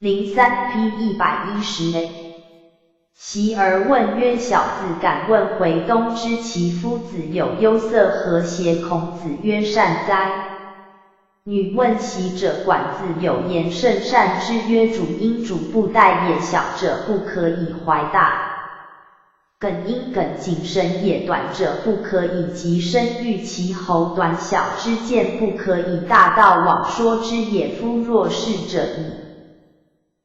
03P110A。习而问曰：小子敢问回东知其夫子有忧色和谐？孔子曰：善哉。女问习者，管子有言甚善之曰：主因主不待也，小者不可以怀大。梗因梗谨慎也，短者不可以及身欲其喉，短小之见不可以大道往说之也。夫若是者矣，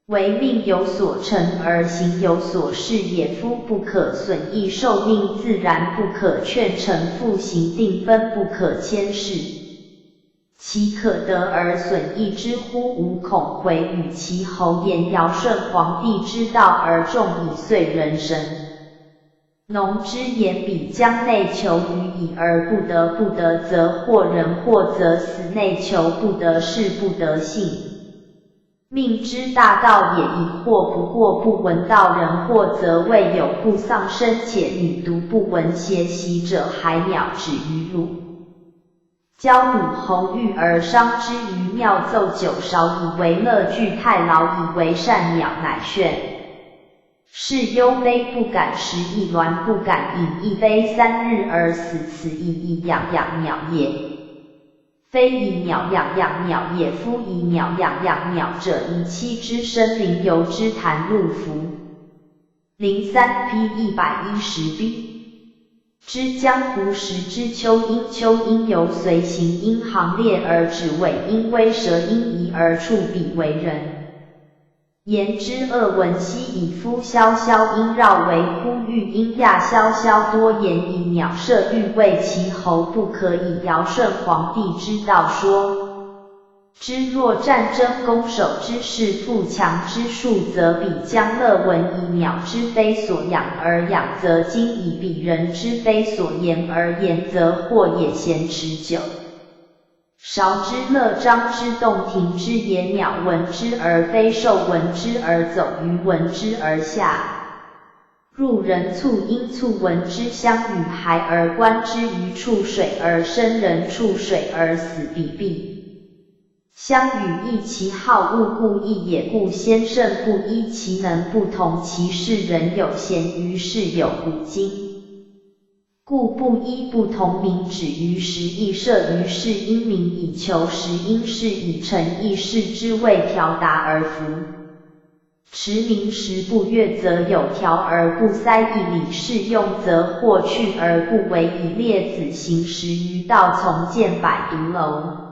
为命有所成而行有所事也。夫不可损益受命，自然不可劝成，复行定分，不可牵事。其可得而损益之乎？吾恐回与其侯言，尧舜皇帝之道而众以遂人生。农之言彼将内求于矣，而不得，不得则或人，或则死。内求不得，是不得性。命之大道也，以或不过不闻道人，或则未有不丧生，且女独不闻邪习者，海鸟止于乳。教鲁侯欲而伤之于妙，奏酒少以为乐，具太牢以为善鸟，乃炫。是忧悲不敢食，亦鸾不敢饮一杯3日而死，此以养养鸟也。非以鸟养养鸟也，夫以鸟养养鸟者，以妻之生灵由之谈入服。03P110B。知江湖时之丘阴，丘阴由随行阴行列而止，尾阴微蛇阴移而处，彼为人。言之恶闻兮，以夫萧萧阴绕为呼吁阴亚，萧萧多言以鸟射欲为其侯，不可以尧舜皇帝之道说之。若战争攻守之势，富强之术，则彼将乐闻以鸟之非所养而养，则今以彼人之非所言而言，则或也咸持久。韶之乐章之动听之也，鸟闻之而非兽，闻之而走，鱼闻之而下入，人畜因畜闻之相与，孩而观之，鱼触水而生，人触水而死，彼必相与，异其好恶，故异也。故先圣不依其能，不同其事，人有贤，于事有不精。故不依不同，名止于时，亦摄于事，因名以求实，因事以成，亦视之谓调达而服。持名时不悦，则有调而不塞，以礼事用，则或去而不为，以列子行10余道，从建百独楼。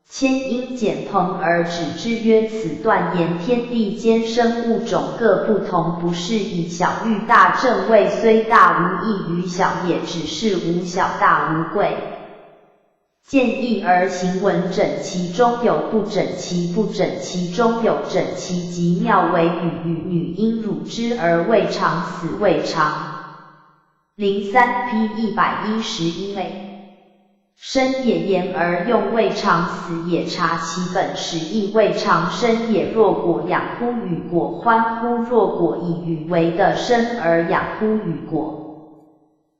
迁因简朋而止之曰：此断言天地间生物种各不同，不是以小喻大，正谓虽大无异于小也，只是无小大无贵。见义而行文整，其中有不整，其不整其中有整，其极妙为与女因辱之而未尝，死未尝。03P111A。生也，言而用，未尝死也，察其本始，亦未尝生也。若果养乎与果，欢乎？若果以禹为的生而养乎与果，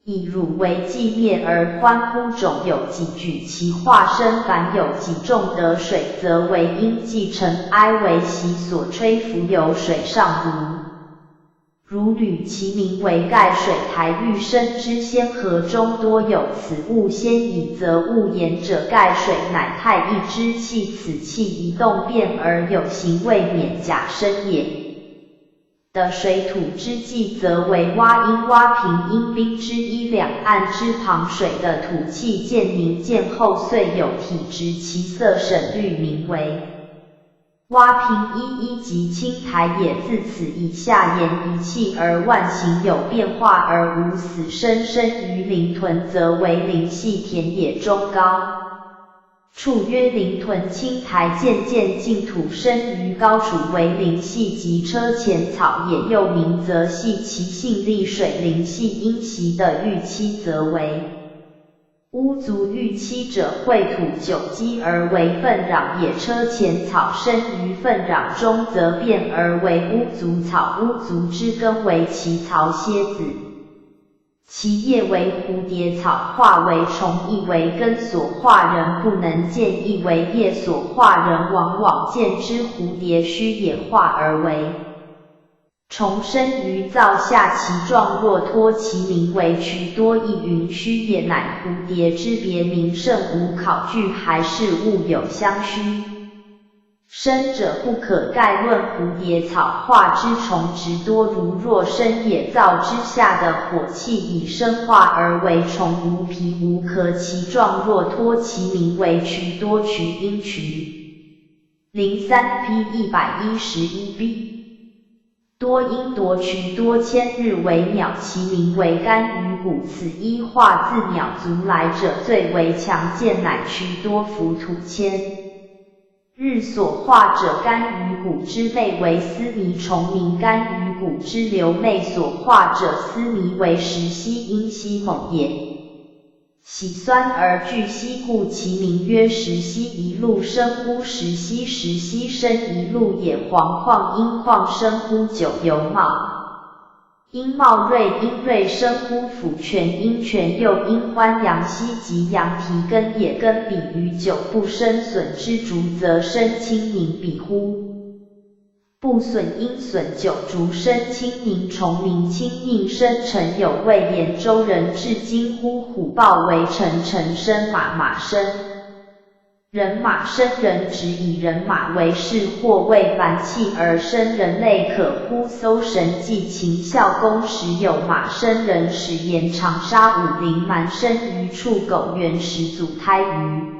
以汝为纪灭而欢乎？种有几举其化生，凡有几种得水，则为因继承，哀为其所吹浮游水上如履其名为盖水台，欲生之先河中多有此物，先以则物言者，盖水乃太一之气，此气一动变而有形，未免假生也。的水土之际，则为蛙阴，蛙平阴冰之一，两岸之旁水的土气渐凝渐厚，遂有体质，其色沈绿，名为蛙平一即青苔也。自此以下言一气而万形有变化而无死生，生于灵屯，则为灵系，田野中高处曰灵屯，青苔渐渐净土，生于高处为灵系，即车前草也。又名则系，其性利水，灵系因习的玉期，则为巫族。玉期者，秽土久积而为粪壤也。车前草生于粪壤中，则变而为巫族草，巫族之根为其草蝎子。其叶为蝴蝶草，化为虫，亦为根所化，人不能见，亦为叶所化，人往往见之。蝴蝶须也化而为虫，生于灶下，其状若脱，其名为瞿多。亦云须也乃蝴蝶之别名，甚无考据，还是物有相虚。生者不可概论。蝴蝶草化之虫直多，如若生也灶之下的火气，以生化而为虫，无皮无壳，其状若脱，其名为瞿多，瞿因瞿。03P111B 多因夺瞿多，千日为鸟，其名为干鱼骨。此一化自鸟足来者，最为强健，乃瞿多浮土千日所化者，干鱼骨之类为丝迷虫，名干鱼骨之流内所化者，丝迷为石犀，因犀猛也，喜酸而聚犀，故其名曰石犀。一路生乎石犀，石犀生一路也。黄况因况生乎九由茂，因茂锐，因锐生乎府泉，因泉又因欢阳溪及羊蹄根也。根比于久不生损之竹，则生青凝，比乎不损因损九竹生青凝，虫名青应生辰。有谓延州人至今呼虎豹为辰，辰生马，马生人，马生人，只以人马为事，或为凡气而生人类，可乎搜神记秦孝公时有马生人，使言长沙武陵蛮生于处，狗原始祖胎于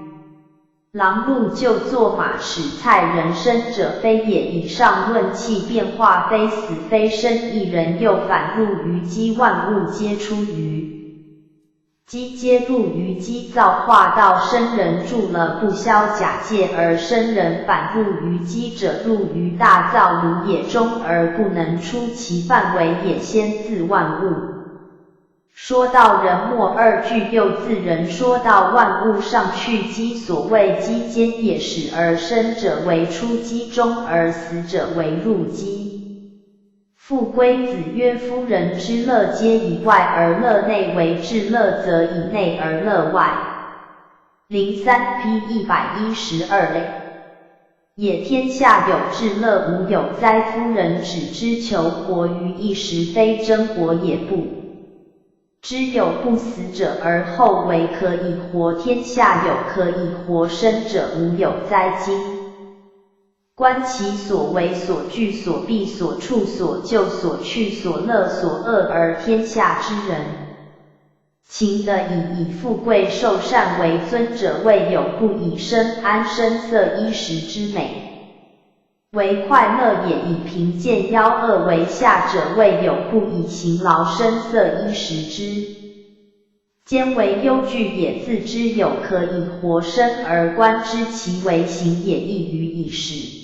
狼鹿，就作马齿菜，人生者非也。以上论气变化，非死非生，一人又反入于机，万物皆出于机，皆入于机，造化道生人，住了不消假借而生人，反入于机者，入于大造炉也中，而不能出其范围也，先自万物。说到人末二句，又自人说到万物上去，机所谓机间也，始而生者为出机中，而死者为入机。父归子曰：夫人之乐皆以外而乐内，为至乐则以内而乐外。03P112类也。天下有至乐，无有哉。夫人只知求活于一时，非真活也。不知有不死者，而后为可以活。天下有可以活生者，无有哉。今观其所为所据所必所处所就所去所乐所恶，而天下之人情得以富贵寿善为尊者，未有不以身安声色衣食之美为快乐也。以贫贱夭恶为下者，未有不以勤劳声色衣食之兼为忧惧也。自知有可以活生，而观之其为行也，易于以时。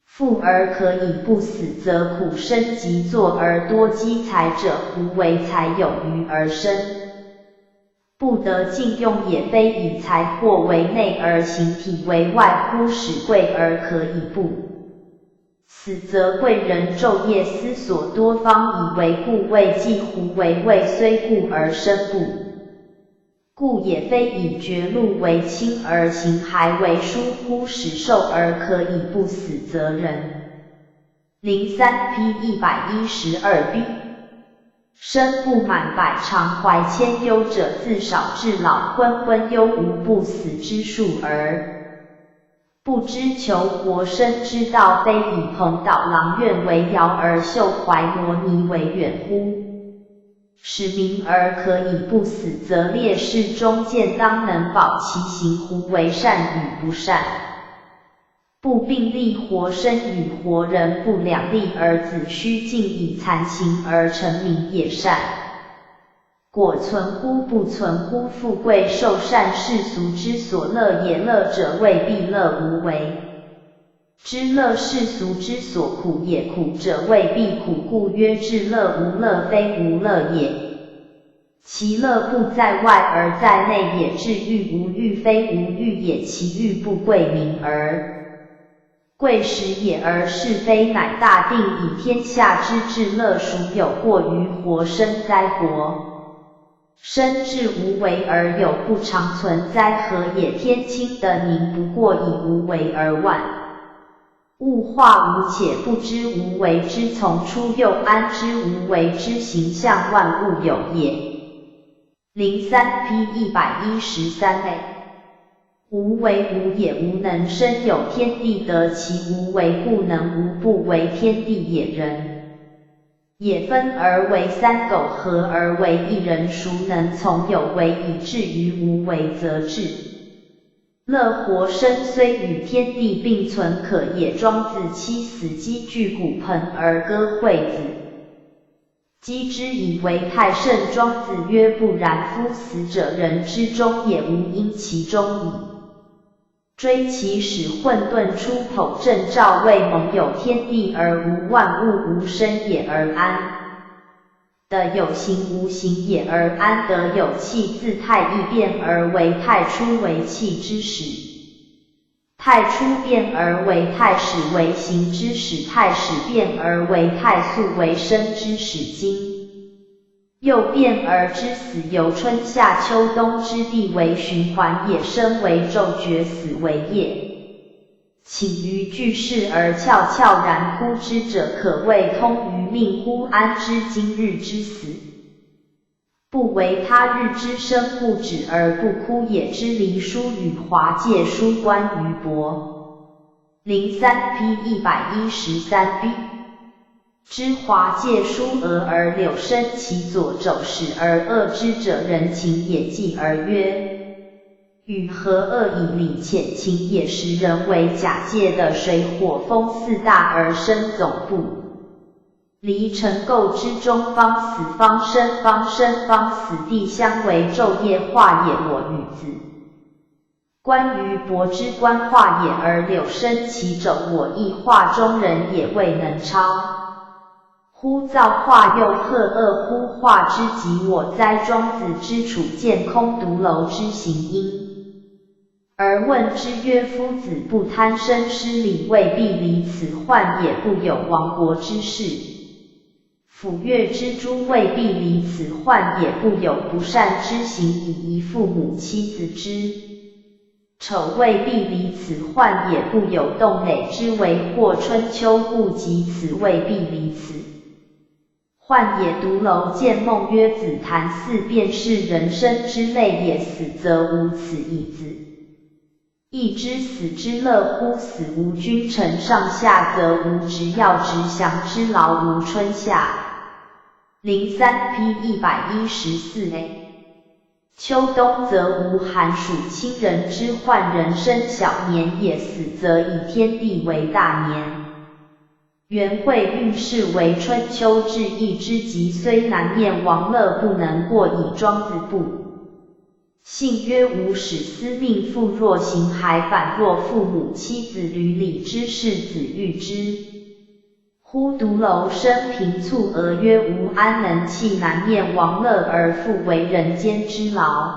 富而可以不死，则苦生极作而多积财者，胡为财有余而生？不得尽用也，非以财货为内而形体为外乎？使贵而可以不死，则贵人昼夜思索多方，以为故谓既胡为位，虽故而生不故也。非以绝路为轻而行还为疏乎？使寿而可以不死，则人。03P112B 身不满百，常怀千忧者，自少至老，昏昏忧无不死之术，而不知求活生之道。非以朋导郎愿为尧，而秀怀摩尼为远乎？使民而可以不死，则烈士中见当能保其行，胡为善与不善？不并立，活生与活人不两立，而子虚尽以残行而成民也。善果存乎？不存乎？富贵寿善，世俗之所乐也。乐者未必乐无为之乐，世俗之所苦也。苦者未必苦，故曰至乐。无乐非无乐也，其乐不在外而在内也。至欲无欲非无欲也，其欲不贵名而贵实也。而是非乃大定，以天下之至乐，孰有过于活生哉？活生至无为而有不常存在，何也？天清的宁不过以无为而万物化无，且不知无为之从出，又安知无为之形象万物有也？03P113a 无为无也，无能生有天地得，其无为故能无不为天地也。人也分而为三，苟合而为一人，孰能从有为以至于无为，则至乐活生虽与天地并存可也。庄子妻死鸡具骨盆而歌惠子，鸡之以为太甚。庄子曰：不然，夫死者人之中也，无因其中矣。追其始，混沌出剖，正照未蒙有天地而无万物，无生也而安得有形无形也而安得有气，自太易变而为太初为气之始，太初变而为太始为形之始，太始变而为太素为生之始。今又变而之死，由春夏秋冬之地为循环也，生为昼，绝死为夜，请于巨世而悄悄然哭之者，可谓通于命乎？安知今日之死不为他日之生，故止而不哭也。之离书与华介书关于伯 03P113b 之华介书俄而柳生其左肘，使而恶之者，人情也。继而曰：与何恶以理浅情也？时人为假借的水火风四大而生，总不离尘垢之中，方死方生，方生方死，地相为昼夜化也。我与子关于伯之官化也，而柳生其肘，我亦化中人也，未能超乎造化，又何恶乎化之极我哉？庄子之处见空独楼之行因，而问之曰：夫子不贪生失礼，未必离此患也，不有亡国之事。抚越之诸未必离此患也，不有不善之行，以遗父母妻子之丑未必离此患也，不有动馁之为或春秋，故及此未必离此患也。独楼见梦曰：子谈四便是人生之类也，死则无此一子，亦知死之乐乎？死无君臣上下，则无直要直降之劳，无春夏。03P114a 秋冬则无寒暑，亲人之患，人生小年也，死则以天地为大年。元会运势为春秋至义之极，虽难免王乐，不能过矣。庄子不信曰：吾使司命父，若行还反，若父母妻子履礼之事，子欲之乎？独楼生平蹙额曰：吾安能弃难免王乐，而复为人间之劳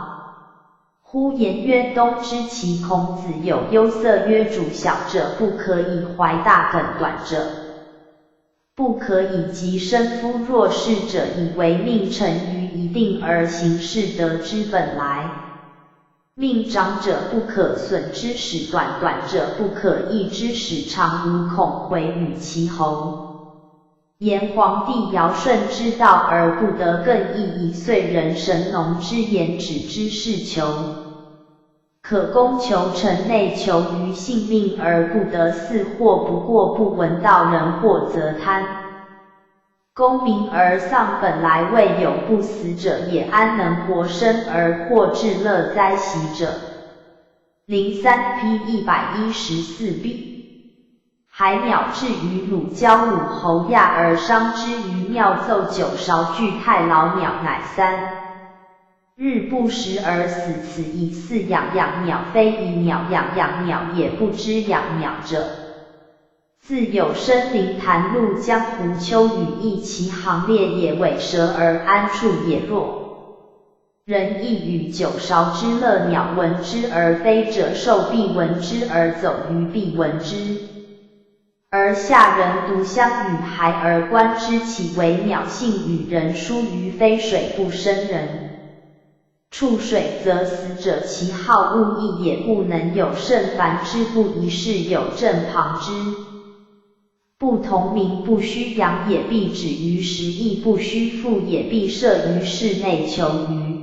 乎？颜渊东知其孔子有忧色曰：主小者不可以怀大，梗短者不可以及身夫。若是者，以为命成于一定而行事得之本来。命长者不可损之使短，短者不可益之使长，吾恐回与其侯。言皇帝尧舜之道而不得，更亦以遂人神农之言止之事求，可攻求成内，求于性命而不得，似或不过不闻道，人祸则贪功名而丧，本来未有不死者也，安能活生而获至乐哉？习者 03P114b 海鸟至于鲁交鲁侯亚而伤之于妙奏九韶具太老鸟，乃3日不食而死，此以饲养养鸟，非以鸟养养鸟也。不知养鸟者，自有生灵潭陆江湖秋雨，亦其行列也。尾蛇而安处也。若人亦与九韶之乐鸟闻之而飞者，兽必闻之而走，鱼必闻之而下，人独相与孩而观之，其为鸟性与人殊于非水不生人。触水则死者，其好恶亦也不能有甚繁之不宜是有正旁之。不同名不须扬也，必止于时；亦不须复也，必设于室内求鱼。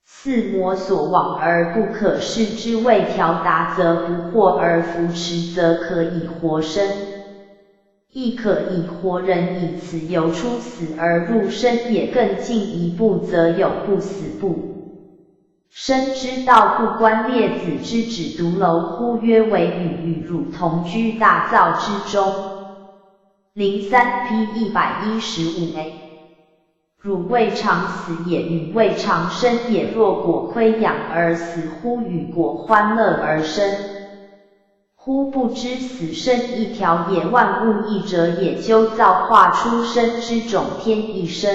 四魔所往而不可视之谓调达，则不惑；而扶持，则可以活生。亦可以活人，以此由出死而入生也。更进一步，则有不死不生之道。不观列子之指独楼乎？曰为与汝同居大灶之中。03P115A。汝未尝死也，与未尝生也。若果亏养而死乎？与果欢乐而生乎？不知死生一条也，万物一者也。究造化出生之种，天一生。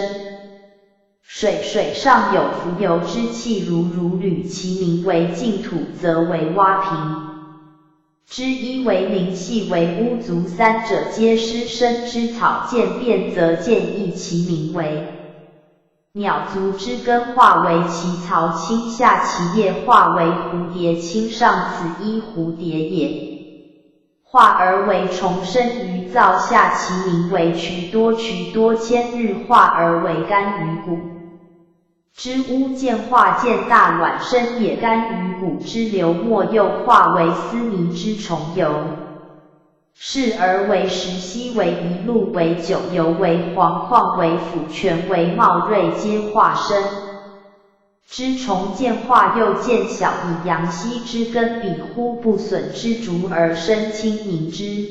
水上有浮游之气，如履，其名为净土，则为蛙平。之一为灵气，为巫族，三者皆湿生之草。渐变则渐异，其名为鸟足。之根化为其槽，倾下其叶，化为蝴蝶，倾上此一蝴蝶也。化而为虫，生于灶下，其名为瞿多。瞿多千日，化而为干于骨之乌，渐化渐大，卵生也。干于骨之流末，又化为丝泥之虫油，是而为石溪，为一路，为九油，为黄矿，为府泉，为茂瑞，皆化生之虫。渐化又渐小，以阳溪之根比乎不损之竹而生青凝之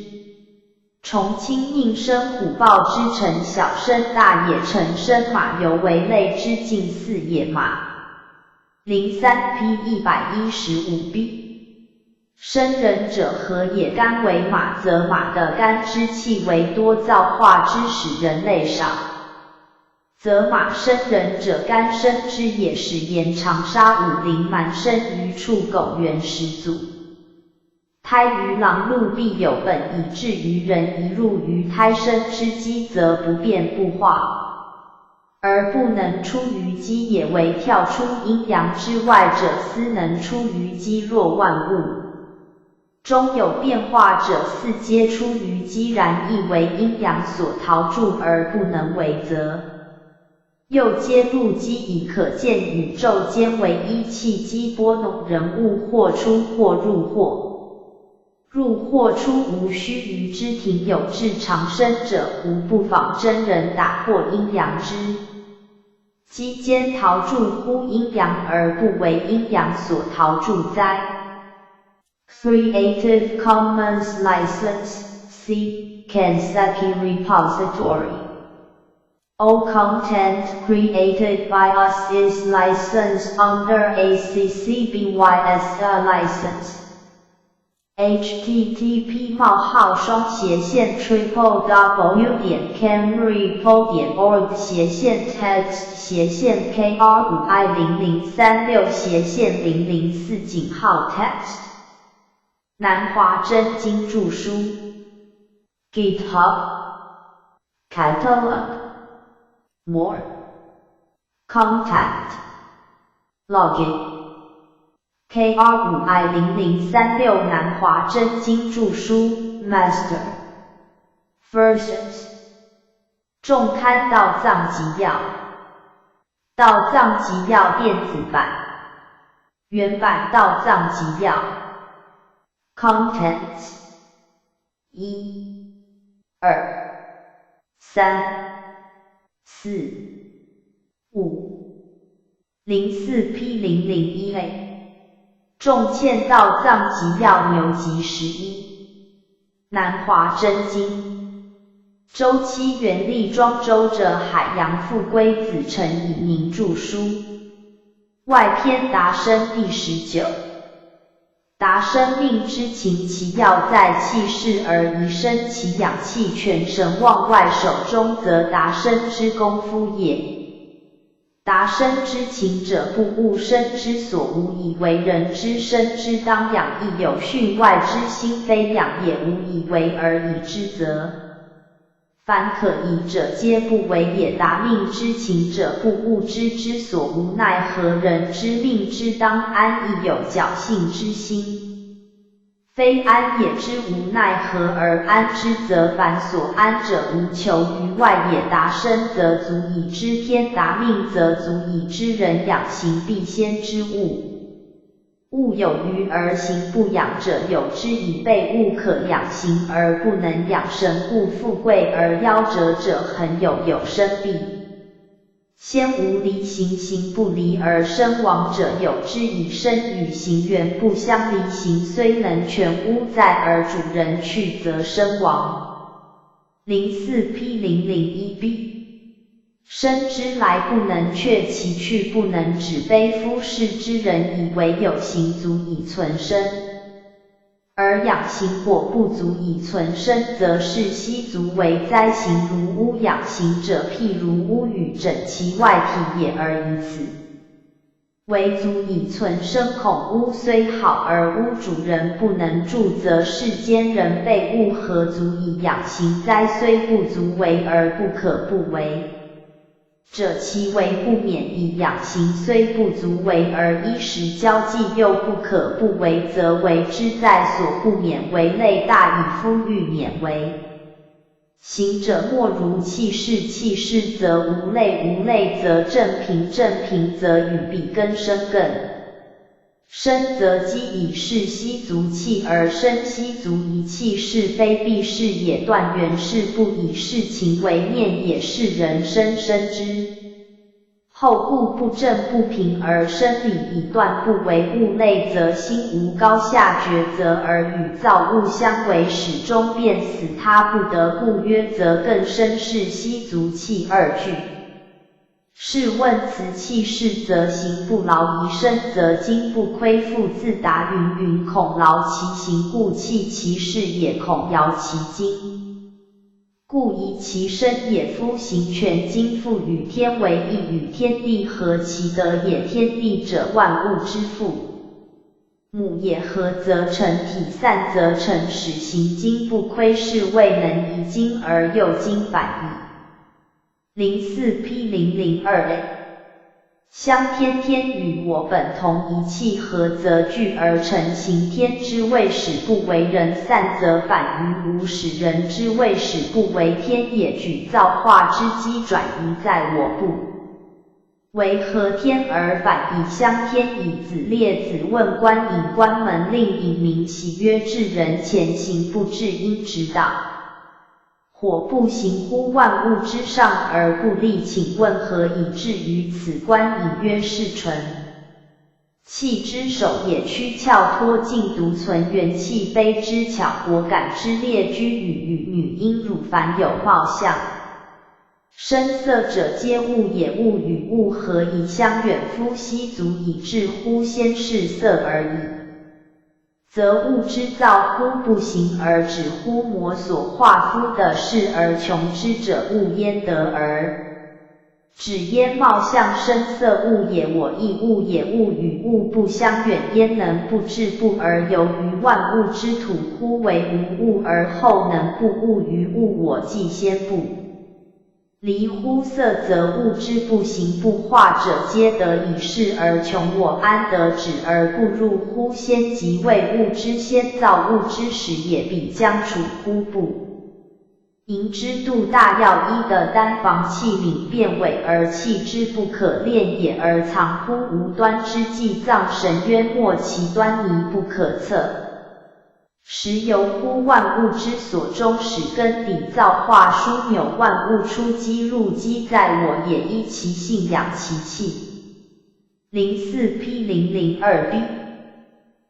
虫。青宁生虎豹之臣，小生大也。臣生马，犹为类之近似也。马。03P115B。生人者何也？肝为马，则马的肝之气为多，造化之使人类少，则马生人者肝生之也。使言长沙武陵蛮生于处，狗原始祖。胎于狼鹿，必有本，以至于人。一入于胎生之机，则不变不化，而不能出于机也。为跳出阴阳之外者，斯能出于机。若万物中有变化者，四皆出于机，然亦为阴阳所陶铸而不能为，则又皆入机，以可见宇宙间为一气机波动。人物或出或入，或入或出，无须臾之庭。有志长生者，无不仿真人，打破阴阳之机间，陶铸乎阴阳，而不为阴阳所陶铸哉？Creative Commons License C. Kansaki Repository. All content created by us is licensed under ACC BY-SA license. http://www.camry.org/text 南华真经注疏 GitHub Catalog More Contact Login KR5I0036 南华真经注疏 Master Versions 重刊道藏集要道藏集要电子版原版道藏集要Contents 1、2、3、4、5、04P001A 重嵌道藏集要牛集11南华真经周期原力庄周者海洋复归子陈以宁著书外篇达生第19达生命之情，其要在气势而移生其养气全神往外手中，则达生之功夫也。达生之情者，不悟生之所无以为人之生之当养，亦有训外之心非养也，无以为而已之则凡可疑者皆不为也。达命之情者，不悟之之所无奈何？人之命之当安，亦有侥幸之心。非安也之无奈何，而安之则凡所安者无求于外也。达生则足以知天，达命则足以知人。养行必先知物。物有余而行不养者，有之以备物可养行而不能养神，故富贵而夭折者恒有生必先无离行，行不离而身亡者，有之以身与行缘不相离，行虽能全屋在，而主人去则身亡。04P001B 生之来不能却，其去不能止。悲夫士之人以为有行足以存身，而养行果不足以存身，则是悉足为灾。行如屋，养行者譬如屋宇，整其外体也，而以此为足以存身。恐屋虽好，而屋主人不能住，则世间人被物何足以养行？灾虽不足为而不可不为者，其为不免矣。养行虽不足为，而衣食交际又不可不为，则为之在所不免为。类大以夫欲免为行者，莫如气势，气势则无类，无类则正平，正平则与彼根生，更生则积以是息足气，而生息足以气是非必是也。断缘是不以事情为念也，是人生生之后故不正不平，而生理以断不为物类，则心无高下抉择，而与造物相为，始终便死他不得，故曰则更生是息足气二句。试问此气势，则行不劳；宜生则精不亏负。自答云云，恐劳其行，故弃其事也；恐摇其精，故移其身也。夫行全精，复与天为一，与天地合，其德也。天地者，万物之父母也，合则成体，散则成始。行精不亏，是未能移精而又精反矣。04P002A 相天，天与我本同一气，合则聚而成形。天之谓使不为人，散则反于无，使人之谓使不为天也。举造化之机转移在我不为合天而反以相天矣。子列子问官引关门令，引明其曰：至人前行不至，应直导火不行乎万物之上而不立，请问何以至于此？官引曰：是纯气之首也，躯壳脱尽，独存元气，非之巧，果敢之列居与女阴乳，凡有貌相声色者，皆物也。物与物何以相远？夫息足以至乎先是色而已。则物之造乎不行而止乎魔所化，夫的是而穷之者，物焉得而止焉？貌相声色物也，我亦物也。物与物不相远，焉能不至不而游于万物之土乎？为无物而后能不物于物，我既先不离乎色，则物之不行不化者，皆得以是而穷。我安得止而不入乎？先即为物之先，造物之始也，必将处乎不盈之度大要一的单房器皿，变伪而弃之不可炼也，而藏乎无端之际。藏神渊莫，其端倪不可测。时由乎万物之所终始，根底造化枢纽，万物出机入机，在我也，依其性养其气。04P002B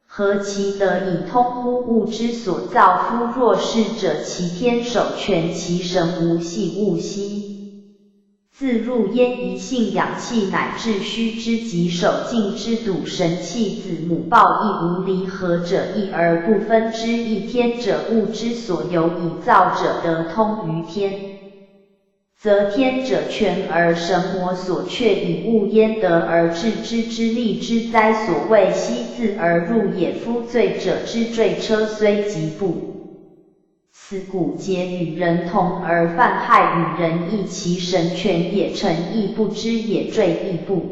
何其得以通乎物之所造？夫若是者，其天守全，其神无系物兮。自入焉一性养气，乃至虚之极，守静之笃。神气子母抱亦无离合者，一而不分之一。天者，物之所由，以造者得通于天，则天者全而神魔所却，以物焉得而治之力之灾，所谓悉自而入也。夫罪者之坠车，虽极不此故皆与人同而犯害与人异，其神权也，臣亦不知也，罪亦不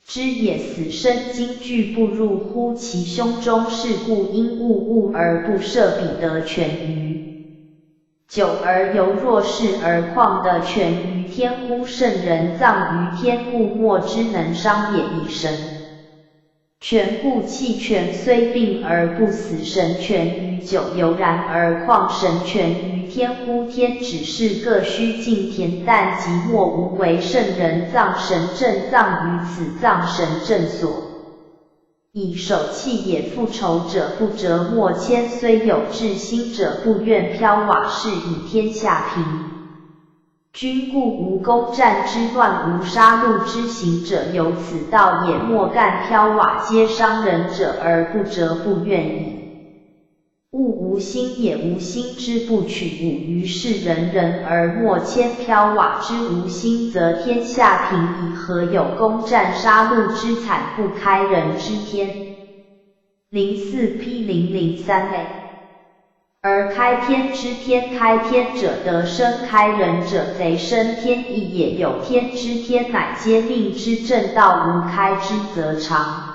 知也。死生今俱不入乎其胸中，是故因物而不设彼得权于久而犹若是而况的权于天乎？圣人葬于天，故莫之能伤也。以神权故气权虽病而不死，神权于久犹然，而况神权于天乎？天只是各须敬田，但即莫无为。圣人葬神正，葬于此，葬神正所以守气也。复仇者不折莫谦，虽有志心者不愿飘瓦，是以天下平君，故无攻战之乱，无杀戮之行者，有此道也。莫干飘瓦皆伤人者，而不折不愿矣。物无心也，无心之不取物，于是人人而莫谦。飘瓦之无心，则天下平矣。何有攻战杀戮之惨不开人之天？04P003A。而开天之天，开天者得生，开人者贼生。天意也，有天之天，乃皆命之正道，无开之则常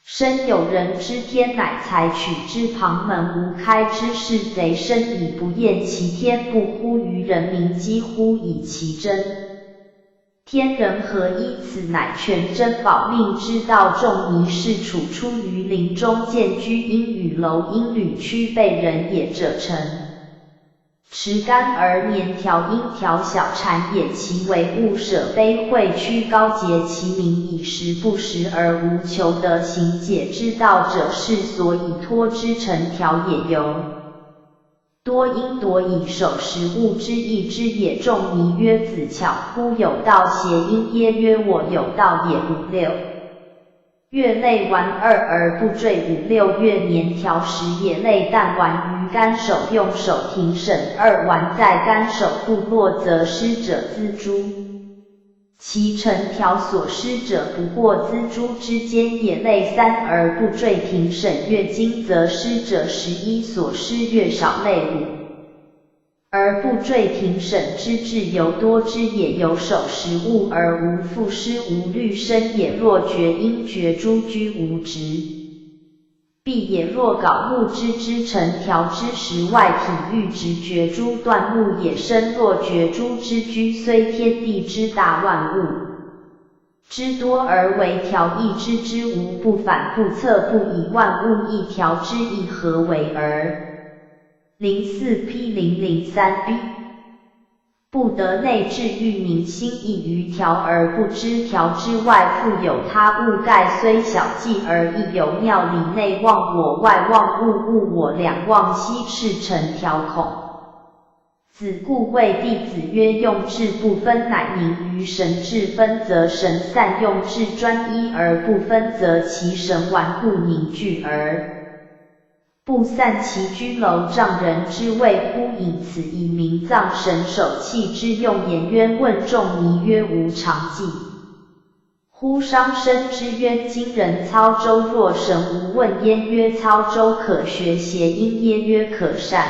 生。有人之天，乃采取之旁门，无开之是贼生以不厌其天，不乎于人民，几乎以其真。天人合一，此乃全真保命之道。仲尼是处出于林中，见居阴与楼，阴履屈被人也者，成持竿而黏条，阴条小蝉也。其为物舍卑会屈高洁，其名以时不时而无求得行解之道者，是所以托之成条也。由多因夺以守食物之意之也。仲尼曰：子巧乎有道，谐音耶？曰：我有道也。5、6月类丸2而不坠，5、6月黏条10也。类弹丸于竿首，用手停审，2丸在竿首不落，则失者锱铢，其成条所失者不过锱铢之间也。类3而不坠，停审月经，则失者11，所失月少。类5而不坠，停审之至，犹多之也。有守食物而无复失，无虑生也。若绝阴绝珠，居无职必也。若槁木之成条之时，外体欲直绝珠，断木也生。若绝珠之居，虽天地之大，万物之多，而为条一之无不反不侧，不以万物一条之意，何为而？04P003B。不得内治欲宁心意于条，而不知条之外复有他物，盖虽小计而亦有妙理。内忘我，外忘物，物我，两忘悉赤成条孔。子故谓弟子曰：用智不分，乃宁于神；智分则神散，用智专一而不分，则其神顽固凝聚而不散。其居楼丈人之谓乎？以此以明藏神守气之用。颜渊问仲尼曰：无常计乎伤身之渊？今人操舟若神无？问焉曰：操舟可学，谐音耶？曰：可善。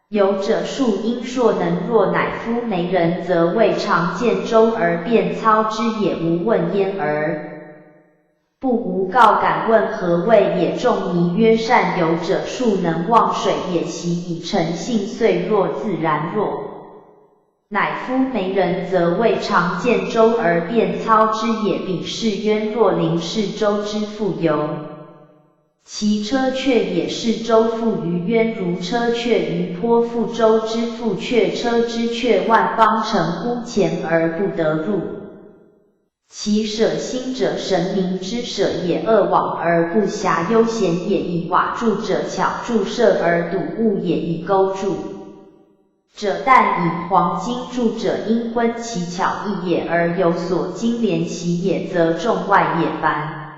有者数因硕能，若乃夫没人，则未尝见舟而便操之也。无问焉而不无告，敢问何谓也？仲尼曰：善有者数能忘水也，其以成性遂若自然。若乃夫没人，则未尝见舟而便操之也。彼是渊若临是舟之复游，其车却也是舟复于渊，如车却于坡，覆舟之覆却，车之却，万方程乎前而不得入。其舍心者，神明之舍也。恶往而不暇，悠闲也。以瓦筑者，巧筑舍而睹物也。以钩筑者，但以黄金筑者，因昏其巧异也，而有所金连其也，则众外也凡。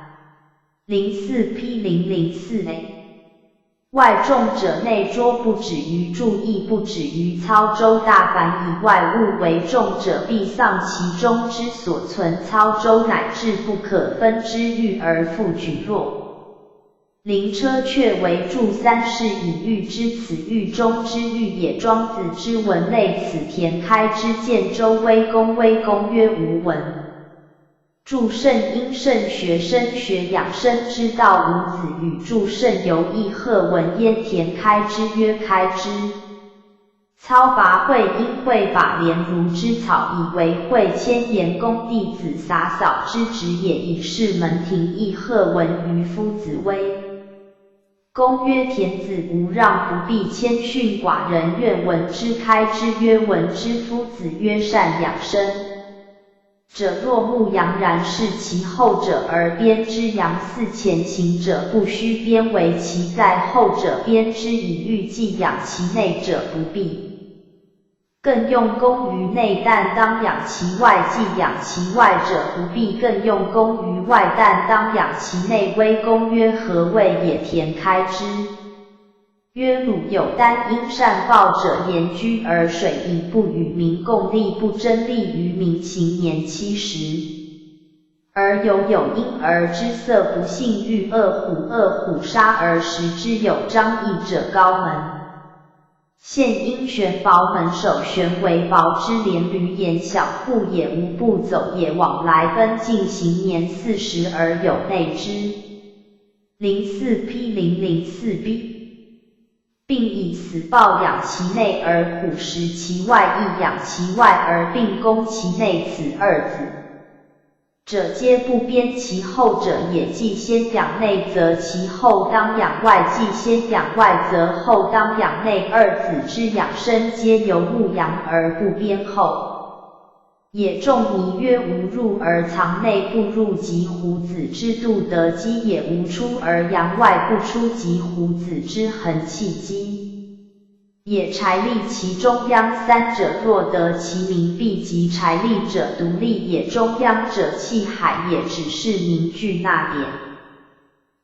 04P004A。外众者，内拙不止于筑，亦不止于操舟。大凡以外物为重者，必丧其中之所存。操舟乃至不可分之欲而复举。若灵车却为注三世以喻之，此喻中之喻也。庄子之文类此田开之见周微公，微公曰无闻。注甚因甚学生学养生之道，伍子与注甚游异鹤闻焉，田开之曰开之。操拔会因会把莲如之草，以为会千言公弟子洒扫之职也，以是门庭异鹤闻于夫子威。公曰：田子无让，不必谦逊，寡人愿闻之。开之曰：闻之。夫子曰：善养生者，若牧羊然视其后者而鞭之，羊似前行者，不须鞭为其在后者鞭之，以欲寄养其内者不必。更用功于内，但当养其外；既养其外者不必，更用功于外，但当养其内。微公曰：何谓也？田开之曰：鲁有丹因善报者，言居而水以不与民共利，不争利于民，勤年70。而有因而知色不性欲，恶虎杀而食之，有张翼者高门。现因玄薄门首，玄为薄之连驴言小户也，无步走也，往来奔进，行年40而有内之。04P004B， 并以此报养其内而虎食其外，亦养其外而并攻其内，此二子者皆不鞭其后者也。既先养内，则其后当养外；既先养外，则后当养内。二子之养生，皆由牧羊而不鞭后也。仲尼曰：无入而藏内，不入及虎子之度得机也；无出而扬外，不出及虎子之恒气机也。财力其中央三者，若得其名，必及财力者独立也。中央者气海也，只是凝聚那点。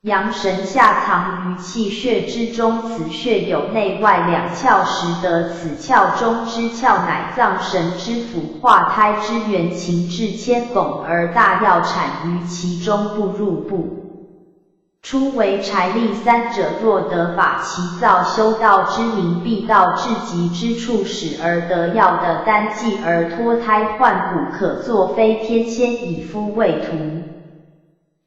阳神下藏于气血之中，此血有内外两窍，实得此窍中之窍，乃脏神之府，化胎之源，情至千拱而大要产于其中，不入不出为财力。三者若得法其造，修道之名，必到至极之处，使而得要的单剂而脱胎换骨，可作飞天仙，以夫为徒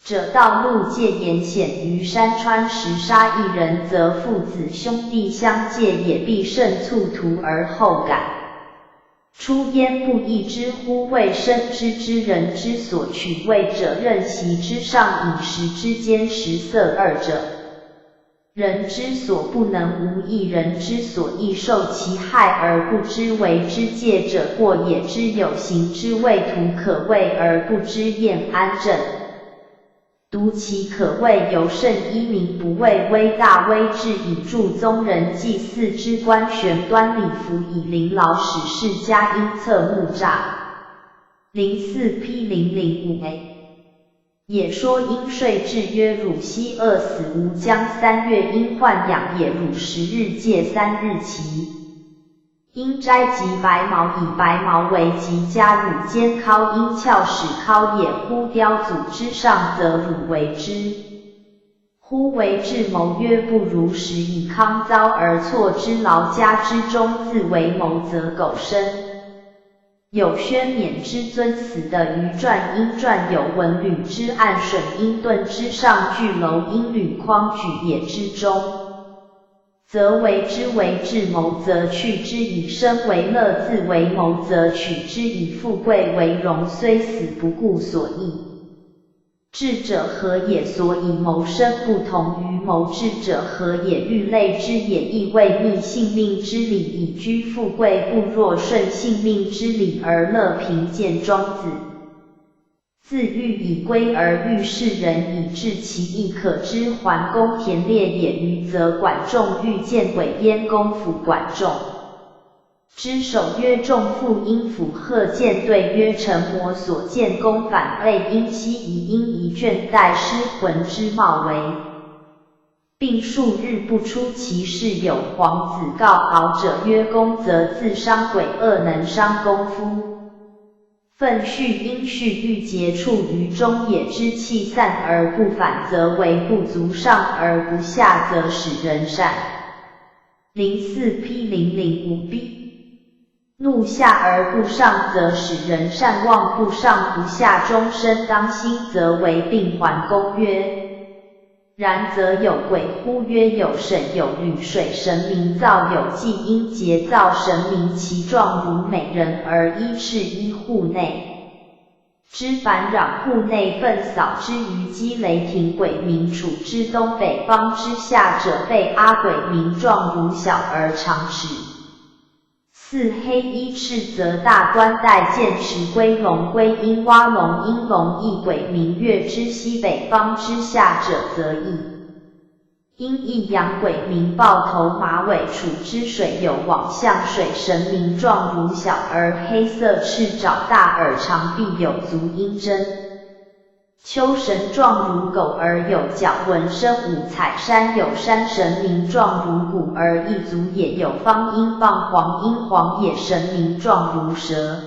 者，道路界沿险于山川，时杀一人，则父子兄弟相戒也，必甚促图而后感出焉，不义之乎？谓生之人之所取味者，任席之上，饮食之间，食色二者，人之所不能无益，人之所易受其害而不知为之戒者，过也。之有行之谓图可畏而不知厌安正，独其可畏尤甚一名，不畏威大威至，以助宗人祭祀之官，玄端礼服，以临老使世家，因侧目诈。04P005A 也。说因税制曰：汝昔饿死无将3月，因患养也，汝10日戒3日期。因摘及白毛，以白毛为吉，加汝煎尻，因鞘使尻也。乎雕祖之上，则汝为之。忽为智谋曰：不如食，以康遭而错之劳家之中，自为谋，则苟生。有宣冕之尊死的于传，因传有文履之暗损，因盾之上巨楼，因履匡举野之中，则为之。为智谋，则去之以生为乐；自为谋，则取之以富贵为荣。虽死不顾所益。智者何也？所以谋生不同于谋智者何也？欲累之也，亦为逆性命之理，以居富贵；不若顺性命之理而乐贫贱。庄子自欲以归而欲世人，以致其意可知。桓公田猎也，余则管仲欲见鬼焉，公辅管仲之首曰：仲父因辅贺见，对曰：臣我所见公反类，因奚疑？因一卷带失魂之貌为，并数日不出其室。有皇子告敖者曰：公则自伤鬼，恶能伤公夫。粪蓄阴蓄郁结处于中也，之气散而不返，则为不足；上而不下，则使人善。04P005B 怒下而不上，则使人善忘；不上不下，终身当心，则为病患。公曰：然则有鬼乎？曰有神，有履水神明造，有祭阴节造神明，其状如美人，而依赤依户内。之反壤户内粪扫之于积雷霆，鬼民处之东北方之下者，被阿鬼民状如小而长齿。四黑衣赤，则大冠带剑持龟龙，龟鹰蛙龙，鹰龙异鬼民月之西北方之下者，则异。因异阳鬼民豹头马尾，处之水有网象，水神明状如小而黑色，赤爪大耳长，臂有足，阴针。丘神状如狗而有角，纹身五彩。山有山神明状如虎而一足，也有方鹰棒黄鹰黄也神明状如蛇，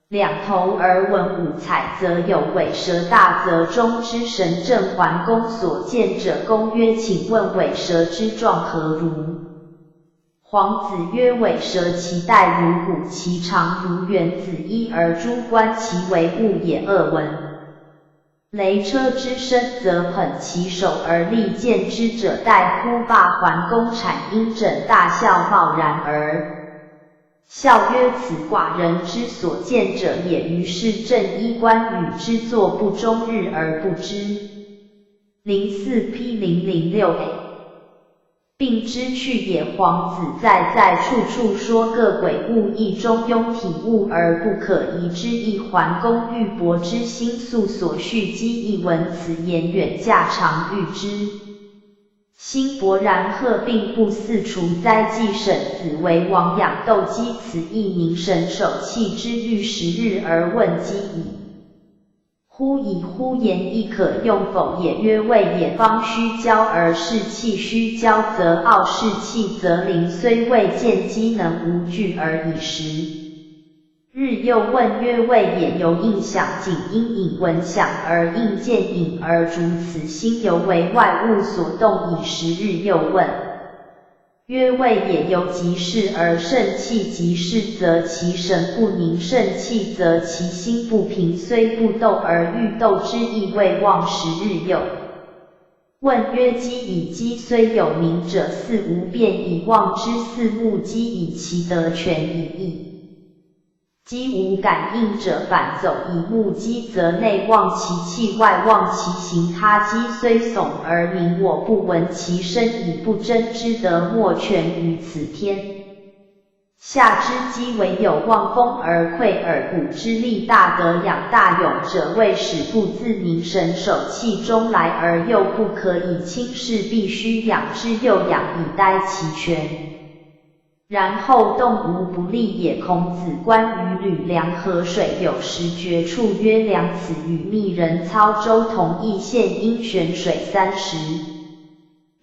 两头而纹五彩，则有尾蛇大，则中之神正桓公所见者。公曰：请问尾蛇之状何如？皇子曰：尾蛇其带如虎，其长如原子，一而诸观其为物也。恶闻。雷车之身，则捧其手而利剑之者，待乎？罢桓公产阴枕，大笑，贸然而笑曰：此寡人之所见者也。于是正衣冠与之作，不终日而不知。04P006A 并之去也。皇子在处处说各鬼物，意中庸体物而不可疑之意。桓公欲博之心，素所蓄积，亦闻此言，远驾常欲之心勃然，鹤并不四除灾，既审子为王，养斗鸡。此亦凝神守气之欲10日而问鸡矣。乎以乎言亦可用否也？曰谓也。方虚交而士气，虚交则傲，士气则灵。虽未见机能无惧而已10日。又问曰谓也。由应想仅因引闻想而应见引而逐，此心犹为外物所动以10日。又问曰谓也。由即事而肾气即事，则其神不宁；肾气则其心不平。虽不斗而欲斗之意，未忘10日。又问曰鸡以鸡虽有名者，似无变以忘之，似目鸡以其得全以异。鸡无感应者，反走以目鸡，则内忘其气，外忘其形。他鸡虽耸而鸣，我不闻其声，以不争之德，莫全于此天下之鸡。唯有望风而溃耳，骨之力大，得养大勇者，谓使不自凝神守气中来，而又不可以轻视，必须养之，又养以待其全。然后动无不利也。孔子关于吕梁河水有时绝处，曰梁此与密人操舟同义，现因玄水30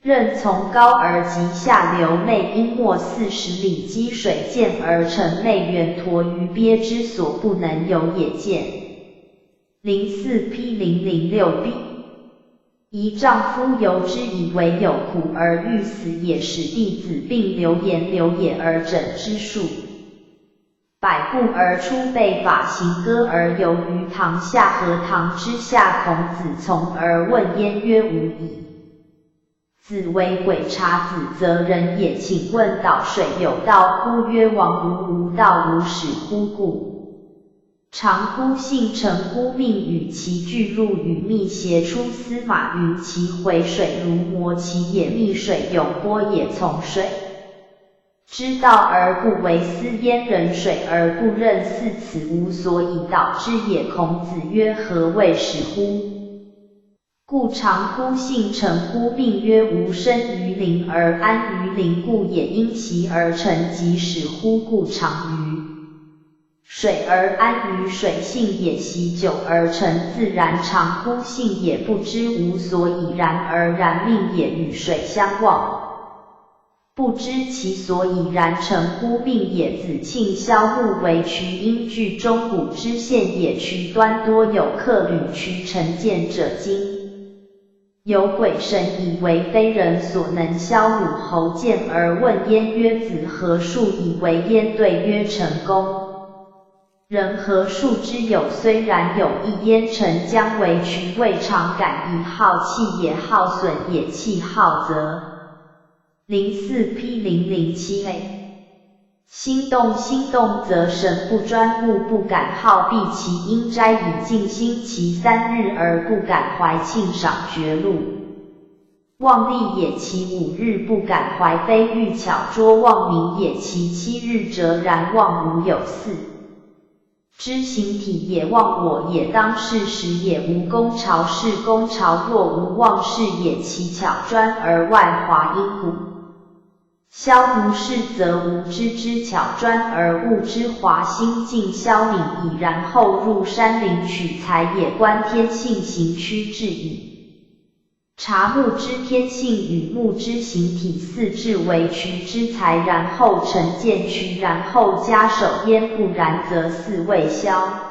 仞，从高而及下流，内阴没40里，积水见而成，内圆橐于鳖之所不能游也。见 04P006B 一丈夫由之以为有苦而欲死也，使弟子并流言流也而枕之术，百步而出，被法行歌而游于堂下。荷塘之下，孔子从而问焉，曰无矣。子为鬼察子，则人也。请问蹈水有道乎？曰王无无道，无始乎？故常乎性成乎命，与其俱入与密，邪出司马云，其回水如磨，其也密水永波也。从水之道而不为斯，焉人水而不任似，此无所以导之也。孔子曰：何谓始乎？故常乎性成乎命。曰吾生于灵而安于灵，故也。因其而成，即始乎？故常于水而安于水，性也。习久而成，自然常乎？性也，不知无所以然而然，命也。与水相忘，不知其所以然，诚乎命也。子庆萧木为渠，因据中古之县也。渠端多有客旅，渠成见者今。有鬼神以为非人所能消汝侯见，而问焉曰：子何数以为焉？对曰：成公。人何数之有？虽然有一焉，臣将为渠，未尝敢以好弃也。好损也，弃好则。04P007A。心动则神不专，目不敢好，避其阴斋以静心，其3日而不敢怀庆赏绝禄。望立也，其5日不敢怀，非欲巧拙望明也。其7日则然望无有4。知形体也，忘我也，当事实也。无功朝是功朝，若无忘事也。其巧专而外华因故。消无事则无知之巧专而物之华，心静消泯矣。然后入山林取材也，观天性行趋至矣。察木之天性与木之形体四至为渠之材，然后成见渠，然后加守焉，不然则四未消。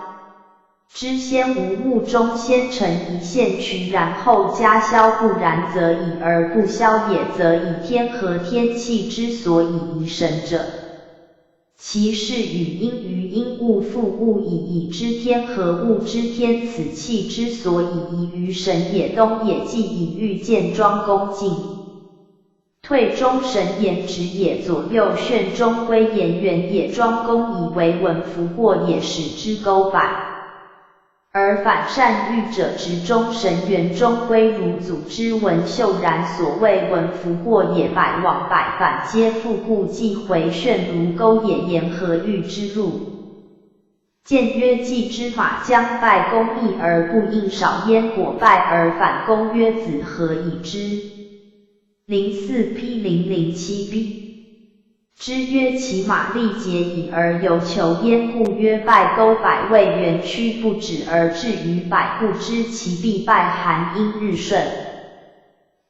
知先无木中先成一线渠，然后加消，不然则已而不消也。则以天和天气之所以宜神者，其事与因于因物复物以已知天和物之天，此气之所以宜于神也。东也，既以欲见庄恭敬退中神言直也，左右旋中归言远也。庄公以为文弗过也，使之勾摆。而反善欲者，直中神元中归如祖之文秀然。所谓文弗过也，百往百返皆复故，既回旋如钩也。言何欲之入？见曰：既之马将败公义而不应少焉，果败而反攻曰：子何以知？04P007B。之曰：其马力竭矣而犹求焉，故曰败钩。百谓圆曲不止而至于百，不知其必败，含因日顺。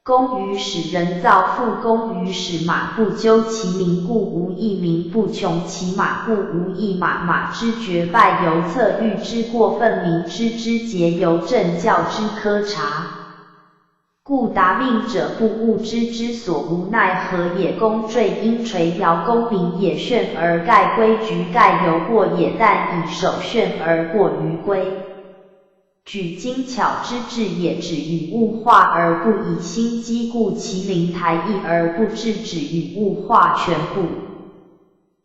功于使人造，复功于使马不究其名，故无一名不穷其马，故无一马。马之绝败由策，欲之过分明之之节由正教之科察。故达命者不悟之之所无奈何也。功坠因垂摇，功名也。炫而盖规矩，盖犹过也。但以守炫而过于规矩，精巧之至也。止于物化而不以心机，故其灵台一而不至，止于物化全部。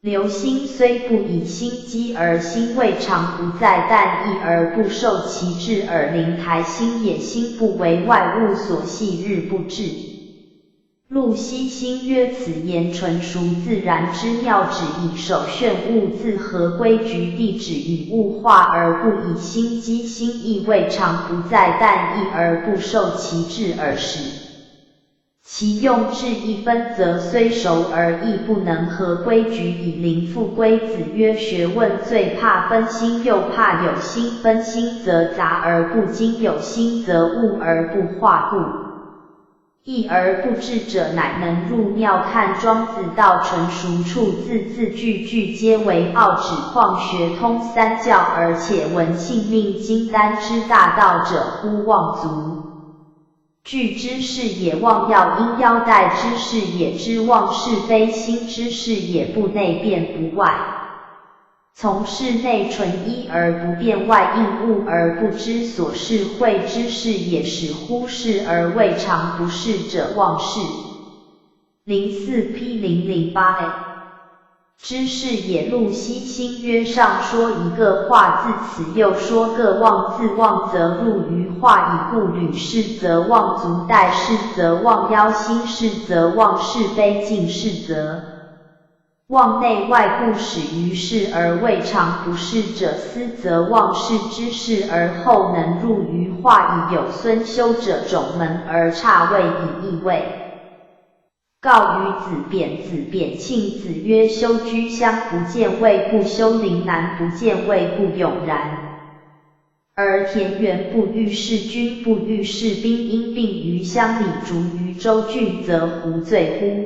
留心虽不以心机，而心未尝不在，但意而不受其制，而灵台心也。心不为外物所系，日不至。陆西心曰：此言纯属自然之妙，只以守炫物自合规矩，地止于物化而不以心机。心意未尝不在，但意而不受其制，而使其用至一分，则虽熟而亦不能合规矩。以灵复归子曰：学问最怕分心，又怕有心。分心则杂而不精，有心则悟而不化，故意而不至者，乃能入庙。看庄子道，纯熟处，字字句句皆为奥，指况学通三教，而且闻性命金丹之大道者，乎望族。具之事也，望要因腰带之事也，知望是非心之事也，不内变不外。从事内纯一而不变外，应物而不知所事，会之事也。使忽视而未尝不是者，望是。04P008A。知事也。陆西心曰：上说一个化，自此又说个望，自望则入于化，以故履事则望，足待事则望，腰心事则望，是非尽事则望，内外故始于事而未尝不是者，思则望，是之事而后能入于化，以有孙修者种门而差位以异位。告于子扁，子扁庆子曰：修居乡不见谓不修，陵南不见谓不永然。而田园不遇事，军不遇士兵，因病于乡里，逐于州郡，则胡罪乎？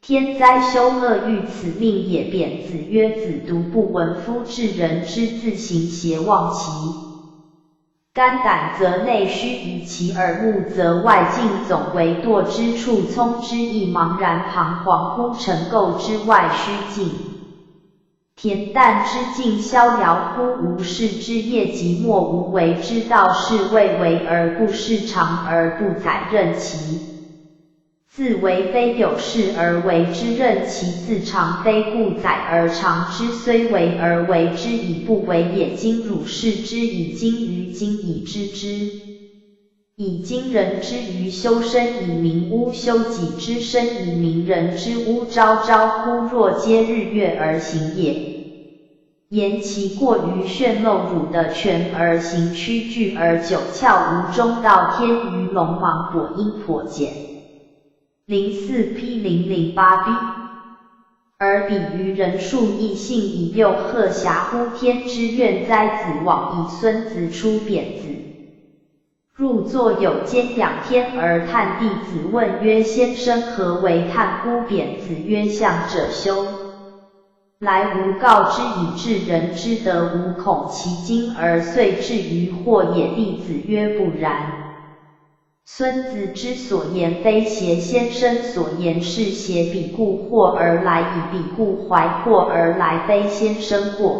天灾羞恶欲此命也。贬子曰：子独不闻夫至人之自行邪忘其肝胆，则内虚夷其耳目，则外境总为堕之处，聪之意茫然彷徨乎尘垢之外虚境。恬淡之境逍遥乎无事之业，寂寞无为之道，是谓为而不恃，常而不载，任其自为非有事而为之，任其自常非故载而常之，虽为而为之，以不为也。今汝视之以今于今以知之，以今人之于修身以明巫，修己之身以明人之巫，朝朝乎若皆日月而行也。言其过于炫露汝的权而行曲矩而九窍无中道，天于龙芒跛阴颇简。04P008B 而比于人数异性以诱壑遐乎天之愿哉子往以孙子出贬子。入座有间仰天而叹，弟子问曰：先生何为叹乎？贬子曰：向者修来无告之以治人之德，无恐其今而遂至于祸也。弟子曰：不然。孙子之所言非邪，先生所言是邪，彼故惑而来，以彼故怀惑而来，非先生惑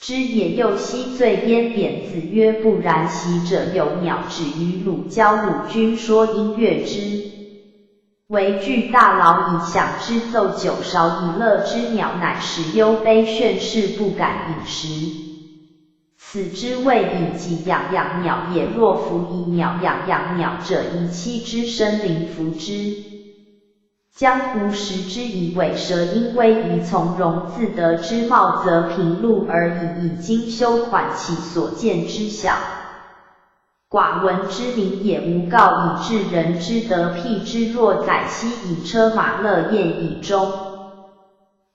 之也。又奚罪焉？贬子曰：不然。习者有鸟止于鲁，教鲁君说音乐之。为具大劳以享之，奏九韶以乐之，鸟乃始忧悲炫世，不敢饮食。此之谓以己养养鸟也。若夫以鸟养养鸟者，以妻之生灵服之。江湖食之以尾蛇，因为以从容自得之貌，则平路而已，以精修款其所见之小。寡闻之名也，无告以治人之德，辟之若宰兮，以车马乐宴以终。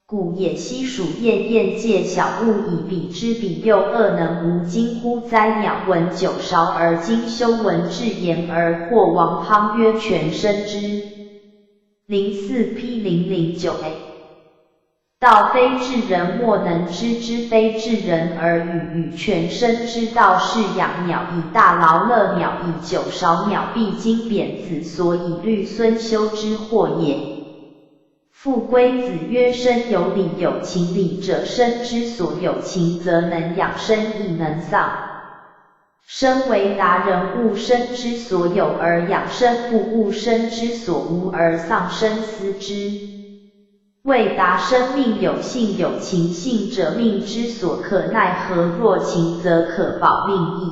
故也。奚属燕燕界小物，以彼之彼又恶能无惊乎哉？鸟闻九韶而精修，闻至言而惑王滂曰：全身之。04P009A 道非治人，莫能知之，非治人而与全身之道，是养鸟以大劳，乐鸟以九韶，鸟必经。贬子所以虑孙修之惑也。复归子曰：身有理有情理者，身之所有情，则能养身亦能丧。身为达人，务身之所有而养身，不务身之所无而丧身，思之。谓达生命有性有情，性者命之所可奈何，若情则可保命矣。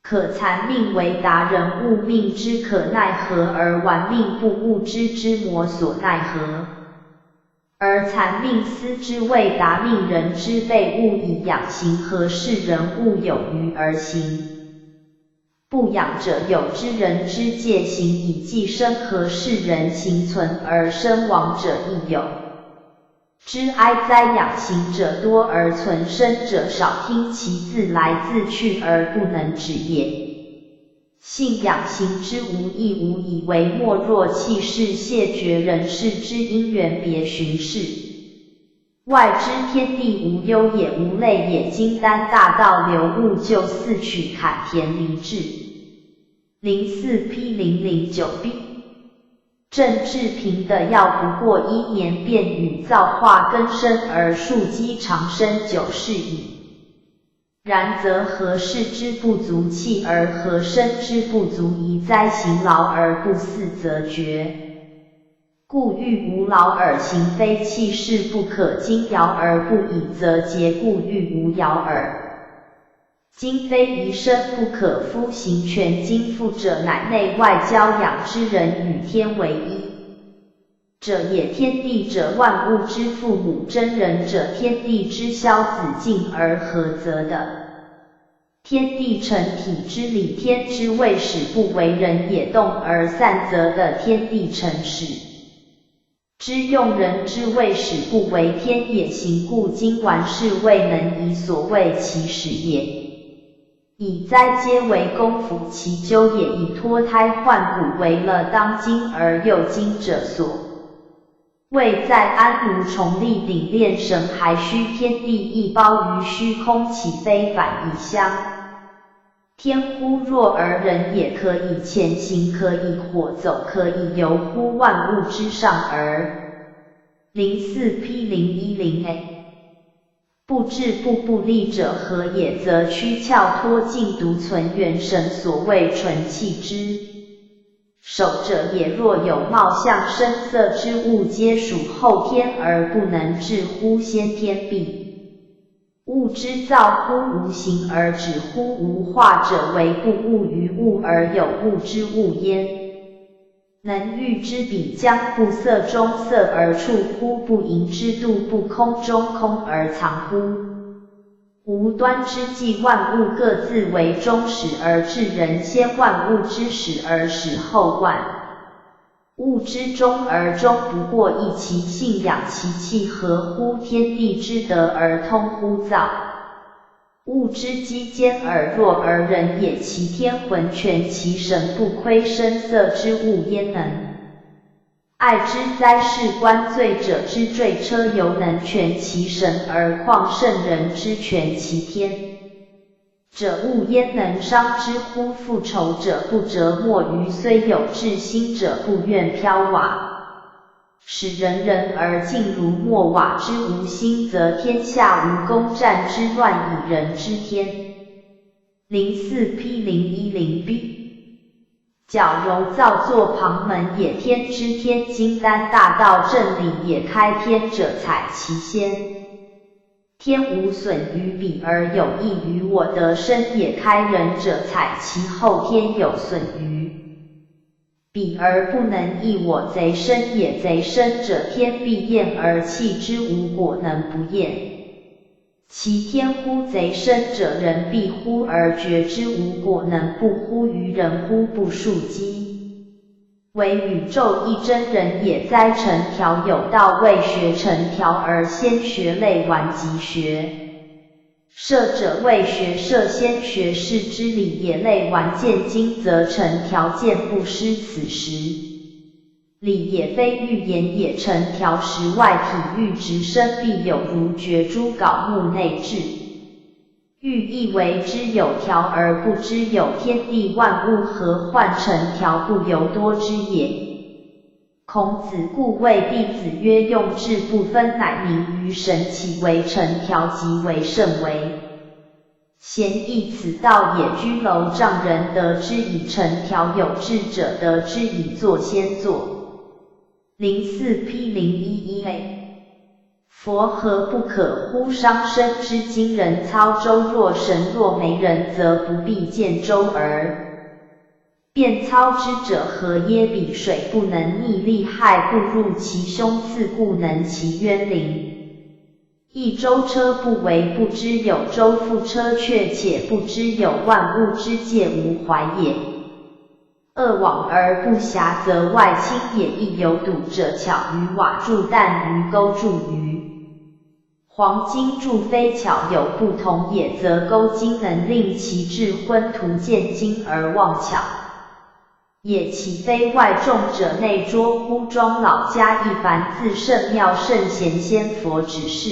可残命为达人，物命之可奈何，而玩命不物之魔所奈何。而残命思之，谓达命人之被物以养行，何事人物有余而行？不养者有之，人之戒行以寄生，何事人行存而身亡者亦有之。哀哉！养行者多而存身者少，听其自来自去而不能止也。信养行之无益，无以为莫若弃世谢绝人世之因缘，别寻事。外知天地无忧也，无累也。金丹大道流物，就四取坎田离志。04P009B 郑志平的药不过1年，便与造化根生，而树基长生久世矣。然则何事之不足弃，而何生之不足宜哉？行劳而不肆，则绝。故欲无劳而行，非弃事不可；今摇而不已，则结。故欲无摇耳。今非宜身不可，夫行全经复者，乃内外交养之人，与天为一者也。天地者，万物之父母；真人者，天地之消子敬而合则的。天地成体之理，天之谓始不为人也，动而散则的。天地成始之用，人之谓始不为天也，行故今完事未能以所谓其始也。以哉，皆为功夫其究也，以脱胎换骨为了当今而又今者所位在安如重力顶炼神，还需天地一包于虚空，岂非反以相？天乎若而人也，可以前行，可以火走，可以游乎万物之上而。04P010A 不至不立者何也？则躯壳脱尽，独存元神，所谓纯气之守者也。若有貌相声色之物，皆属后天，而不能至乎先天必。物之造乎无形而止乎无化者，为不物于物而有物之物焉。能喻之彼将不色中色而处乎？不盈之度不空中空而藏乎？无端之际，万物各自为终始，而至人先万物之始，而始后万物之终，而终不过一其性养其气，合乎天地之德而通乎造物之机间而若而人也。其天浑全，其神不亏声色之物焉能？爱之哉！是观罪者之坠车，犹能全其神，而况圣人之全其天者物焉能伤之乎？复仇者不折磨于，虽有至心者不愿飘瓦，使人人而尽如墨瓦之无心，则天下无攻战之乱，以人之天。04P010B 矫揉造作旁门也，天之天经丹大道正理也。开天者采其先，天无损于彼而有益于我得生也。开人者采其后，天有损于彼而不能益我，贼生也。贼生者，天必厌而弃之，无果能不厌。其天乎贼生者，人必乎而绝之，无果能不乎于人乎？不数机为宇宙一真人也。哉！成条有道，未学成条而先学类顽疾学。射者未学射，先学士之理也。类顽见精，则成条见不失，此时理也非欲言也。成条时外体欲直生，必有如掘诸槁木内质。欲亦为之有条而不知有天地万物，何患成条不由多之也？孔子故谓弟子曰：用智不分，乃明于神，其为成条，即为圣为贤义，此道也。居楼丈人得之以成条，有志者得之以作先作。04P011A 佛何不可乎？伤身之精，人操舟，若神若没人，则不必见舟而便操之者何耶？彼水不能逆利害，不入其胸次，故能其渊灵。一舟车不为，不知有舟覆车却，且不知有万物之界无怀也。恶往而不暇，则外轻也。亦有笃者，巧于瓦筑，但于钩筑于黄金筑，非巧有不同也。则钩金能令其至昏图见金而忘巧也，岂非外众者内拙乎？庄老加一凡自圣妙圣贤先佛指示，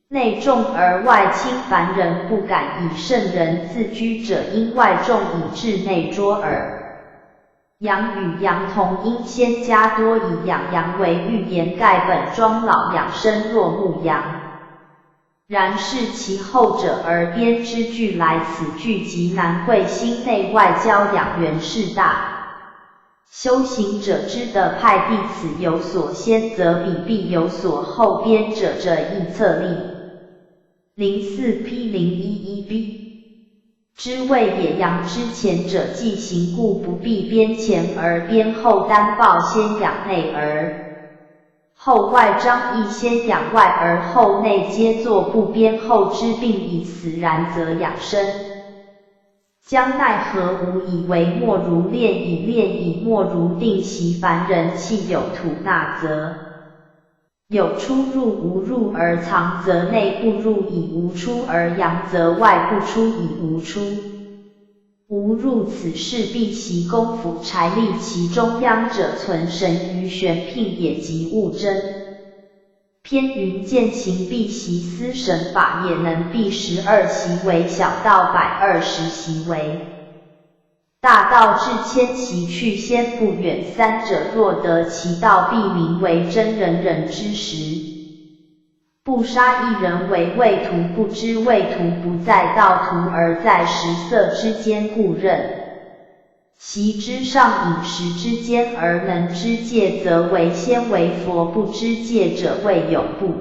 内重而外轻，凡人不敢以圣人自居者，因外重以致内拙耳。阳与阳同，因先加多以养阳为欲言盖本。庄老养生若牧羊，然视其后者而编之俱来，此俱极难会，心内外交养元事大。修行者之的派弟此有所先，则彼必有所后，编者者亦策立。04P011B 之谓也。阳之前者既行，故不必编前而编后，单报先养内而后外张，亦先养外而后内，皆作不编后之病矣。此然则养生将奈何无？以为莫如练以练以莫如定习。凡人气有吐纳，则有出入，无入而藏，则内不入以无出，而阳则外不出以无出。吾入此事，必习功夫柴立其中央者，存神于玄牝也，即物真。偏云见行必习思神法，也能必12习为，小道120习为，大道至1000习去，先不远。三者若得其道，必名为真，人人之时。不杀一人为畏途，不知畏途不在道途，而在食色之间，故认。习之上饮食之间，而能知戒，则为先为佛；不知戒者，谓有不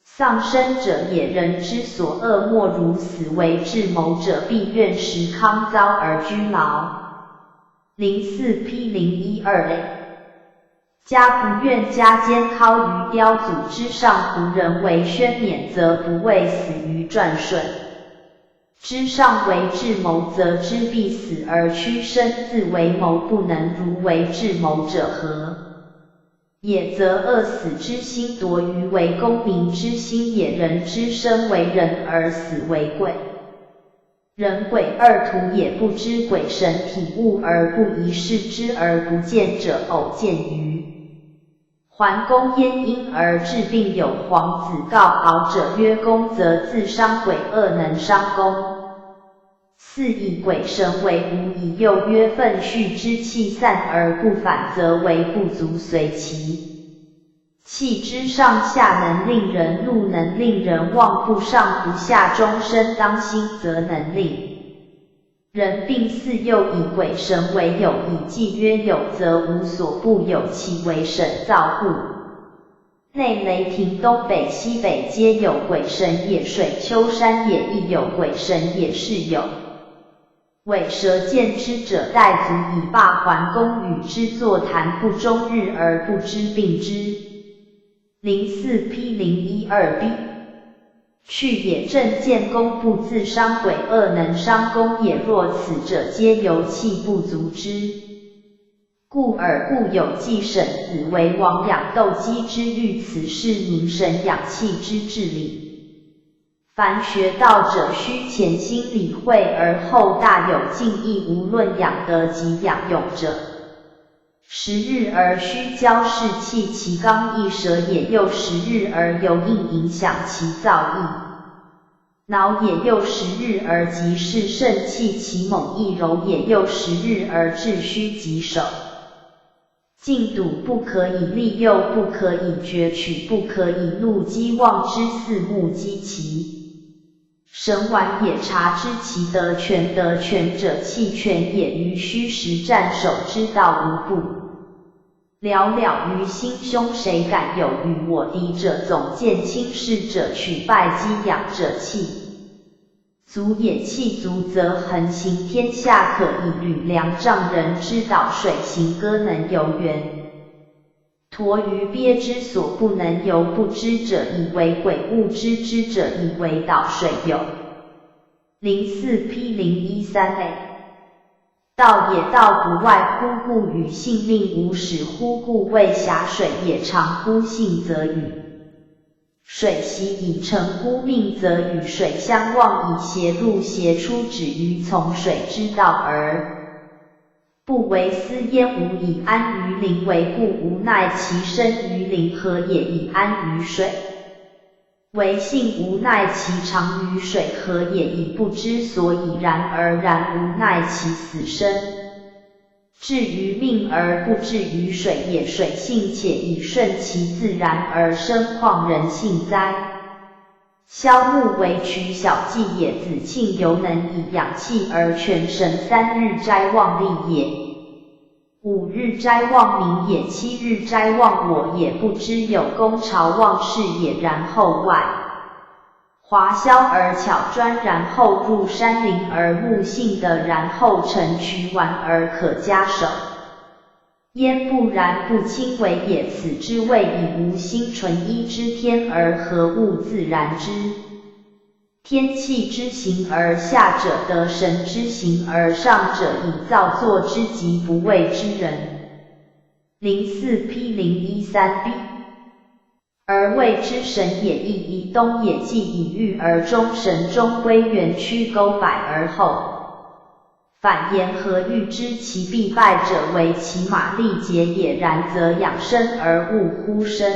丧生者也。人之所恶，莫如死。为智谋者，必愿食康遭而居牢。04P012A。家不愿家间尻于雕祖之上，胡人为宣冕，则不畏死于转瞬之上；为智谋，则知必死而屈身，自为谋不能，如为智谋者何也？则恶死之心夺于为功名之心也。人之生为人，而死为鬼。人鬼二途也，不知鬼神体物而不疑视之，而不见者偶见于桓公焉，因而治病。有皇子告敖者曰：公则自伤鬼，恶能伤公。四以鬼神为无以又曰：愤蓄之气散而不返，则为不足随其气之上下，能令人怒，能令人忘，不上不下，终身当心，则能令人病死。又以鬼神为有，以既曰有，则无所不有，其为神造故。内雷霆东北西北皆有鬼神也，水丘山也亦有鬼神也，是有尾蛇见之者，待足以罢桓公，与之坐谈，不终日而不知病之。04P012B。去也，正见公不自伤鬼，恶能伤公也。若此者，皆由气不足之故耳。故有季沈子为王养斗鸡之欲，此是凝神养气之至理。凡学道者，须潜心理会，而后大有敬意。无论养德及养勇者，10日而须教士气其刚毅者也，又10日而由应影响其造诣脑也，又10日而即是肾气其猛易柔也，又10日而致虚极手。禁赌不可以利诱，不可以攫取，不可以怒激妄之四目击其神玩也。察知其得权，得权者弃权也。于虚实战守之道，无不寥寥于心胸，谁敢有与我敌者？总见轻视者取败，激养者气足也。气足则横行天下，可以履梁丈人之岛，水行歌能游源，沱于鳖之所不能游。不知者以为鬼物，知之者以为岛水有。04P013A。道也，道不外乎故与性命无始乎？故谓狭水也。长乎性，则与水习以成乎命，则与水相忘，以邪入邪出，止于从水之道而不为私焉。吾以安于灵为故，无奈其生于灵，何也？以安于水为性，无奈其长于水，何也？以不知所以然而然，无奈其死生。至于命而不至于水也。水性且以顺其自然而生，况人性哉？萧木为取小计也。子庆犹能以养气而全神，3日斋忘立也，5日斋忘民也，7日斋忘我也。不知有功朝忘事也。然后外华萧而巧专，然后入山林而木性的，然后乘渠玩而可加手。焉不然，不亲为也。此之谓以无心纯一之天，而何物自然之天气之行，而下者得神之行，而上者以造作之极不畏之人。04P013B。而谓之神也，亦以东也，既以欲而终，神终归元曲勾摆而后反言何欲知其必败者为其马力竭也，然则养生而勿乎身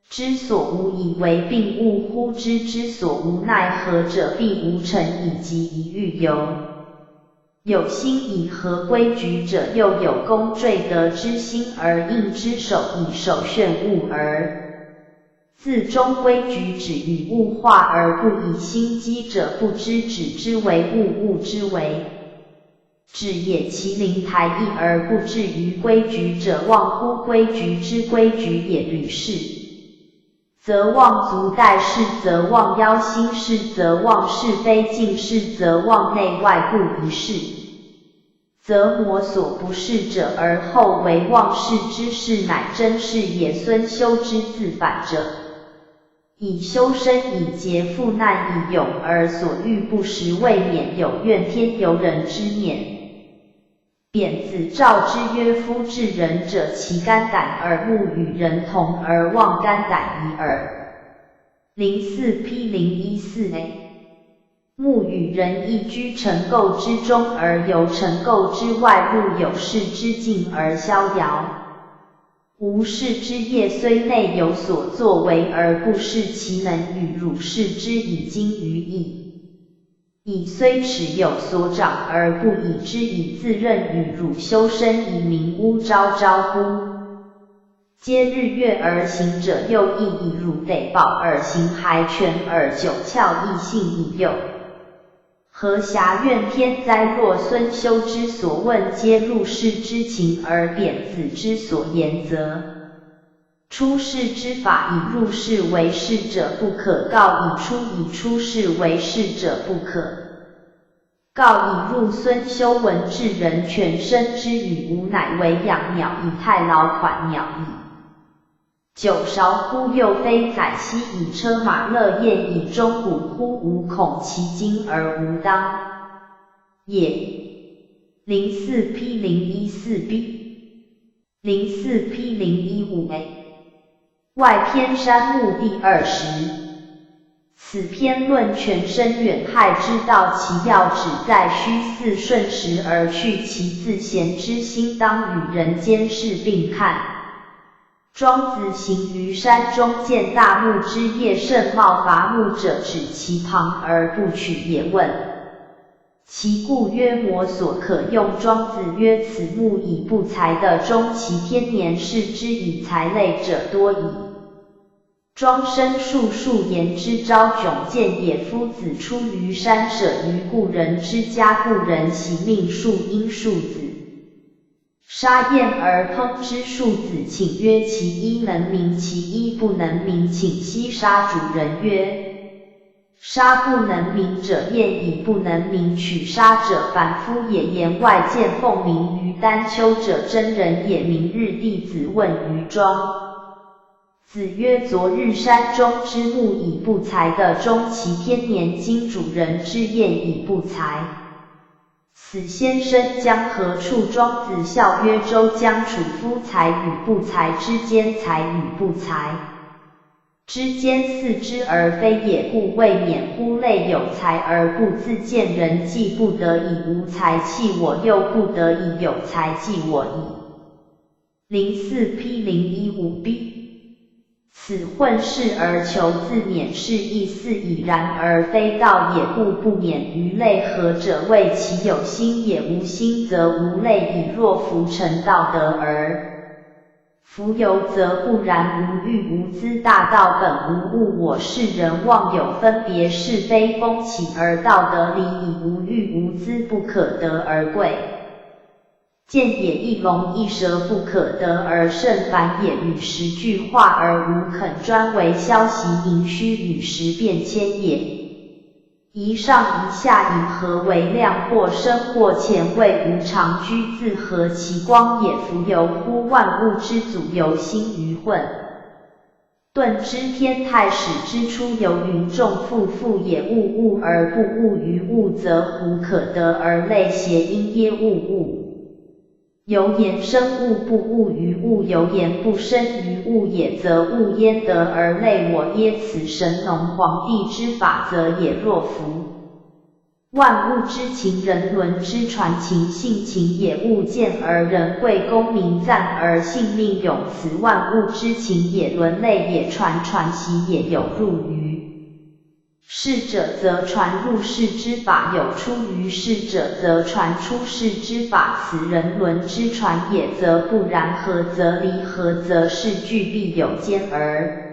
之所无以为病，勿乎之所无奈何者，必无成以及一欲由。有心以合规矩者，又有功坠德之心而应之守，以守炫物而自中规矩止以物化而不以心机者，不知止之为物，物之为止也。其灵台义而不至于规矩者，忘乎规矩之规矩也。履是则忘足待事，则忘腰心事，则忘是非尽事，则忘内外不一事，则魔所不是者，而后为忘事之事，乃真事也。孙修之自反者，以修身以节负难以勇，而所欲不实，未免有怨天尤人之念。贬子赵之曰：夫治人者，其肝胆而目与人同，而忘肝胆矣耳。04 P 014a 目与人亦居尘垢之中，而由尘垢之外入有事之境而逍遥。无事之业，虽内有所作为，而不视其能与汝视之以精于义。以虽持有所长，而不以之以自任与汝修身，以明污昭昭乎？皆日月而行者，又亦以汝得报而行，还权而九窍异性以诱。何暇怨天灾？若孙修之所问皆入世之情，而贬子之所言则出世之法，以入世为是者不可告，以出世为是者不可告。以入孙修文治人全身之语，吾乃为养鸟以太牢款鸟矣。九韶乎？又非宰西以车马乐宴以钟鼓乎？吾恐其精而无当也。04 P 014b 04 P 015a 外篇山木第20。此篇论全身远害之道，其要旨在须似顺时而去其自贤之心，当与人间事并看。庄子行于山中，见大木之叶甚茂，伐木者指其旁而不取也。问其故曰：魔所可用。庄子曰：此木以不才的，终其天年视之以才类者多矣。庄生述言之昭迥见也。夫子出于山，舍于故人之家，故人喜命树因树子，杀燕而烹之。庶子请曰：其一能鸣，其一不能鸣，请悉杀。主人曰：杀不能鸣者，燕以不能鸣取杀者，凡夫也。言外见凤鸣于丹丘者，真人也。明日弟子问于庄子曰：昨日山中之木以不才的，终其天年，今主人之燕以不才，此先生将何处？庄子笑曰：周将处夫才与不才之间，才与不才之间似之而非也，故未免乎类有才而不自见，人既不得已无才弃我，又不得已有才忌我矣。04 P 015b 此混世而求自免是亦似已，然而非道也。故不免于类。何者？谓其有心也。无心则无类矣。若夫成道德而弗由，则不然。无欲无资，大道本无物。我世人妄有分别是非风起，而道德理以无欲无资，不可得而贵。见也，一龙一蛇不可得而甚繁也。与时俱化而无肯，专为消息盈虚，与时变迁也。一上一下，以何为量？或深或浅，谓无常居，自何其光也？夫由乎万物之祖，由心于混沌之天态，始之初由云众复也。物而不物于物，则胡可得而类谐音耶？物由言生物，不物于物；由言不生于物也，则物焉得而类我耶？此神农皇帝之法则也。若夫万物之情，人伦之传情，性情也。物见而人贵，功名赞而性命永，此万物之情也，伦类也，传习也。有入于世者，则传入世之法；有出于世者，则传出世之法。此人伦之传也，则不然。合则离，合则是俱必有间而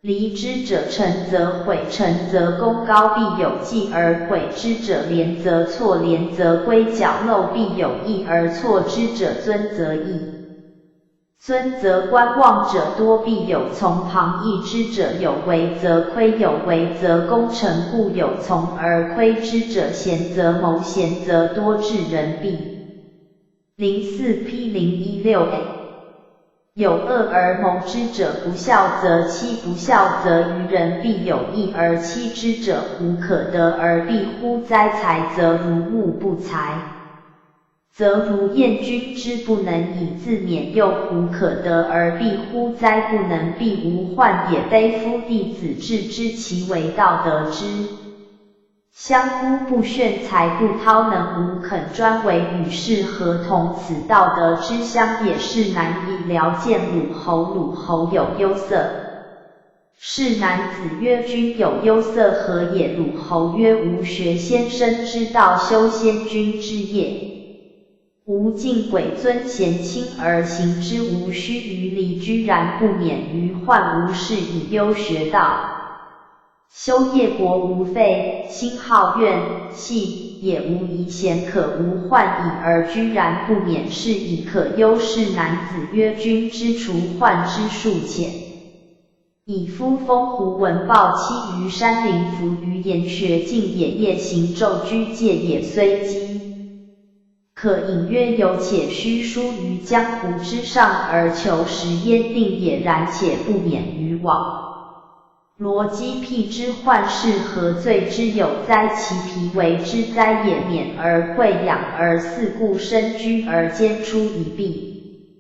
离之者，成则毁，成则功高必有迹而毁之者，廉则错，廉则归角漏，必有益而错之者，尊则益，尊则观望者多，必有从旁益之者。有为则亏，有为则功成，故有从而亏之者。贤则谋，贤则多智人必。04P016A有恶而谋之者，不孝则欺，不孝则于人；必有义而欺之者，胡可得而必乎哉？才则如木，不才则如燕。君之不能以自勉，又胡可得而必乎哉？不能，必无患也。卑夫弟子致知其为道德之相孤不炫，才不韬，能无肯专为与世合同，此道德之相也。是男以辽见鲁侯，鲁侯有忧色。是男子曰：君有忧色何也？鲁侯曰：吾学先生之道，修先君之业。吾敬鬼尊贤亲而行之，无须于离，居然不免于患。无事以忧学道，修业国无废，心好怨气，也无遗贤可无患矣，而居然不免，是以可忧。是男子曰：君之除患之术浅，以夫风胡文豹栖于山林，伏于岩穴，径野夜行，昼居戒也。虽饥可隐约有，且须疏于江湖之上而求食，焉定也。然且不免于网罗饥辟之患，是何罪之有哉？其皮为之哉也。免而贵养而饲故，身居而坚出以避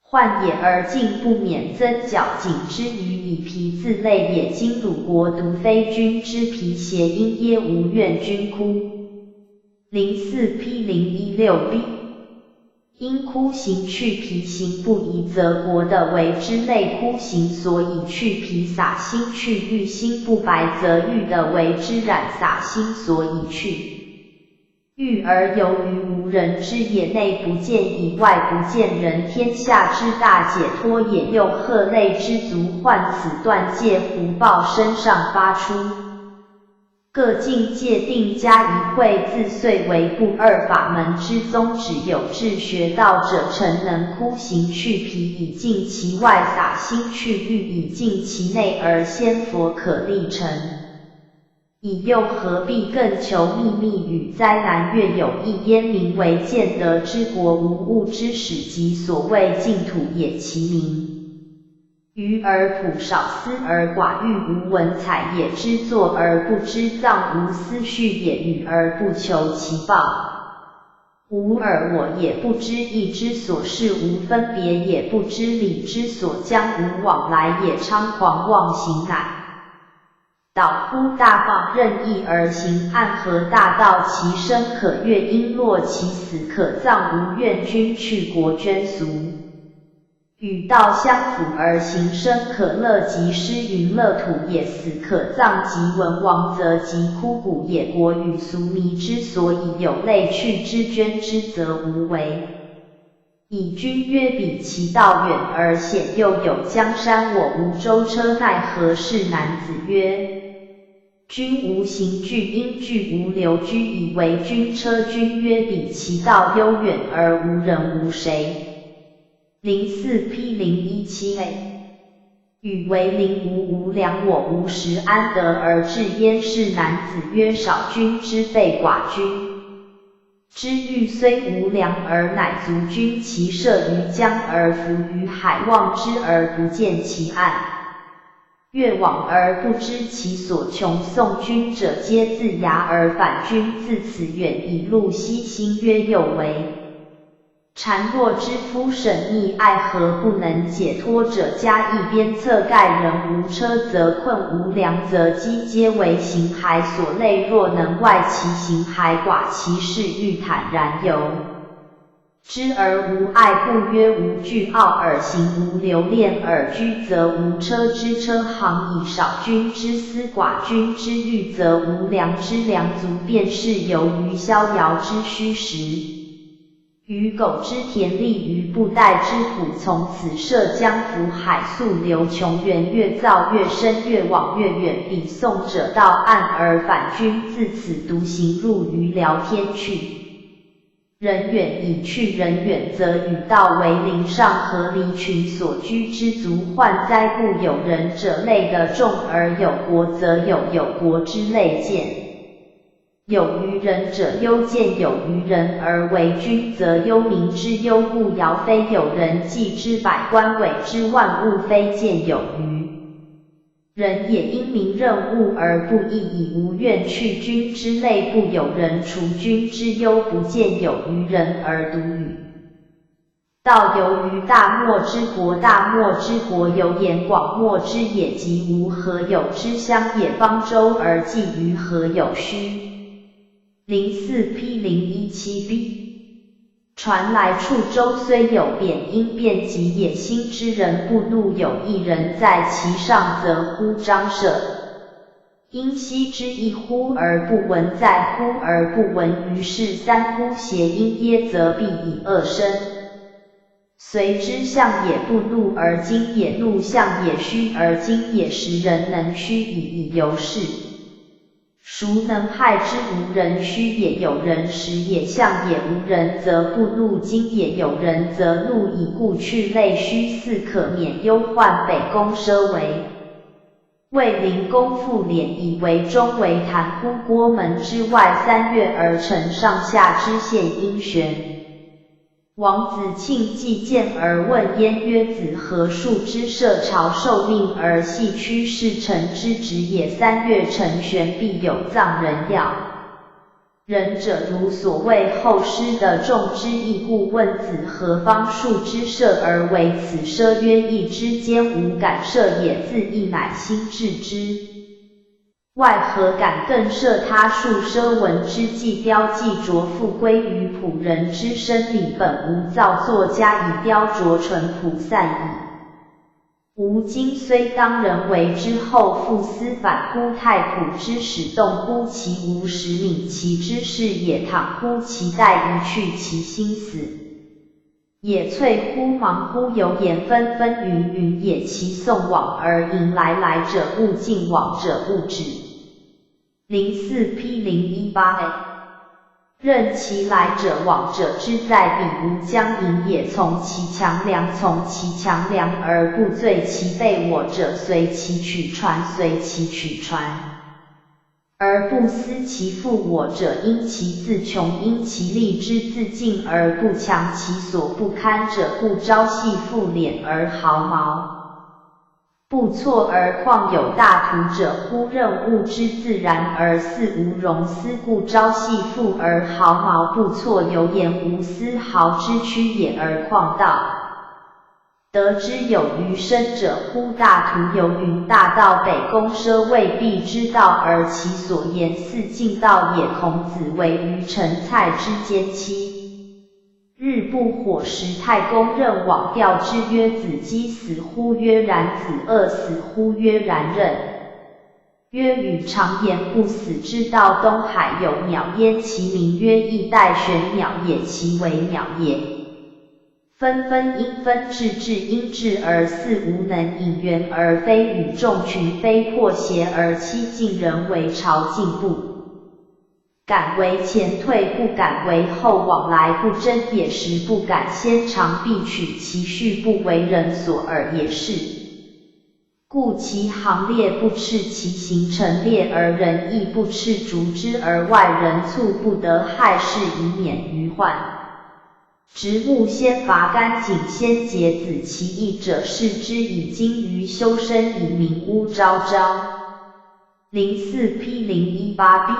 患也，而进不免增角颈之余，以皮自类也。今鲁国独非君之皮，谐音耶？无怨君哭。04P016B因枯行去皮，行不宜，则国的为之内枯行，所以去皮洒心去玉，心不白，则玉的为之染洒心，所以去玉。而由于无人之也，内不见以外不见人，天下之大解脱也。又鹤类之族患此断戒，狐豹身上发出，各尽界定，加一会，自遂为不二法门之宗旨。有志学道者，诚能枯行去皮，以尽其外；洒心去玉，以尽其内，而仙佛可立成。以又何必更求秘密与灾难？越有一焉，名为建德之国，无物之始，即所谓净土也。其名愚而朴，少思而寡欲，无文采也。知作而不知葬，无思绪也。语而不求其报，无尔我也。不知义之所事，无分别也。不知理之所将，无往来也。猖狂妄行，乃导乎大放，任意而行，暗合大道。其生可悦，璎珞；其死可葬，无怨。君去国捐俗，与道相辅而行，生可乐，即失云乐土也。死可葬，即文王则即枯骨也。国与俗靡之所以有类，去之捐之，则无为。以君曰：彼其道远而险，又有江山，我无舟车，奈何？是男子曰：君无行具，因具无流，居以为君车。君曰：彼其道悠远而无人无谁。04P017A 与为邻无无良，我无实，安得而治焉？是男子曰：少君之废寡君之欲，虽无良而乃足。君其射于江而浮于海，望之而不见其岸，越往而不知其所。穷宋君者，皆自牙而反君，自此远以路西心曰：右为禅若知夫审逆爱何不能解脱者，加一鞭策盖人无车则困，无粮则饥，皆为形骸所累。若能外其形骸，寡其事，欲坦然游之而无爱，故曰无惧傲；而行无留恋，而居则无车之车行，以少君之思，寡君之欲，则无粮之粮足，便是由于逍遥之虚实。于苟之田利，于布袋之土，从此涉江浮海，溯流穷源，越造越深，越往越远，彼送者到岸而返，君自此独行入于辽天去。人远已去，人远则与道为邻，上合离群所居之族，患灾故有人者类的众，而有国则有国之类见。有于人者忧见，有于人而为君，则忧民之忧故尧，非有人计之百官，委之万物，非见有余人也。因民任务而不义，以无愿去君之类，不有人除君之忧，不见有余人而独与道游于大漠之国，大漠之国有眼广漠之野，即无何有之乡野，方舟而寄于何有虚。04P017B 传来处舟虽有贬，因变及野心之人，不怒有一人在其上，则呼张舍。因息之一呼而不闻，再呼而不闻，于是三呼谐音耶，则必以二声。随之象也不怒而今也怒，象也虚而今也实，人能虚以由是。孰能害之？无人虚也，有人实也。象也无人则不怒，今也有人则怒矣，故去类虚，似可免忧患。北宫奢为卫灵公复敛，以为中为坛乎郭门之外，3月而成，上下之县阴悬。王子庆既见而问焉，曰：子何数之社朝受命而系趋是臣之职也？3月成玄，必有藏人要。仁者如所谓后师的众之意，故问子何方数之社而为此奢？曰：一之间无敢设也，自意乃心致之。外何敢更设他数奢？闻之计雕计琢，复归于仆人之生理，本无造作，加以雕琢，纯朴散矣。吾今虽当人为之后，复思反乎太仆之始动乎其无实悯其之事也，倘乎其待移去其心死也，翠乎忙乎油盐纷纷云云也，其送往而迎来来者勿近，往者勿止。04P018A 任其来者往者之在，彼无将迎也。从其强梁，从其强梁而不罪其被我者，随其取传，随其取传而不思其负我者，因其自穷，因其力之自尽而不强其所不堪者，故朝夕复敛而毫毛不错，而况有大图者，乎任务之自然而似无容思，故朝夕复而毫毛不错，犹言无丝毫之屈也，而况道得之有余生者，乎大图游云大道。北宫奢未必知道，而其所言似近道也。孔子为于陈蔡之间期，日不火时，太公任往调之，曰：子姬死乎？曰：然。子恶死乎？曰：然。任曰：与常言不死之道，东海有鸟焉，其名曰翼带玄鸟也，其为鸟也。纷纷因纷至，至因至，而似无能引源，而非与众群，非破邪而欺近人，为朝进步。敢为前退，不敢为后往来，不争也，时不敢先尝，必取其序，不为人所耳也是。故其行列不斥其行，陈列而人亦不斥逐之，而外人促不得害事，以免于患。直木先伐干井，先结子，其义者视之以精于修身，以明屋昭昭。04P018B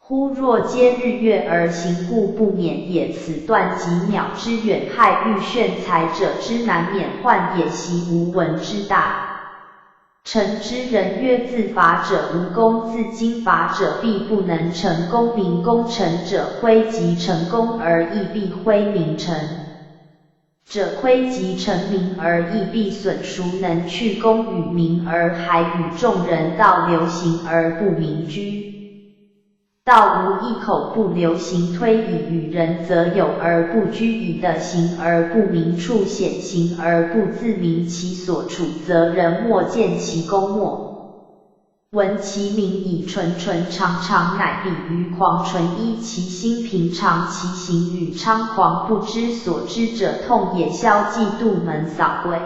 忽若接日月而行，故不免也。此断几秒之远，害欲炫财者之难免患也。习无闻之大成之人曰：自伐者无功，自经伐者必不能成功。名功成者挥即成功，而亦必挥名成者窥即成名，而亦必损。孰能去功与名，而还与众人道流行而不名居？道无一口不流行，推以与人，则有而不居，以的行而不明处，显行而不自明其所处，则人莫见其功，莫闻其名。以纯纯常常，乃比于狂纯一其心平常，其行与猖狂不知所知者痛也。消嫉妒门扫归，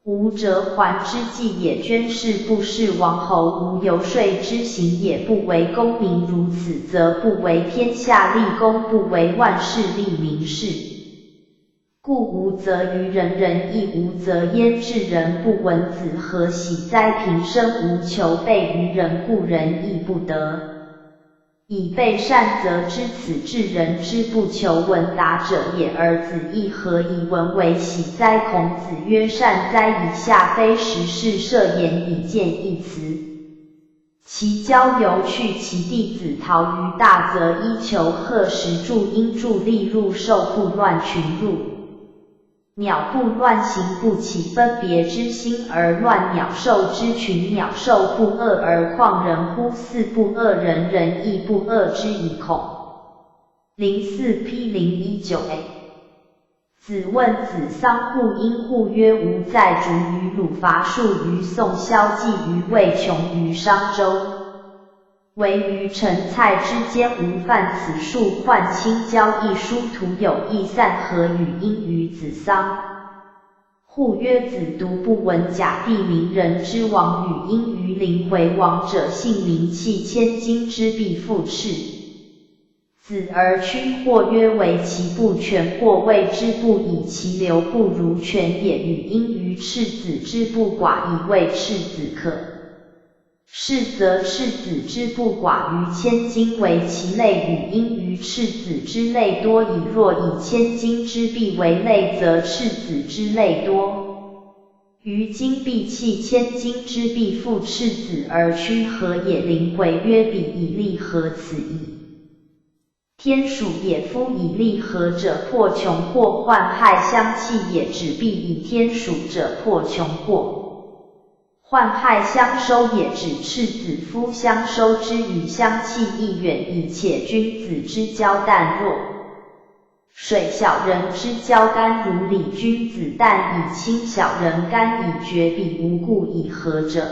无折还之计也。捐士不是王侯，无游说之行也。不为功名，如此则不为天下立功，不为万世立名事。故无则于人，人亦无则焉。至人不闻，子何喜哉？平生无求备于人，故人亦不得。以备善则知此至人之不求闻达者也。而子亦何以闻为喜哉？孔子曰：善哉！以下非时事，设言以见一词。其交游去，其弟子逃于大，则依求贺时助，因助利入，兽不乱群入，鸟不乱行，不起分别之心而乱鸟兽之群。鸟兽不恶而况人乎？四不恶人，人亦不恶之以恐。04P019A。子问子桑户因户曰：吾在逐于鲁，伐戍于宋，萧纪于魏，穷于商周。惟于陈蔡之间，无犯此数，患亲交易，殊途有异，散何与因于子桑？户曰：子独不闻假地名人之亡与因于临回亡者，姓名弃千金之必复赤。子而屈或曰：为其不全，或谓之不以其流，不如全也。与因于赤子之不寡，以为赤子可是，则赤子之不寡于千金为其类，与因于赤子之类多矣。若以千金之必为类，则赤子之类多于今必弃千金之必复赤子而屈，何也？临回曰：彼以利何？此矣。天属也。夫以利何者，破穷或患害相弃也。指必以天属者，破穷或患害相收也。指赤子夫相收之与相弃亦远矣。且君子之交淡若水，小人之交甘如醴。君子淡以清，小人甘以决。彼无故以和者，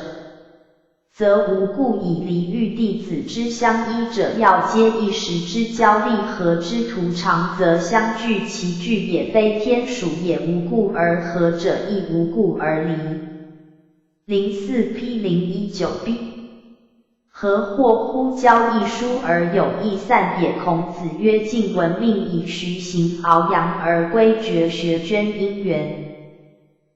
则无故以离。欲弟子之相依者，要皆一时之交，利合之途长，则相聚。其聚也非天属也。无故而合者，亦无故而离。04P019B。何或乎？交易疏而有易散也。孔子曰：晋闻命以徐行，翱阳而归，绝学捐姻缘。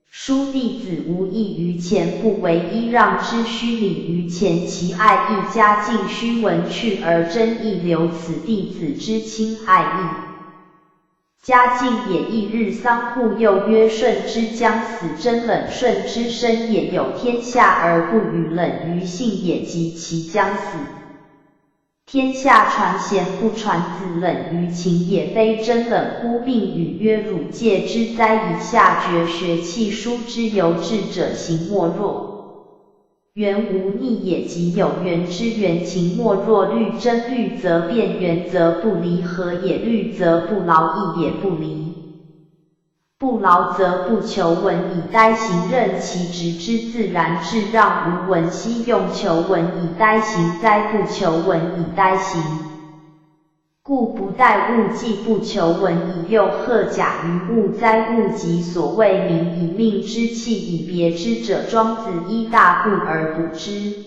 书弟子无益于前，不为揖让之虚礼于前。其爱义嘉敬，须闻去而真义留。此弟子之亲爱义嘉敬也。翌日桑户又曰：舜之将死，真冷舜之生也。有天下而不与，冷于性也。及其将死，天下传贤不传子，冷于情也。非真冷乎？命语曰：汝戒之哉！以下绝学弃书之由智者，行莫若。缘无逆也。即有缘之缘，情莫若。虑真虑则变，缘则不离。和也？虑则不劳，义也不离。不劳则不求闻，以呆行，任其直之自然，至让无闻兮。用求闻以呆行哉？不求闻以呆行，故不待物，既不求闻以诱贺假于物哉？物即所谓名，以命之器，以别之者。庄子依大故而补之。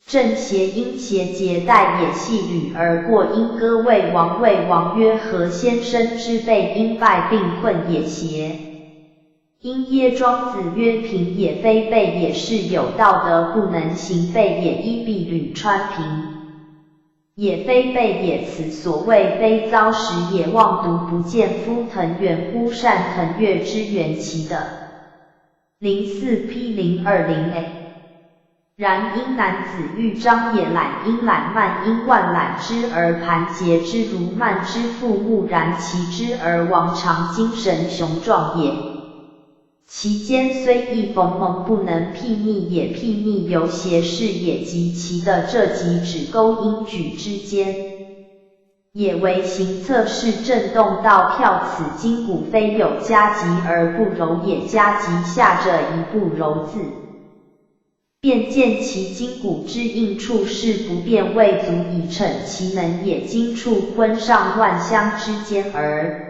正邪因邪节代也。系履而过，因歌魏王。魏王曰：何先生之辈因败并困也邪？因耶？庄子曰：贫也，非备也。是有道德不能行，备也。依必履穿平也非备也。此所谓非遭时也，妄独不见夫腾远乎善腾跃之远其的。04P020A。然因男子欲张也懒，因懒慢，因万懒之而盘结之，如慢之父木然其之而王常精神雄壮也。其间虽亦逢蒙不能睥睨也，睥睨犹胁是也，及其的这即指钩因举之间，也为行测试震动道票，此筋骨非有加急而不柔也，加急下者一不柔字。便见其筋骨之应处是不变，未足以逞其能也。筋处坤上万乡之间而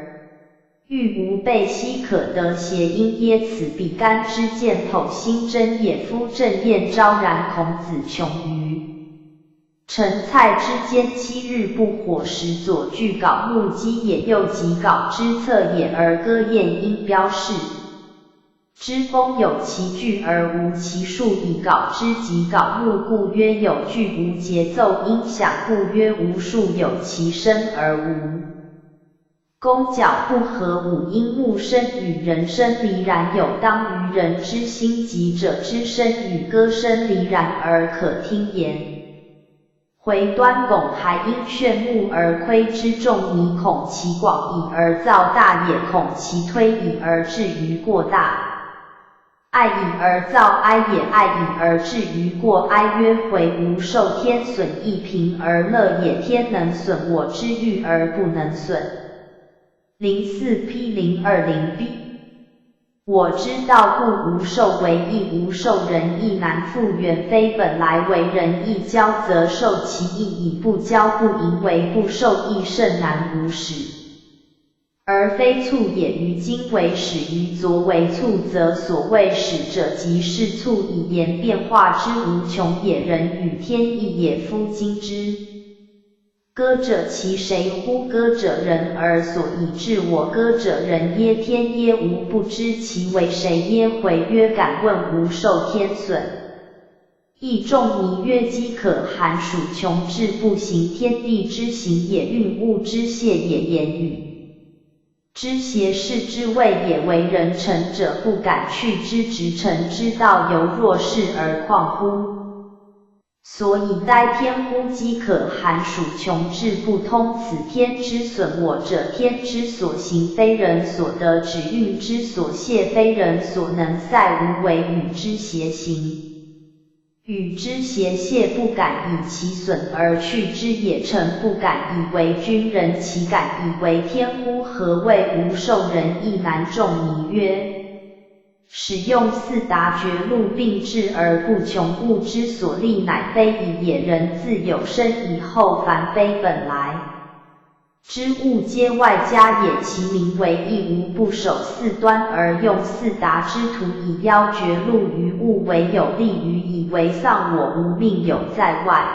欲无备悉可得，谐音耶？此比干之见剖心真也。夫正燕昭然，孔子穷于陈蔡之间，7日不火，时左具稿目击也，右及稿之策也，而歌宴应标示。之风有其句而无其数，以稿之及稿目，故曰有句无节奏音响，故曰无数有其声而无弓角不合，五音目声与人声离然，有当于人之心急者之声与歌声离然而可听言。回端拱还因炫目而窥之众，迷恐其广矣而造大也，恐其推矣而至于过大。爱以而造哀也，爱以而至于过哀，曰回无受天损，亦平而乐也。天能损我之欲而不能损。04P020B。我知道故无受为亦无受，人亦难复原，非本来为人亦教，则受其意以不教，不盈为不受，亦甚难无始。而非促也。于今为始，于昨为促，则所谓始者，即是促以言变化之无穷也。人与天意也，夫今之歌者，其谁乎？歌者人，而所以致我歌者人耶？天耶？吾不知其为谁耶？回曰：敢问无受天损。亦众迷曰：饥可寒暑穷志不行，天地之行也，运物之泄也，言语之邪是之谓也，为人臣者不敢去之，直臣之道犹若是而况乎？所以哉天乎！饥可寒暑穷志不通，此天之损我者，天之所行非人所得，指运之所泄非人所能，塞无为与之邪行。与之邪泄，不敢以其损而去之也，臣不敢以为君，人岂敢以为天乎？何谓无受？人亦难众迷曰：使用四达绝路，并至而不穷，物之所立，乃非以也。人自有生以后，凡非本来之物，皆外加也。其名为亦无不守四端，而用四达之徒，以邀绝路于物，为有利于以为丧我无命有在外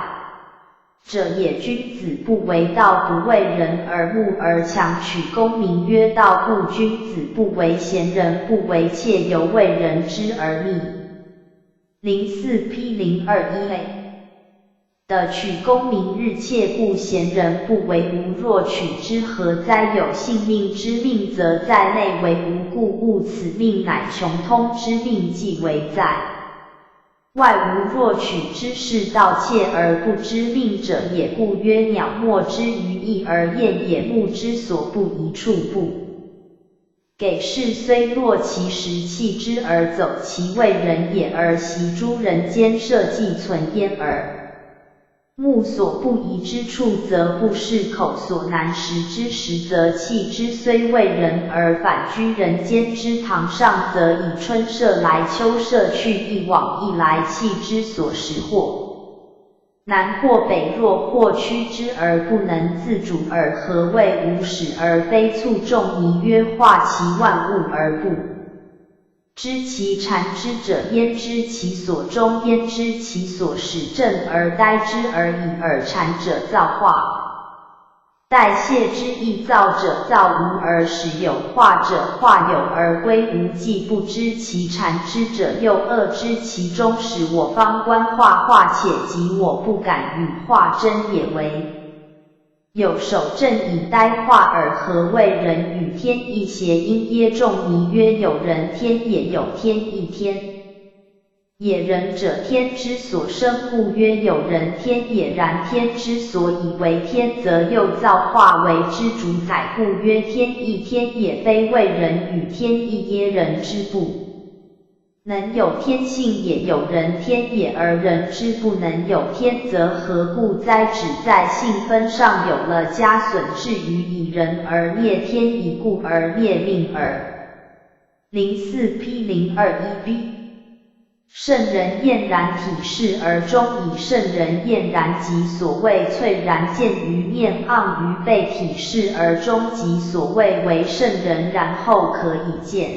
者也。君子不为道，不为人而目而强取功名曰道，故君子不为贤人，不为妾，犹为人之而立。04P021A。的取功名日妾，故贤人不为无，若取之何哉？有性命之命，则在内为无，故物此命乃穷通之命，即为在外无。若取之是盗窃而不知命者也，故曰鸟没之于翼而燕也，目之所不一处不给事，虽若其时弃之而走，其为人也，而习诸人间社稷存焉耳。目所不移之处，则不是；口所难食之时，则弃之。虽为人，而反居人间之堂上，则以春社来，秋社去，一往一来，弃之所食或南或北，若或趋之而不能自主耳。何谓无始而非促？众迷曰：化其万物而不知其缠之者，焉知其所终？焉知其所始？正而待之而已耳。缠者造化，代谢之意，造者造无而始有，化者化有而归无。既不知其缠之者，又恶知其终始。我方观化，化且即我不敢与化真也为。有手正以呆化耳，何谓人与天意谐音？耶众疑曰：有人天也，有天亦天也。人者，天之所生，故曰有人天也。然天之所以为天，则又造化为之主宰，故曰天亦天也。非谓人与天意耶？人之不能有天性也，有人天也，而人之不能有天，则何故哉？只在性分上有了加损，至于以人而灭天，以故而灭命耳。04P021B 圣人晏然体示而终矣。圣人晏然即所谓翠然见于面，盎于背，体示而终即所谓为圣人，然后可以见。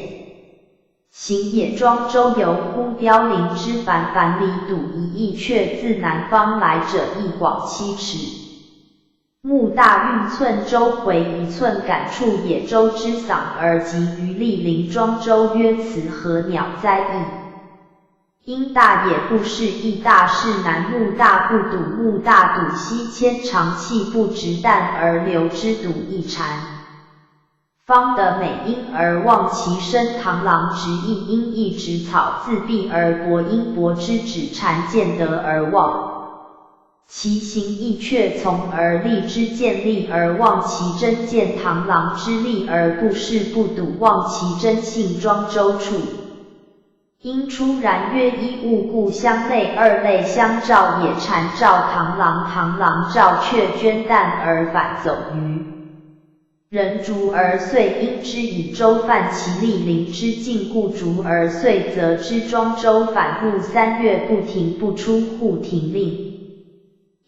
行也。庄周游乎凋零之繁，繁里睹一翼，却自南方来者，翼广7尺，目大运寸，周回1寸，感触也。周之嗓而及于莅临。庄周曰：此何鸟哉？翼音大也，不是翼大，是南目大不睹，目大睹西牵，长气不直，淡而流之，睹一蝉。方得美音而忘其声，螳螂直翼，因翼直草，自闭而博，因博之指蝉，见得而忘其形，亦却从而立之，见立而忘其真，见螳螂之立而不是不睹，忘其真性。庄周处因出然曰：一物故相类，二类相照也。蝉照螳螂，螳螂照雀，涓淡而反走于人，逐而遂因之，以周犯其莅临之境，故逐而遂则之。庄周反入3月，不停不出户，庭令。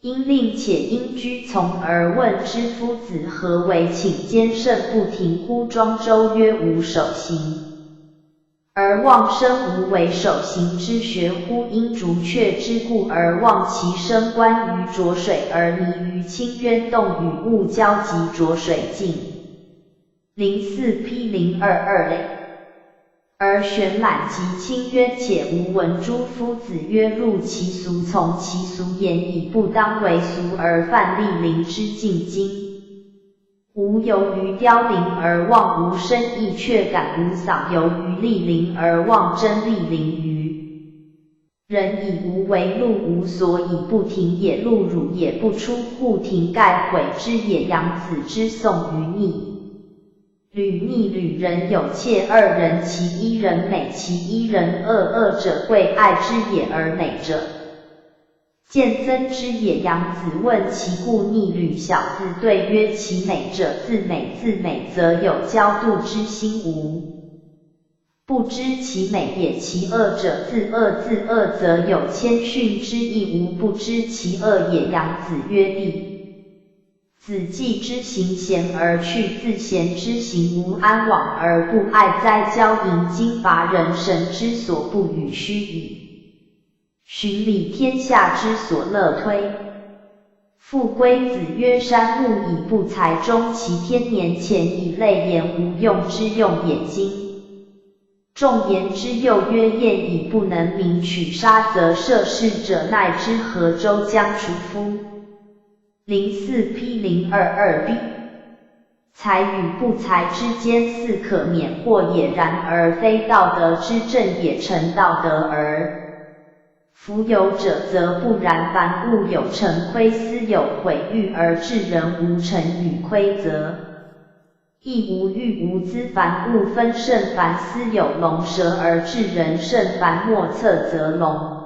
因令且因居从而问之：夫子何为请监慎不停乎？庄周曰：吾守行而忘生，无为守行之学乎？因逐雀之故而忘其声，观于浊水而迷于清渊，动与物交集，浊水尽。04P022类而玄览其清渊，且无闻诸夫子曰：入其俗，从其俗言，以不当为俗而犯莅临之境。今吾由于凋零而忘无声意，却感无嗓；由于莅临而忘真莅临于人，以无为路，无所以不停也。路汝也，不出户庭，盖毁之也。杨子之宋于逆履，逆履人有妾2人，其一人美，其一人恶。恶者贵爱之也，而美者见憎之也。杨子问其故，逆履小子对曰：其美者自美，自美则有骄妒之心，无不知其美也。其恶者自恶，自恶则有谦逊之意，无不知其恶也。杨子曰：弟子既之行贤而去，自贤之行无安往而不爱哉？骄淫经伐人，神之所不与，虚以循礼天下之所乐推。复归子曰：山木以不才，终其天年前，以类言无用之用也。今众言之又曰：燕以不能明取杀，则涉事者奈之何？周将楚夫。04P022B 才与不才之间，似可免祸也，然而非道德之正也。成道德而弗有者，则不然。凡物有成亏，斯有毁誉，而治人无成与亏，则亦无欲无资。凡物分胜凡斯有龙蛇，而治人胜凡莫测，则龙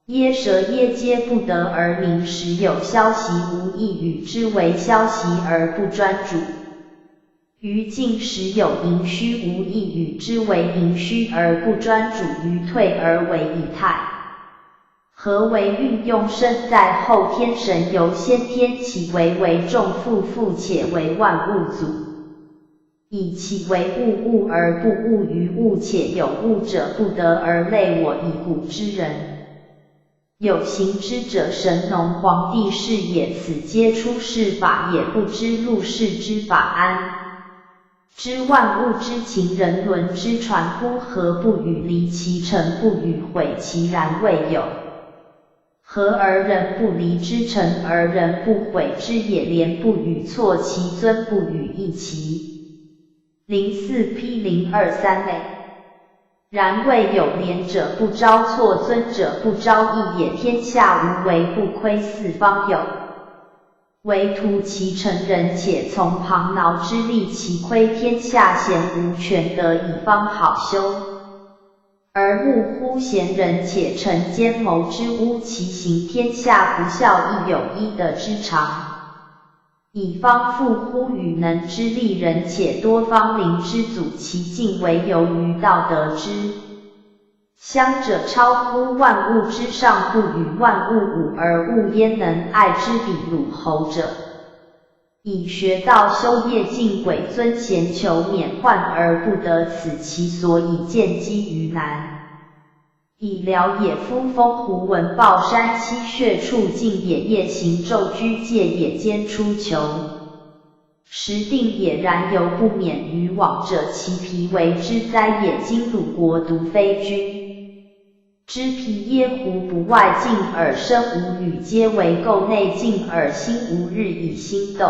耶蛇耶皆不得而明。时有消息，无益与之为消息而不专主。于静时有盈虚，无益与之为盈虚而不专主。于退而为以泰。何为运用？身在后天，神由先天起，为众父，父且为万物祖。以其为物，物而不物于物，且有物者不得而类我，以古之人有行之者，神农皇帝是也。此皆出世法也，不知入世之法，安知万物之情，人伦之传乎？何不与离其成，不与毁其然？未有和而人不离之，诚而人不毁之也。廉不与错其尊，不与异其。04P023类。然谓有廉者不招错，尊者不招异也。天下无为不窥，四方有为图其成，人且从旁挠之，利其亏。天下贤无全德，以方好修。而目乎贤人，且成奸谋之污其行。天下不孝，亦有一德之长，以方复乎与能之利人，且多方灵之阻其进，为由于道德之乡者，超乎万物之上，不与万物伍，而物焉能爱之比鲁侯者？以学道修业，敬鬼尊贤，求免患而不得，此其所以见机于难。以辽也夫风胡文豹山溪穴处境也，夜行昼居戒也，兼出求时定也。然犹不免于往者，其皮为之灾也。今鲁国独非君之皮耶乎？不外敬而身无语，皆为垢内敬而心无日以心斗。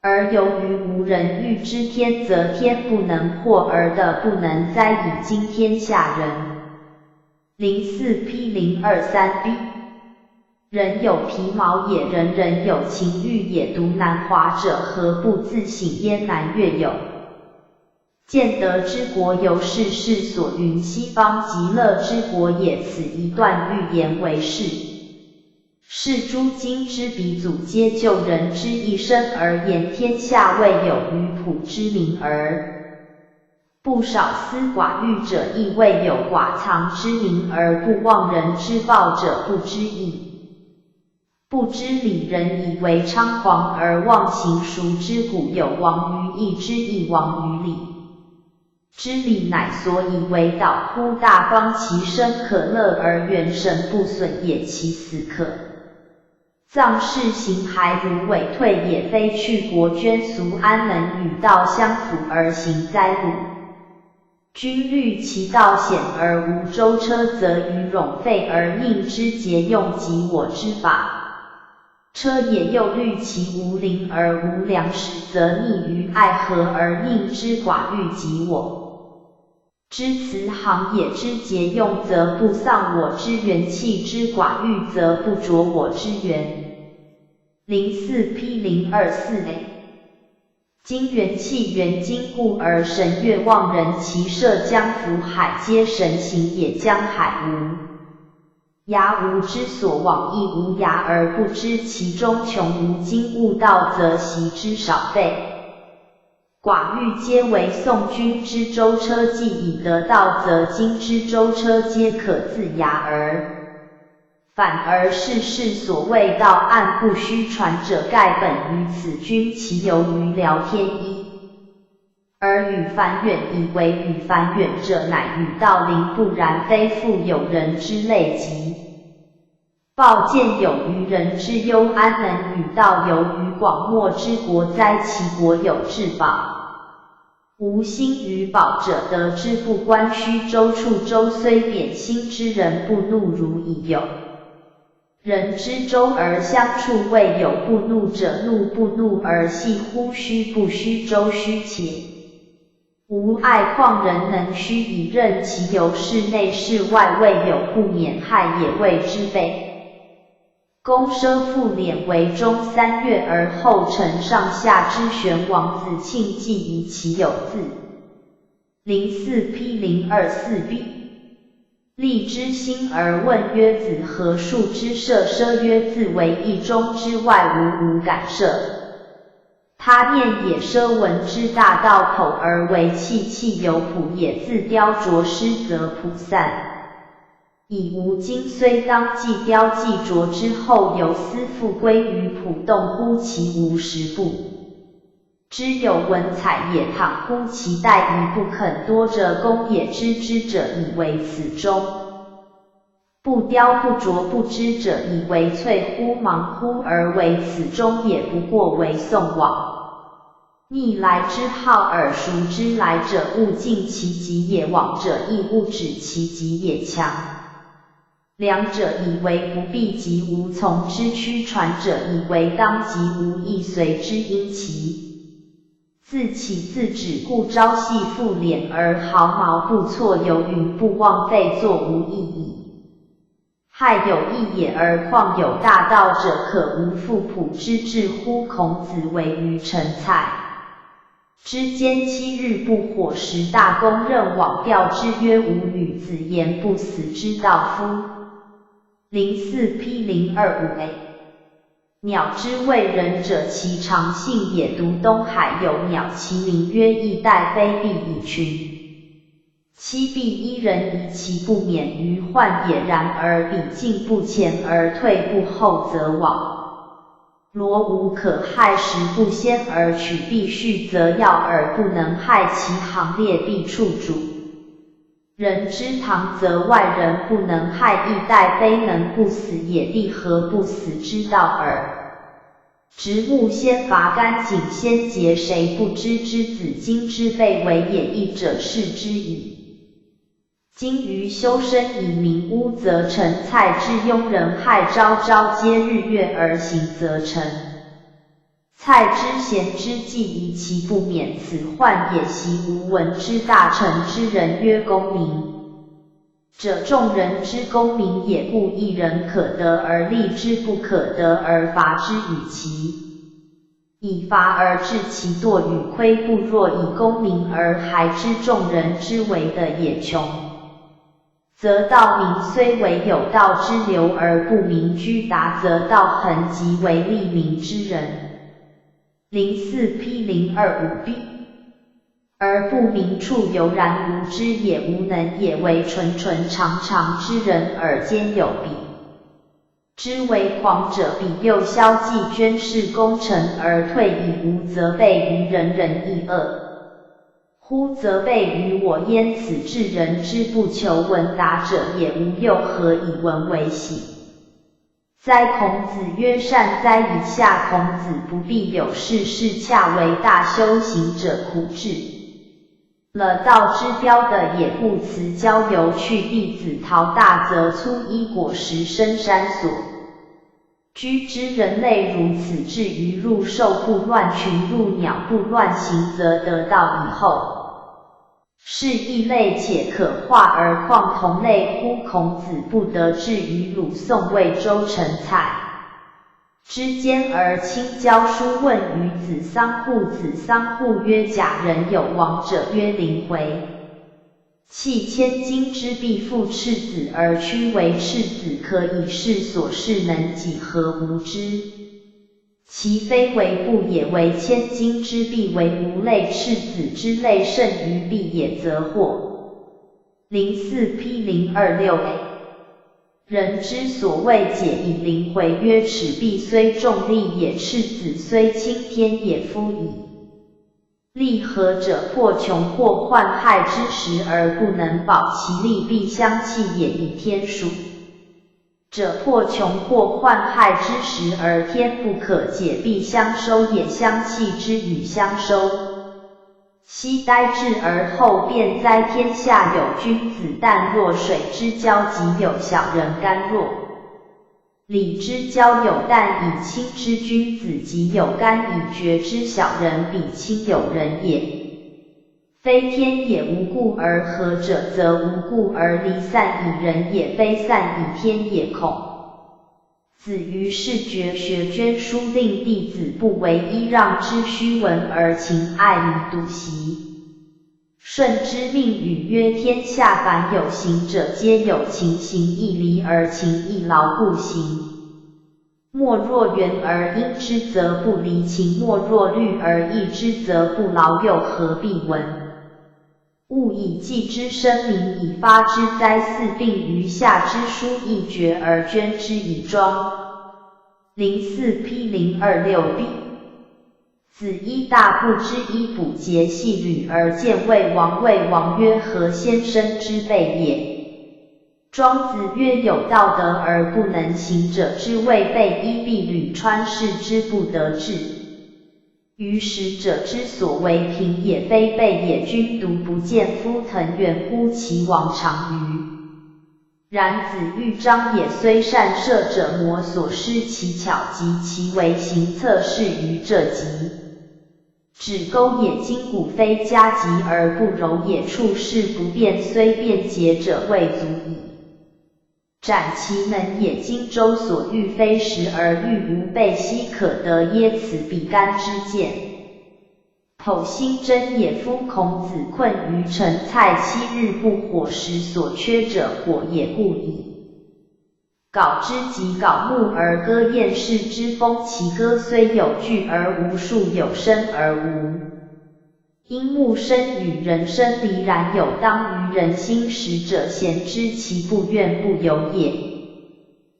而由于无人欲知天，则天不能获，而的不能哉，以今天下人。04P023B 人有皮毛也，人人有情欲也。独难华者，何不自省焉？南越有见德之国，由是世所云，西方极乐之国也。此一段寓言为是。是诸今之鼻祖，皆就人之一生而言，天下未有于普之名而不少思寡欲者，亦未有寡藏之名而不忘人之报者。不知义，不知礼，人以为猖狂而忘形。孰知古有亡于义之，亦亡于礼之。礼乃所以为道乎？大方其身可乐，而元神不损也。其死可葬事行，还如委退也。非去国捐俗，安能与道相符而行哉？鲁君虑其道险而无舟车，则于冗费而应之节用，及我之法车也。又虑其无邻而无粮食，则溺于爱河而应之寡欲，及我之慈航也。之节用，则不丧我之元气；之寡欲，则不着我之元。04P024类。今元气元精故，而神越望人，其涉江浮海，皆神行也。江海无涯，无之所往，亦无涯而不知其中穷。无今悟道，则习之少费寡欲，皆为宋君之舟车。既已得道，则今之舟车皆可自涯而反而世事所谓道岸不虚传者，盖本于此。君其由于聊天一，而与凡远，以为与凡远者，乃与道邻。不然，非复有人之类及报见有于人之忧，安能与道游于广漠之国哉？其国有至宝，无心于宝者，得之不观。虚舟处，舟虽贬，心之人不怒如已有人之舟而相处，未有不怒者。怒不怒而系乎？虚不虚舟，虚且无爱况人能虚以任其由，室内室外，未有不免害也。谓之备公奢复敛为中3月，而后承上下之玄王子庆忌夷，其有字。04P024B 立之心而问曰：子何数之涉？奢曰：自为一中之外，无敢涉。他念也。奢闻之大道，口而为气，气有谱也。自雕琢失，则谱散。以吾今虽当既雕既琢之后，由思复归于谱，动乎其无实不知有文采也。倘乎其待于不肯多者，公也。知之者，以为此中不雕不琢不知者，以为粹乎？忙乎而为此中也，不过为宋往逆来之好耳。熟之来者，勿尽其极也；往者亦勿止其极也。强两者以为不必及无从之驱传者以为当即无亦随之因其自起自止故朝夕复敛而毫毛不错游云不枉费作无意义。害有义也而况有大道者可无复朴之志乎？孔子为于陈蔡之间7日不火食，大公任往调之曰吾与子言不死之道夫。04P025A 鸟之谓人者，其常性也。独东海有鸟，其名曰翼带，非必以群。七必一人疑其不免于患也，然而彼进不前而退不后，则往。罗无可害时不先而取，必续则要而不能害其行列，必处主。人之堂则外人不能害，亦待非能不死也，必何不死之道耳。直木先伐干井先结，谁不知之子荆之辈为也？义者是之矣。今于修身以明屋，则陈蔡之庸人害，朝朝皆日月而行，则成。蔡之贤之计，疑其不免，此患也。习无闻之大成之人曰功名者，众人之功名也，故一人可得而立之，不可得而伐之，与其以伐而治其惰与亏，不若以功名而害之，众人之为的也。穷则道明，虽为有道之流而不明居达，则道恒即为利民之人。04P025B 而不明处，犹然无知也，无能也，为纯纯常常之人而兼有彼之为狂者，彼又消既捐事功成而退以无责备于人，人亦恶乎？责备于我焉？此至人之不求闻达者也，吾又何以闻为喜？哉！孔子曰：善哉！以下孔子不必有事，是恰为大修行者苦至了道之标的也。故辞交游去，弟子陶大则粗衣裹食，深山所居之人类如此，至于入兽不乱群，入鸟不乱行，则得道以后是异类，且可化而况同类乎？孔子不得志于鲁宋魏周陈蔡之间而亲教书，问于子桑户。子桑户曰：假人有亡者，曰灵回。弃千金之必复赤子而屈为赤子，可以世所事，能几何无知？其非为不也，为千金之必为无类，赤子之类胜于必也，则祸。04P026A 人之所谓解以灵回，曰：赤壁虽重利也，赤子虽轻天也。夫以利何者？破穷或患害之时而不能保其利，必相弃也。以天数者，破穷或患害之时而天不可解，必相收也。相弃之与相收，昔呆滞而后变哉！天下有君子，但若水之交及有小人干若礼之交友，但以亲之君子及有干以绝之小人，比亲友人也。非天也，无故而合者，则无故而离散以人也，非散以天也。孔子于是绝学，捐书，令弟子不为揖让之虚文而情爱民笃习。舜之命语曰：天下凡有行者，皆有情，行亦离而情亦劳，故行莫若圆而应之，则不离；情莫若虑而易之，则不劳，又何必闻？勿以计之声明，以发之哉！似病于下之书，亦绝而捐之以庄。04P026B 子衣大不知衣补节系履而见魏王，魏王曰：何先生之辈也？庄子曰：有道德而不能行者，之谓备衣蔽履，穿饰之不得志。于使者之所为贫也，非备也。君独不见夫腾远乎？其往常于然子欲张也虽善射者魔所施其巧及其为行测试于这极。指钩也筋骨非加急而不柔也处事不便虽便捷者未足矣。斩其能也荆州所欲非时而欲无备悉可得耶此比干之见。剖心真也夫孔子困于陈蔡7日不火时所缺者火也故矣。槁之及槁木而歌燕市之风其歌虽有句而无数有声而无。因木生与人生离然有当于人心时者贤之其不愿不由也。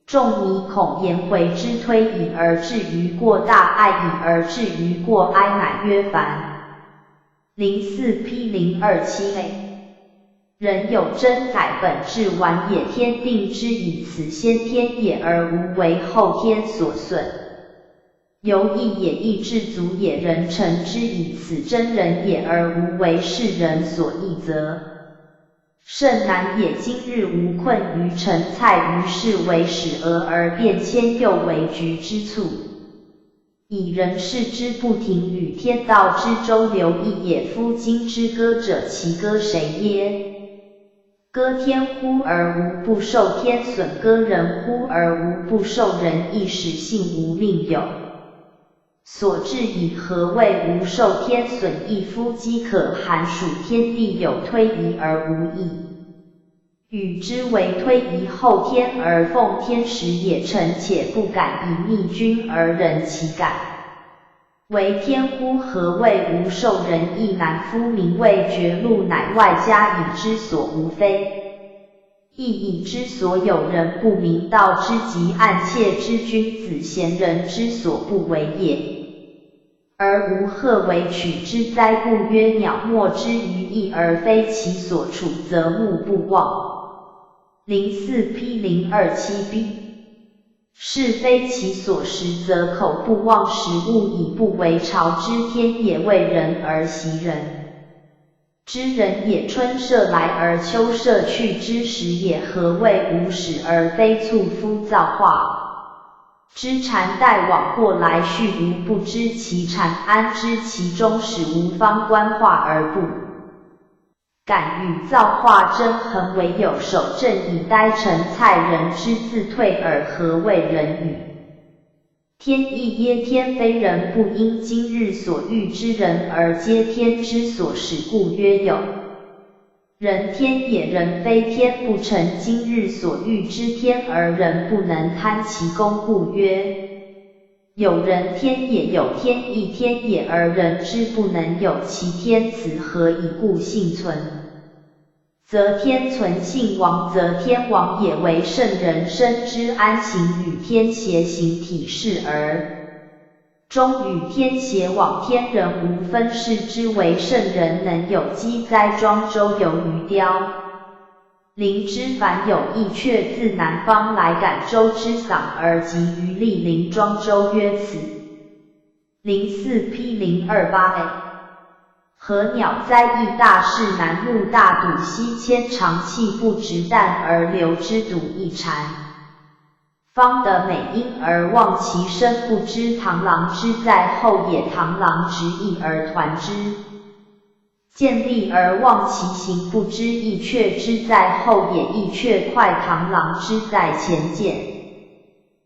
仲尼恐颜回之推以而至于过大爱以而至于过哀乃曰凡。04P027A 人有真改本质完也天定之以此先天也而无为后天所损。由义也义至足也人成之以此真人也而无为世人所异则。甚难也今日无困于陈蔡于是为始俄而变迁又为局之促。以人事之不停与天道之周流亦也夫今之歌者其歌谁耶？歌天乎而无不受天损，歌人乎而无不受人意，使性无另有。所至以何谓无受天损？亦夫饥渴寒暑天地有推移而无益。与之为推移后天而奉天时也臣且不敢以逆君而人其感。为天乎？何谓无受人意？乃夫名谓绝路，乃外加以之所无非。亦以之所有人不明道之极暗切之君子贤人之所不为也。而吾何为取之哉？故曰鸟没之于翼而非其所处，则目不忘。04P027B 是非其所食，则口不忘食物，以不为朝之天也。为人而习人之人也，春射来而秋射去之时也。何谓无始而非促夫造化之禅待往过来序，无不知其禅，安知其中始？无方观化而不敢与造化争衡，唯有守正以待陈蔡人之自退耳。何谓人与天意耶？天非人，不因今日所欲之人而皆天之所使，故曰有人天也。人非天，不成今日所欲之天，而人不能贪其功，故曰有人天也。有天亦天也，而人之不能有其天，此何以故？性存则天存，性亡则天亡也。为圣人生之安行与天邪行体事而终与天邪往，天人无分。是之为圣人能有机哉？庄周游于雕陵之凡有意，却自南方来感周之嗓而集于莅临庄周，曰此。04P028A 何鸟哉？亦大士南木大笃兮，牵长气不直淡而流之笃一禅。方得美音而忘其身，不知螳螂之在后也。螳螂执翼而团之，见利而忘其行，不知翼雀之在后也。翼雀快螳螂之在前见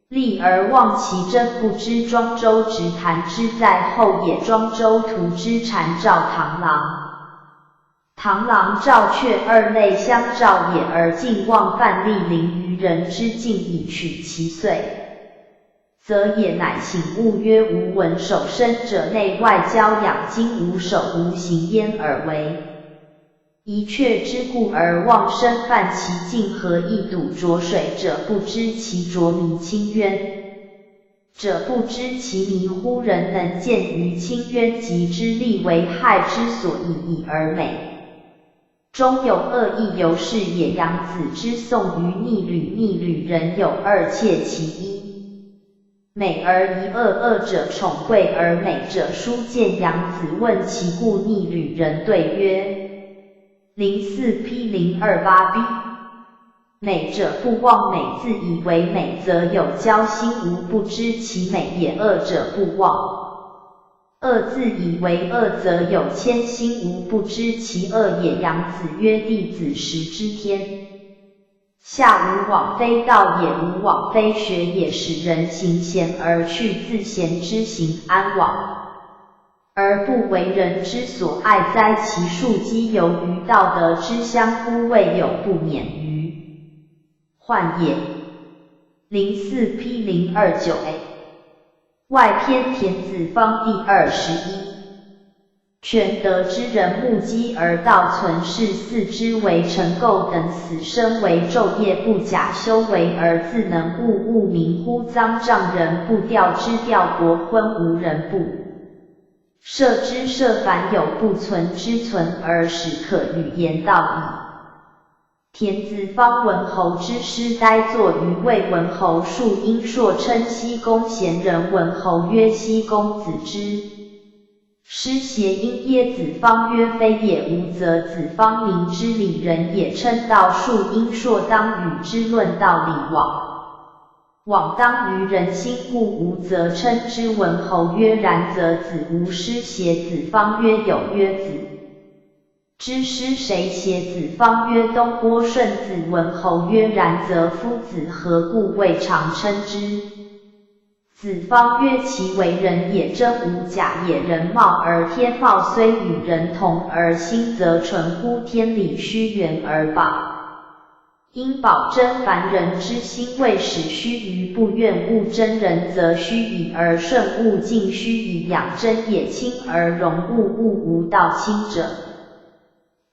利而忘其真，不知庄周直弹之在后也。庄周图之蝉照螳螂，螳螂照雀，二类相照也。而敬忘犯莅临于人之境，以取其岁，则也乃醒悟。曰无闻守身者，内外交养，今无守无行焉而为一雀之故而忘身，犯其境。何以笃浊水者，不知其浊迷清渊者，不知其迷乎？人能见于清渊，及之利为害之所以已而美。中有恶亦由是也。杨子之颂于逆旅，逆旅人有二切，其一美而一恶，恶者宠贵而美者殊见。杨子问其故，逆旅人对曰：04P028B 美者不忘美，自以为美则有骄心，无不知其美也；恶者不忘恶，自以为恶则有谦心，无不知其恶也。杨子曰：弟子识之天下无往非道也，无往非学也。使人行贤而去，自贤之行安往而不为人之所爱哉？其数积由于道德之相乎，未有不免于患也。04P029A 外篇田子方第21。全德之人，目积而道存，是四之为尘垢，等死生为昼夜不假，修为而自能物名乎？脏障人不调之，调国昏无人不摄之，摄凡有不存之，存而使可与言道矣。田子方文侯之师，呆坐于魏文侯述因硕，称西公贤人。文侯曰：西公子之师谐音耶？子方曰：非也。吾则子方明之理人也。称道述因硕，当与之论道理往当于人心，故吾则称之。文侯曰：然则子无师谐？子方曰：有。曰：子之师谁谐？子方曰：东郭顺子。文侯曰：然则夫子何故未尝称之？子方曰：其为人也，真无假也。人貌而天貌虽与人同，而心则纯乎天理，虚圆而保。因保真凡人之心，未使虚于不愿物真人，则虚以而顺物静，虚以养真也。轻而容物无道轻者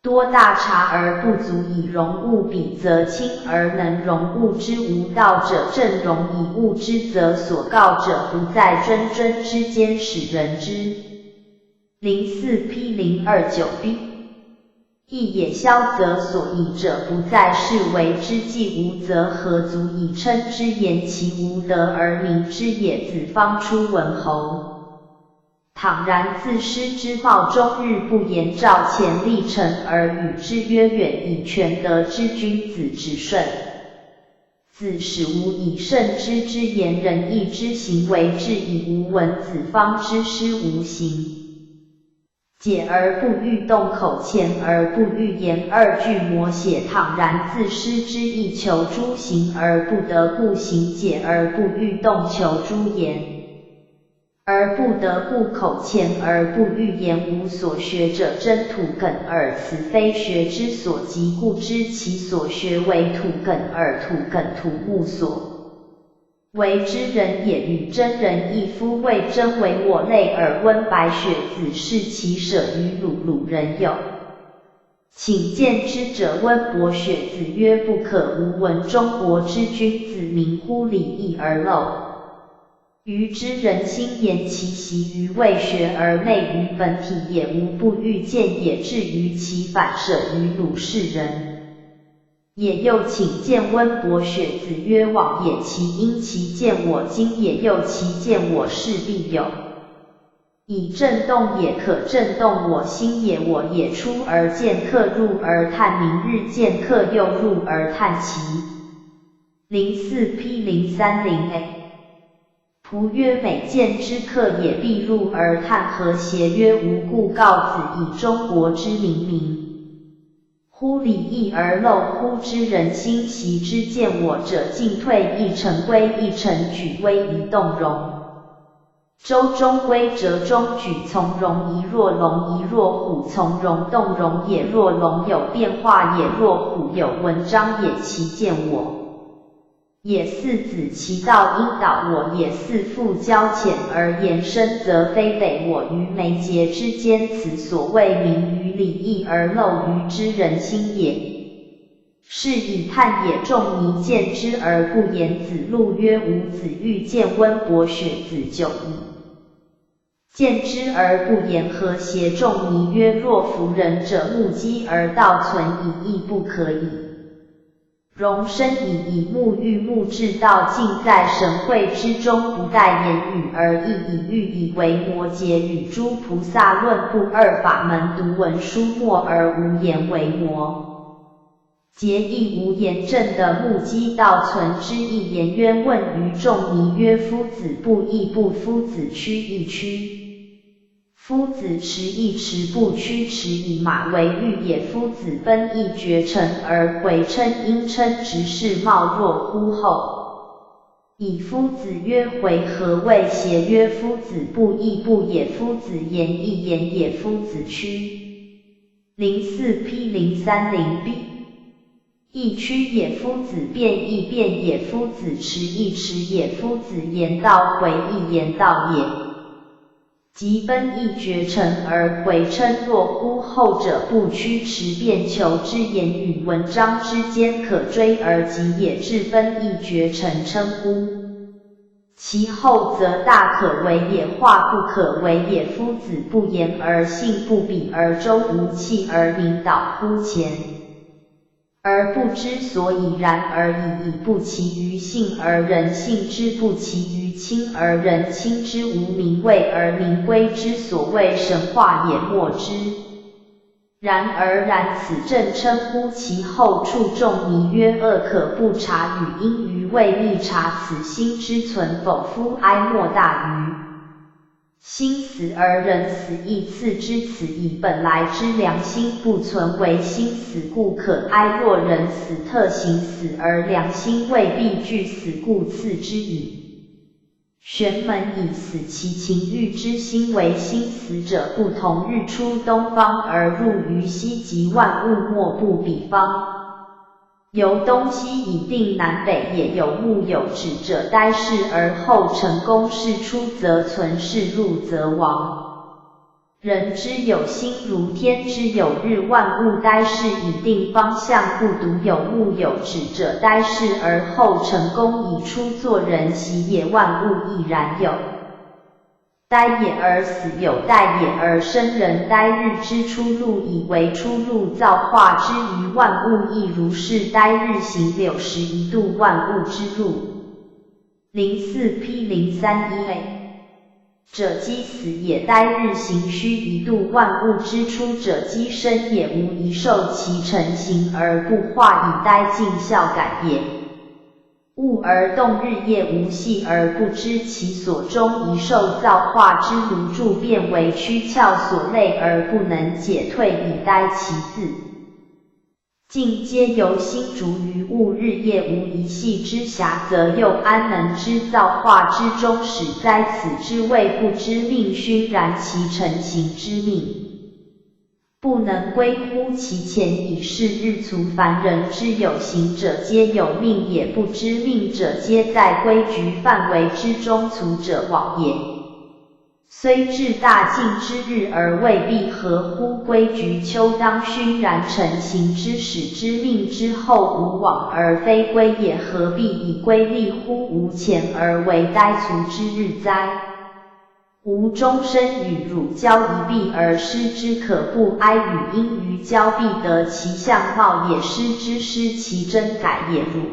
多大察而不足以容物，彼则轻而能容物之。无道者正容以物之，则所告者不在谆之间，使人知。04P029B 义也。消则所以者不在，是为之既无，则何足以称之？言其无德而名之也。子方出文侯，倘然自师之貌，终日不言，照前立臣而与之曰：远以全德之君子之顺。子使无以胜之之言，仁义之行为至，以无闻。子方之师无行解而不欲动，口前而不欲言，二句摹写。倘然自师之意，求诸行而不得，故行解而不欲动，求诸言而不得，故口前而不欲言。无所学者真土梗耳，此非学之所及，故知其所学为土梗耳。土梗土木所为之人也，与真人异。夫谓真为我类耳。温白雪子是其舍于鲁人有请见之者。温伯雪子曰：不可。吾闻中国之君子，明乎礼义而陋于之人心，言其习于未学而昧于本体也，无不欲见也。至于其反，舍于鲁士人也。又请见温伯雪子曰：往也。其因其见我，今也。又其见我，是必有以震动也，可震动我心也。我也出而见客，入而探明日，见客又入而探其。04P030A 仆曰：每见之客也，必入而探。何邪？曰：无故。告子以中国之明乎礼义而陋乎之人心，习之见我者，进退一成规，一成举，威仪动容。周中规则中举，从容仪。若龙仪，若虎从容动容也。若龙有变化也，若虎有文章也。其见我也，似子其道应导我也，似父交浅而言深，则非北我于眉节之间。此所谓明于礼义而陋于之人心也。是以探也。仲尼见之而不言。子路曰：吾子欲见温伯雪子，久矣。见之而不言，何邪？仲尼曰：若夫仁者，目积而道存矣，亦不可以容身以目欲目至道，尽在神会之中，不待言语而意，欲以为摩诘与诸菩萨论不二法门，读文书默而无言为摩桀亦无言正的目击道存之一言曰问于仲尼曰夫子不亦不夫子驱亦驱。夫子驰亦驰不驱驰以马为御也夫子奔亦绝尘而回称应称直视貌若乎后。以夫子曰回何谓邪曰夫子不亦不也夫子言亦言也夫子驱。04P030B 亦驱也夫子辩亦辩也夫子驰亦驰也夫子言道回亦言道也。即奔亦绝尘而回称若乎后者不驱驰辩求之言与文章之间可追而及也至奔亦绝尘称乎。其后则大可为也化不可为也夫子不言而信不比而周无气而明导乎前。而不知所以然而已以不其于信而人信之不其于亲而人亲之无名谓而名归之所谓神化也莫之。然而然此正称乎其后处仲尼曰恶可不察与因于未密察此心之存否夫哀莫大于。心死而人死亦次之此以本来之良心不存为心死故可哀若人死特行死而良心未必具死故次之矣。玄门以死其情欲之心为心死者不同日出东方而入于西极万物莫不彼方。由东西以定南北也有物有指者呆事而后成功事出则存事入则亡。人之有心如天之有日万物呆事以定方向不独有物有指者呆事而后成功以出作人习也万物亦然有。呆也而死有待也而生人呆日之出路以为出路造化之于万物亦如是呆日行61度万物之路。04P031A 者积死也呆日行须一度万物之出者积生也无一受其成形而不化以呆尽效感也。物而动日夜无隙而不知其所终一受造化之如柱变为躯壳所累而不能解退以呆其自尽皆由心逐于物日夜无一隙之暇则又安能知造化之终始哉此之谓不知命熏然其成形之命。不能归乎其前以是日卒凡人之有形者皆有命也不知命者皆在规矩范围之中卒者往也。虽至大尽之日而未必合乎规矩秋当熏然成形之始之命之后无往而非归也何必以归立乎无前而为呆卒之日哉。吾终身与汝交一臂而失之可不哀与因于交必得其相貌也失之失其真改也汝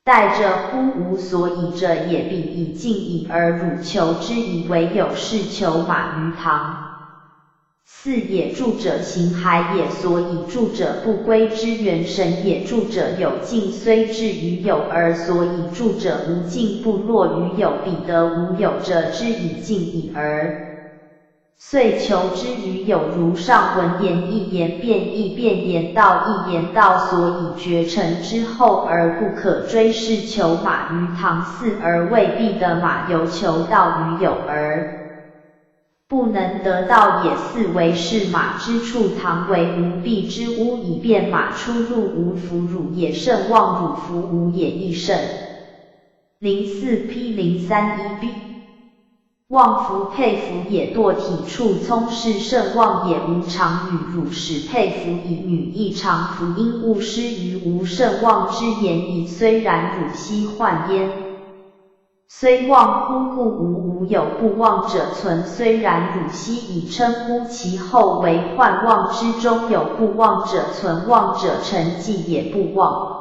待着乎无所以者也必以尽矣而汝求之以为有是求马于堂。四也住者行海也所以住者不归之元神也住者有尽虽至于有而所以住者无尽不落于有彼得无有者之以尽矣而遂求之于有如上文言一言辩一辩言道一言道所以绝尘之后而不可追是求马于堂四而未必的马由求道于有而不能得到也四为是马之处堂为无蔽之屋以便马出入无弗汝也甚望汝弗无也亦甚。04P031B 望弗佩服也堕体处聪是甚望也无常与汝使佩服以女亦常服因勿失于无甚望之言矣虽然汝悉患焉。虽望乎故无有不忘者存虽然汝悉以称乎其后为幻望之中有不忘者存忘者成绩也不忘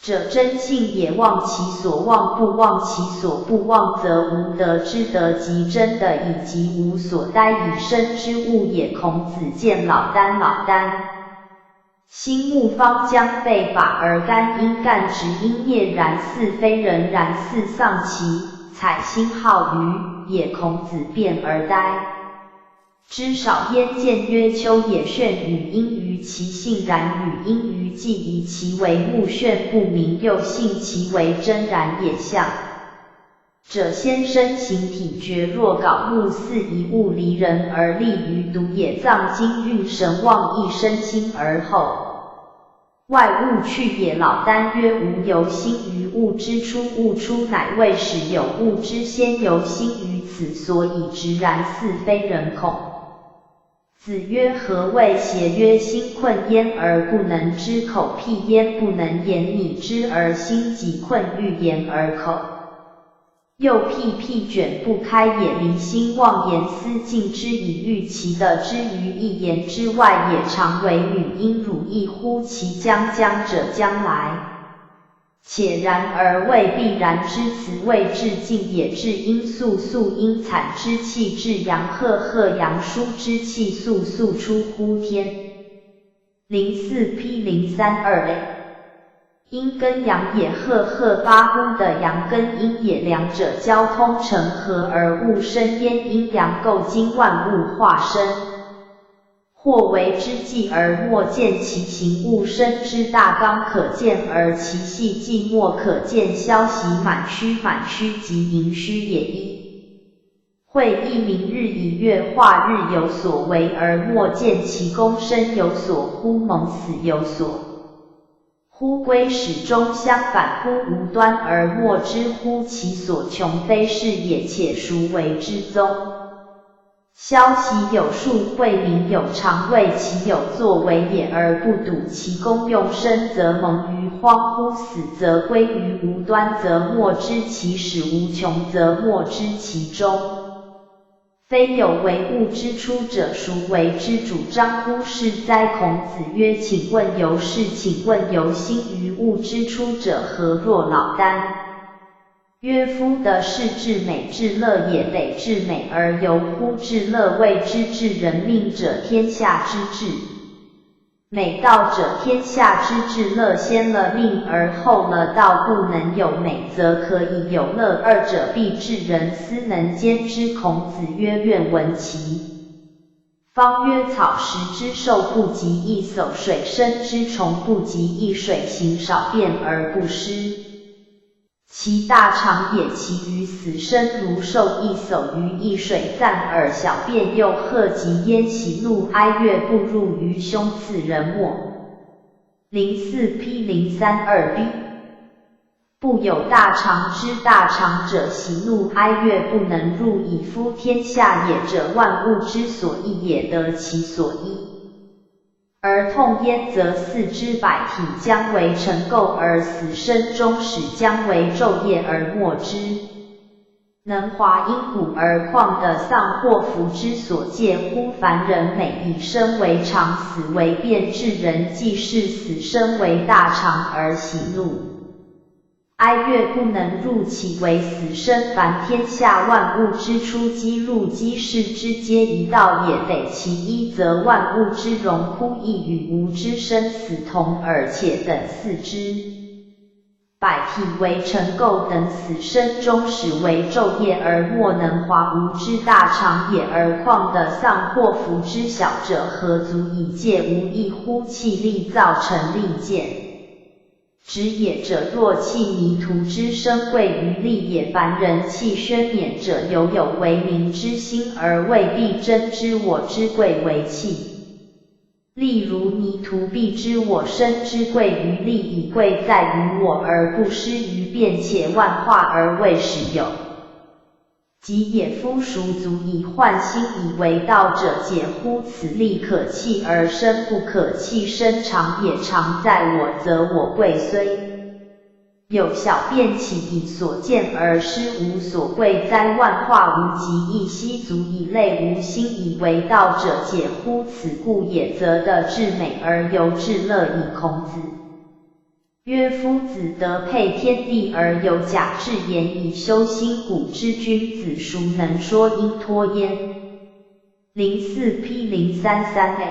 者真性也忘其所忘不忘其所不忘则无得之得即真的以及无所呆以生之物也孔子见老聃老聃心木方将废法而干因干直因业然似非人然似丧其采心好愚，也孔子变而呆。知少焉见曰秋也炫语因于其性然语因于既以其为目眩不明又信其为真然也象。者先生形体绝若槁木似一物离人而立于独也藏经运神望一身心而后外物去也。老聃曰无由心于物之初，物出乃谓始有物之先由心于此，所以直然似非人恐。子曰何谓邪？曰心困焉而不能知，口辟焉不能言，拟之而心急困欲言而口又辟卷不开也。离心妄言思尽之以喻其的之于一言之外也，常为女因汝意乎其将者将来，且然而未必然之辞谓至尽也。至阴肃阴惨之气，至阳赫阳舒之气，肃出乎天。04 P 032a。阴跟阳也，赫发乎的阳跟阴也，两者交通成合而物生焉。阴阳构经万物化生，或为之计而莫见其形，物生之大纲可见而其细迹莫可见。消息满虚即盈虚也。一会意明日以月化日有所为而莫见其功，生有所乎猛死有所乎归，始终相反乎无端而莫知乎其所穷非是也，且孰为之宗？消息有数，会明有常，谓其有作为也而不睹其功用。生则蒙于荒乎，死则归于无端，则莫知其始，无穷则莫知其终。非有为物之初者，孰为之主张乎？是哉！孔子曰：请问由是，请问由心于物之初者何若？老聃曰：夫的是至美至乐也，得至美而由乎至乐，谓之至人命者，天下之至美道者，天下之至乐。先了命而后了道，不能有美则可以有乐，二者必致人斯能兼之。孔子曰：愿闻其方。曰：草食之兽不及一叟，水生之虫不及一水，行少变而不失其大常也。其余死生如兽一叟于一水，暂而小便又何及焉？喜怒哀乐不入于胸，此人莫。04 P 032b。不有大常之大常者，喜怒哀乐不能入，以夫天下也者，万物之所依也，得其所依而痛焉，则四肢百体将为尘垢而死，身终始将为昼夜而没之。能华阴骨而旷的丧，或夫之所戒乎？凡人每以生为常，死为变，至人既是死生为大常而喜怒哀乐不能入，其为死生？凡天下万物之初，积入积世之皆一道也，得其一，则万物之荣枯亦与无之生死同，而且等四肢百体为尘垢，等死生终始为昼夜而莫能华，无之大常也。而旷的丧，或夫之小者，何足以戒？无异乎气力造成利剑直也者，若气迷途之生，贵于利也。凡人气宣冕者，有为民之心，而未必真知我之贵为气。例如泥土必知我身之贵于利，以贵在于我而不失于变，且万化而未始有。即也。夫孰足以换心以为道者？解乎！此力可弃而身不可弃，身常也，常在我，则我贵虽有小便，岂以所见而失？无所贵哉！万化无极，一息足以类无心以为道者，解乎！此故也，则得至美而由至乐矣。孔子曰：夫子得配天地而有假至言以修心骨之君子，孰能说因托焉？04 P 033a。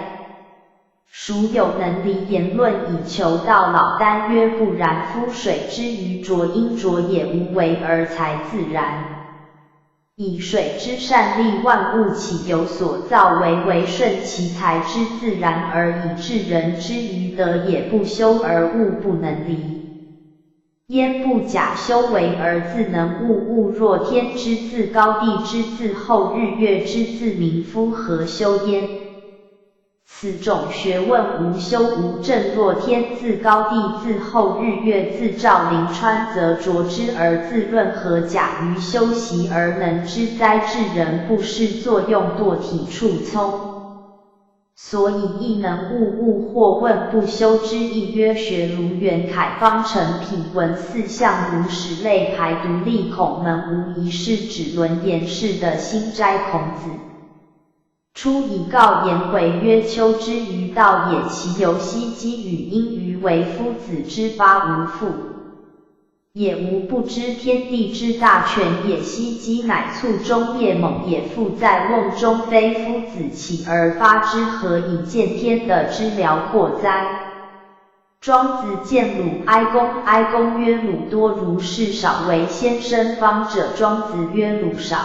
孰有能离言论以求到老？丹曰：不然，夫水之于浊，因浊也无为而才自然。以水之善利万物，岂有所造为顺其才之自然，而以治人之于德也。不修而物不能离。焉不假修为而自能物？物若天之自高，地之自厚，日月之自明，夫何修焉？此种学问无修无证。若天自高，地自厚，日月自照，临川则着之而自润，何假于修习而能之哉？治人不是作用，堕体处聪。所以亦能悟物，或问不修之意曰学。如袁凯方成匹文四象如石类排独立孔门，无疑是指轮言氏的心斋孔子。初以告颜回曰：丘之于道也，其由兮积与因于为夫子之八无父，也无不知天地之大权也。兮积乃卒中业猛也，父在瓮中，非夫子起而发之，何以见天地之辽阔哉？庄子见鲁哀公，哀公曰：鲁多如是少，为先生方者。庄子曰：鲁少。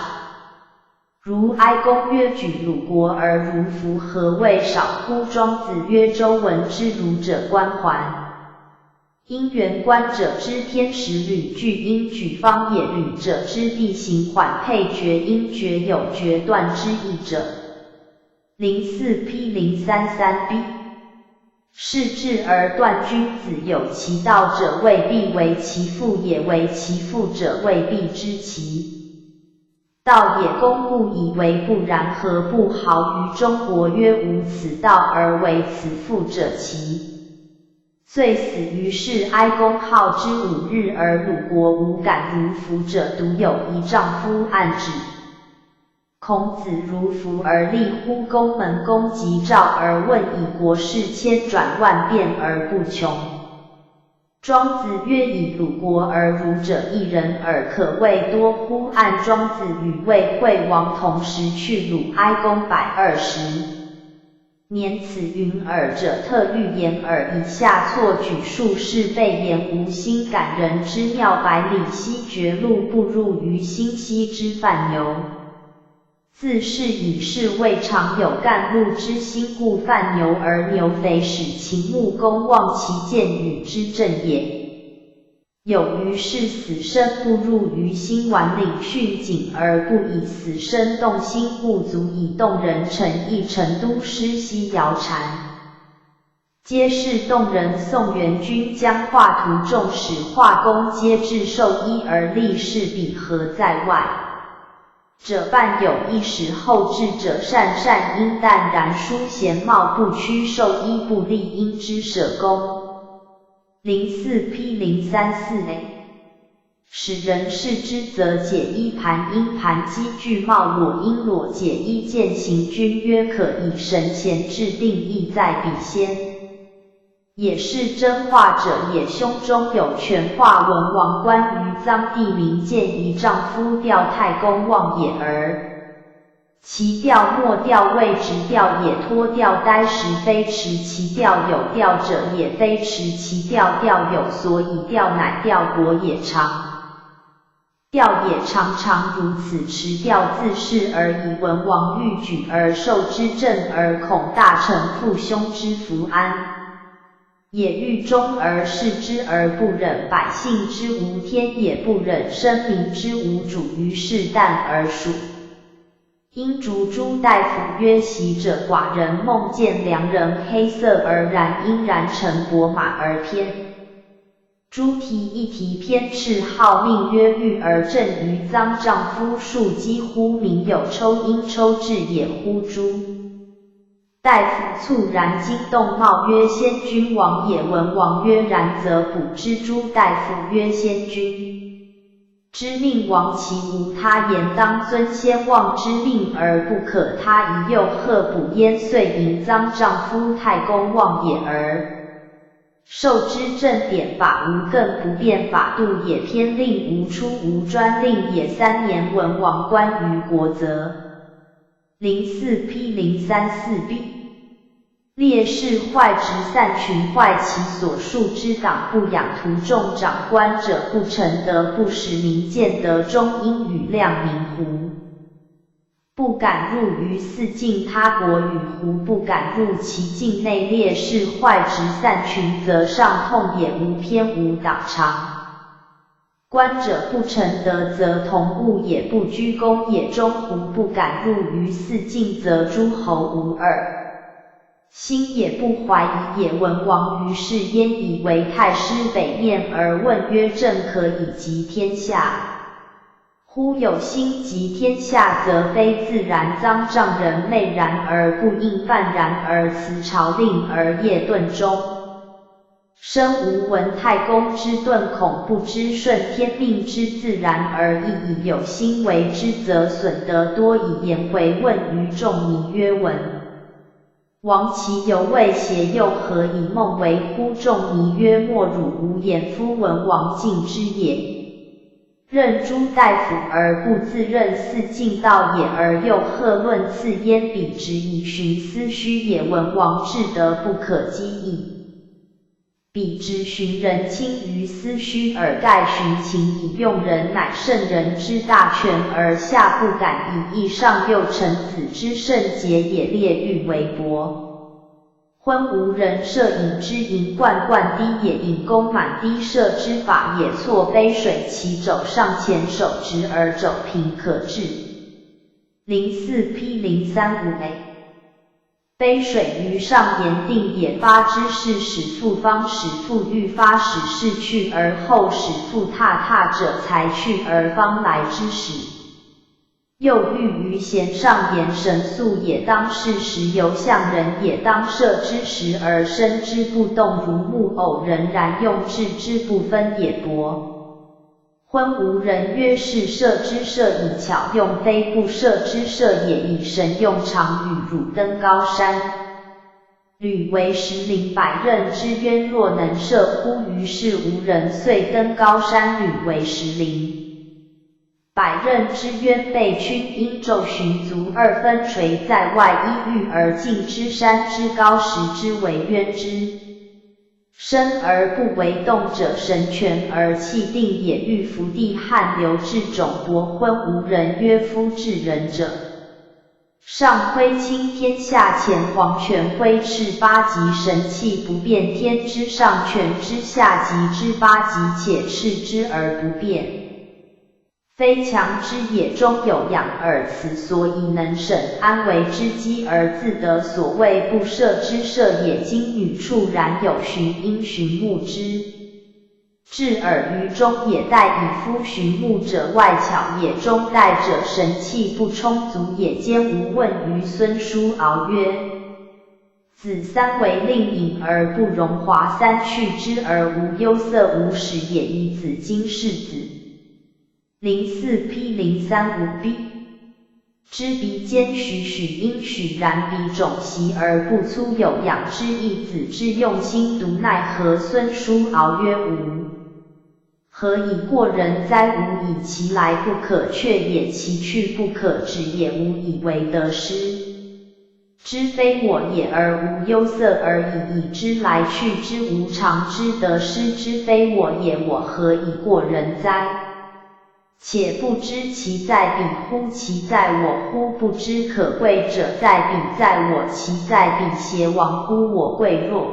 如哀公曰：举鲁国而如夫，何谓少乎？庄子曰：周闻之儒者观环。因缘观者知天时履具，因举方也；履者知地形缓配绝，因绝有决断之意者。04P033B 是智而断君子，有其道者未必为其父也，为其父者未必知其道也。公不以为不然，何不豪于中国？曰：无此道而为此父者，其遂死于世。哀公好之5日，而鲁国无敢如服者，独有一丈夫按之。孔子如服而立乎宫门，公即召而问，以国事千转万变而不穷。庄子曰：以鲁国而儒者一人耳，可谓多乎？按庄子与魏惠王同时去鲁，哀公120年，此云耳者，特欲言耳。以下错举数是备言无心，感人之妙。百里奚绝路，不入于心兮之犯牛。自是以是未尝有干路之心，故犯牛，而牛肥，使秦穆公忘其见与之政也。有于是死生不入于心，顽领训谨而不以死生动心，不足以动人。诚意成都师西尧禅，皆是动人。宋元君将画图众使画工，皆至授衣而立事，彼何在外者伴有一时，后至者善善因淡然殊贤貌不屈，授衣不立因之舍公。04P034A 使人视之，则解衣盘，因盘积具帽裸，因裸解衣见行君曰：可以神前制定，意在彼先。也是真画者也，胸中有全画文王关于臧地名见一丈夫吊太公望也，而其吊莫吊谓直吊也，托吊呆时非持其吊，有吊者也非持其吊，吊有所以吊，乃吊国也长。吊也常常如此持吊自是，而以文王欲举而受之政，而恐大臣父兄之福安。也欲忠而事之，而不忍百姓之无天，也不忍生民之无主，于是淡而属。因烛朱大夫曰：习者，寡人梦见良人黑色而然，因然乘伯马而偏。朱提一提偏敕号命曰玉，而正于臧丈夫庶几乎名有抽，因抽至也乎？朱大夫猝然惊动，冒曰：先君王也。文王曰：然则卜之。朱大夫曰：先君之命，王其无他言，当遵先王之命，而不可他一。又何卜焉？遂迎臧丈夫太公望也，而受之正典法无，更不变法度也。偏令无出，无专令也。3年，文王关于国则。04P034B 烈士坏职散群坏其所属之党不养徒众长官者不成德不使民见得中应与亮明乎？不敢入于四境他国与胡不敢入其境内烈士坏职散群则上痛也无偏无党常。官者不成德则同物也不居公也中胡不敢入于四境则诸侯无二。心也不怀疑也文王于是焉以为太师北面而问曰朕可以及天下？忽有心及天下则非自然脏障人昧然而不应犯然而辞朝令而夜遁中。身无闻太公之遁恐不知顺天命之自然而亦以有心为之则损得多以言回问于众民曰闻。王其犹未邪又何以梦为乎？众迷曰莫汝无言夫文王敬之也。任诸大夫而不自任四境道也而又贺论次焉彼直以寻思虚也文王至德不可击矣。彼直寻人轻于思虚而盖寻情以用人乃圣人之大权而下不敢以义上右臣子之圣节也列欲为薄。昏无人摄引之银罐罐滴也引弓满滴射之法也错杯水其肘上前手直而肘平可治。04P0355A 杯水于上言定也发之事使复方使复欲发使事去而后使复踏者才去而方来之时。又欲于弦上言神速也当是时由向人也当射之时而身之不动如木偶仍然用智之不分也薄。昏无人曰是射之射以巧用非不射之射也以神用常与汝登高山。吕为石林百仞之渊若能射乎于是无人遂登高山吕为石林。百仞之渊被群因骤寻足二分垂在外依域而进之山之高时之为渊之。生而不为动者神权而气定也欲伏地汗流至种薄昏无人曰夫至人者。上挥清天下前黄泉挥斥八极神气不变天之上权之下极之八极且斥之而不变。非强之也中有养耳此所以能审安为之机而自得所谓不赦之赦也今女处然有寻因寻目之。至耳于中也待以夫寻目者外巧也中待者神气不充足也兼无问于孙叔敖曰子三为令尹而不容华三去之而无忧色无始也以子今世子。04P0355B 知鼻尖许因许然鼻种习而不粗有养之意子之用心独奈何孙叔敖曰无。何以过人哉无以其来不可却也其去不可止也无以为得失。知非我也而无忧色而已之来去之无常之得失之非我也我何以过人哉？且不知其在彼乎其在我乎不知可贵者在彼在我其在彼邪亡乎我贵弱。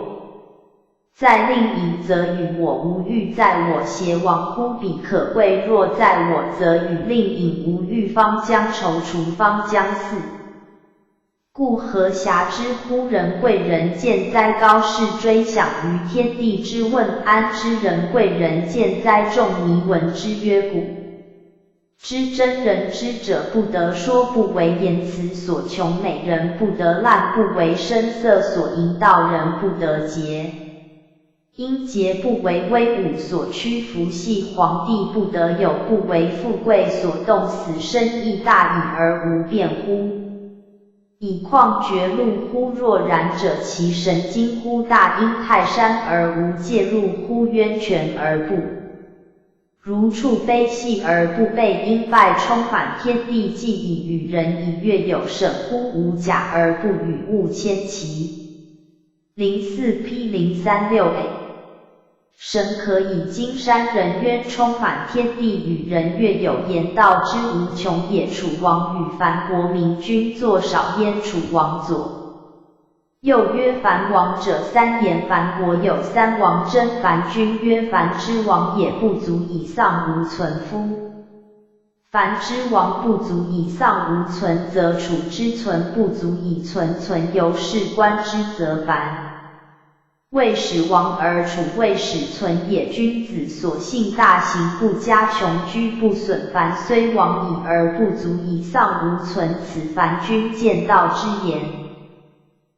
在令尹则与我无欲在我邪亡乎彼可贵弱在我则与令尹无欲方将踌躇方将似。故何暇之乎人贵人见哉高士追想于天地之问安之人贵人见哉众迷闻之曰古。知真人知者不得说不为言辞所穷美人不得滥不为声色所淫道人不得节。因节不为威武所屈服系皇帝不得有不为富贵所动死生亦大矣而无辩乎？以况绝路乎若然者其神经乎大阴泰山而无介入乎渊泉而不如处悲泣而不被因拜充满天地既以与人以悦有省乎无假而不与物迁其 04P036A 神可以金山人渊，充满天地与人月，有言道之无穷也。楚王与樊国明君作少焉，楚王左又曰樊王者三言，樊国有三王真。樊君曰樊之王也，不足以丧无存夫。樊之王不足以丧无存，则楚之存不足以存，存由是官之，则樊未使亡而楚未使存也。君子所幸大行不加，穷居不损。樊虽亡矣，而不足以丧无存，此樊君见道之言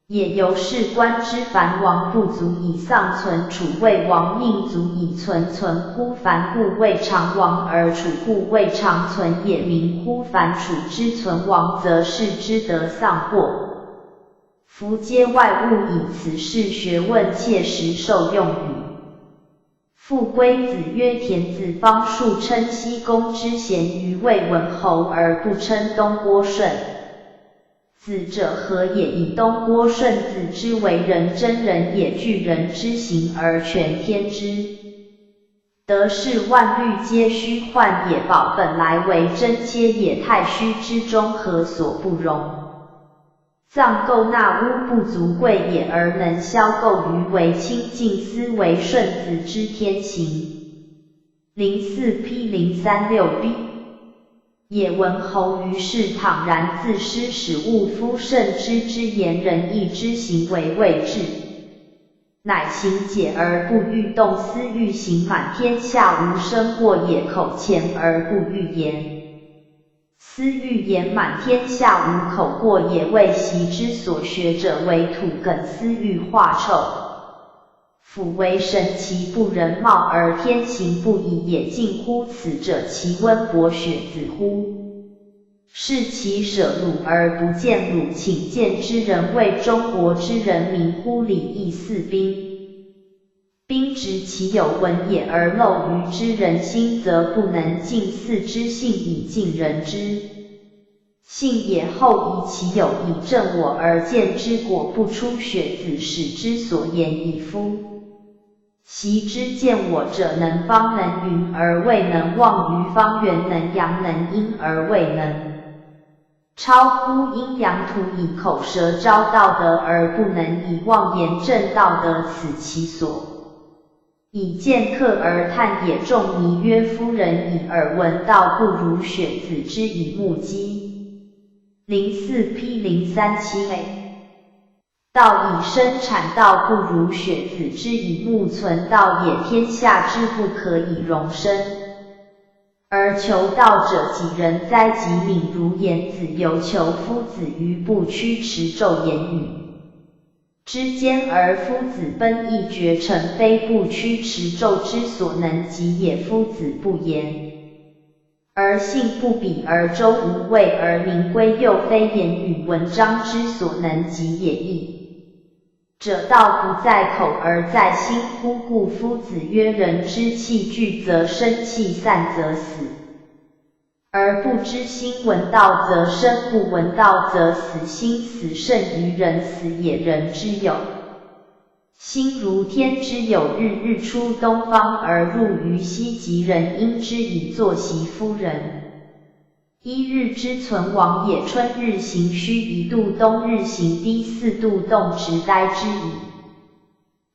也。由是官之，樊王不足以丧存，楚未亡命足以存。存乎樊故未尝亡，而楚故未尝存也。明乎樊楚之存亡，则是之得丧祸。夫皆外物，以此是学问，切实受用矣。复归子曰：田子方术称西宫之贤于魏文侯，而不称东郭顺。子者何也？以东郭顺子之为人，真人也，具人之行而全天之得是万虑皆虚幻也。宝本来为真切也，太虚之中何所不容？藏垢纳污不足贵也，而能消垢于为清净，斯为顺子之天行。04P036B 也。文侯于是倘然自失，使物夫慎之之言，仁义之行为未至，乃行解而不欲动，私欲行满天下，无生过也。口前而不欲言，私欲言满天下，无口过也。为习之所学者为土梗，私欲化臭。夫为神其不仁貌，而天行不已也。近乎此者，其温薄雪子乎？是其舍辱而不见辱，请见之人为中国之人民乎？礼义四宾。宾直其有闻也，而漏于之人心，则不能尽四之性以尽人之性也。后疑其有以正我而见之果，不出血子，使之所言矣。夫习之见我者，能方能云而未能忘于方圆，能阳能阴而未能超乎阴阳，图以口舌招道德，而不能以妄言正道德，此其所以见客而叹也。仲尼曰：夫人以耳闻道，不如雪子之以目击。04P037A 道以生产，道不如雪子之以目存。道也，天下之不可以容身，而求道者几人哉？己敏如言子，犹求夫子于不屈持咒言语之间，而夫子奔逸绝尘，非不屈持咒之所能及也。夫子不言而信不比，而周无畏而名归，又非言语文章之所能及也。义者道不在口而在心乎？故夫子曰：人之气聚则生，气散则死。而不知心，闻道则生，不闻道则死。心死胜于人死也。人之有心如天之有日，日出东方而入于西极，人因之以作息夫人。一日之存亡也，春日行虚一度，冬日行低四度，动直呆之矣。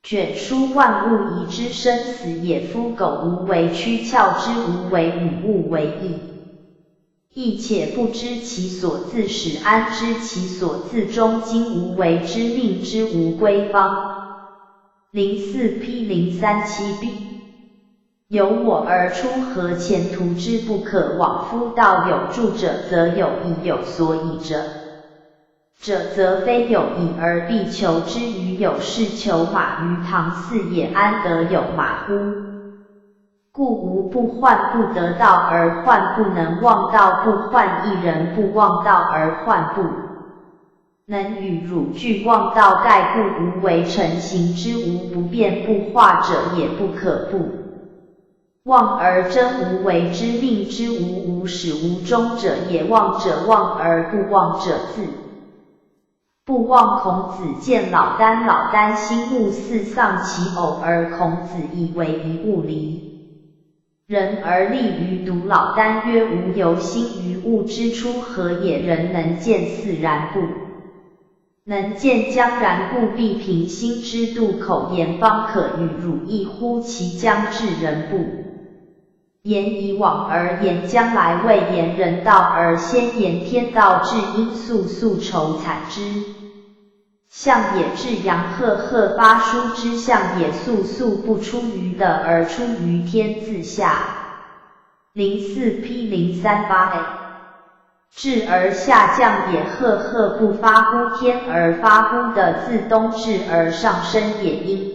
卷书万物宜之生死也。夫苟无为躯壳之无为，与物为异。亦且不知其所自始，安知其所自终？今无为之命之无归方。04P037B 由我而出，何前途之不可往？夫道有助者，则有以有所以者，则非有以而必求之。于有是求马于唐四也，安得有马乎？故无不患不得道，而患不能忘道；不患一人不忘道，而患不能与汝俱忘道。盖故无为成行之无不变，不化者也不可不忘，而真无为之命之无始无终者也。忘者忘而不忘者自不忘孔子见老聃，老聃心慕四丧其偶，而孔子以为一物离人而立于独。老聃曰：吾犹心于物之初，何也？人能见四然不？能见将然，故必凭心之度，口言方可与汝异乎？其将至人不言以往而言将来，未言人道而先言天道，至因素素筹采之象也，至阳赫赫发书之象也，素素不出于的而出于天自下。04P038A 至而下降也，赫赫不发乎天而发乎的，自东至而上升也，阴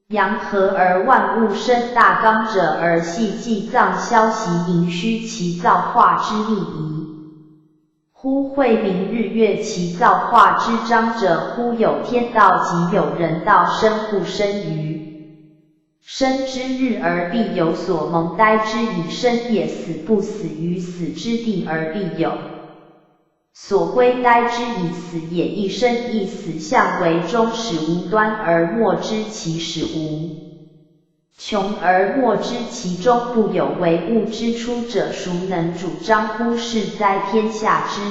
阳合而万物生，大纲者而系既藏消息，盈虚其造化之秘仪。忽晦明日月，其造化之章者，忽有天道即有人道，生不生于生之日而必有所蒙，哉之以生也，死不死于死之地而必有所归，哉之以死也，一生一死相为终始，无端而末知其始，无穷而末知其终，不有为物之初者，孰能主张乎？是哉天下之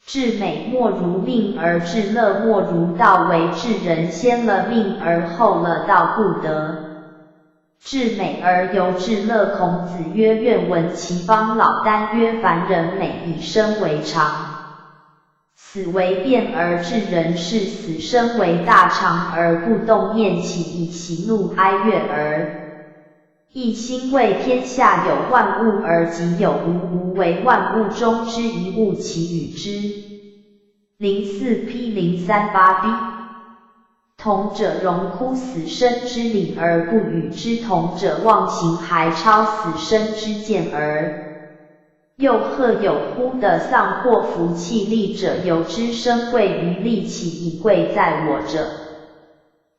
至美莫如命，而至乐莫如道。为至人先了命而后了道，故得至美而由至乐。孔子曰：愿闻其方。老聃曰：凡人美以生为常，死为变，而至人是死生为大常，而不动念起，以喜怒哀乐而一心，为天下有万物而己有无，无为万物中之一物，其与之。04P038B 同者荣乎死生之理而不与之同者，忘形还超死生之见而又何有乎？的丧或服气力者，由之生贵于利器，以贵在我者，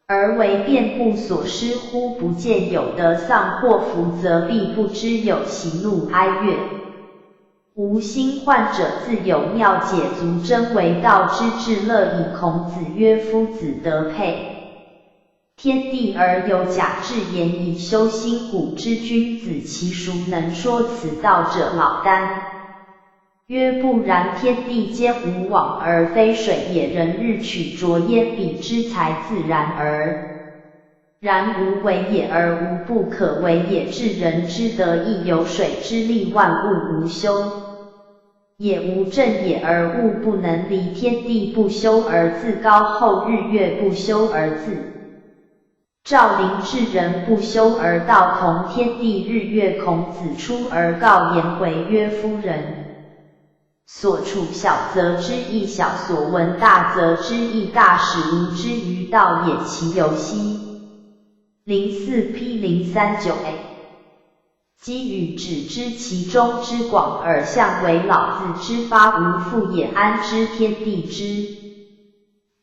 而为变不所失乎？不见有得丧或服，则必不知有喜怒哀乐。无心患者，自有妙解，足真为道之至乐矣。孔子曰：夫子得配天地而有假志言，以修心古之君子，其孰能说此道者？老聃曰：不然，天地间无往而非水也，人日取浊焉，彼之才自然而然，无为也而无不可为也。至人之德，亦有水之力，万物无修也，无正也而物不能离。天地不修而自高厚，日月不修而自照，临至人不修而道同天地日月。孔子出而告颜回曰：夫人所处小，则知亦小；所闻大，则知亦大。使无知于道也，其由兮。04P039A 积与止知其中之广，而象为老子之发，无复也。安知天地之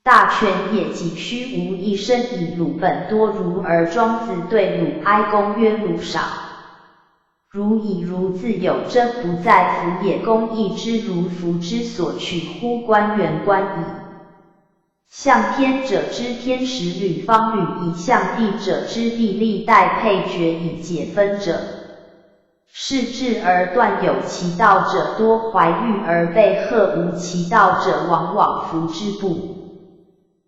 大权也，己虚无一身，以鲁本多如。而庄子对鲁哀公曰：鲁少如以如自有，真不在夫也。公亦知如夫之所取乎？官员官矣。象天者之天时履方履，以象地者之地利代配决，以解分者。是智而断有其道者多，怀玉而被吓无其道者往往服之不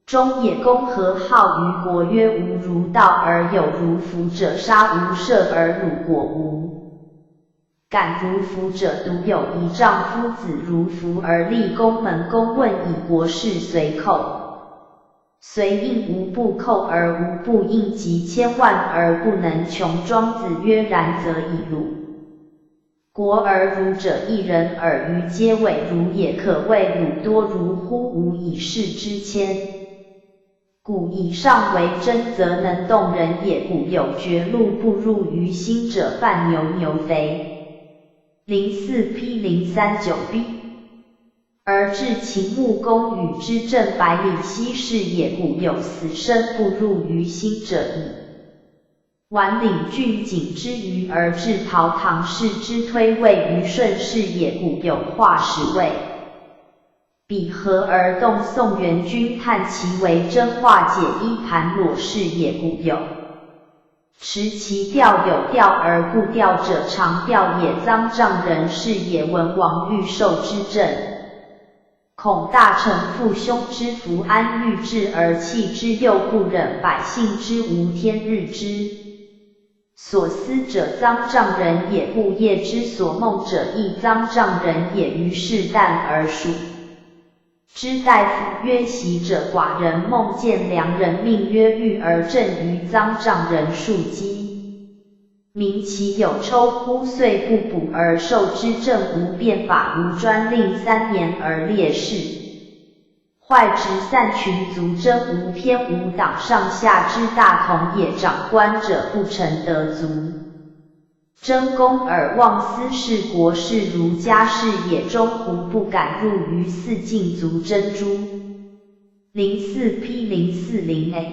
忠也。公何好于国？曰：无如道而有如服者，杀无赦而辱国无敢如服者，独有一丈夫子如服而立宫门。公问以国事，随寇随应，无不寇而无不应，及千万而不能穷。庄子曰：然则以鲁国而儒者一人耳，余皆伪儒也。可谓鲁多如乎？无以事之谦。故以上为真，则能动人也。故有绝路不入于心者，犯牛牛肥。04P039B 而至秦穆公与之正百里奚是也。故有死生不入于心者矣。宛领郡景之余，而至陶唐氏之推位于顺势也。故有化石位彼合而动，宋元君叹其为真，化解衣盘裸饰也古有。持其调有调而不调者，常调也。臧丈人是也，文王欲受之政，恐大臣父兄之福安欲治而弃之，又不忍百姓之无天日之所思者，臧丈人也。不夜之所梦者，亦臧丈人也。于是旦而数之大夫曰：习者，寡人梦见良人，命曰玉而正于臧丈人数机，民其有抽乎？遂不补而受之，政无变法，无专令3年而列士。坏直散群族，真无偏无党，上下之大同也。长官者不成得足，争功而忘私事，国事如家事也。中胡不敢入于四禁足珍珠。04 P 0408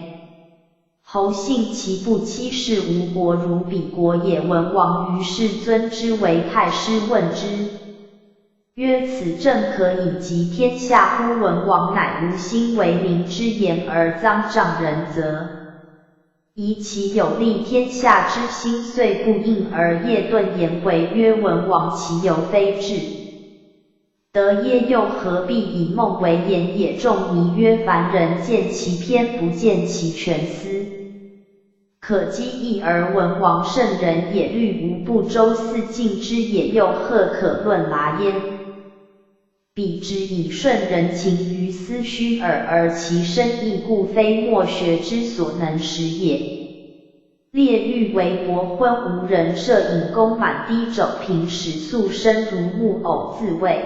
侯信其不欺世，无国如彼国也。文王于是尊之为太师，问之曰：此政可以及天下乎？文王乃无心为民之言，而臧丈人则疑其有利天下之心，遂不应，而夜遁言回曰：文王其犹非至得耶？又何必以梦为言也？仲尼曰：凡人见其篇，不见其全思，可讥议而文王圣人也，虑无不周四尽之也，又何可论拿焉？彼之以顺人情于斯虚耳，而其深意故非墨学之所能识也。列欲为伯昏，无人摄引弓满低肘，平时素身如木偶，自谓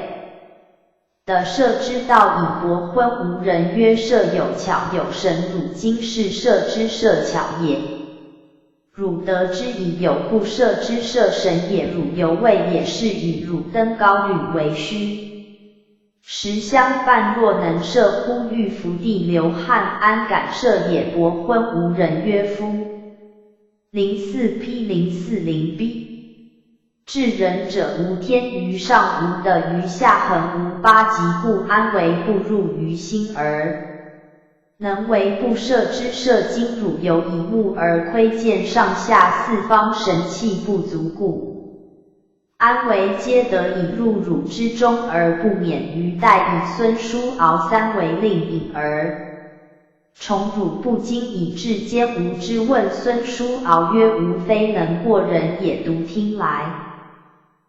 的射之道以伯昏，无人曰射有巧有神，汝今是射之射巧也。汝得之以有不射之射神也。汝犹未也，是与汝登高履为虚。实相犯，若能射乎？欲伏地流汗，安敢射也？伯昏，无人曰夫。04 P 0408治人者，无天于上，无德于下，恒无八极，故安为不入于心而能为不射之射？今汝犹以目而窥见上下四方，神气不足故安为皆得以入汝之中，而不免于待以孙叔敖3为令尹而崇汝不惊，以致兼无之。问孙叔敖曰：吾非能过人也，独听来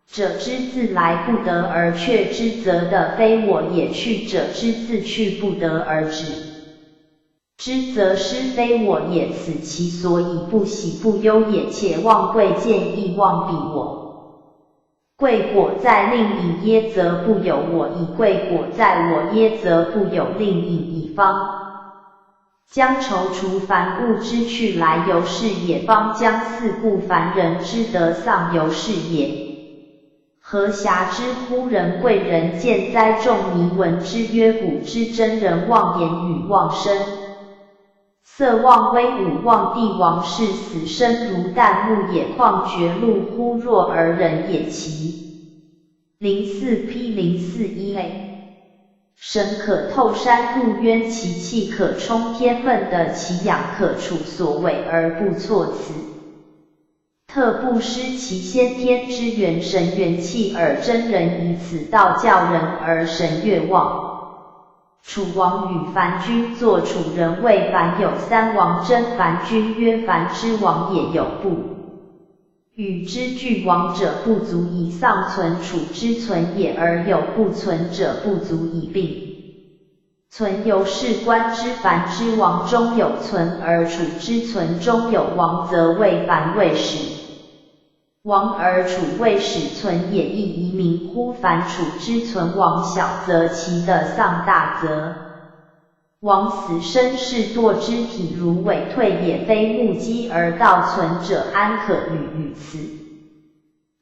者之自来不得而却之，则的非我也；去者之自去不得而止之，则失非我也。此其所以不喜不忧也。且望贵贱，亦望彼我。贵果在令尹耶，则不有我矣；贵果在我耶，则不有令尹矣。方将踌躇凡物之去来，由是也。方将四顾凡人之得丧，由是也。何暇之乎？人贵人见哉？仲尼闻之曰：古之真人，妄言语，妄声色，妄威武，妄帝王事，死生如旦暮也。况绝路乎？若而人也。其04 P 0418神可透山入渊，其气可冲天，愤的其仰可处所为而不措辞，特不失其先天之元神元气，而真人以此道教人而神悦望。楚王与樊君作，楚人谓樊有3王，征樊君曰：樊之王也，有不与之俱亡者，不足以丧存；楚之存也，而有不存者，不足以并存。由是观之，樊之王中有存，而楚之存中有亡，则谓樊未始亡，而楚未始存也。亦宜名乎？樊楚之存亡小，则其的丧大，则王死生是堕之体如尾退也，非目击而道存者，安可与于此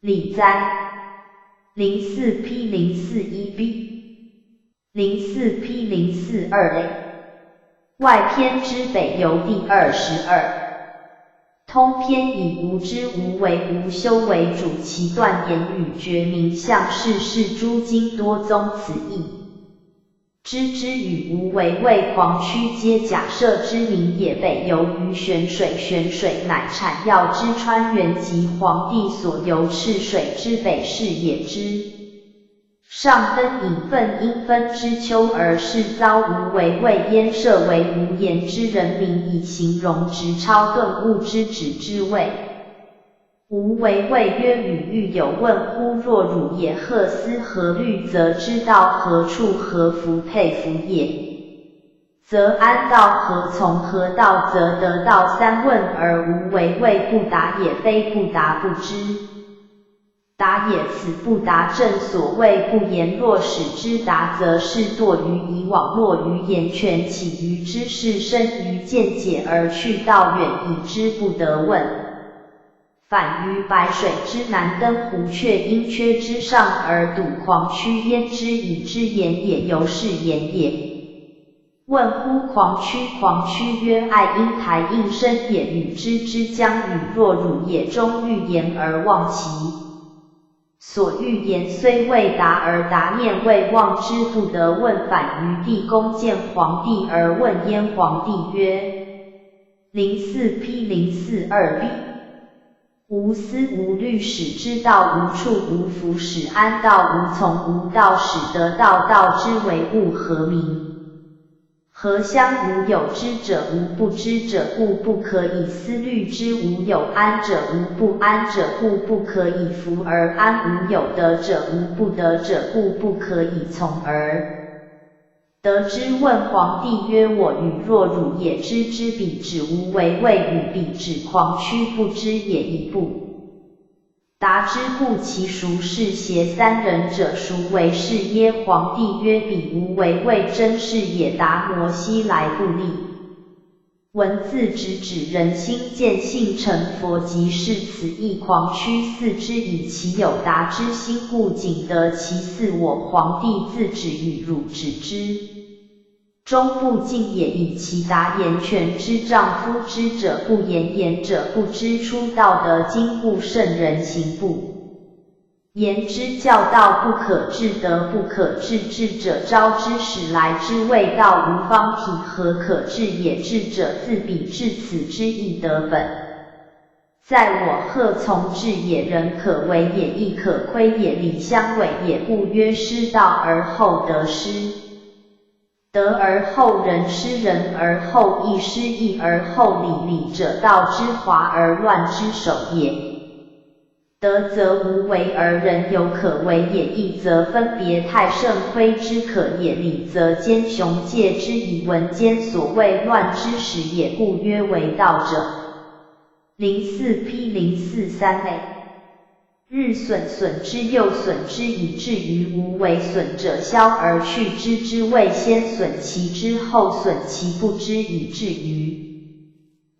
理哉？04 P 0412B 04 P 0428外篇之北游第22通篇以无知无为无修为主，其断言语绝明相，世事诸经多宗此意。知之与无为谓狂曲皆假设之名也。北游于玄水，玄水乃产药之川源，及黄帝所游赤水之北是也之。上登引分因分之丘，而是遭无为谓焉，设为无言之人名，以形容直超顿悟之旨之谓。无为谓曰：与欲有问乎？若汝也，何思何虑？则知道何处何福佩服也。则安道何从？何道则得道。三问而无为谓不达也，非不达不知。达也，此不达正所谓不言。若使之达，则是堕于以往，落于言权，起于知识，生于见解，而去道远，以知不得问。反于白水之南登湖却，因缺之上而睹狂曲，焉知以之言也，由是言也。问乎狂曲？狂曲曰：爱因台应生也，与之将与。若汝也，终欲言而忘其所欲言，虽未达而达，念未忘之不得问。反于地公见皇帝而问焉，皇帝曰04P0422B。无思无虑，使之道无处无福，使安道无从无道，使得道。道之为物，何名？何相？无有之者，无不知者，故不可以思虑之；无有安者，无不安者，故不可以服而安；无有得者，无不得者，故不可以从而得之。问皇帝曰：我与若汝也，知之彼指无为谓与彼指狂曲不知也，一不达之。故其孰是邪？三人者孰为是耶？皇帝曰：彼无为谓真是也。达摩西来不利。文字指人心见性成佛，即是此意。狂曲似之，以其有达之心，故仅得其似。我皇帝自指与汝指之，终不尽也。以其达言权之丈夫之者不言，言者不知出道德经，故圣人行不言之。教道不可治，德不可治，治者招之，使来之谓道。无方体，何可治也？治者自彼，至此之以得本。在我何从治也？人可为也，亦可窥也，理相违也。故曰失道而后得失，得而后仁，失仁而后义，失义而后礼。礼者道之华而乱之首也。德则无为而人有可为也，义则分别太甚窥之可也，礼则兼雄戒之以文间，所谓乱之始也。故曰为道者。04P0438。日损损之，又损之，以至于无为。损者消而去之谓先损其之，后损其不知，以至于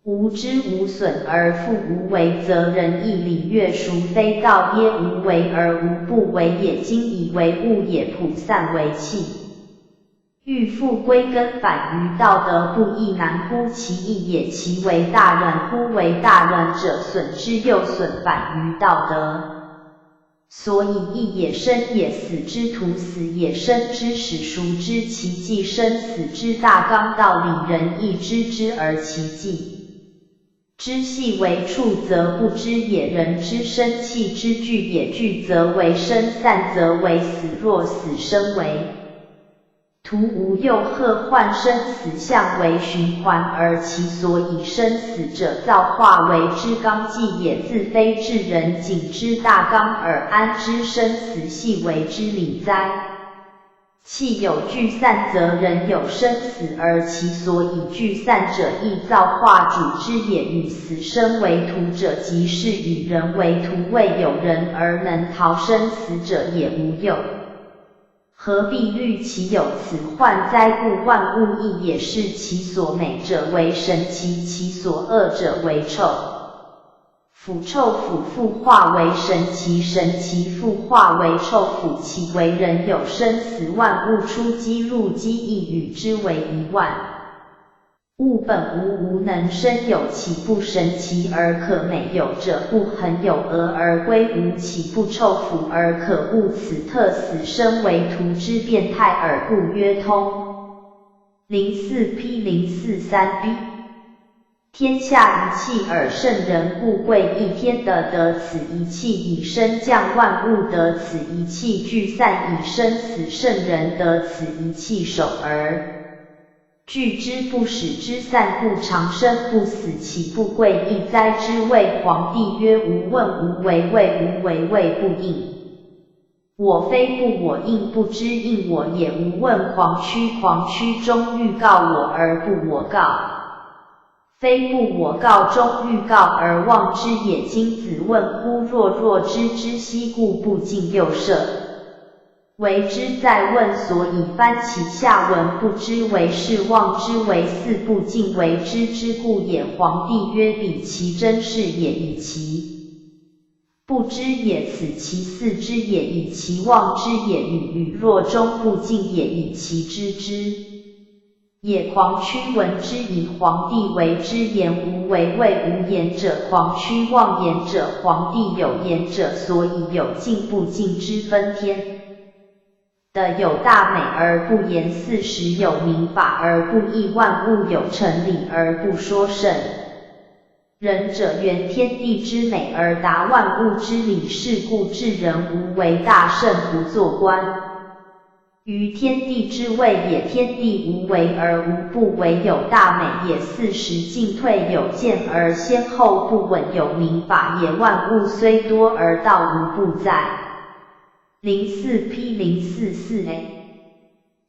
无知无损而复无为，则人义礼乐孰非道耶？无为而无不为也。今以为物也，普散为器。欲复归根返于道德，不亦难乎？其义也。其为大软乎？为大软者，损之又损，返于道德。所以义也，生也，死之徒死也，生之始孰知其既生死之大纲道理？人亦知之，而其既知细为处，则不知也。人之生气之聚也，聚则为生，散则为死。若死生为徒，无又何患？生死相为循环，而其所以生死者，造化为之纲纪也。自非至人谨之大纲，而安之生死细为之理哉？气有聚散，则人有生死，而其所以聚散者，亦造化主之也。与死生为徒者，即是与人为徒。未有人而能逃生死者，也无有。何必虑其有此患哉？故万物亦也，是其所美者为神奇，其所恶者为臭。腐臭腐复化为神奇，神奇复化为臭，腐其为人有生死。万物出机入机，亦与之为一万物本无能生有，岂不神奇而可美？有者不恒有俄而归无，岂不臭腐而可恶？此特死生为徒之变态而故曰通。04P043B 天下一气而圣人，故贵一天得此一气以升降万物，得此一气聚散以生死，圣人得此一气守而聚之，不使之散，故长生不死，岂不贵一哉？之谓皇帝曰：无问无为，谓无为，谓不应。我非不我应，不知应我也。无问狂曲，狂曲中欲告我而不我告，非不我告中欲告而忘之也。今子问乎？若知之悉，故不尽右舍。为之在问，所以翻其下文，不知为是，忘之为四，不尽为知之故也。皇帝曰：彼其真是也，以其不知也；此其四之也，以其忘之也；与若中不尽也，以其知之也。狂曲闻之，以皇帝为之言无为，谓无言者狂曲，妄言者皇帝，有言者所以有尽不尽之分。天的有大美而不言40，有民法而不议万物，有成理而不说圣人者，原天地之美而达万物之理，是故至人无为，大圣不作观于天地之谓也。天地无为而无不为，有大美也。40进退有见而先后不稳，有民法也。万物虽多而道无不在。04P044A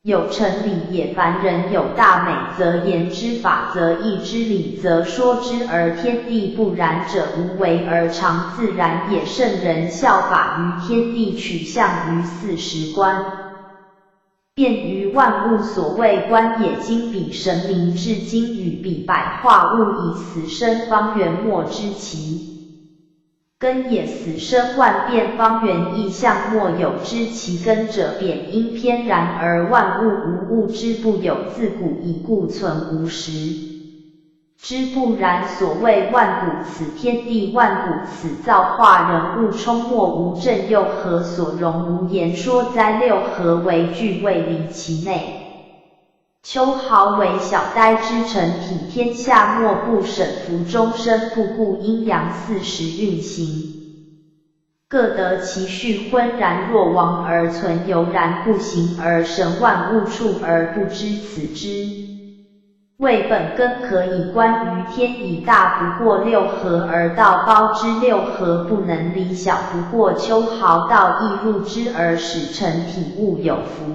有成理也。凡人有大美，则言之法，则义之理，则说之，而天地不然者，无为而常自然也。圣人效法于天地，取象于40观，便于万物，所谓观也。今彼神明至今与彼百化物，以死生方圆，莫知其根也。死生万变，方圆异象，莫有知其根者，便因偏然而万物无物之不有，自古以故存无实之不然。所谓万古，此天地；万古，此造化人物，充没无证，又何所容？无言说哉？六合为具，未离其内。秋毫为小呆之成体，天下莫不审服，终生不顾阴阳40运行，各得其序，浑然若亡而存，犹然不行而神，万物处而不知此之谓本根，可以观于天，以大不过六合而道高之，六合不能离，小不过秋毫，道亦入之而使成体，物有福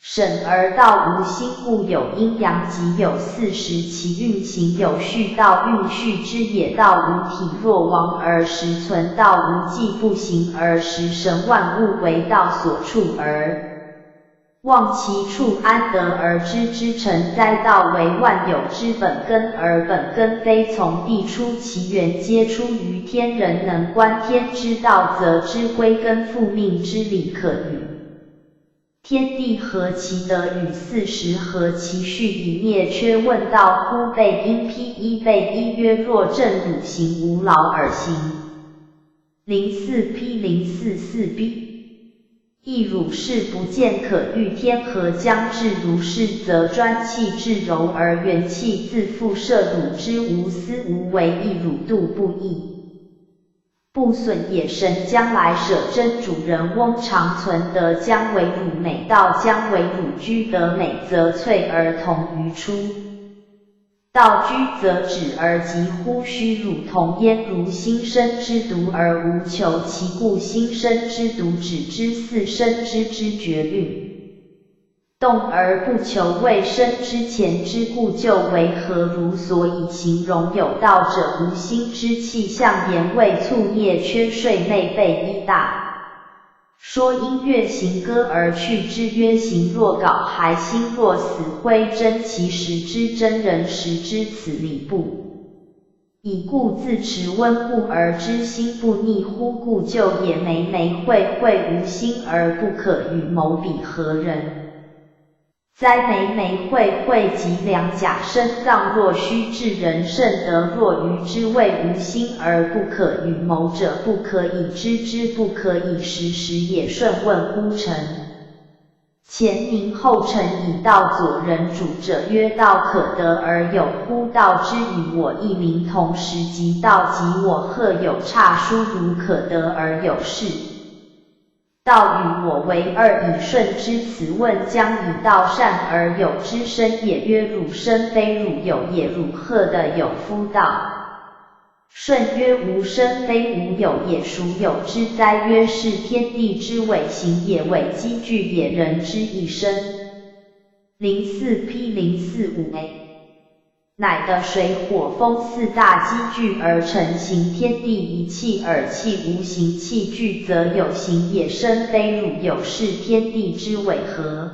审而道无心，故有阴阳即有40，其运行有序，道运序之也。道无体若亡而实存，道无迹不行而实神，万物为道所处而忘其处，安得而知之成哉？道为万有之本根，而本根非从地出，其源皆出于天。人能观天之道，则知归根复命之理，可与天地合其德，与40合其序，以灭缺。问道乎？背因P1背一曰：若正汝行，无劳而行。04P044B 亦汝是不见可欲，天何将至？如是，则专气至柔，而元气自复摄汝之，无私无为，亦汝度不义不损也。神将来舍真主人翁，常存德将为汝美，道将为汝居，德美则萃而同于出，道居则止而极乎？虚汝同焉，如心生之独而无求，其故心生之独，止之四生之绝律，动而不求，未生之前之故，就为何如？所以形容有道者，无心之气象，言谓促灭缺睡昧背一大。说音乐行歌而去之，曰行若槁骸，心若死灰，真其实之真人实之，此理不以故自持温故而知心不逆乎？故就也。昧昧会会无心而不可与，谋彼何人？哉眉眉惠惠及良甲身脏若须治人甚得若愚之谓无心而不可与谋者不可以知之不可以识时也。顺问乎臣。前明后臣以道佐人主者曰道可得而有乎？道之与我一名同时即道及我赫有差殊如可得而有事。道与我为二以顺之辞问将以道善而有之身也曰汝身非汝有也汝赫的有夫道。顺曰无身非无有也孰有之哉？曰是天地之伪形也伪积聚也人之一身。04P045A 乃得水火风四大积聚而成形天地一气而气无形气聚则有形也身非汝有是天地之伪合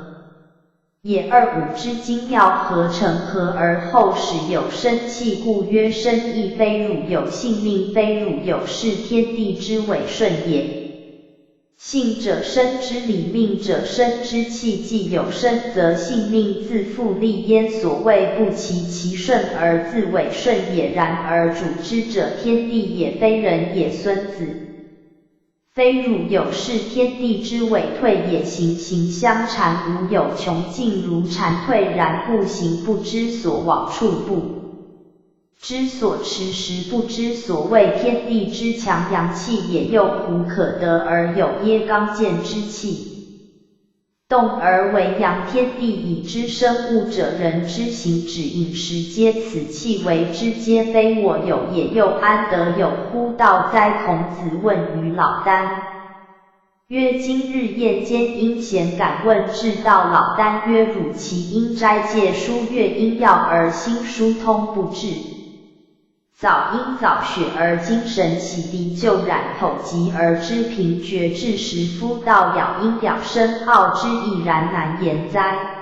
也。二五之精妙合成合而后始有生气故曰生亦非汝有性命非汝有是天地之伪顺也。性者生之理命者生之气既有生则性命自复立焉所谓不其顺而自伪顺也。然而主之者天地也非人也。孙子。非汝有是天地之伪退也。形形相缠无有穷尽如蝉退然故形不知所往处不知所持时不知所谓天地之强阳气也。又胡可得而有耶刚健之气动而为阳天地以知生物者人之行止饮食皆此气为之皆非我有也。又安得有乎？道哉！孔子问于老聃曰今日夜间因贤敢问至道。老聃曰汝其因斋戒书乐因要而心疏通不至。早因早学而精神洗涤就染口疾而知贫绝至时夫道咬因咬深奥之亦然难言哉。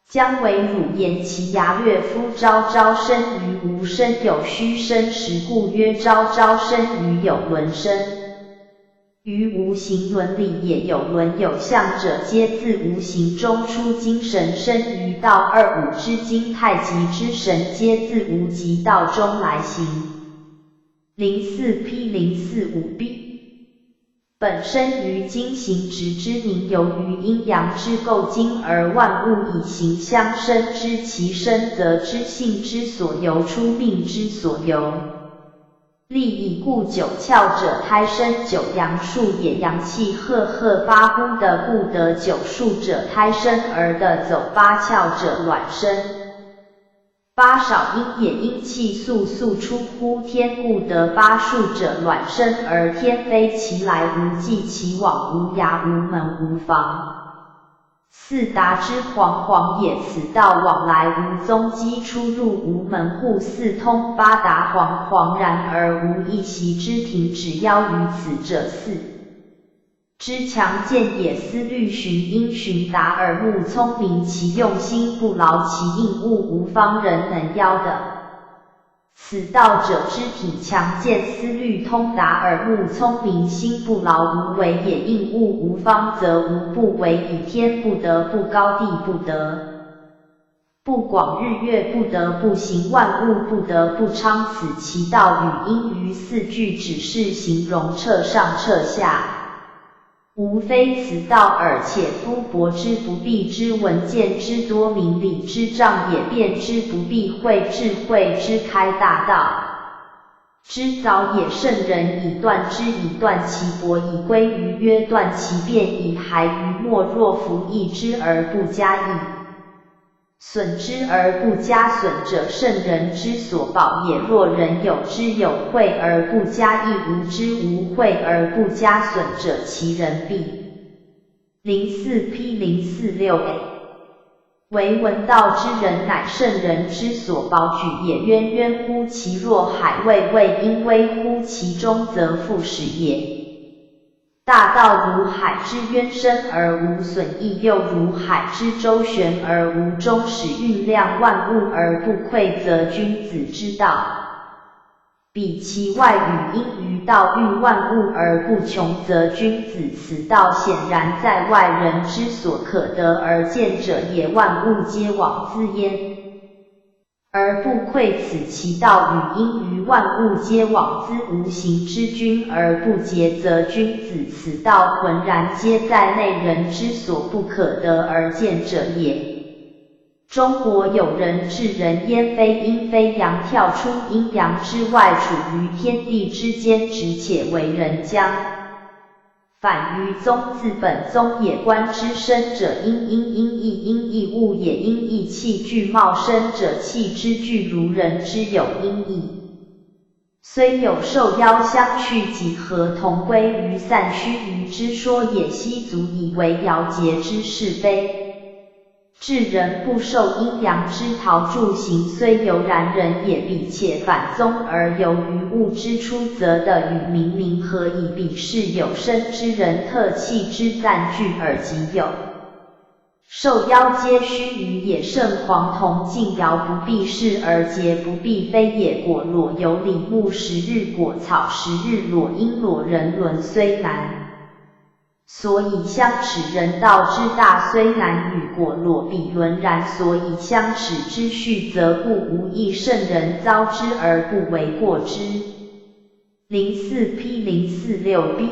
将为汝言其牙略夫朝朝生于无生有虚生时故曰朝朝生于有伦生。于无形伦理也。有伦有象者皆自无形中出精神生于道。二五之精太极之神皆自无极道中来行。04P045B 本身于精行直之名由于阴阳之构精而万物以形相生知其生则知性之所由出命之所由。立以故九窍者胎生九阳数也。阳气赫赫发乎的故得九数者胎生而得走八窍者卵生。八少阴也。阴气速速出乎天故得八数者卵生而天飞其来无迹其往无涯无门无房。四达之惶惶也。此道往来无踪迹出入无门户。四通八达惶惶然而无一息之停止邀于此者。四之强健也。思虑循因循达耳目聪明其用心不劳其应物无方人能邀的。此道者肢体强健思虑通达耳目聪明心不劳无为也。应物无方则无不为以天不得不高地不得不广日月不得不行万物不得不昌。此其道语音于四句只是形容彻上彻下无非此道耳。且夫博之不必之文见之多明理之障也。辩之不必会智慧之开大道之早也。圣人以断之以断其博以归于曰断其辩以还于末。若夫益之而不加益损之而不加损者圣人之所保也。若人有之有惠而不加益无之无惠而不加损者其人必。04P046A 唯闻道之人乃圣人之所保举也。渊渊乎其若海未未因微乎其中则复始也。大道如海之渊深而无损益又如海之周旋而无终始运量万物而不匮则君子之道彼其外语因于道育万物而不穷，则君子此道显然在外，人之所可得而见者也，万物皆往兹焉。而不窥此其道语因于万物皆往兹无形之君而不竭，则君子此道浑然皆在内，人之所不可得而见者也。中国有人治人焉，非阴非阳，跳出阴阳之外，处于天地之间，直且为人将。反于宗自本宗也，观之生者阴，阴义物也，阴义气具茂生者，气之具如人之有阴义。虽有受邀相去，几何同归于散须臾之说也，悉足以为尧桀之是非。至人不受阴阳之陶铸行，虽犹然人也，彼且反宗而由于物之出，则的与明何以？彼是有生之人，特气之暂具而即有。受邀皆须臾也，圣黄铜敬尧不必是而桀不必非也。果裸有李牧10日，果草10日，裸因裸人伦虽难。所以相耻，人道之大虽难与果裸比伦然，所以相耻之序，则故无益圣人遭之而不为过之。04P046B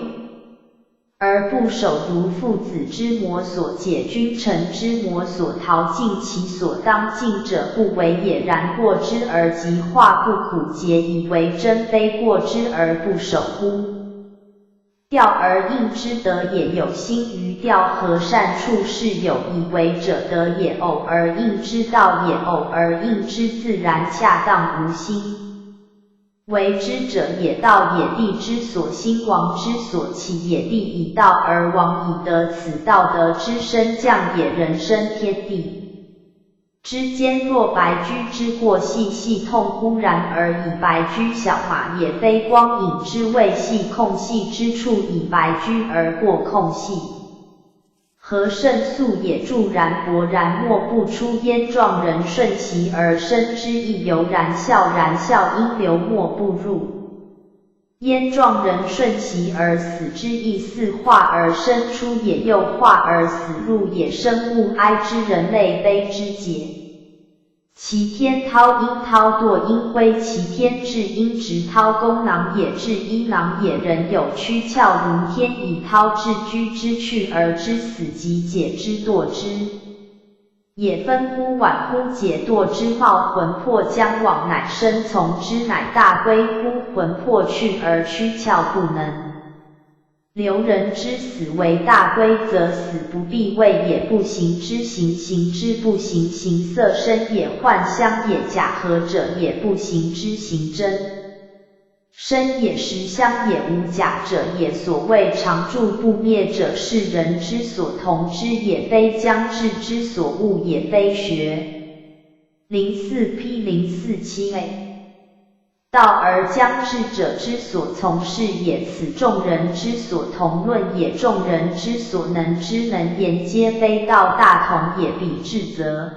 而不守读父子之魔所解，君臣之魔所逃，尽其所当尽者，不为也。然过之而即化，不苦节以为真，非过之而不守乎？调而应之德也，有心于调，和善处事有以为者德也，偶而应之道也，偶而应之自然恰当无心。为之者也，道也，地之所兴，王之所起也，地以道而王以德，此道德之升降也，人生天地之间，若白驹之过细痛忽然而以白驹小马也，非光影之谓细，空隙之处以白驹而过空隙。何甚速也，助然勃然莫不出焉，壮人瞬息而生之意，由然笑因流莫不入。焉壮人瞬息而死之意，似化而生出也，又化而死入也，生物哀之，人类悲之节。其天涛，阴涛堕阴辉，其天至阴直涛，功囊也，至阴囊也。人有躯壳如天，以涛至居之去而之死，即解之堕之也。分乎晚乎解堕之貌，魂魄将往，乃生从之，乃大归乎？魂魄去而躯壳不能留，人之死为大归，则死不必畏也。不行之行，行之不行，行色身也，幻相也，假合者也。不行之行，真身也，实相也，无假者也。所谓常住不灭者，是人之所同之也，非将至之所恶也，非学。04P047A道而将至者之所从事也，此众人之所同论也，众人之所能之能言，皆非道大同也。彼至则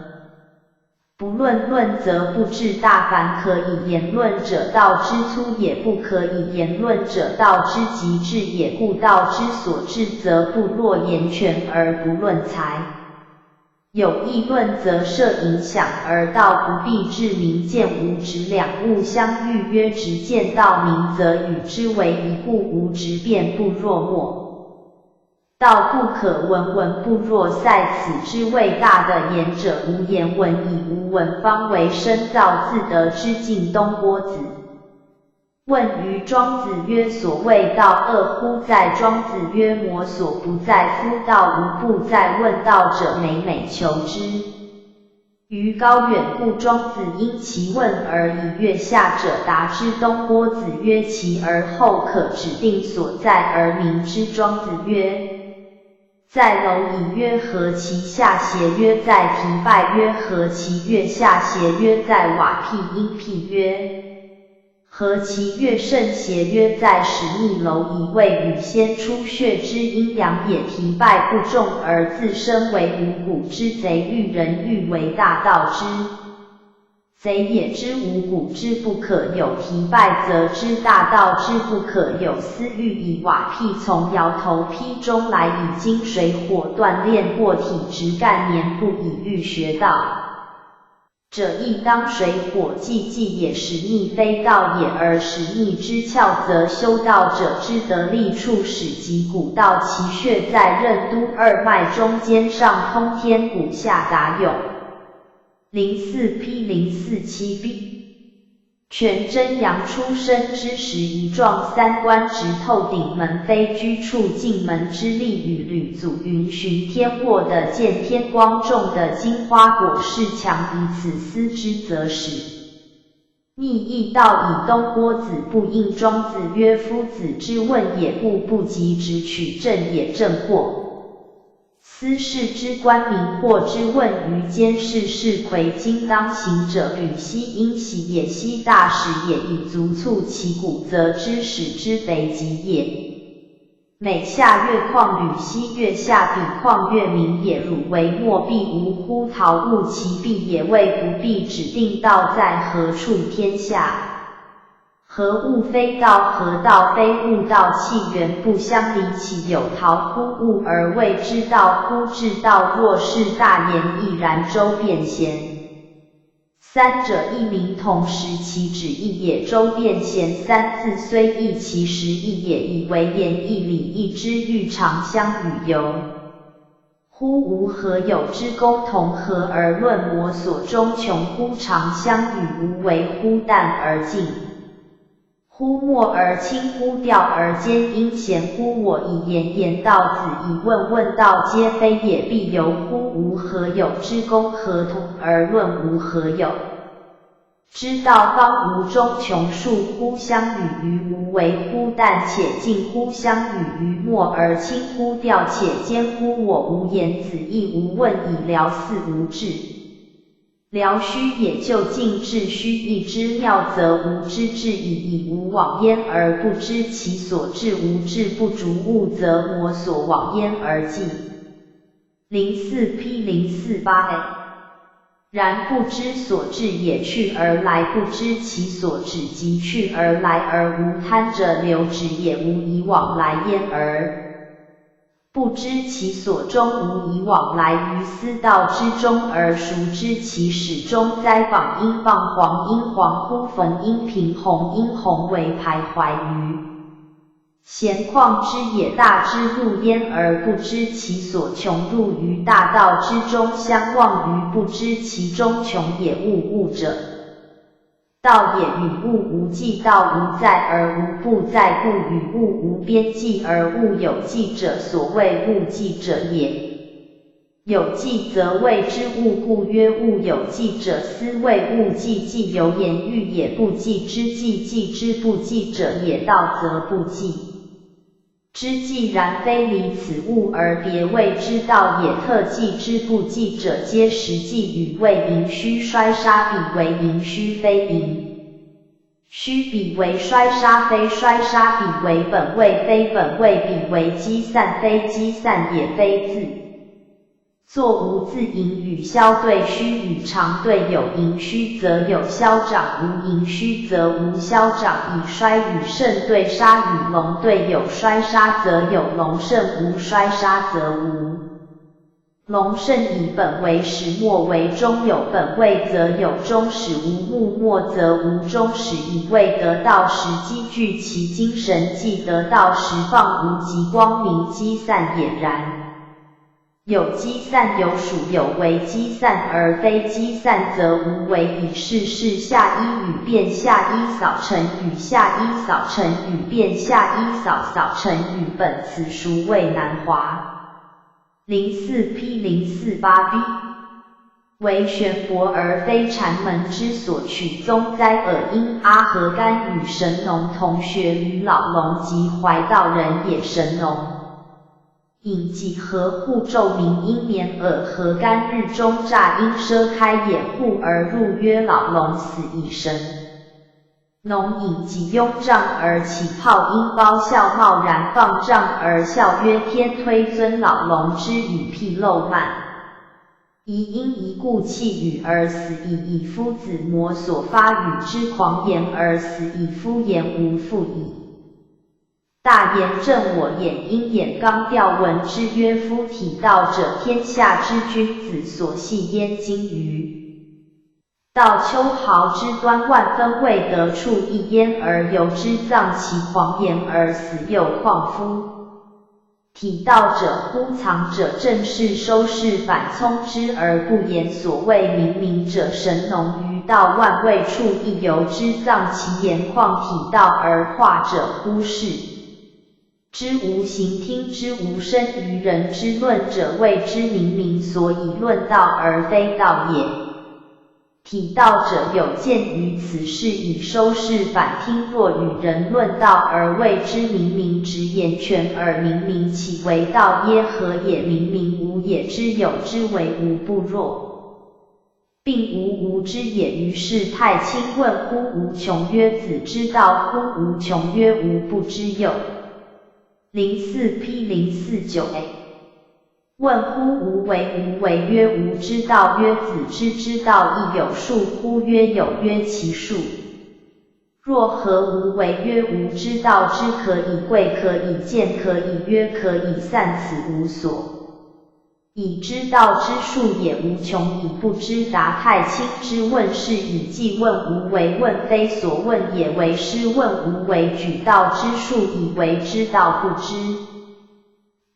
不论，论则不至大。凡可以言论者，道之粗也；不可以言论者，道之极致也。故道之所至，则不落言权而不论才。有议论则设影响，而道不必至。明见无执，两物相遇曰直，见道明则与之为一，故无执辩不若默。道不可闻，闻不若塞，此之谓大的言者无言，闻以无闻方为深造，自得之境。东郭子问于庄子曰：所谓道恶乎？在。庄子曰：魔所不在，夫道无不在。问道者，美求之。于高远，故庄子因其问而以月下者答之。东郭子曰：其而后可指定所在而明之。庄子曰：在蝼蚁。曰：何其下邪？曰：在提拜。曰：何其月下邪？曰：在瓦辟。阴辟。曰：何其月甚邪？曰：在始逆蝼蚁，谓禹先出血之阴阳也。提拜不重而自身为五谷之贼，欲人欲为大道之贼也之无谷之不可有，提败则之大道之不可有。思欲以瓦砒从摇头坯中来，以金水火锻炼过体直干年不以欲学道者，亦当水火既济也，使逆非道也，而使逆之窍，则修道者之得力处，使及古道，其穴在任督二脉中间，上通天骨，下达甬。04P0477B 全真阳出生之时，一状三关直透顶门，非居处进门之力，与吕祖云巡天握的见天光中的金花果是强，以此思之，则使逆亦道以东郭子不应，庄子曰：夫子之问也，故不及直取正也。正或思事之官民，或之问于监视是魁今当行者，吕奚因喜也，奚大使也，以足促其骨，则知使之肥极也。每下越旷，吕奚越下，比旷越明也。汝为莫必无乎？陶物其必也，谓不必指定道在何处？天下何物非道？何道非物？道气源不相离，其有陶乎物而谓之道乎？至道若是大言，亦然。周变贤三者一名，同时其旨一也。周变贤三字虽异，其实一也，以为言义理义之欲常相与游。乎吾何有之功同和而论我所终穷乎？常相与无为乎？淡而静乎？默而轻乎？调而兼阴贤乎？我以言言道，子以问问道，皆非也，必由乎？吾何有之功何同而论吾何有之道？方无中穷数乎？相与于无为乎？淡且静乎？相与于默而轻乎？调且兼乎？我无言，子亦无问，以聊似无志。聊虚也，就近致虚亦之妙，则无知至矣。以无往焉而不知其所至，无志不逐物，则魔所往焉而尽。04P0448A 然不知所至也，去而来；不知其所止，即去而来，而无贪者留止也，无以往来焉而不知其所终，无以往来于思道之中，而孰知其始终？哉！仿因放黄，因黄乎焚，因平红，因红为徘徊于闲旷之野，大之入焉而不知其所，穷入于大道之中，相忘于不知其中，穷也。物者道也，与物无际，道无在而无不在，故与物无边际而物有际者，所谓物际者也。有际则谓之物，故曰物有际者。斯谓物际，既由言喻也，不际之际，际之不际者也。道则不际之既然非离此物而别谓之道也，特计之不计者，皆实际与谓盈虚衰杀，彼为盈虚非盈虚，彼为衰杀非衰杀，彼为本位非本位，彼为积散非积散，也非自作无自盈，与消对虚，与常对有盈虚则有消长，无盈虚则无消长。以衰与盛对杀，与隆对有衰杀则有隆盛，无衰杀则无隆盛。以本为始，末为终，有本位则有终始，无物末则无终始。以未得道时积聚其精神，既得道时放无极光明，积散俨然。有积散有属，有为积散而非积散，则无为。以是事下一语变，下一扫成语，下一扫成语变，下一扫成语本，此孰谓难华？04P0448B 为玄佛而非禅门之所取宗哉？尔因阿何干与神农同学于老龙及怀道人也。神农引几何护昼明，因年尔何干日中乍因奢开掩护而入，曰老龙死矣。神农引几拥帐而起泡，因包笑贸然放帐而笑曰：天推尊老龙之语，辟漏慢宜因一故弃语而死，以夫子魔所发语之狂言而死，以夫言无复矣。大言正我也，因演纲调文之曰：夫体道者，天下之君子所系焉精于道秋毫之端，万分未得处一焉，而由之葬其狂言而死，又况夫体道者，忽藏者，正是收视反聪之而不言。所谓明明者，神农于道万未处，亦由之葬其言，况体道而化者乎？是知无形，听之无声，于人之论者，谓之明明，所以论道而非道也。体道者有见于此事，以收视反听，若与人论道而谓之明明，直言全而明明，其为道耶？何也？明明无也之有之为无不若，并无无之也。于是太清问乎无穷曰：子之道乎？无穷曰：无不之有。04P049A 问乎无为？无为曰：无之道。曰：子之道亦有数乎？曰：有。曰：其数若何？无为曰：无之道之可以贵，可以见，可以约，可以散，此无所以知道之数也。无穷以不知。答太清之问是以既问无为，问非所问也，为师问无为，举道之数以为知道不知。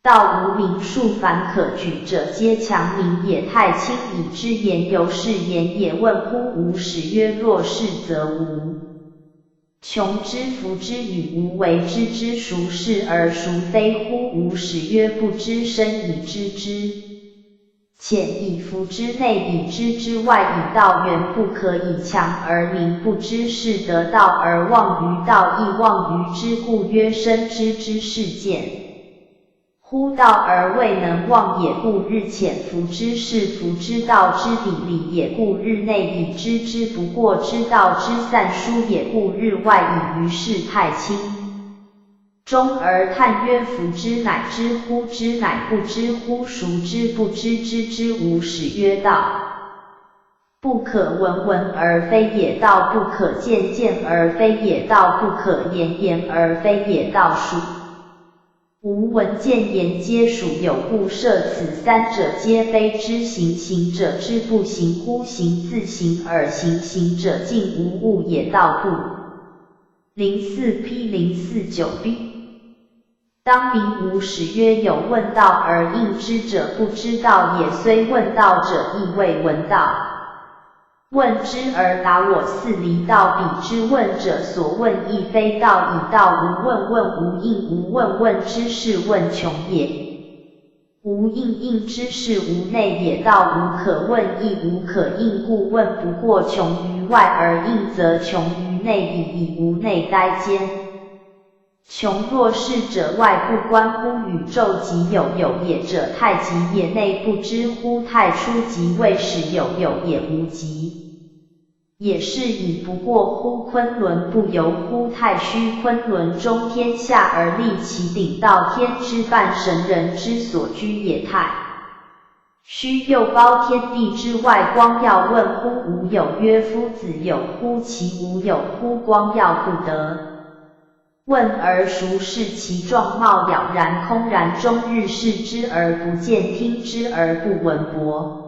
道无名数，凡可举者皆强名也。太清以之言由是言也。问乎无始？曰：若是则无穷之福之与无为之之孰是而孰非乎？无始曰：不知生以知之，潜以福之内以知之外，以道源不可以强而名。不知是得道而忘于道，亦忘于之，故曰生之之事见。乎道而未能忘也，故日潜伏之是福之道之底理也，故日内以知之不过之道之散疏也，故日外以于是太清中而叹曰：福之乃知乎？知乃不知乎？孰知不知之无始？曰：道不可闻，闻而非也；道不可见，见而非也；道不可言，言而非也。道属无闻见言皆属有，故设此三者皆非知行。行者知不行乎？行自行而行，行者尽无物也。道不。04P049B 当名无始。曰：有问道而应知者，不知道也；虽问道者，亦未闻道。问之而答我似离道，彼之问者所问亦非道，以道无问，问无应，无问，问之是问穷也。无应，应之是无内也。道无可问，亦无可应，故问不过穷于外，而应则穷于内矣，以无内待坚。穷若是者，外不观乎？宇宙即有，有也者，太极也；内不知乎？太初即未始有，有也无极也。是以不过乎？昆仑不由乎？太虚，昆仑中天下而立其顶，道天之半，神人之所居也。太虚又包天地之外，光耀。问乎无有？曰：夫子有乎？其无有乎？光耀不得。问而孰是？其状貌了然空然，终日视之而不见，听之而不闻，博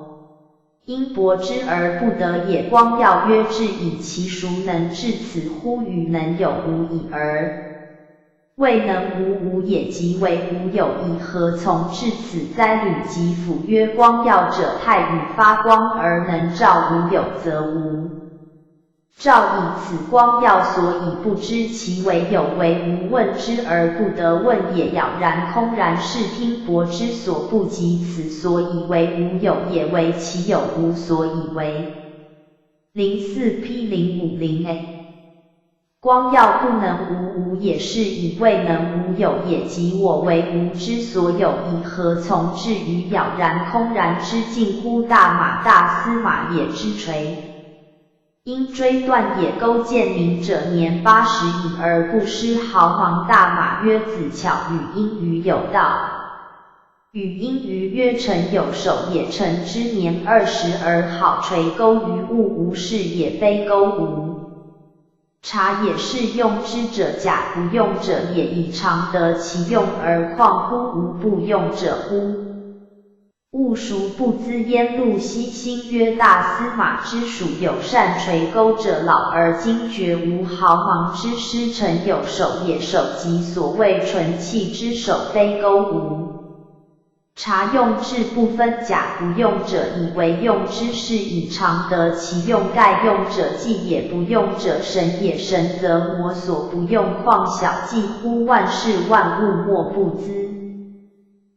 因博之而不得也。光耀曰：至矣。其孰能至此乎？与能有无以而未能无无也，即为无有矣，何从至此哉？吕吉甫曰：光耀者，太宇发光而能照无有，则无照以此光耀，所以不知其为有，为无问之而不得问也。了然空然，是听博之所不及，此所以为无有也，为其有无所以为。04P050A 光耀不能无无也，是以未能无有也，即我为无之所有矣，何从至于了然空然之境乎？大马大司马也之锤，因追断也。勾践明者年80矣，而不失毫芒。大马曰：子巧与因于有道，语音于曰：臣有守也。臣之年20而好垂钩于物，无事也，非钩无察也。是用之者假，不用者也。以常得其用而况乎无不用者乎？物孰不知焉？陆西心曰：大司马之属有善垂钩者，老而精绝无毫芒之师。臣有守也。守即所谓纯气之守，非钩无察用之，不分假不用者，以为用之事，以常得其用。盖用者计也，不用者神也。神则魔所不用，况小计乎？万事万物莫不知。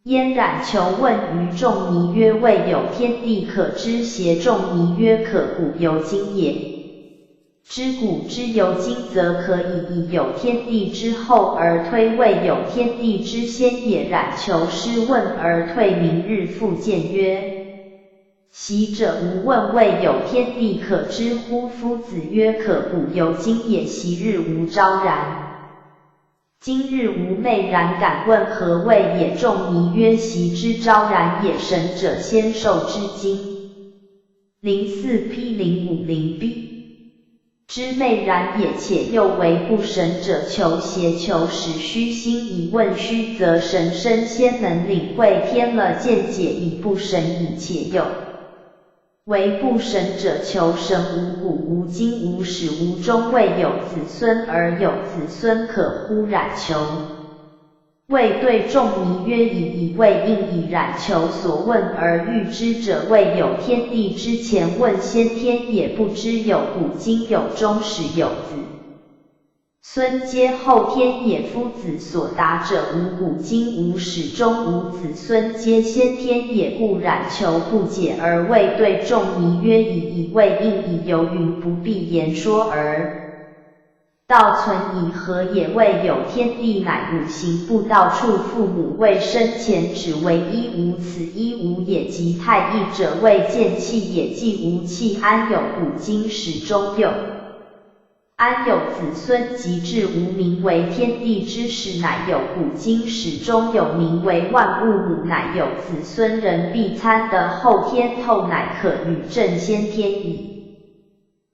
燕冉求问于仲尼曰：未有天地可知邪？仲尼曰：可，古由今也。知古之由今，则可以有天地之后而推，未有天地之先也。冉求师问而退，明日复见曰：昔者无问，未有天地可知乎？夫子曰：可，古由今也。昔日无昭然，今日无昧然，敢问何谓也？仲尼曰：昔之昭然也，神者先受之经。04P0500B之昧然也，且又为不神者求邪，求使虚心以问虚，则神身先能领会天了见解，以不神以且又为不神者求神无古无今无始无终，未有子孙而有子孙可乎？冉求谓对仲尼曰：以未应以冉求所问而预知者，未有天地之前问先天也，不知有古今有终始有子孙皆后天也。夫子所达者，无古今无始终无子孙，皆先天也。故冉求不解而谓对仲尼曰：以未应以由云，不必言说而道存以何也？未有天地，乃五行不道处，父母未生前，只为一无，此一无也。即太一者，未见气也。既无气，安有古今始终有？安有子孙？即至无名为天地之始，乃有古今始终有；名为万物母，乃有子孙。人必参得后天透，乃可与正先天矣。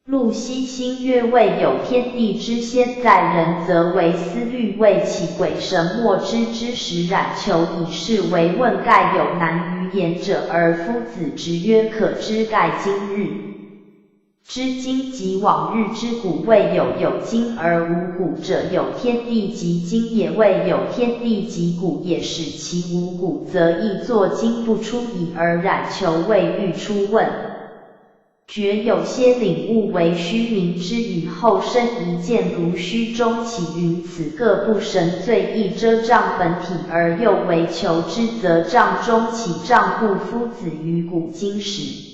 陆西心曰：未有天地之先，在人则为思虑，未起鬼神莫知之时。冉求以是为问，盖有难于言者。而夫子直曰：可知。盖今日之今及往日之古，未有有今而无古者，有天地及今也；未有天地及古也，使其无古，则亦作今不出矣。而冉求未欲出问，觉有些领悟为虚名之语，后生一见如虚中起云：此各不神罪，亦遮障本体，而又为求之，则障中起障故。夫子于古今始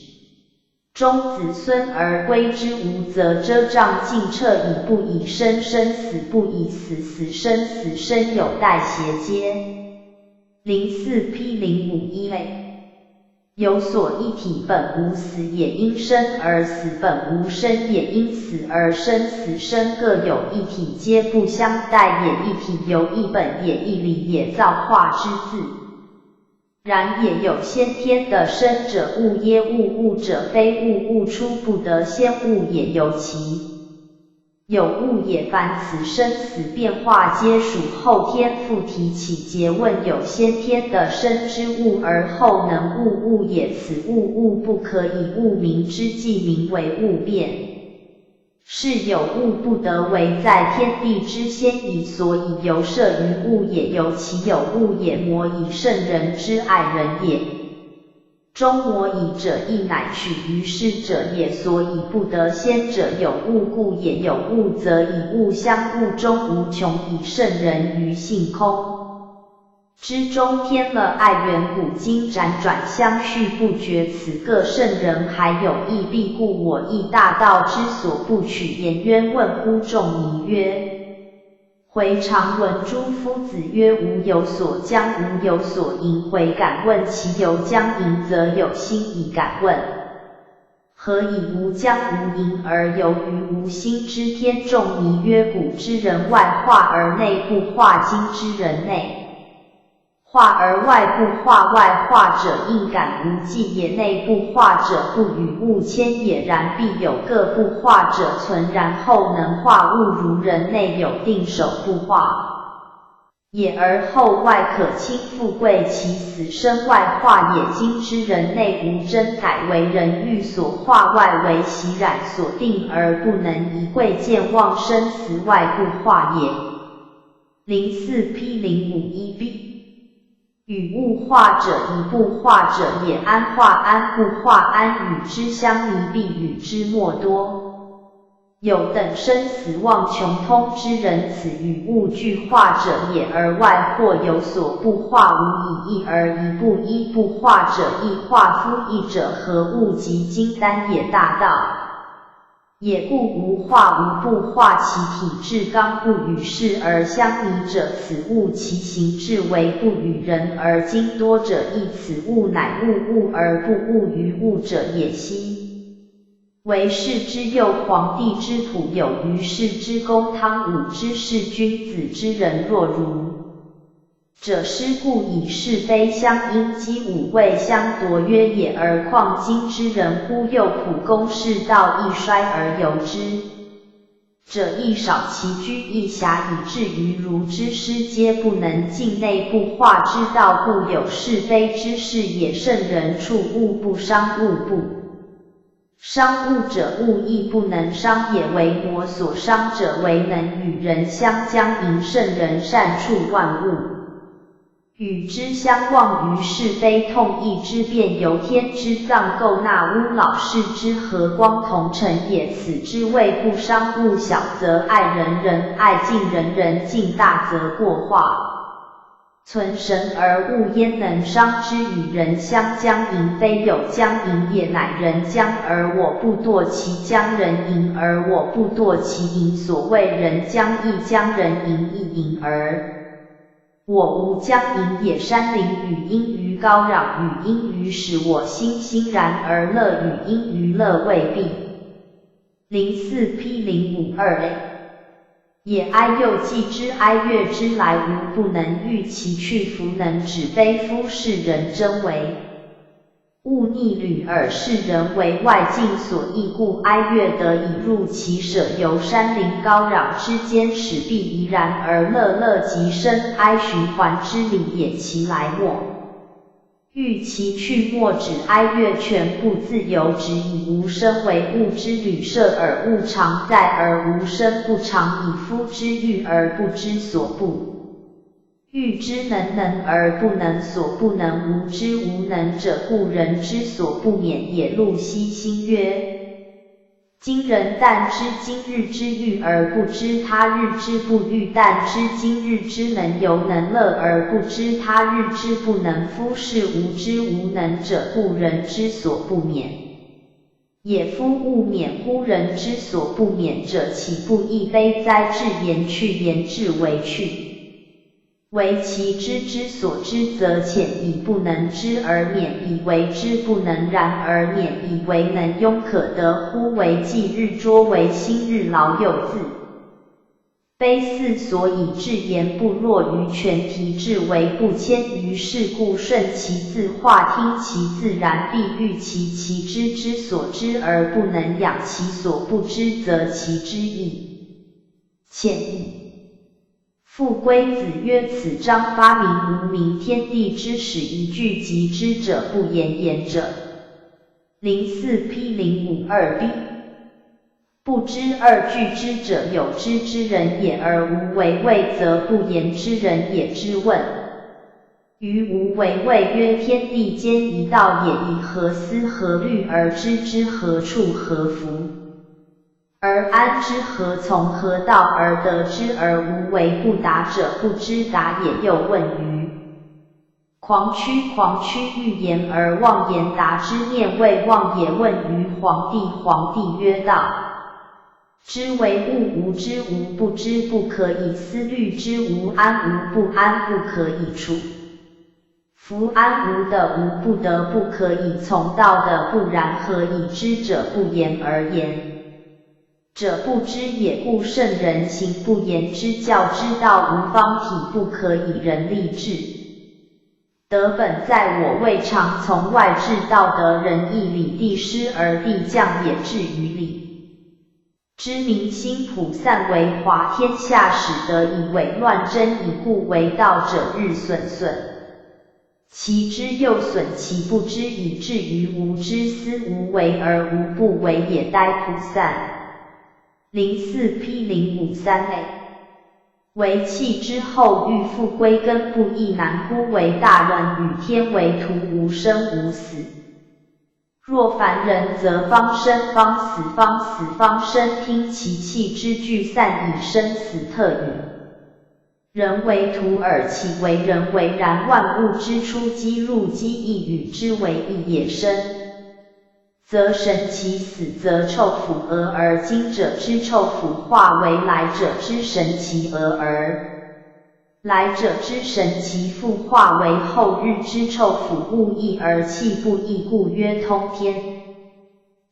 终子孙而归之无，则遮障尽彻矣。不以生生死，不以死死生死生，有待邪皆。04P0511有所一体，本无死也，因生而死；本无生也，因死而生。死生各有一体，皆不相待也。一体由一本也，一理也，造化之自然也。有先天的生者，物耶？物者非物，物出不得先，物也。有其有物也。凡此生死变化，皆属后天。复提起诘问，有先天的生之物，而后能物也。此物不可以物名之，即名为物变。是有物不得为在天地之先矣，所以由摄于物也。由其有物也，魔以圣人之爱人也。终魔以者，亦乃取于世者也。所以不得先者，有物故也。有物则以物相，物中无穷，以圣人于性空之中，添了爱缘，古今辗转相续不绝。此各圣人还有异弊，故我亦大道之所不取。颜渊问乎仲尼曰：回常闻诸夫子曰：无有所将，无有所迎。回敢问其由，将迎则有心以敢问。何以无将无迎而由于无心之天？仲尼曰：古之人外化而内不化，今之人内化而外部化外化者，应感无记也；内部化者，不与物牵也。然必有各部化者存，然后能化物，如人内有定守不化也，而后外可轻富贵，其死生外化也。今之人内无真改，为人欲所化，外为习染所定，而不能以贵贱忘生死外部化也。04P051B 与物化者，一部化者也。安化安不化，安与之相离，必与之莫多。有等生死忘穷通之人，此与物俱化者也。而外或有所不化，无以一而一不一不化者，亦化夫一者，何物即金丹也。大道也，故无化无不化，其体质刚不与世而相离者，此物其形质为不与人而精多者，亦此物乃物而不物于物者也。昔为世之佑，皇帝之土，有于世之公，汤武之士，君子之人，若如者，师故以是非相因，积五味相夺曰也。而况今之人乎？又普公世道亦衰而由之者亦少，其居亦狭，以至于儒之师皆不能尽内部化之道，故有是非之事也。圣人处物不伤，物不伤物者，物亦不能伤也。为魔所伤者，为能与人相将迎。圣人善处万物，与之相忘，于是非痛义之变，由天之藏构纳乌老世之和光同尘也。此之谓不伤物小，则爱人人爱敬，人敬大，则过化存神而物焉能伤之？与人相将迎，非有将迎也，乃人将而我不堕其将，人迎而我不堕其迎。所谓人将亦将，人迎亦迎，而我无将迎也。山林语因于高壤，语因于使我心欣然而乐，语因于乐未必。04P052A 也。哀又既之，哀乐之来，无不能御其去，弗能止非夫，是人真为物逆旅耳，是人为外境所役，故哀乐得以入其舍。由山林高壤之间，使必怡然而乐，乐极生哀，循环之理也。其来莫欲其去，莫止。哀乐全不自由，只以无生为物之旅舍耳。物常在而无生不常，以夫之欲而不知所不欲之，能而不能，所不能无之，无能者，故人之所不免也。陆西心曰：今人但知今日之欲而不知他日之不欲，但知今日之能由能乐而不知他日之不能。夫是无知无能者，故人之所不免也。夫勿免乎人之所不免者，岂不亦非哉？至言去，言至为去，为其知之所知，则浅以不能知而免，以为知不能然而免，以为能庸可得乎？为既日拙，为新日劳，又自非似。所以至言不若于全题，至为不迁于世，故顺其自化，听其自然，必欲其知之所知，而不能养其所不知，则其知亦浅矣。复归子曰：此章发明无名，天地之始，一句即知者，不言者。04P052B 不知二句之者，有知之人也，而无为谓，则不言之人也。之问于无为谓曰：天地间一道也，以何思何虑而知之？何处何福而安之？何从何道而得之？而无为不达者，不知达也。又问于狂曲欲言而妄言达之，念谓妄也。问于黄帝，黄帝曰：道之为物，无知无不知，不可以思虑之；无安无不安，不可以处。夫安无的，无不得，不可以从道的，不然何以知者？不言而言者不知也。故圣人行不言之教之道，无方体，不可以人立志。德本在我未尝从外治道德仁义礼地施而地降也至于礼。知民心普散为华天下始得以伪乱真以故为道者日损损。其知又损其不知以至于无知思无为而无不为也殆普散。04P053A为气之后欲复归根不亦难乎为大人与天为徒无生无死。若凡人则方生方死方死方生听其气之聚散以生死特语。人为徒耳其为人为然万物之出机入机亦与之为一也生。则神其死则臭腐俄而今者之臭腐化为来者之神其俄而来者之神其复化为后日之臭腐物异而气不异故曰通天。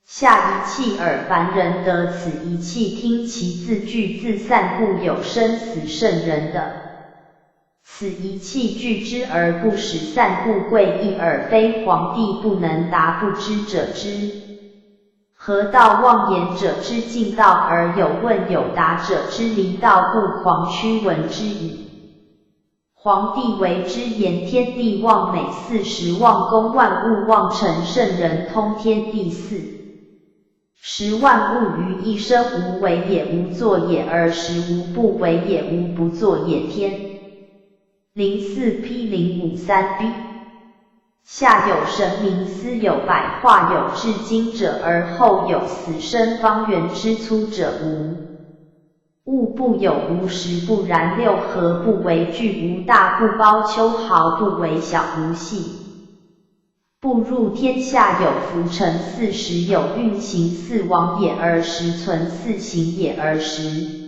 下一气耳凡人得此一气听其自聚自散故有生死圣人的。此一气聚之而不使散故贵异而非皇帝不能达不知者之。何道妄言者之近道而有问有答者之离道故狂曲闻之语。皇帝为之言天地望美40望公万物望成圣人通天地40万物于一身无为也无作也而实无不为也无不作也天。04P053B 下有神明思有百化有至精者而后有死生方圆之粗者无。物不有无实不然六合不为巨无大不包秋毫不为小无细。不入天下有浮沉40有运行4往也而实存4行也而实。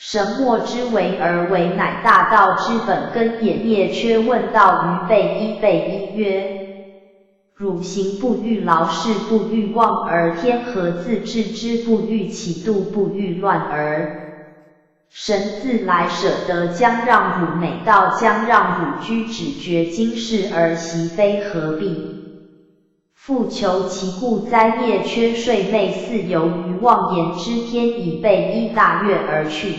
神墨之为而为乃大道之本根也灭缺问道于备一曰：汝行不欲劳事不欲忘而天何自治之不欲起度不欲乱而神自来舍得将让汝美道将让汝居止绝今世而习非何必？复求其故灾灭缺睡昧似由于妄言之天以备一大月而去。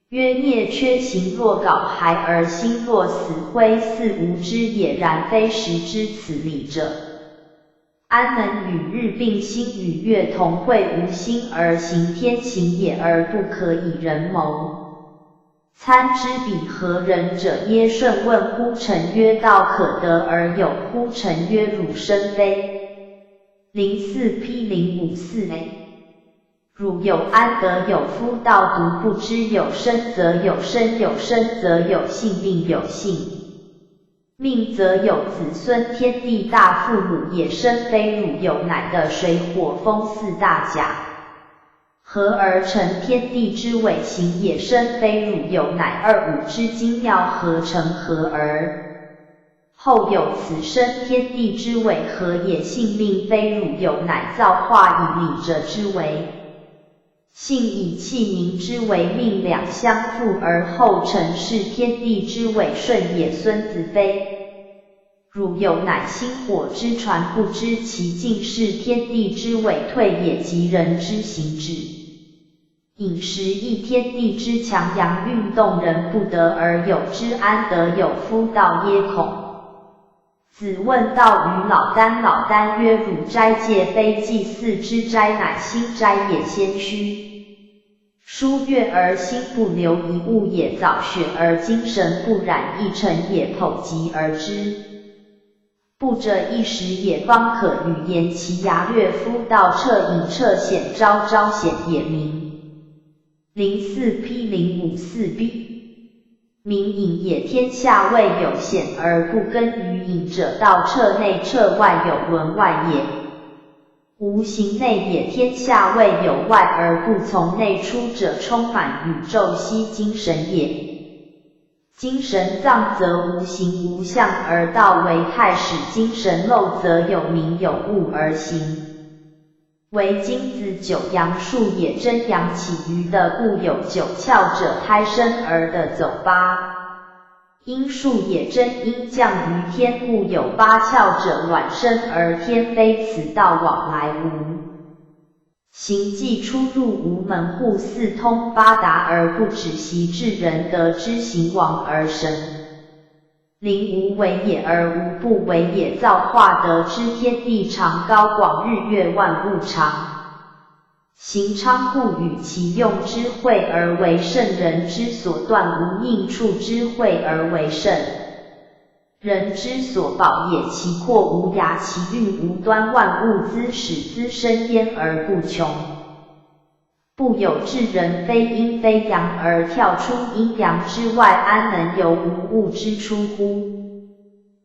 曰灭缺行若槁骸而心若死灰似无知也然非实之此理者。安能与日并星与月同会无心而行天行也而不可以人谋？参之彼何人者耶顺问乎臣曰道可得而有乎臣曰汝生非。04P054A汝有安得有夫道独不知有生则有生有生则有性命有性命则有子孙天地大父母也生非汝有乃的水火风4大甲。合而成天地之尾形也生非汝有乃2、5之精妙合成合而后有此生天地之尾合也性命非汝有乃造化以理者之为。性以气凝之为命两相附而后成是天地之尾顺也孙子非。汝有乃星火之传不知其尽是天地之尾退也即人之行止。饮食亦天地之强阳运动人不得而有之安得有夫道耶恐。子问道于老聃老聃曰汝斋戒非祭祀之斋乃心斋也先虚。疏月而心不留一物也早雪而精神不染一尘也剖极而知。不者一时也方可语言其牙略夫道彻隐彻显昭昭显也明。04P054B 明隐也天下未有显而不根于隐者道彻内彻外有伦外也。无形内也天下未有外而不从内出者充满宇宙悉精神也。精神藏则无形无相而道为太使精神漏则有名有物而行。为金子九阳数也真阳起于的故有九窍者胎生而的走八。因数也真因降于天，故有八窍者卵生而天非，此道往来无。行迹出入无门户，四通八达而不止，习至人得之行往而神。灵无为也而无不为也，造化得之天地长高广，日月万物长。行昌故与其用之会而为圣，人之所断无应处之会而为圣。人之所保也，其阔无涯，其运无端，万物滋始滋生焉而不穷。不有至人非阴非阳而跳出阴阳之外，安能有无物之出乎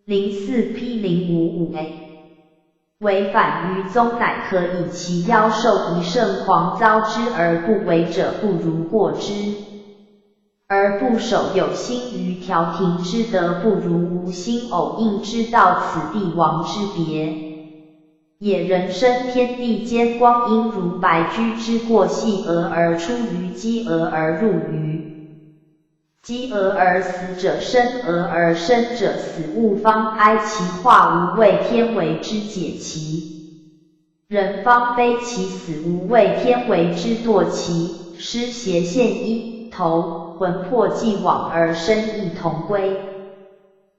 ？04 P 055A 违反于宗，乃可以其妖兽一圣狂遭之，而不为者不如过之。而不守有心于调停之德，不如无心偶应之道，此帝王之别也。人生天地间，光阴如白驹之过，细蛾而出于鸡蛾而入于鸡蛾，而死者生，蛾而生者死，物方哀其化无为，天为之解其人方非其死无为，天为之堕其失邪现一头，魂魄既往而身亦同归。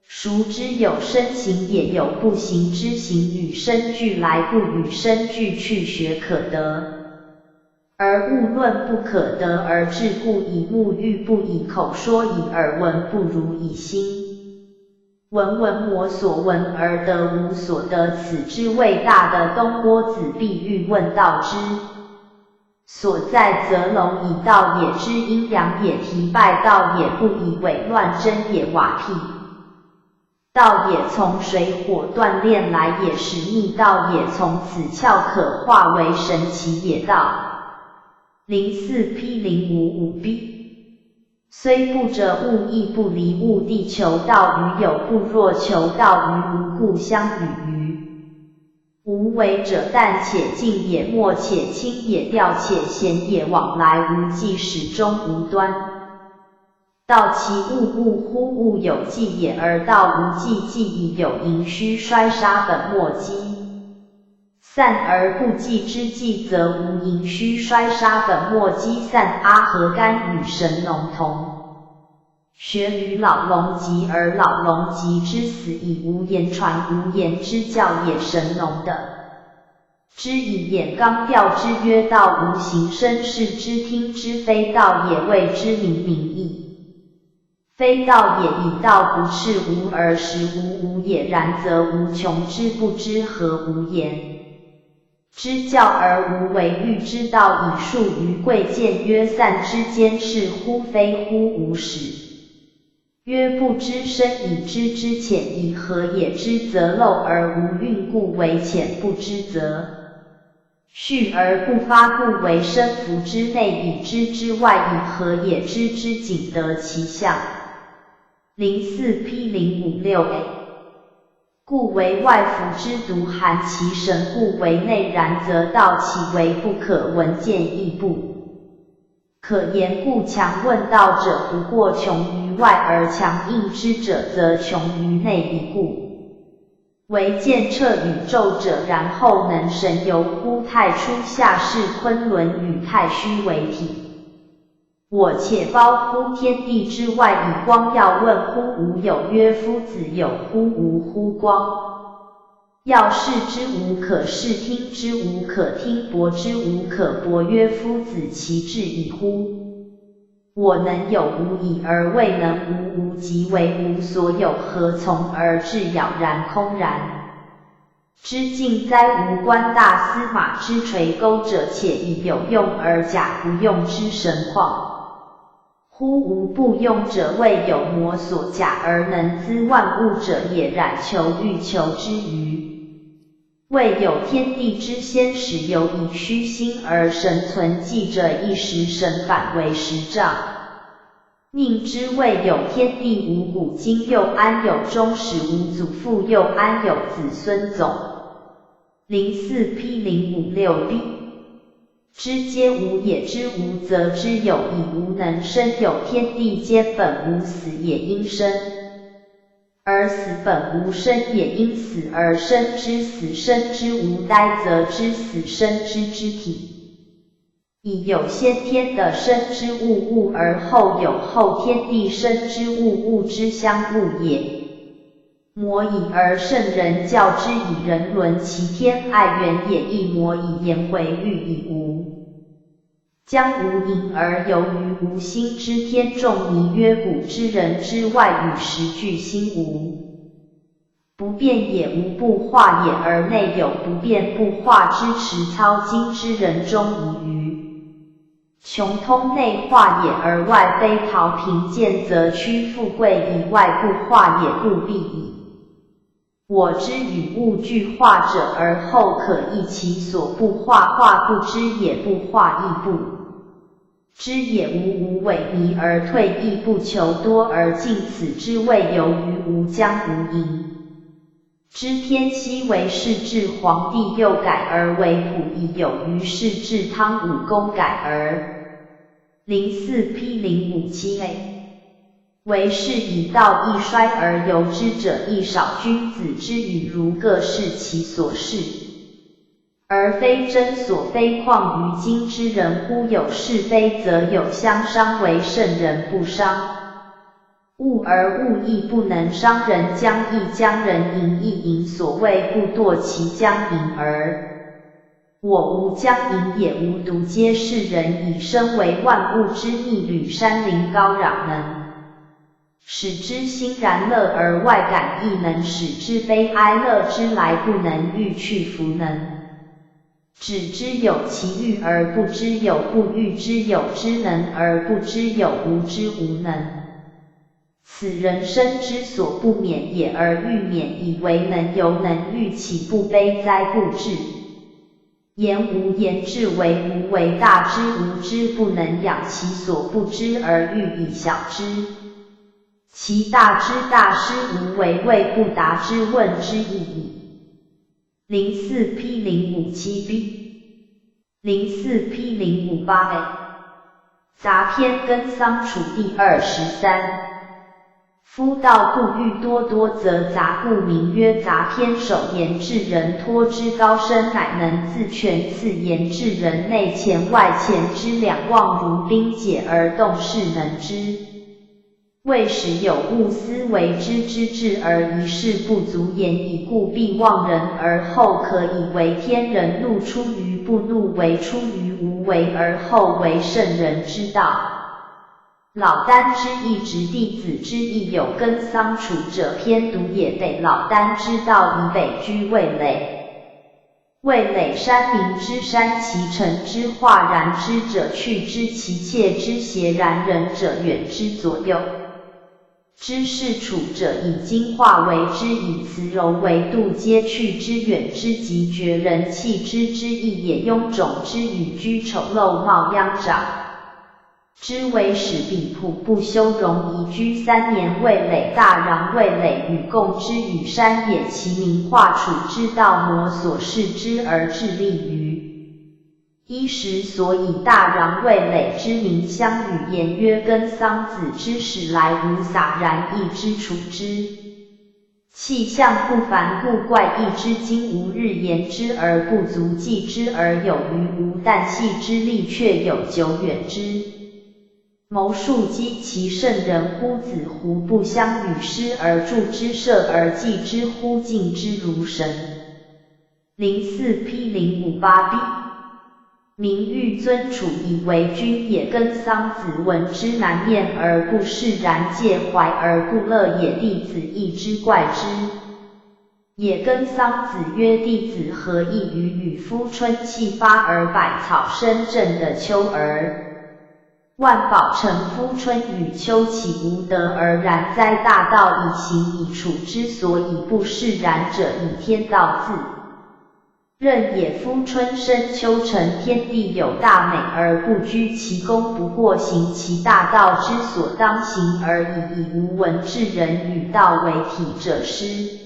孰知有生行也，有不行之行，与生俱来，不与生俱去，学可得。而物论不可得而治，故以目喻不以口说，以耳闻不如以心闻。闻我所闻而得无所得，此之谓大的东郭子必欲问道之所在，则龙以道也，知阴阳也，提拜道也，不以伪乱真也，瓦辟道也，从水火锻炼来也，使逆道也，从此窍可化为神奇也。道04 P 055B 虽不着物，亦不离物，地求道于有，不若求道于无，故相与于无为者，但且近也，莫且轻也，调且闲也，往来无际，始终无端。道其物，物乎物有际也，而道无际，际以有盈虚衰杀本末积。散而不济之际，则无盈虚衰杀本末积散。阿何干与神农同学于老龙集，而老龙集之死以无言传无言之教也。神农的之以眼刚调之，曰道无形，生视之听之，非道也，谓之明明义。非道也，以道不斥无而实无也，然则无穷之不知何无言之教而无为，欲之道以述于贵贱，曰散之间是乎，非乎无始。曰不知深以知之浅，以何也？知则漏而无蕴，故为浅；不知则蓄而不发，故为深。夫之内以知之外，以何也？知之仅得其相。04 P 056A 故为外服之独含其神，故为内，然则道其为不可闻见，亦不可言。故强问道者，不过穷于外，而强应之者，则穷于内矣。故为见彻宇宙者，然后能神游乎太初下世昆仑，与太虚为体。我且包乎天地之外，以光耀。问乎无有？曰夫子有乎无乎光？要视之无可视，听之无可听，博之无可博。曰夫子其志矣乎？我能有无以而未能无，无即为无所有，何从而至杳然空然之境哉？无关大司马之垂钩者，且以有用而假不用之神况。乎无不用者，谓有魔所假而能滋万物者也。然求欲求之余，谓有天地之先始，有以虚心而神存记者，一时神反为实障。宁之谓有天地无古今，又安有终始？无祖父，又安有子孙总？04 P 056B知皆无也，知无则知有，以无能生有。天地间本无死也，应生而死本无生也，因死而生之，死生之无呆，则知死生之之体。以有先天的生之物，物而后有后天地生之物，物之相物也。魔以而圣人教之以人伦其天爱原也，亦魔以颜回欲以无。将无隐而游于无心之天，众迷曰古之人之外与实具心无。不变也无不化也，而内有不变不化之持操经之人中矣于。穷通内化也，而外非陶贫贱，则屈富贵以外不化也，不必矣。我之与物俱化者，而后可议其所不化，化不知也，不化亦不知也，无萎靡而退，亦不求多而尽，此之谓由于无将无垠。知天昔为世至皇帝，又改而为溥仪，有于世至汤武公，改而04 P 057A。为是以道亦衰而由之者亦少，君子之语如各视其所视，而非真所非。况于今之人乎？有是非则有相伤，为圣人不伤物，而物亦不能伤人。将亦将人淫亦淫，所谓不堕其将淫而我无将淫也，无独皆是人以身为万物之逆旅，山林高壤能使之欣然乐，而外感亦能使之悲哀。乐之来不能欲去，弗能止之有其欲而不知有不欲之，有之能而不知有无之无能。此人生之所不免也，而欲免以为能，犹能欲，岂不悲哉？不至。言无言至为无为，大之无知，不能养其所不知而欲以小之。其大之大师无为，谓不达之问之意矣。04 P 057B 04 P 058A 杂篇根桑楚第23。夫道不欲多多，则杂，故名曰杂篇。首言至人，托之高深，乃能自全。次言至人，内前外前之两望如冰解而动势，能之。谓使有物思为之至，而一事不足言矣，故必忘人，而后可以为天人。怒出于不怒为，出于无为，而后为圣人之道。老聃之意，直弟子之意，有根桑楚者偏独也。北老聃之道，以北居魏垒。魏垒山林之山，其成之化然之者去之，其切之邪然人者远之左右。知是楚者，以精化为之，以慈柔为度，皆去之远之，极绝人弃之之意也。臃肿之与居丑陋貌殃长之为始，彼仆不修容，宜居3年。魏垒大禳，魏垒与共之与山也，其名化楚之道，魔所视之而致力于。衣食所以大禳魏垒之名相与，言曰根桑子之始来无洒然义之处之。气象不凡，故怪异之今无日言之而不足，记之而有余无，但系之力却有久远之。谋术积其圣人乎？子胡不相与师而助之，射而记之乎？敬之如神。04 P 058B名誉尊楚，以为君也。根桑子闻之难面而不释然，介怀而不乐也。弟子亦之怪之也。根桑子曰：弟子何异于与夫春气发而百草生正的秋而万宝成夫春与秋，岂无德而然哉？大道以行以处之，所以不释然者，以天道自任也。夫春生秋成，天地有大美而不居其功，不过行其大道之所当行而已。以无闻至人与道为体者，师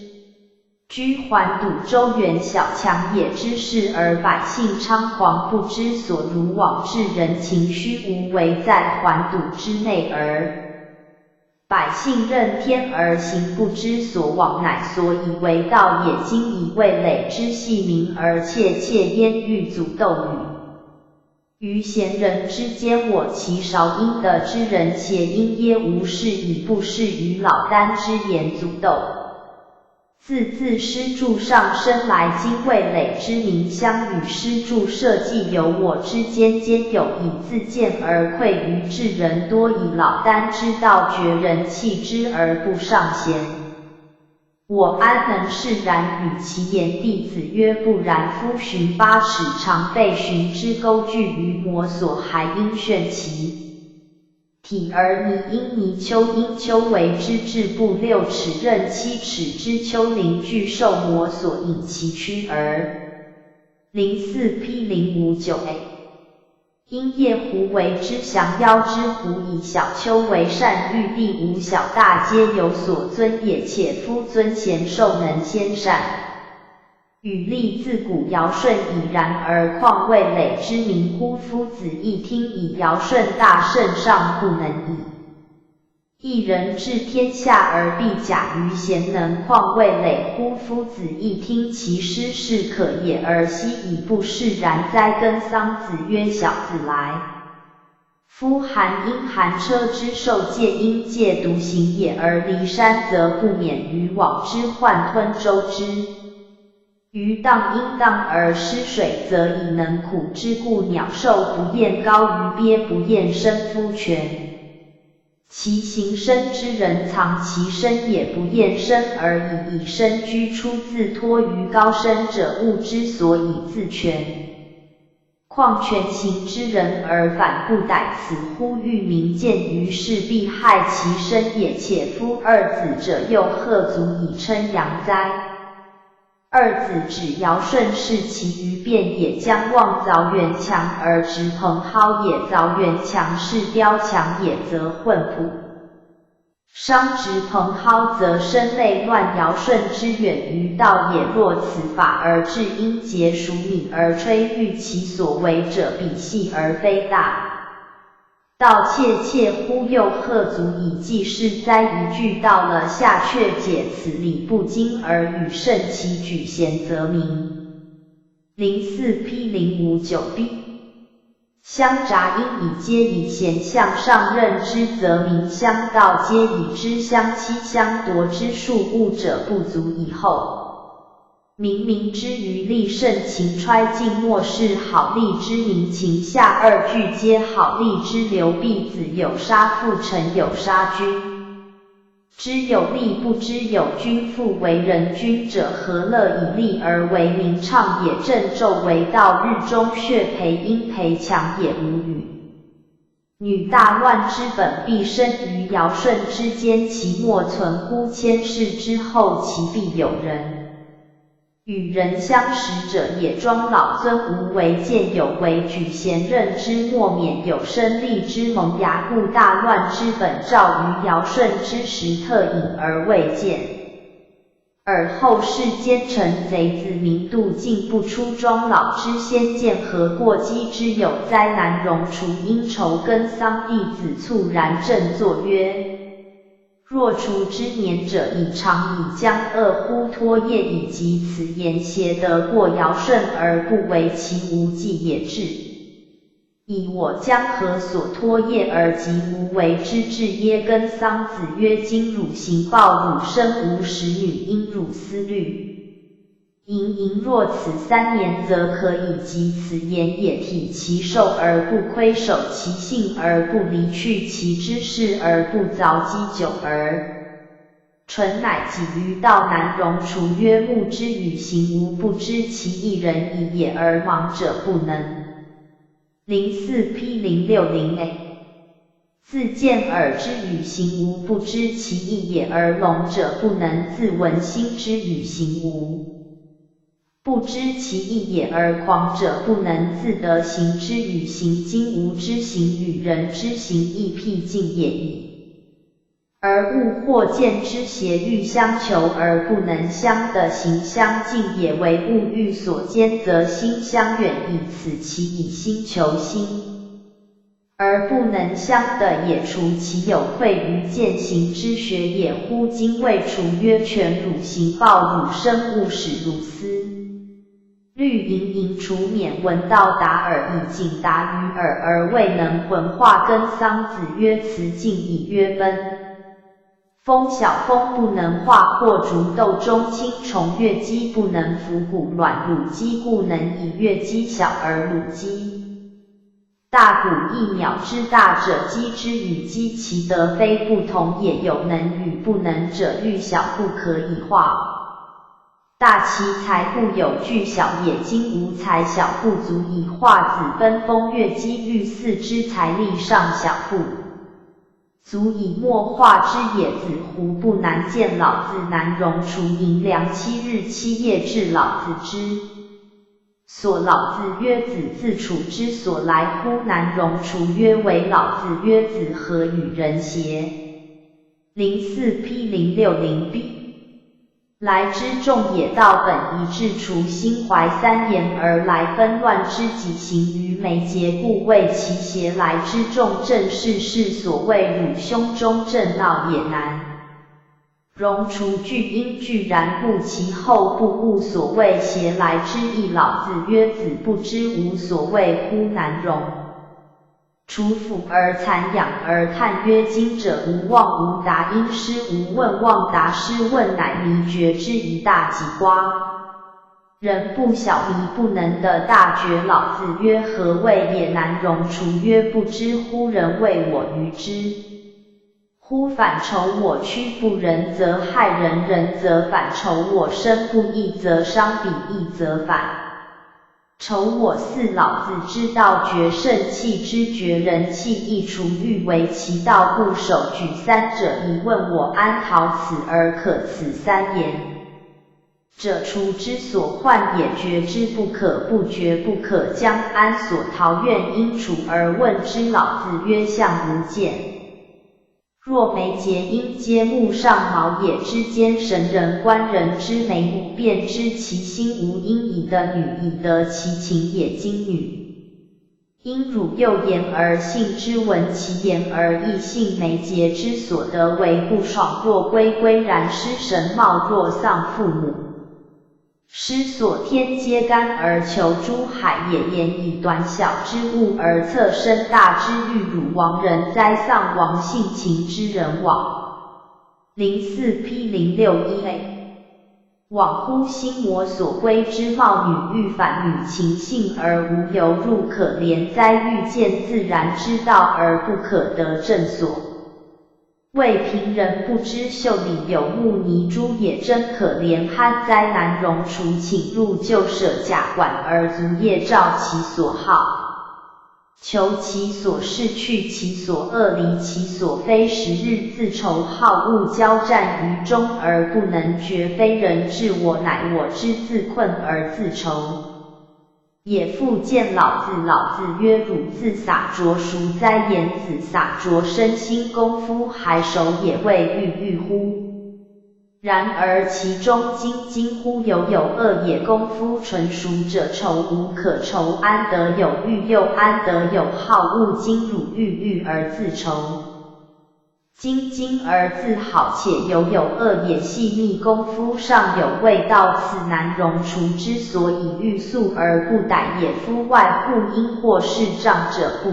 居环堵周原，小强也之事，而百姓猖狂不知所如，往至人情虚无为，在环堵之内而百姓任天而行，不知所往，乃所以为道也。今以味累之细明而切切焉，欲阻斗语。于贤人之间，我其少阴的之人，邪阴耶？无事以不适于老聃之言阻斗。自师助上生来，今味累之名相与师助社稷有我之间，兼有以自见而愧于智人，多以老聃之道绝人弃之而不上贤。我安能释然？与其言。弟子曰：不然。夫寻8尺长，被寻之钩具于魔所，还应旋其体而泥。因泥鳅，因鳅为之至布6尺刃7尺之丘陵，具受魔所，引其躯而。04P059A。因夜狐为之降妖之狐，以小丘为善，欲地无小大皆有所尊也。且夫尊贤受能先善，语立自古尧舜已然，而况味累之名乎？夫子一听以尧舜大圣尚不能矣。一人治天下而必假于贤能，况味累乎？夫子一听其师是可也，而昔以不释然哉。跟桑子曰：小子来。夫寒因寒车之受戒，因戒独行也，而离山则不免于往之患，吞舟之鱼荡因荡而失水，则以能苦之故。鸟兽不厌高于鳖，不厌深夫泉。其行深之人，藏其身也，不厌深而以身居出，自托于高深者，物之所以自全。况全行之人而反不逮，此乎欲明见于世，必害其身也。且夫二子者，又何足以称扬哉？二子指尧舜是其余变也，将望凿原强而直蓬蒿也。凿原强是雕强也，则混朴商直蓬蒿，则生类乱。尧舜之远于道也，若此法而治，因节属敏而吹欲其所为者，比细而非大。道切切乎？又何足以济世哉？一句到了下，却解此理不精，而与圣其举贤则明。04P059B。相杂因以皆以贤向上任之，则明相道皆以之相欺相夺之术物者，不足以后。明之余力胜秦揣进，末世好利之明秦下二句皆好利之流。婢子有杀父，臣有杀君。知有利不知有君，复为人君者，何乐以利而为名畅也？正纣为道，日中血培阴培强也，无语。女大乱之本，必生于尧舜之间，其莫存乎？千世之后，其必有人与人相识者也。庄老尊无为，见有为举贤任之，莫免有生利之萌芽，故大乱之本肇于尧舜之时，特隐而未见。而后世奸臣贼子，明度尽不出庄老之先见，何过激之有哉？南荣除因仇跟桑，弟子猝然振作曰：若除之年者，以常以将恶乎？托业以及此言，邪得过尧舜而不为其无忌也至。以我将何所托业而及无为之至耶？跟桑子曰：今汝行暴，汝生无使女，因汝思虑。盈若此3年，则可以及此言也。体其寿而不亏守其性，而不离去其知识，而不凿积久而纯，乃己于道。南荣除曰：目之与行无不知，其一人矣也，而盲者不能。04P060A。自见耳之与行无不知其意也，而聋者不能自闻心之与行无不知其意也，而狂者不能自得行之与行今无之行与人之行，亦僻近也矣。而物或见之邪欲相求而不能相得，行相近也。为物欲所兼，则心相远矣。此其以心求心，而不能相的也，除其有愧于践行之学也乎？今谓除曰权汝刑报汝生勿使汝思虑盈盈除免闻道达尔以尽达于耳而未能浑化根桑子曰辞尽以曰奔风小风不能化或竹豆中青虫月鸡不能服骨卵乳鸡故能以月鸡小而乳鸡大骨一秒之大者鸡之与鸡其德非不同也有能与不能者欲小不可以化大其才故有巨小也今无才小不足以化子奔风月鸡欲四之财力上小不足以莫化之也子胡不难见老子难容除银良7日7夜至老子之所老子曰子自处之所来乎难容除曰为老子曰子何与人邪 04P0600B 来之众也道本一致除心怀三言而来纷乱之极行于眉节故谓其邪来之众正是所谓汝胸中正闹也难容除具因具然故其后不悟所谓邪来之意老子曰子不知无所谓乎难容除俯而残仰而叹曰今者无望无答因师无问望答师问乃迷觉之一大吉瓜人不晓迷不能得大觉老子曰何谓也难容除曰不知乎人谓我愚之乎反愁我屈不仁则害人仁则反愁我生不义则伤彼义则反愁我似老子之道绝圣气之绝人气亦除欲为其道故守举三者疑问我安逃此而可此三言者除之所患也觉之不可不觉不可将安所逃愿因除而问之老子曰相无见若眉睫因皆目上毛也之间神人观人之眉目便知其心无因以的女以得其情也今女因汝幼言而信之闻其言而亦信眉睫之所得为不爽若归归然失神貌若丧父母失所天皆干而求诸海也言以短小之物而测深大之欲汝亡人哉丧亡性情之人往 04P0611 往乎心魔所归之貌女欲反女情性而无由入可怜哉欲见自然之道而不可得正所为平人不知袖里有木泥珠也真可怜憨哉难容除请入旧舍假管而足业照其所好求其所是去其所恶离其所非时日自愁好恶交战于中而不能绝非人治我乃我之自困而自愁也复见老子老子曰汝自洒濯孰哉言子洒濯身心功夫还熟也未郁郁乎然而其中今乎有恶也功夫纯熟者愁无可愁安得有欲又安得有好恶今汝郁郁而自愁今而自好且有恶也细密功夫尚有未到此难容除之所以欲速而不逮也夫外护因或是障者不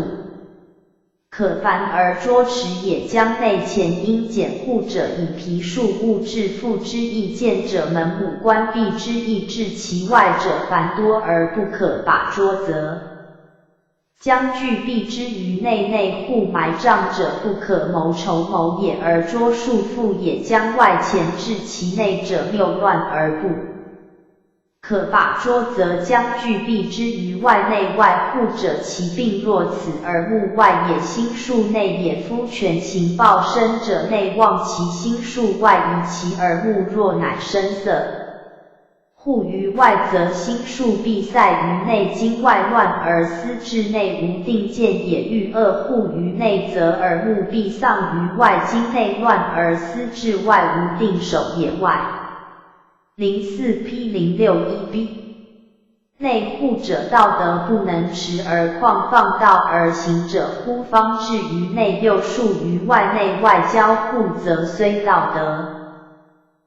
可烦而捉持也将内前因检护者以皮数物质复之意见者门目关闭之意至其外者繁多而不可把捉则将具蔽之于内护埋障者不可谋筹谋也而捉束缚也将外前至其内者谬乱而不可把捉则将具蔽之于外内外护者其病若此而目外也心术内也夫全行报身者内望其心术外移其耳目若乃深色护于外则心术闭塞于内经外乱而思至内无定见也欲恶护于内则耳目闭丧于外经内乱而思至外无定守也外 04P061B 内护者道德不能持而况放道而行者乎？方至于内又述于外，内外交互则虽道德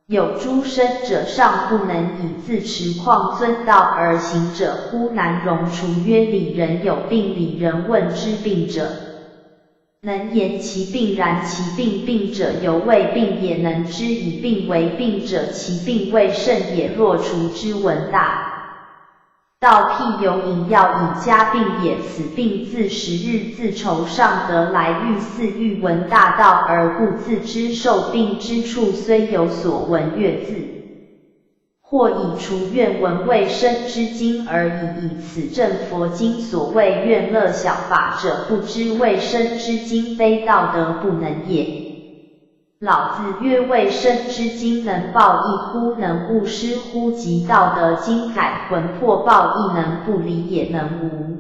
有诸身者，尚不能以自持况遵道而行者乎？难容除曰里人有病，里人问之病者，能言其病，然其病者犹未病也，能知以病为病者，其病未甚也。若除之闻大道譬有饮药以加病也，此病自时日自愁上得来，欲似欲闻大道而不自知，受病之处虽有所闻悦字，或以除愿闻未生之经而已，以此证佛经所谓愿乐小法者，不知未生之经非道德不能也。老子曰：未生之经能报义乎？能勿失乎？即道德经改魂魄报义，能不理也，能无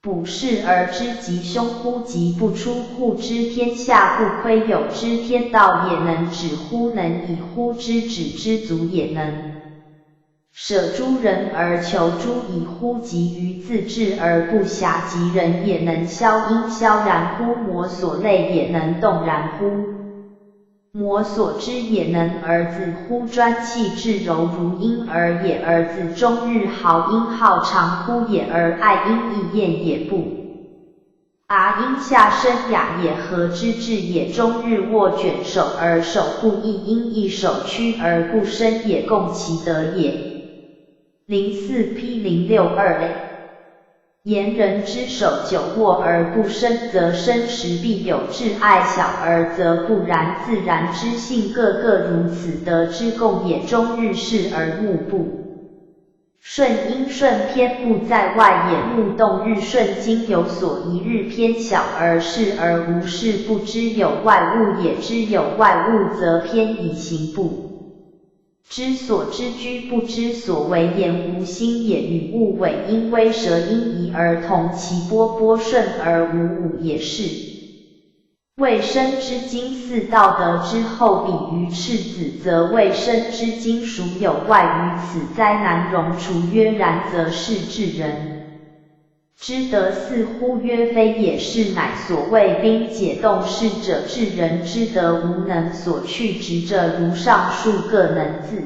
补视而知吉凶乎？即不出户知天下，不窥有知天道也，能止乎？能以乎知止之足也，能舍诸人而求诸己乎？即于自治而不暇及人也，能消因萧然乎？魔所累也，能动然乎？魔所知也，能儿子乎？专气致柔如婴儿也，儿子终日好音好长乎也，而爱音亦厌也，不音下生雅也，何之至也？终日握卷手而手不一因，一手屈而不伸也，共其德也。04P062A 言人之手久握而不伸，则身时必有志；爱小儿则不然，自然之性个个如此，德之共也。终日视而目不顺，因顺偏不在外也。目动日顺，今有所宜，日偏小而视而无事，不知有外物也。知有外物，则偏以行，不知所知居，不知所为言无心也。与物尾因微蛇因移而同，其波波顺而无五也是。未生之经似道德之后，比于赤子，则未生之经孰有外于此哉？难容除曰然，则是智人之德似乎？曰非也，是乃所谓兵解动势者，智人之德无能所去执者，如上述各能字，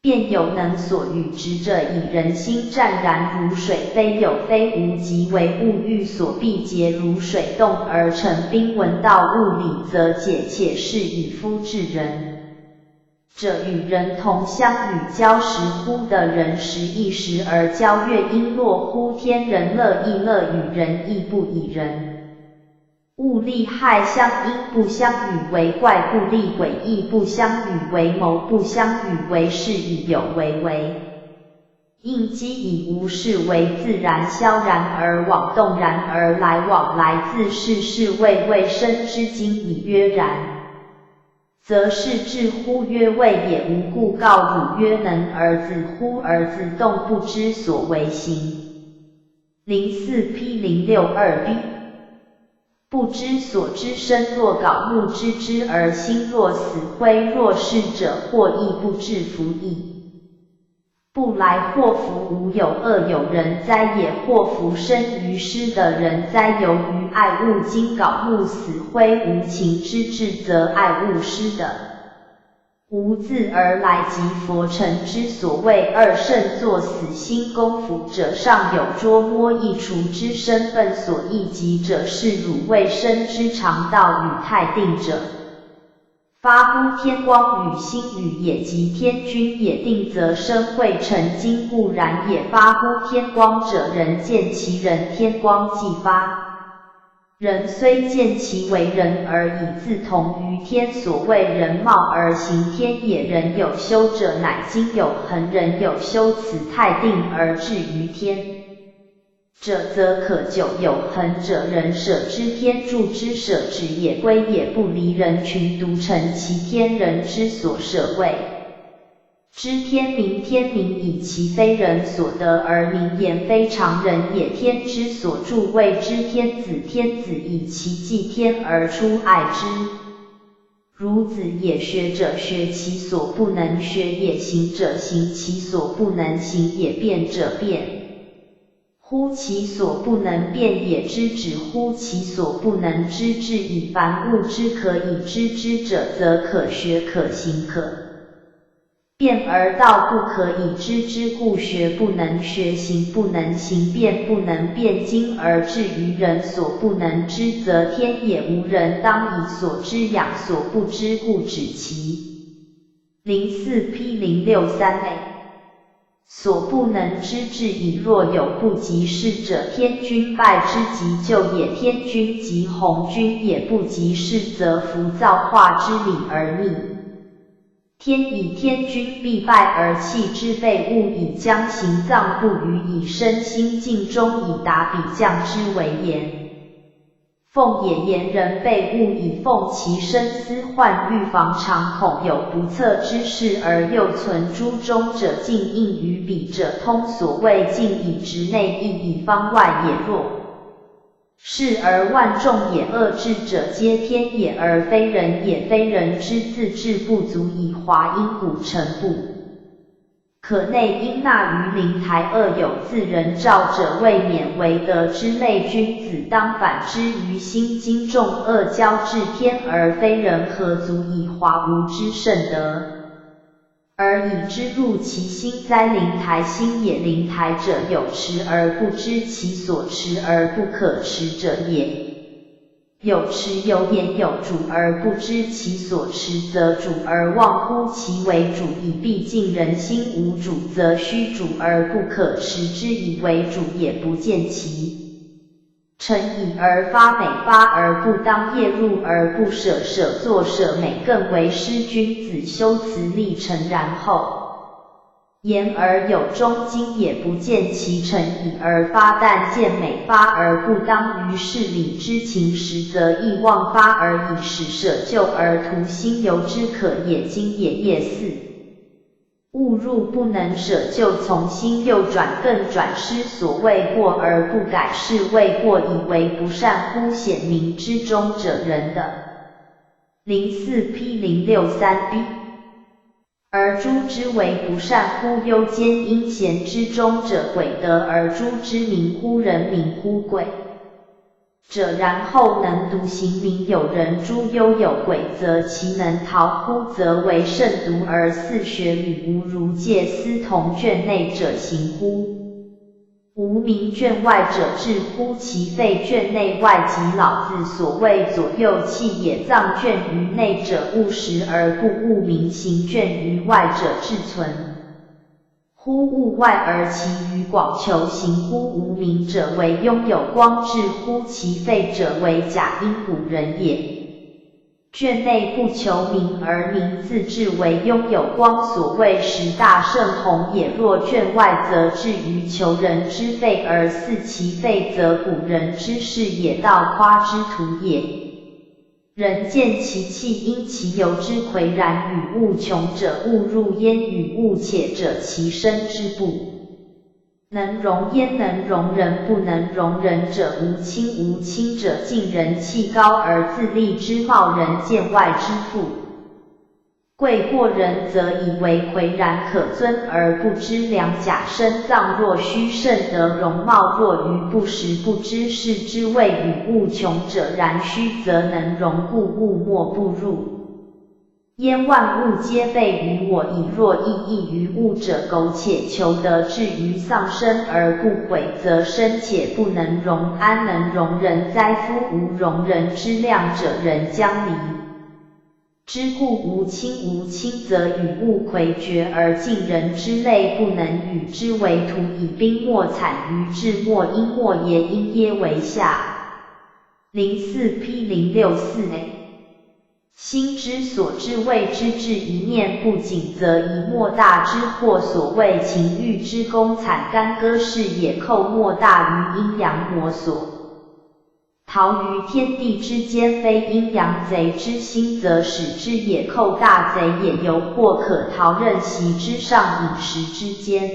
便有能所与执者，以人心湛然如水，非有非无，即为物欲所必结，如水动而成冰。闻道物理，则解且是以夫智人者，与人同相与交时乎？的人时异时而交，乐因若乎？天人乐亦乐，与人亦不以人物利害相因，不相与为怪，不利诡异，不相与为谋，不相与为事，以有为应机，以无事为自然，萧然而往，动然而来，往来自是谓未生之经。以曰然，则是智乎？曰未也。无故告汝曰能儿子乎？儿子动不知所为行。04P062B 不知所知身，若槁木知之而心若死灰。若是者，或亦不至夫亦不来，或夫无有恶有人哉也，或夫生于失的人哉。由于爱物今槁木死灰，无情之至，则爱物失的无自而来，即佛尘之所谓二圣作死心功夫者，尚有捉摸易除之身份所易及者，是汝未生之常道与太定者。发乎天光与星宇也，即天君也。定则生慧成精，故然也。发乎天光者，人见其人，天光既发，人虽见其为人，而以自同于天，所谓人貌而行天也。人有修者，乃今有恒；人有修此太定而至于天者，则可久有恒者。人舍之天助之，舍之也归也，不离人群，独成其天。人之所舍谓知天名，天名以其非人所得而名言，非常人也。天之所助谓之天子，天子以其继天而出，爱之孺子也学者学其所不能学也，行者行其所不能行也，辩者辩乎其所不能辩也，知止乎其所不能知之以凡物之可以知之者，则可学可行可辩而道不可以知之，故学不能学，行不能行，辩不能辩。今而至于人所不能知，则天也无人当以所知养所不知，故止其。04P063A 所不能知至以若有不及事者，天君拜之即就也，天君及鸿君也不及事，则夫造化之理而逆。天以天君必拜而弃之备物，以将行藏不虞，以身心尽忠，以达彼将之为言。奉也言人备物，以奉其身思患，预防常恐有不测之事，而又存诸中者，尽应于彼者，通所谓尽以直内义，以方外也。若是而万众也，恶智者皆天也，而非人也。非人之自治不足以华因古成不可内应纳于灵台，恶有自人照者，未免为德之类。君子当反之于心，经众恶交至天，而非人，何足以华无之甚德，而以之入其心哉？灵台心也，灵台者有持而不知其所持而不可持者也。有持有言有主而不知其所持，则主而忘乎其为主矣。毕竟人心无主，则虚主而不可持之，以为主也不见其诚矣，而发美，发而不当，业入而不舍，舍作舍美，更为失。君子修辞立诚，然后言而有忠，今也不见其诚矣，而发，但见美，发而不当，于事理之情实，则亦忘发而以使舍旧而图新，由之可也。今也业四误入，不能舍旧从新，又转更转失，所谓过而不改，是谓过，以为不善乎？显明之中者，人的。04P063B而诛之为不善乎？忧奸阴险之中者，鬼德而诛之，民乎人，民乎鬼者，然后能独行民。有人诛忧有鬼，则其能逃乎？则为慎独而似学履，无如戒思同卷内者行乎？无名卷外者至乎？其废卷内外，即老子所谓左右气也。藏卷于内者务实而不务名，行卷于外者志存乎物外而其余广求行乎无名者，为拥有光志乎？其废者为假因古人也。卷内不求名而名自治，为拥有光，所谓十大圣弘也。若卷外，则至于求人之废而似其废，则古人之事也，道夸之徒也。人见其气，因其由之岿然，与物穷者误入焉，与物且者其身之不能容焉。能容人不能容人者，无亲，无亲者敬人气高而自立之貌，人见外之富贵过人，则以为岿然可尊，而不知良甲身脏。若虚甚得容貌，若于不实不知事之谓与物穷者，然虚则能容，故物莫不入焉。万物皆备于我矣，若异于物者，苟且求得至于丧生而不悔，则生且不能容，安能容人哉？夫无容人之量者，人将离之，故无亲。无亲则与物夔绝，而敬人之类不能与之为徒，以兵莫惨于智莫，因莫也，因耶为下。04P064A心之所至谓之至，一念不谨，则以莫大之祸。所谓情欲之功，惨干戈是也，寇莫大于阴阳魔所逃于天地之间，非阴阳贼之心，则使之也。寇大贼也，犹或可逃，任袭之上，饮食之间。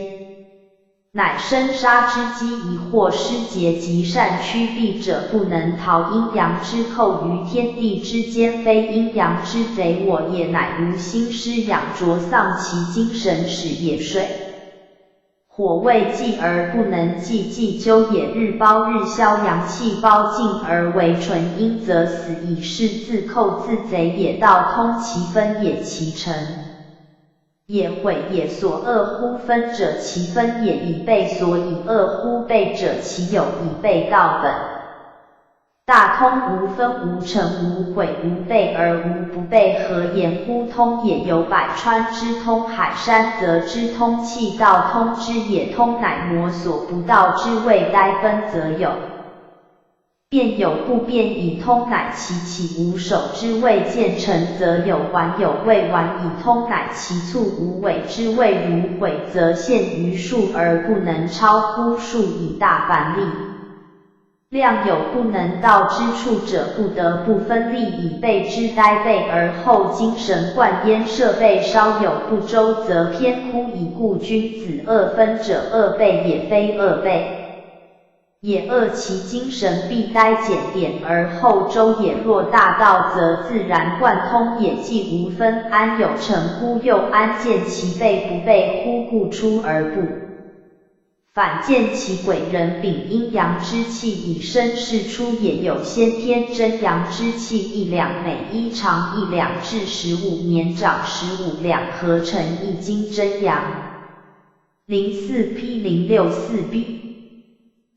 乃生杀之机宜或失节极善趋避者，不能逃阴阳之寇于天地之间，非阴阳之贼我也，乃无心师养拙丧其精神使也。水火未济而不能济，济纠也。日包日消，阳气包尽而为纯阴，则死矣，是自寇自贼也。道通其分也，其成也，毁也。所恶乎分者，其分也；以备所以恶乎备者，其有以备道本。大通无分，无成，无毁，无备而无不备，何言乎通也？有百川之通，海山泽之通，气道通之也。通乃魔所不到之谓，呆分则有。变有不变，以通乃其起无守之谓，见成则有，完有未完，以通乃其促无尾之谓。如毁则陷于数而不能超乎数，以大凡力量有不能到之处者，不得不分力以备之。呆备而后精神贯焉，设备稍有不周，则偏枯矣。故君子恶分者，恶备也，非恶备也，恶其精神必呆简点而后周也。若大道，则自然贯通也，既无分，安有成乎？又安见其备不备乎？故出而不反见其鬼人秉阴阳之气以生事出也。有先天真阳之气1两，每一长1两至15年长15两，合成一斤真阳。04P064B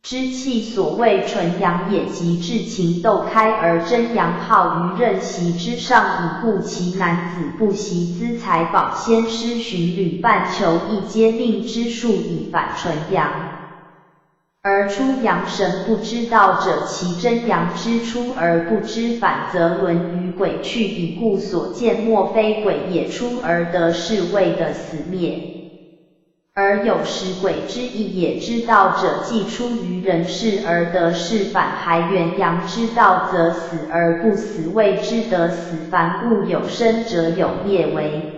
之气，所谓纯阳也，即至情窦开而真阳好于任席之上矣。故其男子不习资财宝先师寻旅半求一皆命之术，以反纯阳而出阳神。不知道者，其真阳之出而不知反，则沦于鬼去矣。故所见莫非鬼也，出而得是谓的死灭。而有时鬼之意也，知道者既出于人事而得是反，还元阳之道，则死而不死谓之得死。凡故有生者有灭为。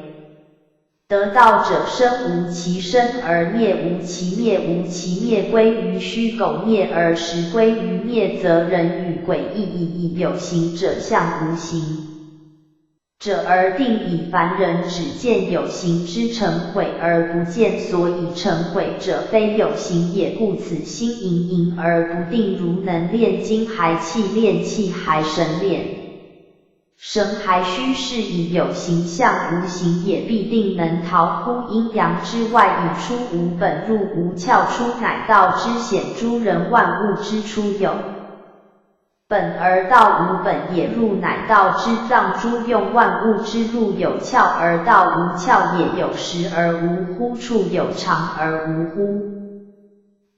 得道者生无其生，而灭无其灭，无其灭归于虚苟，灭而实归于灭，则人与鬼异矣。有形者象无形者而定矣。凡人只见有形之成毁，而不见所以成毁者，非有形也。故此心盈盈而不定，如能炼精还气，炼气还神，炼神还虚是以有形象无形也，必定能逃乎阴阳之外，以出无本，入无窍，出乃道之显，诸人万物之出有本而道无本也，入乃道之脏，诸用万物之入有窍而道无窍也。有实而无乎处，有常而无乎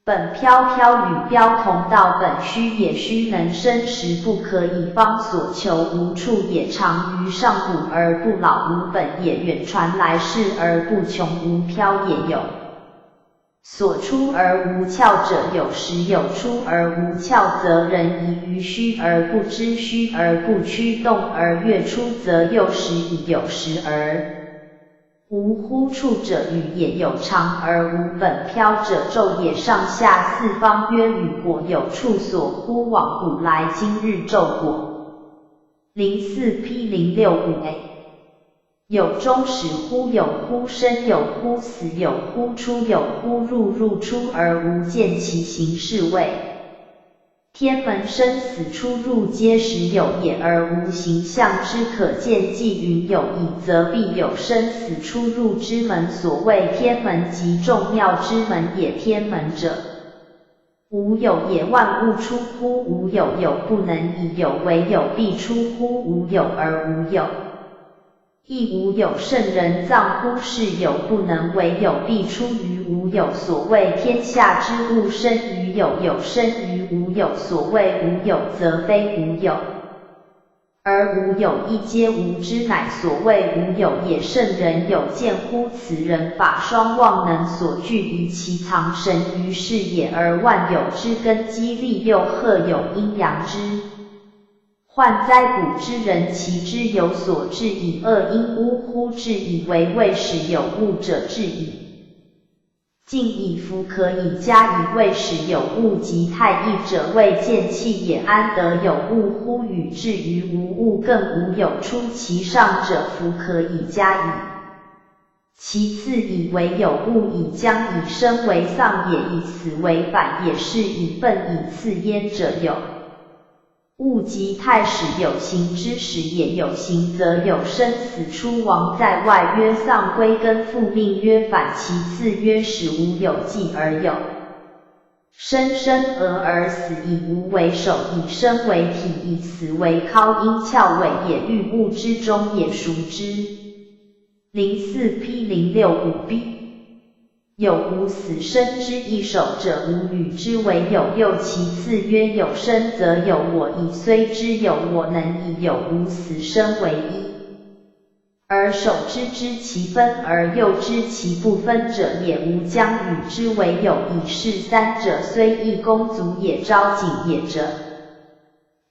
本。飘飘与标同道，本虚也，虚能生实，不可以方所求。无处也，常于上古而不老，无本也，远传来世而不穷。无飘也，有所出而无窍者，有实有出而无窍，则人疑于虚而不知，虚而不驱动而越出，则又实以有实而无乎处者，与也。有常而无本，飘者昼也，上下四方曰与果，有处所乎？往古来今日昼果。04P065A有终始乎？有乎生？有乎死？有乎出？有乎入？入出而无见其形是谓天门。生死出入皆实有也，而无形象之可见。既云有矣，则必有生死出入之门。所谓天门，即众妙之门也。天门者，无有也。万物出乎无有，有不能以有为有，必出乎无有而无有。亦无有圣人藏乎是有，不能为有，必出于无有。所谓天下之物生于有，有生于无有。所谓无有，则非无有，而无有亦皆无之，乃所谓无有也。圣人有见乎？此人法双旺能所具，以其藏神于世也。而万有之根基利诱，赫有阴阳之患灾古之人，其之有所至矣。恶因污乎至矣，为未始有物者至矣。近以夫可以加以谓使有物及太一者谓见气也，安得有物乎？与至于无物更无有出其上者，夫可以加以。其次以为有物，以将以生为丧也，以此为反也，是以愤以次焉者有。物及太始有形之始也，有形则有生死出亡在外，曰丧归根，复命曰反，其次曰始无有继而有生，生而死，以无为首，以生为体，以死为尻，因窍尾也，欲物之中也，孰之？04P0655B 有无死生之一首者，无与之为有。又其次曰有生则有我，以虽之有我，能以有无死生为一，而首知其分而又知其不分者，也无将与之为有。以是三者，虽异公足也，昭景也者，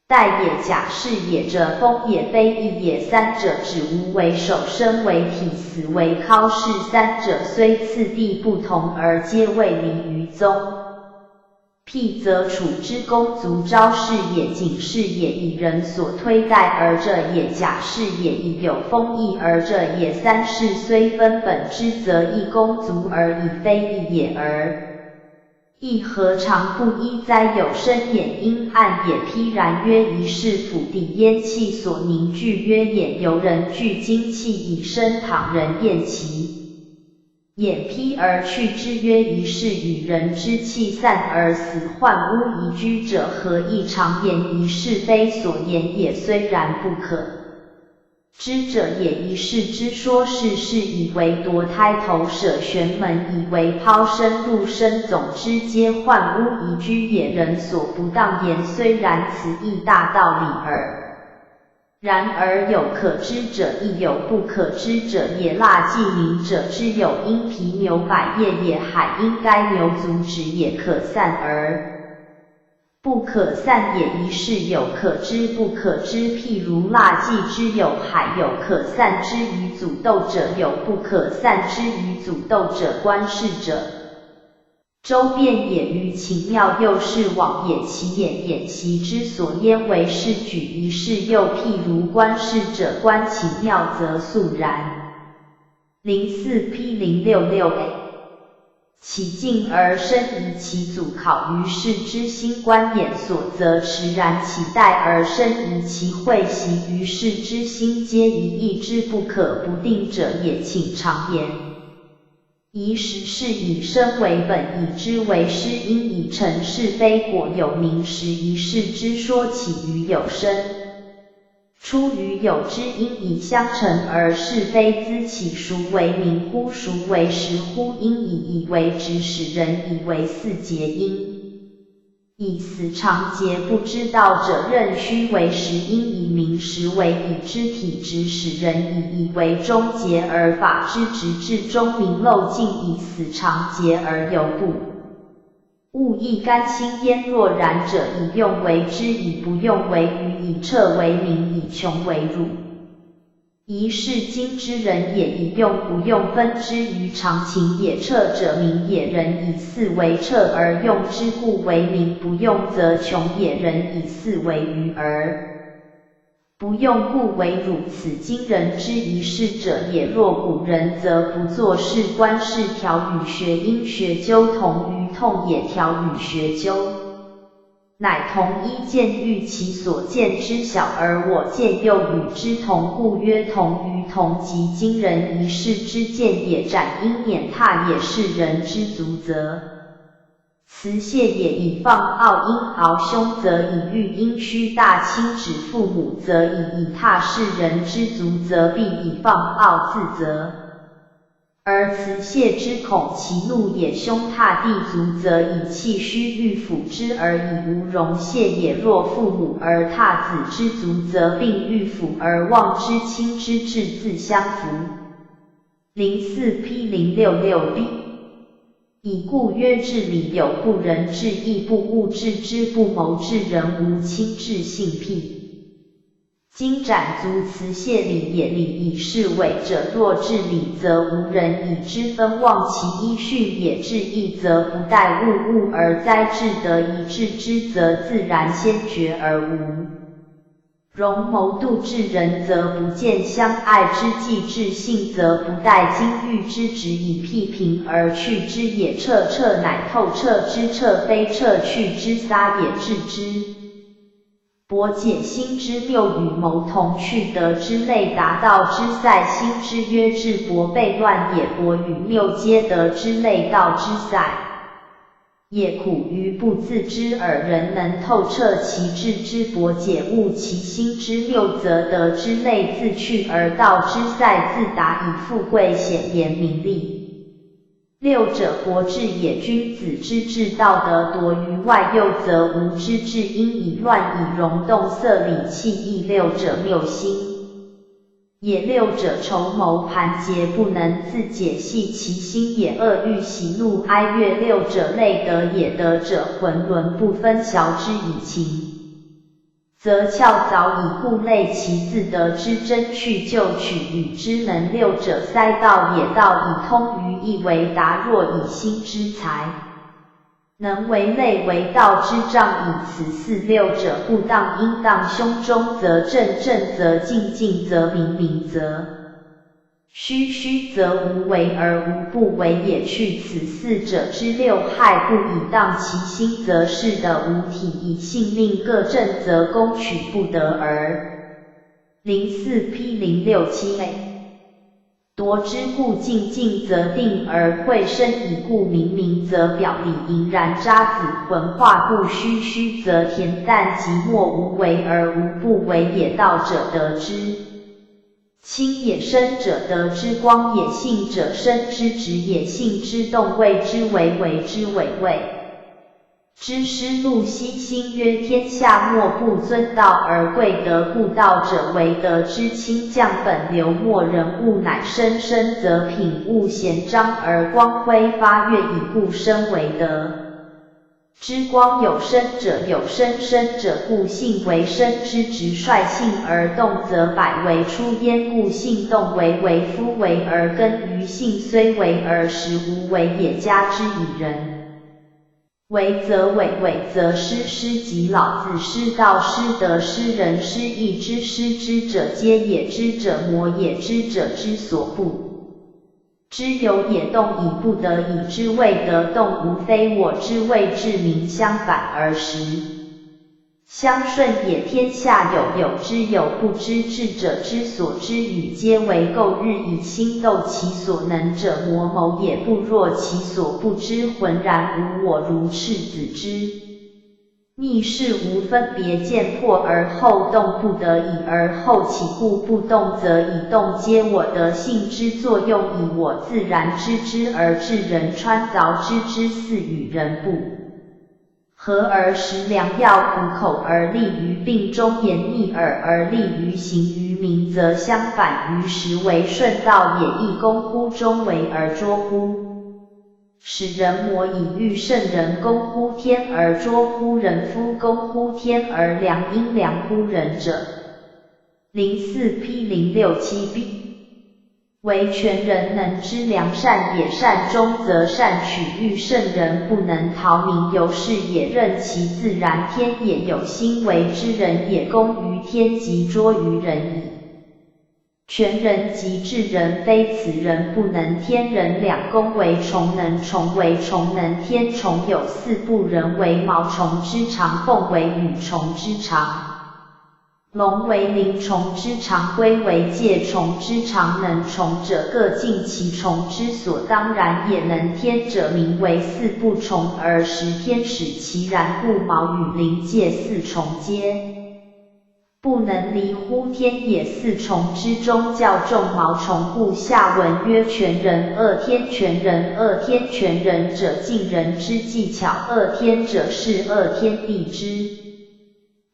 代也，假是也者，风也，非义也。三者指无为首，生为体，死为尻。是三者虽次第不同，而皆位离于宗。辟则处之公足，昭是也，景是也，以人所推戴而者也，假是也，以有风义而者也。三是虽分本之，则异公足而以非义也，而亦何尝不依哉？有生眼，阴暗也。披然曰一是府邸，烟气所凝聚曰眼，由人聚精气以生，倘人厌其眼披而去之曰一是，与人之气散而死，患污宜居者何以常言一是非所言也？虽然不可知者也。一是之说是以为夺胎头舍玄门，以为抛身入身，总之皆患污宜居也。人所不当言，虽然此亦大道理耳。然而有可知者，亦有不可知者也。蜡既明者，知有因皮牛百叶也，海因该牛足止也，可散而不可散也。一是有可知不可知，譬如蜡既知有海，有可散之于祖斗者，有不可散之于祖斗者，观是者周遍也，于其妙，又是往也，其眼其之所焉为是举。一是又譬如观是者，观其妙则肃然。04P066A 其静而生疑其祖，考于是之心，观眼所则持然，其待而生疑其会习于是之心，皆一意之不可不定者也。请常言一时是以生为本，以知为师，因以成是非果，有名实。一是之说起于有生，出于有之，因以相成而是非滋起，孰为名乎？孰为实乎？因以为直，使人以为四结因。以此常结不知道者，任虚为实，因以名实为以知体直，使人以为终结而法之直至终明漏尽。以此常结而有不物亦甘心焉。若然者，以用为知，以不用为愚，以彻为明，以穷为辱。一是今之人也，以用不用分之于常情也。彻者明也，人以四为彻而用之，故为明；不用则穷也，人以四为愚而不用，故为辱。此今人之一是者也。若古人则不作是观，是调与学因学究同于痛也，调与学究乃同一见欲其所见之小，而我见又与之同，故曰同于同。即今人一世之见也，斩因碾踏也，是人之足则辞谢也。以放傲因敖兄，则以欲因虚大亲指父母，则以踏是人之足，则必以放傲自责。而辞谢之恐其怒也，兄踏地足，则以气虚欲抚之而以无容谢也。若父母而踏子之足，则并欲抚而忘之亲之志，自相扶。04P066B 以故曰治理有不仁治，亦不物治之，不谋治人无亲治性辟。今斩足辞谢礼也，礼以是伪者，若至礼则无人以之分，忘其依序也。至义则不待物而哉，至得一致之则自然先觉而无容谋度之人，则不见相爱之计；至性则不待金玉之旨，以辟平而去之也。彻彻乃透彻之，彻非彻去之，撒也治之。博解心之六与谋同去得之类，达道之塞心之曰至博悖乱也。博与谬皆得之类，道之塞也苦于不自知耳。人能透彻其志之博解，悟其心之谬，则得之类自去，而道之塞自达，以富贵显言名利。六者博智也，君子之志道德夺于外，右则无之志，因以乱以容动色理气意。六者谬心也，六者筹谋盘结，不能自解系其心也。恶欲喜怒哀乐，六者类德也，德者浑沦不分，晓之以情则窍早已故，类其自得之真去就取与之能。六者塞道也，道以通于义为达，若以心之才能为类为道之障，以此四六者不当，应当胸中则正，正则静，静则明，明则虚，虚则无为而无不为也。去此四者之六害，不以当其心，则是的无体；以性命各正，则攻取不得而04批067a。夺之故静，静则定而会生；以故明，明则表里，盈然渣滓浑化故虚，虚则恬淡寂寞，无为而无不为也。道者得之清也，生者得之光也，性者生之直也，性之动谓之为，为之伪谓之师怒兮心曰天下莫不尊道而贵德，故道者为德之清，降本流末，人物乃生，生则品物显彰而光辉发跃，以故生为德之光。有生者有生，生者故性为生之直，率性而动则百为出焉，故性动为夫为而根于性，虽为而实无为也。加之以人为则伪，伪则失，失即老子，失道，失德，失仁，失义之，失之者皆也，知者魔也，知者之所不知有也。动以不得，以之谓得，动无非我之谓智明，相反而实相顺也。天下有知有不知，智者之所知与皆为垢，日以心斗其所能者，魔谋也。不若其所不知，浑然无我，如赤子之逆事，无分别，见破而后动，不得已而后起，故不动则以动皆我德性之作用，以我自然知之而致人穿凿之之四与人不和而食良药，苦口而利于病中，言逆耳而利于行于民，则相反于实为顺道也。亦攻乎中为而捉乎使人魔，以欲圣人；攻乎天而捉乎人夫，攻乎天而量，应量乎人者。04批067b。为全人能知良善也，善终则善取，欲圣人不能逃民，由是也。任其自然，天也有心为之，人也攻于天，即捉于人矣。全人即至人，非此人不能，天人两公为虫能，虫为虫能，天虫有四不，人为毛虫之长，凤为羽虫之长，龙为鳞虫之长，龟为介虫之长。能虫者各尽其虫之所当然也，能天者名为四不虫，而食天使其然，故毛羽鳞介四虫皆不能离乎天也。四虫之中较重毛虫，故下文曰全人恶天。全人恶天，全人者尽人之技巧，恶天者是恶天地之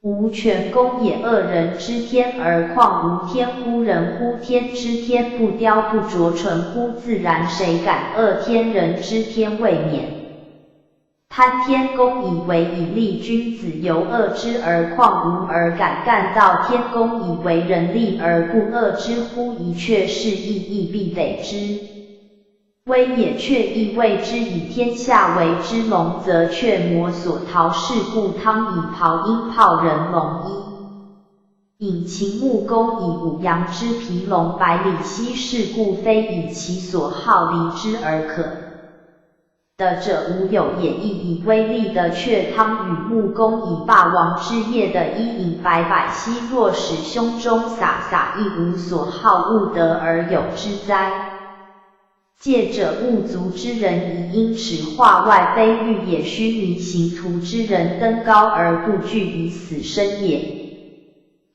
无全功也。恶人之天而况无天乎？人乎天之天，不雕不琢，纯乎自然，谁敢恶天？人之天未免贪天公以为以利君子，由恶之而况无而敢干道？天公以为人利而不恶之乎？宜却是亦必得之。威也却亦谓之，以天下为之龙，则却魔所逃。是故汤以袍阴炮人龙衣，引秦穆公以五羊之皮龙百里奚。是故非以其所好离之而可的者无有也。亦以威力的却汤与穆公以霸王之业的伊尹百百奚，若使胸中洒亦无所好，勿得而有之哉？戒者不足之人，以因耻化外，非欲也。须弥行徒之人，登高而不惧，以死生也。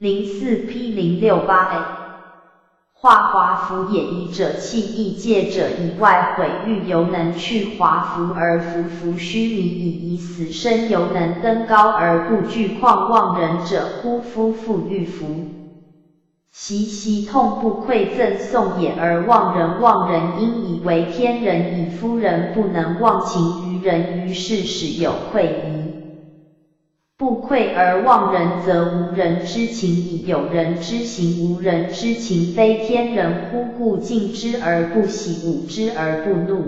04P068A 化华服也。以者弃亦戒者以外，毁誉犹能去华服而服须弥以死生，犹能登高而不惧，况忘人者乎？夫妇欲服，习痛不馈赠送也，而忘人因以为天人，以夫人不能忘情于人，于是使有愧疑。不愧而忘人，则无人之情矣。有人之行，无人之情，非天人乎？故敬之而不喜，恶之而不怒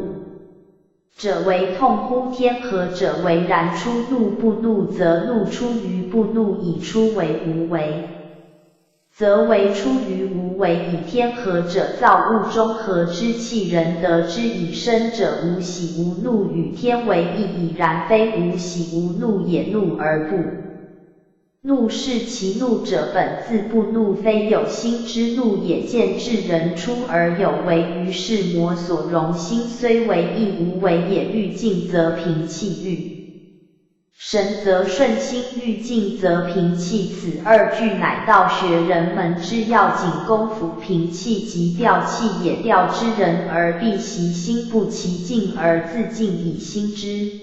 者为痛乎？天何者为然？出怒不怒，则怒出于不怒，以出为无为，则为出于无为。以天何者？造物中和之气，人得之以生者，无喜无怒，与天为一矣。然非无喜无怒也，怒而不怒，是其怒者本自不怒，非有心之怒也。见至人出而有为，于是魔所容。心虽为亦无为也。欲静则平气，欲神则顺心，欲静则平气，此二句乃道学人门之要紧。功夫平气即调气也。调之人而必习心，不其静而自静，以心之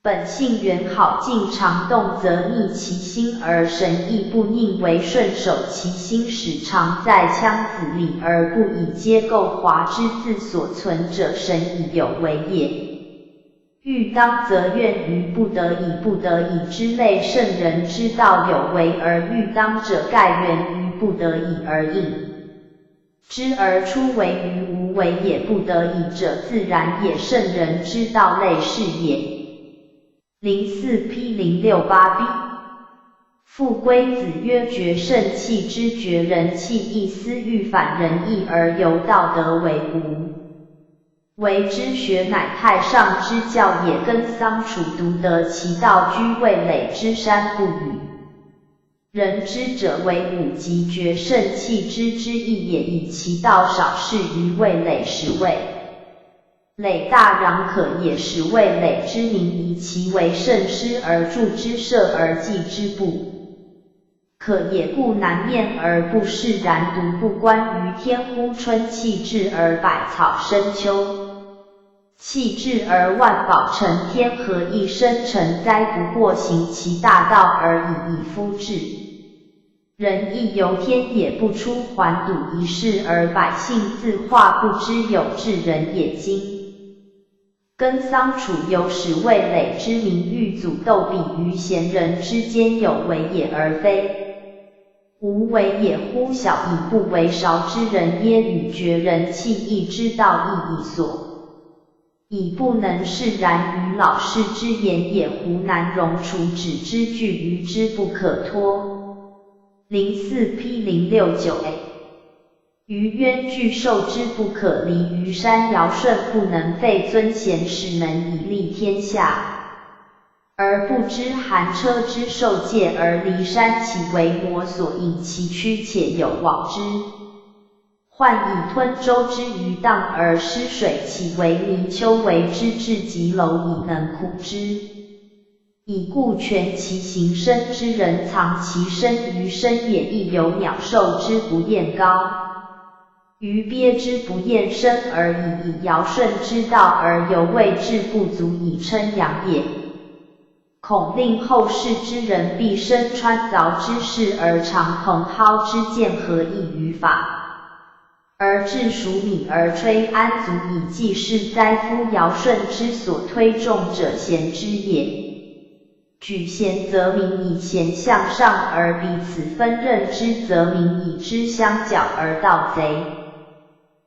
本性原好，静常动，则逆其心而神亦不宁为顺，守其心，使常在腔子里，而不以皆构华之自所存者，神以有为也。欲当则愿于不得已，不得已之类，圣人之道有为而欲当者，盖源于不得已而应之而出为于无为也。不得已者自然也，圣人之道类是也。04P068B 复归子曰：绝圣气之绝人气，亦思欲反人意，而由道德为无为之学，乃太上之教也。跟桑楚独得其道，居味累之山，不与人知者为五极绝圣气之意也。以其道少是于味累，使味累大攘可也。使味累之名，以其为圣师而助之，摄而济之，不可也。故难面而不是，然独不观于天乎？春气至而百草生，秋气至而万宝成，天何以生成哉？不过行其大道而已，以夫治人亦由天也，不出还睹一事，而百姓自化，不知有治人也。今跟桑楚有使味累之名，欲阻斗比于贤人之间，有为也，而非无为也乎？小以不为韶之人，耶？与绝人气义之道，亦以所以不能释然于老师之言也。胡难容除止之句，于之不可脱。04P069A 于渊巨兽之不可离，于山尧舜不能废尊贤，使能以利天下，而不知寒车之受戒而离山，其为魔所引，其躯且有往之。患以吞舟之鱼荡而失水，其为泥鳅为之至极蝼蚁，能苦之。以故全其形身之人，藏其身于深也。亦有鸟兽之不厌高，鱼鳖之不厌深而已。以尧舜之道而犹未至，不足以称扬也。恐令后世之人必生穿凿之事，而常蓬蒿之见，何益于法？而至属敏而吹安足以济世哉夫尧舜之所推重者贤之也。举贤则民以贤向上而彼此分任之，则民以之相较而盗贼。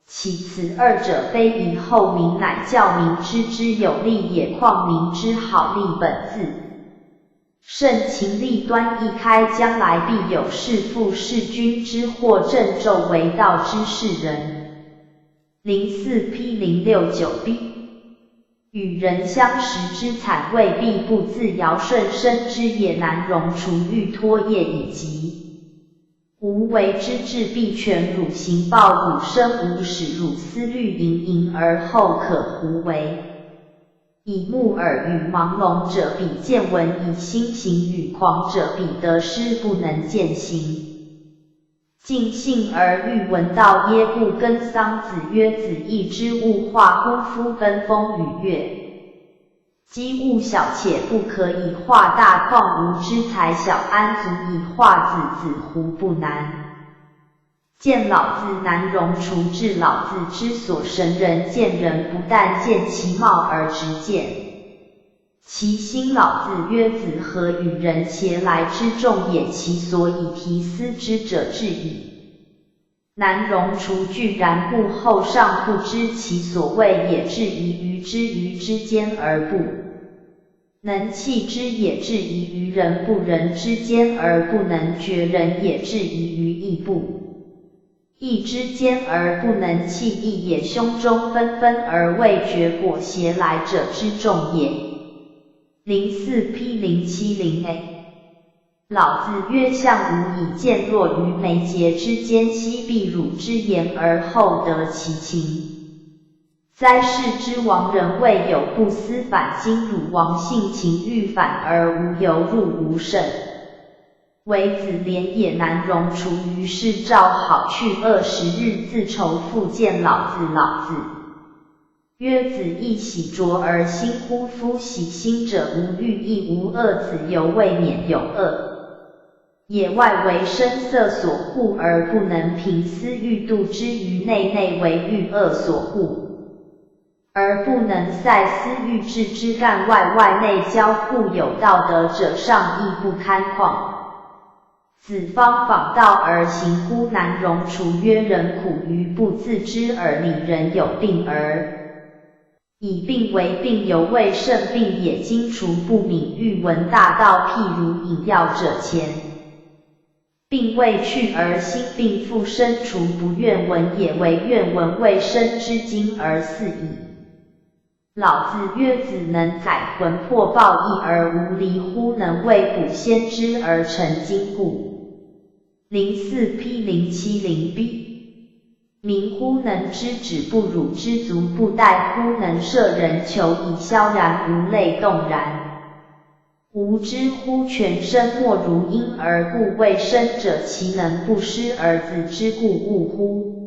其此二者非以后民乃教民知之有利也，况民之好利本自慎勤利端易开，将来必有弑父弑君之祸，正纣为道之士人。04P069B 与人相识之惨，未必不自尧舜生之也，难容除欲托业以及。吾为之治必全汝行报，汝生无始，汝思虑盈盈而后可胡为？以目耳与盲聋者比见闻，以心行与狂者比得失，不能见行。尽信而欲闻道耶？故耕桑子曰：子亦之物化乎夫分风与月。积物小且不可以化大，况吾之才小，安足以化子？子乎不难。见老子难容除至老子之所神人，见人不但见其貌而直见其心。老子曰：子何与人且来之众也？其所以提思之者至矣。难容除具，然故后尚不知其所谓也，至疑于之于之间而不能弃之也，至疑于人不人之间而不能绝人也，至疑于义不义之间而不能弃义也，胸中纷纷而未绝，果邪来者之众也。04P070A 老子曰：相吾以见若于眉睫之间，悉必汝之言而后得其情。哉世之亡人，未有不思反，今汝王性情欲反而无由入吾肾。为子廉也，难容除于世，照好去20日，自愁复见老子。老子曰：子亦喜拙而心乎？夫喜心者，无欲亦无恶，子犹未免有恶。野外为声色所护而不能平思欲，度之于内，内为欲恶所护而不能塞思欲，治之干外，外内交互，有道德者上亦不堪况。子方仿道而行乎？难容除曰：人苦于不自知，而理人有病而以病为病，犹未甚病也。今除不敏，欲闻大道，譬如饮药者前病未去而心病复生，除不愿闻也，为愿闻未生之精而似矣。老子曰：子能载魂魄抱义而无离乎？能为卜先知而成精乎？04P070B 民乎？能知止不辱之足不殆乎？能摄人求以萧然，无泪动然。吾知乎？全身莫如婴儿故未生者，其能不失儿子之故物乎？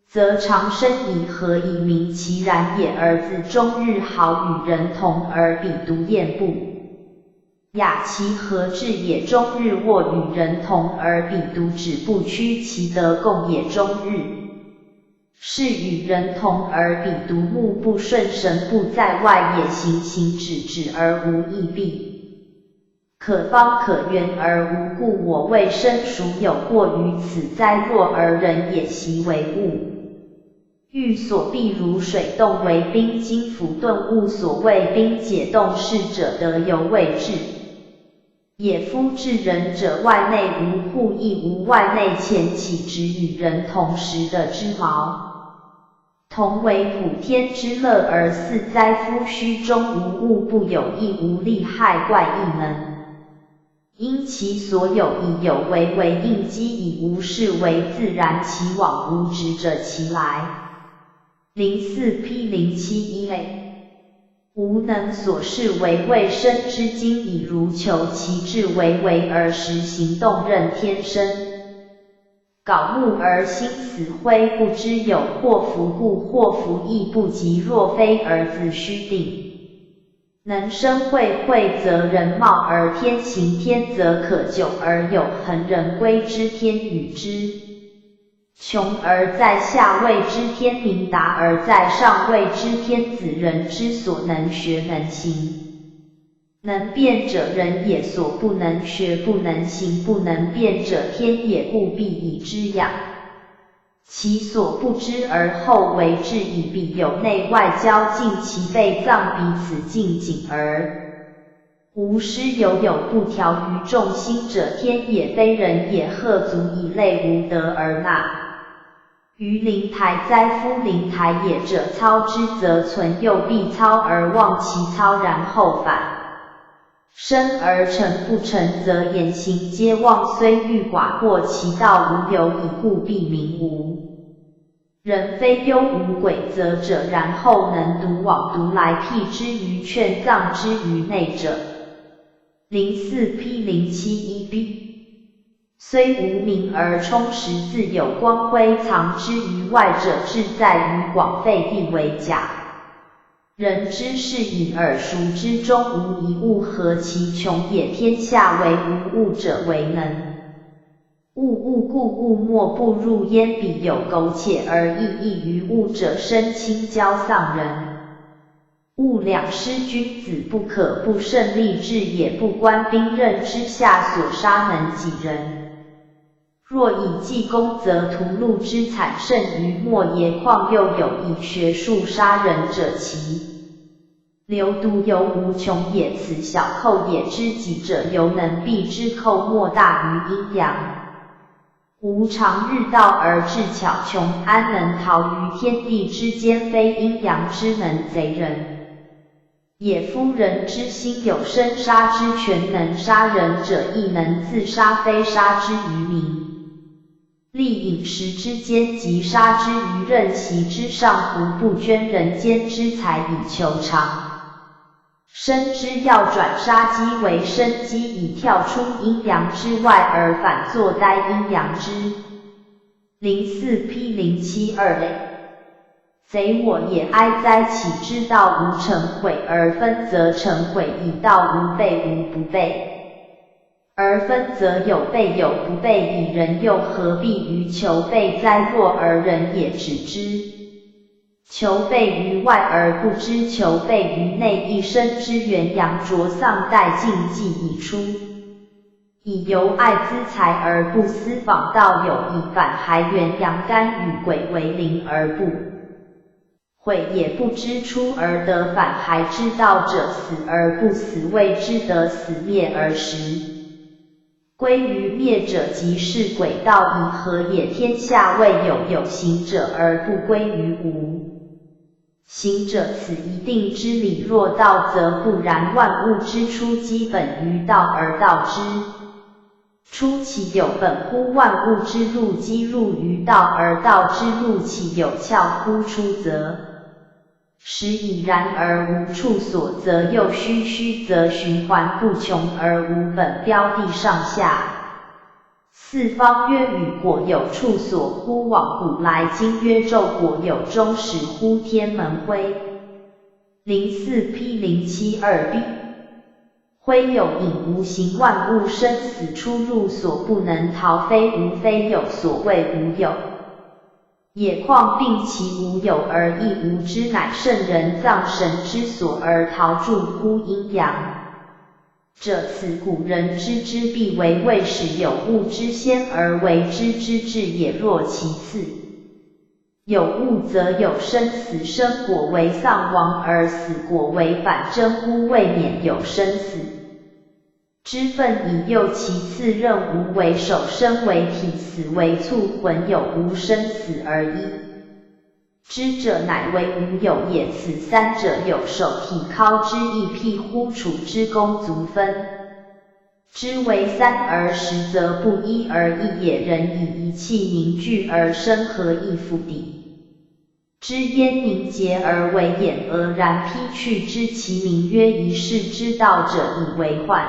则长生以何以明其然也？儿子终日好与人同，而彼独厌不雅，其何至也？终日卧与人同，而彼独止不屈，其德共也？终日是与人同，而彼独目不顺，神不在外也。行行止止而无益弊，可方可圆而无故。我未生，孰有过于此哉？若而人也，习为物。欲所必如水冻为冰，今夫顿物所谓冰解冻逝者，得犹未至也。夫治人者，外内无互，亦无外内前，岂止与人同时的之矛？同为普天之乐而似哉？夫虚中无物，不有亦无利害，怪异能。因其所有以有为应机，以无事为自然，其往无直者其来。04P071A 吾能所事为未生之精，以如求其志为而实行动，任天生槁木而心死灰，不知有祸福故，祸福亦不及。若非儿子须定，能生慧，慧则人貌而天行，天则可久而有恒，人归之天与之穷而在下谓之天民，达而在上谓之天子。人之所能学能行，能辩者人也；所不能学不能行不能辩者天也，故必以之养。其所不知而后为之，以彼有内外交尽其备脏，彼此尽景而无失。有不调于众心者，天也，非人也。鹤足以类无德而纳。于灵台哉，夫灵台也者，操之则存，又必操而忘其操，然后反生而成，不成则言行皆忘，虽欲寡过其道，无有以故，必名无人。非忧无鬼则者，然后能独往，独来辟之于劝，藏之于内者。04 P 07 1B。虽无名而充实，自有光辉，藏之于外者，志在于广，废地为假。人之视隐，耳熟之中无一物，何其穷也！天下为无物者为能。物故物莫不入焉，彼有苟且而异于物者，生亲交丧人。物两失，君子不可不胜，立志也。不官兵刃之下，所杀能几人？若以计功，则屠戮之惨甚于莫也。况又有以学术杀人者，其流毒犹无穷也。此小寇也，知己者犹能避之，寇莫大于阴阳。吾常日道而智巧穷，安能逃于天地之间？非阴阳之能，贼人也。夫人之心有生杀之权，能杀人者亦能自杀，非杀之于民，利饮食之间，及杀之于任席之上，胡不捐人间之财以求长生之要，转杀机为生机，以跳出阴阳之外，而反作待阴阳之。04 P 072类。贼我也，哀哉！岂知道无成毁，而分则成毁；以道无备，无不备。而分则有备，有不备，以人又何必于求备哉？若而人也只知求备于外，而不知求备于内，一生之元阳浊丧殆尽，既已出。以由爱资财而不思访道，有以反还元阳干与鬼为邻而不悔，也不知出而得反还之道者，死而不死，谓之得死；灭而时归于灭者，即是鬼道。以何也？天下未有行者而不归于无行者，此一定之理。若道则不然，万物之初基本于道，而道之初其有本乎？万物之路基入于道，而道之路其有窍乎？出则时已然而无处所，则又虚则循环不穷而无本，标的上下四方曰与果有处所乎？往古来今曰昼果有终始乎？天门辉。04 P 072B。辉有隐无形，万物生死出入所不能逃，非无非有，所谓无有也。况并其无有而亦无之，乃圣人藏神之所而逃著乎阴阳者。此古人知之，必为未始有物之先而为之之至也。若其次有物，则有生死，生果为丧亡，而死果为反，真乎？未免有生死之分矣。又其次，任无为首，生为体，死为促，魂有无生死而一知者，乃为无有也。此三者有首体尻之意，辟乎？处之功足分之为三而实，则不一而异也。人以一气凝聚而生，何以复敌之焉？凝结而为眼，俄然披去之，其名曰一世之道者，以为幻。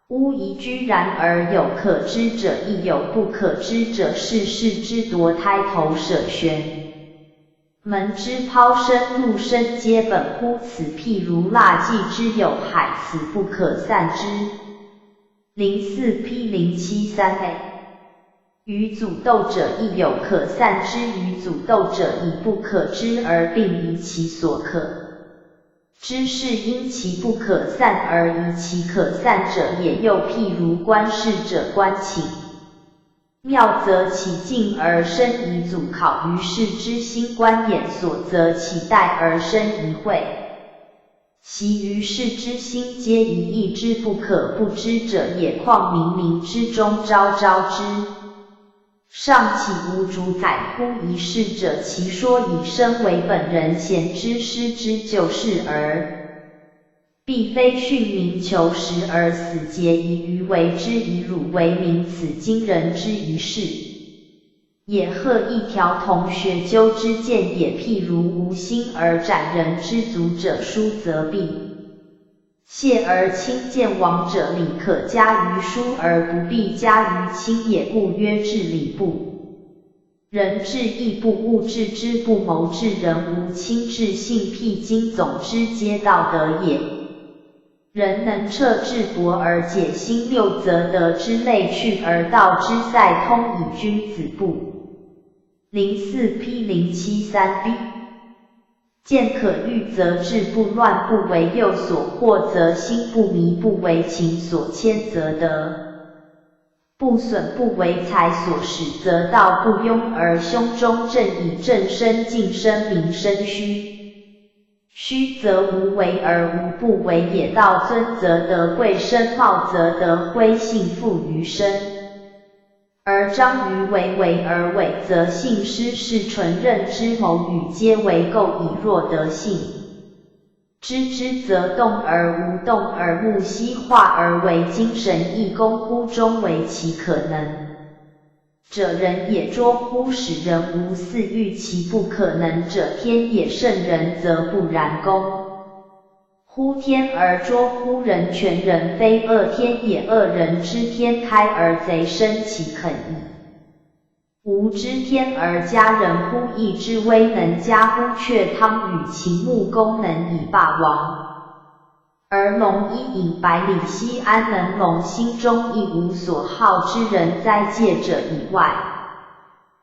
乌宜居然而有可知者，亦有不可知者。是世之夺胎头舍玄门之抛生入生，皆本乎此。譬如蜡既之有海，此不可散之。04 P 073A。与阻斗者亦有可散之，与阻斗者以不可知而并以其所可知是因其不可散而以其可散者也。又譬如观事者观情妙，则其静而生疑阻考于世之心；观眼所，则其待而生疑会。其于世之心，皆一意之不可不知者也。况冥冥之中，昭昭之尚岂无主宰乎？一事者，其说以身为本人贤之师之就事而必非训民求实而死，节以愚为之，以汝为名，此今人之一事也。贺一条同学究之见也。譬如无心而斩人之足者，书则必谢而轻见亡者，礼可加于书而不必加于轻也。故曰治礼不仁，治义不务，治之不谋，治人无亲，治信辟经，总之皆道德也。人能彻治博而解心六，则得之类去而道之塞通，以君子不04 P 073 B。见可欲则治，不乱不为诱所惑，则心不迷，不为情所牵，则得不损，不为财所使，则道不庸，而胸中正以正身静身名身虚。虚则无为而无不为也。道尊则得贵身，茂则得辉信，富于身而彰于为，为而伪则信失是纯任之谋与，皆为构以若得信。知之则动而无动，耳目悉化而为精神亦功乎中为其可能者，人也。拙乎使人无似欲其不可能者，天也。圣人则不然，功乎天而拙乎人，全人非恶天也。恶人知天开而贼生，其肯矣。吾知天而加人乎？义之威能加乎？却汤与秦穆公能以霸王，而龙一饮百里奚安能龙心中亦无所好之人哉？戒者以外，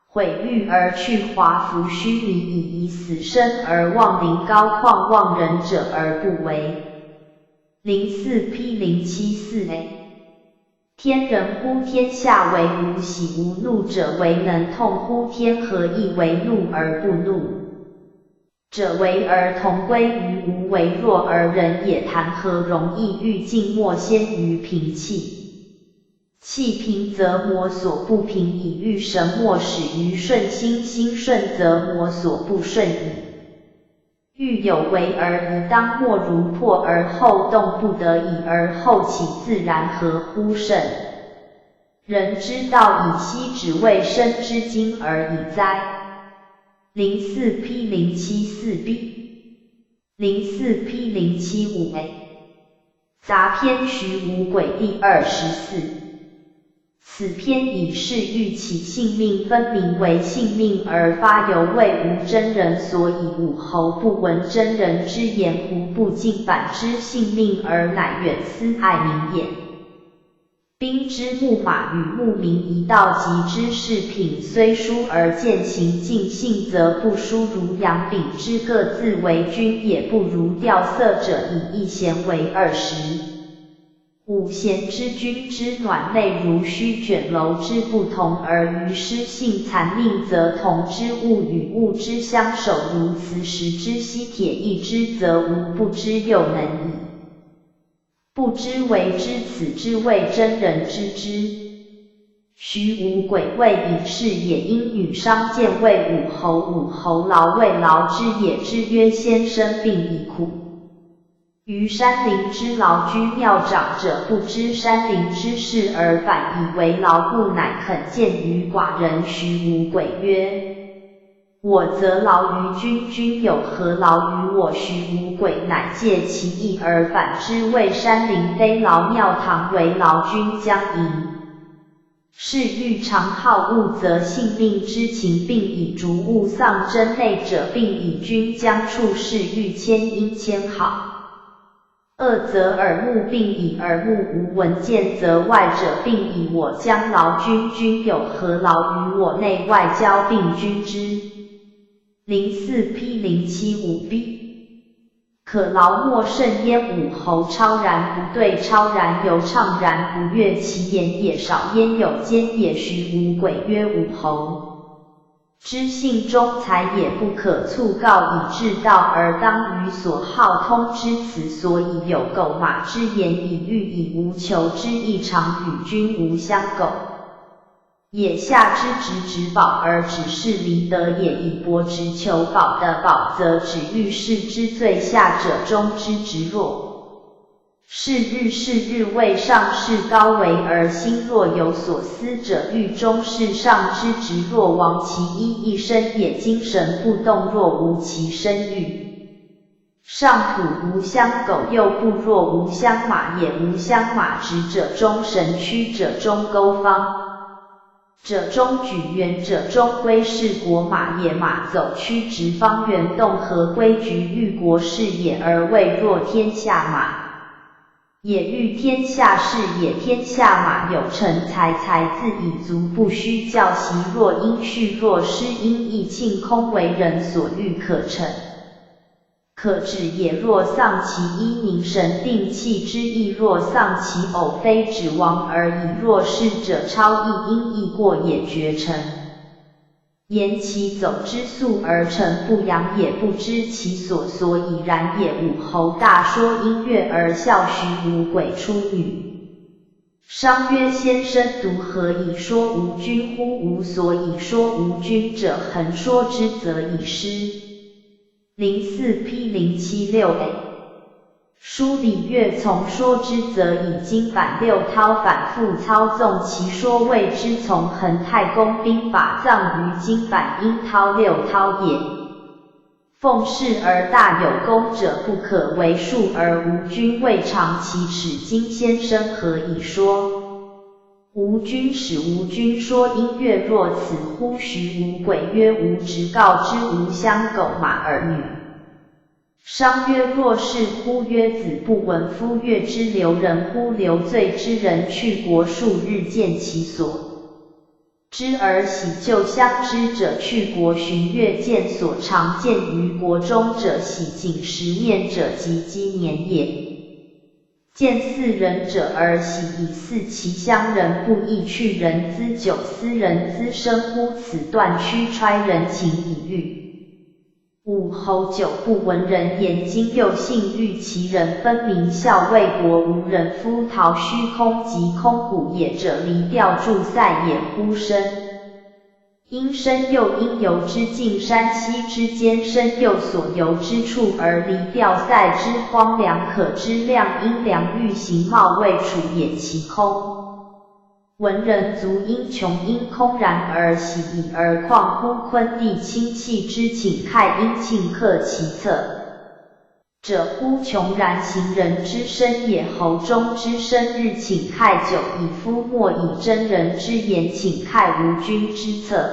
毁誉而去华服，虚拟以死生而忘灵高旷，忘人者而不为。04 P 074 A。天人乎？天下为无喜无怒者，为能痛乎？天何以为怒而不怒者，为而同归于无为。弱而人也，谈何容易？欲静莫先于平气。气平则魔所不平矣。欲神莫始于顺心，心顺则魔所不顺矣。欲有为而宜当，莫如破而后动，不得已而后起，自然合乎圣人之道，以息只为生之精而已哉。04 P 074 B。04 P 075 A。杂篇徐无鬼第24。此篇以示欲其性命分明为性命而发，犹谓无真人，所以武侯不闻真人之言，胡不尽反之性命而乃远思爱民也。兵之木马与牧民一道，及之饰品，虽殊而见行尽性，则不殊如杨秉之各自为君，也不如调色者以一贤为20。五贤之君之暖内，如须卷楼之不同，而于失性残命，则同之物与物之相守，如磁石之吸铁，一之则无不知，又能以不知为知，此之谓真人知之。徐无鬼谓以是也。因与商见谓武侯，武侯劳谓劳之也，之曰先生病已苦。于山林之劳居庙长者，不知山林之事而反以为劳，故乃肯见于寡人。徐无鬼曰：我则劳于君，君有何劳于我？徐无鬼乃借其意而反之，谓山林非劳，庙堂为劳，君将迎。是欲长好物，则性命之情，并以逐物丧真内者，并以君将处事欲迁因迁好二则耳目并以耳目无闻见则外者并以我将劳君，君有何劳于我内外交并君之。04P075B 可劳莫甚焉武侯超然不对超然犹怅然不悦其言也少焉有间也徐无鬼曰武侯。知性中才也不可促告以至道而当于所好通之此所以有狗马之言以喻以无求之意常与君无相苟。也下之直宝而只是离得也以博直求宝的宝则指喻是之最下者中之直弱。是日为上士高为而心若有所思者欲中士上之直若亡其一身也精神不动若无其身欲。上土无相苟又不若无相马也无相马直者中神曲者中钩方。者中举圆者中归是国马也马走曲直方圆动合规矩欲国事也而谓若天下马。也欲天下事也天下马有成才自以足不须教习若因序若失因意庆空为人所欲可成。可止也若丧其一凝神定气之意若丧其偶非指亡而已若是者超意因意过也绝成。言其走之速而成不扬也不知其所以然也武侯大说音乐而笑徐无鬼出语。商曰先生独何以说无君乎无所以说无君者恒说之则已失。04P076A 书礼乐从说之则以经版六韬反复操纵其说谓之从恒太公兵法藏于经版应韬六韬也。奉事而大有功者不可为数而无君未尝其耻今先生何以说？无君使无君说音乐若此乎徐无鬼曰无直告之无相苟马儿女。商曰若是乎曰子不闻夫乐之流人乎流罪之人去国数日见其所知而喜就相知者去国寻乐见所常见于国中者喜仅10面者即积年也。见4人者而喜以4其乡人不亦去人资久思人资生乎此断曲揣人情以喻。武侯久不闻人言今又信欲其人分明校魏国无人夫陶虚空及空谷也者离调助塞也乎身。因身又因游之近山溪之间身又所游之处而离调塞之荒凉可知量因良欲形貌未处也其空。闻人足因穷因空然而喜矣而况乎昆地清气之请慨因庆克其侧者乎穷然行人之身也侯中之生日请慨久以夫莫以真人之言请慨无君之策。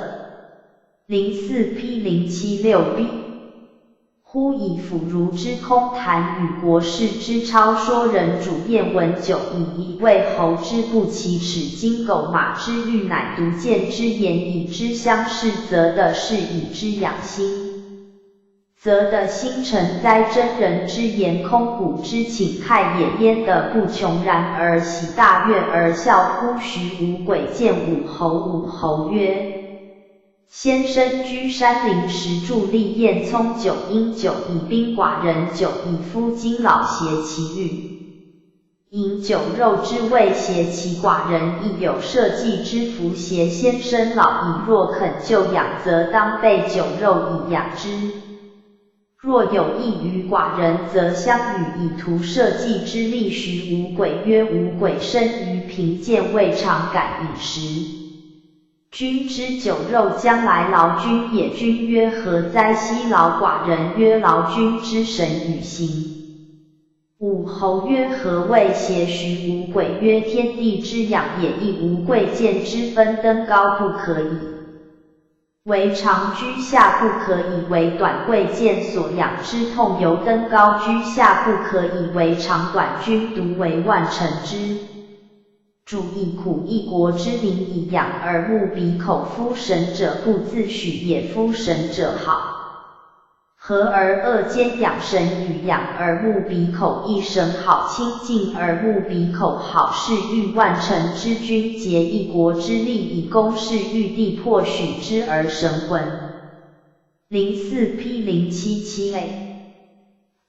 04P076B乎以腐儒之空谈与国士之超说人主辩文久以为侯之不其耻今狗马之欲乃独见之言以之相视则的是以之养心。则的心诚哉真人之言空谷之请慨也焉得不穷然而喜大悦而笑乎徐无鬼见武侯曰先生居山林时伫立燕葱久因久以兵寡人久以夫金老挟其欲。饮酒肉之味挟其寡人亦有社稷之福挟先生老矣若肯就养则当备酒肉以养之。若有益于寡人则相与以图社稷之利徐无鬼曰无鬼生于贫贱未尝敢饮食。君之酒肉将来劳君也君曰何哉兮劳寡人曰劳君之神与行。武侯曰何谓挟徐无鬼曰天地之养也亦无贵贱之分登高不可以。为长居下，不可以为短。贵贱所养之痛，犹登高居下，不可以为长短。君独为万乘之主，亦苦一国之民以养耳目鼻口。夫神者，不自许也。夫神者好，和而恶兼养神与养耳目鼻口，一神好，清净耳目鼻口好，是欲万乘之君，竭一国之力以攻势，欲地破许之而神魂。04P0778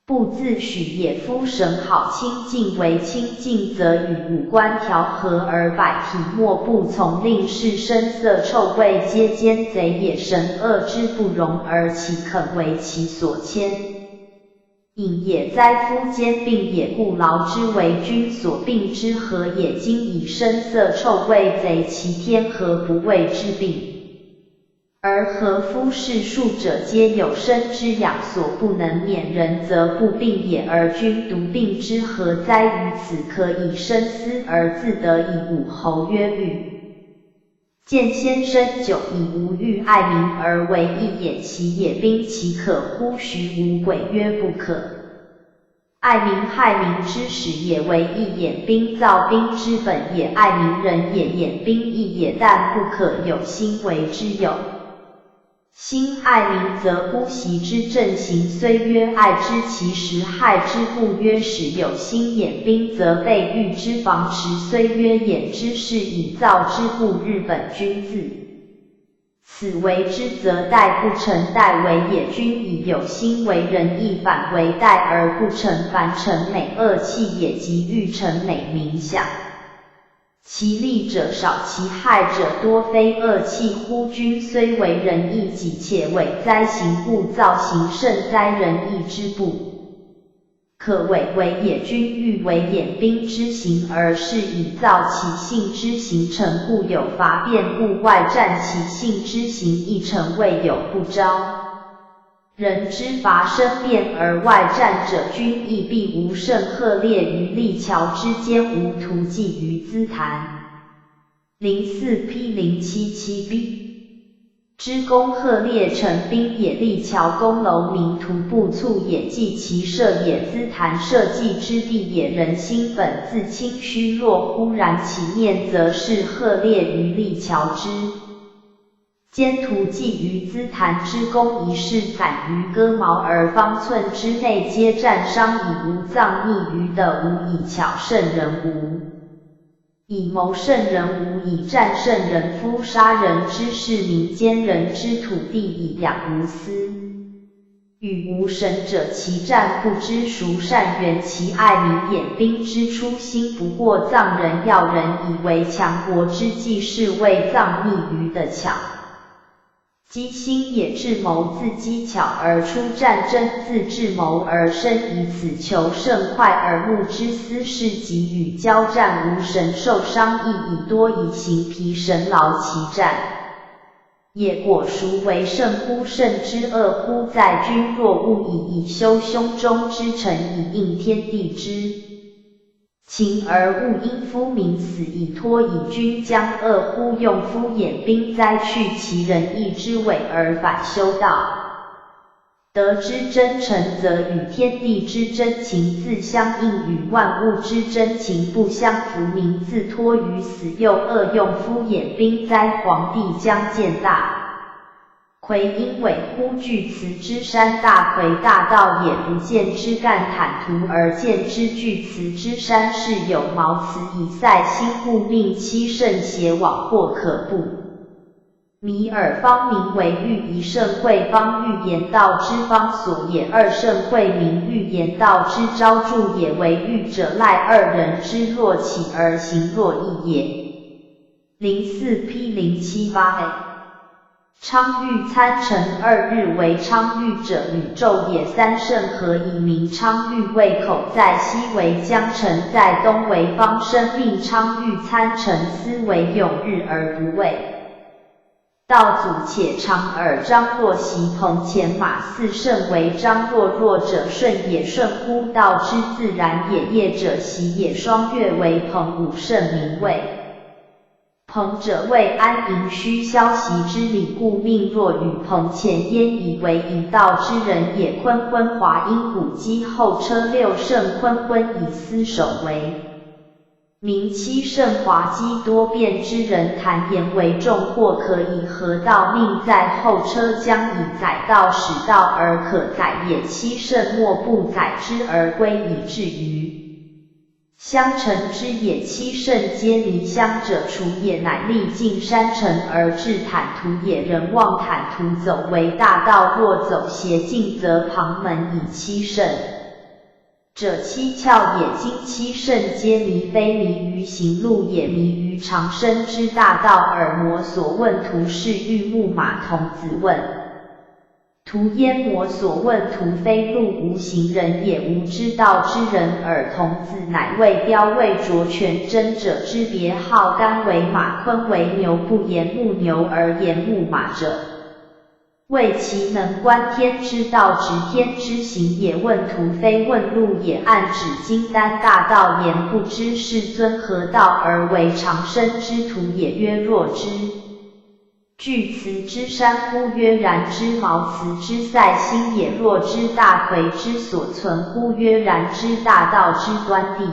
不自许也。夫神好，清净为清净，则与五官调和而百体莫不从，令是声色臭味皆奸贼也。神恶之不容，而岂肯为其所牵？隐也。哉夫兼并也，故劳之为君所并之何也？今以声色臭味贼，其天何不谓之病？而何夫世数者皆有生之养，所不能免人，则不病也。而君独病之何哉？于此可以深思而自得矣。武侯曰：欲见先生久，以无欲爱民而为一也，其也兵其可乎？徐无鬼曰：不可。爱民害民之始也，为一也。兵造兵之本也，爱民人也，演兵亦也，但不可有心为之有。心爱民，则姑息之正行，虽曰爱之，其实害之。故曰使有心演兵，则备御之防持，虽曰演之，是以造之。故日本君自此为之，则殆不成殆为也。君以有心为人，亦反为殆而不成，凡成美恶气也，即欲成美名相。其利者少，其害者多，非恶气乎？君虽为仁义己，且伪哉？行故造行甚哉？仁义之不可伪为也。君欲为演兵之行，而是以造其性之行成，故有伐变；故外战其性之行亦成，未有不招人之伐生变而外战者，君亦必无胜。赫烈于立桥之间，无图迹于资坛。04P0778之攻赫烈，成兵也。立桥攻楼民，徒步促也，计其射也。资坛社稷之地也，人心本自清虚若忽然其面，则是赫烈于立桥之兼图迹于资坛之攻，一事反于戈矛，而方寸之内皆战伤，以无藏匿于的无，以巧胜人无，以谋胜人无，以战胜人。夫杀人之事，民奸人之土地，以养无私。与无神者，其战不知孰善缘，其爱民演兵之初心，不过藏人要人以为强国之计，是为藏匿于的巧。机心也，智谋自机巧而出，战争自智谋而生，以此求胜快。耳目之思是急与交战，无神受伤，亦以多以行疲神劳其战也。果孰为胜乎？胜之恶乎？在君若勿以修胸中之诚，以应天地之情，而勿因夫民死以托，以君将恶乎？用夫演兵哉，去其仁义之伪，而反修道德之真诚，则与天地之真情自相应，与万物之真情不相符。民自托于死，又恶用夫演兵哉。皇帝将见大魁，因为乎？巨祠之山，大魁大道也，不见之干坦途，而见之巨祠之山，是有茅茨以塞心，故命七圣邪往，或可不迷耳。方名为御一圣会，方欲言道之方所也。二圣会名欲言道之招助也，为御者赖二人之若起而行若异也。04P0778昌裕参陈二日，为昌裕者，宇宙也。三圣合以名昌裕，为口在西为江城，在东为方生命。昌裕参陈，思为永日而不畏道阻，且长耳。张若袭棚前马，四圣为张若。若者顺也，顺乎道之自然也。业者习也。双月为棚，五圣名为朋者谓安营须消息之理故，命若与朋前焉，以为引道之人也。坤坤华阴古机后车六圣，坤坤以斯首为名七圣华机多变之人，谈言为重，或可以合道，命在后车将以载道使道而可载也。七圣莫不载之而归，以至于相成之也。七圣皆离乡者除也，乃历尽山城而至坦途也。人望坦途走为大道，若走邪径则旁门以七圣者七窍也。今七圣皆迷，非迷于行路也，迷于长生之大道耳。魔所问途是玉木马童子问途焉，魔所问途非路，无行人也，无知道之人耳。童子乃谓标谓卓全真者之别号，干为马，坤为牛，不言木牛而言木马者，谓其能观天之道，执天之行也。问途非问路也，暗指金丹大道，言不知世尊何道而为长生之途也。曰若之巨慈之山乎？曰然之毛慈之塞心也。若之大魁之所存乎？曰然之大道之端地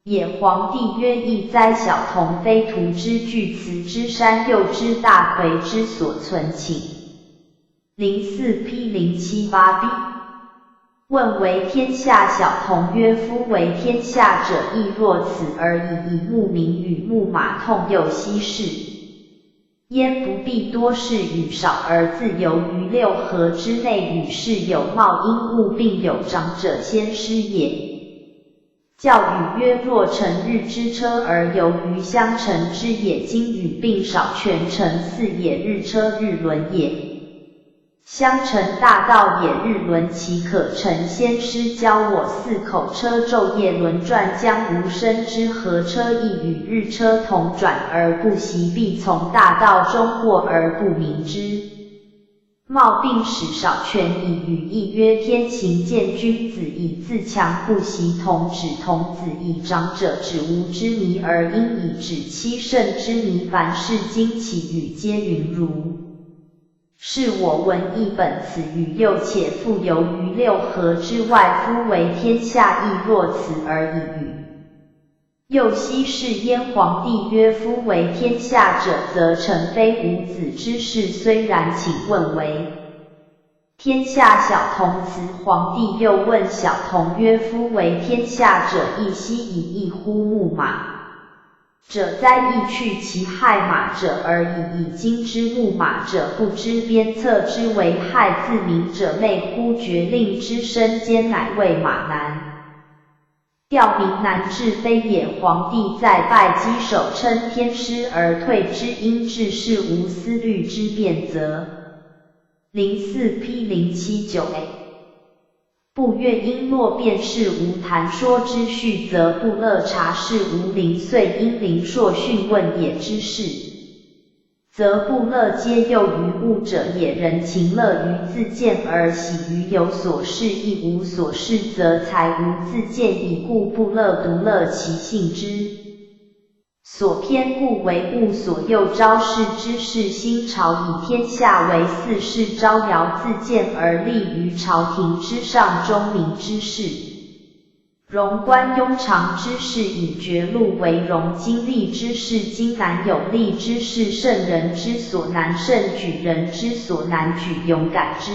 也。皇帝曰亦哉，小童非徒之巨慈之山，又之大魁之所存，请。04 P 078B。问为天下小童曰：夫为天下者，亦若此而已。以木名与木马痛又稀释。焉不必多事与少，而自由于六合之内，与世有貌因物，并有长者先师也。教语曰：若乘日之车而游于相乘之也，今与并少，全乘四也。日车日轮也，相乘大道也。日轮岂可乘？先师教我四口车昼夜轮转，将无生之何车亦与日车同转而不习，必从大道中过而不明之。貌并使少，全以语义曰：天行健，君子以自强不息，童指童子，以长者指无之迷，而应以指七圣之迷。凡是经其语皆云如是。我闻一本此语，又且复游于六合之外，夫为天下亦若此而已语。又稀释焉。皇帝曰：夫为天下者，则诚非无子之事。虽然，请问为天下小童子？皇帝又问小童曰：夫为天下者，亦悉以一乎木马者哉？亦去其害马者而已。以今之木马者，不知鞭策之为害，自明者昧乎？绝令之身兼，乃谓马难。调名难治非也。皇帝在拜稽首，称天师而退之，因治事无思虑之变则。04 P 079A。不乐因若便是无谈说之序，则不乐察是无零岁因灵硕讯问也之事，则不乐皆囿于物者也。人情乐于自见而喜于有所事，亦无所事，则才无自见矣。故不乐独乐其性之所偏，故为物所诱，昭示之事。新朝以天下为四事，招摇自见而立于朝廷之上，忠明之事，荣官庸常之事，以绝禄为荣。经历之事，今难有力之事，圣人之所难胜举，人之所难举勇敢之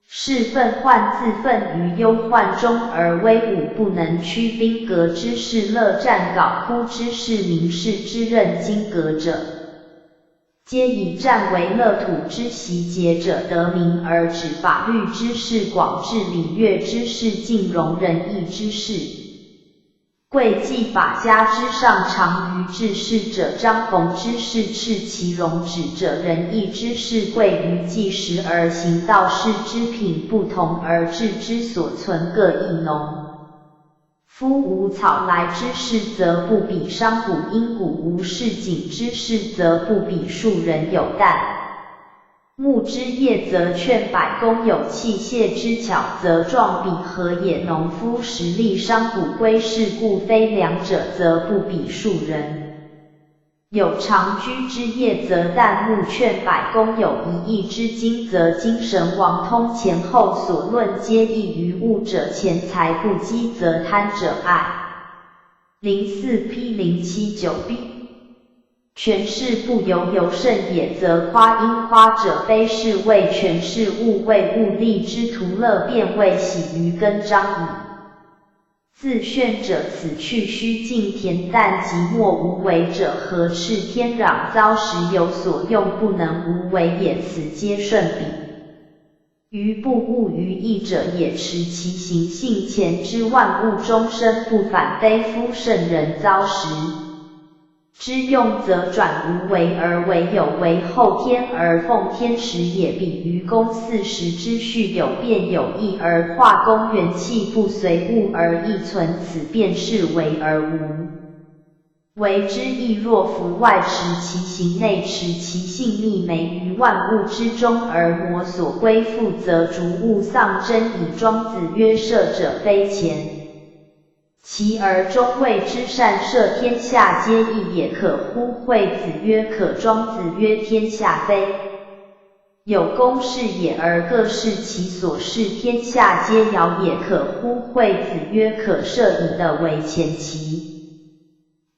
是愤患，自愤于忧患中而威武，不能屈兵革之事，乐战稿枯之事，明士之任经革者，皆以战为乐。土之习节者，得名而止；法律之事，广治礼乐之事，尽容仁义之事。贵继法家之上，长于治世者；张逢之事，斥其容止者；仁义之事，贵于计时而行。道士之品不同，而志之所存各异浓。夫无草来之事，则不比商贾；因古无市井之事，则不比庶人有旦。木之业，则劝百工；有器械之巧，则壮比何也。农夫实力，商贾归世，故非两者，则不比庶人。有长居之业，则旦暮劝百公有一亿之精，则精神王通前后所论皆异于物者，钱财不积，则贪者爱。04P079B 权势不由由甚也，则夸因夸者非是为权势物，为物利之图乐，便为喜于根张矣。自炫者，此去虚静恬淡寂寞无为者，何赤天壤遭时有所用，不能无为也，此皆顺彼。于不悟于义者也，持其行性前之万物终生不反，非夫圣人遭时之用，则转无为而为有为，后天而奉天时也。比于公40之序有变有异，而化公元气不随物而异存，此便是为而无为之意。若夫外持其行，内持其性，密媒于万物之中，而魔所归附，则逐物丧真矣。庄子曰：射者非前，其而中谓之善，射天下皆异也，可乎？惠子曰：可。庄子曰：天下非有公事也，而各视其所事，天下皆尧也，可乎？惠子曰：可。射以的为前其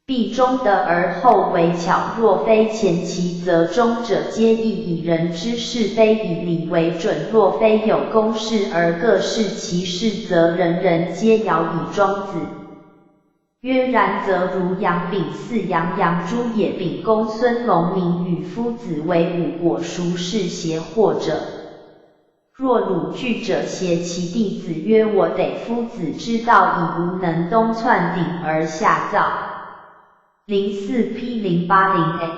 必中得，而后为巧。若非前其，则中者皆异，以人之是非，以理为准。若非有公事而各视其事，则人人皆尧矣。庄子曰：然则如杨秉嗣、杨朱也。秉公孙龙明与夫子为伍国，孰是邪惑者？若鲁惧者，挟其弟子曰：我得夫子之道，以无能东窜鼎而下灶。04P080A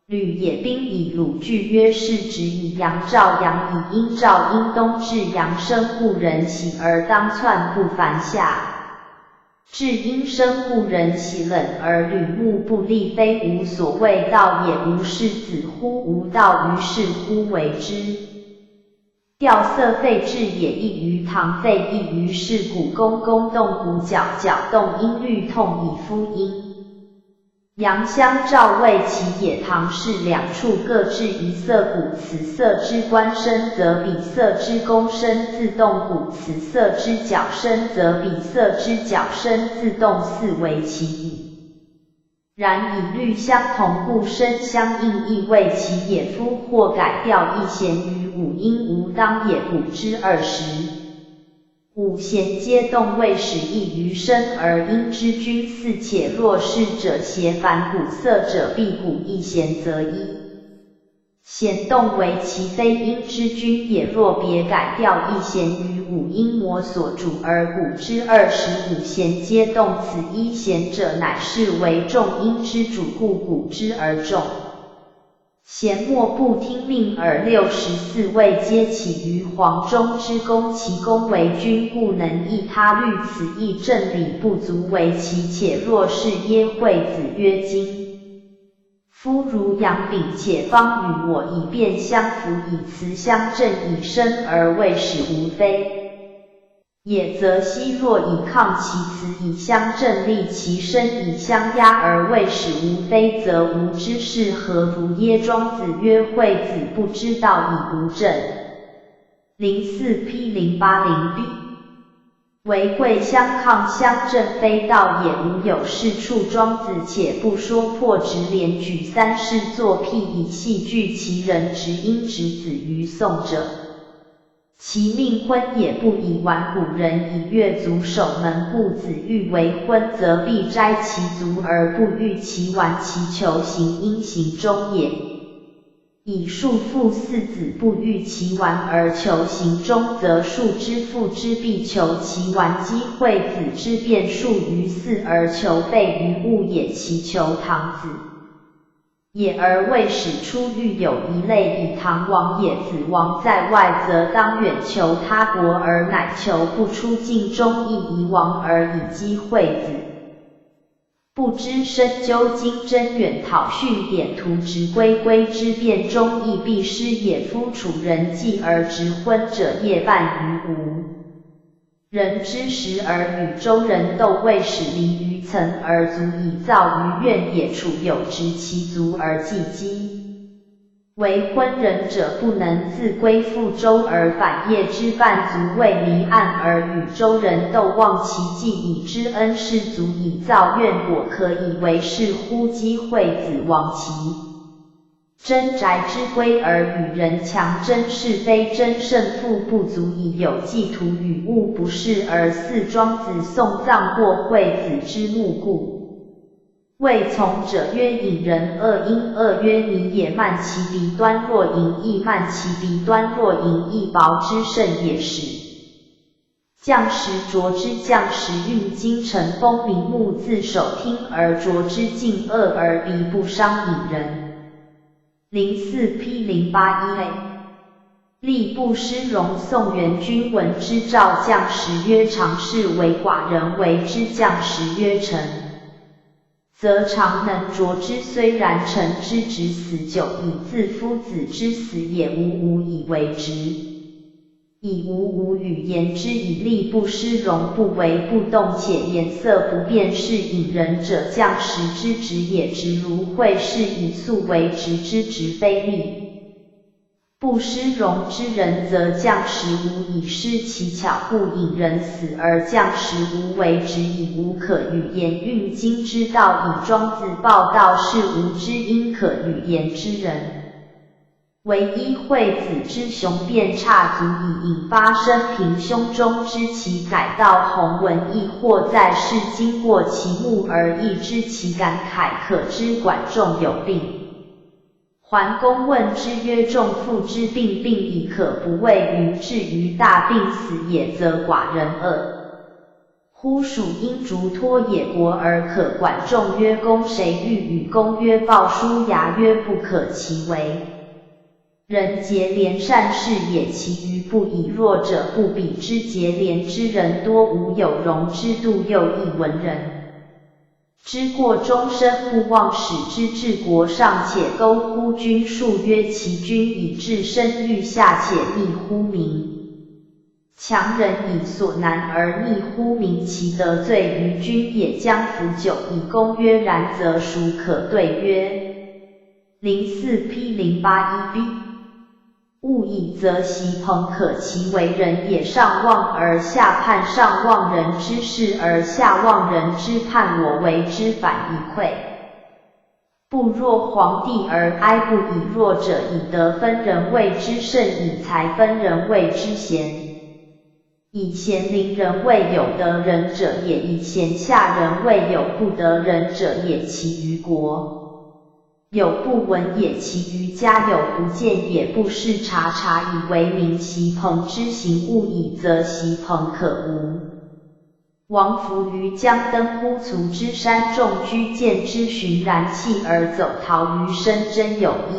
吕野宾以鲁惧曰：是指以阳照阳，以阴照阴，冬至阳生故人喜，而当窜不凡下。至阴生故人喜，冷而履木不利，非无所谓道也。无是子乎？无道于是乎为之？调色废志也，异于堂废，异于是古宫，宫动鼓角，角动音律痛，以夫阴阳相照，谓其也。堂室两处各置一色鼓，此色之官声，则彼色之宫声自动鼓；此色之角声，则彼色之角声自动，四为其矣。然以律相同，故声相应，亦谓其也。夫或改调一弦于五音，无当也。鼓之20五弦皆动，谓使异于声，而音之均四。且若是者，挟凡鼓色者，必鼓一弦，则一弦动为其非音之均也。若别改调一弦于五音，魔所主，而鼓之25弦皆动，此一弦者，乃是为众音之主，故鼓之而众弦莫不听命，而64位皆起于黄钟之功，其功为君，故能易他律。此亦正理不足为奇。且若是耶惠子曰：今夫如杨秉，且方与我以辩相符，以辞相正，以生而为始，无非也，则昔若以抗其辞，以相正，立其身，以相压而为始，无非，则无知是何如耶？庄子曰：惠子不知道，以无正。04P080B 为贵相抗相正，非道也，无有是处。庄子且不说破直连举三世作辟，以戏剧其人直因直子于宋者，其命婚也不以晚。古人以越族守门，故子欲为婚，则必摘其足而不欲其晚，其求行因行中也。以庶父嗣子，不欲其晚而求行中，则庶之父之必求其晚。姬惠子之辩述于嗣而求废于物也，其求堂子也而未始出，欲有一类以唐王也。子王在外，则当远求他国，而乃求不出境中，亦夷王而以姬惠子。不知深究经真，远讨训典图，直归之辩中，亦必失也。夫楚人继而直婚者，业半于无。人之时而与周人斗，未始离于层而足以造于苑野，处有执其足而祭机。为昏人者，不能自归复周而返，业之半足未离岸而与周人斗，望其既以之恩师，足以造苑果，可以为是乎？姬惠子亡其真宅之归而与人强争是非，争胜负，不足以有祭图与物不是，而似庄子送葬过惠子之墓故。谓从者曰：引人恶，因恶曰你也，慢其鼻端若盈亦，慢其鼻端若盈亦，薄之甚也是。将时着之，将时运精尘风明目，自守听而着之，敬恶而鼻不伤引人。04P081A 吏部师荣宋元君闻之，召将时曰：常侍为寡人为之，将时曰：臣则常能着之，虽然臣之直死久，以自夫子之死也，无以为之。以无语言之，以吏部师荣不为不动，且颜色不变，是引人者，将时之直也。直如惠是以素为直之直，非吏不师荣之人，则将时无以失其巧，故引人死，而将时无为直，以无可与言。运经之道，以庄子报道，是无知因可与言之人。唯一惠子之雄辩差，足以引发生平胸中之其改道弘文，亦或在世经过其目而易知其感慨，可知管仲有病。桓公问之曰：仲父之病，病已可不畏于至于大病死也，则寡人恶乎？属因逐托野国而可管仲曰：公谁欲与？公曰：鲍叔牙曰：不可其为。人结连善事也，其余不以弱者不比之，结连之人多无有容之度，又亦文人知过终身，不忘使之治国，尚且勾乎君数，曰其君以至身欲下，且逆乎民。强人以所难而逆乎民，其得罪于君也，将服久以公曰：然则孰可对曰？04P081B勿以则习朋可其为人也，上望而下叛，上望人之事而下望人之叛，我为之反以愧。不若皇帝而哀，不以弱者，以德分人谓之圣，以才分人谓之贤。以贤凌人谓有德人者也，以贤下人谓有不得人者也。其余国有不闻也，其余家有不见也，不是察察以为民。习朋之行，勿以则习朋可无。王弗于将登乎卒之山，众居见之，寻然弃而走，逃于深真有一。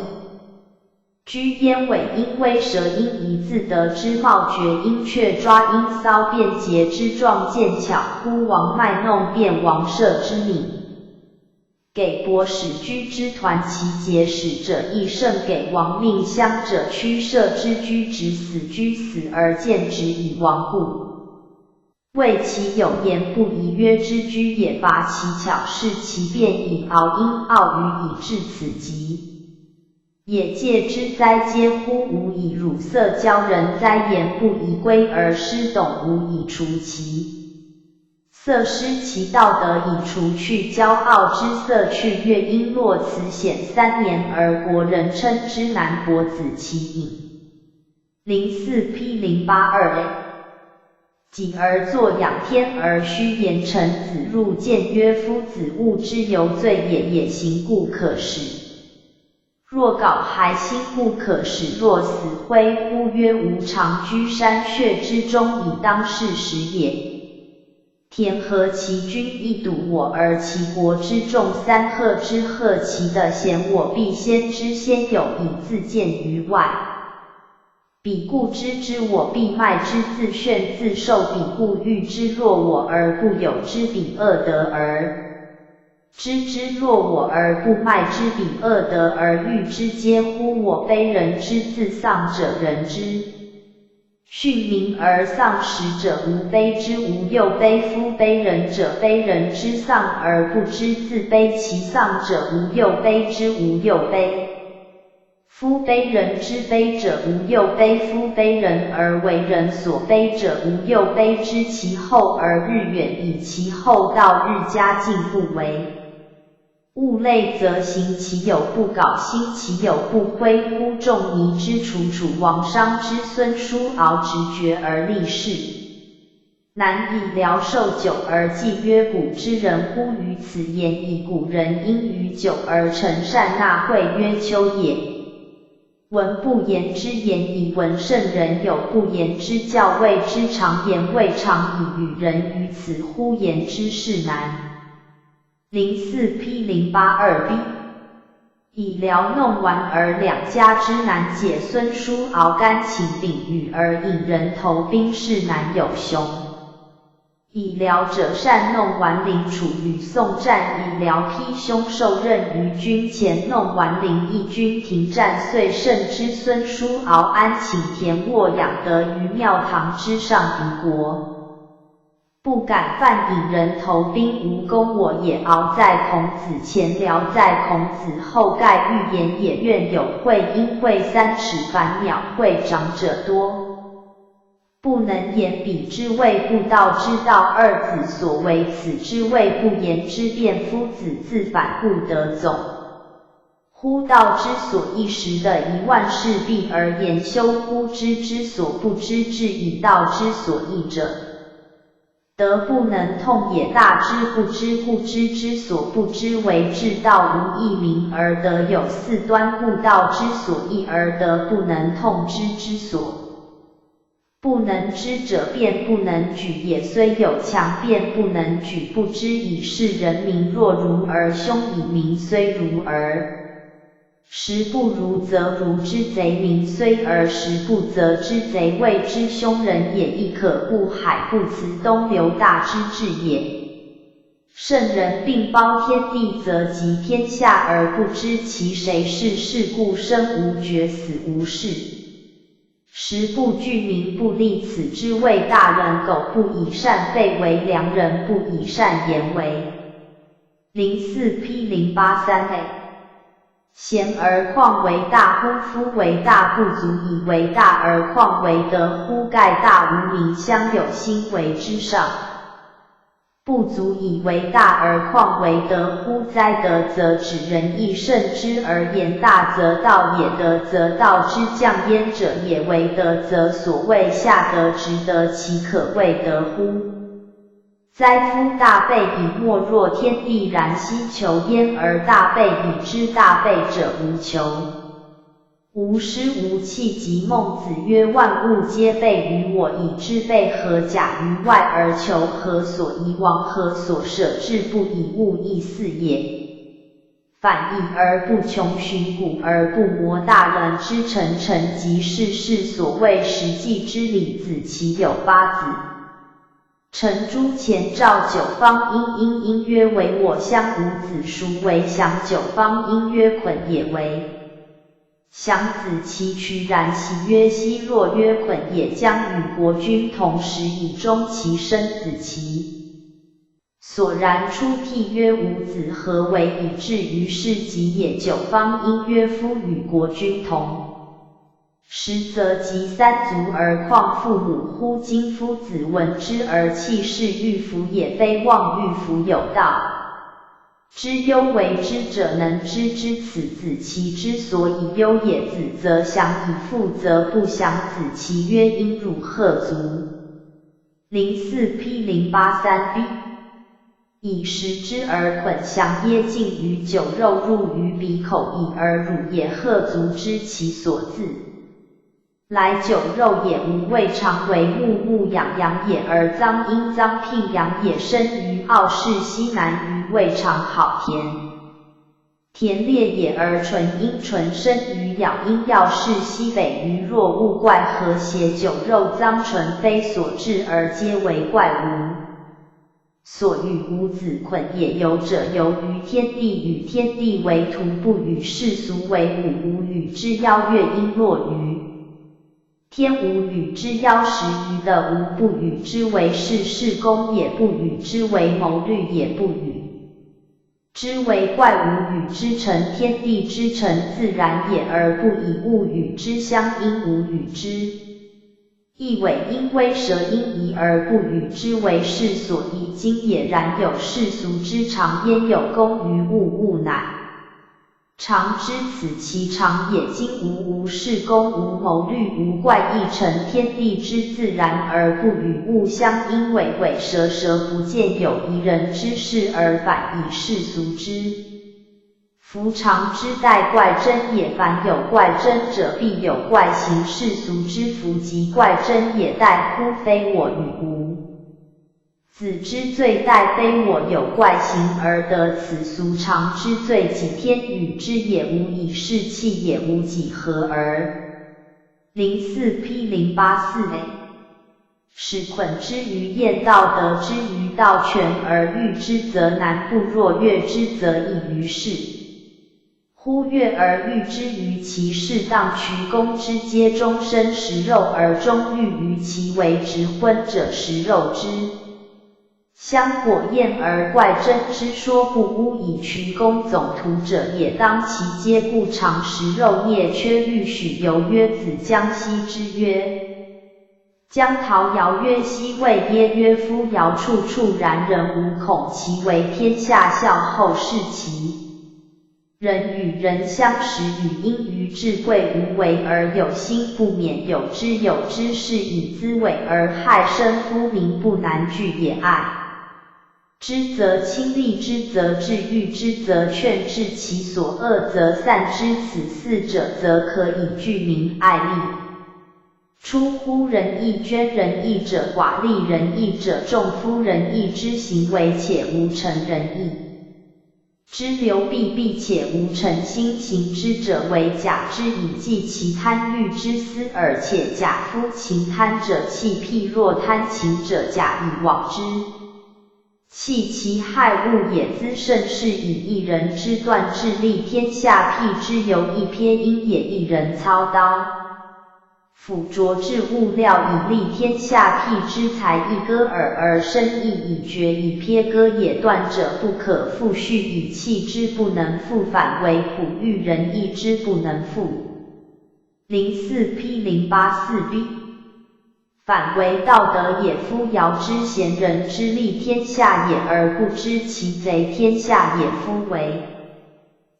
居焉尾因威蛇因一自得之貌绝，因雀抓因搔便节之状见巧，忽王卖弄辩王舍之敏。给伯使居之团，其节使者亦甚，给王命乡者驱舍之居直，死居死而见直以亡故。谓其有言不宜曰之居也，拔其巧，是其辩以敖因傲于以至此极。也戒之哉，皆乎无以辱色教人哉，言不宜归而失懂，无以除其色，失其道德，以除去骄傲之色去。乐因若此显3年，而国人称之南伯子其隐。04P082A 己而作仰天而虚言，臣子入谏曰：夫子勿之有罪也，也行故可使。若槁还心不可使，若死灰乎？曰：吾常居山穴之中，以当世时也。田何其君亦睹我，而其国之众3贺之贺其的贤，我必先知先有，以自见于外。彼故知之，我必卖之自炫自受；彼故欲之，若我而不有之，彼恶德而知之，若我而不卖之，彼恶德而欲之。嗟乎！我非人之自丧者，人之训民而丧时者，无悲之无又悲。夫悲人者，悲人之丧而不知自悲，其丧者无又悲之无又悲。夫悲人之悲者，无又悲。夫悲人而为人所悲者，无又悲之。其后而日远，以其后道日加进不为。物类则行，其有不杲星，其有不辉乎？仲尼之楚，楚王商之孙，叔敖直绝而立世。难以聊寿久而祭曰古之人乎？于此言以古人因于久而成善纳会曰秋也。闻不言之言以闻圣人，有不言之教谓之常言，未尝以与人于此乎？言之是难。04P082B 以辽弄完而两家之难解，孙叔敖干请丙羽而引人投兵，是难有雄。以辽者善弄完领处与宋战，以辽披凶受任于军前，弄完领一军停战，遂胜之。孙叔敖安请田沃养得于庙堂之上敌国，不敢犯引人投兵，无功我也。敖在孔子前，辽在孔子后，盖欲言也。愿有会，因会3尺凡鸟，会长者多，不能言彼之谓不道之道。二子所为，此之谓不言之辩。夫子自反，不得总乎道之所一时的10000事毕而言修乎？知之所不知，至以道之所异者，德不能通也。大知不知，故知之所不知为至道，无一名而德有4端，故道之所异而德不能通，知之所不能知者，辩不能举也。虽有强辩不能举，不知以是人民。若如而凶以民，虽如而时不如，则如之贼民，虽而时不，则之贼谓之凶人也。亦可不海不辞东流，大之至也。圣人并包天地，则及天下而不知其谁是，是故生无绝，死无事。时不惧，民不立，此之谓大人。苟不以善废为良人，不以善言为。04P083A 贤而况为大乎？夫为大不足以为大，而况为德乎？盖大无名，相有心为之上，不足以为大，而况为德乎？哉，德则指仁义圣之，而言大则道也。德则道之降焉者也，为德则所谓下德直德，其可谓德乎？哉，夫大备以莫若天地，然希求焉，而大备以知大备者无求，无师无弃。及孟子曰：万物皆备于我，以知备何假于外而求？何所以往？何所舍志？不以物易似也。反义而不穷，循古而不磨。大人之臣，臣即是所谓实际之理。子其有8子，臣诸前召九方，因曰为我乡。五子孰为降九方？因曰捆也为降子。其渠然其曰希。若曰捆也，将与国君同时，以终其生子。其所然出辟曰五子，何为以至于是己也？九方因曰夫与国君同时，则及3族，而况父母乎？今夫子闻之而弃是欲服也，非望欲服有道之忧为之者能知之。此子其之所以忧也。子则降矣，父则不降。子其曰因汝何足？04P083B 以食之而捆，降耶？尽于酒肉，入于鼻口，已而汝也。何足知其所自来？酒肉也，无味常为目痒痒也，而脏因脏牝痒也。生于傲视西南于味常好甜烈也，而纯因纯生于咬因要视西北于若物怪何？邪酒肉脏纯，非所至而皆为怪无所与。五子捆也，有者游于天地，与天地为徒，不与世俗为伍，无与之邀乐，因落于天无与之邀时，余的无不与之为事功，也不与之为谋虑，也不与之为怪物，与之成天地之成自然也，而不以物与之相因，无与之亦为因为蛇因疑，而不与之为世所依今也。然有世俗之常，焉有功于物？物乃常知此其常也。今无事功，无谋虑，无怪异，成天地之自然，而不与物相因，尾蛇不见有一人之事，而反以世俗之。夫常之待怪真也，凡有怪真者，必有怪行。世俗之夫即怪真也，待乎非我与无子之罪，待非我有怪行而得此俗常之罪，己天与之也，无以是气也，无几何而。04P084A 使捆之于验道，得之于道全，而欲之则难，不若悦之则易于事。忽悦而欲之于其适当，曲肱之皆终身食肉，而终欲于其为直昏者食肉之。香果验而怪真之说不污，以曲肱总图者也，当其皆故常食肉，业缺欲许由曰子江西之曰。江陶尧曰西谓耶，曰夫尧处处然，人无恐其为天下孝后，是其人与人相识，与因于至贵无为而有心，不免有之是以滋伪而害身，夫民不难惧也。爱之则亲，利之则治，欲之则劝，治其所恶则散之，此四者则可以具民爱利。出乎仁义，捐仁义者寡，利仁义者众，夫仁义之行为，且无成仁义之流，必且无诚心行之者为假之，以济其贪欲之私耳。且假夫情贪者弃，譬若贪情者假以往之弃，其害物也。兹甚是以一人之断治利天下，辟之由一瞥因也。一人操刀斧琢制物料，以利天下，辟之才一割耳，而生意以决以瞥割也。断者不可复续，以弃之不能复返，为苦欲人义之不能复。04P084B 反为道德也。夫尧之贤人之利天下也，而不知其贼天下也。夫为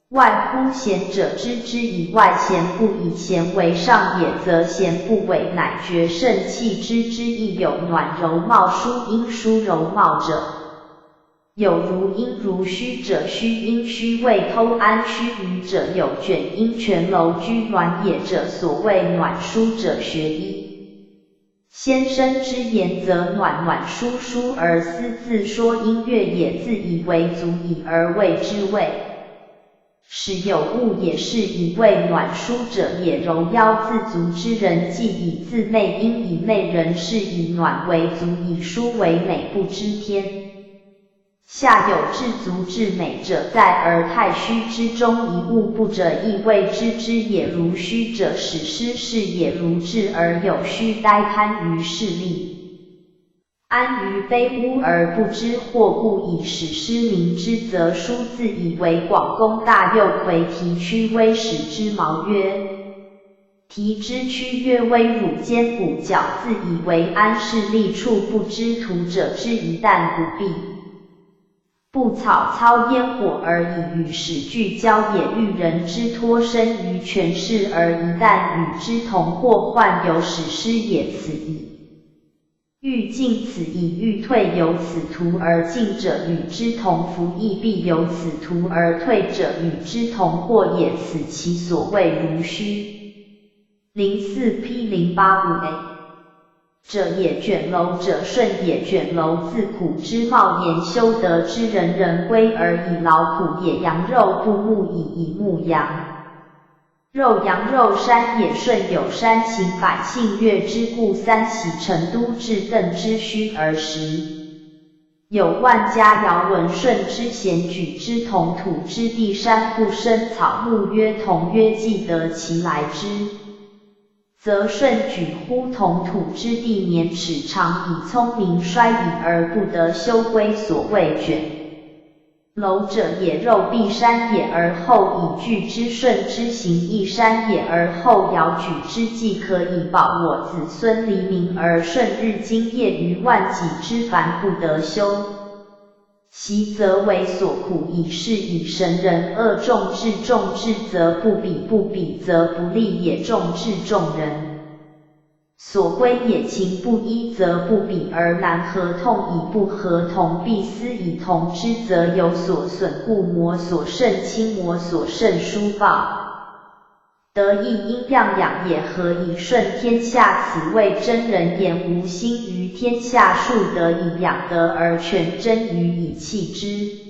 外乎贤者知之以外，贤不以贤为上也，则贤不伪，乃绝圣弃之之意。有暖柔貌殊阴，殊柔貌者有如阴如虚者，虚阴虚谓偷安，虚臾者有卷阴泉楼居鸾野者，所谓暖殊者学医。先生之言则暖殊殊而私自说音乐也，自以为足矣而谓之谓。使有物也，是以谓暖殊者也。柔腰自足之人，既以自媚，因以媚人，是以暖为足，以殊为美，不知天下有至足至美者，在而太虚之中，一物不者，亦谓之也。如虚者，使失事也；如至而有虚，呆贪于势利，安于非污而不知或故，以使失民之，则殊自以为广功大，又魁提屈威，使之毛曰提之屈曰威，汝坚骨角，自以为安势利处，不知徒者之一旦不必不草操烟火而已，与使俱交也。欲人之脱身于权势，而一旦与之同祸患，有使失也。此矣。欲进此以欲退，由此途而进者与之同福，亦必由此途而退者与之同祸也。此其所谓如虚。04P085A 者也。卷楼者顺也，卷楼自苦之貌，言修德之人，人归而以劳苦也。羊肉不牧以牧羊肉，羊肉山也。顺有山行，百姓悦之，故三喜成都至邓之虚而食。有万家尧闻舜之贤，举之同土之地，山不生草木，曰同曰既得其来之则舜举乎同土之地，年齿长以聪明衰矣而不得修归所谓卷。蒌者也，肉必山也，而后以具之舜之行一山也，而后尧举之既可以保我子孙黎民，而舜日精夜于万己之凡不得修。习则为所苦，以是以神人恶众治，众治则不比，不比则不利也，众治众人所归也，情不一则不比，而难合同以不合同，必思以同之则有所损，故魔所甚轻，魔所甚疏暴。得意阴样养也，何以顺天下？此谓真人言，无心于天下，数得以养德而全真于以弃之。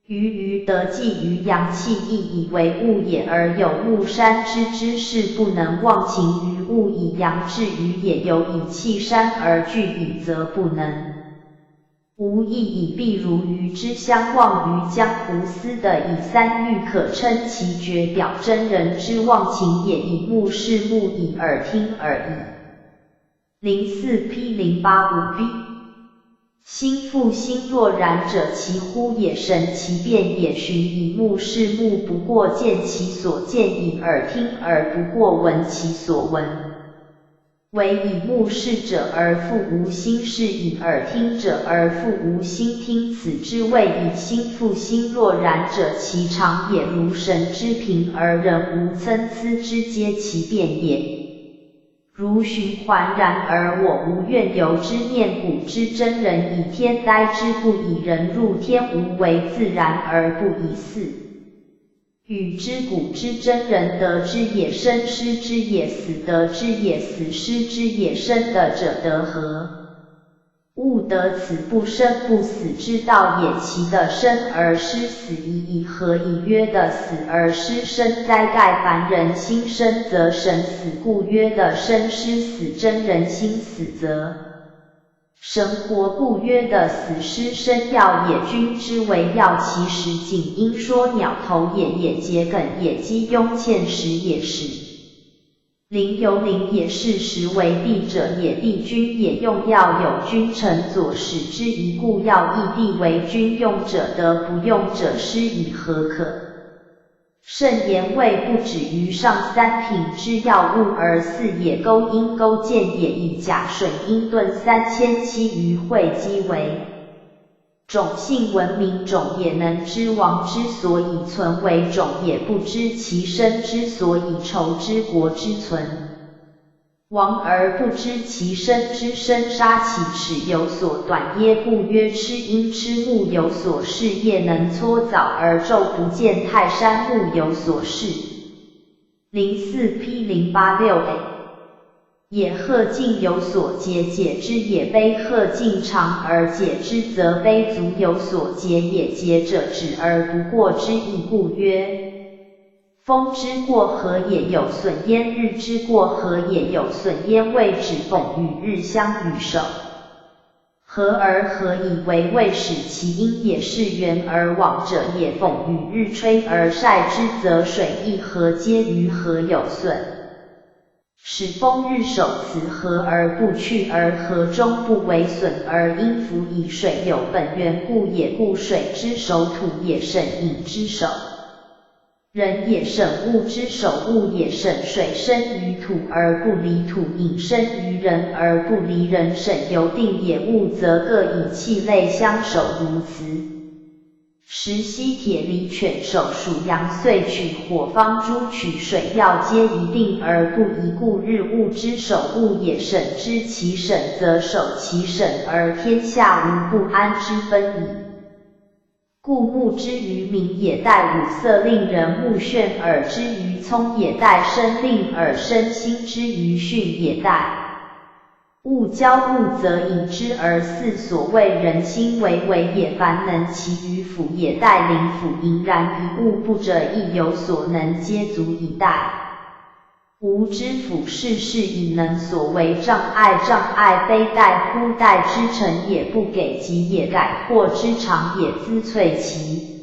于得寄于阳气，亦以为物也，而有物山之知识，不能忘情于物，以阳至于也；有以弃山而惧彼，则不能。无亦以必如鱼之相忘于江湖，思得以三欲，可称其绝表。真人之忘情也，以目视目，以耳听耳矣。04P0855B 心复心若然者，其乎也，神其变也。寻以目视目，不过见其所见；以耳听耳，不过闻其所闻。唯以目视者而复无心视，以耳听者而复无心听，此之谓以心复心若然者，其常也。如神之平，而人无参差之皆其变也。如循环然而我无愿由之，念古之真人，以天待之，不以人入天，无为自然而不以祀。与之古之真人，得之也生，失之也死，得之也死，失之也生的者，得何？悟得此不生不死之道也。其的生而失死已矣，何以曰的死而失生哉？盖凡人心生则神死，故曰的生失死。真人心死则神活，故曰的死失生要也。君之为要，其实仅应说鸟头也，也桔梗也，鸡雍欠食也是。灵由灵也，是实为地者也，地君也，用要有君臣佐使之宜，故要以地为君，用者得，不用者失矣，何可？圣言谓不止于上三品之要物，而四也，钩阴钩剑也，以甲水阴遁3000余会稽为种姓闻名种也，能知王之所以存为种也，不知其身之所以筹之国之存。王而不知其身之生，杀其齿有所短耶？故曰吃阴吃木有所事，夜能搓澡而昼不见泰山，木有所事。04P0868A 也，鹤颈有所节，解之也；悲鹤颈长而解之，则悲足有所节也。节者止而不过之意，故曰风之过河也有损焉，日之过河也有损焉。谓止讽与日相与守，和而和以为未始其因也，是圆而往者也。讽与日吹而晒之，则水亦和皆于河有损。使风日守此河而不去，而河中不为损，而因服以水有本源故也。故水之守土也，审引之守人也，审物之守物也。审水生于土而不离土，引生于人而不离人。审由定也，物则各以气类相守，如此。时吸铁犁犬守属阳，遂取火方猪取水药，皆一定而不移，故日物之守物也。审知其审，则守其审，而天下无不安之分矣。故目之于明也，待五色令人目眩；耳之于聪也，待声令耳生；心之于训也，待物交物则引之而四。所谓人心为也，凡能其于辅也，待灵辅盈然一物不者，亦有所能，皆足以待。吾知辅事事以能所为障碍，障碍非待乎待之成也，不给己也，改祸之常也，滋萃其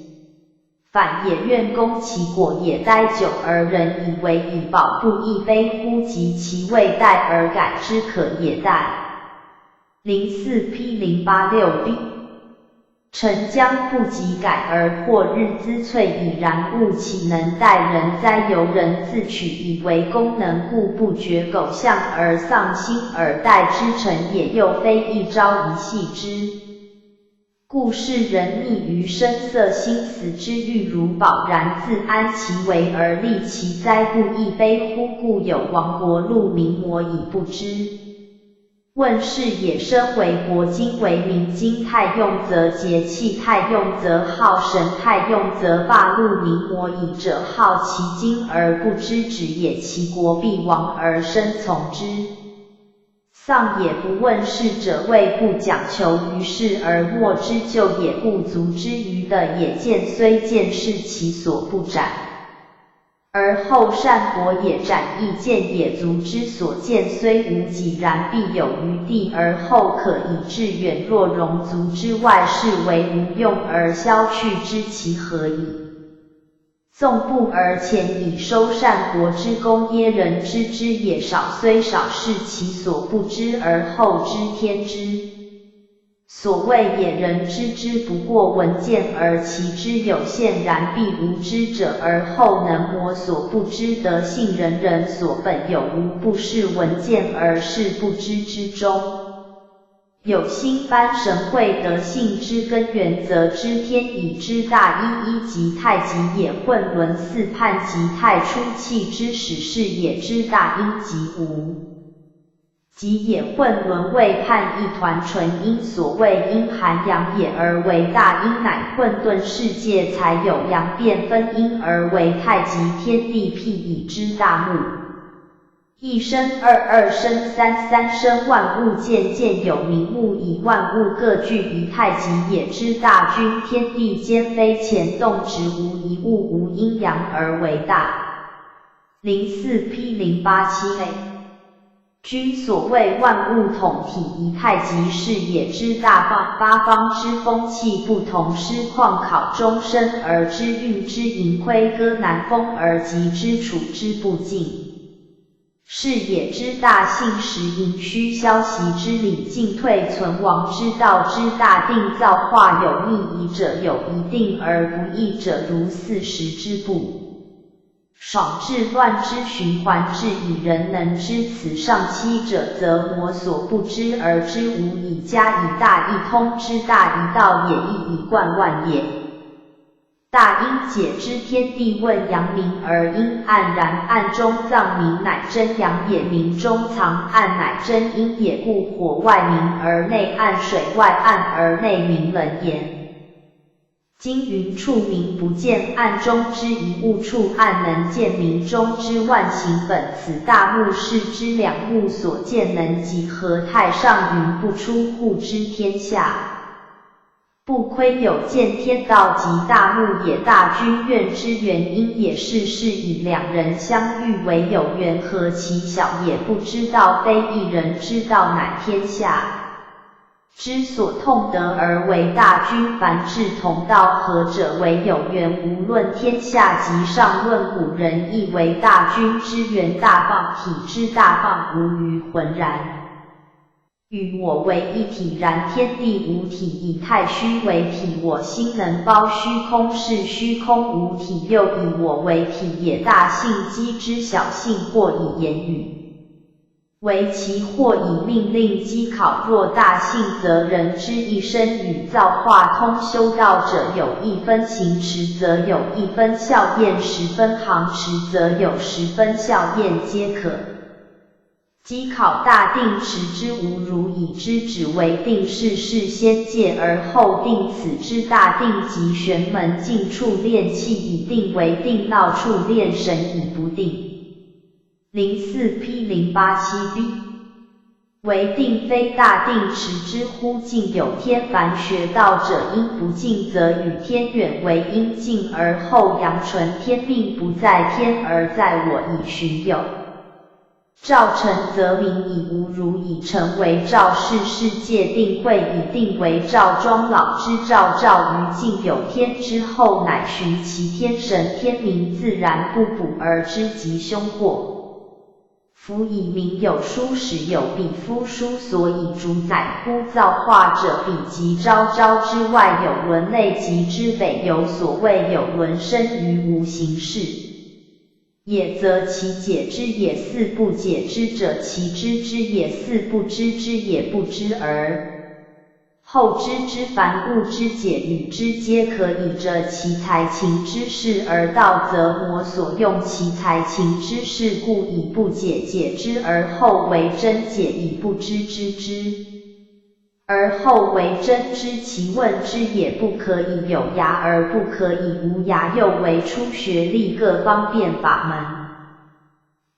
反也愿攻其国也待久而人以为以保不亦非乎，及其未待而改之可也待。04P086B 臣将不及改而获日资萃已然，物岂能待人哉？由人自取以为功能，故不觉苟相而丧心，而待之臣也，又非一朝一夕之。故世人溺于声色，心死之欲如保然自安其为而立其灾，不亦非乎？故有亡国戮民，魔以不知。问世也，身为国，今为民。今太用则节气，太用则好神，太用则霸戮民。魔以者好其精而不知止也，其国必亡而生从之。丧也，不问世者谓不讲求于世而莫之救也，不足之于的也。见虽见是其所不斩，而后善国也斩亦见也，足之所见虽无几，然必有余地，而后可以致远。若容足之外，是为无用而消去之，其何矣？纵不而前以收善国之功，耶人知之也少，虽少是其所不知，而后知天之。所谓也，人知之不过闻见，而其知有限，然必无知者而后能魔所不知德性。人人所本有无，不是闻见而是不知之中。有心般神会德性之根源，则知天以之大，一即太极也，混沌四判即太初气之始，是也之大，因即无即也，混沌未判一团纯阴，所谓阴含阳也而为大，阴乃混沌世界才有阳变分阴而为太极，天地辟以之大目。一生二，二生三，三生万物，渐渐有名物，以万物各具一太极也之大，均天地间非前动直无一物，无阴阳而为大。04P087A 均所谓万物统体一太极，是也之大方，八方之风气不同，师旷考终身而知运之盈亏，歌南风而极之处之不尽。是也之大，性时盈虚消息之理，进退存亡之道之大，定造化有逆移者有一定，而不义者如四时之不爽治乱之循环之，以人能知此上期者，则魔所不知而知无，以加以大一通之大一道也，亦以贯万也。大阴解之天地问阳明而阴暗然，暗中藏明乃真阳也，明中藏暗乃真阴也，故火外明而内暗，水外暗而内明冷也。今云处明不见暗中之一物，处暗能见明中之万行本，此大目视之两目所见，能及何太上云不出户之天下。不窥有见天道及大目也，大君愿之原因也是以两人相遇为有缘，何其小也，不知道非一人知道，乃天下之所痛得而为大君。凡至同道合者为有缘，无论天下及上，论古人亦为大君之源，大放体之大放，无余浑然。与我为一体，然天地无体，以太虚为体，我心能包虚空，是虚空无体，又以我为体也。大性机之小性，或以言语为其，或以命令机考。若大性，则人之一生与造化通，修道者有一分行持，则有一分效验；10分行持，则有10分效验，皆可。机考大定持之无，如以之只为定事先界，而后定此之大定及玄门境处炼气，以定为定闹处炼神以不定。04P087B 为定非大定持之乎？竟有天凡学道者，因不敬则与天远为因，敬而后扬纯天，并不在天而在我，以寻有赵成则名以无如以成为赵氏世界定会以定为赵庄老之赵于晋有天之后，乃寻其天神天名自然不卜而知吉凶祸。夫以名有书史有笔夫书所以主宰乎造化者彼及昭之外有伦类及之北有所谓有伦生于无形事。也则其解之也似不解之者，其知之也似不知之也不知而后知之凡物之解与之皆可以着其才情之事而道，则魔所用其才情之事故以不解解之而后为真解以不知之而后为真知，其问之也不可以有涯而不可以无涯，又为初学历各方便法门。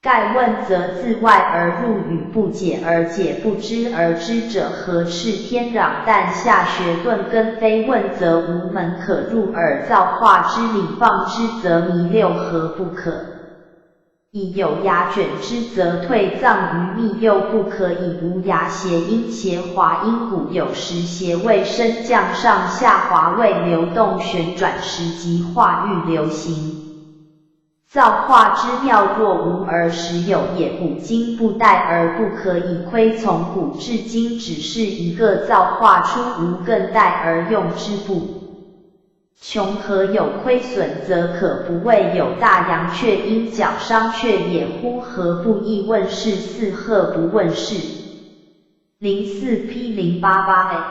盖问则自外而入，与不解而解不知而知者，何斥天壤？但下学顿根非问，则无门可入耳；造化之理放之，则迷六合不可。以有涯卷之，则退藏于密，又不可以无涯。谐音谐滑音鼓有时谐位升降上下滑位流动旋转时即化育流行。造化之妙，若无而实有也。古今不殆而不可以窥，从古至今只是一个造化出无更殆而用之不穷，何有亏损，则可不谓有大阳雀鹰角商榷也乎？何不亦问世四鹤不问世？04P088A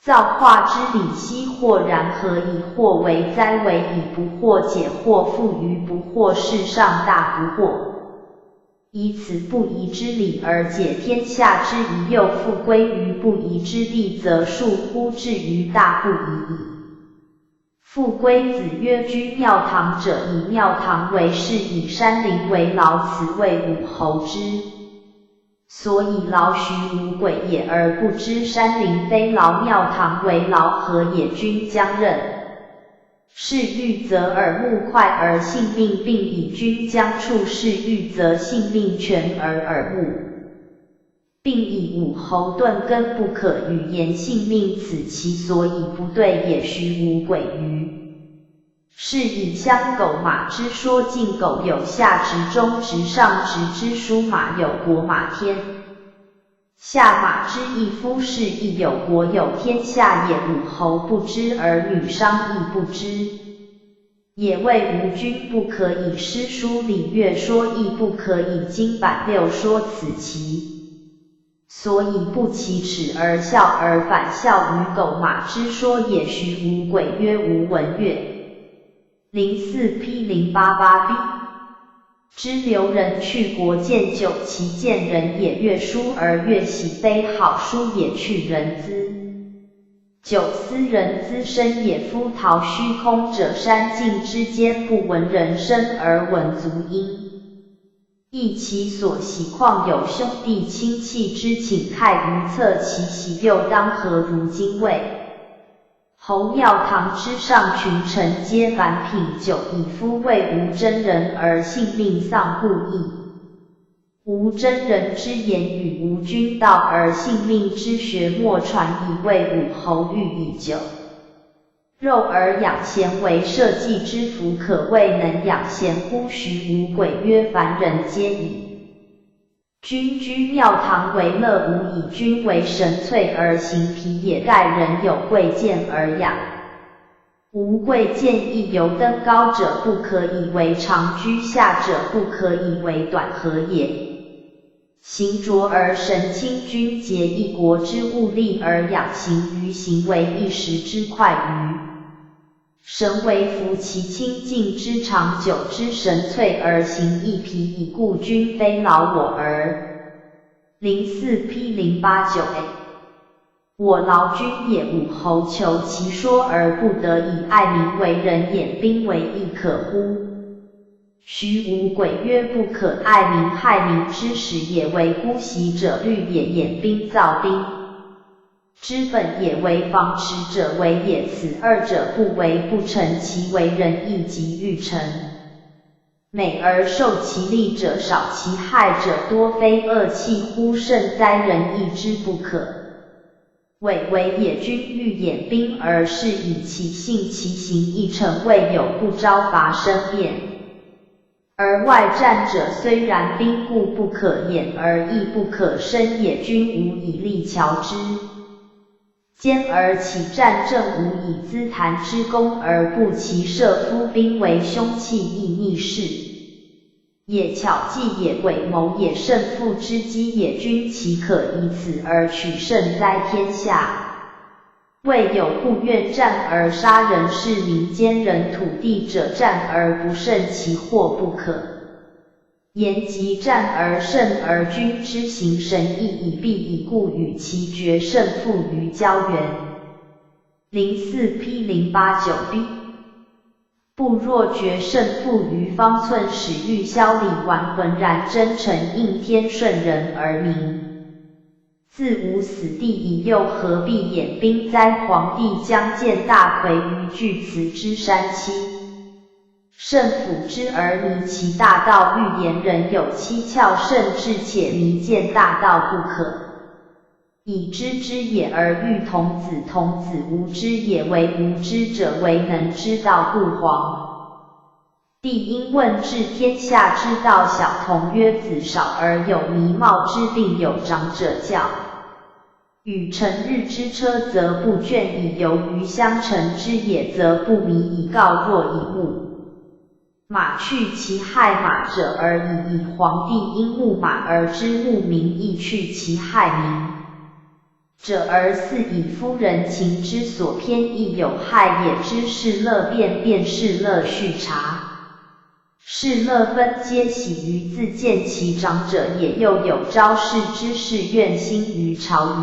造化之理悉或然，何以或为哉？为以不惑解或复于不惑，世上大不惑。以此不疑之理而解天下之疑，又复归于不疑之地，则恕乎至于大不疑矣。复归子曰：居庙堂者，以庙堂为室，以山林为牢，此谓武侯之。所以牢徐无鬼也，而不知山林非牢，庙堂为牢，何也？君将任是欲，则耳目快而性命并矣；君将处是欲，则性命全而耳目并矣。武侯顿根不可与言性命，此其所以不对也。徐无鬼于是以相狗马之说，晋狗有下直中直上直之书，马有国马天下马之意，夫是亦有国有天下也。武侯不知，而女商亦不知，也谓吾君不可以诗书礼乐说，亦不可以经版六说，此其所以不启齿而笑，而反笑于狗马之说也。徐无鬼曰：吾闻乐。04P088B 知留人去国见酒，其见人也。乐书而乐喜，非好书也。去人资酒，思人资声也。夫陶虚空者，山境之间，不闻人声而闻足音。亦其所喜，况有兄弟亲戚之请慨无测，其喜又当何如今谓侯庙堂之上，群臣皆凡品酒，以夫为无真人而性命丧，故亦无真人之言与无君道，而性命之学莫传，以为武侯欲以酒肉而养贤为社稷之福，可谓能养贤乎？徐无鬼曰：凡人皆以君居庙堂为乐，吾以君为神粹而行皮也。盖人有贵贱而养，无贵贱亦由登高者不可以为长，居下者不可以为短，何也？行浊而神清，君竭一国之物力而养行于行为一时之快于神为服其清净之长久之神粹而行一皮矣，故君非劳我而。04P089A 我劳君也。武侯求其说而不得，以爱民为人，掩兵为义，可乎？徐无鬼曰：不可。爱民害民之始也，为姑息者虑也；掩兵造兵之本也，为防持者为也。此二者不为不成，其为仁义即欲成。美而受其利者少，其害者多，非恶气乎甚哉，人亦知不可。伪为野君欲掩兵而是以其性其行亦诚，未有不招伐生变。而外战者虽然兵固不可掩，而亦不可生也，君无以力瞧之。兼而其战阵无以资谈之功，而不其射夫兵为凶器亦逆事。也巧计也，诡谋也，胜负之机也，君岂可以此而取胜哉？天下未有不愿战而杀人，是民间人土地者战而不胜，其祸不可言及。战而胜而君之行神意，以必以故，与其决胜负于交原。04P089B 不若决胜负于方寸，使欲消理顽，浑然真诚，应天顺人而明。自无死地以诱，何必掩兵哉？皇帝将见大魁于巨祠之山栖，胜辅之而迷其大道，欲言人有七窍，甚至且迷见大道不可以知之也，而欲童子，童子无知也，为无知者为能知道故。皇帝因问治天下之道，小童曰：子少而有迷貌之病，有长者教。与乘日之车，则不倦以游于相乘之野，则不迷以告若以牧马去其害马者而已矣。皇帝因牧马而知牧名，亦去其害名者而似以夫人情之所偏，亦有害也。知是乐辩是乐序察，是乐分皆喜于自见其长者也。又有昭示之士，愿心于朝宇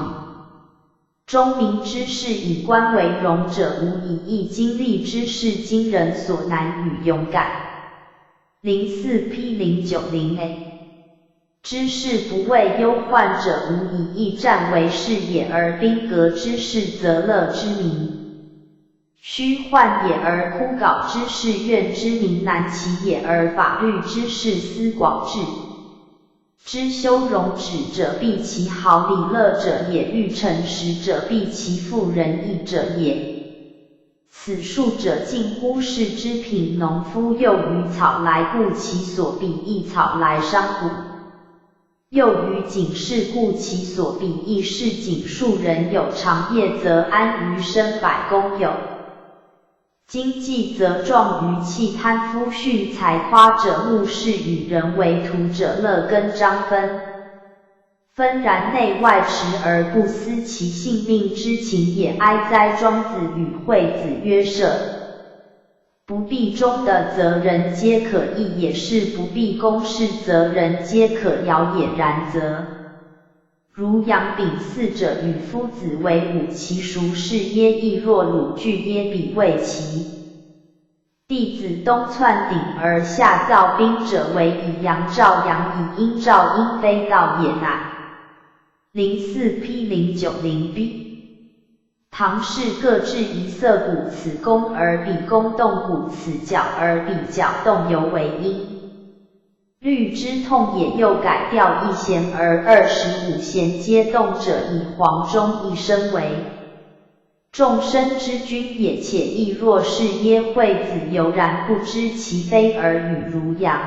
中明之士，以官为荣者无以易经历之士，今人所难与勇敢。04P090A 知士不畏忧患者，无以易战为事也，而兵革之士，则乐之民虚幻也，而枯槁之士，怨之民难齐也，而法律之士，思广治知修容止者，必其好礼乐者也；欲诚实者，必其妇仁义者也。此数者近乎士之品，农夫诱于草来，故其所比益草来伤谷；诱于井士，故其所比益是井树。人有长业，则安于身百功；有经济，则壮于器。贪夫训财夸者，目视与人为徒者，乐根张纷然内外持而不思其性命之情也。哀哉！庄子与惠子曰：射不必忠的，则人皆可义也；是不必公事，则人皆可摇也。然则如杨秉嗣者，与夫子为伍，其孰是耶？亦若鲁具耶？彼谓其弟子东窜鼎而下造兵者，为以阳照阳，以阴照阴，非道也乃。04P090B 唐氏各置一色骨，此肱而彼肱动骨，此脚而彼脚动，犹为阴律之痛也。又改调一弦而25弦皆动者，以黄钟一声为众生之君也。且亦若是耶？惠子犹然不知其非，而与如阳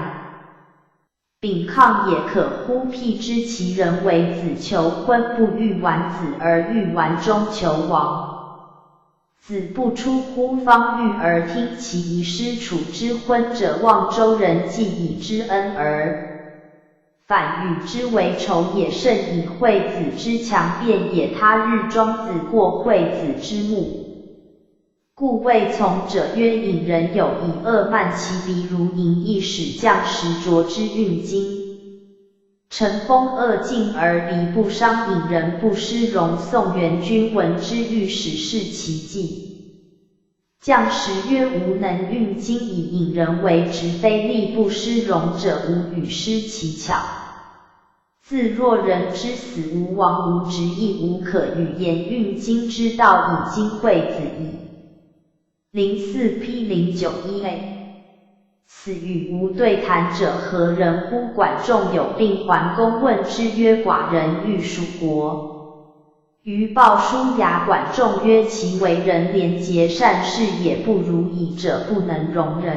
秉抗也可乎？辟之其人为子，求婚不欲完子，而欲完中求亡子，不出乎？方欲而听其遗失处之婚者，望周人既以之恩，而反与之为仇也。甚以惠子之强辩也。他日庄子过惠子之墓，故谓从者曰：隐人有以恶慢其鼻，如银翼使将石着之运经，乘风恶进而鼻不伤，隐人不失容。宋元君闻之，欲使示其技。将时曰：吾能运经，以隐人为直，非力不失容者，无与失其巧。自若人之死无亡无直，亦无可与言运经之道，以经惠子矣。04P091A 此与吾对谈者何人乎？管仲有病，桓公问之曰：寡人欲蜀国。于鲍叔牙。管仲曰：其为人廉洁善事也，不如矣者不能容人。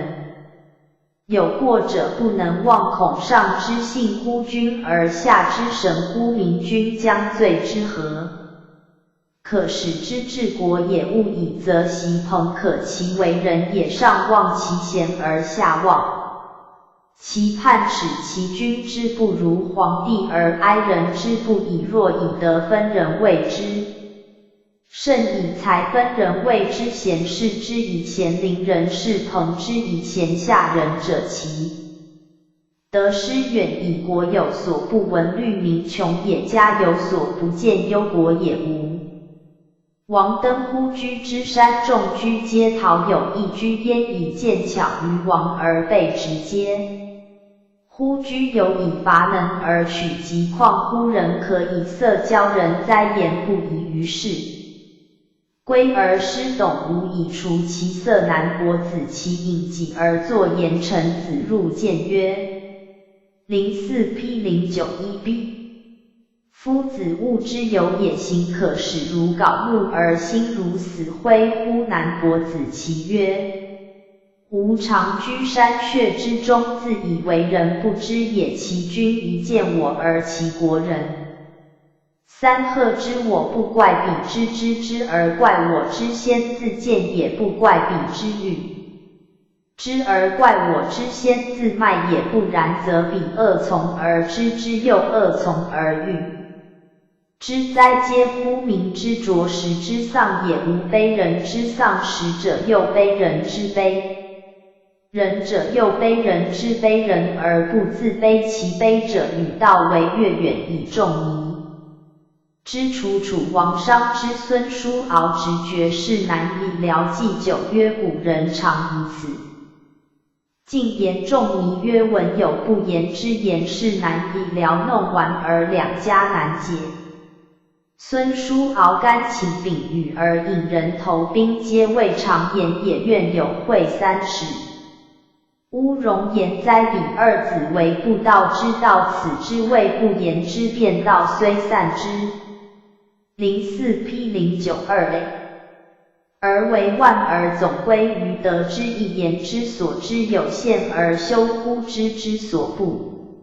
有过者不能忘，恐上之信乎君，而下之神乎民，君将罪之何？可使之治国也，勿以则席朋可，其为人也，上忘其贤而下忘其叛，使其君之不如皇帝，而哀人之不以。若以德分人谓之圣，以才分人谓之贤，士之以贤凌人，士朋之以贤下人者，其得失远矣。国有所不闻，虑民穷也；家有所不见，忧国也。无王登乎居之山，众居皆逃，有一居焉以见巧于王而被直接。乎居有以伐能而取疾，况乎人可以色教人哉？言不宜于世。归而师董无以除其色，南伯子其隐己而作言。臣子入谏曰04P091B。夫子物之有也，行可使如槁木，而心如死灰乎？南伯子其曰：吾常居山阙之中，自以为人不知也。其君一见我而其国人三贺之，我不怪彼之知之，而怪我之先自见也；不怪彼之欲知，而怪我之先自迈也。不然，则彼恶从而知之，又恶从而欲之哉？皆乎民之着实之丧也。吾悲人之丧，实者又悲人之悲，仁者又悲人之悲，仁而不自悲，其悲者与道为越远矣。仲尼之楚楚王商之孙叔敖直绝世难以聊祭酒，曰古人常以此。进言仲尼曰：文有不言之言，是难以聊，弄完而两家难解。孙叔敖甘请秉语而引人投兵，皆未尝言也，愿有会30。乌容言哉！彼二子为不道之道，此之谓不言之辩道，虽散之。04P092A。而为万而总归于德之一言之所知有限，而修乎知之所不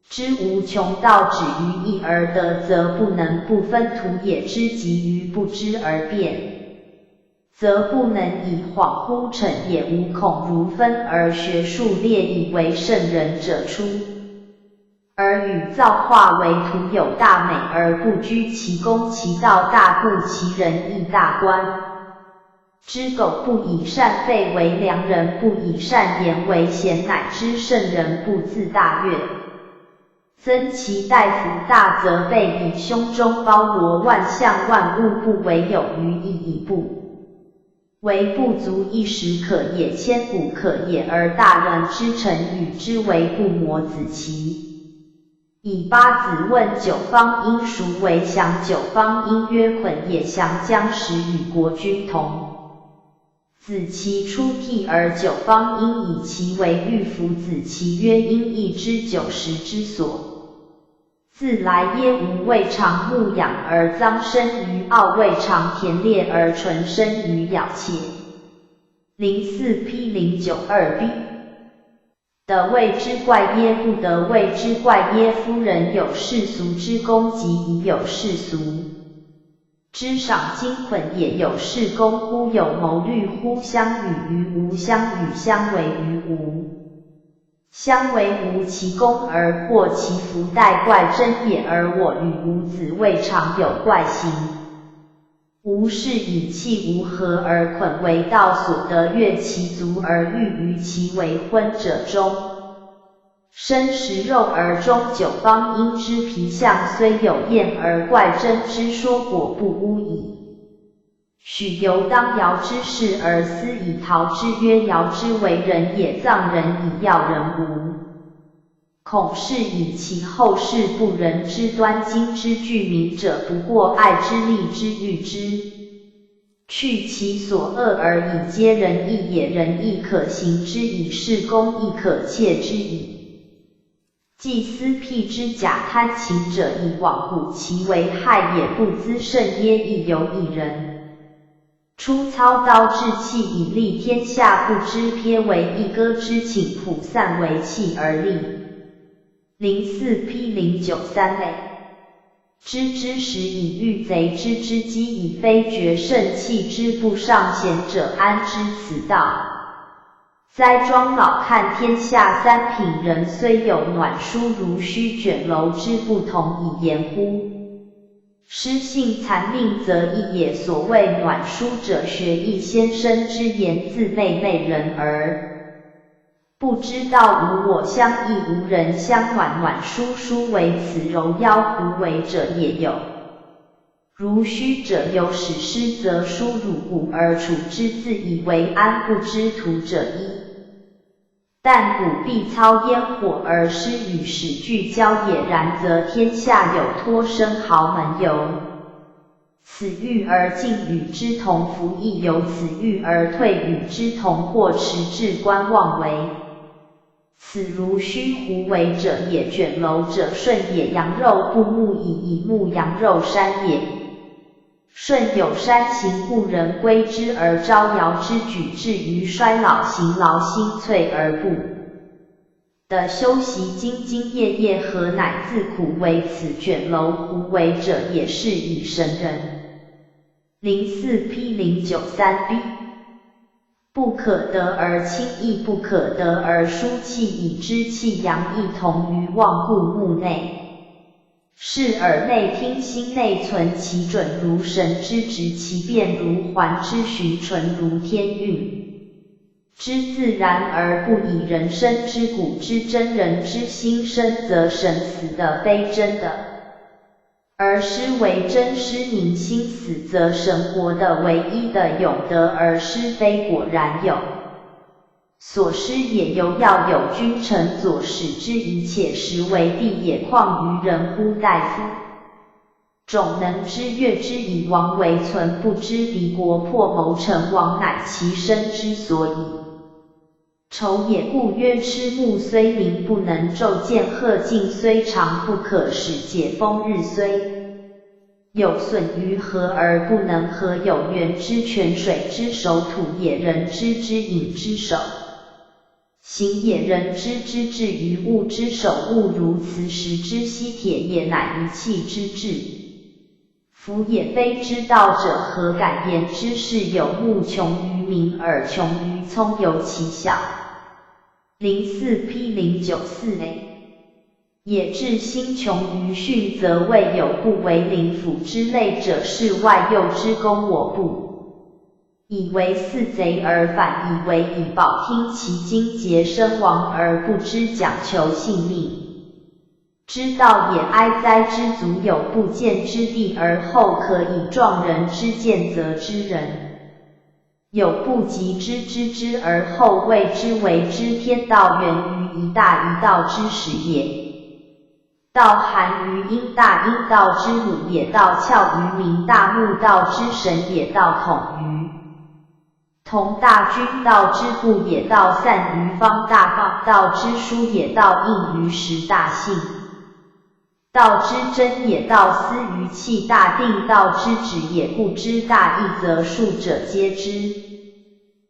知无穷。道止于一而得，则不能不分途也；知极于不知而变，则不能以恍惚逞也。吾恐如分而学术列以为圣人者出，而与造化为徒，有大美而不居其功，其道大，故其人亦大观。知苟不以善废为良人，不以善言为贤，乃知圣人不自大悦。曾其大夫大则备以胸中包罗万象万物，不为有余亦以不为不足，一时可也，千古可也。而大人之臣与之为不磨子期。以八子问九方殷，孰为降？九方殷曰：捆也。降将使与国君同。子期出辟，而九方殷以其为御夫。子期曰：殷亦知九十之所。自来耶？吾未尝牧养而臧生于敖，未尝田猎而纯生于咬切。04P092B。得谓之怪耶？不得谓之怪耶？夫人有世俗之功，即已有世俗之赏金捆也。有事功乎？有谋虑乎？相与于无，相与相为于无，相为无，其功而获其福，待怪真也。而我与吾子未尝有怪行。吾是以气无合而捆为道所得，悦其足而欲于其为婚者中，生食肉而终。九方殷之皮相虽有厌，而怪真之说果不污矣。许由当尧之事而思以陶之，曰：尧之为人也，葬人以要人无。恐是以其后世不仁之端，今之具名者，不过爱之利之欲之去其所恶而以皆人义也，人亦可行之以是公亦可窃之矣。既私辟之假贪情者，以罔顾其为害也，不资甚耶？亦有一人出操刀制器以利天下，不知瞥为一歌之请普散为器而立。04P093类知之时以御贼之之机，以非决胜器之不上贤者，安知此道？栽庄老看天下三品人，虽有暖书如须卷楼之不同以言乎？失信残命则异也。所谓暖书者，学艺先生之言，自昧昧人而不知道无我相亦无人相暖。暖书书为此柔腰胡为者也有。如虚者有使师，则书辱骨而处之，自以为安，不知途者一。但古必操烟火而师与史俱交也，然则天下有脱生豪门由此欲而进与之同服，亦由此欲而退与之同，或迟至观望为。此如虚胡为者也。卷楼者舜也，羊肉不牧以牧羊肉山也。舜有山行，故人归之而招摇之举，至于衰老行劳，心瘁而不得休息，兢兢业业，何乃自苦为？此卷楼胡为者也，是以神人。04P093B 不可得而亲，亦不可得而疏气，以知气阳亦同于望故目内。是耳内听，心内存，其准如神之职，其变如环之循，纯如天运之自然，而不以人生之古之真。人之心生，则神死的非真的，而失为真。失宁心死，则神活的唯一的永得，而失非果然有。所失也，犹要有君臣佐使之，一切实为地也，况于人乎？大夫种能知悦之，以王为存，不知敌国破谋成王，乃其身之所以仇也。故曰：痴目虽明，不能骤见；鹤颈虽长，不可使解。风日虽有损于河，而不能和。有源之泉，水之首，土也；人之之饮之首，行也；人之之至于物之首，物如磁石之吸铁也，乃一气之至。夫也非之道者，何敢言之？是有目穷于明，耳穷于聪，由其小。04P094A 也至心穷于训，则未有不为灵府之类者，是外诱之功。我不以为似贼，而反以为以保听其精节，身亡而不知讲求性命之道也。哀哉之足有不见之地，而后可以壮人之见，则知人有不及之知，而后谓之为知。天道源于一大一道之始也。道含于阴大，阴道之母也。道翘于明大，木道之神也。道统于同大，君道之部也。道散于方大，方道之书也。道应于十大性，道之真也。道思于气大，定道之旨也。故知大义，则数者皆知。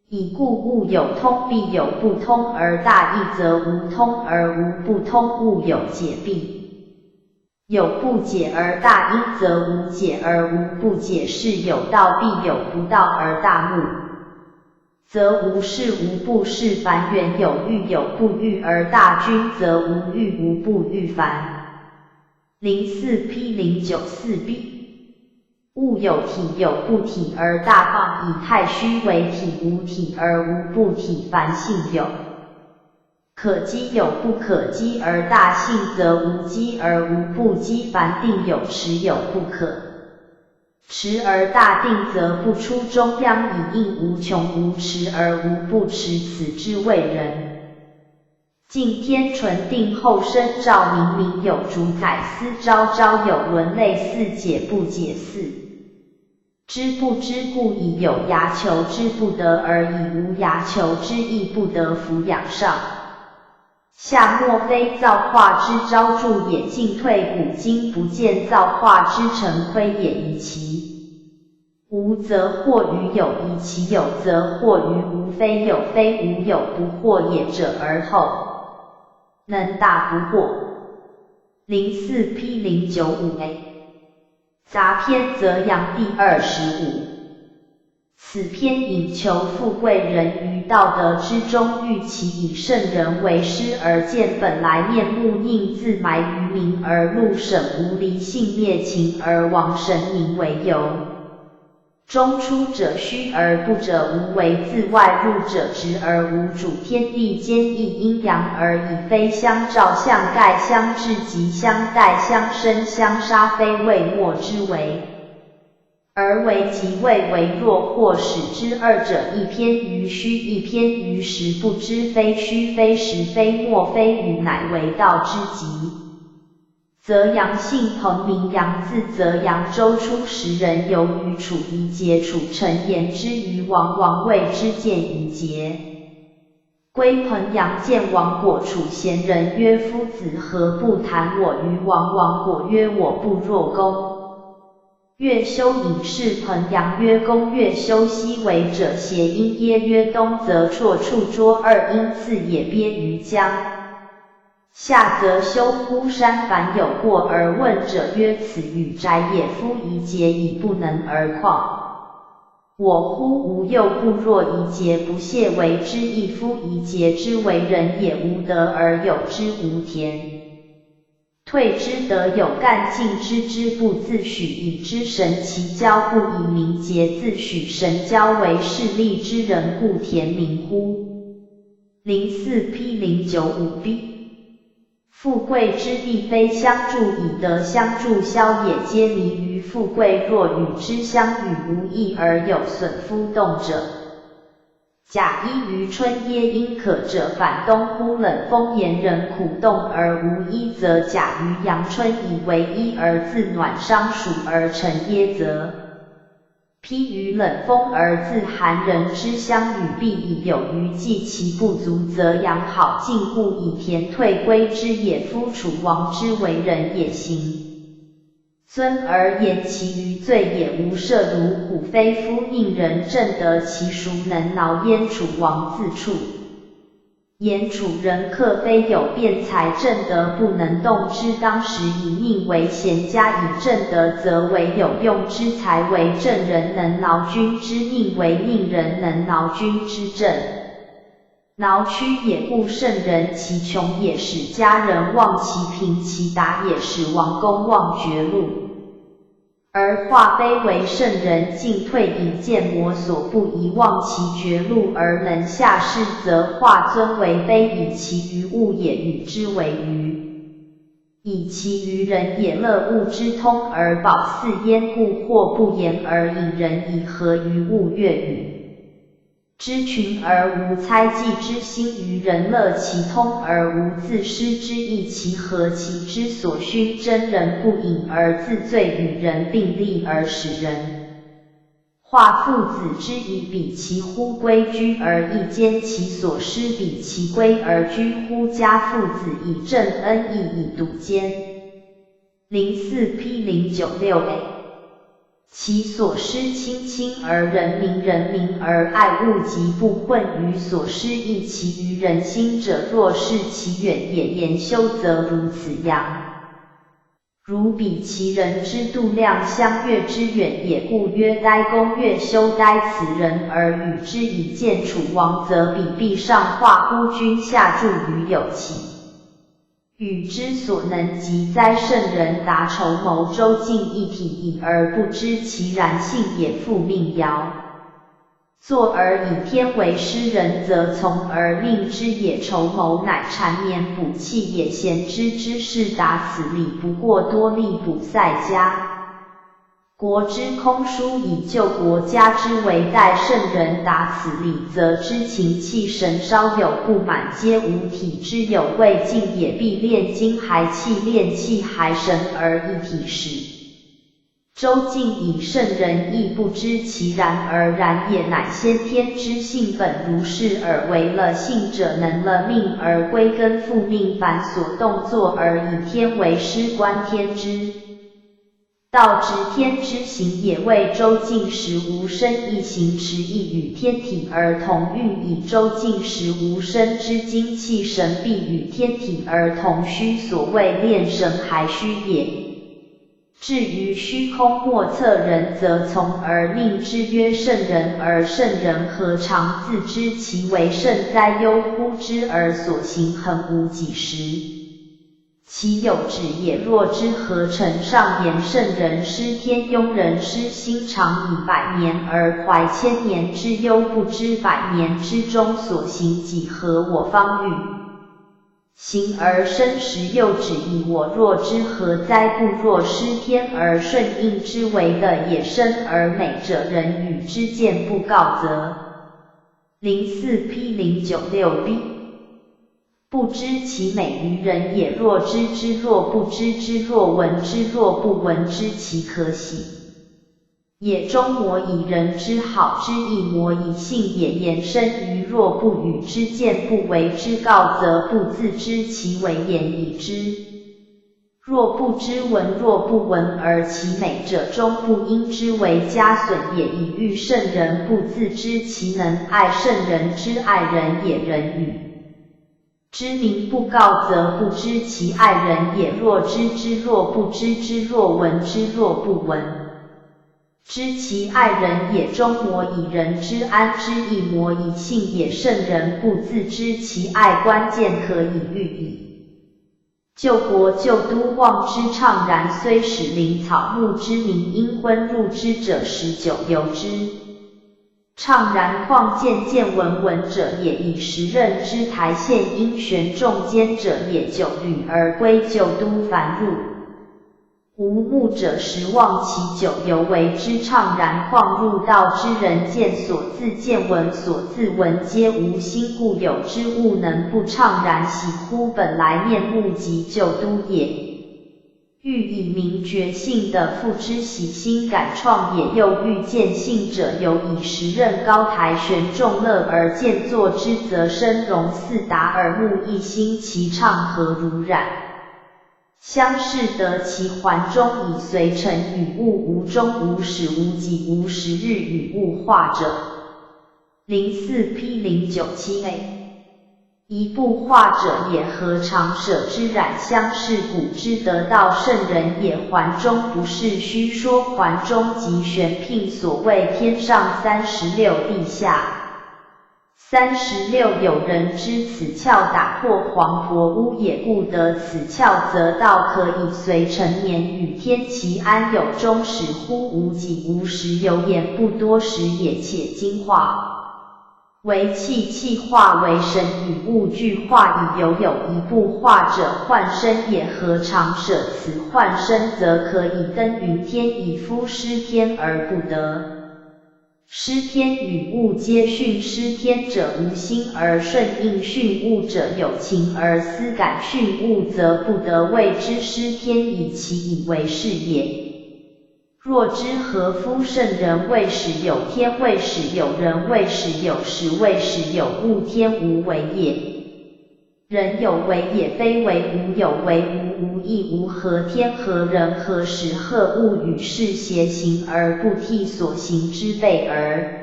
以故物有通，必有不通，而大义则无通而无不通。物有解，必有不解，而大因则无解而无不解。是有道，必有不道，而大目则无是无不是。凡缘有欲有不欲，而大君则无欲无不欲。凡 04P094B 物有体有不体，而大放以太虚为体，无体而无不体。凡性有可积有不可积，而大性则无积而无不积。凡定有持有不可持，而大定则不出。中央以应无穷无持而无不持，此之谓人。敬天纯定后生照，明明有主宰，思昭昭有伦类，似解不解，似知不知故以有涯求之不得，而以无涯求之亦不得。俯仰上下莫非造化之昭著也，进退古今不见造化之成亏也。以其无则惑于有，以其有则惑于无。非有非无有不惑也者，而后能大不惑。04P095A 杂篇则阳第25。此篇引求富贵人于道德之中，欲其以圣人为师，而见本来面目，宁自埋于民，而禄省无离，性灭情，而亡神明为由。中出者虚而不者无为，自外入者直而无主，天地间亦阴阳而已，非相照相盖相制，即相待相生相杀，非谓末之为，而为即谓为。若或使之二者，一偏于虚，一偏于实，不知非虚非实非末非语，乃为道之极。则阳性彭明，阳自则扬州出时人，由于楚夷节，楚臣言之于王，王谓之见于节。归彭阳见王果，楚贤人曰：夫子何不谈我于王？王果曰：我不若公。越修隐士彭阳曰：公越修西为者，谐音耶？曰：东则绰处捉二阴次也，鳖于江。下则修乎山，凡有过而问者曰：此与宅也。夫夷节以不能而况我乎？吾又不若夷节，不屑为之义。夫夷节之为人也，无德而有之无田。退之德有干，进之之不自许，以之神其交，不以名节，自许神交为势利之人，故田名乎。04P095B富贵之地，非相助以德相助消也，皆离于富贵。若与之相与，无益而有损，夫动者假衣于春，耶阴可者，反冬乎？冷风炎人苦冻而无衣，则假于阳春，以为衣而自暖，伤暑而成耶？则披于冷风而自寒，人之相与，必以有余济其不足，则阳好尽故，以田退归之也。夫楚王之为人也，行尊而言其余罪也，无赦如虎。非夫宁人正得其孰能挠焉？楚王自处言楚人克，非有辩才正德不能动之。当时以宁为贤，加以正德，则为有用之才，为正人能挠君之宁，为宁人能挠君之正。挠屈也，故圣人其穷也，使家人忘其贫；其达也，使王公忘绝禄。而化非为圣人，进退以见魔所不宜，忘其绝禄而能下士，则化尊为卑，以其于物也，与之为愚；以其于人也，乐物之通而保祀焉。故或不言而引人，以合于物，悦与之群而无猜忌之心，于人乐其通而无自失之意，其合其之所需，真人不隐而自罪，与人并立而使人化父子之以比其乎规矩而亦兼其所失，比其规而居乎家父子，以正恩义以笃坚。04P096A其所失亲亲而人民，人民而爱物，即不混于所失义。其于人心者，若是其远也，言修则如此样。如比其人之度量相悦之远也，故曰呆公越修呆此人，而与之以见楚王，则彼必上化乎君，下助于有其与之所能及哉？圣人达筹谋，周尽一体，以而不知其然性也，复命爻。坐而以天为师，人则从而令之也。筹谋乃缠绵补气也，贤之之士达此理，不过多力补塞家。国之空疏，以救国家之为待。圣人达此理，则知情气神稍有不满，皆无体之有未尽也，必炼精还气，炼气还神而一体使周敬以圣人亦不知其然而然也，乃先天之性本如是，而为了性者能了命而归根复命，凡所动作而以天为师，观天之道执天之行也。谓周敬时无生一行持亦与天体而同运，以周敬时无生之精气神必与天体而同虚，所谓炼神还虚也。至于虚空莫测人，则从而命之曰圣人，而圣人何尝自知其为圣哉？忧乎之而所行恒无几时，其有止也。若之何成上言圣人失天，庸人失心，常以100年而怀1000年之忧，不知100年之中所行几何？我方欲行而生时，又止以我若之何哉？故若失天而顺应之为的也，生而美者，人与之见不告则。04P 096B 不知其美于人也。若知之，若不知之，若闻之，若不闻之，其可喜也。终模以人之好之意，模以性也。言生于若不与之见，不为之告，则不自知其为言已之。若不知闻，若不闻而其美者，终不因之为加损也。以欲圣人，不自知其能爱圣人之爱人也。人与之名不告，则不知其爱人也。若知之，若不知之，若闻之，若不闻知其爱人也。终模以人之安之意，模以性也。圣人不自知其爱，关键可以喻矣。救国救都望之怅然，虽使林草木之民，因昏入之者19由之怅然，况见见闻闻者也。以时任之台县，因玄众间者也。久旅而归，旧都繁入无目者时，望其久犹为之怅然。况入道之人，见所自见闻，所自闻皆无心，故有之物能不怅然喜乎？本来面目即旧都也。欲以明觉性的复之喜心感创也。又欲见性者，有以时任高台玄众乐而见作之，则生容似达，耳目一新，其畅何如然？相视得其环中，以随尘与物，无终无始，无己无时日与物化者。04P 097A 一不化者也，何尝舍之染相视，古之得道圣人也。环中不是虚说，环中即玄牝，所谓天上36，地下36。有人知此窍打破黄婆屋也，故得此窍，则道可以随成年与天齐，安有终始乎？无己无时，有言不多时也。且精化为气，气化为神，与物俱化，以有一不化者，幻身也。何尝舍此幻身，则可以登云天，以夫失天而不得。失天与物皆训，失天者无心而顺应，训物者有情而思感，训物则不得，谓之失天，以其以为是也。若知何夫圣人，谓使有天，谓使有人，谓使有时，谓使有物，天无为也。人有为也，非为无有为，无亦无，何天何人何时何物与事偕行，而不替所行之备而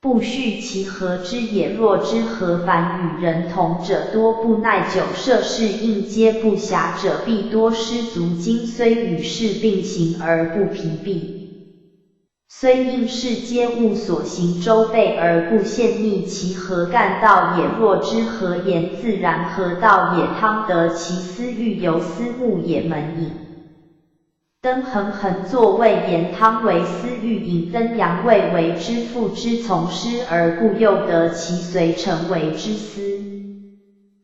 不续其何之也。若知何凡与人同者，多不耐久，涉世应皆不暇者，必多失足精，虽与事并行而不疲弊，虽应事皆物所行周备而不陷溺，其何干道也？若知何言自然，何道也？汤得其思欲由思慕也。门引灯恒恒作谓言，汤为思欲引灯，阳谓为之父之从师，而故又得其随成为之思。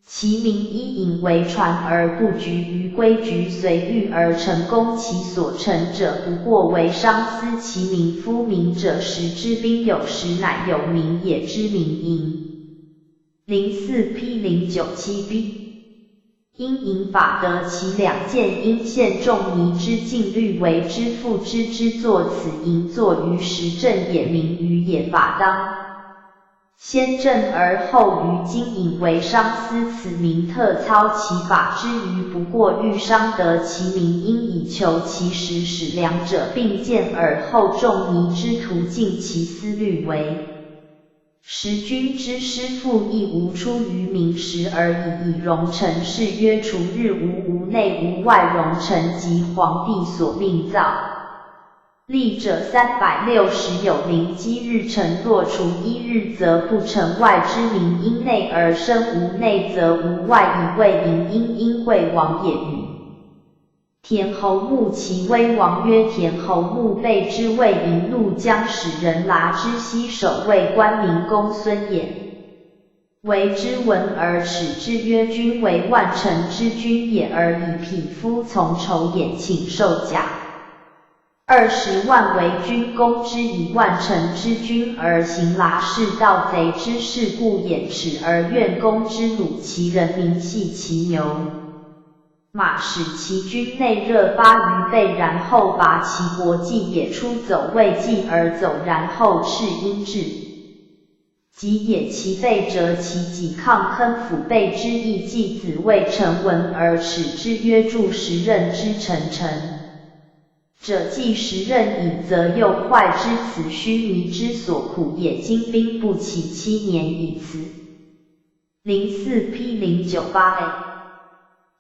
其名一引为传，而不局于规矩，随欲而成功，其所成者不过为商思。其名夫名者，时之宾有时，乃有名也。之名因04P 097B 因引法得其两件，因现仲尼之禁律为之父之作此淫作于时政也，名于也法当。先正而后于今引为商思，此名特操其法之余，不过欲商得其名，因以求其实，使两者并见，而后仲尼之途径其思虑为。时君之师父亦无出于明时而已，以容臣事曰：除日无内无外，容臣及皇帝所命造。历者360有灵机，日成若除一日，则不成外之名，因内而生，无内则无外，以谓淫因惠王也与。田侯穆其威王曰：田侯穆备之谓淫怒将使人剌之西守卫官民公孙衍。为之闻而耻之曰：君为万乘之君也，而以匹夫从仇衍，请受甲20万为君，攻之以万乘之君而行剌是盗贼之事，故衍耻而愿攻之，辱其人民，系其牛马，使其军内热发于背，然后拔其国计，也出走未计而走，然后斥阴至，即也其背，折其己，抗坑腹背之意，继子谓臣闻而耻之曰：助时任之臣者，既时任矣，则又坏之，此须弥之所苦也。今兵不起7年已此。04P098A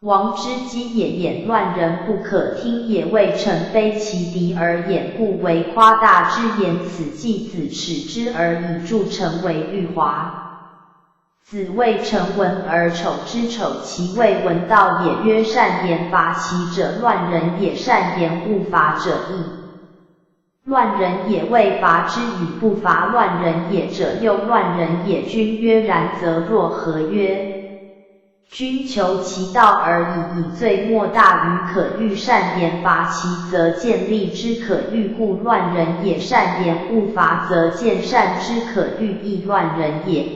王之基也，衍乱人不可听也，谓臣非其敌而衍故为夸大之言，此继子耻之而以助臣为玉华。子谓臣闻而丑之，丑其谓闻道也。曰善言伐其者，乱人也；善言勿伐者，亦乱人也。谓伐之与不伐乱人也者，又乱人也。君曰：然则若何？曰：君求其道而已，以罪莫大于可欲。善言伐其，则见利之可欲，故乱人也；善言勿伐，则见善之可欲，亦乱人也。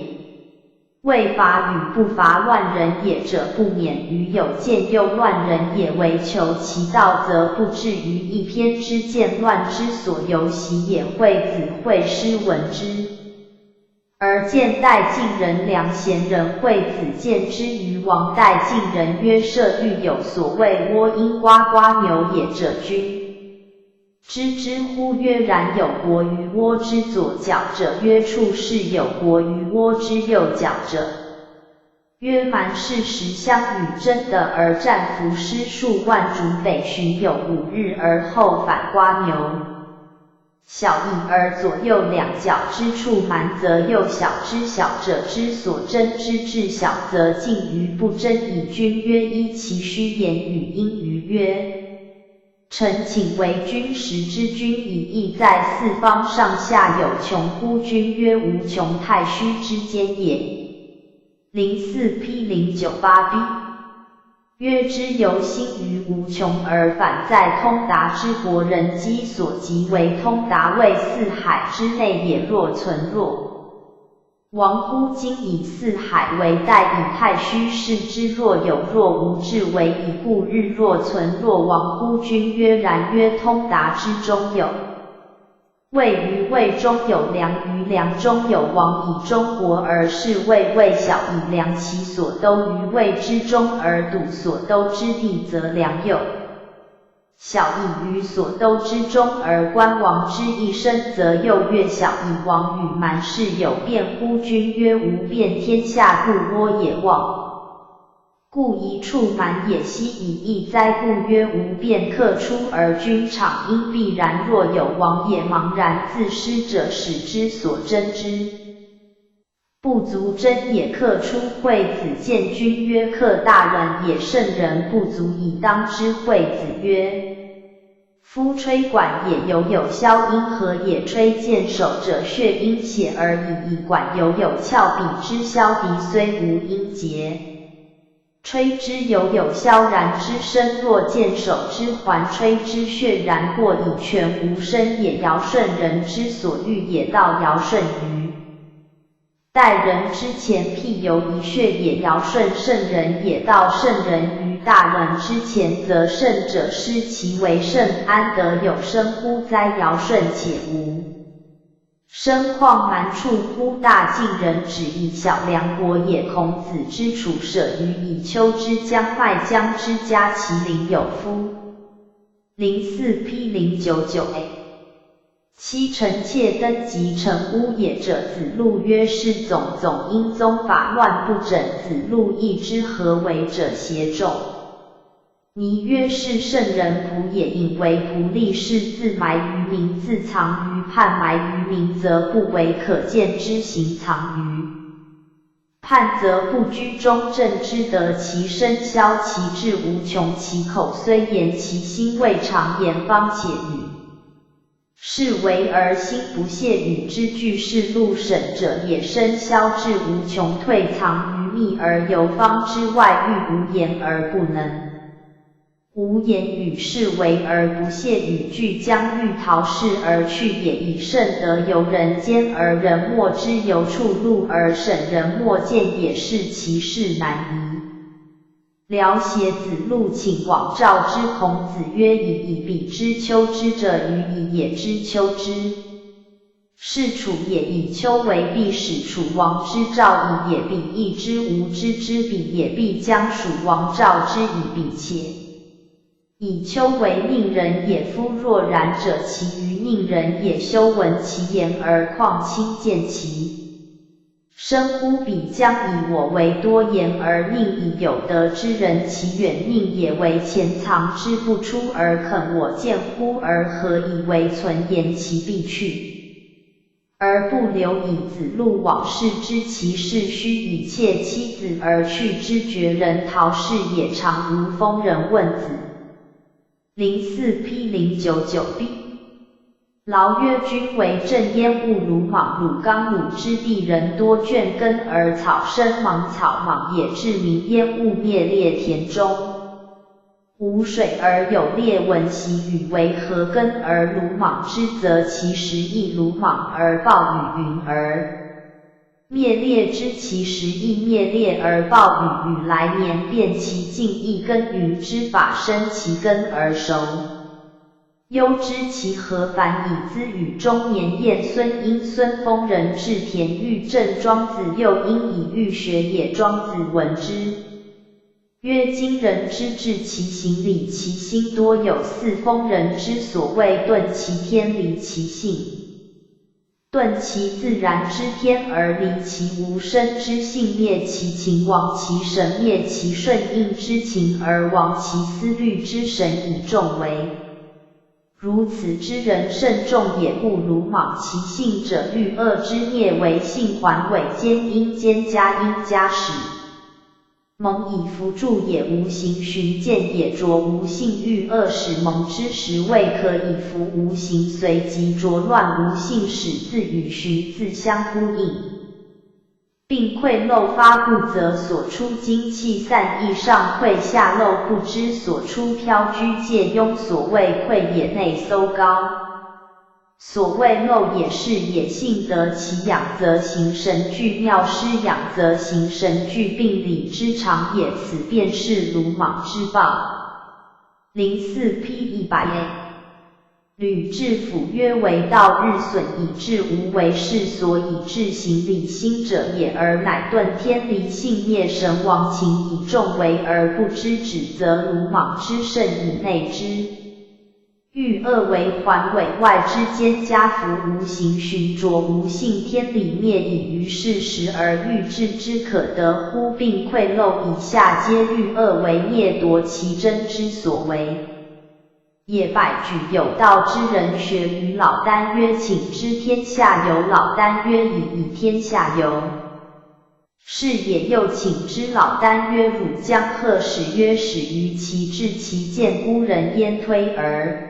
谓伐与不伐乱人也者，不免于有见又乱人也。唯求其道，则不至于一偏之见乱之所由习也。惠子惠师闻之，而见待晋人良贤人。惠子见之于王，待晋人曰：射御有所谓窝鹰呱呱牛也者，君知之乎？曰：然。有国于窝之左脚者，曰处士；有国于窝之右脚者，曰蛮士。时相与争得而战俘师数万，逐北巡有5日，而后反瓜牛。小邑而左右两脚之处蛮，则右小之小者之所争之至小，则近于不争矣。君曰：依其虚言语。因于曰：臣请为君时之君以义在四方上下有穷乎？君曰：无穷，太虚之间也。04P098B 曰：之由心于无穷而反在通达之国，人机所及为通达，谓四海之内也。若存若亡乎？今以四海为代，以太虚视之。若有若无，至为以故。日若存若亡乎？君曰：然。曰：通达之中有位，于位中有良，于良中有王。以中国而视位，位小以量其所兜，于位之中而睹所兜之地，则良有小矣。于所兜之中而观王之一生，则又越小矣。王与蛮士有变乎？君曰：无变，天下故窝也忘。故一处蛮也，奚以异哉？故曰无变，克出而君场，因必然。若有王也，茫然自失者，使之所争之不足争也。克出。惠子见君曰：克大人也，圣人不足以当之。惠子曰：夫吹管也，有消音，何也？吹剑手者，血阴血而已，以管有翘柄之消敌，虽无音节。吹之有萧然之声，若剑手之环，吹之血然过，以全无声也。尧舜人之所欲也，道尧舜于待人之前辟有一穴也，尧舜圣人也。道圣人于大人之前，则圣者失其为圣，安得有生乎哉？尧舜且无生，况蛮处乎？大晋人只一小梁国也。孔子之处舍于以丘之江，麦江之家，其邻有夫。04 P 099A。七臣妾登及成屋也者，子路曰：是总因宗法乱不整。子路亦知何为者，邪众。倪曰：是圣人仆也，引为仆立是自埋于民，自藏于畔，埋于民则不为可见之行，藏于畔则不居中正之德，其身消，其志无穷，其口虽言，其心未尝言，方且语。是为而心不懈，与之俱是路审者也。身消志无穷，退藏于密而游方之外，欲无言而不能。无言与是为而不懈，与俱将欲逃世而去也。以圣德游人间，而人莫之，游处路而审人莫见也，是其事难移。辽邪子路请往召之，孔子曰：以彼之丘之者，与以也之丘之。是楚也，以丘为必使楚王之召，以也必义之无知之彼也，必将蜀王召之以彼且。以丘为佞人也，夫若然者，其余佞人也，修闻其言而况亲见其生乎？彼将以我为多言而佞以有德之人，其远佞也为潜藏之不出而肯我见乎？而何以为存言其必去，而不留以子路往事之？其事须以妾妻子而去之，绝人逃世也，常无疯人问子。04 P 099B。劳曰：君为正焉，勿鲁莽。鲁刚，鲁之地人多，倦根而草生，芒草莽也。至民焉，勿灭裂田中无水而有裂纹，其与为何根而鲁莽之，则其实亦鲁莽而暴雨云而灭裂之，其实亦灭裂而暴雨来年变，其境亦耕耘之法，生其根而熟。忧之其何反以资与中年晏孙因孙丰人至田欲正，庄子又因以欲学也。庄子闻之曰：今人之治，其行礼，其心多有似丰人之所谓顿其天，离其性；顿其自然之天，而离其无生之性，灭其情，亡其神，灭其顺应之情，而亡其思虑之神，以众为。如此之人甚众也，不鲁莽其性者，欲恶之孽为性，环尾兼因兼加因加始。蒙以弗助也，无形寻见也，着无性欲恶使蒙之时，未可以服无形，随即着乱无性，使自与寻自相呼应，并溃漏发不则，所出精气散逸，上溃下漏不知，所出飘居介庸，所谓溃也，内搜高。所谓漏也，是也。性得其养，则形神俱妙；失养，则形神俱病，理之常也。此便是鲁莽之暴。04 P 100A。吕雉甫曰：为道日损，以致无为，是所以致行理心者也，而乃顿天离性，灭神亡情，以众为而不知，指责鲁莽之甚，以内之欲恶为环尾外之间，加服无形，寻着无性，天理灭以于事实，而欲治之可得乎？并溃漏以下，皆欲恶为灭夺其真之所为也。百举有道之人学于老聃曰：请知天下有。老聃曰：以天下有。是也。又请之老聃曰：汝将何使？曰：始于其志，其见孤人焉推而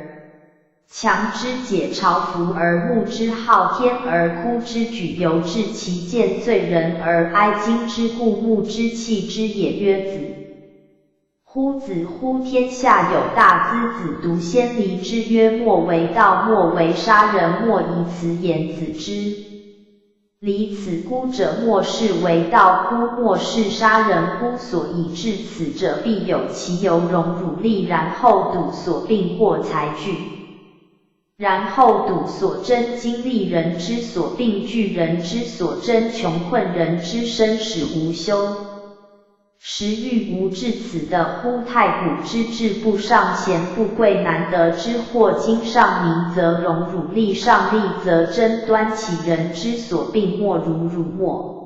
强之，解朝服而目之，好天而哭之，举由至其见罪人而哀今之，故目之弃之也。曰：子乎子乎！天下有大资，子独先离之。曰：莫为盗，莫为杀人，莫以此言子之。离此孤者，莫视为盗孤，莫视杀人孤。所以至此者，必有其由荣辱力，然后睹所病或才具。然后睹所真经历，人之所病惧，人之所真穷困，人之生死无休。时欲无至此的乎？太古之至，不上贤不贵，难得之货。今上名则荣辱力，上力则争端。其人之所病，莫如辱，莫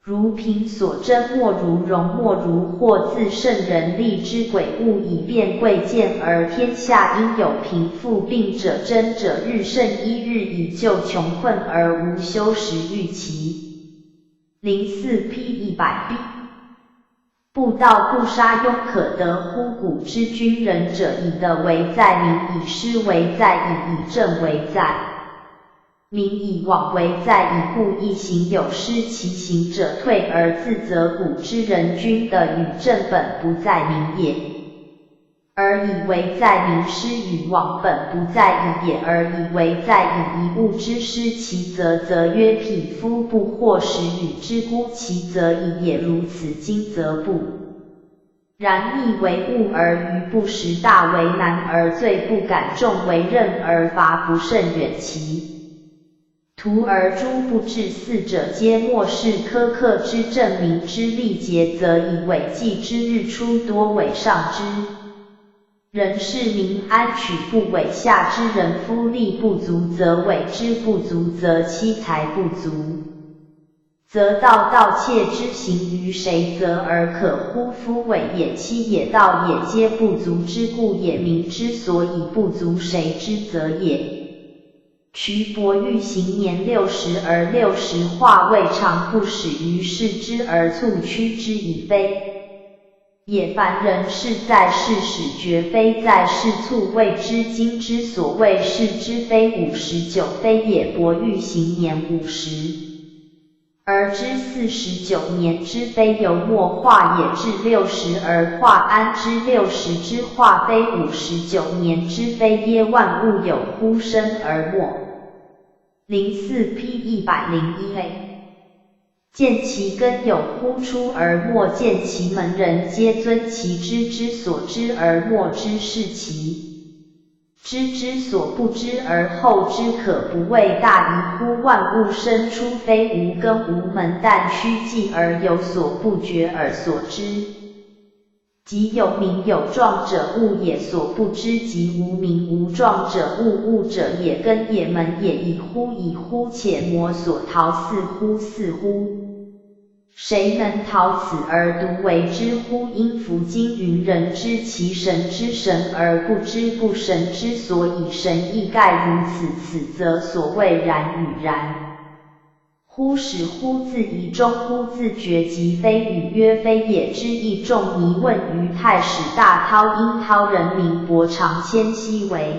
如贫所争，莫如荣，莫如祸。自圣人力之鬼物，以便贵贱，而天下应有贫富病者。争者日甚，一日以救穷困，而无休时欲其。04 P 100B。不盗不杀，庸可得乎？古之君人者，以德为在，民以师为在，以政为在。民以往为在，以故一行有失，其行者退而自责。古之人君德与政本不在民也，而以为在；民师与往本不在矣也，而以为在。以一物之失其责，则曰匹夫不获时与之孤，其责矣也。如此今则不然，逆为物而愚不实，大为难而罪不敢，重为任而罚不甚远，其徒而诛不至。四者皆莫视苛刻之政，民之力竭，则以伪计之日出，多伪上之人是民安取不伪？下之人夫力不足，则伪之；不足，则妻财不足，则盗窃之行于谁则而可乎？夫伪也，妻也，盗也，皆不足之故也。民之所以不足，谁之责也？瞿伯玉行年60，而60化未尝，不始于事之，而促趋之以非也。凡人事在事始，绝非在事促。谓之今之所谓事之非59，非也。伯玉行年50，而知49年之，非由末化也。至60而化，安知60之化非59年之？非耶？万物有乎生而没。04 P 101A。见其根有乎出而没，见其门人皆尊其知之所知而没之，是其知之所不知而后知，可不谓大疑乎？万物生出，非无根无门，但虚寂而有所不觉而所知。即有名有状者，物也；所不知即无名无状者，物。物者也，根也，门也。以乎以乎，且魔所逃，似乎似乎。谁能逃此而独为之乎？因夫今云人知其神之神，而不知不神之所以神亦盖如此。此则所谓然与然。乎始乎自疑，终乎自觉，即非与曰非也之意。仲尼问于太史大韬，因韬人名伯常，迁西为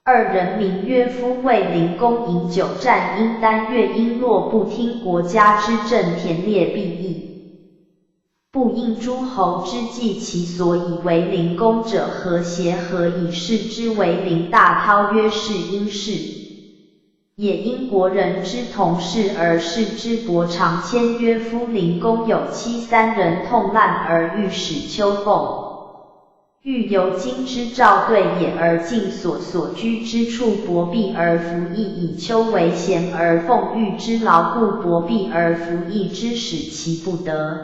二人名曰夫。为灵公饮酒战，因丹乐，因若不听国家之政，田猎必异，不应诸侯之计。其所以为灵公者，何邪？何以视之为灵？大韬曰：是因是也。因国人之同事而视之。伯常谦曰：夫灵公有妻3人，痛难而欲使秋凤。欲由今之召对也，而尽所居之处，薄避而服役，以秋为贤而奉御之劳，故薄避而服役之，使其不得。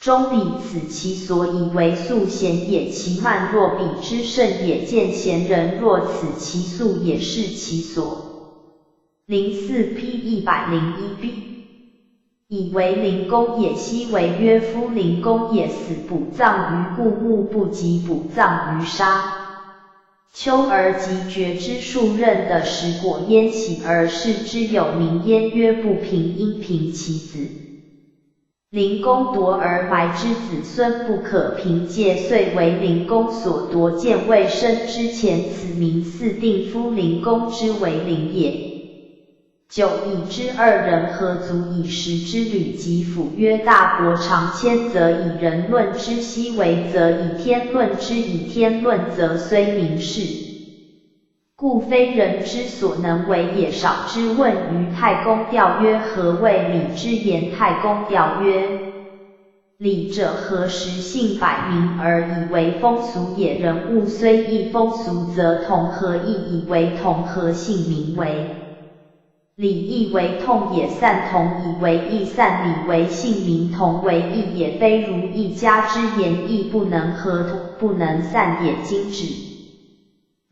中理此其所以为素贤也，其慢若彼之甚也。见贤人若此，其素也是其所。04 P 101B。以为灵公也，昔为曰夫灵公也，死补葬于故墓，不及补葬于沙丘，而及绝之数仞的食果焉，喜而视之，有名焉，曰不平，因平其子。灵公夺而埋之子孙，不可凭借，遂为灵公所夺。见未生之前，此名四定夫灵公之为灵也。9已知2人何足以食之？吕吉甫曰：大伯常谦则以人论之，奚为则以天论之？以天论则虽明示，故非人之所能为也。少之问于太公调曰：何谓礼之言？太公调曰：礼者，何时性摆明而以为风俗也。人物虽异风俗，则同何异以为同，何性名为礼？义为同也，散同以为义，散礼为性名，同为义也。非如一家之言，义不能合，同不能散也。今指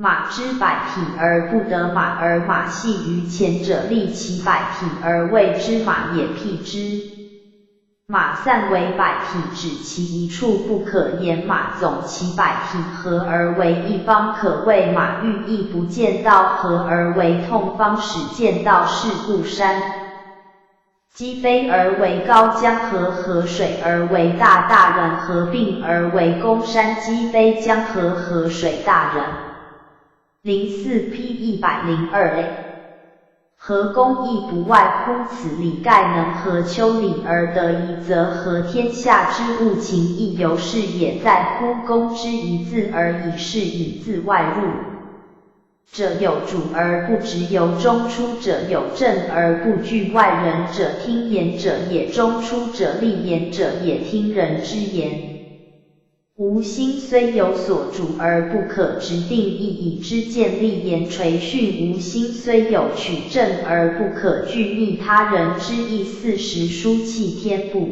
马之百匹而不得马，而马系于前者，立其百匹而谓之马也。辟之，马散为百匹，指其一处不可言。马总其百匹，合而为一方，可谓马。欲亦不见道，合而为痛，方使见道。是故山积飞而为高，江河河水而为大，大人合并而为公。山积飞，江河河水，大人。04 P 102a。合公亦不外乎此理，盖能合丘礼而得宜，则合天下之物情亦由是也。在乎公之一字而已，是以字外入者有主而不直，由中出者有正而不拒，外人者听言者也，中出者立言者也，听人之言。吾心虽有所主而不可直定，亦以之见立言垂训。吾心虽有取正而不可据逆他人之意，四时书气天不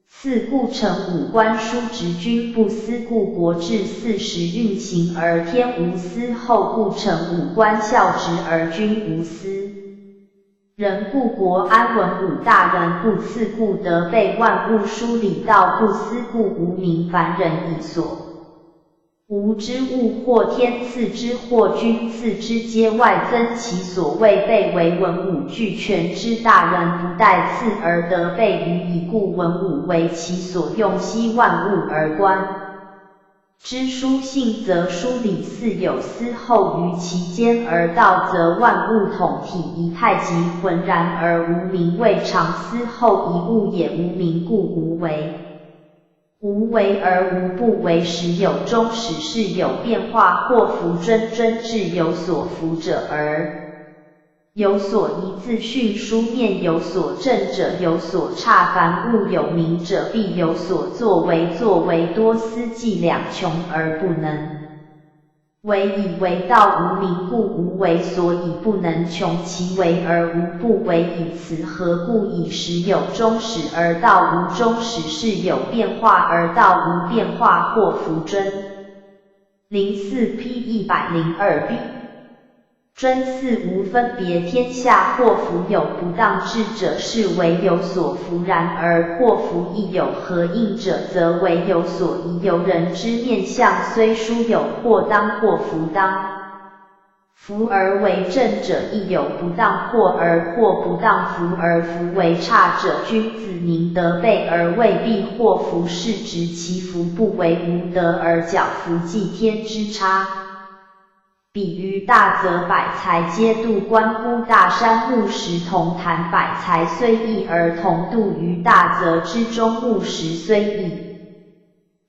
四故成五官，书直君不思，故国治四时运行而天无私，后故成五官，孝直而君无私。人故国安稳，五大人不次，故德备万物。书礼道不思，故无名。凡人以所无之物，或天赐之，或君赐之，皆外增其所谓备为文武俱全之。大人不待赐而得备于矣，故文武为其所用，悉万物而观之。书信则书礼似有司后于其间，而道则万物统体一，太极浑然而无名，未尝司后一物也。无名故无为，无为而无不为。时有终始，事有变化，或服谆至，有所服者而有所宜，自训书面有所正者有所差。凡物有名者，必有所作为，作为多思计两穷而不能为，以为道无名，故无为，所以不能穷其为而无不为。以此何故？以时有终始而道无终始，事有变化而道无变化，或服谆。04 P 102b。谆似无分别天下，或服有不当志者，是为有所服；然而或服亦有合应者，则为有所宜。由人之面相，虽殊有或当或服当服而为正者，亦有不当或不当服而服为差者。君子宁得备而未必或服，是指其服不为无德而矫服祭天之差。比喻大则百财皆度，关乎大山木石同坛。百财虽异而同度于大则之中，木石虽异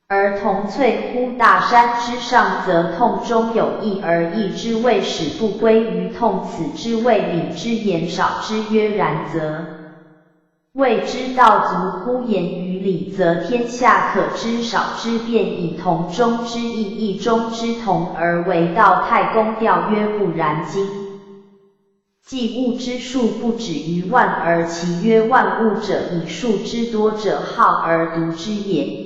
而同萃乎大山之上，则痛中有异而异之，谓使不归于痛。此之谓礼之言少之曰然，则谓之道足乎？言于礼，则天下可知少之，便以同中之异，异中之同而为道。太公调曰：不然。今计物之数不止于万，而其曰万物者，以数之多者好而独之也。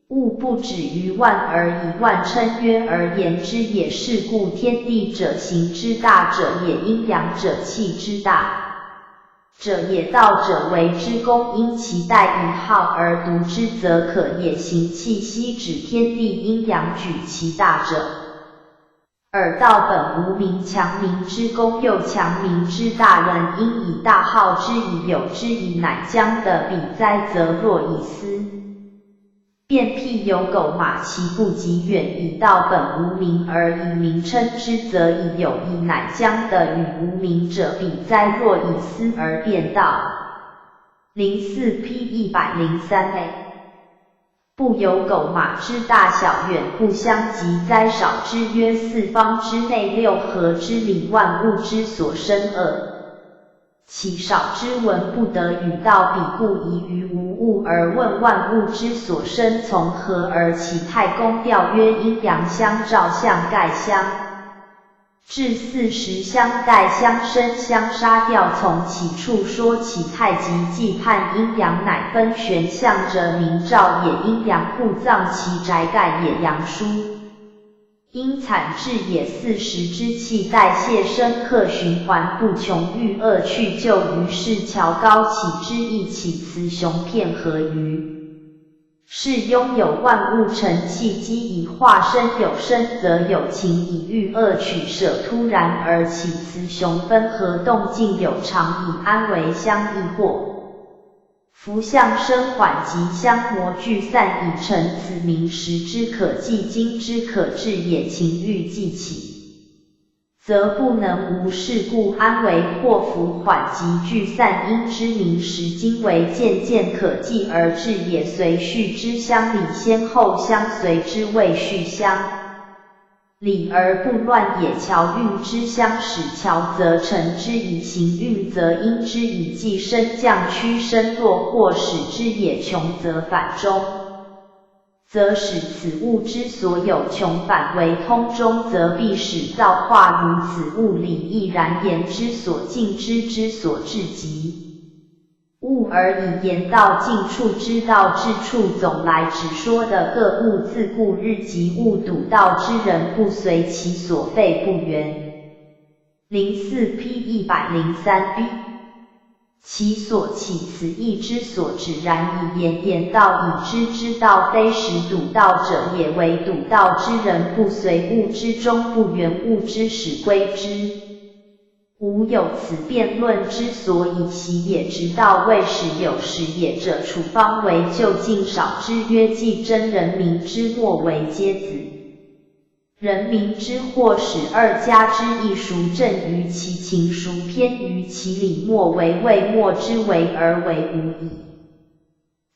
物不止于万，而以万称曰而言之也。是故天地者，行之大者也；阴阳者，气之大者也。道者为之公，因其代以好而独之，则可也。行气息指天地阴阳，举其大者。而道本无名，强民之公，又强民之大，人因以大好之以有之以，乃将的比哉，则若以斯便辟有狗马，其不及远。以道本无名而以名称之，则以有义，乃将的与无名者比哉，若以斯而辩道。04 P 103a。不有狗马之大小远不相及，哉少之曰四方之内六合之里，万物之所生恶。其少之文不得与道，彼故疑于无物而问万物之所生从何而起。太公调曰：阴阳相照，相盖相。至40相盖相生相杀，调从其处说起。太极既判阴阳，乃分玄象者，明照也。阴阳互葬其宅盖也，阳书。因产至也，40之气代谢生克，循环不穷，欲恶去就，于是桥高起之意，起雌雄片合于。是拥有万物成气机，以化生，有生则有情，以欲恶取舍，突然而起雌雄分合，动静有常，以安为相异惑。夫相生缓急，相磨聚散，以成，此名时之可计，今之可治也。情欲既起，则不能无事故，安为祸福缓急聚散，因之名时今为渐渐可计而治也。随序之相理，先后相随之谓序相理而不乱也。桥运之相使，桥则成之以行，运则因之以计，升降趋升落，或使之也。穷则反中，则使此物之所有穷反为通中，则必使造化如此物理亦然。言之所尽，知之所至极。物而以言道尽处，知道至处。总来只说的各物自故，日及物笃道之人，不随其所废不原。04P 103B。其所起，此意之所指，然以言，言道以知，知道非实笃道者也。为笃道之人，不随物之中，不原物之始归之。吾有此辩论之所以习也。直道未始有始也者，处方为就近少之，曰既真人民之末为皆子。人民之或使二家之意，孰正于其情，孰偏于其理，莫为未末之为而为无矣。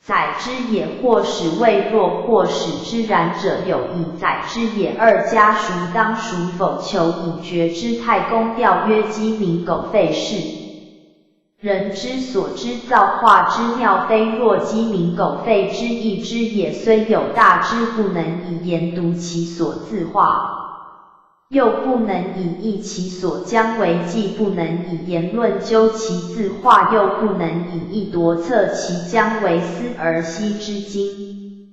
宰之也，或使未弱，或使之然者有矣。宰之也，二家孰当孰否，求以决之。太公调曰：鸡鸣狗吠是人之所知，造化之妙，非若鸡鸣狗吠之意之也。虽有大知，不能以言读其所自化，又不能以议其所将为，既不能以言论究其自化，又不能以议夺测其将为，思而析之精。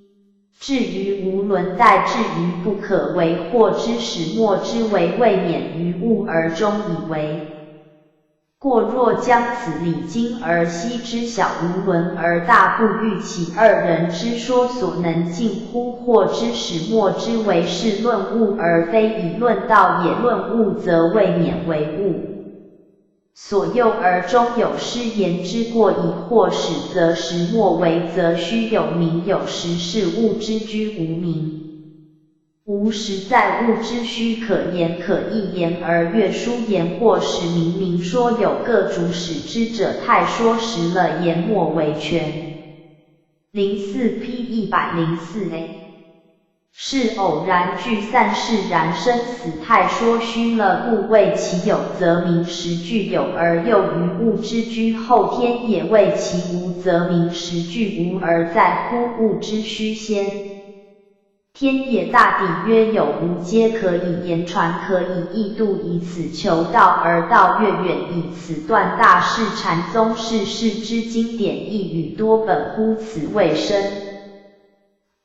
至于无伦代，至于不可为，或之始末之为，未免于物而终以为过。若将此理经而析之，小无伦而大不欲，其二人之说所能尽乎？或之始末之为是论物，而非以论道也。论物则未免为物所诱而终有失言之过，以或始则始末为，则须有名有实，是物之居无名。无实在物之虚可言可议言，而阅书言或使明明说有各主使之者，太说实了，言末为全。04P 104A。是偶然聚散，是然生死，太说虚了，故谓其有，则名实具有，而又于物之居后天也。谓其无，则名实具无，而在乎物之虚先天也。大抵曰有无皆可以言传，可以议度，以此求道，而道越远，以此断大事。禅宗世事之经典，一语多本乎此谓生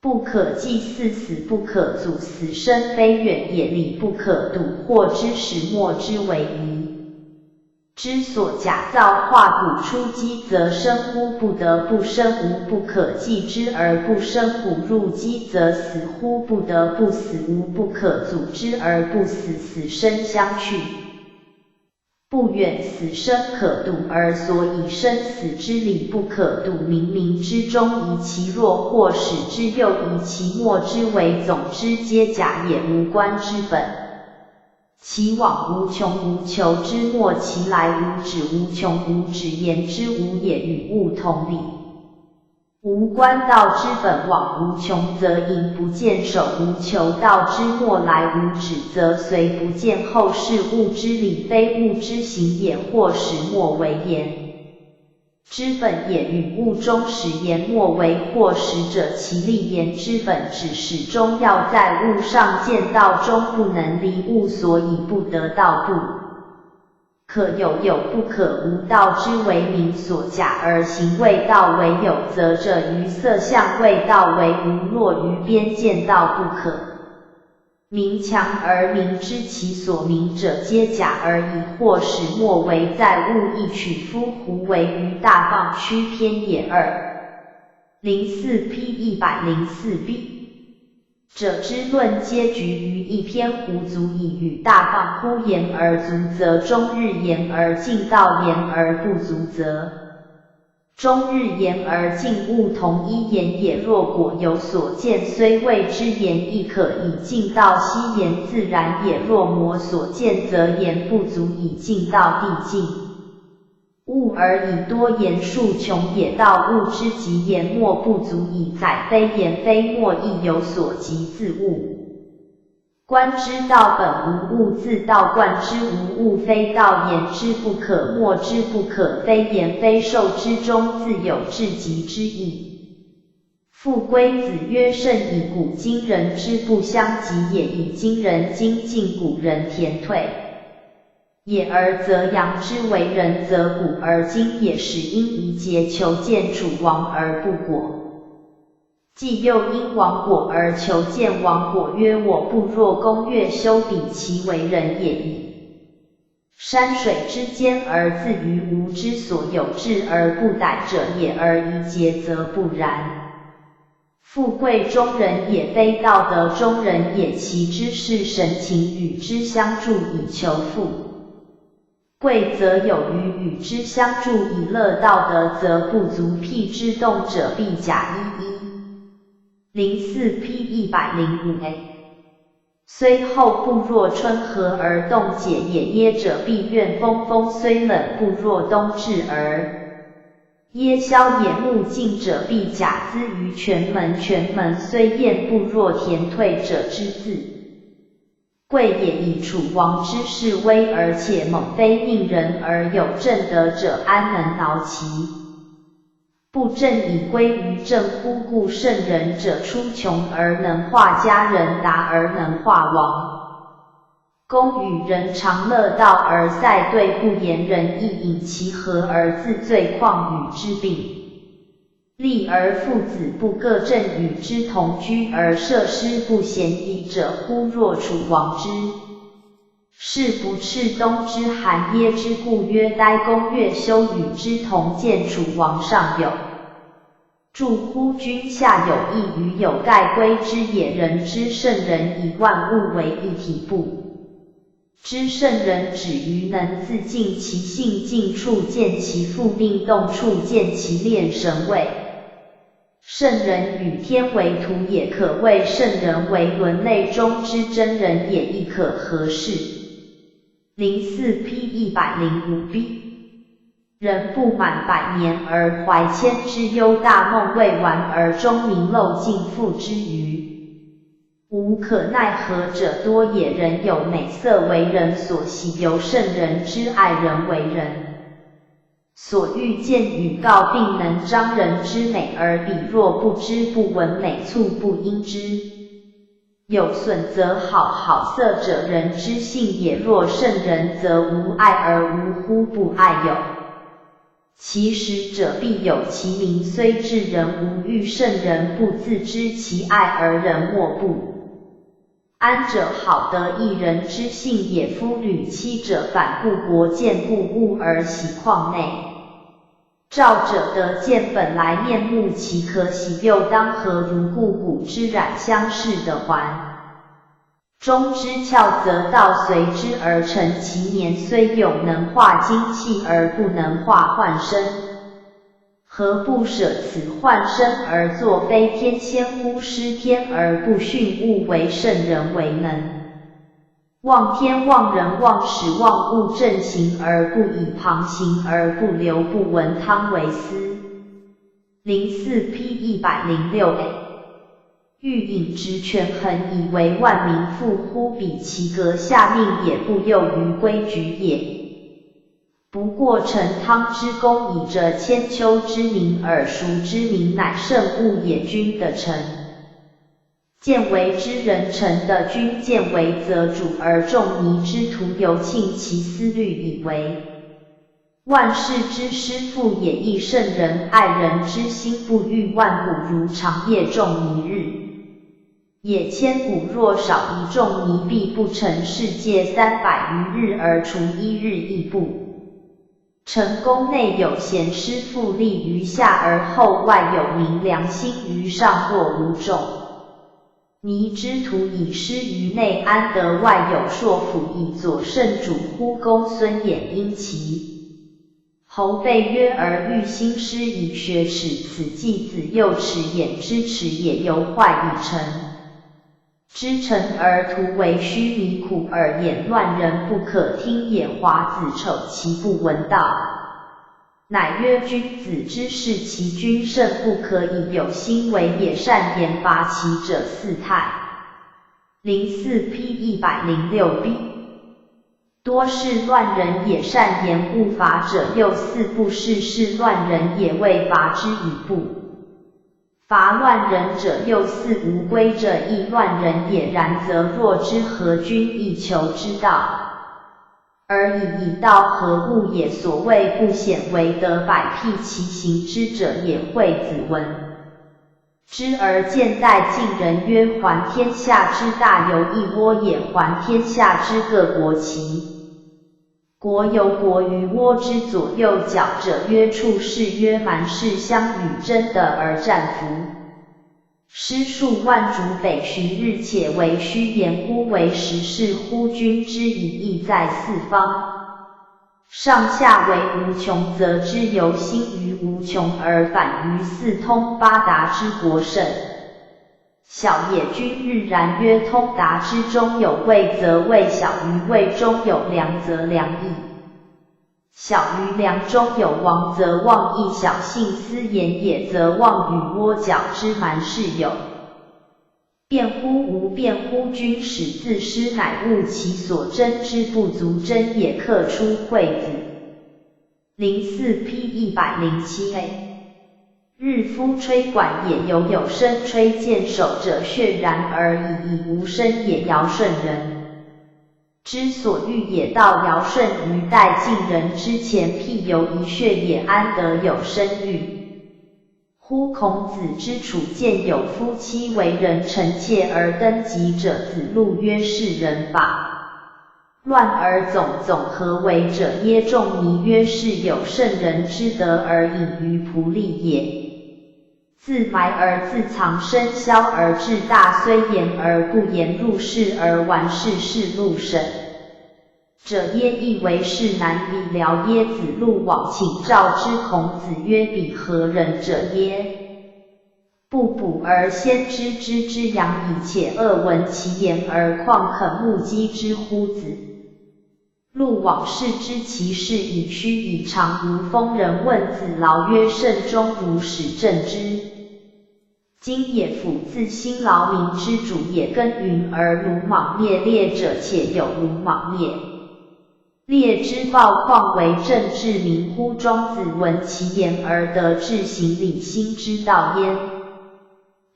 不可计，似死不可阻，死生非远也，理不可睹，或之始末之为宜。之所假造化古出机，则生乎不得不生，无不可计之而不生。古入机，则死乎不得不死，无不可阻之而不死。死生相去，不远，死生可度，而所以生死之理不可度。冥冥之中，宜其弱，或使之又宜其末之为。总之皆假也，无关之本。其往无穷无求之末，其来无止无穷无止，言之无也，与物同理。无观道之本往无穷，则隐不见首；无求道之末来无止，则随不见后。是物之理，非物之行也。或始末为言之本也，与物中始言末为或始者，其立言之本只始终要在物上见道中，不能离物，所以不得道。不可有，有不可无，道之为名所假而行，谓道为有，则者于色相；谓道为无，若于边见道不可名强而名之，其所名者皆假而已。或始末为在物，亦取夫胡为于大放区偏也。204P 104B 者之论皆局于一篇，胡足以与大放乎言而足，则终日言而尽，道言而不足，则终日言而尽，物同一言也。若果有所见，虽谓之言，亦可以尽道，悉言自然也。若魔所见，则言不足以尽道，必尽物而以多言数穷也。道物之极，言末不足以载，非言非末，亦有所及自物。观之道本无物，自道观之无物，非道言之不可，默之不可，非言非受之中，自有至极之意。复龟子曰：甚以古今人之不相及也，以今人精进，古人田退也。而则扬之为人，则古而今也，是因宜节求见楚王而不果，既又因亡果而求见亡果，曰我不若公乐修比，其为人也矣。山水之间而自于无之所有志而不逮者也，而宜节则不然。富贵中人也，非道德中人也，其知是神情与之相助以求富贵，则有余；与之相助以乐道德，则不足。辟之动者，必假104P 105A 虽后不若春和而冻解也，耶者必怨风风虽冷，不若冬至而耶消也。目镜者必假资于泉门，泉门虽晏，不若田退者之自贵也。以楚王之势威而且猛，非宁人而有正德者，安能挠其不正以归于正乎？故圣人者，出穷而能化家，人达而能化王。公与人常乐道而赛对，不言人亦引其和而自罪，况与之并立而父子不各，正与之同居而设施不嫌疑者乎？若楚王之是不赤东之寒，耶之故曰呆。公乐修与之同见，楚王上有助乎？君下有益于有盖归之也。人之圣人，以万物为一体，不知圣人止于能自尽其性，尽处见其复命，动处见其炼神位。圣人与天为图也，可谓圣人为伦内中之真人也，亦可合适。04P 105B 人不满100年而怀千之忧，大梦未完而终明漏尽，复之余无可奈何者多也。人有美色为人所喜，由圣人之爱人为人所欲见与告，并能彰人之美而比。若不知不闻美促，不因之有损，则好色者人之性也。若圣人，则无爱而无乎不爱有其实者，必有其名。虽至人无欲，圣人不自知其爱而人莫不安者，好得一人之性也。夫履期者，反故国见故物而喜况内照者得见本来面目，其可喜又当何如？故古之染相似的环中之窍，则道随之而成。其年虽有能化精气而不能化幻身，何不舍此幻身而作非天仙乎？失天而不训物，为圣人为能忘天忘人忘始忘物，正行而不以旁行而不流不闻汤为思。04P 106A。欲引直权衡，以为万民负乎？彼其阁下命也，不囿于规矩也。不过陈汤之功，以着千秋之名，耳熟之名，乃圣物也。君的臣，见为之人；臣的君，见为则主。而仲尼之徒，犹庆其思虑，以为万世之师父也。亦圣人爱人之心，不欲万古如长夜。仲尼日也，千古若少一仲尼，必不成世界300余日而除1日亦不成。宫内有贤师傅，立于下而后外有明良心于上，若无仲尼之徒，以师于内，安得外有硕辅以佐圣主乎？公孙衍因其侯备曰：而欲兴师以学耻，此继子幼齿，衍之耻也。犹坏以成之臣而徒为虚弥，苦而言乱人不可听也。华子丑其不闻道，乃曰：君子之事，其君圣不可以有心为也。善言拔其者四态。04P 106B。多是乱人也，善言误罚者又四不是乱人也，未罚之与不罚乱人者又四无归者亦乱人也。然则若之何？君亦求之道，而以道何物也？所谓不显为德，百辟其行之者也。惠子闻之而见待晋人曰：还天下之大由一倭也。还天下之各国，其国由国于倭之左右脚者曰处士，曰蛮士，相与争得而战服。师数万逐北巡日，且为虚言乎？为实是乎？君之以义在四方，上下为无穷，则之由心于无穷，而反于四通八达之国胜。小也。君日然曰：通达之中有位，则位小；于位中有良，则良矣。小于良中有王，则王亦小。信思言也，则王与倭角之蛮士有辩乎？无辩乎？君始自失，乃悟其所争之不足，争也。刻出惠子。04P 107A。日夫吹管也，有声吹剑手者，血然而已，无声也。尧舜人之所欲也，道尧舜于待晋人之前，辟有一穴也，安得有生育乎？孔子之楚见有夫妻为人臣妾而登基者，子路曰：是人法乱而总何为者耶？仲尼曰：是有圣人之德而隐于仆隶也。自埋而自藏，生消而志大，虽言而不言，入世而玩世事路省者耶？亦为是难以了耶？子路往请召之，孔子曰：彼何人者耶？不卜而先知之阳矣，且恶闻其言，而况肯目击之乎？子路往视之，其事以虚以常。如风人问子劳曰：圣终如始正之今也。夫自辛劳民之主也，耕耘而鲁莽灭猎者，且有鲁莽灭猎之报，况为政治民乎？庄子闻其言而得志，行礼心之道焉。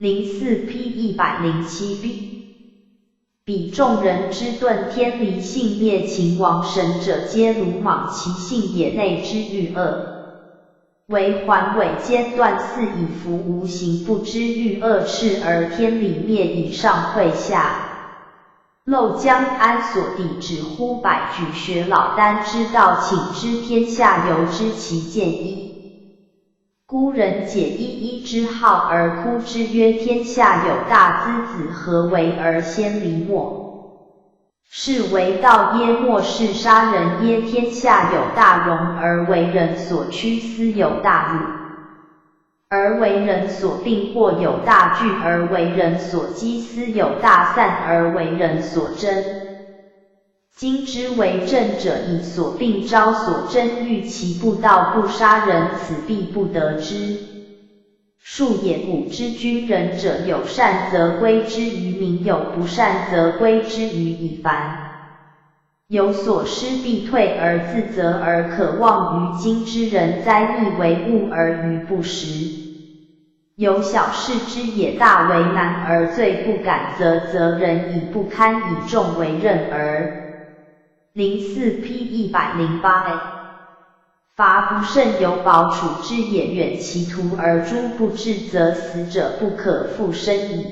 04P 107B。彼众人之遁天离性灭秦王神者，皆鲁莽，其性也。内之欲恶为环尾间断，四以服无形，不知欲恶赤而天理灭，以上会下漏江安所抵止乎？百举学老聃之道，请知天下由之其见一。孤人解一之好而哭之曰：天下有大资子，何为而先离莫？是为道耶？莫是杀人耶？天下有大荣而为人所趋，斯有大辱而为人所病，或有大聚而为人所讥，斯有大散而为人所争。今之为政者，以所病招所争，欲其不道不杀人，此必不得之。数也古之君人者，有善则归之于民，有不善则归之于夷凡。有所失必退而自责，而可望于今之人，灾逆为物而愚不实。有小事之也大为难而罪不敢责人以不堪以众为任而。04 P 108a。伐不慎有保处之也，远其徒而诛不至，则死者不可复生矣。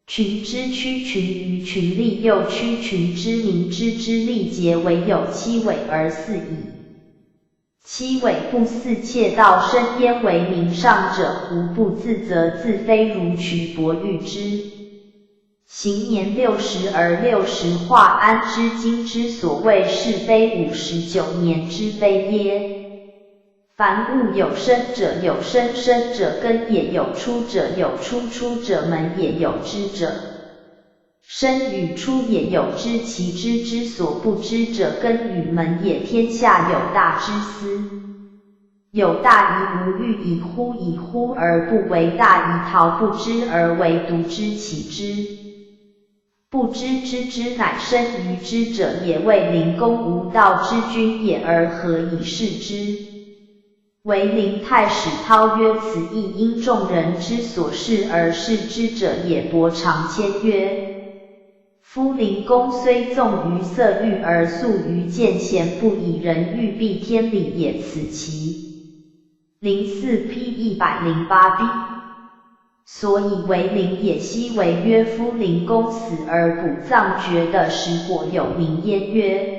群之屈群于群力，又屈群之民之力竭，唯有七尾而四矣。七尾不似窃盗生焉为民上者，胡不自责自非，如渠伯喻之。行年60而60化，安知今之所谓是非59年之非耶？凡物有生者，有生者根也，有出者，有出者门也，有知者。生与出也，有知其知之所不知者，根与门也。天下有大之思，有大疑无欲，以乎而不为大，疑逃不知而为独知其知。不知之乃生于知者也，谓灵公无道之君也，而何以视之？为灵太史涛曰：此亦因众人之所视而视之者也。伯常谦曰：夫灵公虽纵于色欲，而素于见贤，不以人欲蔽天理也，此其。04 P 108b。所以为灵也。昔为曰：夫灵公死而骨葬绝的时果有名焉，曰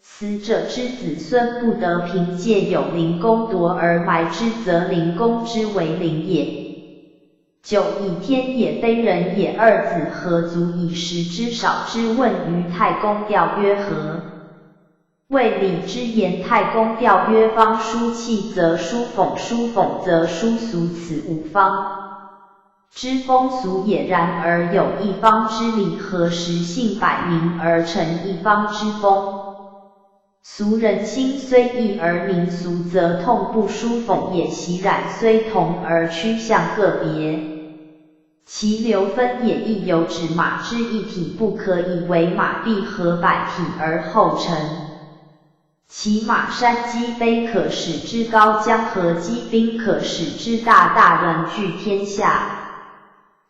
死者之子孙不得凭借有灵公夺而埋之，则灵公之为灵也。久以天也，非人也，二子何足以食之少之？问于太公调曰：何？谓礼之言。太公调曰：方书气则书讽，书讽则书俗，此五方之风俗也。然而有一方之理，何时性摆明而成一方之风？俗人心虽异而民俗，则痛不书讽也。习染虽同而趋向各别，其流分也亦有指马之一体，不可以为马必合百体而后成。其马山积非可使之高，江河积冰可使之大，大人具天下。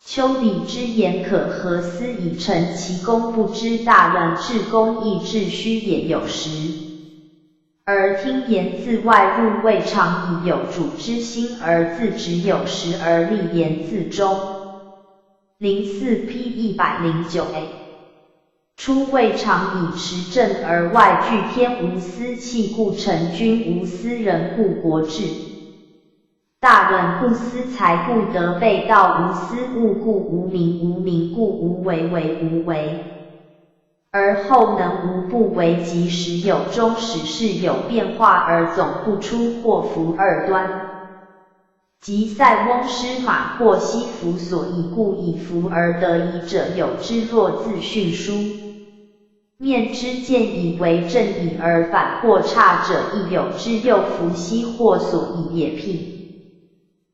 丘礼之言，可何思以成其功？不知大人至公亦至虚也，有时而听言自外入，未尝以有主之心而自止，有时而立言自中。04 P 109a。初未尝以持政而外具天无私气，故成君无私人，故国治。大人不思财，故得被盗；无私物，故无名；无名，故无为；无为，而后能无不为。即时有终，始事有变化，而总不出祸福二端。即塞翁失马，或西弗所以，故以弗而得已者有之，若自训书。面之见以为正矣，而反或差者亦有之，又弗悉或所以也。辟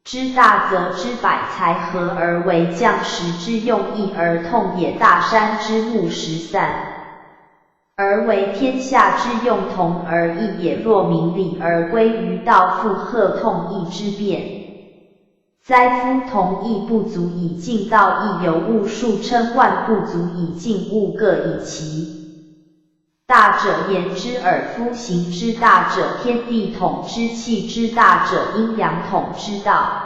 之大则知百才，合而为将士之用意，而痛也；大山之木石散，而为天下之用，同而异也。若明理而归于道，复何痛异之辩？哉夫同义不足以尽道，亦有物数称万不足以尽物，各以其大者言之耳。夫行之大者，天地统之；气之大者，阴阳统之道。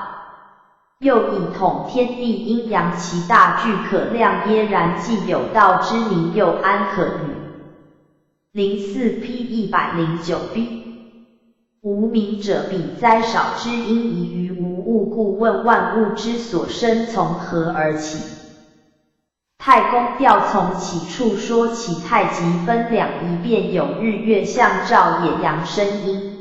又以统天地阴阳，其大具可量耶？然既有道之名，又安可与？04 P 109b。无名者，彼灾少之因疑于无物，故问万物之所生从何而起？太公调从起处说起，太极分两仪，便有日月相照也，阳生阴。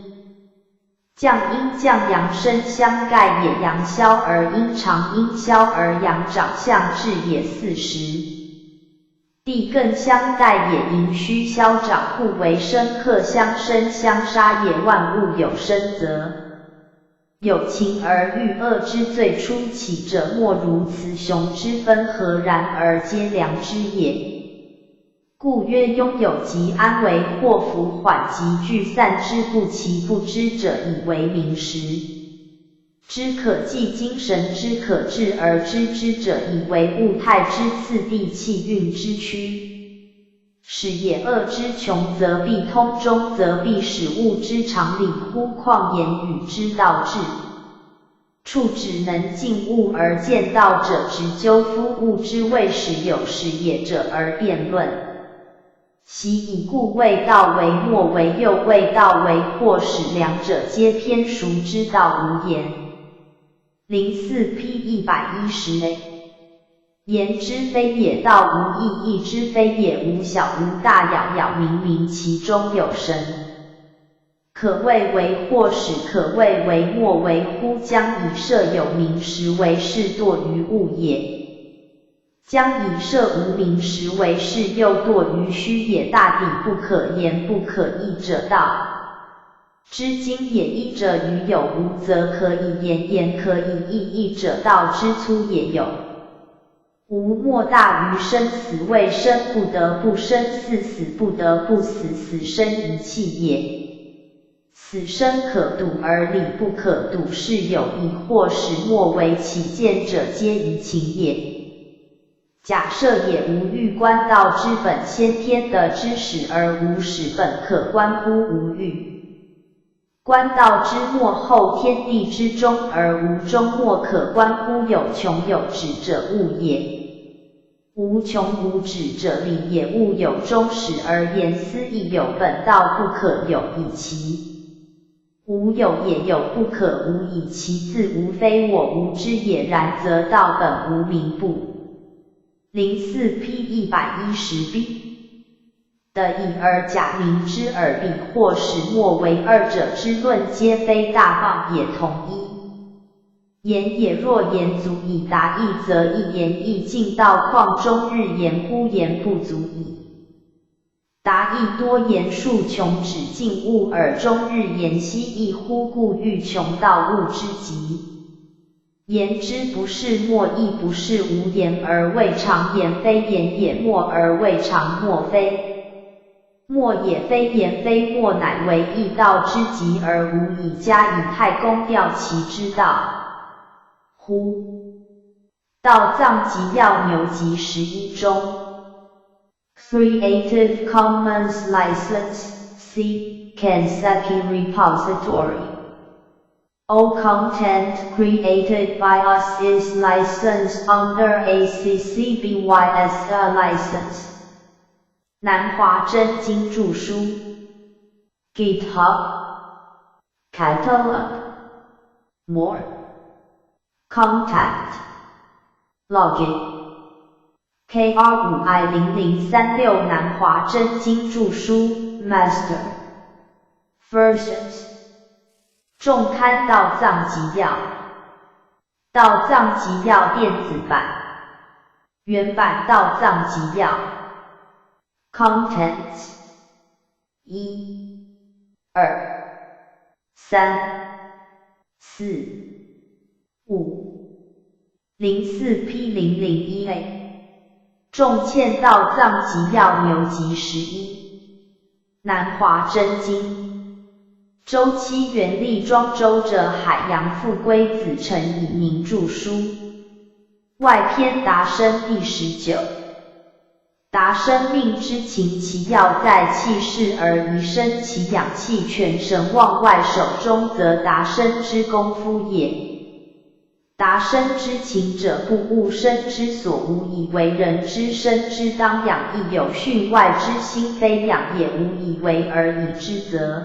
降阴降阳生相盖也，阳消而阴长，阴消而阳长，相至也。40地艮相盖也，阴虚消长，故为生克相生相杀也。万物有生则有情而欲恶之最初起者，莫如雌雄之分合然而皆良之也。故曰拥有极安为祸福缓急俱散之不其不知者以为明时。知可济精神之可治而知之者以为物态之次第气运之趋。是也恶之穷则必通，中则必使物之常理乎况言语之道治。处只能尽物而见道者，直究夫物之谓始有始也者而辩论。其以故谓道为末为右，谓道为或始，两者皆偏孰之道无言。04P 110A 言之非也，道无意义之非也，无小无大，杳杳冥冥，其中有神。可谓为或始，可谓为末，为乎将以设有名实为是，堕于物也。将以设无名实为是，又堕于虚也。大抵不可言不可议者道。知今也义者于有无，则可以言，言可以议，议者道之粗也有无，莫大于生死。谓生不得不生，死死不得不死，死生一气也。死生可睹而理不可睹，是有以或始末为其见者，皆于情也。假设也无欲，观道之本先天的之始而无始本，可观乎无欲；观道之末后天地之中而无终末，可观乎有穷有止者物也。无穷无止者理也，物有终始而言思亦有本，道不可有以其无有，也有不可无以其自无，非我无之也。然则道本无名不。04P 110B 的义而假名之耳彼或始末为二者之论，皆非大谤也，同一言也。若言足以达义，则一言亦尽道，况终日言乎？言不足以达义，多言数穷止尽物耳，终日言希易乎？故欲穷道物之极。言之不是末，亦不是无言而未尝言，非言也；末而未尝末，非末也。非言非末，乃为义道之极，而无以加以太公调其之道乎？道藏集要牛集11中 Creative Commons License C Kansaki Repository All content created by us is licensed under ACC BY-SA license. 南华真经注书 GitHub Catalog More Contact Login KR5I0036 南华真经注书 Master Versions重刊道藏集要，道藏集要电子版，原版道藏集要 Contents 1、2、3、4、5 04P001A 重嵌道藏集要牛集11南华真经周期原力庄周者海洋复归子陈以明著书外篇达生第19达生命之情，其要在气势而移生其氧气全神往外手中，则达生之功夫也。达生之情者，不物生之所无以为人之生之当养，亦有训外之心，非养也无以为而已之则。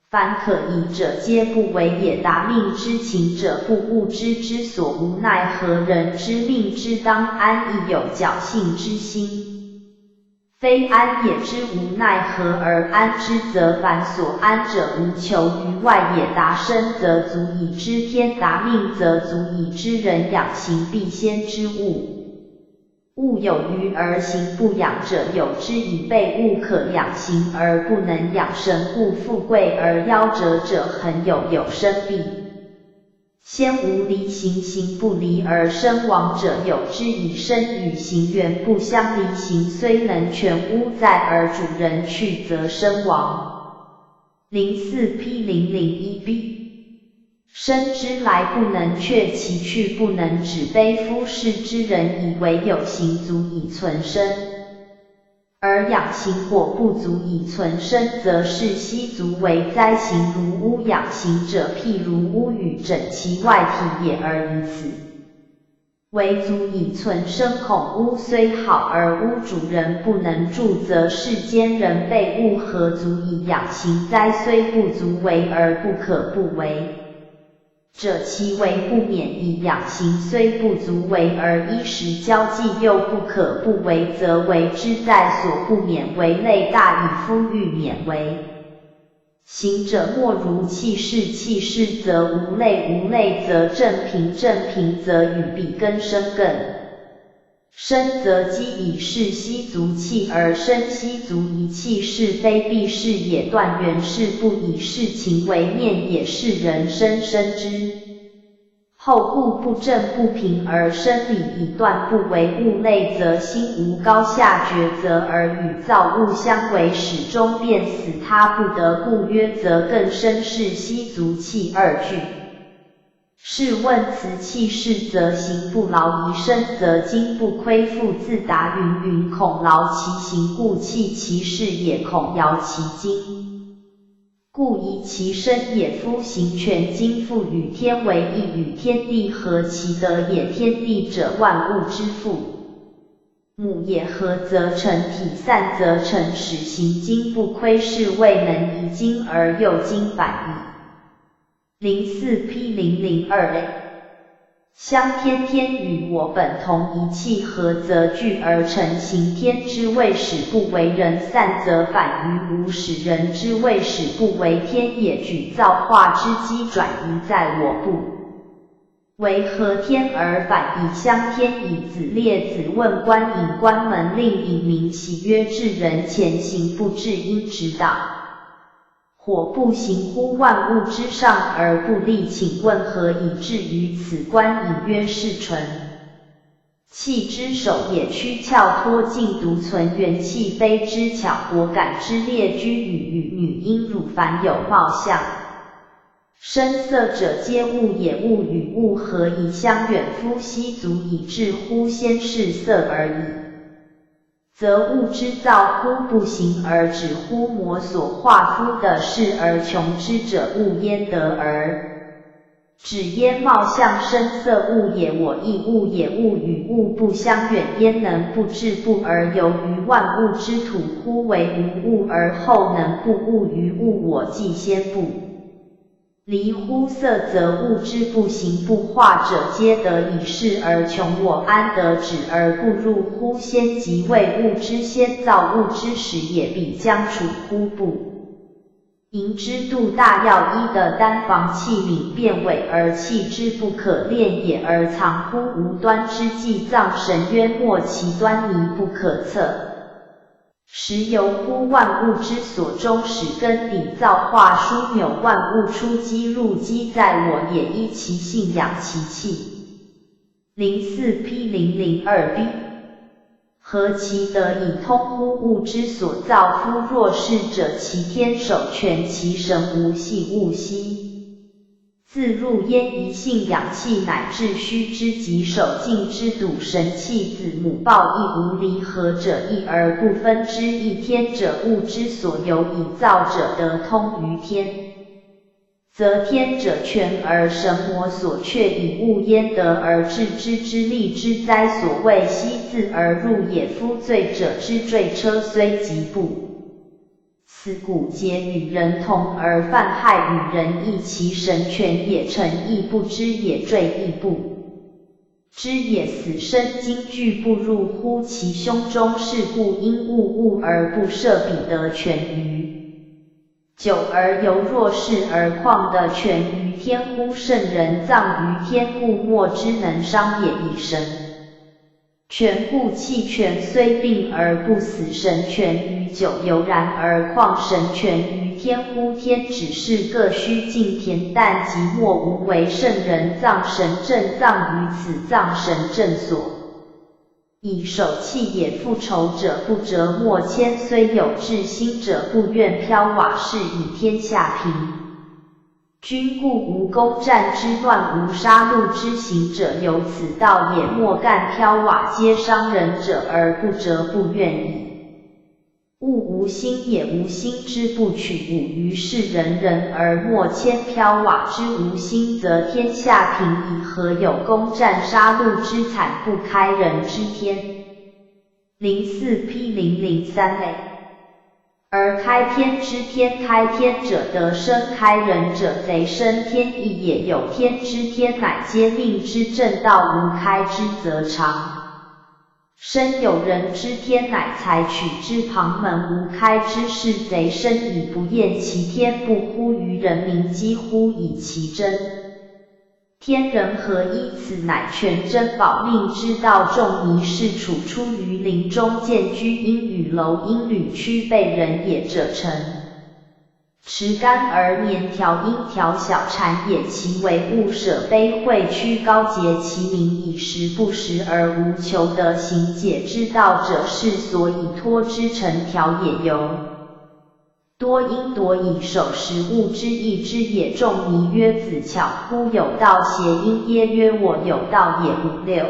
凡可以者，皆不为也。达命之情者，不物之之所无，奈何人之命之当安，亦有侥幸之心。非安也之无奈何而安之，则凡所安者无求于外也。达生则足以知天，达命则足以知人，养行必先知物。物有余而行不养者，有之以备物可养行而不能养，神故富贵而夭折者，恒有有生必先无离形，形不离而身亡者有之，以身与形原不相离，形虽能全污在而主人去，则身亡。04P001B 生之来不能却，其去不能止。悲夫士之人以为有形足以存身，而养形火不足以存身，则是悉足为灾。形如屋，养形者譬如屋宇整其外体也，而以此为足以存身。恐屋虽好，而屋主人不能住，则世间人被物何足以养形？灾虽不足为而不可不为者，其为不免矣。养形虽不足为而衣食交际又不可不为，则为之在所不免为。类大以夫欲免为形者，莫如气势，气势则无类，无类则正平，正平则与彼根生，更生则积以是悉足气，而生悉足一气，是非必是也。断元是不以事情为念也，是人生生之后故不正不平，而生理以断不为物类，则心无高下抉择，而与造物相为，始终便死他不得，故曰则更生是悉足气二句。试问此气势，则行不劳；宜生则精不亏负。自答云云，恐劳其形，故弃其势也；恐摇其精，故移其身也。夫形全精，复与天为一，与天地合，其德也。天地者，万物之父母也，合则成体，散则成始。形精不亏，是未能移精而又精反矣。04P002A 相天，天与我本同一气，合则聚而成形。天之谓使不为人，散则反于无，使人之谓使不为天也。举造化之机转移在我不为合天而反以相天矣。子列子问官引关门令，引明其曰：至人前行不至，应直导火不行乎万物之上而不立，请问何以至于此？官引曰：是纯气之首也，躯壳脱尽，独存元气，非之巧果，感之列居与女阴乳，凡有貌相声色者，皆物也。物与物何以相远？夫悉足以致乎先是色而已。则物之造乎不行而止乎魔所化夫的事，而穷之者物焉得而止焉？貌相声色物也，我亦物也。物与物不相远，焉能不至不而游于万物之土乎？为无物而后能不物于物，我既先不离乎色，则物之不行不化者，皆得以是而穷。我安得止而不入乎？先即为物之先，造物之始也，彼将处乎不盈之度大要一的单房器皿，变伪而弃之不可炼也，而藏乎无端之际。藏神渊莫，其端倪不可测。实由乎万物之所终始，根底造化枢纽，万物出机入机，在我也，依其性养其气。04P002B 何其得以通乎物之所造？夫若是者，其天守全，其神无系物兮。自入焉一性养气，乃至虚之极守静之笃神气。子母抱亦无离合者，一而不分之。一天者，物之所由以造者，得通于天，则天者全而神魔所却，以物焉得而治之之力之灾。所谓悉自而入也。夫罪者之坠车，虽极不此故皆与人同，而犯害与人异，其神权也。臣亦不知也，坠亦不知也。死生今俱不入乎其胸中，是故因物而不设，彼得全于久而犹若是，而况得全于天乎？圣人葬于天，故莫之能伤也。以神权故气权虽病而不死，神权于久犹然而旷，神权于天乎？天只是各须敬田，但即莫无为圣人葬神正，葬于此葬神正所。以守气也，复仇者不折莫谦，虽有志心者不愿飘瓦，是以天下平。君故无攻战之乱，无杀戮之行者，有此道也。莫干飘瓦皆伤人者，而不折不愿矣。物无心也，无心之不取吾，于是人人而莫谦。飘瓦之无心，则天下平矣。何有攻战杀戮之惨不开人之天？04P003类。而开天之天，开天者得生，开人者贼生。天意也，有天之天，乃皆命之正道，无开之则长。生有人之天，乃采取之旁门，无开之是贼生以不厌其天，不乎于人民，几乎以其真。天人合一，此乃全真保命之道。仲尼是处出于林中，见居阴雨楼，阴履屈被人也者成。持竿而黏条，因条小蝉也。其为物舍卑晦，屈高洁，其名以时不时而无求得行解之道者，是所以托之成条也。由多因夺以守食物之意之也。仲尼曰：子巧乎有道，谐音耶？曰：我有道也。五六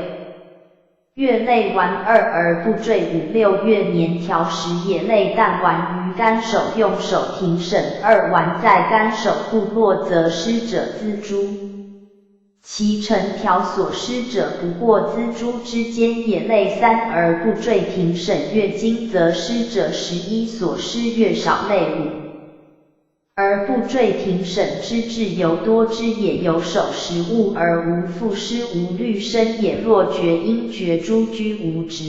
月类玩二而不坠，五六月年条时也。类但玩于竿首，用手停审，二玩在竿首不落，则失者锱铢。其成条所失者，不过锱铢之间也。类三而不坠，停审月经，则失者11，所失越少。类五而不坠，停审之至，尤多之也。有守食物而无复失，无虑生也。若绝阴绝珠，居无职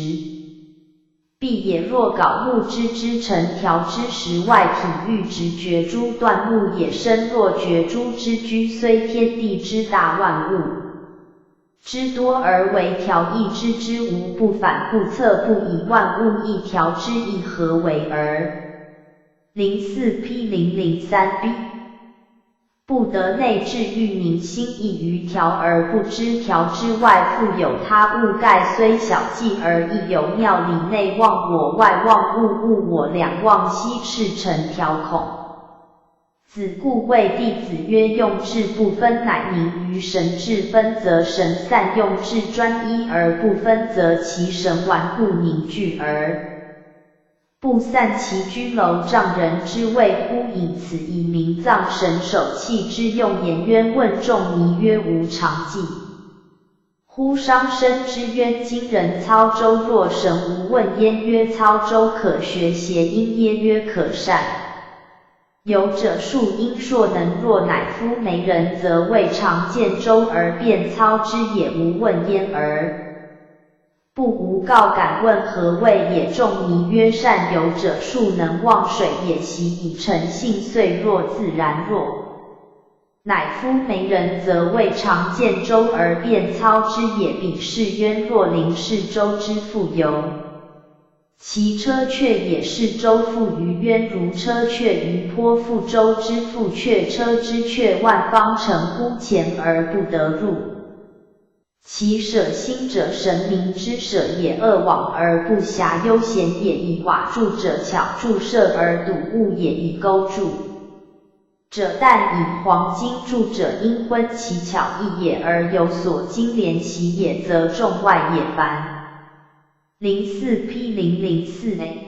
必也。若槁木之成条之时，外体育直绝珠，断木也生。若绝珠之居，虽天地之大，万物之多，而为条一之无不反不侧，不以万物一条之意，何为而？04P003B 不得内治欲宁心意于条，而不知条之外复有他物，盖虽小计而亦有妙理。内忘我，外忘物，物我，两忘悉赤成条孔。子故谓弟子曰：用智不分，乃明于神。智分则神散，用智专一而不分，则其神顽固凝聚而不散。其居楼丈人之谓乎？以此以明藏神守气之用。颜渊问仲尼曰：无常计乎伤身之渊？今人操舟若神无？问焉曰：操舟可学，谐音耶？曰：可善。有者数因硕能若，乃夫没人，则未尝见舟而便操之也。无问焉而不无告，敢问何谓也？仲尼曰：善游者数能忘水也，习以成性，遂若自然若。乃夫没人，则未尝见舟而便操之也。彼是渊若临是舟之复游，其车却也是舟复于渊，如车却于坡，覆舟之覆却，车之却，万方程乎前而不得入。其舍心者，神明之舍也。恶往而不暇，悠闲也。以瓦筑者，巧筑舍而睹物也。以钩筑者，但以黄金筑者，因昏其巧异也，而有所金莲习也，则众外也凡。04P004类。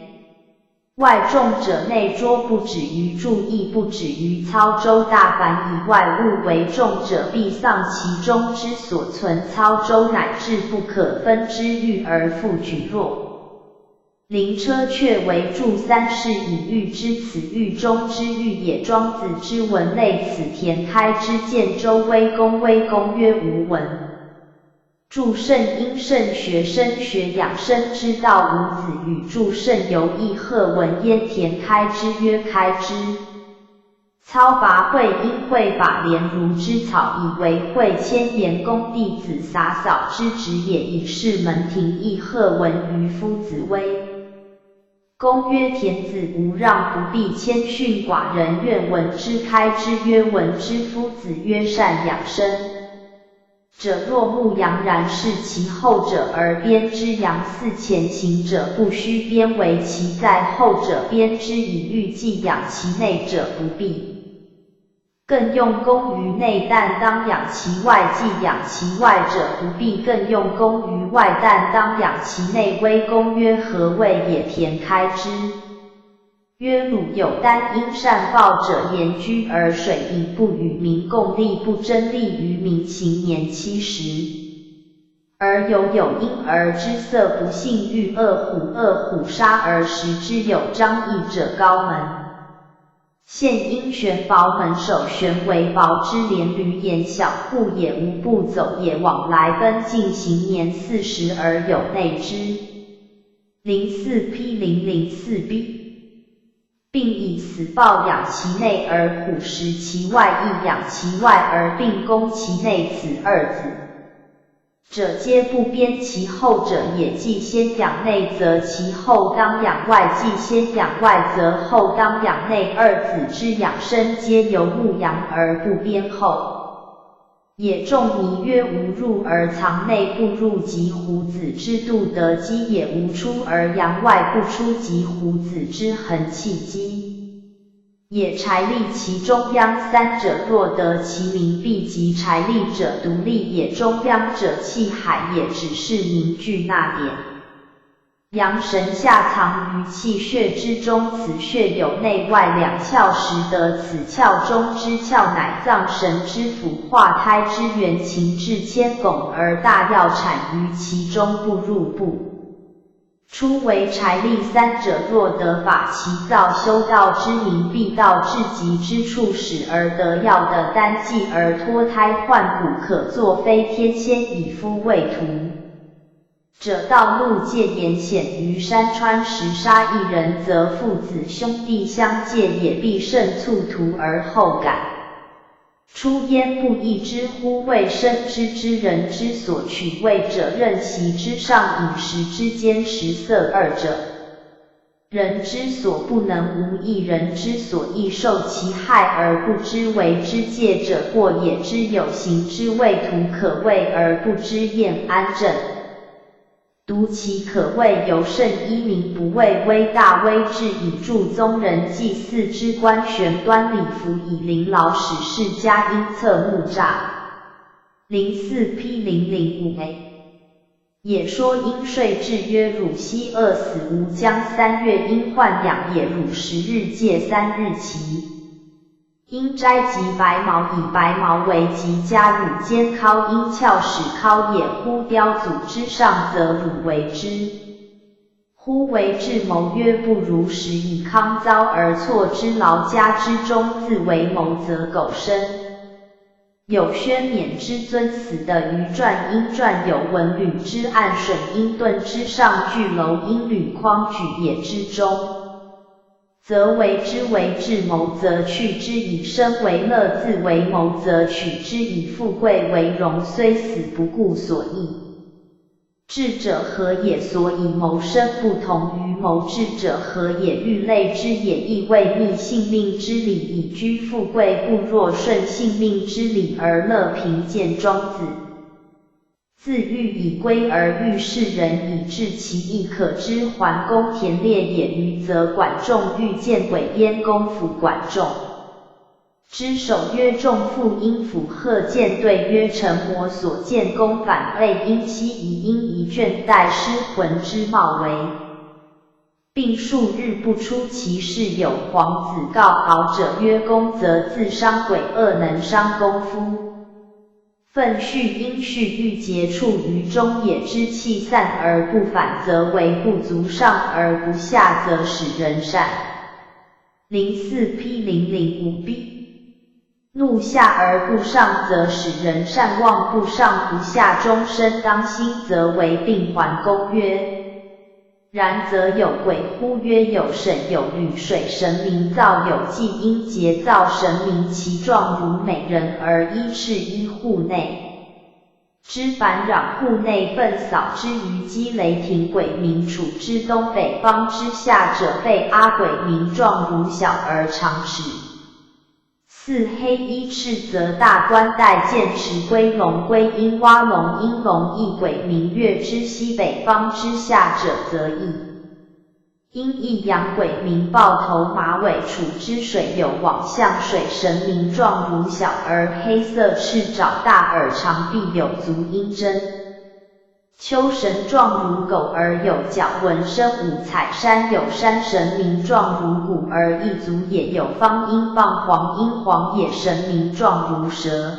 外众者，内拙不止于筑，亦不止于操舟。大凡以外物为众者，必丧其中之所存。操舟乃至不可分之欲而复举。若灵车却为筑，三是以喻之，此喻中之喻也。庄子之文类，此田开之见周微公，微公曰无闻。助甚因甚学，生学养生之道。吾子与助甚游，亦贺闻焉。田开之曰开之。操拔会因会把莲如之草，以为会千言公弟子洒扫之职也，以是门庭议贺文于夫子威。公曰：田子无让，不必谦逊，寡人愿闻之。开之曰：闻之。夫子曰：善养生者，若牧羊然视其后者而鞭之，羊似前行者，不须鞭为其在后者鞭之，以欲寄养其内者不必。更用功于内，但当养其外；寄养其外者不必，更用功于外，但当养其内。微公曰：何谓也？田开之曰：鲁有丹因善报者，言居而水饮，不与民共利，不争利于民，行年70。而有因而知色，不性欲，恶虎杀而食之，有张翼者高门。现因玄薄门首，玄为薄之连驴言小户也，无不走也，往来奔进，行年40而有内之。04P004B， 并以此报养其内，而虎食其外，亦养其外，而并攻其内，此二子者皆不鞭其后者也。既先养内，则其后当养外；既先养外，则后当养内。二子之养生，皆由牧羊而不鞭后也。仲尼曰：无入而藏内，不入及虎子之度得机也；无出而扬外，不出及虎子之恒气机也。财力其中央三者，若得其名，必及财力者独立也。中央者气海也，只是凝聚那点。阳神下藏于气血之中，此血有内外两窍，实得此窍中之窍，乃脏神之府，化胎之源，情至千拱而大要产于其中，不入不出为财力。三者若得法其造，修道之名，必到至极之处，使而得药的丹剂，而脱胎换骨，可作飞天仙，以夫为徒者，道路界言显于山川，时杀一人，则父子兄弟相戒也，必甚促图而后感出焉不义之乎？谓生之人之所取味者，任席之上，饮食之间，食色二者，人之所不能无益，人之所易受其害而不知为之戒者，过也。之有行之谓图可畏而不知厌安正，独其可畏尤甚一名，不畏威大威至，以助宗人祭祀之官，玄端礼服，以临老使世家，因侧目诈。04P005A 也说因税制曰：汝昔饿死无将3月，因豢养也，汝10日戒3日期。因摘及白毛，以白毛为吉，加汝兼尻，因鞘使尻也。乎雕祖之上，则汝为之。忽为智谋曰：不如食，以康遭而错之劳家之中，自为谋，则苟生。有宣冕之尊死的于传，因传有文履之暗水，因盾之上巨楼，因履匡举野之中，则为之。为智谋，则去之；以生为乐，自为谋，则取之；以富贵为荣，虽死不顾所益。智者何也？所以谋生不同于谋智者何也？欲累之也，亦为逆性命之理，以居富贵，不若顺性命之理而乐贫贱。庄子自欲以归而欲事人，以治其意，可知桓公田猎也。余则管仲欲见鬼焉，公府管仲之首曰：仲父因府贺见对曰：臣我所见公反类，因期以因一卷代失魂之貌为，并数日不出其事。有皇子告敖者曰：公则自伤鬼恶，能伤公夫。愤恤因恤欲结处于中也，之气散而不返，则为不足；上而不下，则使人善。04P005B 怒下而不上，则使人善忘；不上不下，终身当心，则为病。桓公曰：然则有鬼乎？曰有神有履水神明造，有祭阴节造神明，其状如美人，而依赤依户内。之凡壤户内粪扫之虞姬雷霆鬼民处之东北方之下者，被阿鬼民状如小而长齿。四黑衣赤则大冠带剑持龟龙龟鹰蛙龙鹰龙翼鬼民月之西北方之下者，则异。因一阳鬼民豹头马尾处之水有往向水神明状如小而黑色赤爪大耳长臂有足鹰针。丘神状如狗而有角纹身五彩山有山神明状如虎而一足也有方鹰棒黄鹰黄野神明状如蛇。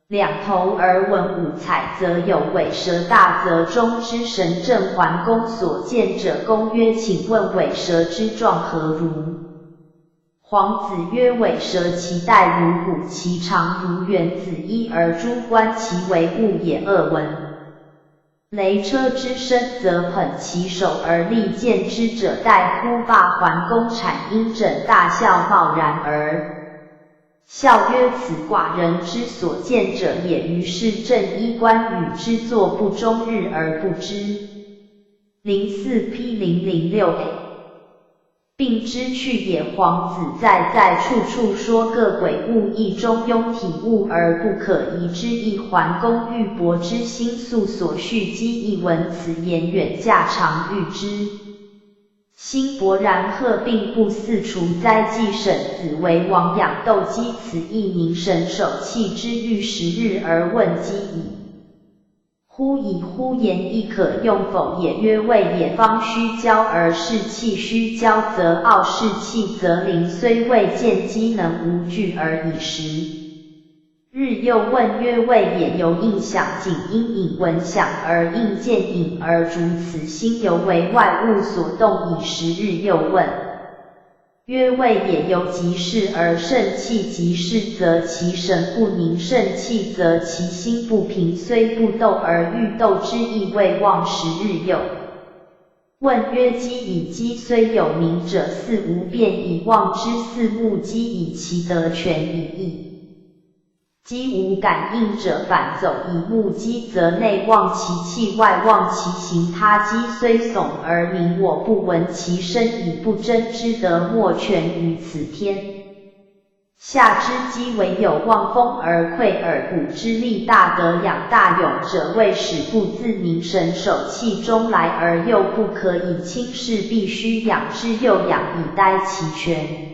两头而纹五彩，则有尾蛇大则中之神正桓公所见者，公曰：请问尾蛇之状何如？皇子曰：尾蛇其带如虎，其长如原子一而诸观其为物也。二文。雷车之身，则捧其手而利剑之者，待乎？罢桓公产鹰枕大笑，贸然而笑曰：此寡人之所见者也。于是正衣冠与之作不终日而不知。04P006A 并之去也。皇子在处处说各鬼物意中庸体物而不可疑之意。桓公欲博之心素所蓄积，亦闻此言远驾常欲之心勃然鹤并不四除灾祭沈子为王养斗鸡，此亦宁神守气之欲10日而问鸡矣。乎以乎言亦可用否也？曰谓也。方虚交而士气虚交，则傲士气则灵，虽未见机能无惧而已10日。又问曰谓也。由应想仅因引闻想而应见引而逐，此心犹为外物所动以10日。又问曰谓也。由即事而肾气即事，则其神不宁；肾气则其心不平，虽不斗而欲斗之意未忘10日。又问曰鸡以鸡虽有名者，似无变以忘之，似目鸡以其得全以异。鸡无感应者，反走以目鸡，则内忘其气，外忘其形。他鸡虽耸而鸣，我不闻其声，以不争之得莫全于此天下之鸡，唯有望风而溃耳骨之力大得养大勇者，为使不自宁神守气中来，而又不可以轻视，必须养之又养，以待其全。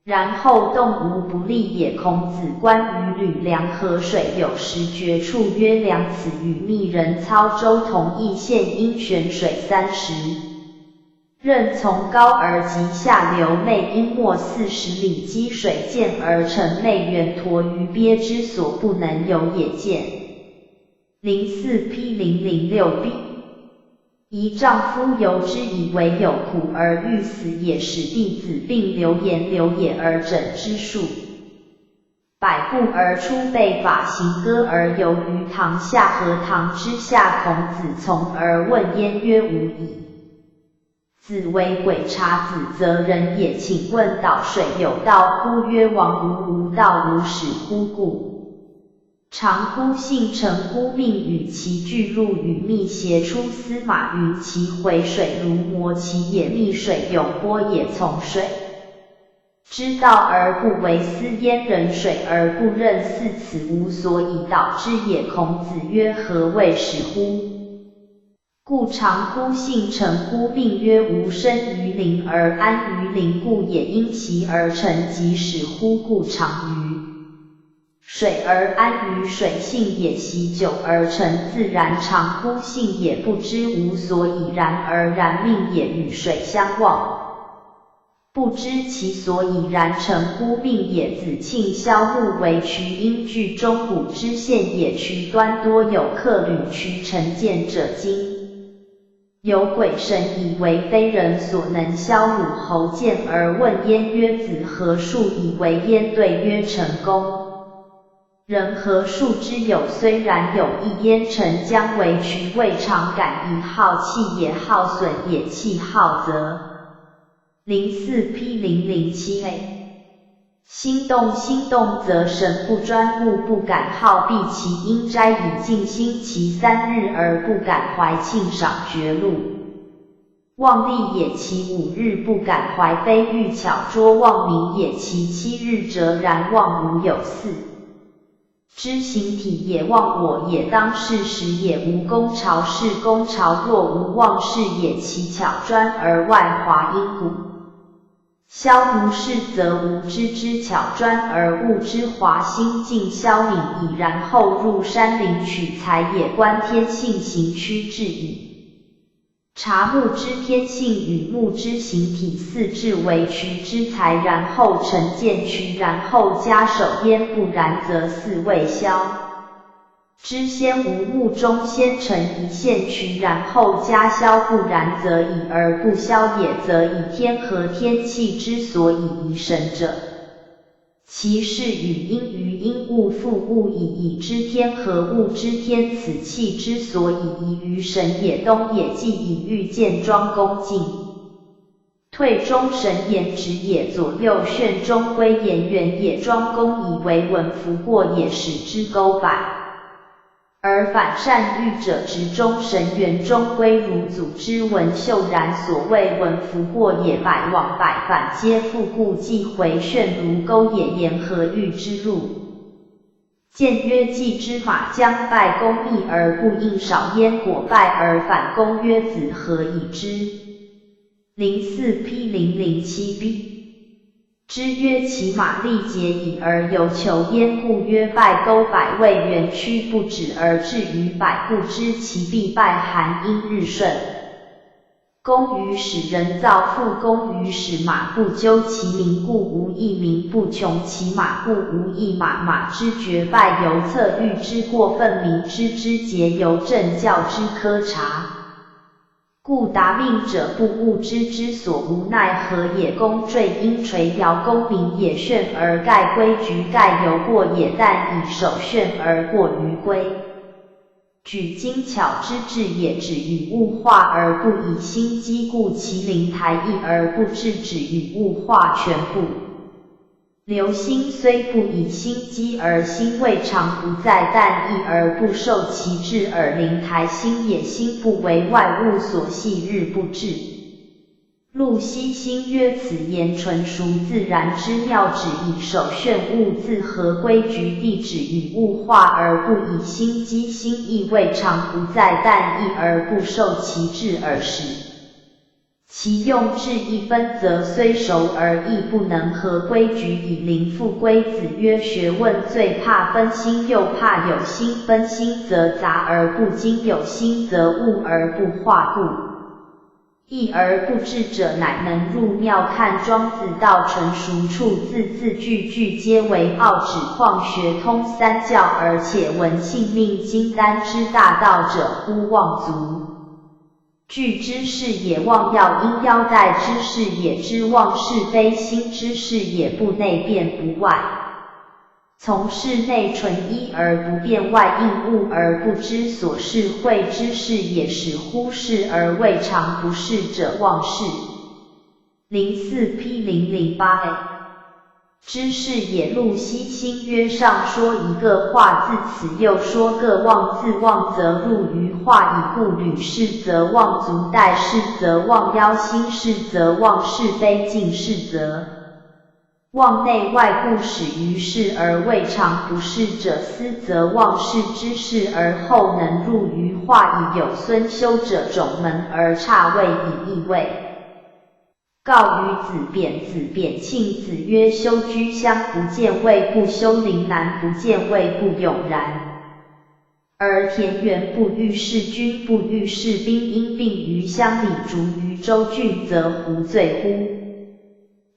然后动无不利也。孔子关于吕梁河水有时绝处，曰梁此与密人操舟同义县，因选水30仞，从高而及下流，内因没40里积水涧而成，内圆沱于鳖之所不能游也。见 04P006B。一丈夫由之以为有苦而欲死也，使弟子并流言流也而诊之术。百步而出，被法行歌而游于堂下，荷塘之下。孔子从而问焉，曰无矣。子为鬼察子，则人也。请问蹈水有道乎？曰王无道，如始乎？故常乎性成乎命，与其俱入与密邪出司马云，其回水如磨，其也密水永波也。从水之道而不为斯，焉人水而不任似，此无所以导之也。孔子曰：何谓始乎？故常乎性成乎命。曰吾生于灵而安于灵，故也。因其而成，即始乎？故常于水而安于水，性也。习久而成，自然常乎？性也，不知无所以然而然，命也。与水相忘，不知其所以然，成乎命也。子庆萧木为渠阴具中古之县也，渠端多有客旅，渠成见者今有鬼神以为非人所能削汝侯见，而问焉曰：子何数以为焉？对曰：成功。人何数之有？虽然有一焉，臣将为渠未尝感以好气也，好损也，气好则。04P007A 心动则神不专故，不敢好避其阴斋以静心其3日而不敢怀庆赏绝路。望立也其5日不敢怀非欲巧拙，望明也其7日折然望无有4。知形体也，忘我也，当事实也，无功朝是功朝，若无忘事也，其巧专而外华因故。消无事则无知之巧专而物之华，心静消泯矣，然后入山林取材也，观天性行趋至矣。察目之天性与目之形体4至为渠之材，然后成见渠，然后加守焉，不然则4未消。知先无目中先成一线渠，然后加消，不然则已而不消也，则以天和天气之所以宜神者。其事与因于因物复物以知天和物之天，此气之所以宜于神也。东也，既以欲见庄恭敬退中神言直也，左右旋中归言远也，庄公以为文弗过也，使之勾摆。而反善欲者直中神元中归如祖之文秀然，所谓文弗过也，百往百返皆复故，既回旋如钩也，言何欲之路？见曰季之马将败公义而不应少焉，果败而反公曰子何以之？04P007B 之曰其马力竭矣而犹求焉，故曰败钩百谓圆曲不止而至于百，不知其必败寒阴日顺。公于使人造，复公于使马不究其名，故无一名不穷其马，故无一马。马之绝败由策欲之过分，民之节由政教之苛察。故达命者不悟知之所无奈何也，功坠因垂摇，功名也，炫而盖规矩盖由过也，但以手炫而过于规矩，精巧之至也，止于物化而不以心机，故其灵台意而不至，止于物化全部。流心虽不以心机而心未尝不在，但意而不受其制而灵台心也，心不为外物所系，日不至。陆西心曰：此言纯熟自然之妙，只以手炫物自合规矩地，止于物化而不以心机，心意未尝不在，但意而不受其制而使其用至一分，则虽熟而亦不能合规矩，以灵复归子曰：学问最怕分心，又怕有心，分心则杂而不精，有心则悟而不化，故意而不至者，乃能入妙。看庄子道纯熟处，字字句句皆为奥，指况学通三教，而且闻性命金丹之大道者，乎望族。具之事也，望要因腰带之事也，知望是非心之事也，不内变不外。从事内纯一而不变外，应物而不知所事，会之事也，使忽视而未尝不是者，望是。04P008A 知事也，陆西心曰：上说一个化自此，又说个望自望，则入于化矣。故履事则望足，待事则望腰，心事则望是非，尽事则望内外，故始于事而未尝不是者，思则望事之事而后能入于化矣。有孙修者种门而差位以异位。告于子扁，子扁庆子曰：修居乡不见谓不修，陵南不见谓不永然。而田园不遇事，军不遇士兵，因病于乡里，逐于州郡，则胡罪乎？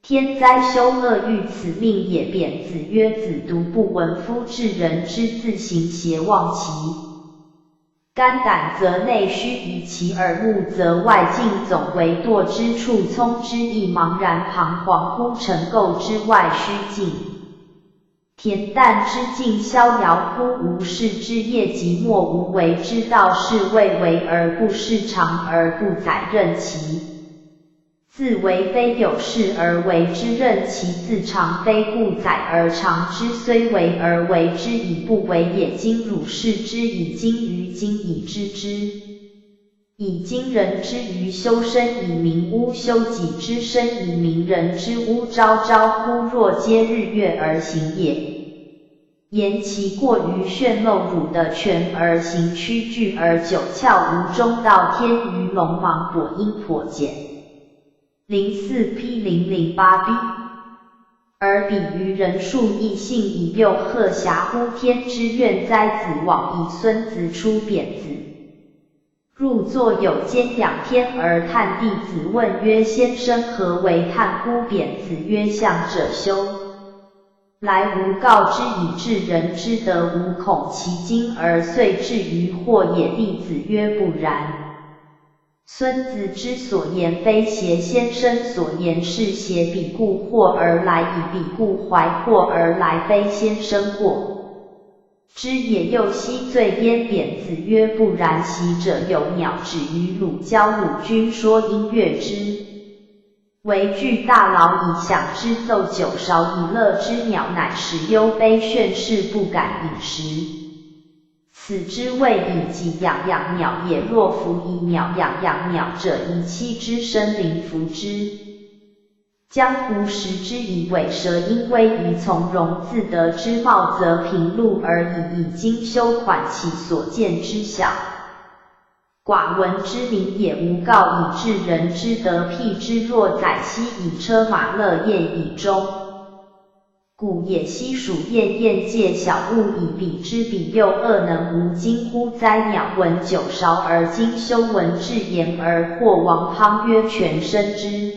天灾修恶欲此命也。扁子曰：子独不闻夫治人之自行邪妄其肝胆，则内虚夷其耳目，则外境总为堕之处，聪之意茫然，彷徨乎尘垢之外虚境。恬淡之境逍遥乎，无事之业寂寞无为之道，是谓为而不恃长而不载，任其自为非有事而为之，任其自长非故载而长之，虽为而为之以不为也。今汝视之以今于今以知之，以今人之于修身以明巫，修己之身以明人之巫，朝朝乎若皆日月而行也。言其过于炫露汝的权而行曲矩而九窍无中道，天于龙芒果阴颇简。04P008B 而比于人数异性以诱贺遐乎，天之愿哉子往以孙子出贬子。入座有间仰天而叹，弟子问曰：先生何为叹乎？贬子曰：向者修来无告之以治人之德，无恐其今而遂至于祸也。弟子曰：不然。孙子之所言非邪，先生所言是邪，彼故祸而来矣，彼故怀祸而来，非先生祸之也。又奚罪焉？贬子曰：不然。习者有鸟止于鲁交，鲁君说音乐之，为具大劳以享之，奏酒韶以乐之，鸟乃使忧悲炫世，不敢饮食。此之谓以己养养鸟也。若夫以鸟养养鸟者，以妻之生灵服之。江湖食之以尾蛇，因为以从容自得之貌，则平路而已，以精修款其所见之小。寡闻之名也，无告以治人之德，辟之若宰兮，以车马乐宴以终。故也。奚属燕燕介小物以比之，彼又恶能无惊乎哉？鸟闻酒韶而精修，闻至言而惑亡，汤曰全身之。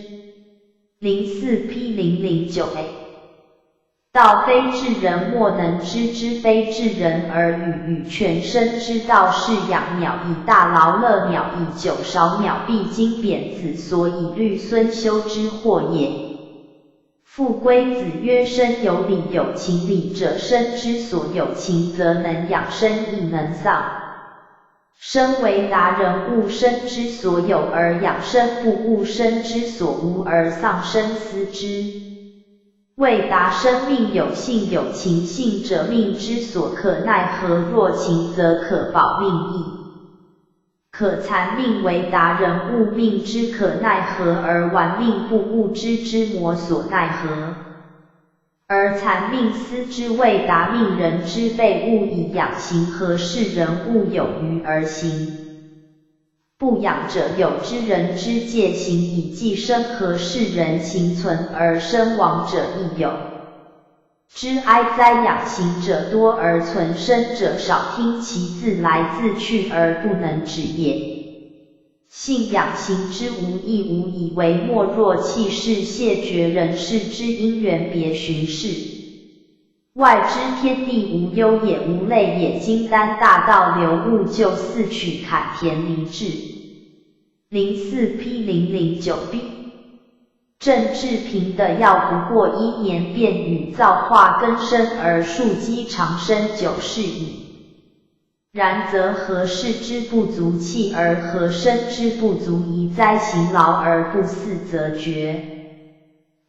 04P009A 道非治人，莫能知之，非治人而与全身之道，是养鸟以大劳，乐鸟以酒韶，鸟必经贬子，所以虑孙修之祸也。复归子曰：生有理有情，理者生之所有，情则能养生亦能丧。生为达人物生之所有而养生，不物生之所无而丧生思之。谓达生命有性有情，性者命之所可奈何，若情则可保命矣。可残命为达人物命之可奈何，而玩命不物之魔所奈何。而残命思之谓达命人之被物以养行，何事人物有余而行？不养者有之人之戒行以寄生，何事人情存而身亡者亦有之哀哉？养行者多而存生者少，听其自来自去而不能止也。信养行之无益，无以为莫，若气势谢绝人事之因缘，别寻事外之天地无忧也，无类也。金丹大道流物就，四曲坎田离志。04P009B 郑志平的药不过1年，便与造化根生而树基长生90矣。然则何事之不足气，而何生之不足宜哉？行劳而不肆则绝。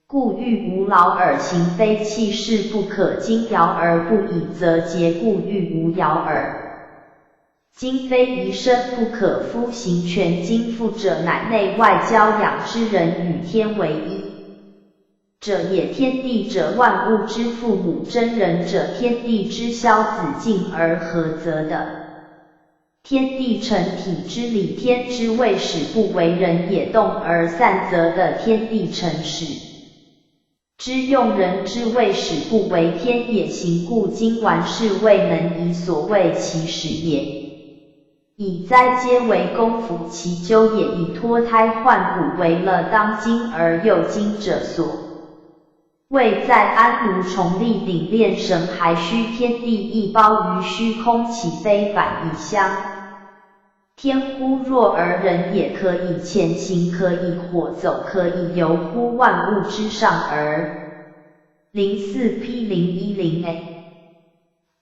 故欲无劳而行，非气势不可精摇而不已，则结故欲无摇耳。今非宜身不可夫行全经复者，乃内外交养之人与天为一者也。天地者，万物之父母；真人者，天地之消子敬而合则的。天地成体之理，天之谓始不为人也，动而散则的。天地成始之用人之谓始不为天也，行故今完事未能以所谓其始也。以哉，皆为功夫其究也，以脱胎换骨为了当今而又今者所。谓在安如崇立顶炼神，还须天地一包于虚空，岂非反以相天乎？若而人也，可以潜行，可以火走，可以游乎万物之上而 04P010A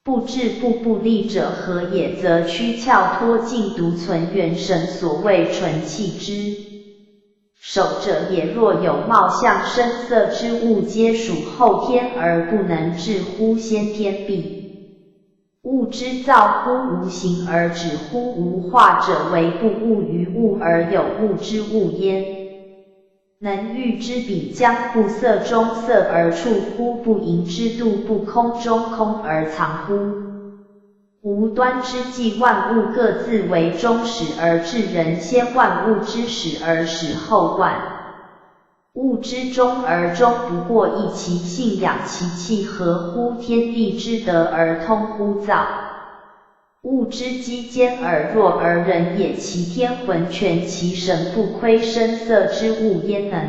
不至不利者何也，则躯壳脱尽独存元神，所谓纯气之守者也。若有貌相声色之物，皆属后天而不能至乎先天必。物之造乎无形而止乎无化者，为不物于物而有物之物焉。能喻之彼将不色中色而处乎？不盈之度不空中空而藏乎？无端之际，万物各自为终始而至，人先万物之始而始后万物之终而终，不过一其性养其气，合乎天地之德而通乎造物之机坚而弱而人也，其天浑全其神，不窥声色之物焉能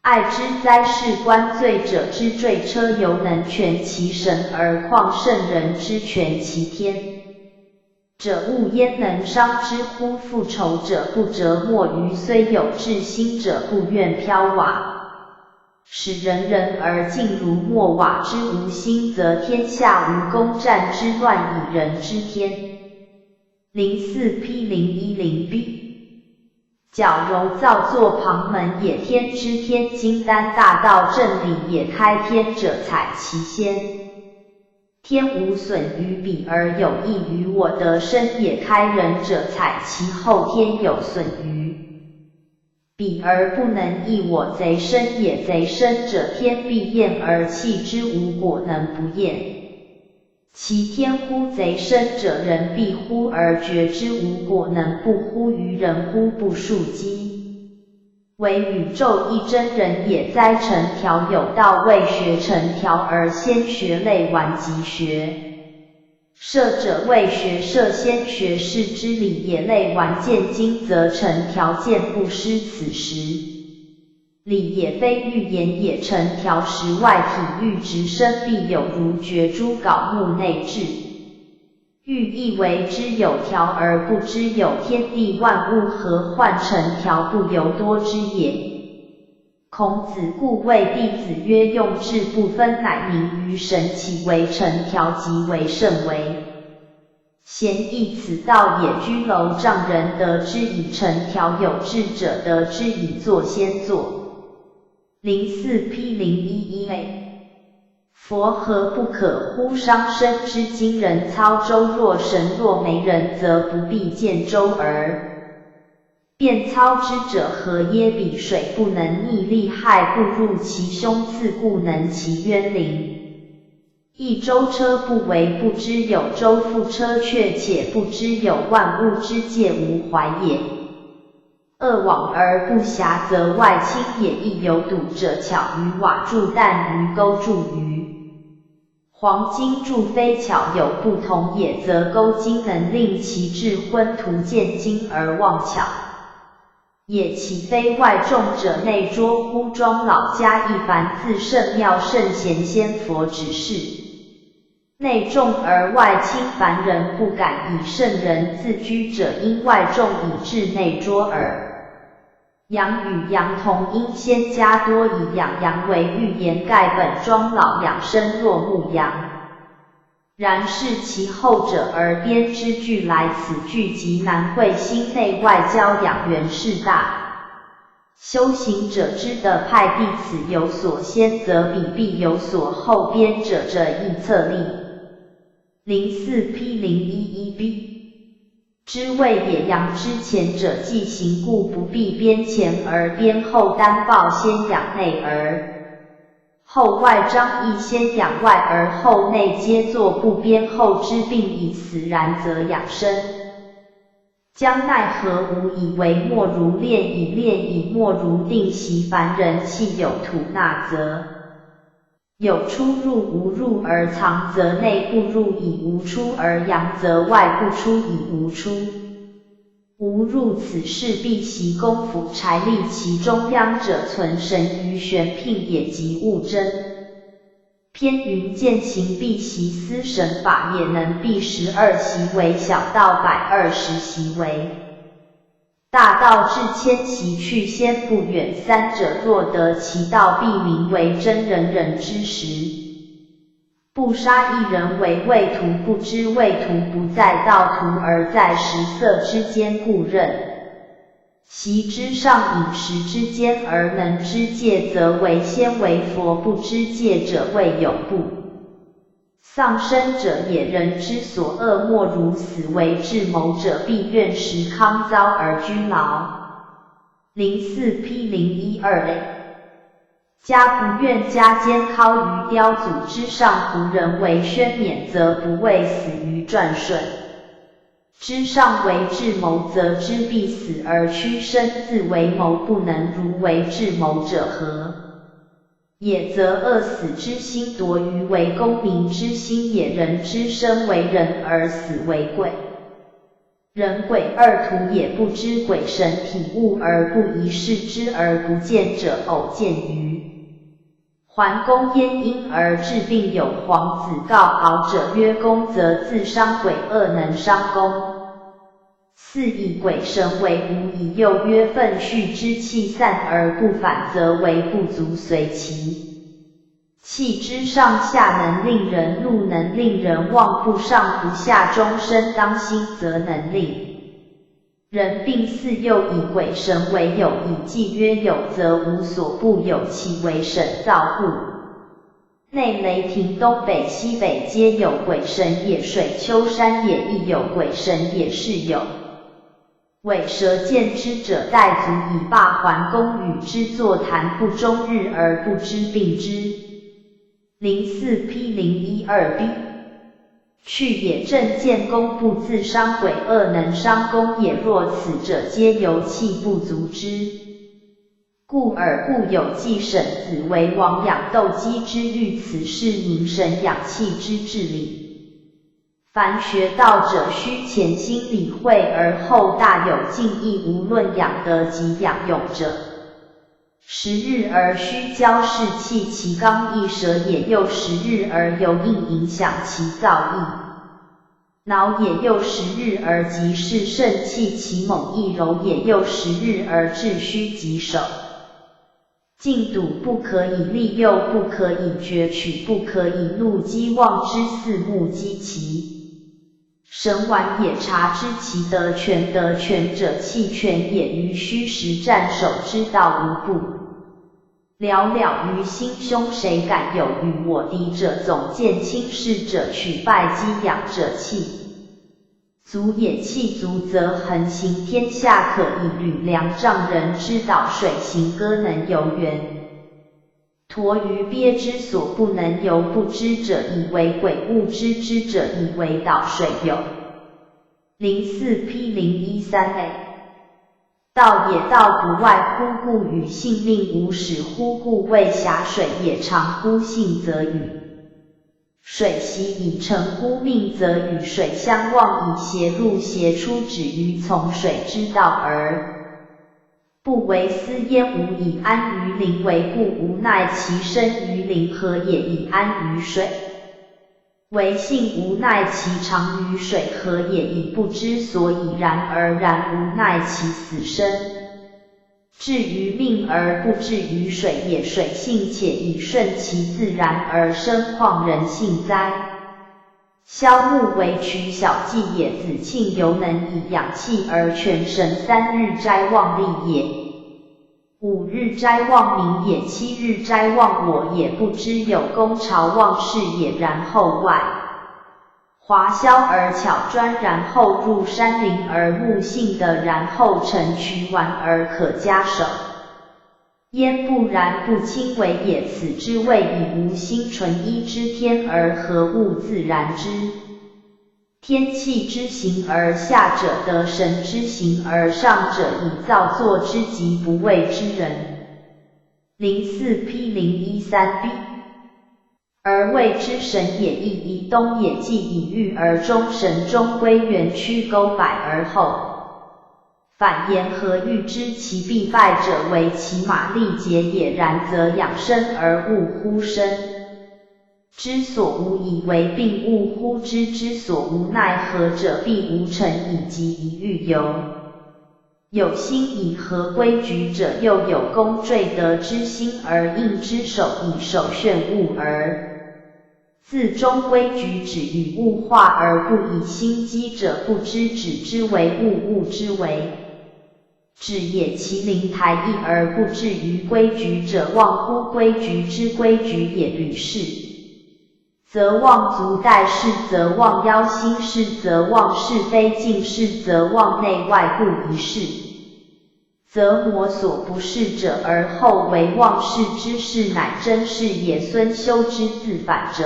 爱之哉？是观罪者之坠车，犹能全其神，而况圣人之全其天者物焉能伤之乎？复仇者不折墨鱼，虽有志心者不愿漂瓦，使人人而尽如墨瓦之无心，则天下无攻战之乱，以人之天。04P010B 矫揉造作旁门也，天之天经丹大道正理也，开天者采其先天无损于彼而有益于我得生也，开人者采其后天有损于彼而不能益我，贼生也。贼生者天必厌而弃之，无果能不厌其天乎？贼生者人必乎而绝之，无果能不乎于人乎？不数机为宇宙一真人也，哉成条有道，未学成条而先学类顽即学摄者未学摄先学是之理也，类顽见精则成条，见不失此时理也，非欲言也。成条时外体欲直生必有，如掘诸槁木内质欲亦为之有条而不知有天地万物，何患成条不由多之也。孔子故谓弟子曰：用智不分，乃明于神，其为成条，即为圣为贤义，此道也。居楼丈人得之以成条，有志者得之以作先作。04P011A 佛何不可乎？伤身之精，人操舟，若神若没人，则不必见舟而便操之者何耶？彼水不能逆利害，不入其胸，自故能其渊灵。一舟车不为不知有舟，覆车却且不知有万物之界无怀也。恶往而不暇，则外轻也。亦有笃者，巧于瓦筑，但于钩筑于黄金筑，非巧有不同也，则钩金能令其智昏图见精而忘巧也，岂非外众者内拙乎？庄老家一凡自圣妙圣贤先佛指示，内重而外轻，凡人不敢以圣人自居者，因外重以致内拙耳。阳与阳同，应先加多，以养阳为寓言。盖本庄老养生若牧羊，然是其后者而编之句来，此句极难会，心内外交养元是大修行者之的派。弟此有所先，则彼必有所后，编者者亦策立。04P011B 之谓也，阳之前者既行，故不必编前而编后，单报先养内而后外，张亦先养外而后内，皆作不编后之病矣。此然则养生将奈何无？以为莫如练以练以莫如定习。凡人气有吐纳，则有出入，无入而藏，则内不入以无出，而阳则外不出以无出。无入此事，必习功夫柴力，其中央者存神于玄牝也，即物真。偏云见行，必习思神法也，能必12习为小道，120习为大道至迁徙去先不远，三者若得其道，必名为真，人人之时。不杀一人为畏途，不知畏途不在道途，而在食色之间故认。习之上饮食之间而能知戒，则为先为佛；不知戒者谓有不丧生者也。人之所恶，莫如死为智谋者，必愿时康遭而居劳。04 P012 家不愿家间尻于雕祖之上，胡人为宣冕，则不畏死于转瞬之上；为智谋，则知必死而屈身，自为谋不能，如为智谋者何也？则恶死之心夺于为功名之心也。人之生为人，而死为鬼。人鬼二途也，不知鬼神体物而不疑，视之而不见者，偶见于桓公焉，因而治病。有皇子告敖者曰：公则自伤，鬼恶能伤公。四以鬼神为无疑，又曰：愤蓄之气散而不返，则为不足随其气之上下，能令人怒，能令人忘，不上不下，终身当心，则能令人病四。又以鬼神为有，以既曰有，则无所不有，其为神造故。内雷霆东北西北皆有鬼神也，水丘山也亦有鬼神也，是有尾蛇见之者，待足以罢桓公，与之坐谈不终日而不知病之。04 P012 去也，正见公不自伤，鬼恶能伤公也。若此者，皆由气不足之故耳。故有季沈子为王养斗鸡之欲，此是凝神养气之至理。凡学道者，须潜心理会，而后大有敬意，无论养德及养勇者。10日而须教士气其刚毅者也，又10日而由应影响其造诣脑也，又10日而即是肾气其猛易柔也，又10日而致虚极手。禁赌不可以利诱，不可以攫取，不可以怒激妄之四目击其神玩也。察知其得权，得权者弃权也，于虚实战守之道无不了了于心胸。谁敢有与我敌者，总见轻视者，取败击养者气足也。气足则横行天下，可以履良丈。人之导水行，歌能游园沱于鳖之所不能游，不知者以为鬼，物知之者以为导水有。04 P013 道也，道不外乎故，与性命无始乎故，谓狭水也。长乎性，则与水习以成乎命，则与水相忘，以邪入邪出，止于从水之道而不为私焉。吾以安于灵为故，无奈其生于灵，何也？以安于水为性，无奈其长于水，何也？以不知所以然而然，无奈其死生。至于命而不至于水也，水性且以顺其自然而生，况人性哉？萧木为取小计也，子庆犹能以养气而全神。3日斋望立也，5日斋望民也，7日斋望我也，不知有功朝望事也。然后外华萧而巧专，然后入山林而木性的，然后乘渠玩而可加手。焉不然，不亲为也。此之谓以无心纯一之天，而何物自然之天气之行，而下者得神之行，而上者以造作之极不畏之人。04 P013 B而谓之神也，亦以东也，既以欲而终，神终归元曲勾摆而后反言何欲知其必败者，为其马力竭也。然则养生而勿乎生之所无以为病，勿乎知之所无奈何者，必无成以及一欲由。有心以合规矩者，又有功坠德之心而应之守，以守炫物而自中规矩止与物化而不以心机者，不知止之为物，物之为止也。其灵台一而不至于规矩者，忘乎规矩之规矩也。履是，则忘足待事，则忘腰心事，则忘是非尽事，则忘内外不一事，则魔所不是者，而后为忘事之事，乃真事也。孙修之自反者，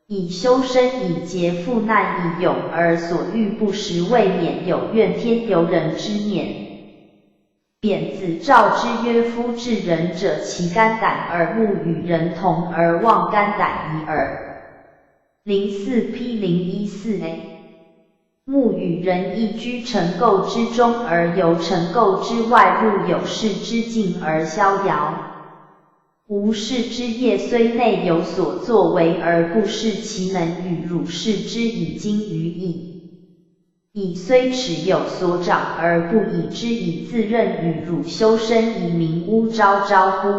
以修身以节复难，以勇而所欲不实，未免有怨天尤人之念。贬子赵之曰：夫治人者，其肝胆耳目与人同，而忘肝胆矣耳。04 P 014a 目与人亦居尘垢之中，而由尘垢之外入有事之境而逍遥。无事之业，虽内有所作为，而不视其能与汝事之以精于义。以虽持有所长，而不以之以自任，与汝修身以明污昭昭乎？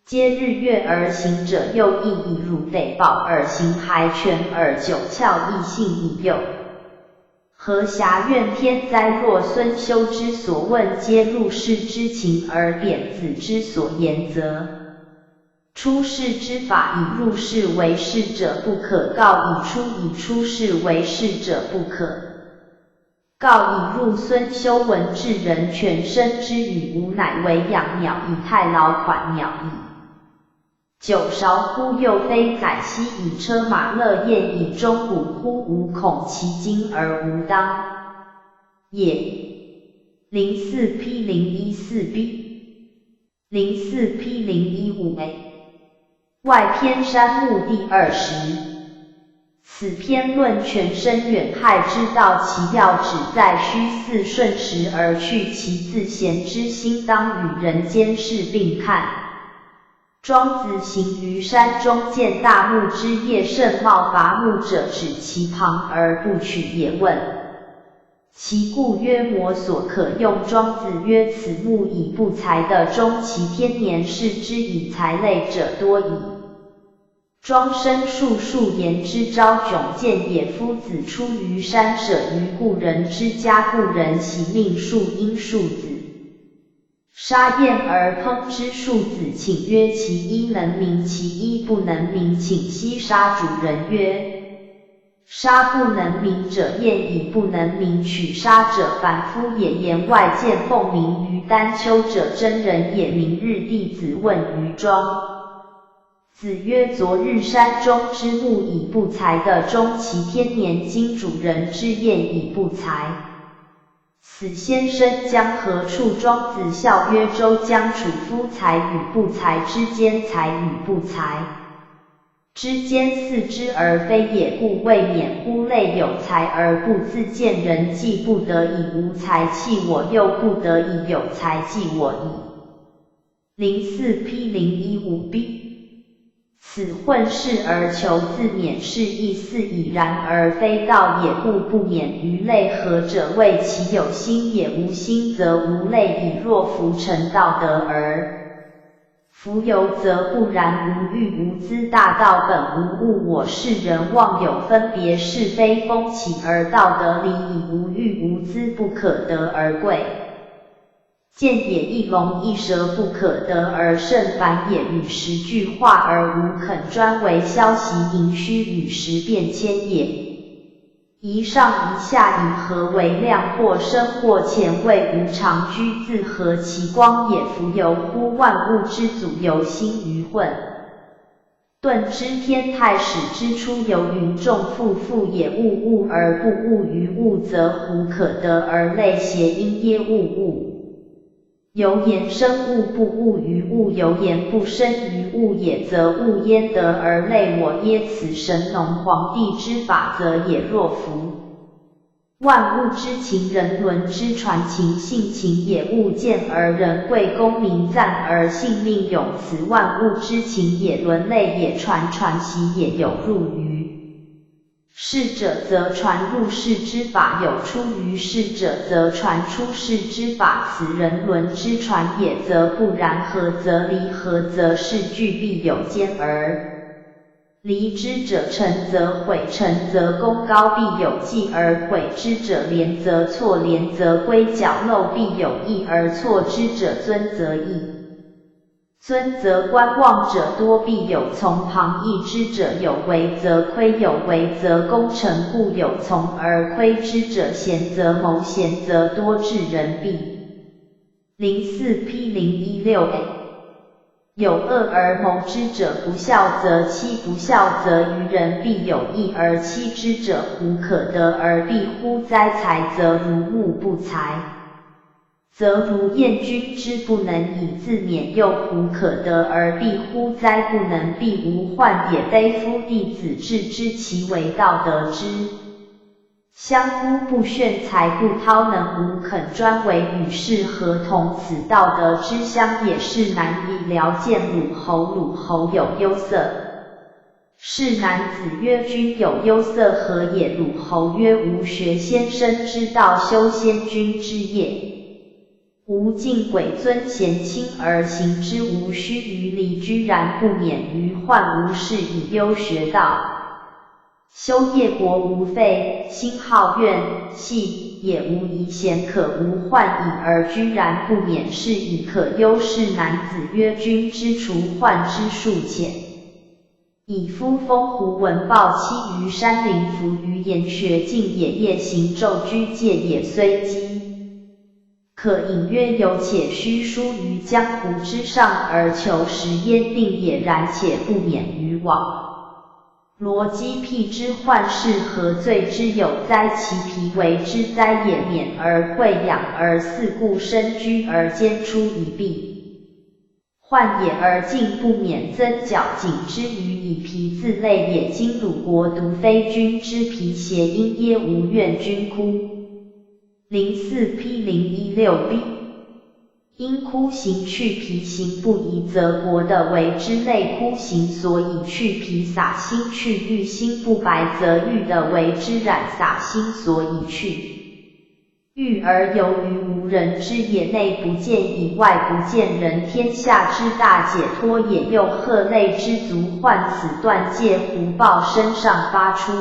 皆日月而行者，又亦以汝得报而行，还权而九窍异性以诱。何暇怨天灾？若孙修之所问皆入世之情，而贬子之所言则出世之法，以入世为世者不可告，以出世为世者不可告。以入孙修文治人全身之语，吾乃为养鸟以太牢款鸟矣。九韶乎？又非宰西以车马乐宴，以钟鼓乎？吾恐其精而无当也。04 P 014b 04 P 015a 外篇山木第20。此篇论全身远害之道，其要旨在须似顺时而去其自闲之心，当与人间事并看。庄子行于山中，见大木之叶甚茂，伐木者止其旁而不取也。问其故曰：魔所可用。庄子曰：此木以不才的，终其天年视之以才类者多矣。庄生数言之昭迥见也。夫子出于山，舍于故人之家，故人喜命树因树子，杀燕而烹之。庶子请曰：其一能鸣，其一不能鸣，请悉杀。主人曰：杀不能鸣者，燕以不能鸣取杀者，凡夫也。言外见凤鸣于丹丘者，真人也。明日弟子问于庄子曰：昨日山中之木以不才的，终其天年，今主人之燕以不才，此先生将何处？庄子笑曰：周将处夫才与不才之间，才与不才之间似之而非也，故未免乎类有才而不自见，人既不得以无才弃我，又不得以有才济我矣。04 P 015b 此混世而求自免是亦似已然而非道也，故不免于类。何者？谓其有心也。无心则无类矣。若夫成道德而弗由，则不然。无欲无资，大道本无物。我世人妄有分别是非风起，而道德理以无欲无资不可得而贵。见也，一龙一蛇不可得而甚繁也。与时俱化而无肯专为，消息盈虚与时变迁也。一上一下，以何为量？或深或浅，谓无常居，自何其光也？夫由乎万物之祖，由心于混沌之天，太始之初，由云众复也。物而不物于物，则胡可得而类谐音耶？物由言生物，不物于物，由言不生于物也，则物焉得而类我耶？此神农皇帝之法则也。若夫万物之情，人伦之传情，性情也。物见而人贵，功名赞而性命永，此万物之情也，伦类也，传习也，有入于是者则传入世之法有出于世者则传出世之法，此人伦之传也，则不然。合则离，合则是俱必有间而离之者，成则毁，成则功高必有迹而毁之者，廉则错，廉则归角漏必有益而错之者，尊则益，尊则观望者多，必有从旁益之者，有为则亏，有为则功成，故有从而亏之者，贤则谋，贤则多智人必。04P016A有恶而谋之者，不孝则欺，不孝则于人，必有益而欺之者，胡可得而必乎哉？才则如木不才，则如燕君之不能以自勉，又胡可得而必乎哉？不能必无患也。悲夫弟子致知其为道德之相乎不炫才，不韬能无肯专为与世合同，此道德之相也。是难以聊见鲁侯，鲁侯有忧色。是男子曰：君有忧色何也？鲁侯曰：吾学先生之道，修先君之业。吾敬鬼尊贤亲而行之，无须于离，居然不免于患。无事以忧学道，修业国无废，心好怨气，也无遗贤可无患矣，而居然不免，是以可忧。是男子曰：君之除患之术浅，以夫风胡文豹栖于山林，伏于岩穴，径野夜行，昼居戒也。虽饥可隐约有，且须疏于江湖之上而求食焉，定也。然且不免于网罗饥辟之患，是何罪之有哉？其皮为之哉也。免而惠养而饲故，身居而坚出以避患也，而进不免增绞颈之余，以皮自累也。今鲁国独非君之皮，谐音耶？无怨君哭。04P016B因枯行去皮，行不宜，则国的为之内枯行，所以去皮。洒心去玉，心不白，则玉的为之染，洒心所以去玉，而由于无人之也，内不见以外不见人，天下之大解脱也。又鹤类之族患，此断戒狐豹身上发出，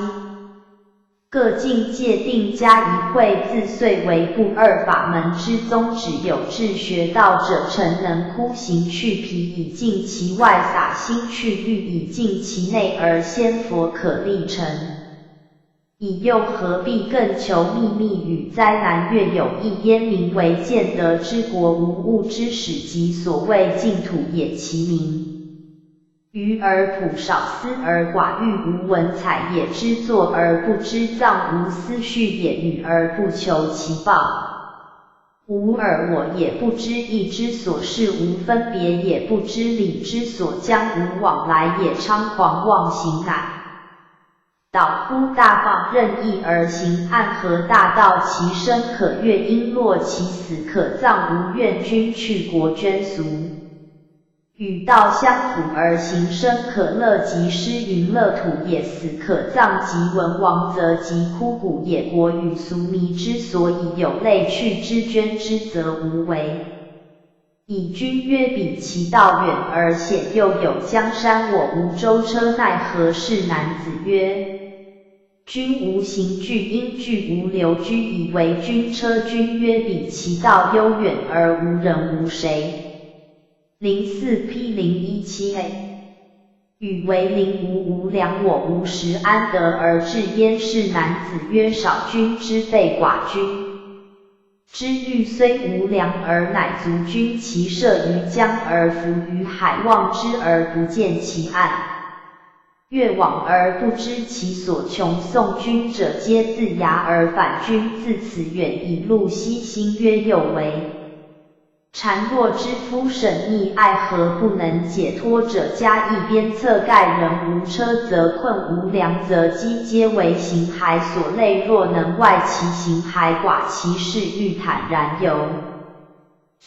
各尽界定，加一会，自遂为不二法门之宗旨。有志学道者，诚能枯行去皮，以尽其外；洒心去玉，以尽其内，而仙佛可立成。以又何必更求秘密与灾难？越有一焉，名为建德之国，无物之始，即所谓净土也。其名愚而朴，少思而寡欲，无文采也。知作而不知葬，无思绪也。语而不求其报，无耳我也。不知义之所事，无分别也。不知理之所将，无往来也。猖狂妄行乃导乎大放，任意而行，暗合大道，其生可悦，因落其死可葬。无怨君去国捐俗，与道相辅而行，生可乐，即失云乐土也。死可葬，即文王则即枯骨也。国与俗靡之所以有类，去之捐之则无为。以君曰：彼其道远而险，又有江山，我无舟车，奈何？是男子曰：君无行具，因具无流，居以为君车。君曰：彼其道悠远而无人无谁。04P017A与为邻无无良，我无实，安得而治焉？是男子曰：少君之废寡君之欲，虽无良而乃足。君其涉于江而浮于海，望之而不见其岸，越往而不知其所。穷送君者，皆自牙而反。君自此远以路西心，曰：有为孱弱之夫，审逆爱何不能解脱者，加一鞭策盖。人无车则困，无粮则饥，皆为形骸所累。若能外其形骸，寡其事，欲坦然由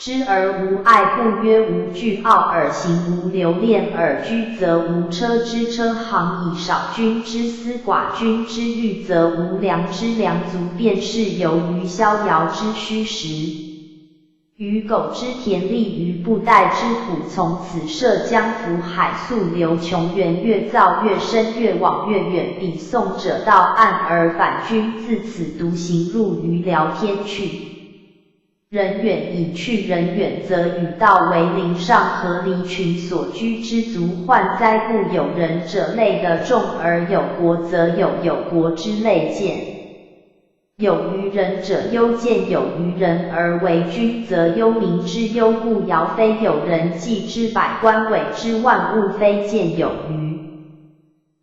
知而无爱，故曰无惧傲；而行无留恋，而居则无车之车行矣。少君之思，寡君之欲，则无良之良足，便是由于逍遥之虚实。于苟之田利，于布袋之土，从此涉江浮海，溯流穷源，越造越深，越往越远。彼宋者到岸而返，君自此独行入于辽天去。人远已去，人远则与道为邻，上合离群所居之族，患灾故有人者类的众，而有国则有国之类见。有于人者忧见，有于人而为君，则忧民之忧故。尧非有人计之，百官委之，万物非见有余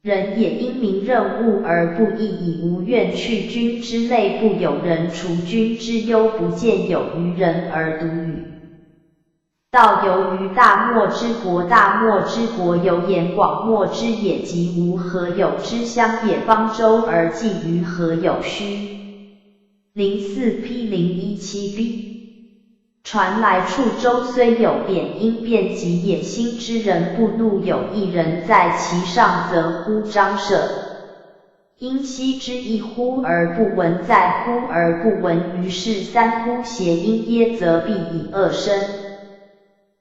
人也。因民任务而不义，以无愿去君之类，不有人除君之忧，不见有余人而独与道。由于大漠之国，大漠之国有眼，广漠之野，即无何有之乡野，方舟而寄于何有虚。04P017B 传来处舟虽有贬，因变及野心之人不怒，有一人在其上，则呼张舍。因息之一呼而不闻，再呼而不闻，于是三呼谐音耶，则必以二声。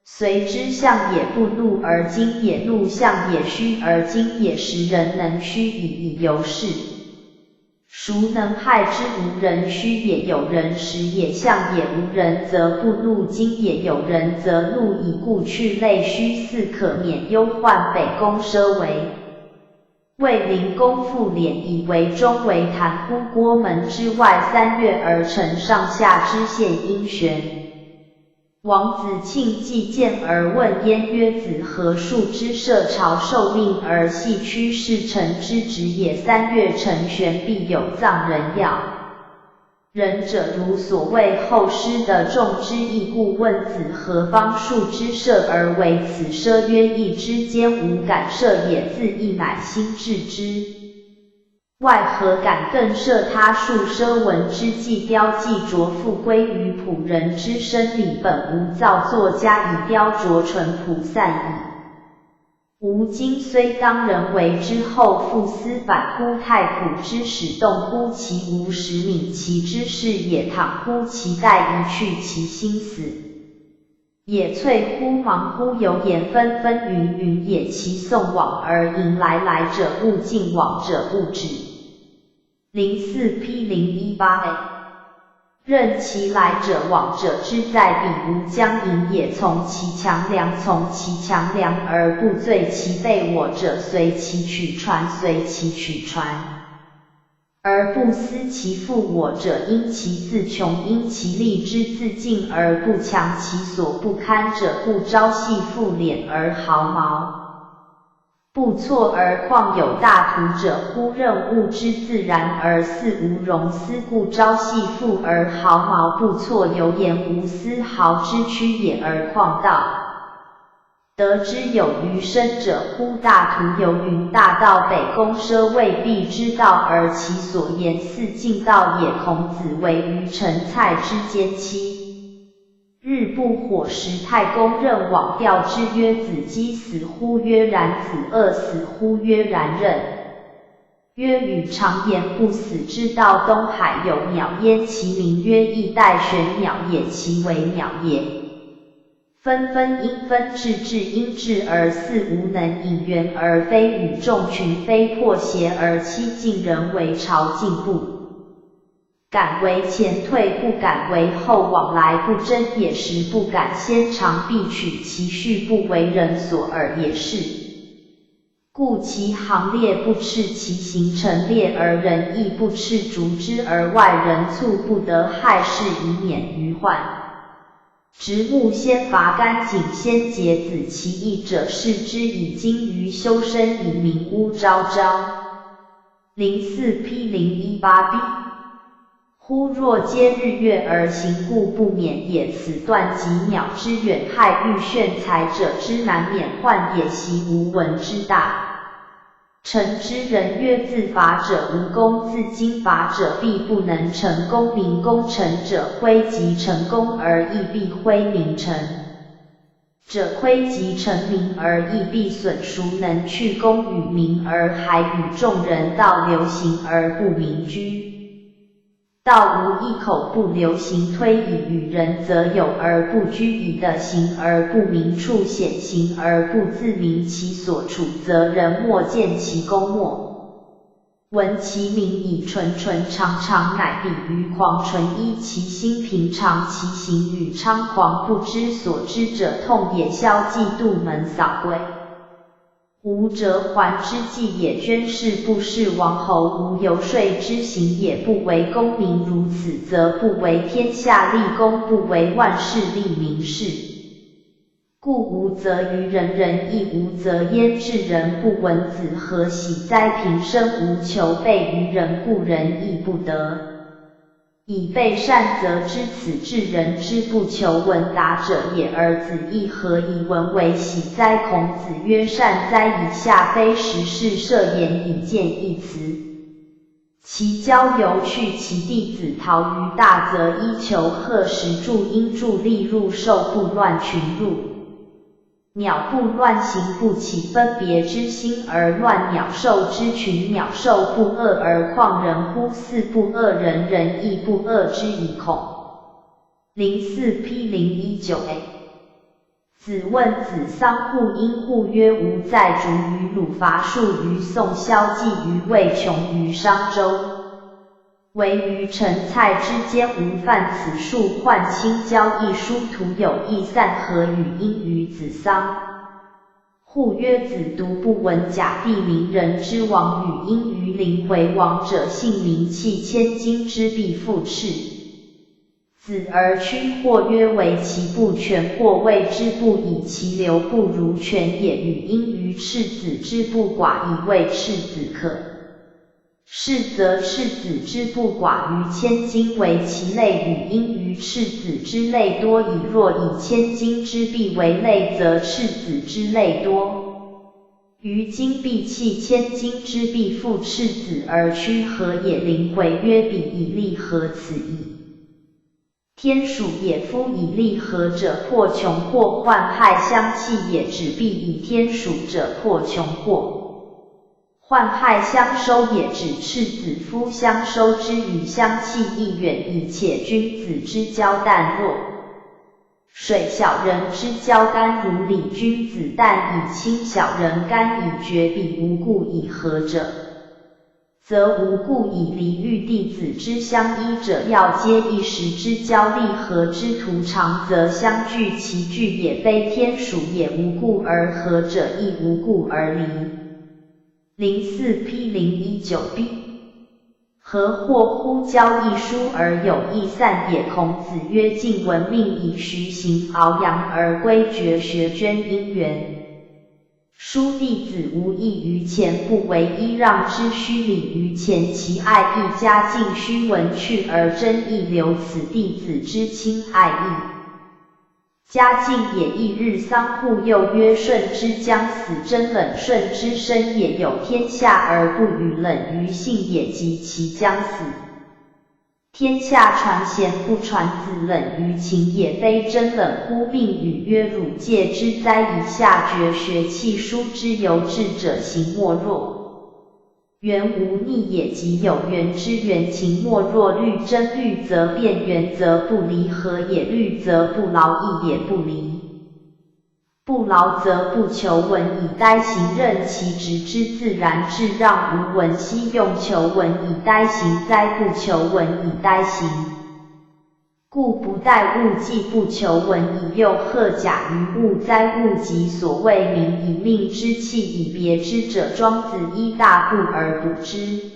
随之象也不怒而今也怒，象也虚而今也实，人能虚以由是。孰能害之？无人虚也，有人实也。象也无人则不怒，今也有人则怒矣，故去类虚，似可免忧患。北宫奢为卫灵公复敛，以为中为坛乎郭门之外，3月而成，上下之县阴悬。王子庆既见而问焉，曰：子何数之社朝受命而系屈，是臣之职也。3月成玄，必有葬人要。仁者如所谓后师的众之意，故问子何方数之社而为此奢？曰：义之间无敢设也，自义乃心致之。外何敢更设他数？奢闻之计标记着，复归于仆人之生理，本无造作，加以雕琢，纯朴散矣。吾今虽当人为之后，复思反乎太仆之始，动乎其无使敏其之事也，倘乎其待移去其心死也，萃乎忙乎油盐，纷纷云云也，其送往而迎来，来者勿近，往者勿止。04P018A 任其来者往者之在，彼无将迎也。从其强梁，从其强梁而不罪其被我者，随其取传，随其取传而不思其负我者，因其自穷，因其力之自尽而不强其所不堪者，故朝夕复敛而毫毛不错，而况有大图者，乎任物之自然而似无容思，故朝夕复而毫毛不错，犹言无丝毫之屈也，而况道得之有余生者，乎大图游云大道。北宫奢未必知道，而其所言似近道也。孔子为于陈蔡之间期，日不火时，太公任往调之，曰：子姬死乎？曰：然。子恶死乎？曰：然。任曰：与常言不死之道，东海有鸟焉，其名曰翼带玄鸟也，其为鸟也。纷纷因纷至，至因至，而似无能引源，而非与众群，非破邪而欺近人，为朝进步。敢为前退，不敢为后往来，不争也，时不敢先尝，必取其序，不为人所耳也是。故其行列不斥其行，陈列而人亦不斥逐之，而外人促不得害事，以免于患。直木先伐干井，先竭子其义者，视之以精于修身，以明屋昭昭。04P018B忽若皆日月而行，故不免也。此断几秒之远，害欲炫财者之难免患也。习无闻之大臣之人曰：自伐者无功，自经伐者必不能成功。名功臣者，挥即成功而亦必挥名成者，窥即成名而亦必损。孰能去功与名而还与众人道流行而不名居？道无一口不流行，推以与人则有而不居，以的行而不明处，显行而不自明其所处，则人莫见其功，莫闻其名矣。纯常常，乃比于狂纯一，其心平常，其行与猖狂不知所知者痛也。萧纪度门扫归，无折还之计也。捐士不是王侯，无游说之行也。不为功名，如此则不为天下立功，不为万世立名士。故无则于人，人亦无则焉。治人不闻，子何喜哉？平生无求备于人，故人亦不得以备善则知此。治人之不求闻达者也，而子亦何以闻为喜哉？孔子曰：善哉！以下非时事，设言以见一词。其交游去，其弟子逃于大则依求贺时助，因助利入兽不乱群入，鸟不乱行，不起分别之心而乱鸟兽之群。鸟兽不恶而况人乎？四不恶人，人亦不恶之以恐。04P019A。子问子桑户因户曰：吾在逐于鲁，伐数于宋，萧纪于魏，穷于商周。惟于陈蔡之间，无犯此数，患亲交易，殊途有异，散何与因于子桑？户曰：子独不闻假地名人之亡与因于临回亡者，姓名弃千金之必复赤。子而趋或曰：为其不全，或谓之不以其流，不如全也。与因于赤子之不寡，以为赤子可是，则赤子之不寡于千金为其类，与因于赤子之类多矣。若以千金之必为类，则赤子之类多于今必弃千金之必复赤子而趋，何也？临回曰：彼以利何此矣。天属也。夫以利何者，破穷或患害相弃也。指必以天属者，破穷或患害相收也。指赤子夫相收之与相弃亦远矣。且君子之交淡若水，小人之交甘如醴。君子淡以清，小人甘以决。彼无故以和者，则无故以离。欲弟子之相依者，要皆一时之交，利合之途长，则相聚。其聚也非天属也，无故而合者，亦无故而离。04P019B。何或乎？交易疏而有易散也。孔子曰：晋闻命以徐行，翱阳而归，绝学捐因缘。书弟子无益于前，不为揖让之虚礼于前。其爱亦嘉靖，须闻去而真意留。此弟子之亲爱亦嘉靖也。翌日，桑户又曰：舜之将死，真冷；舜之生也，有天下而不与，冷于性也。及其将死，天下传贤，不传子，冷于情也。非真冷乎？命语曰：汝戒之哉！以下绝学弃书之由智者，行莫若缘无逆也。即有缘之缘情，莫若律真。律则变，缘则不离。合也？律则不劳，义也不离。不劳则不求闻以待行，任其直之自然至，让无闻兮用求闻以待行哉？不求闻以待行，故不待物，既不求闻以又何假于物哉？物即所谓名，以命之器，以别之者。庄子依大布而补之。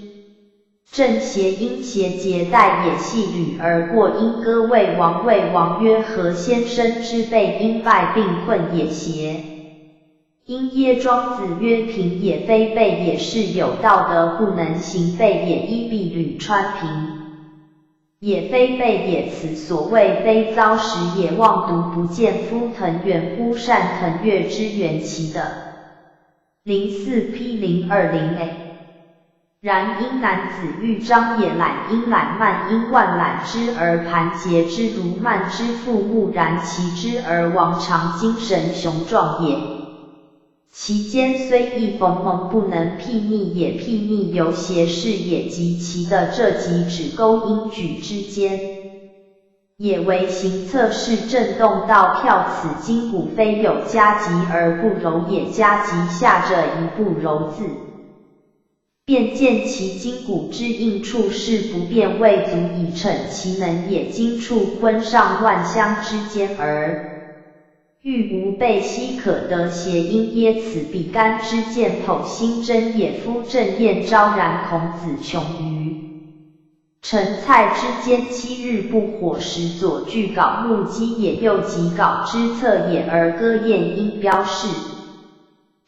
正邪因邪结带也，系履而过，因歌魏王。魏王曰：何先生之辈因败病困也邪？因耶？庄子曰：贫也，非备也。是有道德不能行，备也。衣敝履穿，贫也，非备也。此所谓非遭时也。望独不见夫腾远乎？善腾跃之远其的 04P020A。然因男子欲张也懒，因懒慢，因万懒之而盘结之，如慢之父木然其之而亡，常精神雄壮也。其间虽亦逢蒙，不能睥睨也，睥睨犹胁是也，及其的这即指钩因举之间，也为行侧是震动道票，此筋骨非有加急而不柔也，加急下者一不柔字。便见其筋骨之应处是不变，未足以逞其能也。筋处坤上万相之间而欲无背悉可得，谐音耶？此比干之见剖心真也。夫正燕昭然，孔子穷于陈蔡之间，7日不火食，左具稿目击也，右及稿之策也，而歌宴因标示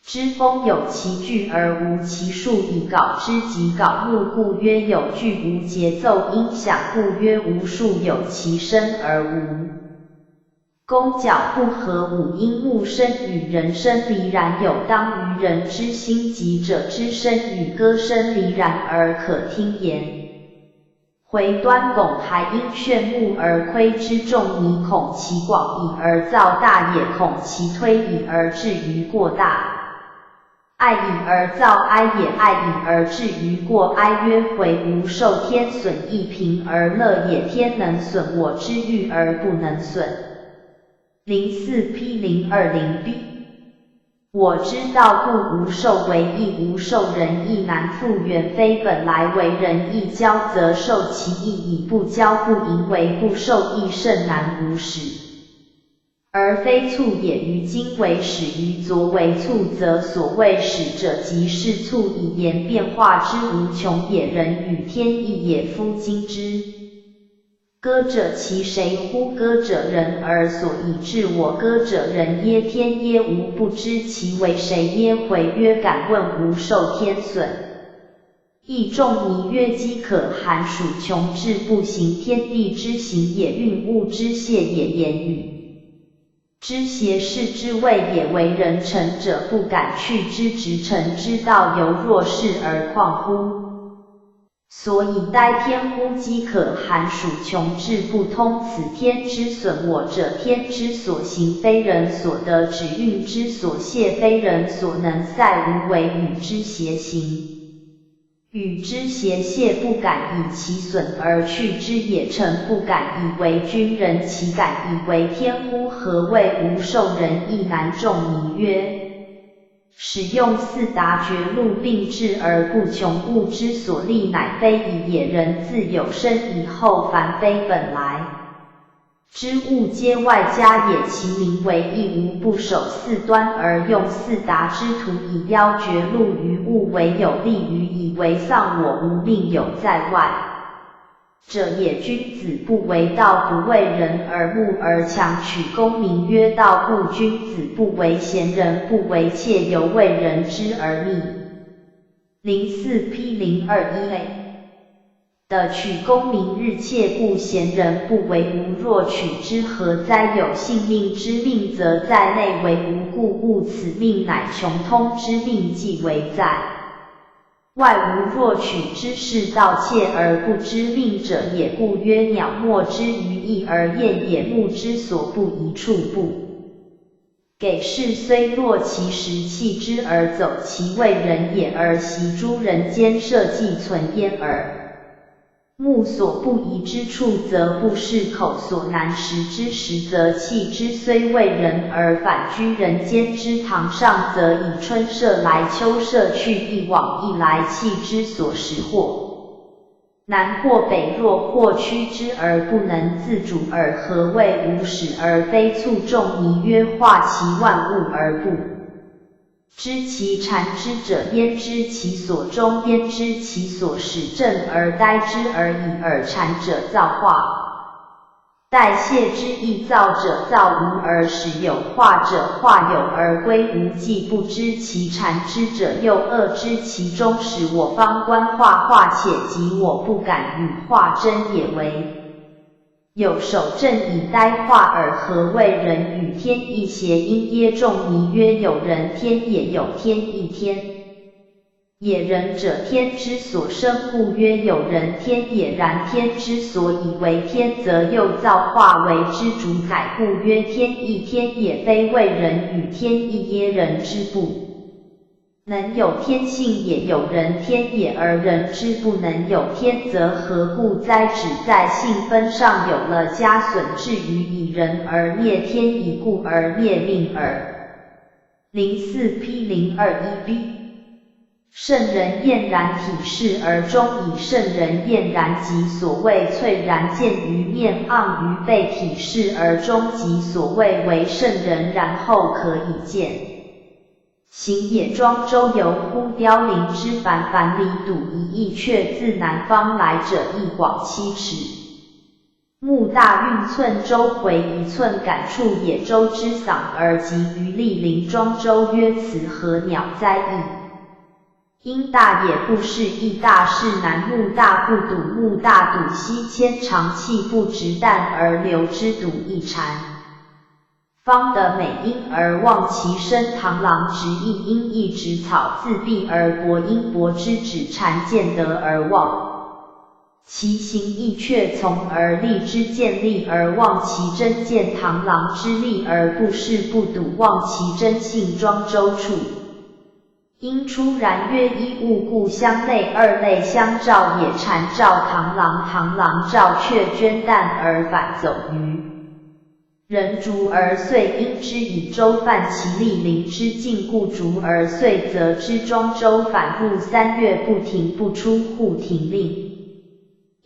之风有其句而无其数，以稿之及稿目故曰有句，无节奏音响故曰无数，有其声而无弓角不合，五音目声与人声离然，有当于人之心急者之声与歌声离然而可听言。回端拱还因炫目而窥之众，迷恐其广矣而造大也，恐其推矣而至于过大。爱以而造哀也，爱以而至于过哀，曰回无受天损，亦平而乐也。天能损我之欲而不能损。04P020B。我之道故无受为义，无受人义难复原，非本来为人义教，则受其义以不教不盈为不受义甚难无始。而非促也，于今为始，于昨为促，则所谓始者，即是促以言变化之无穷也。人与天异也，夫今之歌者其谁乎？歌者人，而所以致我歌者人耶？天耶？吾不知其为谁耶？回曰：敢问无受天损。亦众迷曰：饥可寒暑穷志不行，天地之行也，运物之泄也，言语之邪是之谓也，为人臣者不敢去之，直臣之道犹若是而况乎？所以待天乎？饥可寒暑穷志不通，此天之损我者，天之所行非人所得，指运之所泄非人所能，塞无为与之邪行。与之邪泄，不敢以其损而去之也，臣不敢以为君，人岂敢以为天乎？何谓无受人义难？众迷曰：使用四达绝路，并至而不穷，物之所立，乃非以也。人自有生以后，凡非本来之物，皆外加也。其名为义，无不守四端而用四达之途，以邀绝路于物，为有利于以为丧我无命有在外者也。君子不为道，不为人而目而强取功名，曰道故。君子不为贤人，不为妾，犹为人之而密。04P021A。的取功名日切故，贤人不为无，若取之何哉？有性命之命，则在内为无故物，此命乃穷通之命，即为在外无。若取之是盗窃而不知命者也，故曰鸟没之于翼而燕也，目之所不一处不给事，虽若其时弃之而走，其为人也，而习诸人间社稷存焉耳。目所不移之处，则不是；口所难食之时，则弃之。虽为人而反居人间之堂上，则以春社来，秋社去，一往一来，弃之所食或南或北，若或趋之而不能自主耳。何谓无始而非促？众迷曰：化其万物而不知其缠之者，焉知其所终？焉知其所始？正而待之而已耳。缠者造化，代谢之意，造者造无而始有，化者化有而归无。既不知其缠之者，又恶知其终始。我方观化，化且及我不敢与化真也，为有守正以呆化耳，何谓人与天意谐音？耶仲尼曰：有人天也，有天意天也。人者，天之所生，故曰有人天也。然天之所以为天，则又造化为之主宰，故曰天意天也。非谓人与天意耶？人之不能有天性也，有人天也，而人之不能有天，则何故哉？只在性分上有了加损，至于以人而灭天，以故而灭命耳。04P021B 圣人晏然体示而终矣。圣人晏然即所谓翠然见于面，盎于背，体示而终即所谓为圣人，然后可以见。行也。庄周游乎凋零之繁，樊篱堵一翼，却自南方来者，一广7尺。目大运寸，周回1寸，感触也。周之嗓而及于莅临。庄周曰：此何鸟哉？因大也，不是亦大是难。目大不睹，目大睹兮牵长气不直，淡而流之睹一蝉。方得美，因而忘其身。螳螂直翼，因翼直草，自闭而搏，因搏之指蝉，见得而忘其形，亦却从而立之，见立而忘其真，见螳螂之立而不是不睹，忘其真性。庄周处因出然曰：一物故相类，二类相照也。蝉照螳螂，螳螂照雀，捐淡而反走于人，逐而遂因之以周犯其莅临之境，故逐而遂责之。庄周反入3月，不停不出户，庭令。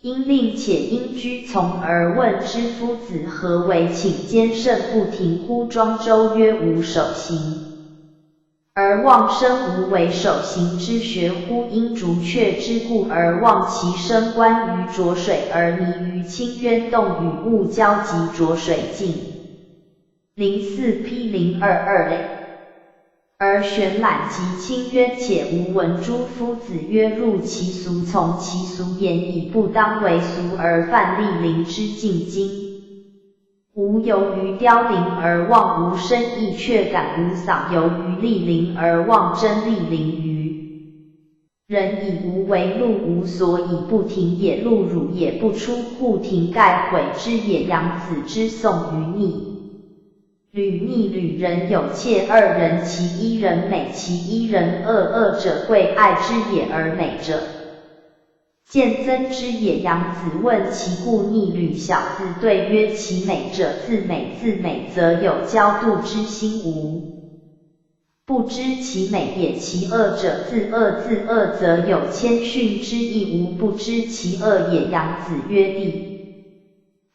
因令且因居从而问之：夫子何为请监慎不停乎？庄周曰：吾守行而忘生，无为守行之学乎？因逐雀之故而忘其身，观于浊水而迷于清渊，动与物交集，浊水尽。04P022而玄览其清渊，且无闻诸夫子曰：入其俗，从其俗言，以不当为俗而犯莅临之境经。吾由于凋零而忘无声意，却感无嗓；由于莅临而忘真莅临于人，以无为路，无所以不停也。路汝也，不出户庭，盖毁之也。杨子之颂于逆。履逆履人有妾2人，其一人美，其一人恶。恶者贵爱之也，而美者见憎之也。杨子问其故，逆履小子对曰：其美者自美，自美则有骄妒之心，无不知其美也。其恶者自恶，自恶则有谦逊之意，无不知其恶也。杨子曰：弟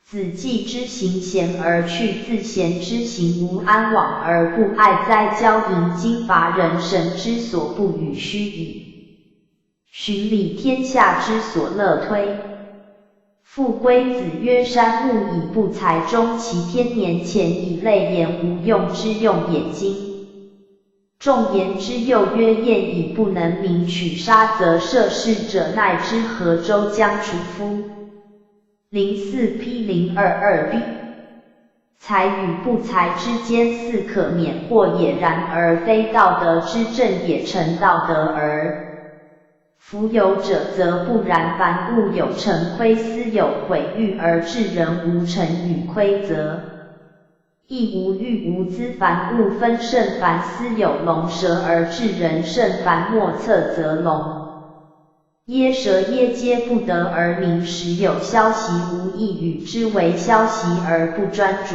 子既之行贤而去，自贤之行无安往而不爱哉？骄淫经伐人，神之所不与虚矣。循礼天下之所乐推。复归子曰：山木以不才，终其天年前，以类言无用之用也。今众言之诱曰：燕以不能明取杀，则涉事者奈之何？周将除夫。04P022B 才与不才之间，似可免祸也，然而非道德之正也。成道德而弗有者，则不然。凡物有成亏，斯有毁誉而治人无成与亏，则亦无欲无资。凡物分胜凡斯有龙蛇而治人胜，凡莫测则龙耶蛇耶皆不得而明。时有消息，无益与之为消息而不专主。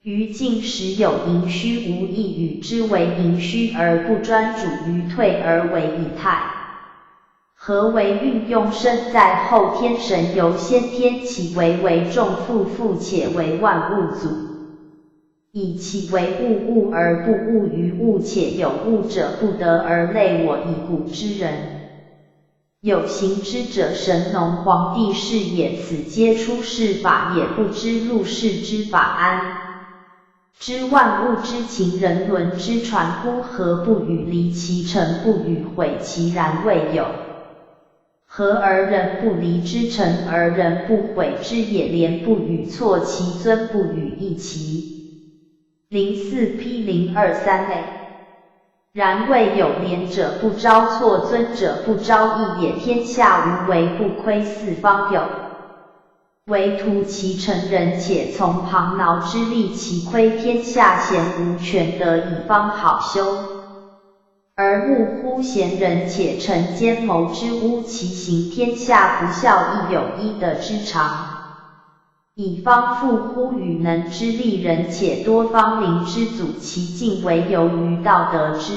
于进时有盈虚，无益与之为盈虚而不专主。于退而为以泰。何为运用？身在后天，神由先天起，为众父且为万物祖。以其为物，物而不物于物，且有物者不得而类我以古之人。有行之者，神农皇帝是也。此皆出世法也，不知入世之法安。知万物之情，人伦之传乎？何不与离其成，不与毁其然？未有和而人不离之，诚而人不毁之也。廉不与错其尊，不与异其。04P023类。然谓有廉者不招错，尊者不招异也。天下无为不窥，四方有为图其成，人且从旁挠之利其亏。天下贤无权得，以方好修。而目乎贤人，且成奸谋之污其行。天下不孝，亦有一德之长，以方复乎与能之利人，且多方临之阻其进，为由于道德之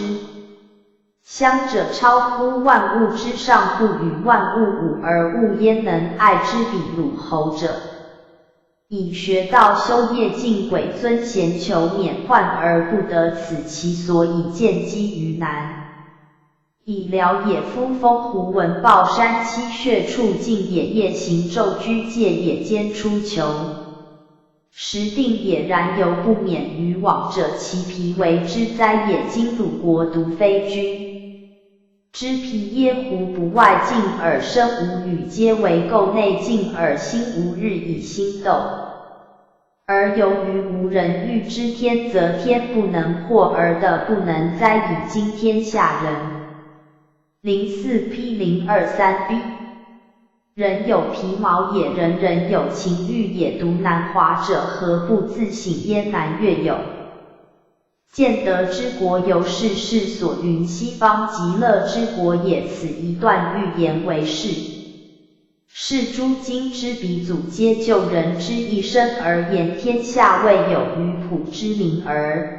乡者，超乎万物之上，不与万物伍而物焉能爱之比鲁侯者。以学道修业，敬鬼尊贤，求免患而不得，此其所以见机于难。以辽野夫风胡文豹山栖穴处境也，夜行昼居戒也，兼出求时定也。然犹不免于往者，其皮为之灾也。今鲁国独非君之皮耶乎？不外敬而身无语，皆为垢内敬而心无日以心斗。而由于无人欲知天，则天不能获，而的不能哉，以今天下人。04P023B 人有皮毛也，人人有情欲也。独难华者，何不自省焉？南越有见德之国，由是世所云，西方极乐之国也。此一段寓言为是。是诸今之鼻祖，皆就人之一生而言，天下未有于朴之名而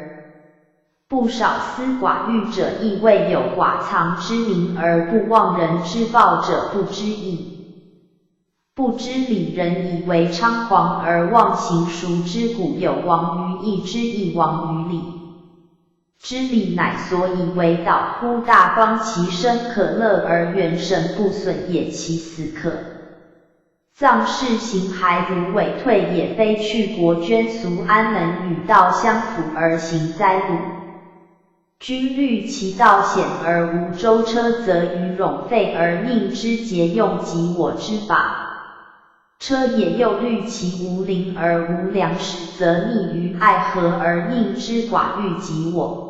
不少思寡欲者，亦未有寡藏之名而不忘人之报者，不知义，不知礼。人以为猖狂而忘行，孰知古有亡于义之亦亡于礼之理，乃所以为道乎？大方其身可乐，而元神不损也。其死可葬事行，还如委退也。非去国捐俗，安能与道相符而行哉？鲁君虑其道险而无舟车，则于冗费而宁之节用及我之法车也。又虑其无邻而无粮食，则溺于爱河而宁之寡欲及我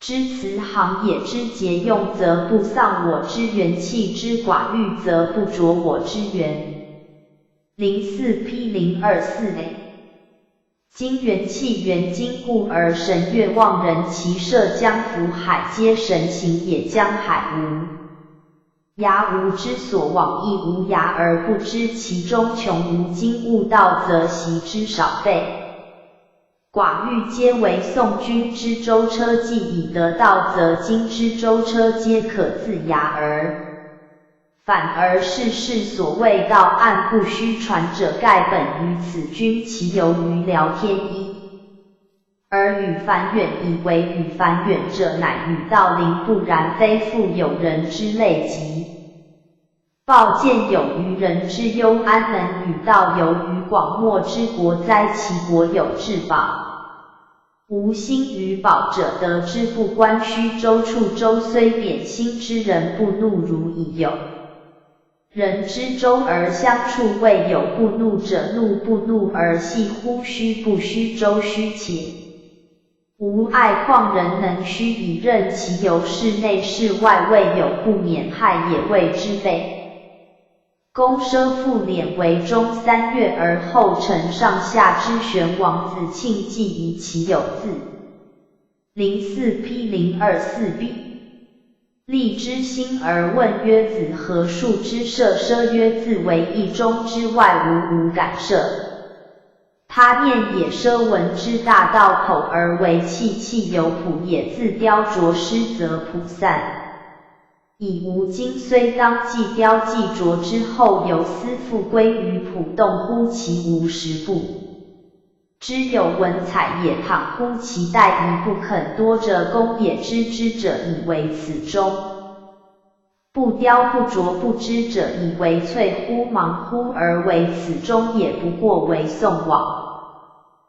之慈行也。之节用，则不丧我之元气；之寡欲，则不着我之元。04P024类。今元气元精故，而神越忘人，其涉江浮海，皆神行也。江海无涯，无之所往，亦无涯而不知其中穷。无今悟道，则习之少废。寡欲皆为宋君之舟车，既已得道，则今之舟车皆可自涯而反而世事所谓道岸不虚传者，盖本于此君，其由于聊天一。而与凡远，以为与凡远者，乃与道邻，不然，非复有人之类及报见有于人之忧，安能与道游于广漠之国哉？其国有至宝，无心于宝者，得之不观。虚舟处，舟虽贬，心之人不怒，如已有人之舟而相处，未有不怒者。怒不怒而系乎？虚不虚舟，虚且无爱况人能虚以任其由，室内室外，未有不免害也。谓之备公奢复敛为中3月，而后承上下之玄王子庆忌疑其有字。04P024B立之心而问曰：子何数之射？奢曰：自为一中之外，无敢射。他念也。奢闻之大道口而为气，气有朴也。自雕琢失，则朴散。以吾今虽当既雕既琢之后，由思复归于朴，动乎其无实不知有文采也。倘乎其待一不肯多者，公也。知之者，以为此中不雕不琢；不知者，以为粹乎忙乎，而为此中也。不过为宋往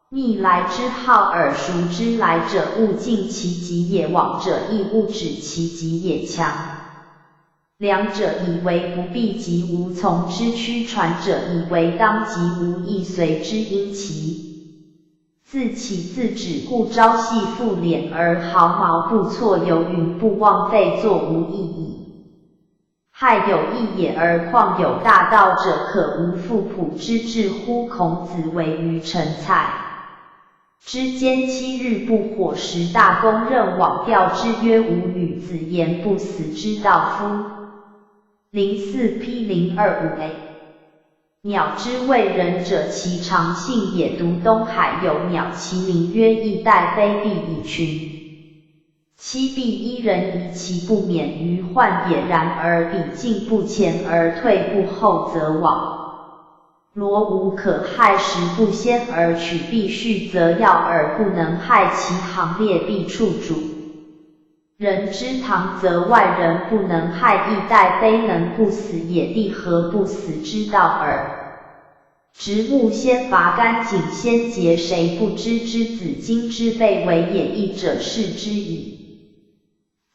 逆来之好，耳熟之来者，勿尽其极也；往者亦勿止其极也。强良者以为不必及无从之趋，传者以为当即无亦随之，因其自起自止，故朝夕复敛而毫毛不错，有云不枉费作无意矣。害有益也，而况有大道者，可无复朴之志乎？孔子为于陈蔡之间7日不火食，大公任往调之，曰：吾与子言不死之道夫。04P025A 鸟之谓人者，其常性也。独东海有鸟，其名曰翼带，非必以群。妻必依人，疑其不免于患也。然而彼进不前而退不后，则往罗无可害时，不先而取，必续则要而不能害，其行列必处主。人之堂则外人不能害，翼带非能不死也，帝何不死之道耳？直木先拔干井先结，谁不知之子今之辈为也？义者视之矣。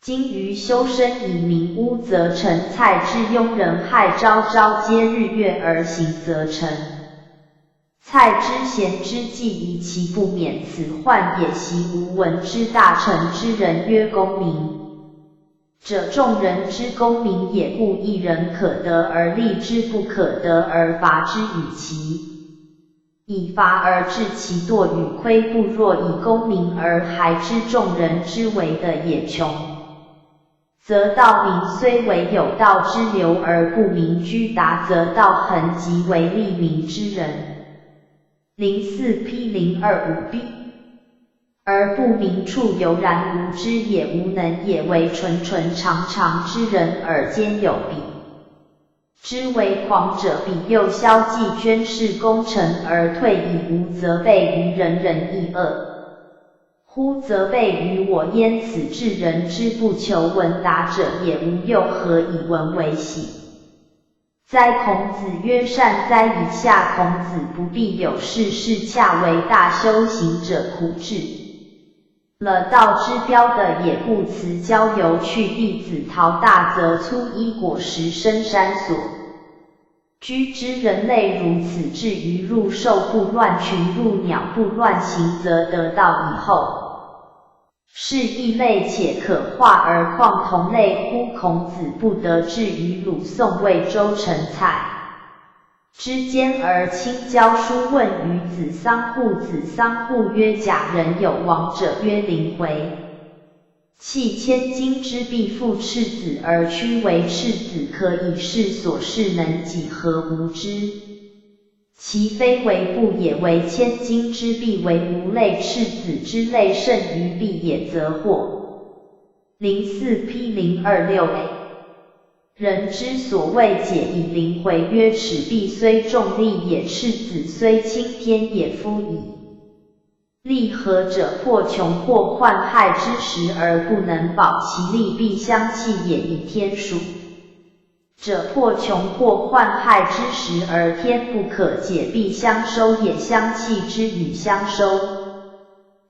今于修身以明屋，则陈蔡之庸人害，朝朝皆日月而行，则成。蔡之贤之计，疑其不免，此患也。习无闻之大成之人，曰公明者，众人之公明也，故一人可得而立之，不可得而罚之，与其以罚而治其惰与亏，不若以公明而孩之，众人之为的也。穷则道明，虽为有道之流而不明居达，则道恒即为利民之人。04P025B 而不明处，犹然无知也，无能也，为纯纯常常之人，而兼有比之为狂者，彼又消既捐事功成而退矣，无责备于人，人亦恶乎？责备于我焉？此至人之不求闻达者也，吾又何以闻为喜？哉！孔子曰：善哉！以下孔子不必有事，是恰为大修行者苦至了道之标的也。故辞交游去，弟子陶大则粗衣裹食，深山所居之。人类如此，至于入兽不乱群，入鸟不乱行，则得道以后是异类，且可化，而况同类乎？孔子不得志于鲁、宋、魏、周、陈、蔡之间，而亲教书问于子桑户。子桑户曰：假人有亡者，曰灵回，弃千金之必复赤子而屈为赤子，可以世所事，能几何无知？其非为不也，为千金之必为无类，赤子之类甚于必也，则祸。04P026A 人之所谓解以灵回，曰：尺璧虽重利也，赤子虽轻天也。夫以利何者？破穷或患害之时而不能保，其利必相弃也。以天数者，破穷或患害之时而天不可解，必相收也。相弃之与相收，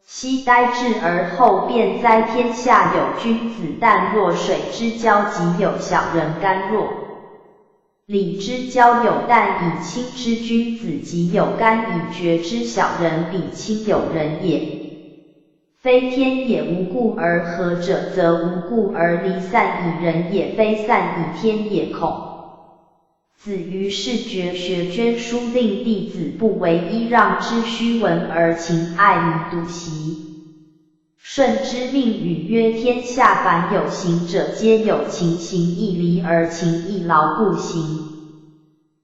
昔呆滞而后变哉！天下有君子，但若水之交，即有小人干；若礼之交有但以亲之君子，即有干以绝之小人，彼亲友人也。非天也，无故而合者，则无故而离散以人也，非散以天也。孔子于是绝学，捐书，令弟子不为揖让之虚文，而情爱弥笃习。舜之命语曰：天下凡有行者，皆有情，行亦离而情亦劳，故行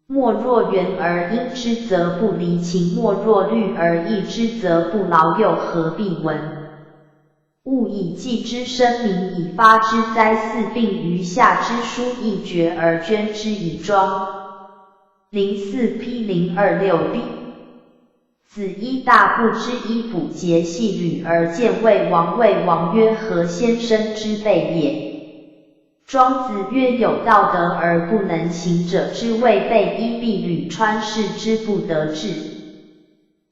莫若圆而应之，则不离；情莫若虑而易之，则不劳，又何必闻？勿以祭之生民，以发之哉！四病于下之书，一绝而捐之以庄。04P026B 子衣大不知衣补节细履而见魏王，魏王曰：何先生之辈也？庄子曰：有道德而不能行者，之谓备衣蔽履，穿视之不得志。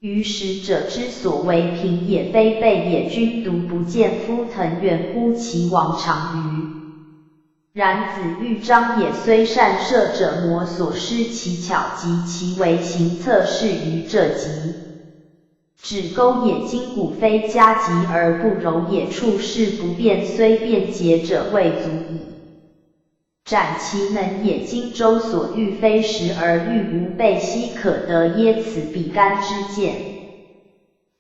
于使者之所为贫也，非备也。君独不见夫腾远乎？其往常于然子欲张也虽善射者魔所施其巧及其为行测试于这极。指钩也筋骨非加急而不柔也处事不便虽便捷者未足矣。斩其能也荆州所欲非时而欲无备悉可得耶此比干之见。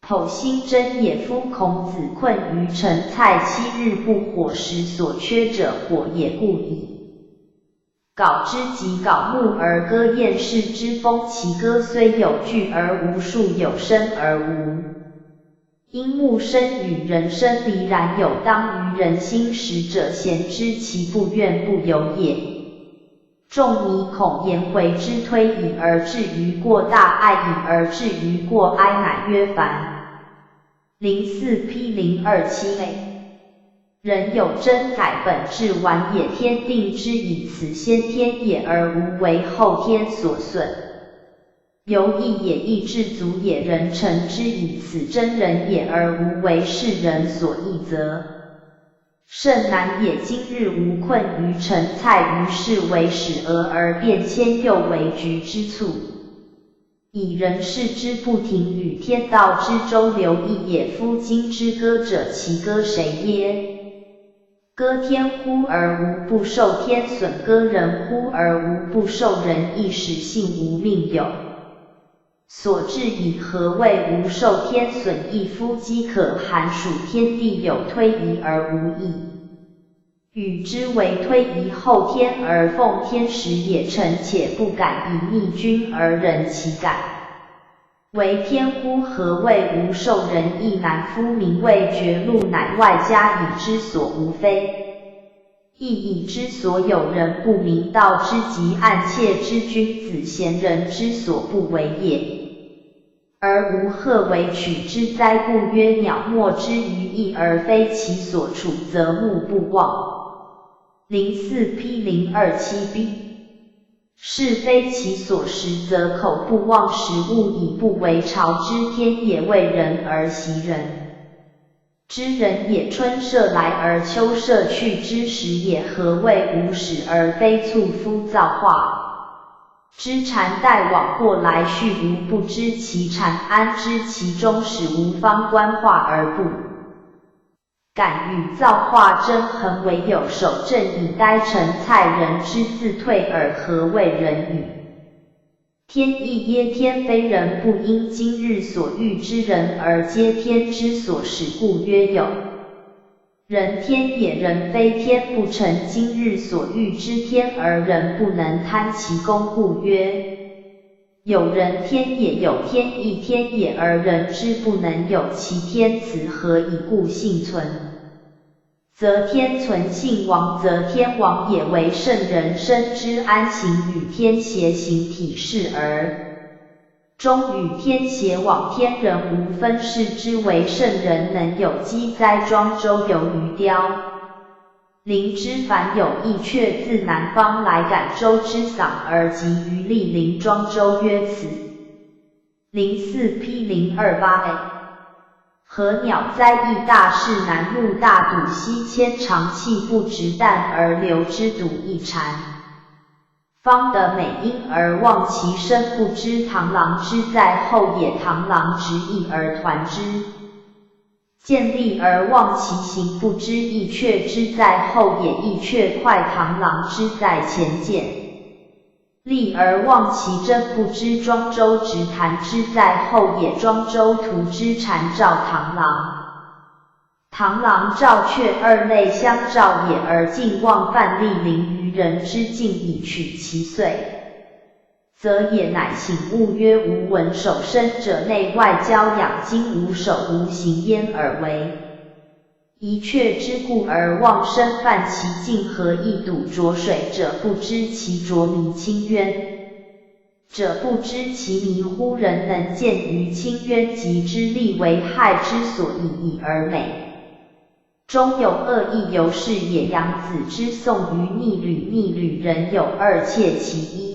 剖心真也夫孔子困于陈蔡7日不火时所缺者火也故矣。槁之及槁木而歌燕市之风其歌虽有句而无数有声而无。因木生与人生离然有当于人心时者贤知其不愿不由也。仲尼恐颜回之推以而至于过大爱以而至于过哀乃曰凡。04P027A 人有真改本质完也天定之以此先天也而无为后天所损。由义也义至足也人成之以此真人也而无为世人所异则。甚难也今日无困于陈蔡于是为始俄而变迁又为局之促。以人事之不停与天道之周流亦也夫今之歌者其歌谁耶？歌天乎而无不受天损，歌人乎而无不受人意，使性无命有。所至以何谓无受天损亦夫饥渴寒暑天地有推移而无益。与之为推移后天而奉天时也臣且不敢以逆君而人其感。为天乎何谓无受人亦难夫名谓绝路乃外加以之所无非。亦以之所有人不明道之极暗切之君子贤人之所不为也。而无何为取之哉？故曰鸟莫之于义而非其所处，则目不忘。04P027B 是非其所食，则口不忘食物，以不为朝之天也为人而袭人。知人也春射来而秋射去之时也，何谓无始而非促夫造化？知蝉带往过来去，无不知其蝉，安知其中始无方观化而不敢与造化争衡，唯有守正以待陈蔡人之自退，而何谓人与天意耶？天非人，不因今日所欲之人而皆天之所使，故曰有。人天也，人非天，不成今日所欲之天，而人不能贪其功，故曰有人天也。有天亦天也，而人之不能有其天，此何以故？性存，则天存；性亡，则天亡也。为圣人生之安行与天邪行体是而终与天邪往，天人无分，是之为圣人能有机栽庄周游于雕陵之凡有意，却自南方来赶周之嗓而集于莅临庄周，曰此。04P028A 何鸟哉？亦大士南入大堵西迁，长气不直，淡而流之堵一蝉。方得美因而忘其身，不知螳螂之在后也。螳螂直翼而团之，见利而忘其行，不知翼雀之在后也。翼雀快螳螂之在前见，利而忘其真，不知庄周直弹之在后也。庄周图之蝉照螳螂，螳螂照雀，二类相照也，而尽忘犯莅临于人之境，以取其髓，则也乃醒悟曰无闻守身者，内外交养精，无守无形焉而为。一雀之故而忘身犯其境，何以睹浊水者不知其浊迷清渊？者不知其迷乎？人能见于清渊，及之利为害之所以已而美。中有恶意，由是也。杨子之颂于逆旅，逆旅人有二切，其一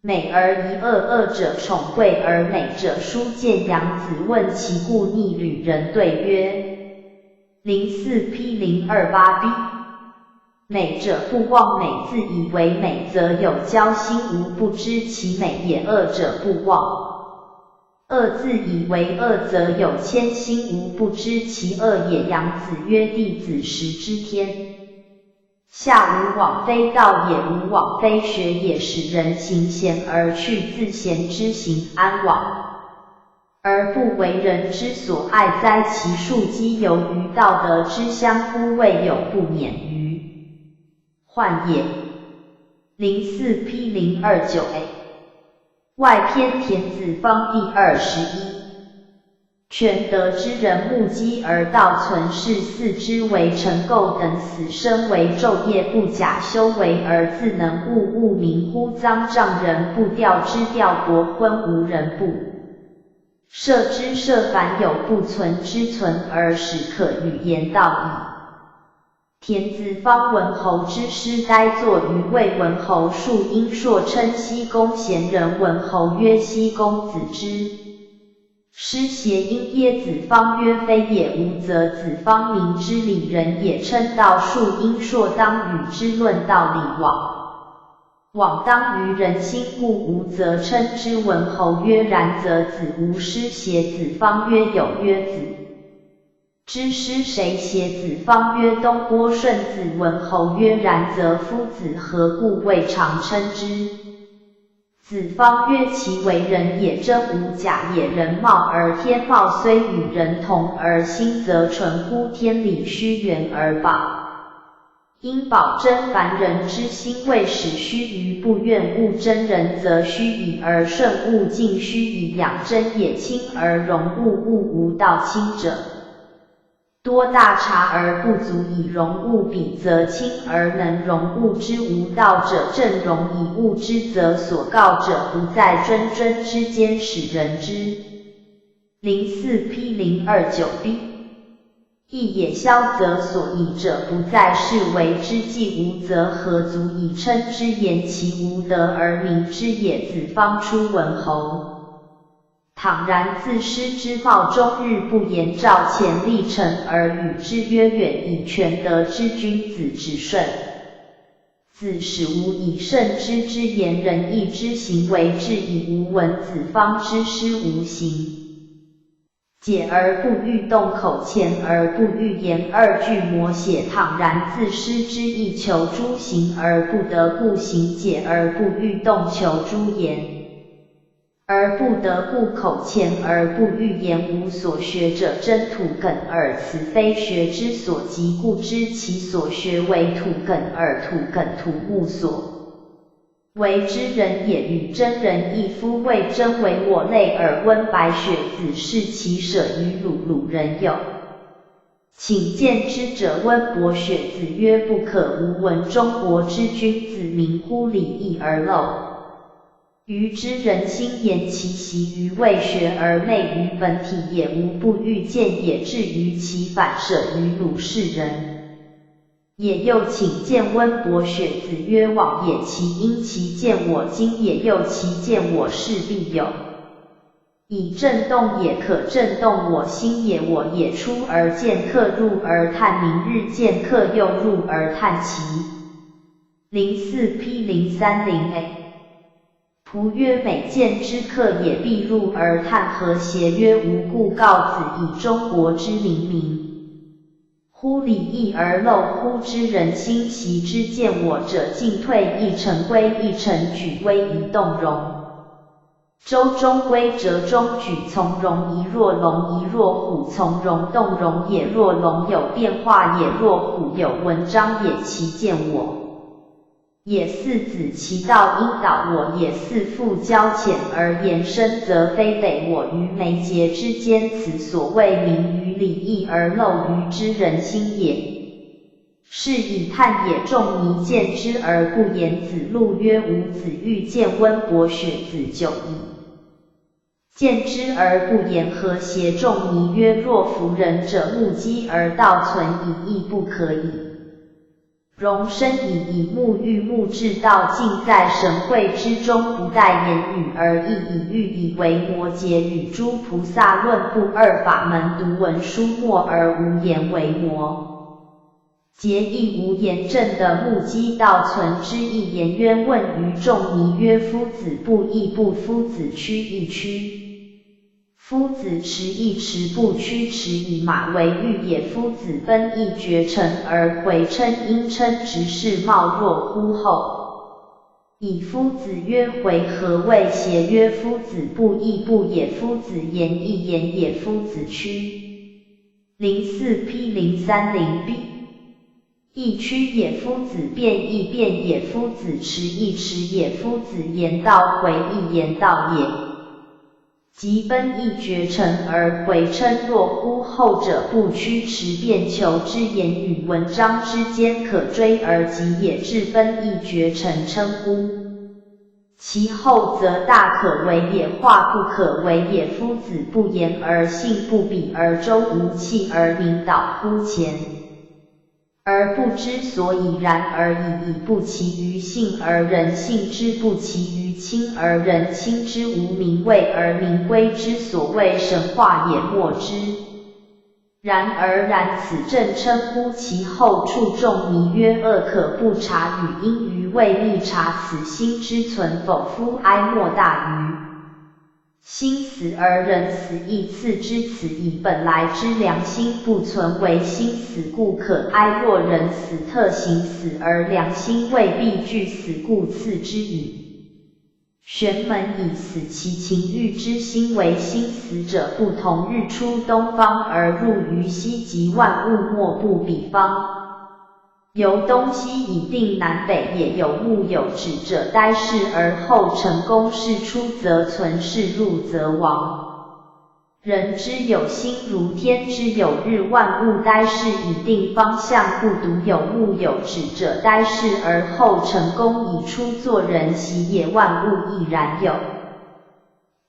美而一恶，恶者宠贵而美者疏见。杨子问其故，逆旅人对曰：04P028B 美者不忘美，自以为美则有骄心，无不知其美也。恶者不忘，恶自以为恶则有谦心，无不知其恶也。杨子曰：弟子识之天下无往非道也，无往非学也。使人行贤而去，自贤之行安往而不为人之所爱哉？其庶几由于道德之相夫，未有不免于患也。04P029A 外篇田子方第21。全德之人目击而道存是，四之为尘垢等，死生为昼夜不假修为而自能悟。物名乎？脏障人不调之调，国昏无人不摄之摄，凡有不存之存，而使可与言道矣。田子方文侯之师，呆坐于魏文侯述因硕称西公贤人。文侯曰：西公子之师谐音耶？子方曰：非也。无则子方明之理人也。称道述因硕，当与之论道理往当于人心，故无则称之。文侯曰：然则子无师谐？子方曰：有。曰：子之师谁谐？子方曰：东郭顺子。文侯曰：然则夫子何故未尝称之？子方曰：其为人也，真无假也。人貌而天貌，虽与人同，而心则纯乎天理，虚圆而保。因保真凡人之心，未始虚于不愿悟真人，则虚以而顺物尽，虚以养真也。清而容物，物无道清者多，大察而不足以容物，彼则清而能容物之。无道者正容以物之，则所告者不在谆谆之间，使人知。04P029B 义也。消则所以者不在，是为之计。无则何足以称之？言其无德而明之也。子方出文侯，倘然自师之貌，终日不言，召前立臣而与之曰：远以全德之君子直顺。子使无以胜之之言，仁义之行为，至以无闻。子方之师无行解而不欲动，口前而不欲言，二句摹写。倘然自师之意，求诸行而不得，故行解而不欲动，求诸言而不得，故口前而不欲言。无所学者真土梗耳，此非学之所及，故知其所学为土梗耳。土梗土木所为之人也，与真人亦夫。谓真为我类耳。温白雪子是其舍于鲁，鲁人有请见之者。温伯雪子曰：不可无闻中国之君子，明乎礼义而陋于之人心，言其习于未学而昧于本体，也无不欲见也。至于其反，舍于鲁士人也。又请见温伯雪子曰：往也。其因其见我，今也。又其见我，是必有以震动也，可震动我心也。我也出而见客，入而叹，明日见客，又入而叹其。04P030A 仆曰：每见之客也，必入而叹。何邪？曰：无故。告子以中国之明明乎礼义而陋乎之人心，习之见我者，进退一成，归一成，举威仪动容。周中规则中举，从容仪若龙，仪若虎，从容动容也。若龙有变化也，若虎有文章也。其见我也，似子其道应导我也，似父交浅而言深，则非得我于眉节之间。此所谓明于礼义而陋于之人心也。是以叹也。仲尼见之而不言。子路曰：吾子欲见温伯雪子，久矣。见之而不言，何邪？仲尼曰：若夫仁者，目击而道存矣，亦不可以。容身以目喻目至道，尽在神会之中，不待言语而意，喻以为摩诘与诸菩萨论不二法门，读文书默而无言为魔桀亦无言正的目击道存之一言渊问于仲尼曰夫子不亦不，夫子趋亦趋。夫子驰亦驰，不驱驰以马为御也。夫子奔亦绝尘而回，称因称直视貌若乎后。以夫子曰回何谓邪？曰夫子不亦不也，夫子言亦言也，夫子趋。04P030B 亦趋也，夫子变亦变也，夫子驰亦驰也，夫子言道回亦言道也。即奔亦绝尘而回，称若乎后者不驱驰辩求之言与文章之间可追而及也，至奔亦绝尘称乎。其后则大可为也，化不可为也。夫子不言而信，不比而周无器而明导乎前，而不知所以然而已，以不其于信而人信之，不其于亲而人亲之，无名谓而名归之，所谓神话也莫之。然而此正称乎其后处仲尼曰恶可不察与因于未密察此心之存否？夫哀莫大于心死而人死亦次之，此以本来之良心不存为心死故可哀。若人死特行死而良心未必具死故次之矣。玄门以死其情欲之心为心死者不同，日出东方而入于西极，万物莫不比方。由东西以定南北也，有目有指者呆视而后成功，事出则存，事入则亡。人之有心如天之有日，万物呆视以定方向，不独有目有指者呆视而后成功，以出作人习也，万物亦然有。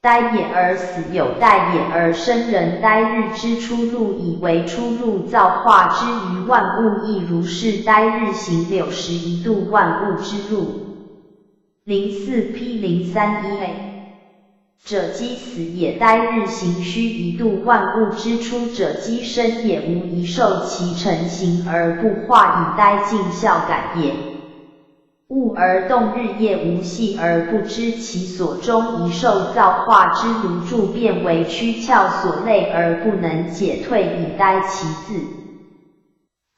呆也而死，有待也而生，人呆日之出入以为出入造化之于万物，亦如是。呆日行柳时，一度万物之入。04P031A 者积死也，呆日行须一度万物之出者积生也，无一受其成形而不化，以呆尽效感也。物而动日夜无隙而不知其所终，一受造化之炉柱，变为躯壳所累而不能解退，以呆其自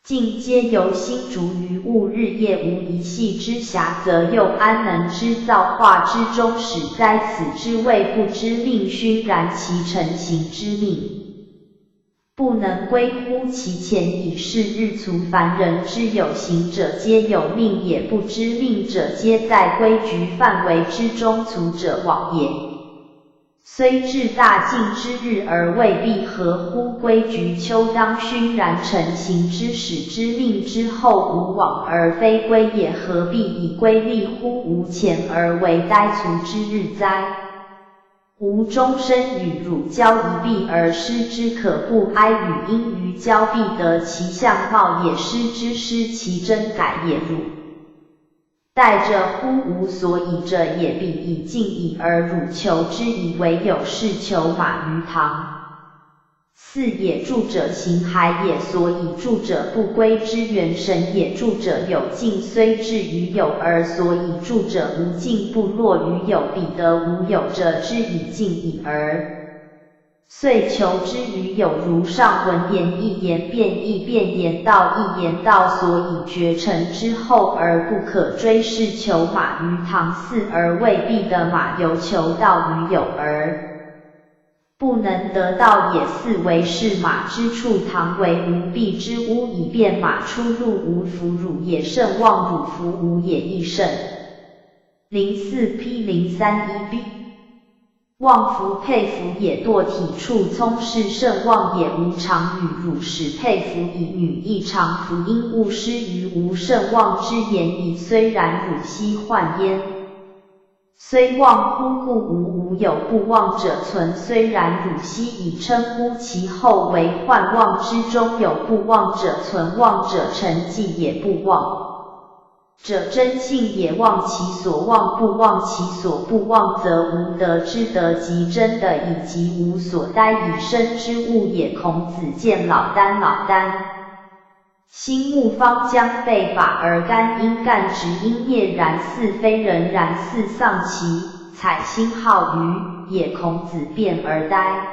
尽皆由心逐于物，日夜无一隙之暇，则又安能知造化之终始哉？此之谓不知命熏然其成形之命，不能归乎其前，以是日卒。凡人之有形者皆有命也，不知命者皆在规矩范围之中，卒者往也。虽至大尽之日而未必合乎规矩，秋当熏然成形之始之命之后无往而非归也，何必以归立乎无前而为呆卒之日哉？吾终身与汝交一臂而失之，可不哀与因于交必得其相貌也，失之失其真改也。汝待着乎无所以者也，必以尽矣，而汝求之以为有是求马于堂。四也，住者行海也，所以住者不归之元神也。住者有尽，虽至于有而所以住者无尽，不落于有，彼得无有者之以尽矣而。遂求之于有，如上文言一言辩亦辩，言道一言道，所以绝尘之后而不可追，是求马于堂。四而未必的马，由求道于有而不能得道也。四为是马之处，堂为无蔽之屋，以便马出入无弗辱也，甚望汝弗无也亦甚。04P031B 望夫佩服也，堕体处聪是甚望也，无常与汝使佩服以女亦常服，因勿失于无甚望之言矣。虽然汝悉患焉，虽望乎故无有不忘者存，虽然汝悉以称乎其后为患望之中有不忘者存，望者成绩也，不忘者真信也，忘其所忘，不忘其所不忘，则无得之得即真的，以及无所呆以生之物也。孔子见老聃，老聃心木方将被法而干，因干直因灭然，似非人然，似丧其采心好于也。孔子变而呆。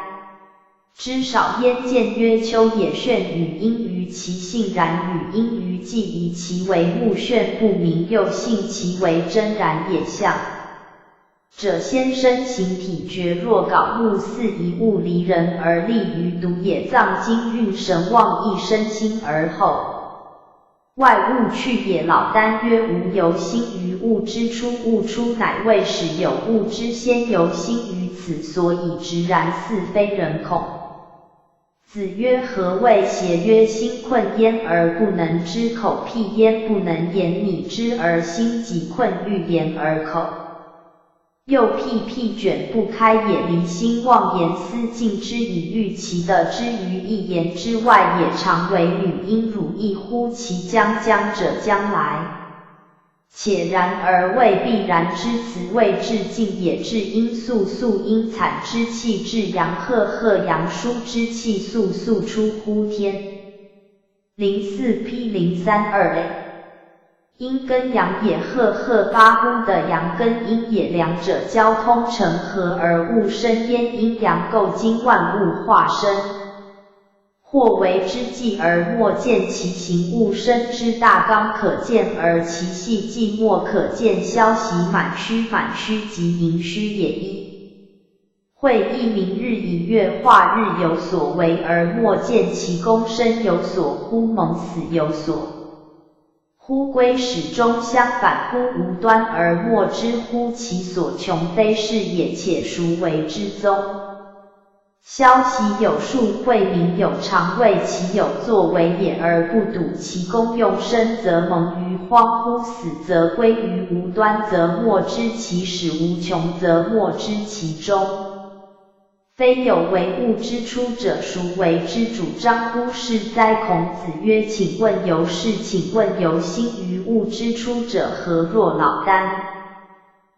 知少焉见曰：秋也炫语因于其性然，语因于既以其为目眩不明，又信其为真然也象。者先身形体绝，若槁木似一物离人而立于独也，藏精运神忘一身心而后外物去也。老聃曰：吾由心于物之初，物出乃谓始有物之先由心于此，所以直然，似非人恐。子曰：何谓邪？曰：心困焉而不能知，口辟焉不能言，拟之而心即困，欲言而口又辟卷不开也。离心妄言思尽之，以喻其的之于一言之外也。常为女因汝亦乎？其将者将来，且然而未必然之辞，谓至尽也。至阴肃阴惨之气，至阳赫阳舒之气，肃出乎天。04P032A。阴跟阳也，赫发乎的阳跟阴也，两者交通成合而物生焉。阴阳构经万物化生，或为之计而莫见其形，物生之大纲可见，而其细既莫可见。消息满虚即盈虚也。一会一明日以月化日有所为，而莫见其功生有所乎，猛死有所乎归，始终相反乎无端，而莫知乎其所穷非是也。且孰为之宗？消息有数，惠民有常，谓其有作为也，而不睹其功用。生则蒙于荒乎？死则归于无端，则莫知其始；无穷则莫知其终。非有为物之初者，孰为之主张乎？是哉！孔子曰：请问由是，请问由心于物之初者何若？老聃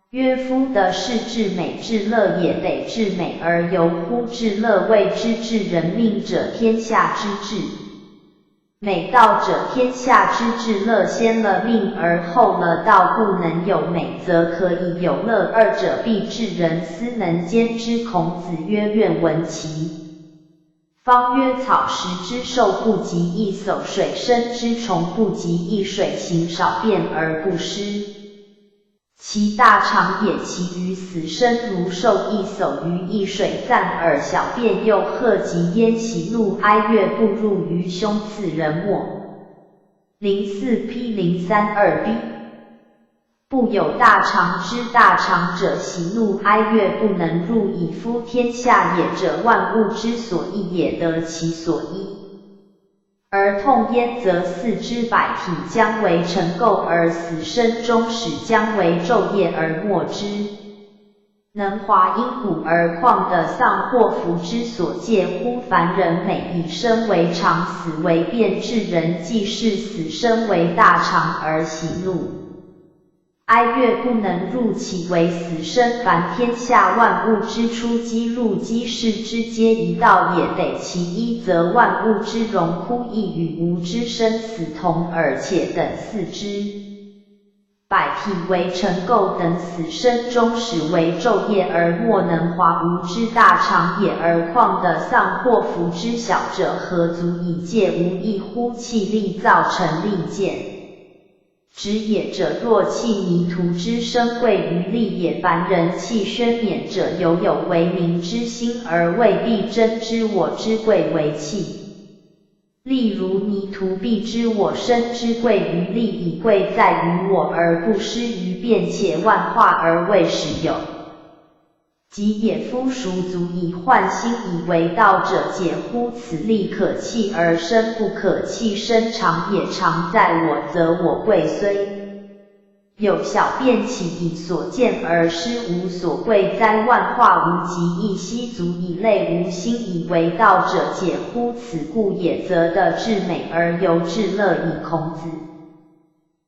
曰：夫的是至美至乐也，得至美而由乎至乐，谓之至人命者，天下之至美道者，天下之至乐。先了命而后了道，不能有美则可以有乐，二者必致人斯能兼之。孔子曰：愿闻其方。曰：草食之兽不及一叟，水生之虫不及一水，行少变而不失其大常也。其余死生如兽一叟于一水，暂而小便又何及焉？喜怒哀乐不入于胸，此人莫。04P032B。不有大常之大常者，喜怒哀乐不能入，以夫天下也者，万物之所依也，得其所依而痛焉，则四肢百体将为尘垢，而死生终始将为昼夜而莫之。能华阴骨而旷的丧，或福之所借乎？凡人每以生为常，死为变，至人既是死生为大常，而喜怒哀乐不能入，其为死生？凡天下万物之出机入机，是之皆一道也，得其一，则万物之荣枯亦与无之生死同，而且等四肢百体为尘垢，等死生终始为昼夜，而莫能华无之大常也。而旷的丧或福之小者，何足以借无异乎？气力造成利剑直也者，若气泥土之生贵于利也。凡人气宣冕者，有为民之心，而未必真知我之贵为气。例如泥土必知我身之贵于利，以贵在于我，而不失于变，且万化而未始有。即也。夫孰足以换心以为道者？解乎！此力可弃而身不可弃，身常也。常在我，则我贵虽有小便，岂以所见而失无所贵哉？万化无极，一息足以类无心以为道者，解乎！此故也。则得至美而由至乐矣。孔子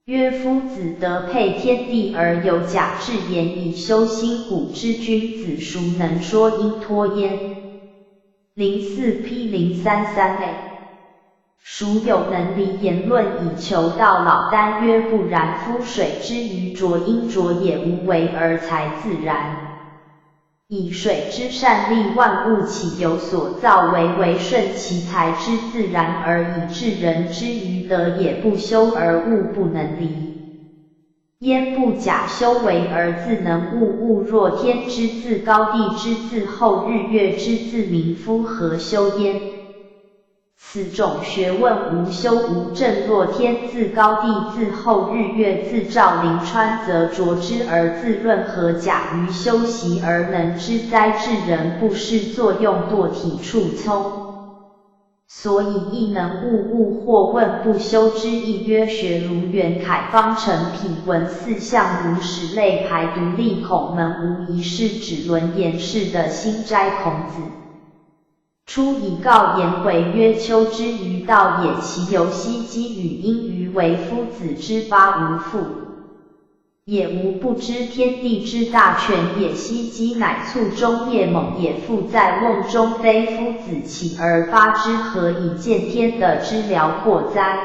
曰：夫子得配天地而有假至言，以修心古之君子，孰能说因托焉？04P033A。孰有能离言论以求道老？丹曰不然，夫水之于浊，因浊也无为而才自然。以水之善利万物，岂有所造为顺其才之自然，而以治人之于德也不修而物不能离。焉不假修为而自能物若天之自高，地之自厚，日月之自明，夫何修焉？此种学问无修无证，若天自高，地自厚，日月自照，临川则着之而自润，何假于修习而能之哉？治人不施作用，堕体畜聪。所以亦能物或问不修之意，曰学如袁凯方成品文四象如史类排独立孔门，无疑是指轮言氏的心斋孔子。初以告颜回曰：丘之于道也，其由兮积与因于为夫子之发无父，也无不知天地之大权也。兮积乃卒中业猛也，父在瓮中，非夫子起而发之，何以见天的之辽阔哉？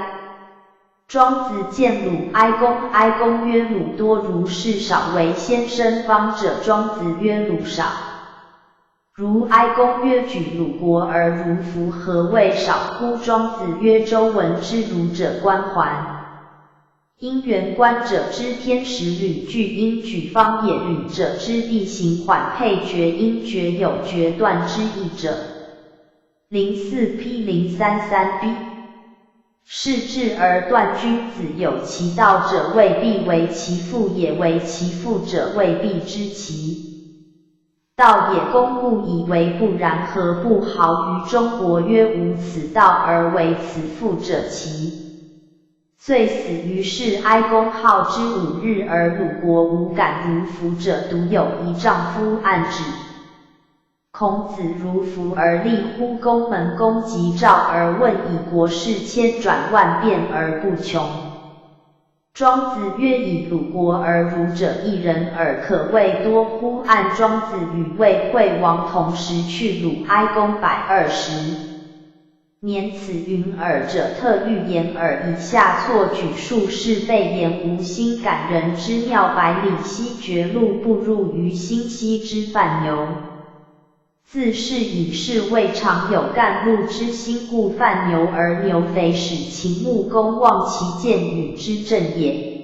庄子见鲁哀公，哀公曰：鲁多如是少，为先生方者。庄子曰：鲁少。如哀公曰：举鲁国而如夫，何谓少乎？庄子曰：周闻之儒者官还。因缘观者知天时履具，因举方也；履者知地形缓配决，因决有决断之意者。04P 033B 是智而断，君子有其道者，未必为其父也；为其父者，未必知其道也。公故以为不然，何不豪于中国？曰：无此道而为此父者，其遂死于世。哀公好之5日，而鲁国无敢如服者，独有一丈夫按之。孔子如服而立乎宫门，公即召而问，以国事千转万变而不穷。庄子曰：以鲁国而儒者一人耳，可谓多乎？按庄子与魏惠王同时去鲁，哀公120年，此云耳者，特欲言耳。以下错举数是被言无心，感人之妙。百里奚绝路，不入于心兮之泛牛。自是以是未尝有干路之心，故泛牛，而牛肥，使秦穆公忘其见与之正也。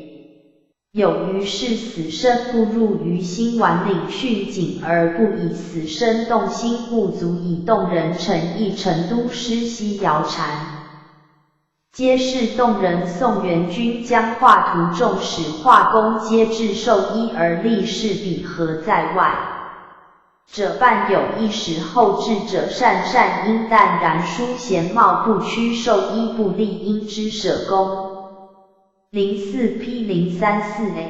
有于是死生不入于心，顽领训谨而不以死生动心，故足以动人。诚意成都师西尧禅，皆是动人。宋元君将画图众使画工，皆至授衣而立事，彼何在外者半有一时，后至者善因淡然淑贤貌不屈，授衣不立，因之舍公。04P 034A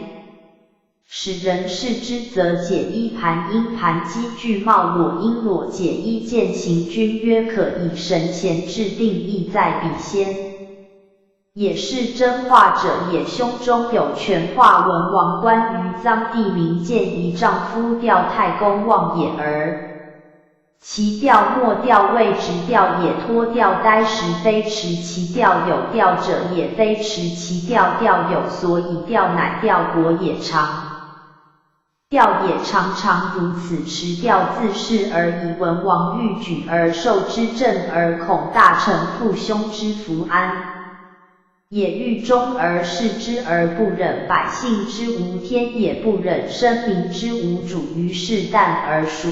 使人视之，则解衣盘，因盘机具帽裸，因裸解衣见行。君曰：可以神贤制定，意在彼先。也是真画者也，胸中有全画文王关于臧地名见一丈夫吊太公望也，而其吊莫吊谓直吊也，托吊呆时非持其吊，有吊者也非持其吊，吊有所以吊，乃吊国也长。吊也常常如此持吊自是，而以文王欲举而受之政，而恐大臣父兄之福安。也欲忠而事之而不忍，百姓之无天也不忍，生民之无主，于是淡而属。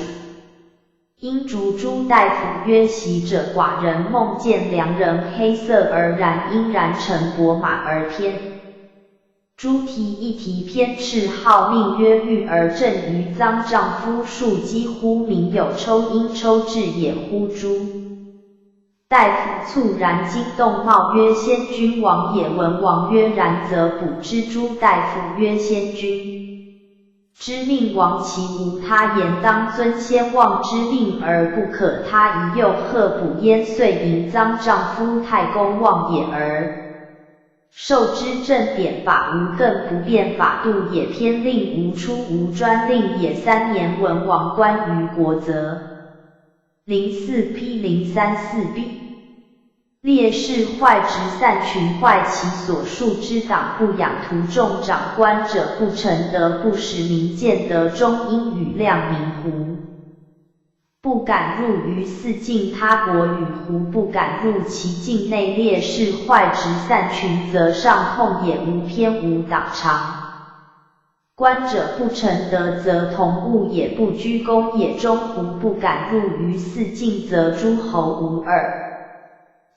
因烛诸大夫曰：习者寡人梦见良人，黑色而然，因然乘伯马而天。诸题一题偏斥号命曰欲而正于臧丈夫，庶几乎民有抽因抽至也乎？诸大夫猝然惊动，冒曰：先君王也。文王曰：然则卜之。诸大夫曰：先君之命亡，其无他言，当遵先王之令而不可他。宜又何卜焉？遂迎臧丈夫太公望也，而受之正典法无，更不变法度也。偏令无出，无专令也。3年，文王观于国则。04P 034B 烈士坏直散群坏其所属之党不养徒众长官者不成德不识明见德中应与亮明乎？不敢入于四境他国与胡不敢入其境内烈士坏直散群则上控也无偏无党常。官者不成德则同物也不居公也中胡不敢入于四境则诸侯无二。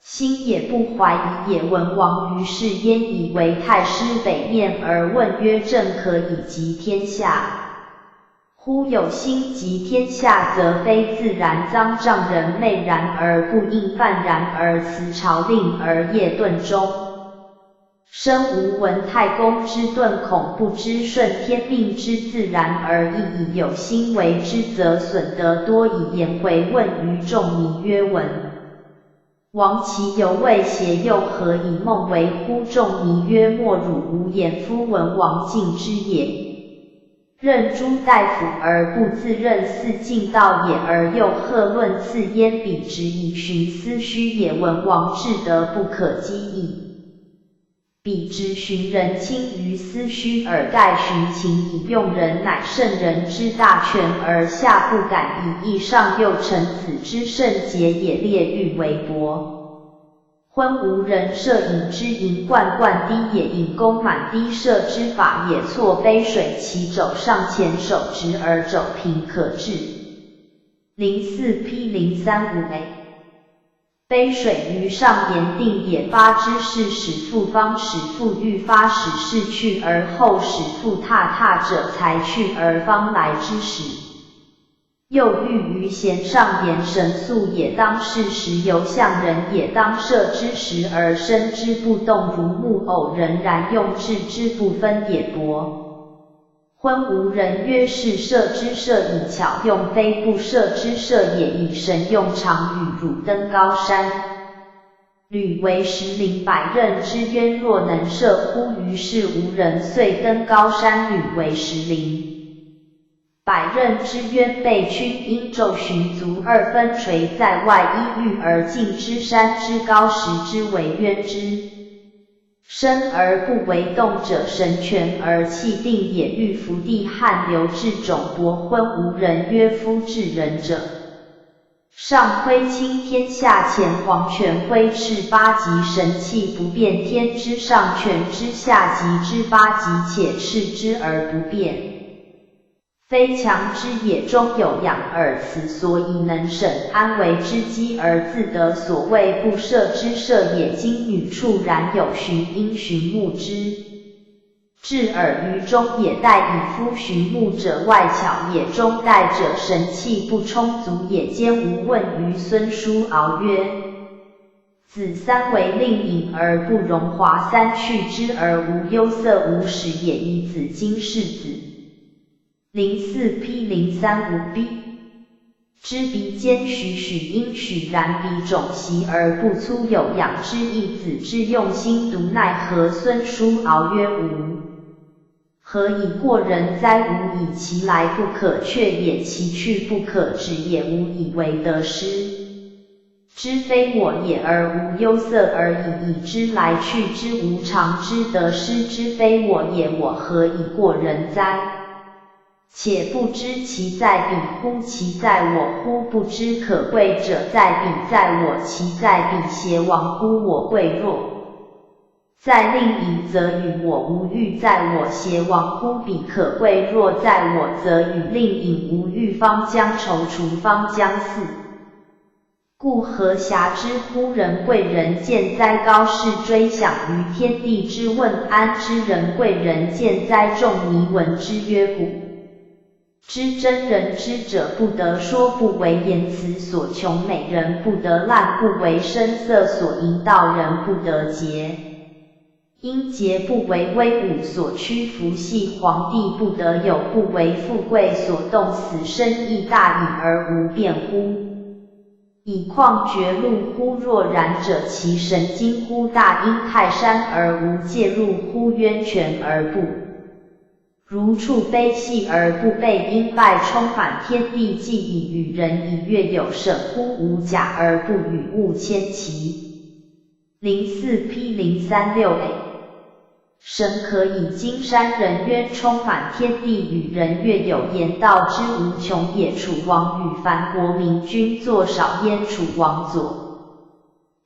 心也不怀疑也文王于是焉以为太师北面而问曰朕可以及天下？忽有心及天下则非自然脏障人昧然而不应犯然而辞朝令而夜遁中。身无闻太公之遁恐不知顺天命之自然而亦以有心为之则损得多以言回问于众迷曰闻。王其犹未邪又何以梦为乎？众迷曰莫汝无言夫闻王敬之也。任诸大夫而不自任四境道也而又何论次焉彼直以寻思虚也闻王至德不可击矣。彼直寻人轻于思虚而盖寻情以用人乃圣人之大权而下不敢以义上又成子之圣节也烈欲为薄。昏无人摄引之银罐罐滴也引弓满滴射之法也错杯水其肘上前手直而肘平可治。04P0355A 杯水于上言定也发之是使复方使复欲发使是去而后使复踏者才去而方来之时。又欲于弦上言神速也当是时由向人也当射之时而身之不动如木偶仍然用智之不分也薄。昏无人曰是射之射以巧用非不射之射也以神用常与汝登高山。吕为石林百仞之渊若能射乎于是无人遂登高山吕为石林。百仞之渊被群因骤寻足二分垂在外依域而进之山之高时之为渊之。生而不为动者神权而气定也欲伏地汉流至种薄昏无人曰夫至人者。上挥清天下前黄泉挥斥八极神气不变天之上权之下极之八极且斥之而不变。非强之也中有养耳此所以能审安为之机而自得所谓不射之射也今女处然有寻因寻目之。至耳于中也待以夫寻目者外巧也中待者神气不充足也兼无问于孙叔敖曰子三为令尹而不容华三去之而无忧色无始也以子今世子。04P0355B 知鼻尖许因许然鼻种习而不粗有养之意子之用心独奈何孙叔敖曰无。何以过人哉？无以其来不可却也，其去不可止也，无以为得失。知非我也而无忧色而已之来去之无常之得失之非我也，我何以过人哉？且不知其在彼乎？其在我乎？不知可贵者在彼在我，其在彼邪亡乎？我贵弱。在令尹则与我无欲，在我邪亡乎？彼可贵若在我，则与令尹无欲，方将踌躇，方将肆。故何暇之乎？人贵人见哉？高士追享于天地之问安之人贵人见哉？众迷闻之曰古。知真人知者不得说，不为言辞所穷；美人不得滥，不为声色所淫；道人不得节，因节不为威武所屈服；系皇帝不得有，不为富贵所动。死生亦大矣而无辩乎？以况绝路乎？若然者，其神经乎？大因泰山而无介入乎？渊泉而不如处悲泣而不备，因拜充满天地，既以与人以乐有省乎？无假而不与物迁齐。04P036A。神可以金山人渊，充满天地与人月，有言道之无穷也。楚王与樊国明君作少焉，楚王左。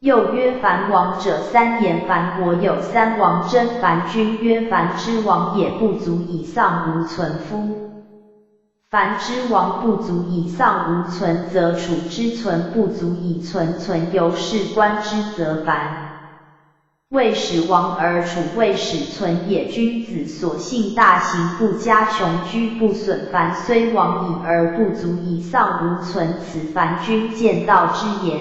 又曰樊王者三言，樊国有三王，真樊君曰樊之王也，不足以丧无存夫。樊之王不足以丧无存，则楚之存不足以存，存由是观之，则樊未使亡而楚未使存也。君子所信大行不加，穷居不损，樊虽亡矣而不足以丧无存，此樊君见道之言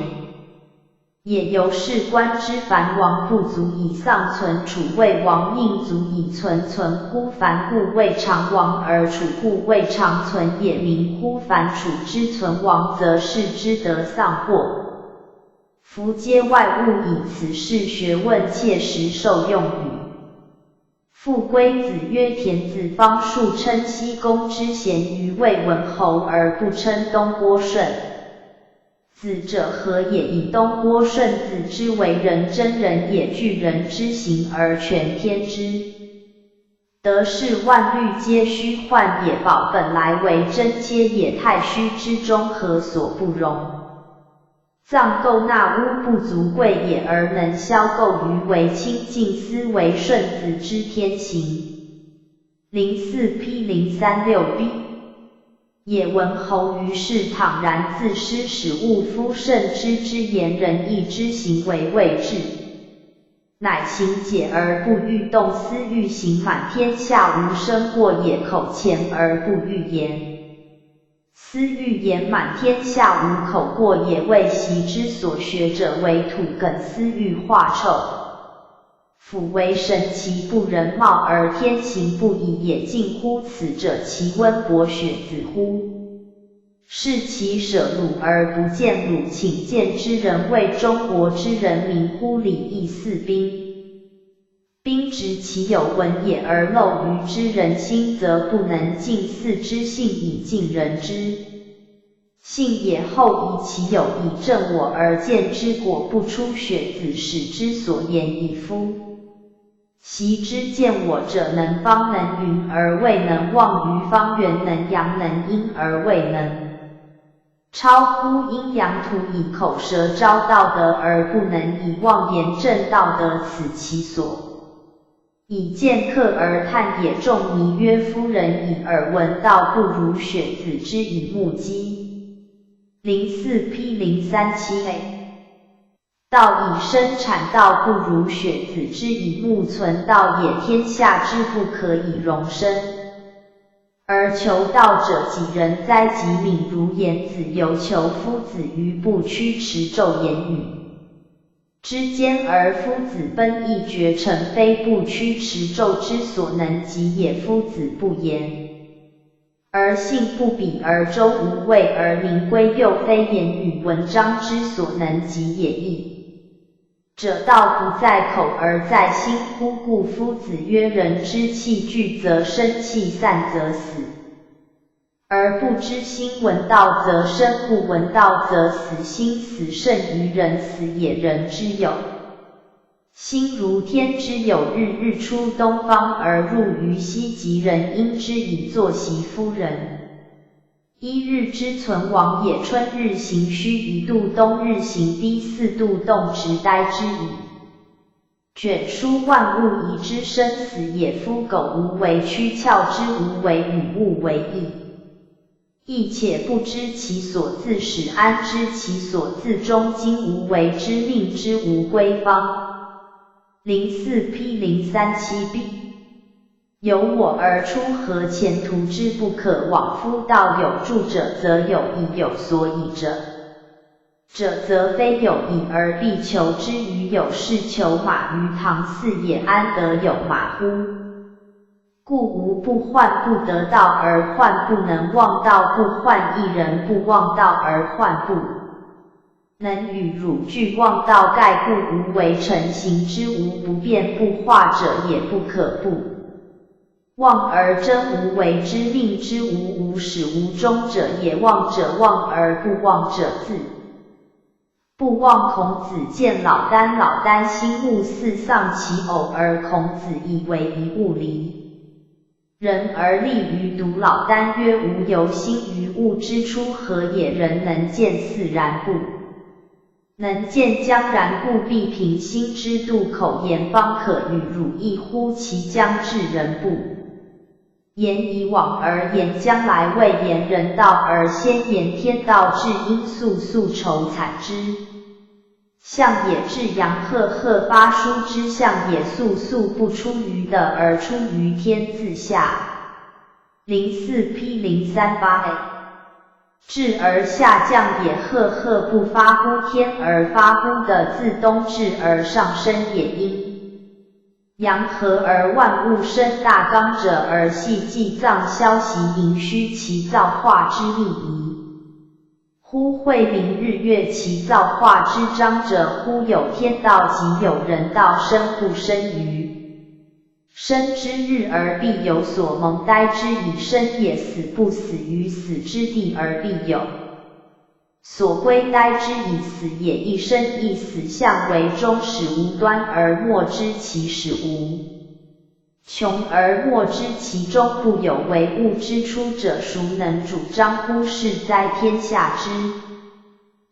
也。由是观之，樊亡不足以丧存，楚未亡应足以存，存乎樊故未尝亡，而楚故未尝存也。明乎樊楚之存亡，则是之得丧祸。夫皆外物，以此是学问，切实受用语。复归子曰：田子方术称西宫之贤于魏文侯，而不称东郭顺。子者何也？以东郭顺子之为人，真人也，具人之行而全天之得是万虑皆虚幻也。宝本来为真切也，太虚之中何所不容？藏垢纳污不足贵也，而能消垢于为清净，斯为顺子之天行。04P036B。也文侯于是倘然自失，使物夫圣之之言，仁义之行为未至，乃行解而不欲动，思欲行满天下无生过也。口前而不欲言，思欲言满天下无口过也。为习之所学者为土梗，思欲化臭。夫为神其不仁貌，而天行不已也。近乎此者，其温薄雪子乎？是其舍辱而不见辱，请见之人为中国之人民乎？礼义四宾，宾直其有文也，而漏于之人心，则不能尽四之性以尽人之性也。后疑其有以正我，而见之果不出血子，使之所言矣。夫习之见我者，能方能云而未能忘于方圆，能阳能阴而未能超乎阴阳，图以口舌招道德，而不能以妄言正道德，此其所以见客而叹也。仲尼曰：夫人以耳闻道，不如雪子之以目击。04P037A。道以生产，道不如雪子之以目存，道也天下之不可以容身。而求道者几人哉？极敏如颜子，犹求夫子于不屈持咒言语之间，而夫子奔逸绝尘，非不屈持咒之所能及也。夫子不言而信不比，而周无畏而名归，又非言语文章之所能及也。义者道不在口而在心乎？故夫子曰：人之气聚则生，气散则死。而不知心，闻道则生，不闻道则死。心死胜于人死也。人之有心如天之有日，日出东方而入于西极，人因之以作息夫人。一日之存亡也，春日行虚一度，冬日行低四度，动直呆之矣。卷书万物宜之生死也。夫苟无为，躯壳之无为，与物为异。亦且不知其所自始，安知其所自终？今无为之命之无归方。04P037B。由我而出，何前途之不可往？夫道有助者，则有以有所以者，则非有以而必求之。于有是求马于唐寺也，安得有马乎？故无不患不得道而患不能忘道，不患一人不忘道而患不能与汝俱忘道。盖故无为成行之无不变，不化者也不可不忘而真，无为之命之无始无终者也。忘者忘而不忘者自不忘孔子见老聃，老聃心慕似丧其偶，而孔子以为一物离人而立于独。老聃曰：吾犹心于物之初，何也？人能见似然不？能见将然，故必平心之度，口言方可与汝异乎？其将至人不言以往而言将来，未言人道而先言天道，至因素素愁惨之。象也至阳，赫赫发书之象也，素素不出于的，而出于天自下。04P038A 至而下降也，赫赫不发乎天而发乎的，自东至而上升也。阴阳合而万物生，大纲者而系既藏，消息盈虚，其造化之秘仪。忽晦明日月，其造化之章者，忽有天道，即有人道，生不生于生之日而必有所蒙，呆之以生也，死不死于死之地而必有所归，呆之以死也。一生一死相为终始，无端而末知其始，无穷而末知其终，不有为物之初者，孰能主张乎？是哉天下之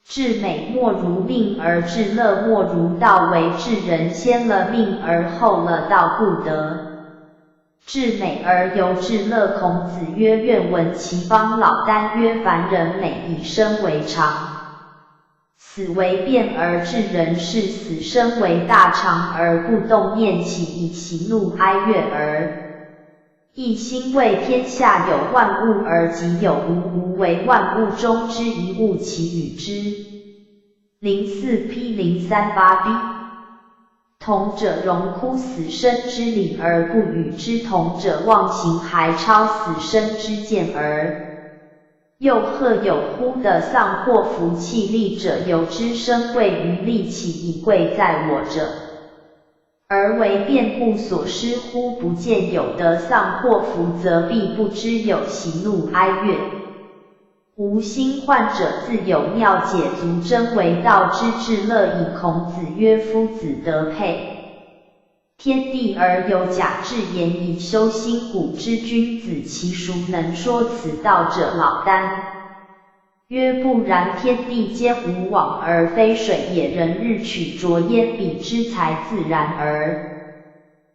至美莫如命，而至乐莫如道。为至人先了命而后了道，不得至美而由至乐。孔子曰：愿闻其方。老聃曰：凡人美以生为常，死为变，而至人是死生为大常，而不动念起，以喜怒哀乐而一心为天下有万物而己有无，无为万物中之一物，其与之。04P038B 同者荣枯死生之理而不与之同者，忘形还超死生之见而又何有乎？的丧祸福气利者，由之生贵于利气，以贵在我者，而为辩护所失乎？不见有得丧祸福，则必不知有喜怒哀乐。无心患者，自有妙解，足真为道之至乐矣。孔子曰：夫子得配天地而有假志言，以修心古之君子，其孰能说此道者？老聃曰：不然，天地间无往而非水也，人日取浊焉，彼之才自然而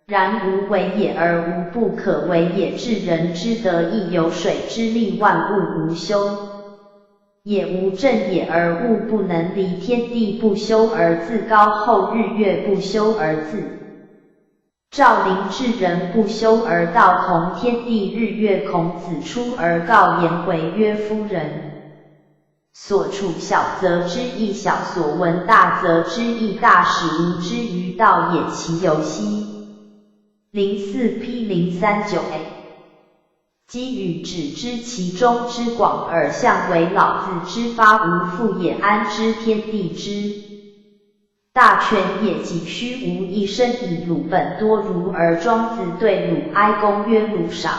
然，无为也而无不可为也。至人之德，亦有水之力，万物无修也，无正也而物不能离。天地不修而自高厚，日月不修而自照，临至人不修而道同天地日月。孔子出而告颜回曰：夫人所处小则知亦小，所闻大则知亦大，使无知于道也，其由兮。04P039A 积与止知其中之广，而象为老子之发，无复也。安知天地之大权也？己虚无一生，以鲁本多如。而庄子对鲁哀公曰：鲁少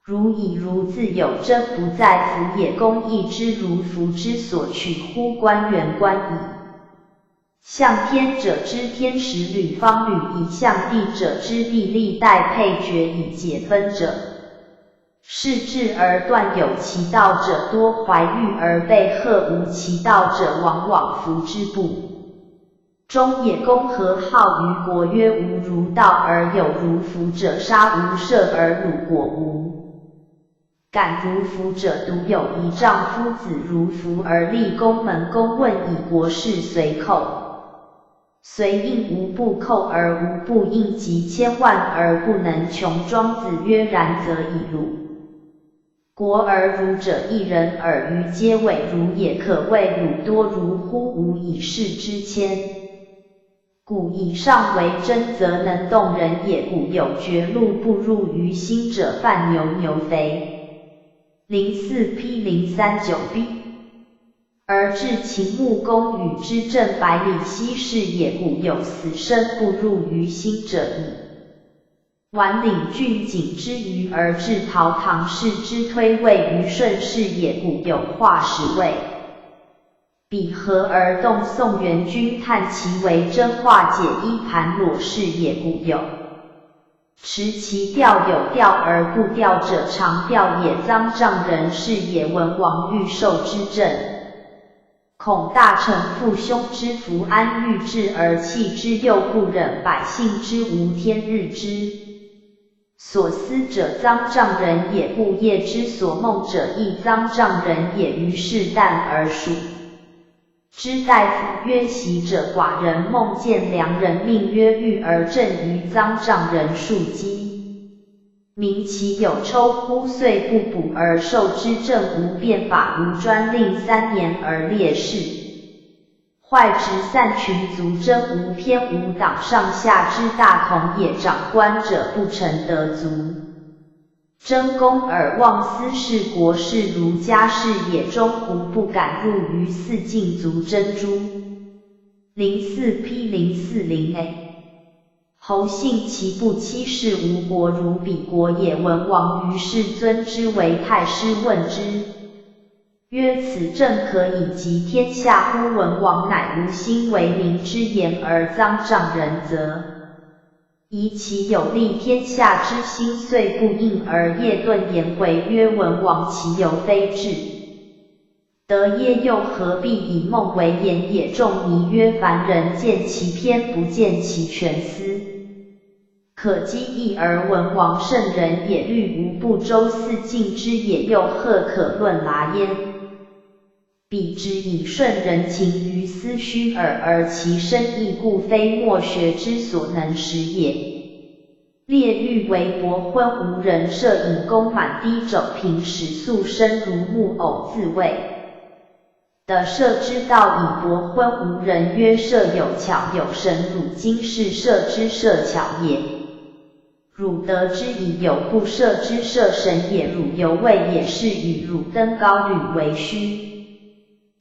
如以如自有真，不在夫也。公亦知如夫之所取乎？官员官矣。象天者之天时，履方履以象地者之地利，待配决以解分者。是智而断有其道者多，怀玉而被吓无其道者往往服之不忠也。公何好于国？曰：无如道而有如服者，杀无赦而辱国无敢如服者，独有一丈夫子如服而立宫门。公问以国事，随寇随应，无不寇而无不应，及千万而不能穷。庄子曰：然则以鲁国而儒者一人耳，于皆伪儒也。可谓鲁多儒乎？无以事之谦。故以上为真，则能动人也。故有绝路不入于心者，犯牛牛肥。04P039B 而至秦穆公与之正百里奚是也。故有死生不入于心者矣。宛领郡景之虞而至陶唐氏之推位于顺势也。故有化石位彼合而动，宋元君叹其为真，化解衣盘裸饰也故有。持其调有调而不调者，常调也。臧丈人是也。文王欲受之政，恐大臣父兄之福安欲治而弃之，又不忍百姓之无天日之所思者，臧丈人也。不夜之所梦者，亦臧丈人也。于是旦而数之大夫曰：习者，寡人梦见良人，命曰玉而正于臧丈人数击，民其有抽乎？遂不补而受之。政无变法，无专令3年而列士，坏直散群族，真无偏无党，上下之大同也。长官者不成德足，争功而忘私事，国事如家事也。中胡不敢入于四禁足珍珠。04P0400A 侯信其不欺视吴国，如彼国也。文王于是尊之为太师，问之曰：此政可以及天下乎？文王乃无心为民之言，而臧丈人则疑其有利天下之心，遂不应而夜遁言回曰：文王其犹非至得耶？又何必以梦为言也？仲尼曰：凡人见其偏，不见其全思，可讥议而文王圣人也。虑无不周四境之也，又何可论拿焉？彼之以顺人情于斯虚耳，而其深意故非莫学之所能识也。列欲为伯昏，无人摄引弓满低肘，平时素身如木偶，自谓的射之道以伯昏，无人曰射有巧有神，汝今是射之射巧也。汝得之以有不射之射神也。汝犹未也，是与汝登高履为虚。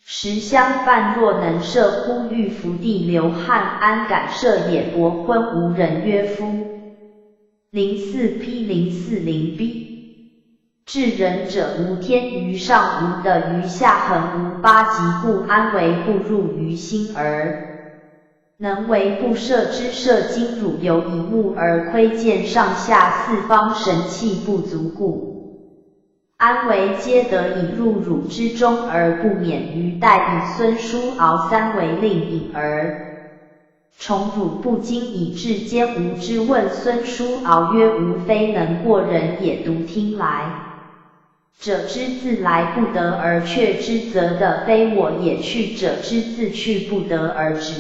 实相犯，若能射乎？欲伏地流汗，安敢射也？伯昏无人曰夫。04P0400B 治人者，无天于上，无德于下，恒无八极，故安为不入于心而能为不射之射？今汝犹以目而窥见上下四方，神气不足故，安为皆得以入汝之中，而不免于代以孙叔敖3为令尹而崇汝不惊，以致兼无之。问孙叔敖曰：吾非能过人也，独听来者之自来不得而却之，则的非我也；去者之自去不得而止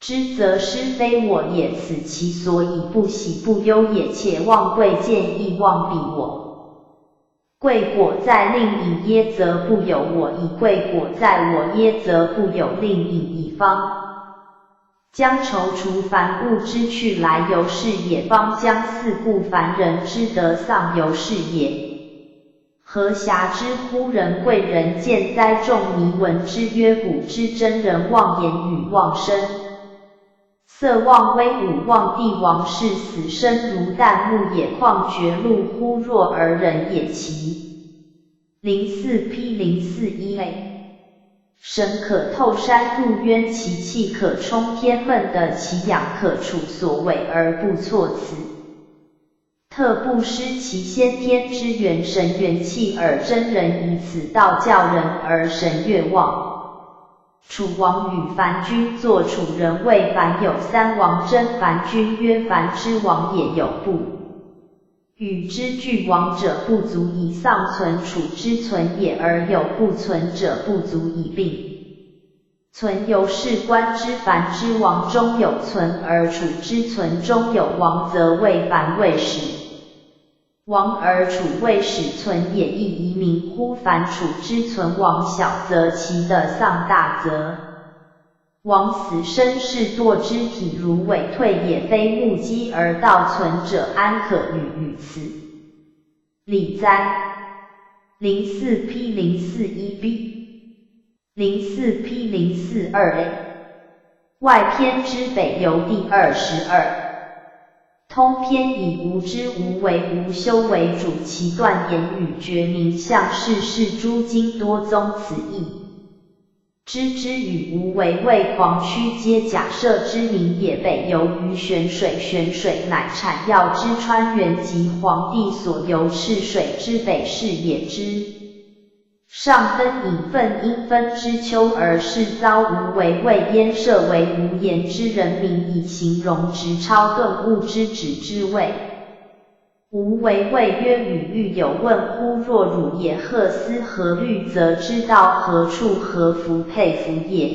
之，则失非我也。此其所以不喜不忧也。且望贵贱，亦望彼我。贵果在令尹耶，则不有我矣；贵果在我耶，则不有令尹矣。方将踌躇凡物之去来，由是也。方将四顾凡人之得丧，由是也。何暇之乎？人贵人见哉？仲尼闻之曰：古之真人，妄言语，妄声色，妄威武，妄帝王事，死生如旦暮也。况绝路乎？若而人也。其 04P0411A 神可透山入渊，其气可冲天，闷得其痒，可处所为而不措辞，特不失其先天之元神元气，而真人以此道教人而神悦望。楚王与樊君作，楚人谓樊有3王，征樊君曰：樊之王也，有不与之俱亡者，不足以丧存；楚之存也，而有不存者，不足以并存。由是观之，樊之王中有存，而楚之存中有亡，则谓樊未始亡，而楚未始存也。亦宜名乎？樊楚之存亡小，则其的丧大，则王死生是堕之体如尾退也，非目击而道存者，安可与此理哉？04P0411B 04P042A 外篇之北游第22通篇以无知无为无修为主，其断言语绝明相，世事诸经多宗此意。知之与无为谓狂虚，皆假设之名也。北游于玄水，玄水乃产药之川源，及黄帝所游赤水之北是也之。上分隐分因分之丘，而是遭无为谓焉，设为无言之人名，以形容直超顿悟之旨之谓。无为谓曰：与欲有问乎？若汝也，何思何虑？则知道何处何福佩服也。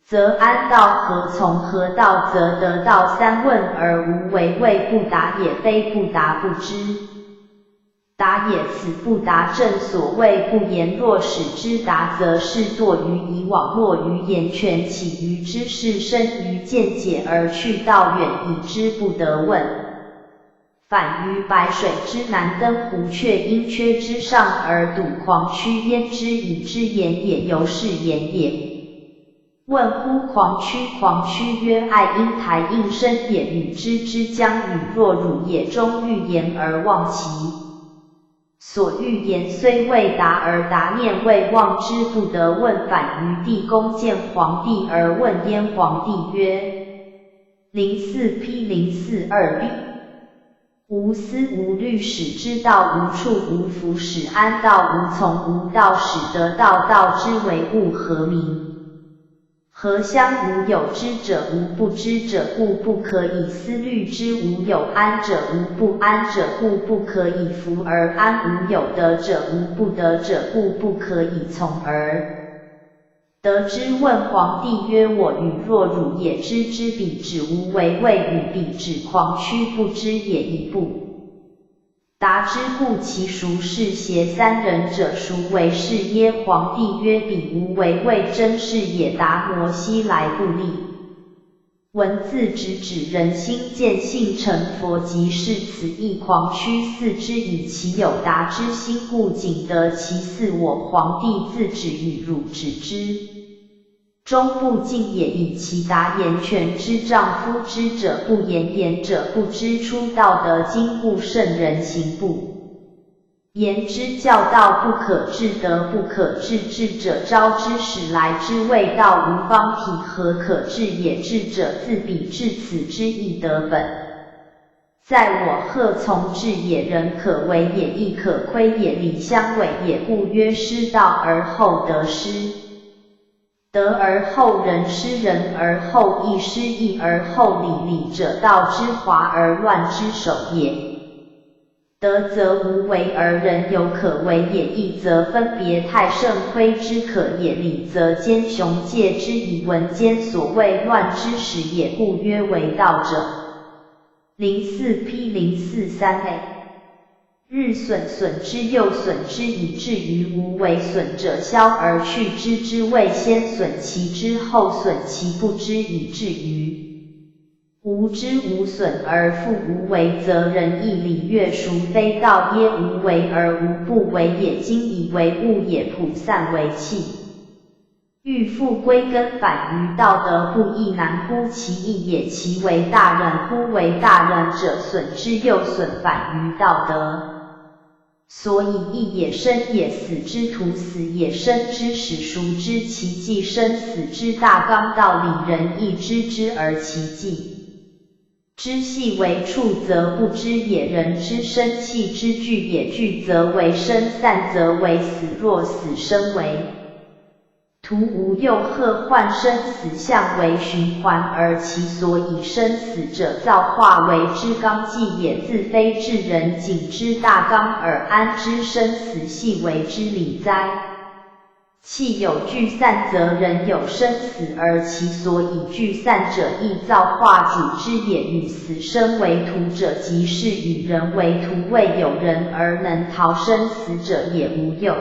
则安道何从？何道则得道。三问而无为谓不达也，非不达不知。达也，此不达正所谓不言。若使之达，则是堕于以往，落于言权，起于知识，生于见解，而去道远，以之不得问。反于白水之南登湖，却因缺之上而睹狂虚，焉之以之言也，由是言也。问乎狂虚？狂虚曰：爱因台应生也，与之之将与。若汝也，终欲言而忘其所欲言，虽未达而达念未忘之，不得问。反于地公见皇帝而问焉，皇帝曰04P0422B。无思无虑，使之道无处无福，使安道无从无道，使得道。道之为物，何名？何相无有之者，无不知者，故不可以思虑之。无有安者，无不安者，故不可以服而安。无有得者，无不得者，故不可以从而得之。问皇帝曰：我与若汝也，知之彼指无为谓，与彼指狂虚不知也，亦不达之，故其孰是邪？三人者孰为是耶？皇帝曰：彼无为谓真是也。达摩西来不利。文字指人心见性成佛，即是此意。狂虚似之，以其有达之心，故仅得其似。我皇帝自指与汝指之，终不尽也。以其达言权之丈夫之者不言，言者不知出道德经，故圣人行不言之。教道不可治，德不可治，治者招之，使来之谓道。无方体，何可治也？治者自彼，至此之亦得本。在我何从治也？人可为也，亦可窥也，理相违也。故曰失道而后得失，得而后仁，失仁而后义，失义而后礼。礼者道之华而乱之首也。德则无为而人有可为也，义则分别太甚窥之可也，礼则兼雄戒之以文间所谓乱之始也。故曰为道者。04P0443A。日损损之，又损之，以至于无为。损者消而去之，之谓先损其之，后损其不知，以至于无知无损而复无为，则仁义礼乐孰非道耶？无为而无不为也。今以为物也，普散为器。欲复归根返于道德，不亦难乎？其义也。其为大人乎？为大人者，损之又损，反于道德。所以义也，生也，死之徒死也，生之始孰知其纪生死之大纲？道理仁义知之，而其纪之细为处，则不知也。人之生气之聚也，聚则为生，散则为死。若死生为徒，无又何患？生死相为循环，而其所以生死者，造化为之纲纪也。自非至人谨之大纲，而安之生死细为之理哉？气有聚散，则人有生死，而其所以聚散者，亦造化主之也。与死生为徒者，即是与人为徒，未有人而能逃生死者，也无有。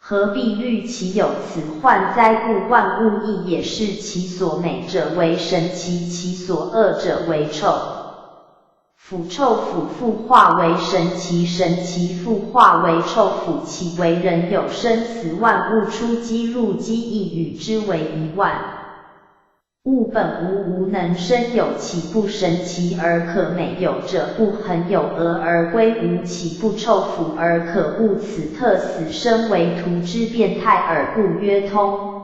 何必虑其有此患哉？故万物义也，是其所美者为神奇，其所恶者为臭。腐臭腐复化为神奇，神奇复化为臭，腐其为人有生死。万物出机入机，亦与之为一万物本无无能生有，岂不神奇而可美？有者不恒有俄而归无，岂不臭腐而可恶？此特死生为徒之变态而不约通。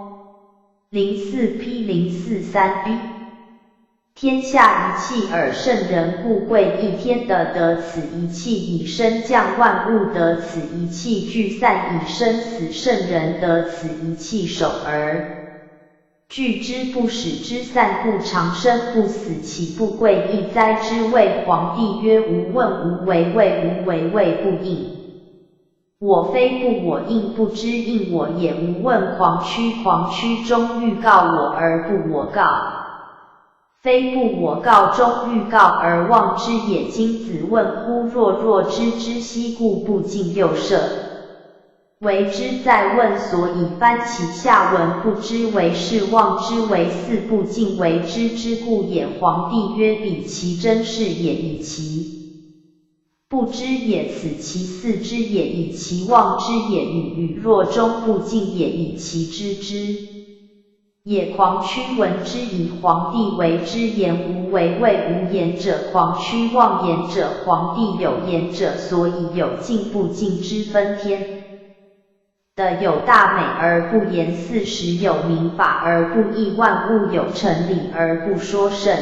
04P043B 天下一气而圣人故贵，一天得此一气以升降万物，得此一气聚散以生死，圣人得此一气守而聚之，不使之散，故长生不死，岂不贵？亦哉之谓皇帝曰：无问无为，谓无为，谓不应。我非不我应，不知应我也。无问狂曲，狂曲中欲告我而不我告，非不我告中欲告而忘之也。今子问乎？若知之悉故不尽右舍。为之在问，所以翻其下文，不知为是，忘之为四，不尽为之之故也。皇帝曰：彼其真是也，以其不知也；此其四之也，以其忘之也；与若中不尽也，以其知之也。狂曲闻之，以皇帝为之言无为，谓无言者狂曲，妄言者皇帝，有言者所以有尽不尽之分。天的有大美而不言，四时有明法而不议，万物有成理而不说圣。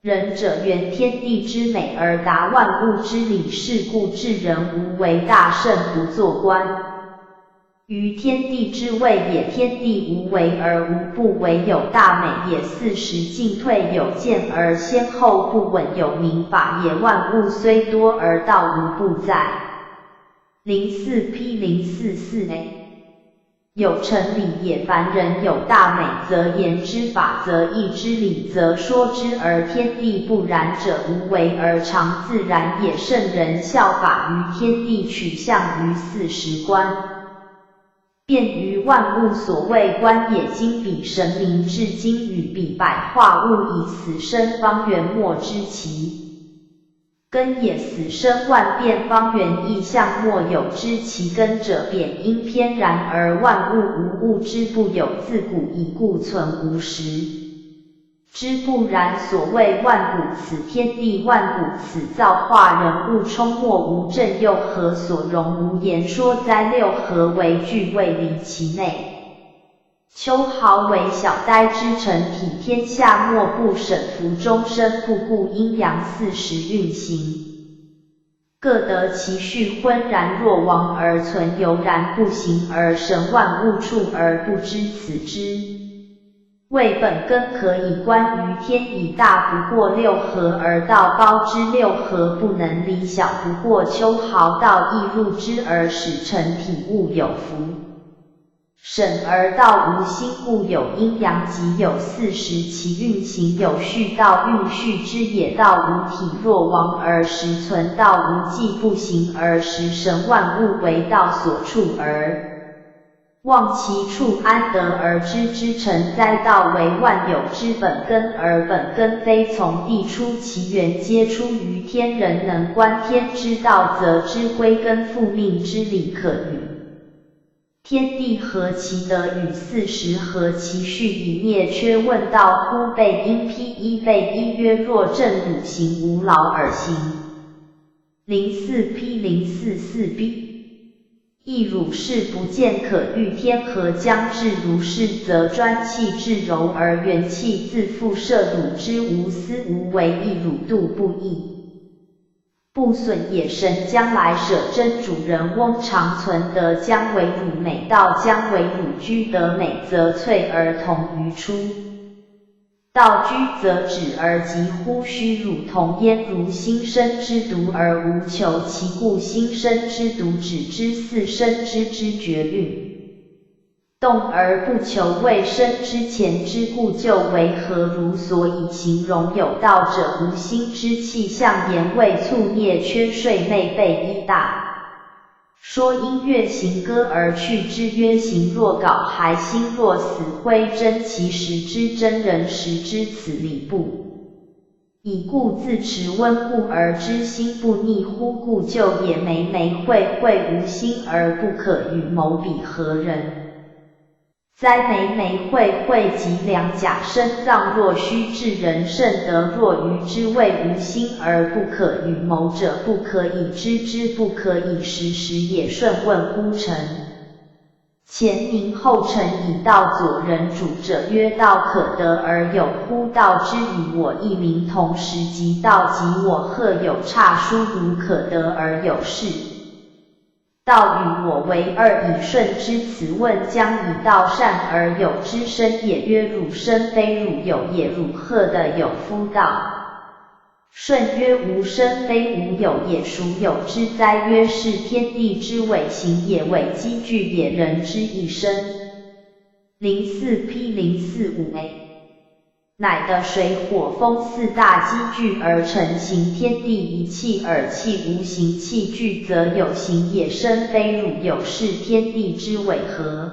仁者原天地之美而达万物之理，是故至人无为大圣不作观于天地之谓也。天地无为而无不为，有大美也。四时进退有见而先后不稳，有明法也。万物虽多而道无不在。04P044A 有成理也。凡人有大美，则言之法，则义之理，则说之，而天地不然者，无为而常自然也。圣人效法于天地，取象于四时观，便于万物，所谓观也。今彼神明至今与彼百化物，以此生方圆，莫知其根也。死生万变，方圆异象，莫有知其根者。贬因偏然而万物无物之不有，自古以故存无实之不然。所谓万古此天地，万古此造化，人物充没无证，又何所容？无言说哉。六合为具，未离其内。秋毫为小呆之成体，天下莫不审服，终身不顾阴阳四时运行，各得其序，浑然若亡而存，悠然不行而神，万物处而不知此之谓本根。可以观于天，以大不过六合而道高之，六合不能离，小不过秋毫，道亦入之而使成体，物有福审而道无心，故有阴阳即有四时，其运行有序，道运序之也。道无体若亡而实存，道无迹不行而实神，万物为道所处而忘其处，安得而知之成哉？道为万有之本根，而本根非从地出，其源皆出于天。人能观天之道，则知归根复命之理，可与天地合其德，与四时合其序，以灭缺。问道乎？备因P1备一曰：若正汝行，无劳而行。04P044B 亦汝是不见可欲，天何将至？如是，则专气至柔而元气自复摄，汝之无私无为，亦汝度不义不损也。神将来舍真主人翁，常存德将为汝美，道将为汝居，德美则萃而同于出，道居则止而极乎虚汝同焉。如心生之独而无求，其故心生之独止之，四生之绝运动而不求，未生之前之故就为何如？所以形容有道者，无心之气象，言谓促灭缺，睡寐备一大。说音乐行歌而去之，曰行若槁，还心若死灰，真其实之真人实之，此理不以故自持温故而知心不逆乎？故就也。昧昧会会无心而不可与，谋彼何人？哉梅梅惠惠及良甲身脏若须至人甚得若愚之谓无心而不可与谋者不可以知之不可以识时也。顺问乎臣。前明后臣以道佐人主者曰道可得而有乎？道之与我一名同时即道及我赫有差殊如可得而有是。道与我为二以顺之辞问将以道善而有之身也曰汝身非汝有也汝赫的有夫道。顺曰无身非无有也孰有之哉？曰是天地之伪形也伪积聚也人之一身。04P0455A 乃得水火风四大积聚而成形天地一气而气无形气聚则有形也身非汝有是天地之伪合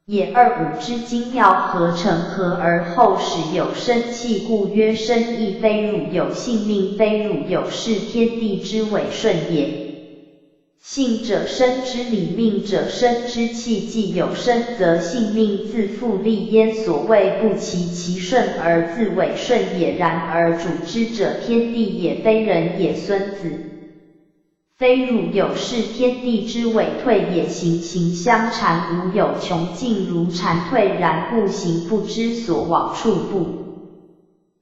也。二五之精妙合成合而后始有生气故曰生亦非汝有性命非汝有是天地之伪顺也。性者生之理命者生之气既有生则性命自复立焉所谓不其顺而自伪顺也。然而主之者天地也非人也。孙子非汝有是天地之伪退也。形形相缠无有穷尽如蝉退然故形不知所往处不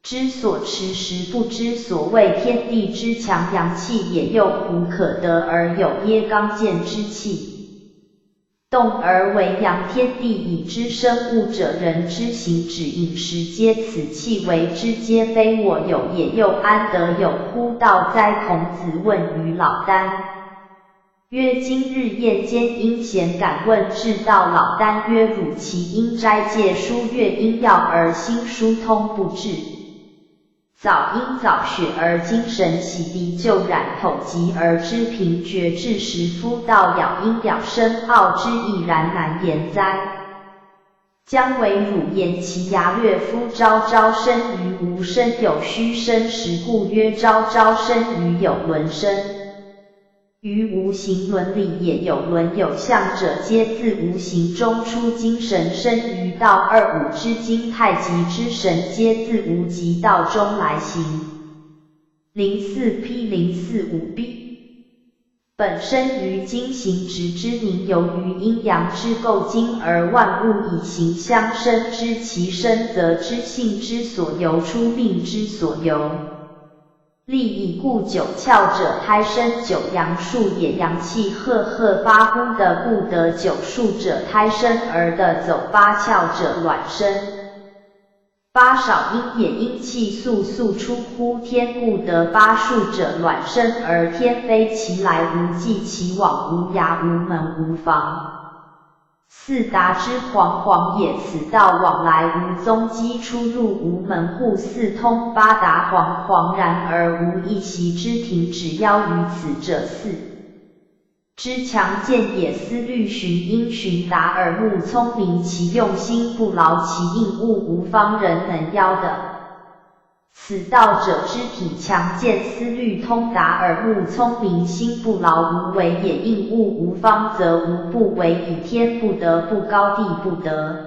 知所持时不知所谓天地之强阳气也。又胡可得而有耶刚健之气动而为阳天地以知生物者人之行止饮食皆此气为之皆非我有也。又安得有乎？道哉！孔子问于老聃曰今日夜间因贤敢问至道。老聃曰汝其因斋戒书阅因要而心疏通不至。早因早学而精神洗涤就染口疾而知贫绝至时夫道咬因咬深奥之亦然难言哉。将为汝言其牙略夫昭昭生于无生有虚生时故曰昭昭生于有伦生。于无形伦理也。有伦有象者皆自无形中出。精神生于道。二五之精太极之神皆自无极道中来行。04P0455B 本生于精行直之宁由于阴阳之构精而万物以形相生知其生则知性之所由出命之所由。立以故九窍者胎生九阳数也。阳气赫赫发乎的故得九数者胎生而得走八窍者卵生。八少阴也。阴气速速出乎天故得八数者卵生而天非其来无迹其往无涯无门无房。四达之煌煌也。此道往来无踪迹出入无门户。四通八达煌煌然而无一席之停止邀于此者。四之强健也。思虑循因循达耳目聪明其用心不劳其应物无方人能邀的。此道者肢体强健思虑通达耳目聪明心不劳无为也。应物无方则无不为以天不得不高地不得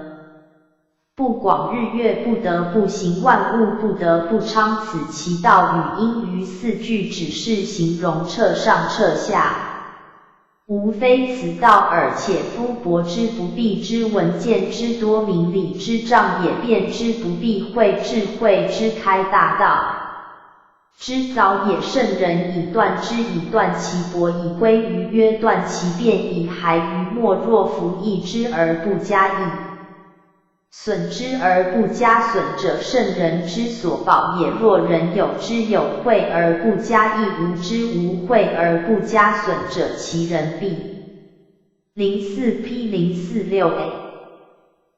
不广日月不得不行万物不得不昌。此其道语音于四句只是形容彻上彻下。无非此道耳。且夫博之不必之文见之多明理之障也。辩之不必会智慧之开大道之早也。圣人以断之以断其博以归于曰断其辩以还于莫。若夫益之而不加益损之而不加损者圣人之所保也。若人有之有惠而不加益无之无惠而不加损者其人必。04P0466A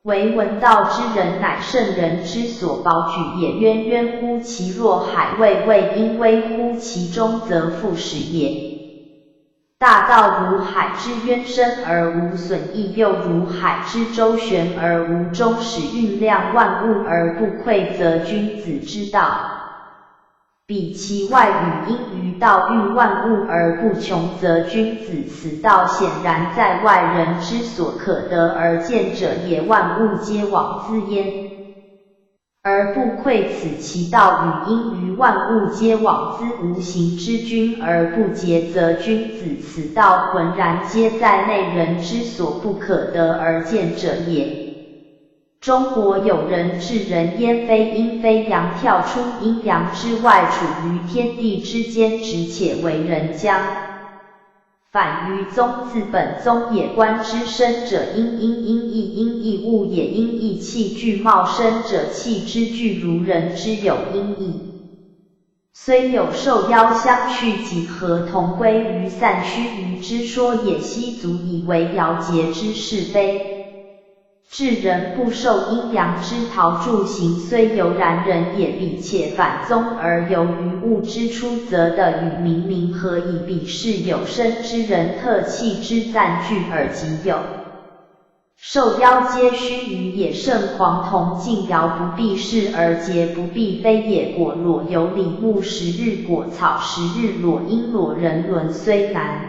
为闻道之人乃圣人之所保举也。渊渊乎其若海未未因微乎其中则复始也。大道如海之渊深而无损益又如海之周旋而无终始运量万物而不匮则君子之道。彼其外语因于于道育万物而不穷，则君子此道显然在外，人之所可得而见者也，万物皆往兹焉。而不窥此其道与因于万物皆往兹无形之君而不竭，则君子此道浑然皆在内，人之所不可得而见者也。中国有人治人焉，非阴非阳，跳出阴阳之外，处于天地之间，直且为人将。反于宗自本宗也，观之生者阴，阴义，阴义物也，阴义气具茂生者，气之具如人之有阴义。虽有受邀相去几何同归于散须臾之说也，悉足以为尧桀之是非。至人不受阴阳之陶铸行，虽犹然，人也必且反宗而由于物之出，则的与明明何以彼是有生之人，特气之暂具而即有。受邀皆须臾也，圣黄铜敬尧不必是而桀不必非也，果裸有礼物10日，果草10日，裸因裸人伦虽难。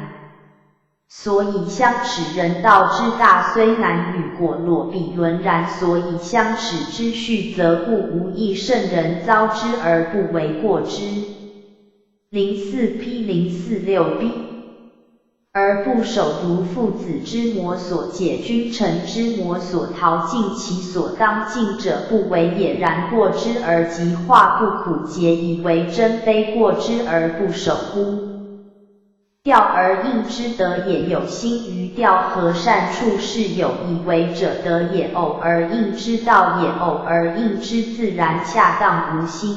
所以相耻，人道之大虽难与果裸比伦然，所以相耻之序，则故无益圣人遭之而不为过之。04P046B 而不守如父子之魔所解，君臣之魔所逃，尽其所当尽者不为也，然过之而即化，不苦节以为真，非过之而不守乎？调而应之德也，有心于调，和善处事有以为者德也，偶而应之道也，偶而应之自然恰当无心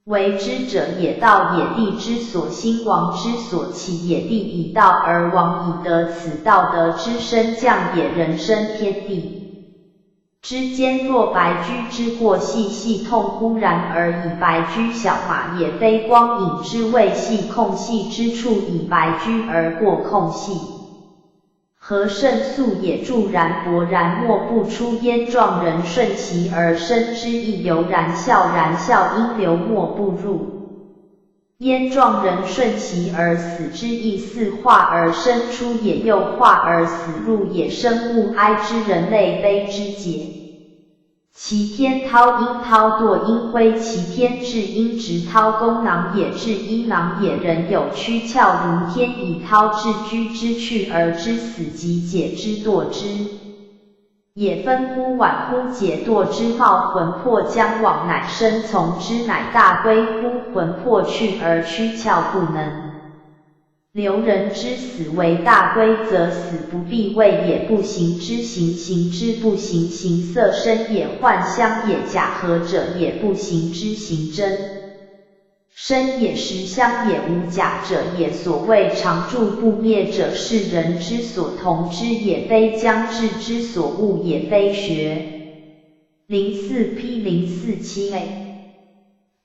为之者也。道也，地之所兴，王之所起也，地以道而王以德，此道德之升降也。人生天地之间，若白驹之过细，细痛忽然而以白驹小马也，非光影之谓细，空隙之处以白驹而过空隙。何甚速也，助然勃然莫不出焉，壮人瞬息而生之意，由然笑，然笑因流莫不入焉，壮人瞬息而死之意，似化而生出也，又化而死入也。生物哀之，人类悲之节。其天涛因涛堕因灰，其天至因直涛弓囊也，至一囊也。人有躯壳如天，以涛至居之去而之死，即解之堕之也。分乎晚乎解堕之貌，魂魄将往，乃生从之，乃大归乎？魂魄去而躯壳不能留，人之死为大归，则死不必畏也。不行之行，行之不行，行色身也，幻相也，假合者也。不行之行，真身也，实相也，无假者也。所谓常住不灭者，是人之所同之也，非将至之所恶也，非学。04P047A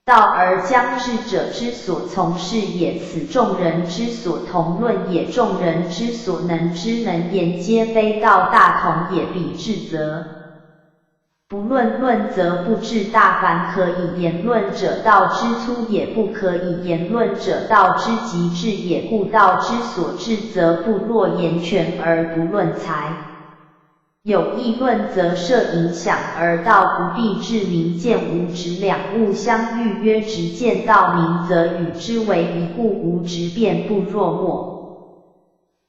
道而将至者之所从事也，此众人之所同论也。众人之所能之能言，皆非道大同也。彼至则不论，论则不至大。凡可以言论者，道之粗也；不可以言论者，道之极致也。故道之所至，则不落言权而不论才。有议论则设影响，而道不必至。明见无执，两物相遇曰直，见道明，则与之为一，故无执辩不若默。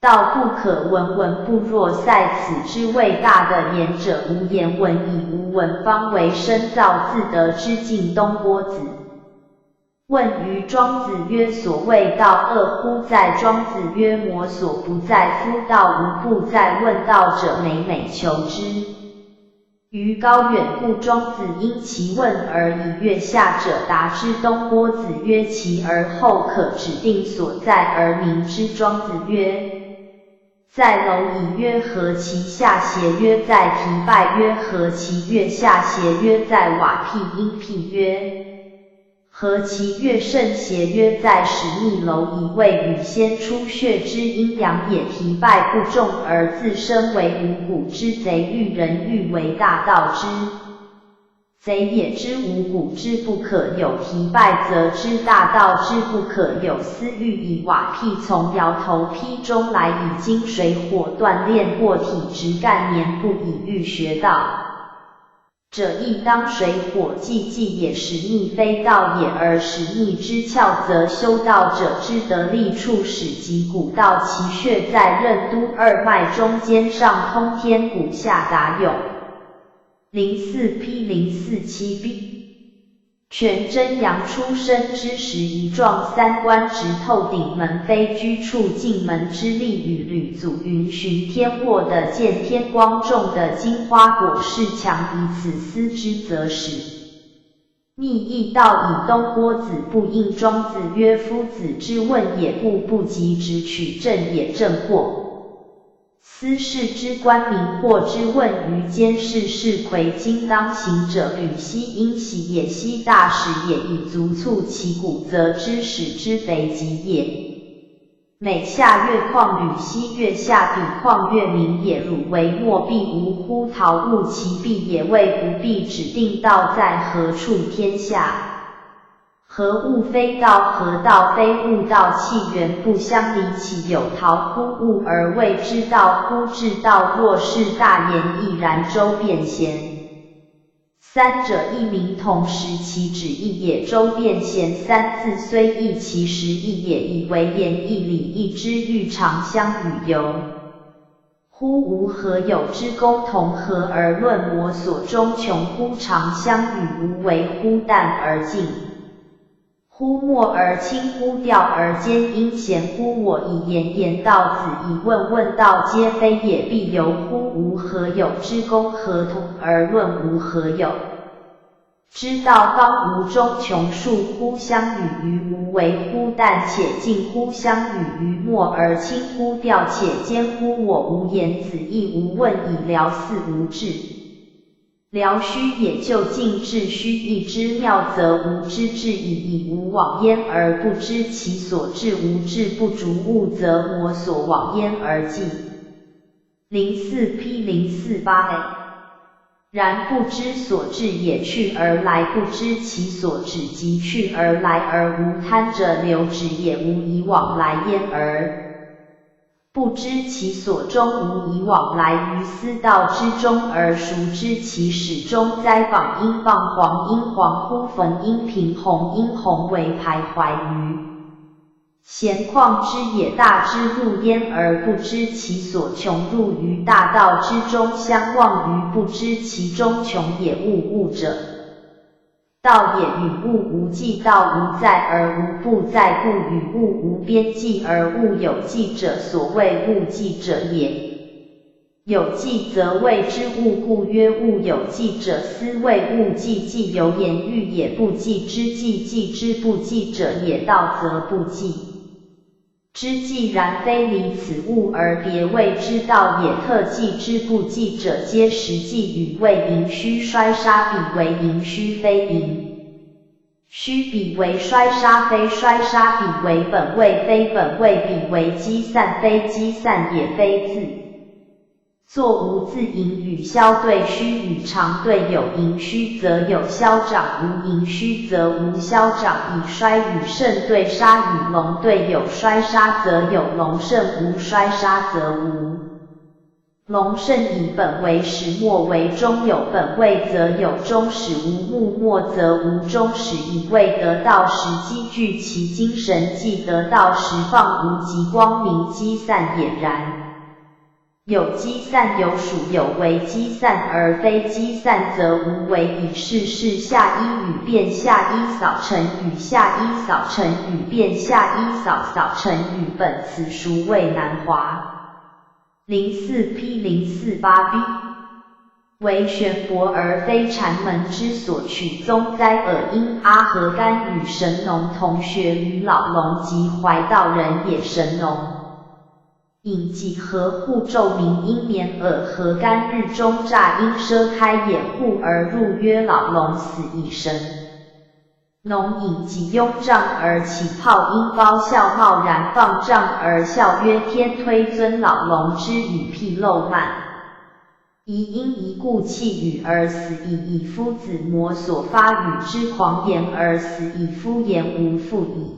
道不可闻，闻不若塞，此之谓大的言者无言，闻以无闻，方为深造自得之境。东郭子问于庄子曰：所谓道恶乎在？庄子曰：魔所不在，夫道无不在。问道者，美美求之。于高远，故庄子因其问而以月下者答之。东郭子曰：其而后可指定所在而明之。庄子曰：在蝼蚁。曰：何其下？谐曰：在皮败。曰：何其月下？谐曰：在瓦辟。因辟曰：何其月甚？谐曰：在始逆蝼蚁，谓与先出血之阴阳也。皮败不重而自身为五谷之贼，欲人欲为大道之贼也知五谷之不可有，提败则知大道之不可有。思欲以瓦辟从摇头劈中来，以金水火锻炼过体直干年不以欲学道者，亦当水火既济也，使逆非道也。而使逆之窍，则修道者之得力处，使及古道，其穴在任督二脉中间，上通天骨，下达甬。04P0477B 全真阳出生之时，一状三关直透顶门，非居处进门之力与吕祖云巡天握的见天光中的金花果实强，以此思之，则使逆亦道以东郭子不应，庄子曰：夫子之问也，不及直取正也，正或。思事之官民或之问于监视是魁今当行者，吕奚因喜也，奚大使也，以足促其骨，则知使之肥极也。每下月旷，吕奚月下比旷月明也。汝为莫必无乎？陶物其必也，谓不必指定道在何处天下。何物非道？何道非物？道气源不相离，岂有陶乎物而谓之道乎？至道若是大言，亦然。周辩贤。三者一名，同时其旨一也。周辩贤三字虽异，其实一也，以为言义理义之欲常相与由。乎吾何有之功同和而论魔所中穷乎？常相与无为乎？淡而静乎？默而轻乎？调而兼阴贤乎？我以言道，子以问道，皆非也，必由乎？吾何有之功何同而论无何有之道？方无中穷数乎？相与于无为乎？淡且静乎？相与于默而轻乎？调且兼乎？我无言，子亦无问，以聊似无志。聊虚也，就近致虚亦之妙，则无之至矣。以无往焉而不知其所至，无志不逐物，则魔所往焉而尽。04P0448A 然不知所至也，去而来，不知其所止，即去而来而无贪者，留止也，无以往来焉而不知其所终，无以往来于思道之中，而孰知其始终？哉！榜阴傍黄阴黄乎？逢阴平红阴红为徘徊于闲旷之也。大之入焉而不知其所，穷入于大道之中，相忘于不知其中穷也。物者道也，与物无际，道无在而无不在，故与物无边际而物有际者，所谓物际者也。有际则谓之物，故曰物有际者，斯谓物际。既由言喻也，不计之计，计之不计者也。道则不计之计，然非离此物而别谓之道也。特计之不计者，皆实际与谓盈虚衰杀，彼为盈虚，非盈虚；彼为衰杀，非衰杀；彼为本位，非本位；彼为积散，非积散，也非自作无自盈。与消对虚，与常对有盈虚，则有消长；无盈虚，则无消长。以衰与盛对杀，与隆对有衰杀，则有隆盛；无衰杀，则无隆盛。以本为始，末为终。有本位，则有终始；无末末，则无终始。以未得道时，积聚其精神；既得道时，放无极光明，积散也。然有积散，有属有为。积散而非积散，则无为。以是事下一语变，下一扫成语，下一扫成语变，下一扫成语。本此孰谓难华？04P0448B 为玄伯而非禅门之所取宗哉？尔因阿何干与神农同学于老龙及怀道人也。神农引几何户昼明因眠耳，何干日中乍因奢开掩户而入，曰老龙死矣。神农引己拥帐而起泡，因包笑贸然放帐而笑曰：天推尊老龙之语辟漏慢。宜因一故弃语而死，以夫子魔所发语之狂言而死，以夫言无复矣。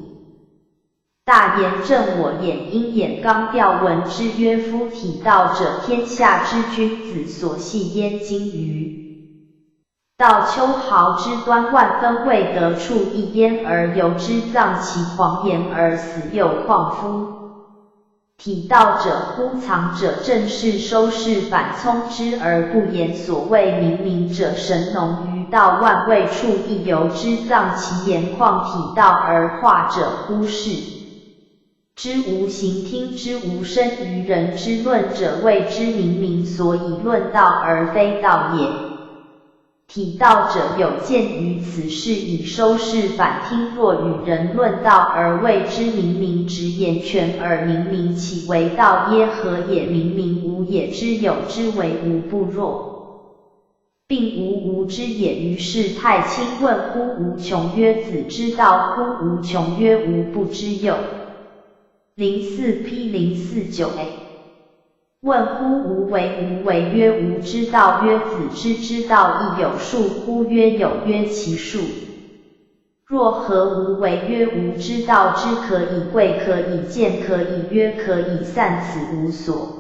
大言正我眼，因眼纲调文之曰：夫体道者，天下之君子所系焉精于道秋毫之端，万分未得处一焉，而由之葬其狂言而死，又况夫体道者，乎藏者，正是收视反聪之而不言。所谓明明者，神农于道，万未处一，由之葬其言，况体道而化者乎？是知无形，听之无声，于人之论者谓之明明，所以论道而非道也。体道者有见于此事，以收视反听，若与人论道而谓之明明，直言全而明明，其为道耶？何也？明明无也之有之为无不若，并无无之也。于是太清问乎无穷曰：子之道乎？无穷曰：无不之有。04P0449A 问乎无为？无为曰：无之道。曰：子之道亦有数乎？曰：有。曰：其数若何？无为曰：无之道之可以贵，可以见，可以约，可以散，此无所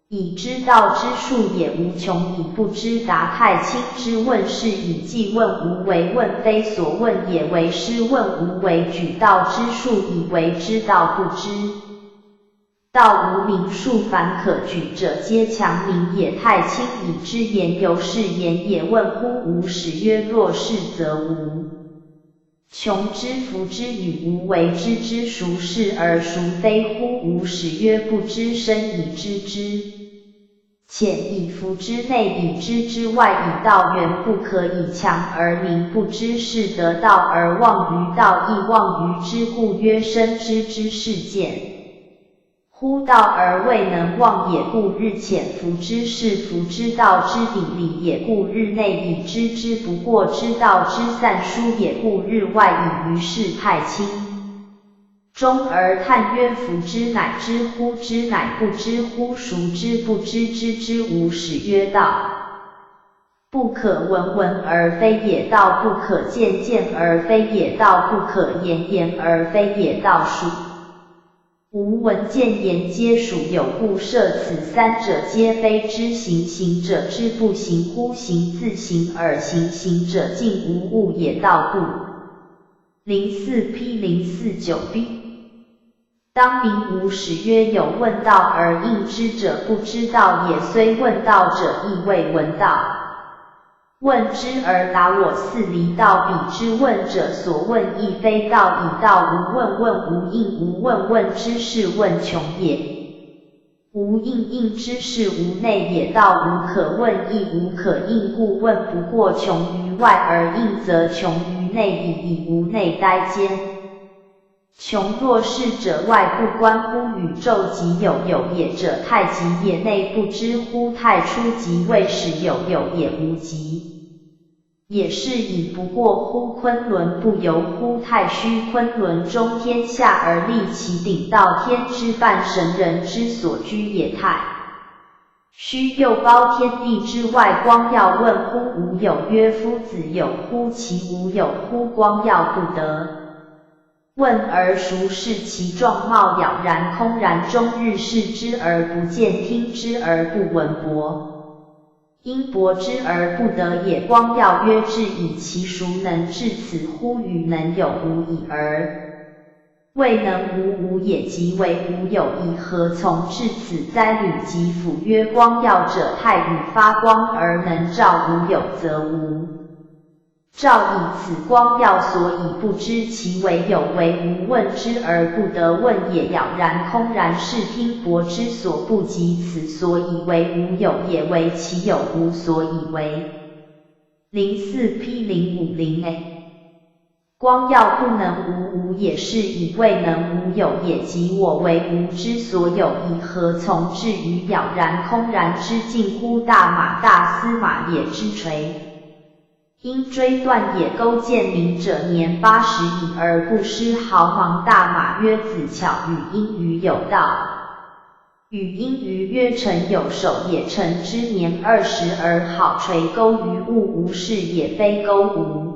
以知道之数也。无穷以不知。答太清之问是以记问无为，问非所问也。为师问无为，举道之数，以为知道不知道无名数，凡可举者皆强名也。太清以之言由是言也。问乎无始？曰：若是则无穷之。夫之与无为之之孰是而孰非乎？无始曰：不知生以知之，浅以夫之内，以知之外，以道源，不可以强而名。不知是得道而忘于道，亦忘于之，故曰生之之事见乎道而未能忘也。故日浅夫之是夫之道之鼎理也。故日内以知之，不过之道之散疏也。故日外以于是太清中而叹曰：夫之乃知乎？知乃不知乎？孰知不知？知之无始。曰：道不可闻，闻而非也；道不可见，见而非也；道不可言，言而非也。道属无闻见言皆属有，故设此三者皆非知行。行者知不行乎？行自行而行，行者尽无物也。道故04P0449B 当名无始。曰：有问道而应知者，不知道也；虽问道者，亦未闻道。问之而答我，似离道。彼之问者，所问亦非道。以道无问，问无应，无问，问之是问穷也；无应，应之是无内也。道无可问，亦无可应，故问不过穷于外，而应则穷于内矣。以无内待坚。穷若是者，外不关乎宇宙即有。有也者，太极也。内不知乎？太初即未始有，有也无极也。是以不过乎昆仑，不由乎太虚。昆仑中天下而立其顶，道天之半，神人之所居也。太虚又包天地之外，光耀。问乎无有？曰：夫子有乎？其无有乎？光耀不得。问而孰是？其状貌杳然空然，终日视之而不见，听之而不闻，博因博之而不得也。光耀曰：至矣。其孰能至此乎？与能有无已而未能无也，即为无有矣。何从至此哉？吕吉甫曰：光耀者，太宇发光而能照无有，则无照以此光耀，所以不知其为有。为无问之而不得问也。杳然空然，视听博之所不及，此所以为无有也。为其有无所以为。04P0550A 光耀不能无也，是以未能无有也。即我为无之所有矣。何从至于杳然空然之境乎？大马大司马也之垂因追断也。勾践明者年80矣，而不失毫芒。大马曰：子巧与因于有道，语音于曰臣有守也，臣之年20而好垂钩于物，无事也非钩无。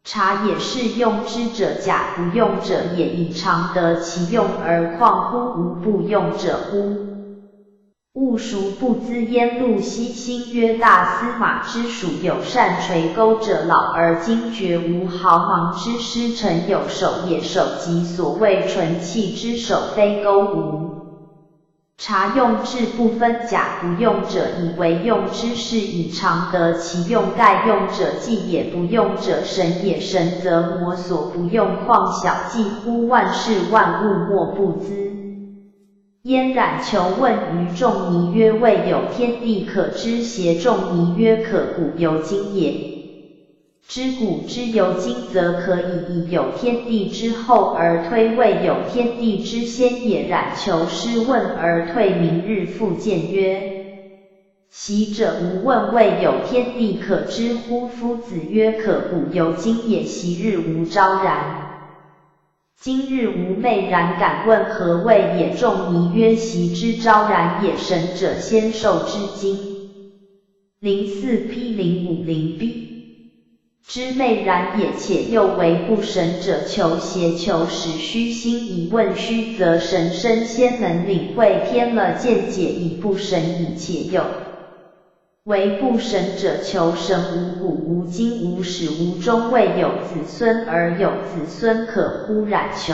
察也是用之者假，不用者也，以常得其用，而况乎无不用者乎？物孰不知焉？陆西心曰：大司马之属有善垂钩者，老而精绝无毫芒之师，臣有守也。守即所谓纯气之守，非钩无。察用之不分假，不用者以为用之事，以常得其用，盖用者既也，不用者神也。神则魔所不用，况小计乎？万事万物莫不知。燕冉求问于仲尼曰：未有天地可知邪？仲尼曰：可，古有今也。知古之有今，则可以有天地之后而推，未有天地之先也。冉求师问而退，明日复见曰：昔者无问，未有天地可知乎？夫子曰：可，古有今也。昔日无昭然，今日无昧然，敢问何谓也？仲尼曰：昔之昭然也，神者先受之经。04P0505B之昧然也，且又为不神者求邪，求实虚心以问虚，则神身先能领会，偏了见解，以不神以且又为不神者求神，无古无今无始无终，未有子孙而有子孙可乎？冉求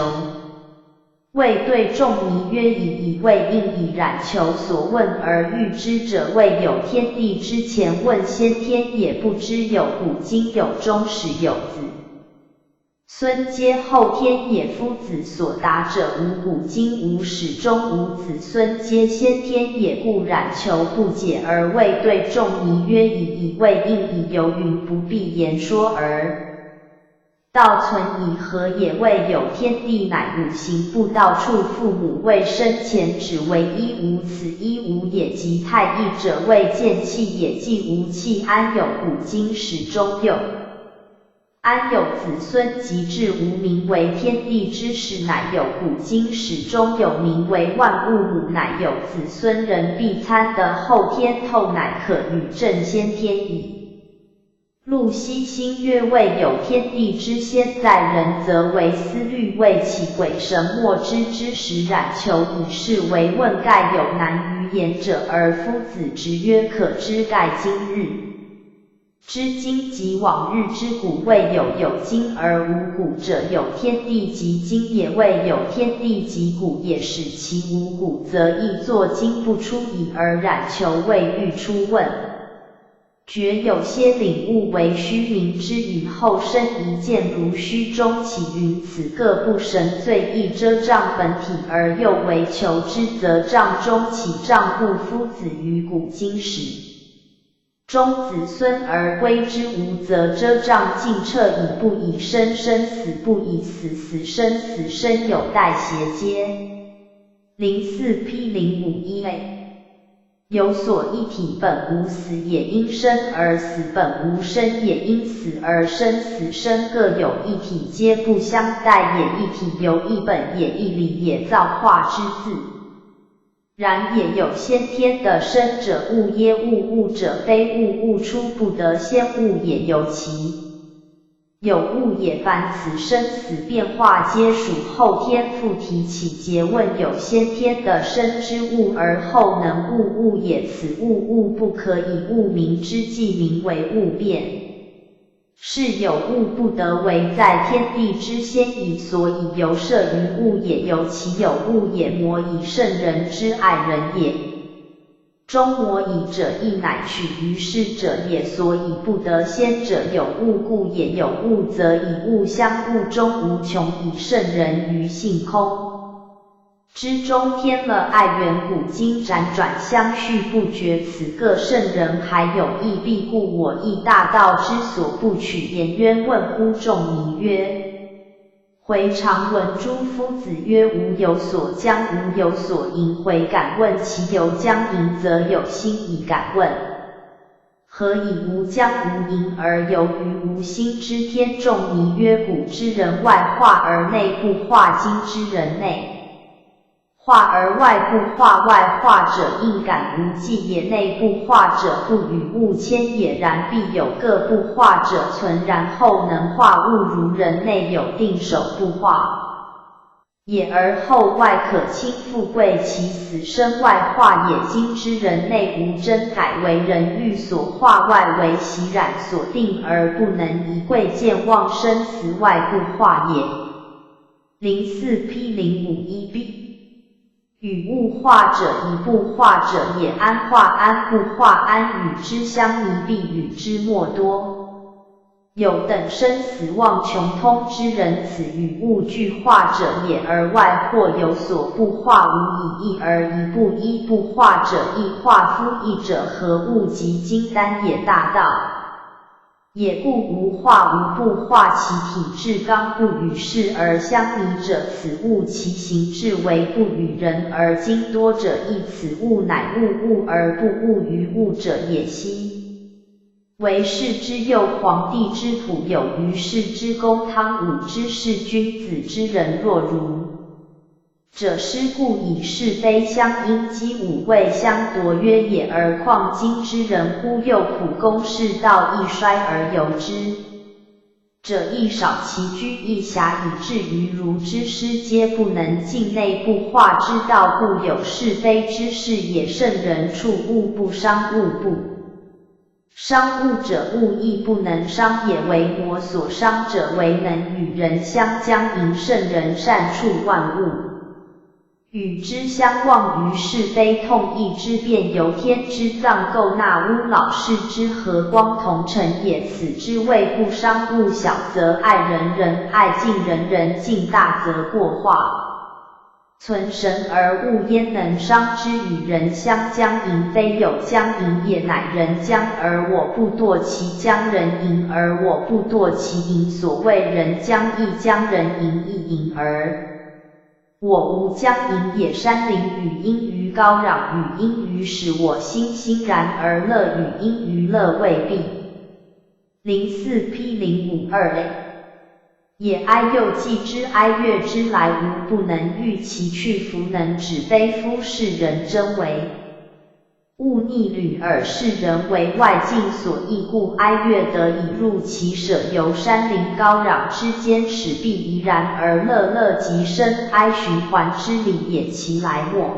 谓对仲尼曰：以谓应以冉求所问而预知者，未有天地之前问先天也，不知有古今有终始有子孙皆后天也。夫子所达者，无古今无始终无子孙，皆先天也。故冉求不解而谓对仲尼曰：以谓应以由云，不必言说而道存以何也？未有天地，乃五行不道处，父母未生前，只为一无，此一无也。即太一者，未见气也，既无气，安有古今始终又安有子孙？即至无名为天地之始，乃有古今始终；有名为万物母，乃有子孙。人必参得后天后，乃可与正先天矣。陆西心曰：未有天地之先，在人则为思虑，未起鬼神莫知之时。冉求以是为问，盖有难于言者。而夫子直曰：可知，盖今日之今，即往日之古。未有有今而无古者，有天地即今也；未有天地即古也。使其无古，则亦作今不出矣。而冉求未欲出问，觉有些领悟为虚名之语，后生一见如虚中起云：此各不神罪，亦遮障本体，而又为求之，则障中起障故。夫子于古今始中子孙而归之无，则遮障尽彻矣。不以生生死，不以死死生死生，有待邪皆。04P0551A有所一体，本无死也，因生而死；本无生也，因死而生。死生各有一体，皆不相待也。一体由一本也，一理也，造化之自然也。有先天的生者，物耶物，物者非物，物出不得先物也。有其有物也，凡此生死变化，皆属后天复提起诘问：有先天的生之物，而后能物，物也。此物，物不可以物名之，即名为物变。是有物不得为在天地之先矣，所以由摄于物也。由其有物也，魔以圣人之爱人也。终魔以者，亦乃取于世者也。所以不得先者，有物故也。有物则以物相，物中无穷，以圣人于性空之中，添了爱缘，古今辗转相续不绝。此各圣人还有异弊，故我亦大道之所不取。颜渊问乎仲尼曰：回常闻诸夫子曰：无有所将，无有所迎。回敢问其由将迎，则有心以敢问。何以无将无迎而由于无心之天？仲尼曰：古之人外化而内不化，今之人内化而外部化，外化者应感无记也，内部化者不与物牵也。然必有各部化者存，然后能化物，如人内有定守不化也，而后外可轻富贵，其死生外化也。今之人内无真改，为人欲所化，外为习染所定，而不能移贵贱忘生死，外部化也。04P051B 与物化者，一部化者也。安化安不化，安与之相宜，必与之莫多。有等生死忘穷通之人，此与物俱化者也，而外或有所不化，无以一而一不一不化者，亦化夫一者，何物即金丹也，大道也。故无化无不化，其体质刚不与世而相宜者，此物其形质为不与人而精多者，亦此物乃物而不物于物者也。昔为世之佑，皇帝之辅，有于世之公，汤武之士，君子之人，若如者，师故以是非相因，激武未相夺约也。而况今之人乎？又苦功事道亦衰而由之者亦少，其居亦狭，以至于儒之师皆不能尽内部化之道，故有是非之事也。圣人处物不伤物，不伤物者，物亦不能伤也。为魔所伤者，为能与人相将迎。圣人善处万物，与之相忘，于是非痛义之变，由天之藏构纳乌老世之和光同尘也。此之谓不伤物小，则爱人人爱敬，人人敬，大则过化存神而物焉能伤之？与人相将迎，非有将迎也，乃人将而我不堕其将，人迎而我不堕其迎。所谓人将亦将，人迎亦迎，而我无将迎也。山林语音于高壤，语音于使我心欣然而乐，语音于乐未必。04P052A 也。哀又既之，哀乐之来无不能御其去，弗能止非夫是人真为物逆履耳，是人为外境所役，故哀乐得以入其舍，由山林高壤之间，使必怡然而乐，乐极生哀，循环之理也。其来莫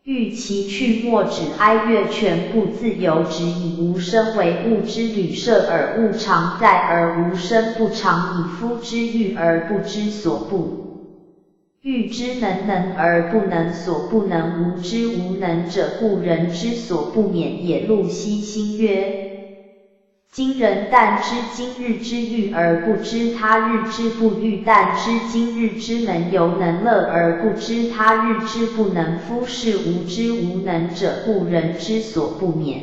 欲其去，莫止哀乐全不自由，只以无生为物之旅舍耳。物常在而无生不常，以夫之欲而不知所不欲之，能而不能，所不能无之。无能者，故人之所不免也。陆西心曰：今人但知今日之欲而不知他日之不欲，但知今日之能由能乐而不知他日之不能。夫是无知无能者，故人之所不免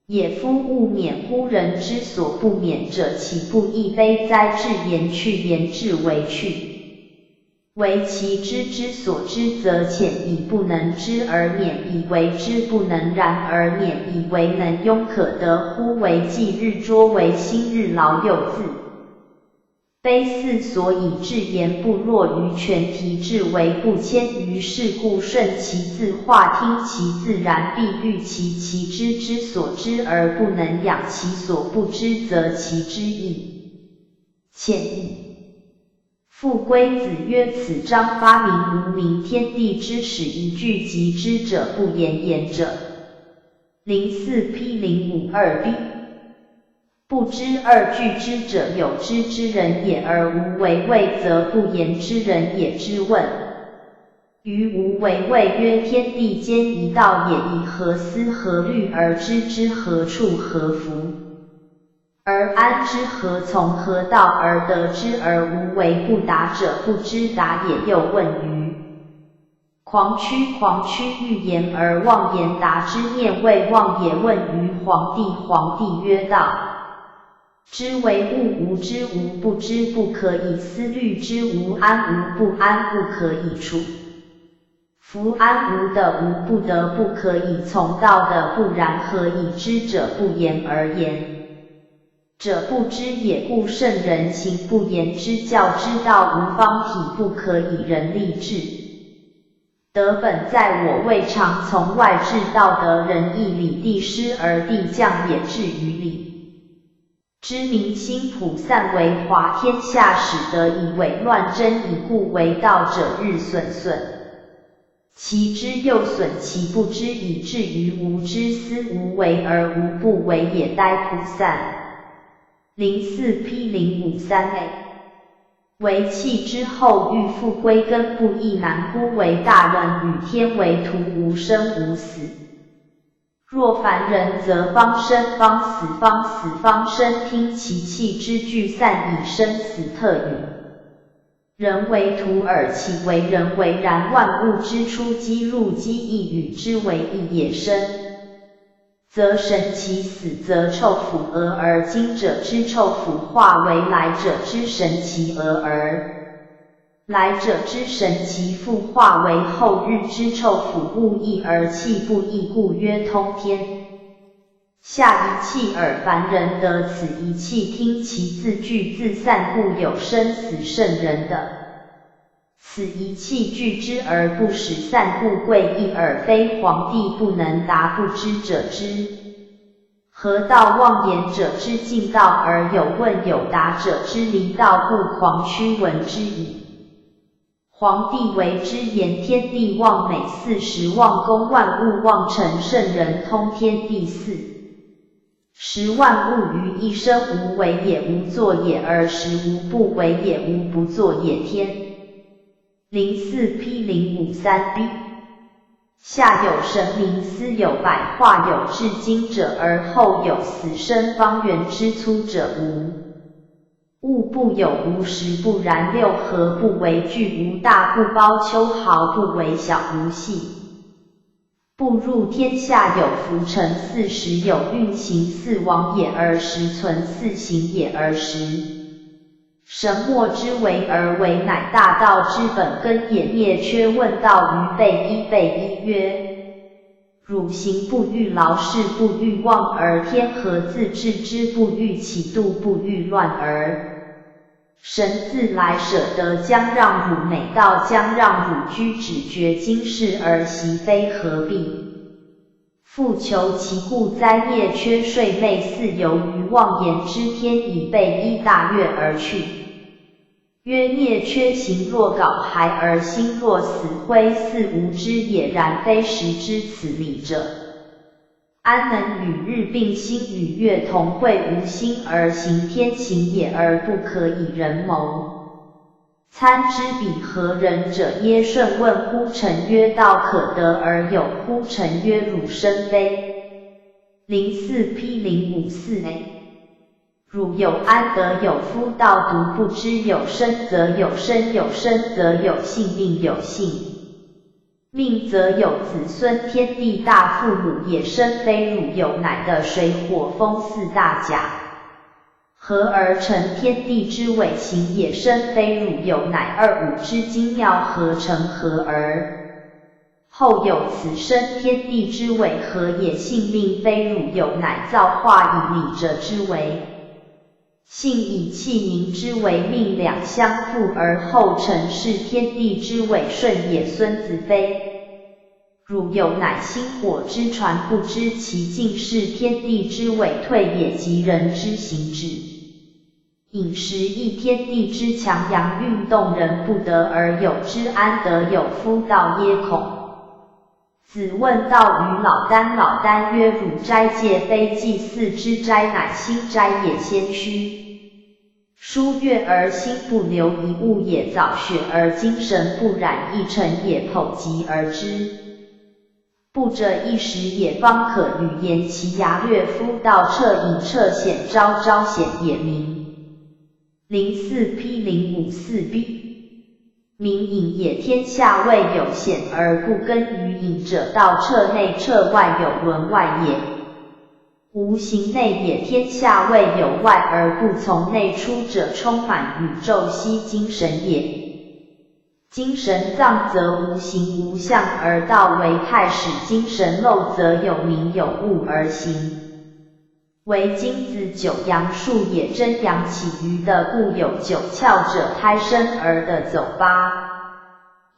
也。夫勿免乎人之所不免者，岂不亦悲哉？至言去，言至为去，为其知之所知，则浅以不能知而免，以为知不能然而免，以为能庸可得乎？为既日拙，为新日劳，又自悲四。所以至言不若于全题，至为不迁于世，故顺其自化，听其自然，必欲其知之所知而不能养其所不知，则其知亦浅矣。复归子曰：此章发明无名，天地之始，一句即知者，不言言者。04P052B 不知二句之者，有知之人也，而无为谓，则不言之人也。之问于无为谓曰：天地间一道也，以何思何虑而知之？何处何福而安之？何从何道而得之？而无为不达者，不知达也。又问于狂曲，狂曲欲言而妄言，达之念谓妄也。问于黄帝，黄帝曰：道之为物，无知无不知，不可以思虑之；无安无不安，不可以处。夫安无的，无不得，不可以从道的，不然何以知者？不言而言者不知也。故圣人行不言之教之道，无方体，不可以人立志。德本在我未尝从外至道德仁义礼地师而地将也至于礼。知民心普散为华天下始得以为乱真以故为道者日损损。其知又损其不知以至于无知思无为而无不为也呆普散。04P053A为气之后欲复归根不亦难乎为大人与天为徒无生无死。若凡人则方生方死方死方生听其气之聚散以生死特语。人为徒耳其为人为然万物之出机入机亦与之为一也生。则神其死则臭腐而今者之臭腐化为来者之神其而来者之神其复化为后日之臭腐物异而气不异故曰通天。下一气耳凡人得此一气听其自聚自散故有生死圣人的。此一气聚之而不使散故贵异而非皇帝不能达不知者之。何道妄言者之尽道而有问有答者之离道故狂虚闻之矣。皇帝为之言天地望美40望公万物望成圣人通天地40万物于一生无为也无作也而实无不为也无不作也天。04P053B 下有神明思有百化有至精者而后有死生方圆之粗者无。物不有无实不然六合不为巨无大不包秋毫不为小无细。不入天下有浮沉40有运行4往也而实存4行也而实。神墨之为而为乃大道之本根也灭缺问道于备一曰：汝行不欲劳事不欲妄而天何自治之不欲起度不欲乱而神自来舍得将让汝美道将让汝居止绝今世而习非何必？复求其故灾灭缺睡昧似由于妄言之天以备一大悦而去。曰灭缺行若槁骸而心若死灰似无知也然非实知此理者。安能与日并星与月同会无心而行天行也而不可以人谋？参之彼何人者耶顺问乎臣曰道可得而有乎臣曰汝生非。04P054A汝有安得有夫道独不知有生则有生有生则有性命有性命则有子孙天地大父母也生非汝有乃的水火风4大甲。合而成天地之尾形也生非汝有乃2、5之精妙合成合而后有此生天地之尾合也性命非汝有乃造化以理者之为。性以气凝之为命两相附而后成是天地之尾顺也孙子非。汝有乃心火之传不知其尽是天地之尾退也即人之行止。饮食亦天地之强阳运动人不得而有之安得有夫道耶恐？子问道于老聃老聃曰汝斋戒非祭祀之斋乃心斋也先虚。疏月而心不留一物也早雪而精神不染一尘也剖极而知。不者一时也方可履言其牙略夫道彻隐彻显昭昭显也明。04P054B 明隐也天下未有显而不根于隐者道彻内彻外有伦外也。无形内也天下未有外而不从内出者充满宇宙悉精神也。精神藏则无形无相而道为太使精神漏则有名有物而行。为金子九阳数也真阳起于的故有九窍者胎生而的走八。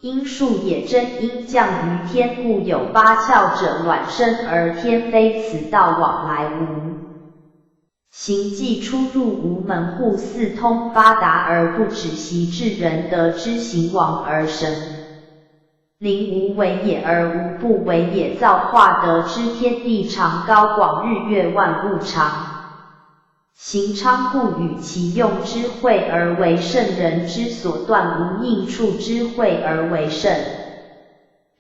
因数也真因降于天，故有八窍者卵生而天非，此道往来无。行迹出入无门户，四通发达而不止，习至人得之行往而神。灵无为也而无不为也，造化得知天地长高广，日月万物长。行昌故与其用之会而为圣，人之所断无应处之会而为圣。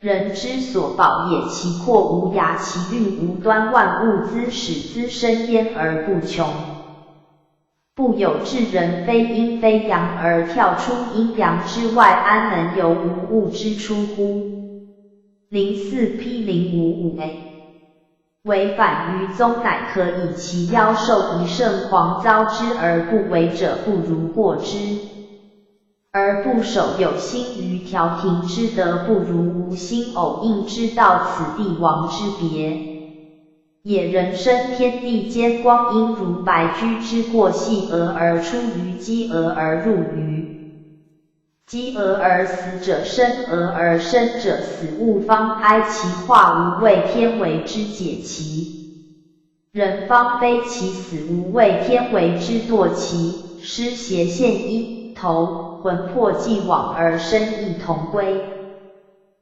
人之所保也，其阔无涯，其运无端，万物滋始滋生焉而不穷。不有至人非阴非阳而跳出阴阳之外，安能由无物之出乎？04 P 055A 违反于宗，乃可以其妖兽一圣狂遭之而不为者，不如过之。而不守有心于调停之德，不如无心偶应之道，此地王之别也。人生天地间，光阴如白驹之过，细蛾而出于鸡蛾而入于鸡蛾而死者生，蛾而生者死，物方哀其化无为，天为之解其人方非其死无为，天为之堕其失邪现一头，魂魄既往而身亦同归。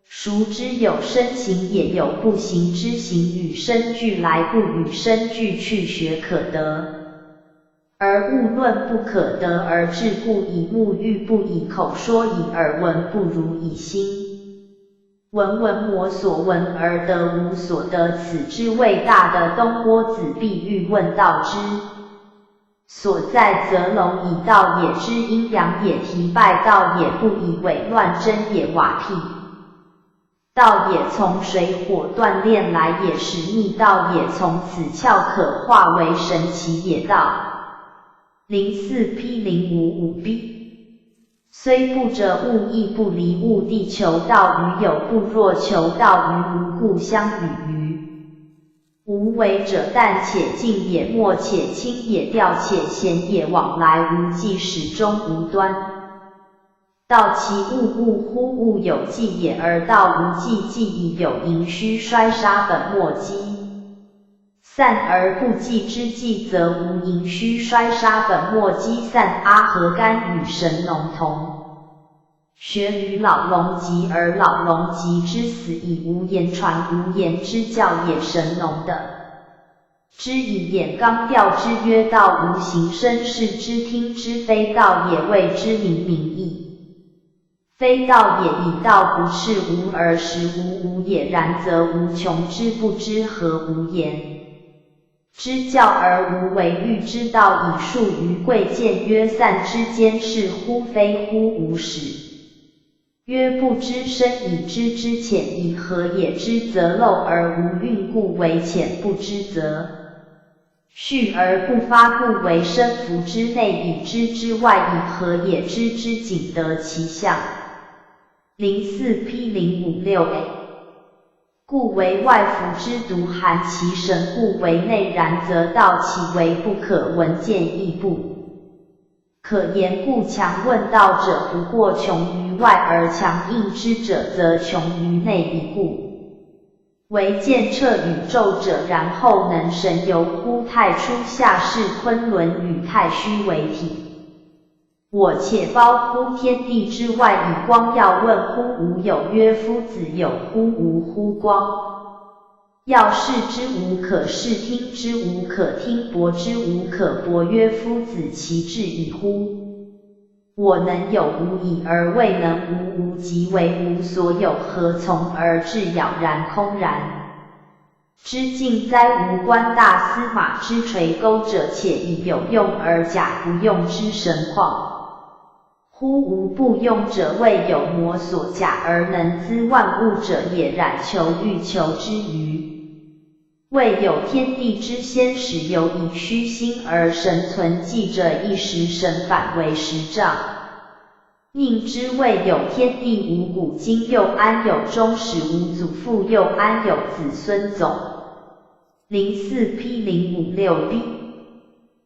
孰知有生行也，有不行之行，与生俱来，不与生俱去，学可得而物论不可得而治，故以目喻，不以口说，以耳闻不如以心闻。闻我所闻而得无所得，此之谓大的东郭子必欲问道之所在，则龙以道也，知阴阳也，提拜道也，不以伪乱真也，瓦辟道也，从水火锻炼来也，使逆道也，从此窍可化为神奇也。道04 P 055B 虽不着物，亦不离物，地求道于有不，若求道于无，故相与于无为者，但且近也，莫且轻也，调且闲也，往来无际，始终无端。道其物，物乎物有际也，而道无际，际以有盈虚衰杀本末机。散而不济之际，则无盈虚衰杀本末机散。阿何干与神农同学于老龙吉，而老龙吉之死以无言传无言之教也。神农的之以演纲调之，曰道无形，生事之听之，非道也，谓之明明义。非道也，以道不是无而实无无也，然则无穷之不知何无言之教而无为欲之道，以述于贵贱，曰散之间是乎，非乎无始。曰不知深，以知之浅，以何也？知则漏而无蕴，故为浅；不知则蓄而不发，故为深。夫之内以知之外，以何也？知之仅得其相。04 P 056A 故为外服之独含其神，故为内，然则道其为不可闻见，亦不可言。故强问道者，不过穷于外，而强应之者，则穷于内矣。故为见彻宇宙者，然后能神游乎太初下世，昆仑与太虚为体。我且包乎天地之外，以光耀问乎无有，曰夫子有乎无乎光？要视之无可视，听之无可听，博之无可博，曰夫子其志矣乎？我能有无以而未能无，无即为无所有，何从而至杳然空然之境哉？无关大司马之垂钩者，且以有用而假不用之神况。乎无不用者，谓有魔所假而能滋万物者也，然求欲求之余，谓有天地之先始，有以虚心而神存记者，一时神反为实障。宁之谓有天地无古今，又安有终始？无祖父，又安有子孙总？04 P 056B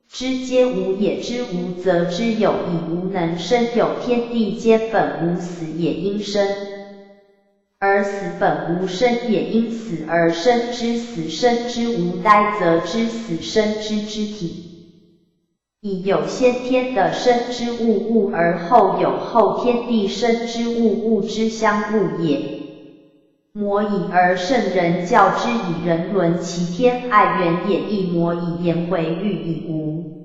知皆无也，知无则知有，以无能生有，天地间本无死也，应生。而死本无生也，因死而生之，死生之无呆，则知死生之之体。以有先天的生之物，物而后有后天地生之物，物之相物也。魔以而圣人教之以人伦其天爱原也，亦魔以颜回欲以无。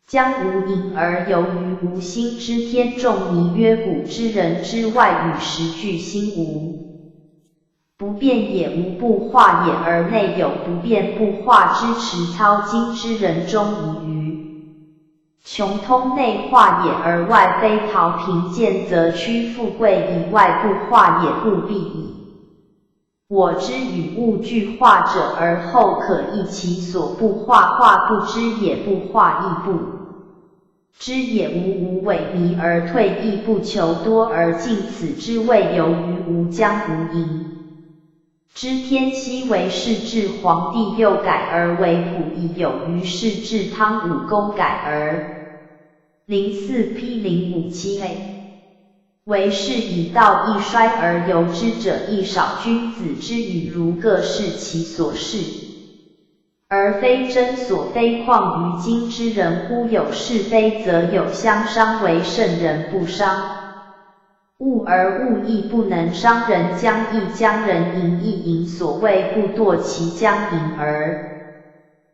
将无隐而由于无心之天众迷曰古之人之外与实具心无。不变也无不化也，而内有不变不化之持操经之人中矣于。穷通内化也，而外非陶贫贱则屈富贵以外不化也，故必矣。我知与物俱化者，而后可议其所不化，化不知也，不化亦不知也，无萎靡而退，亦不求多而尽，此之谓由于无将无垠。知天昔为世至皇帝，又改而为溥仪，有于世至汤武公，改而04 P 057A。为是以道亦衰而由之者亦少，君子之语如各视其所视，而非真所非。况于今之人乎？有是非则有相伤，为圣人不伤物，而物亦不能伤人。将亦将人淫亦淫，所谓不堕其将淫而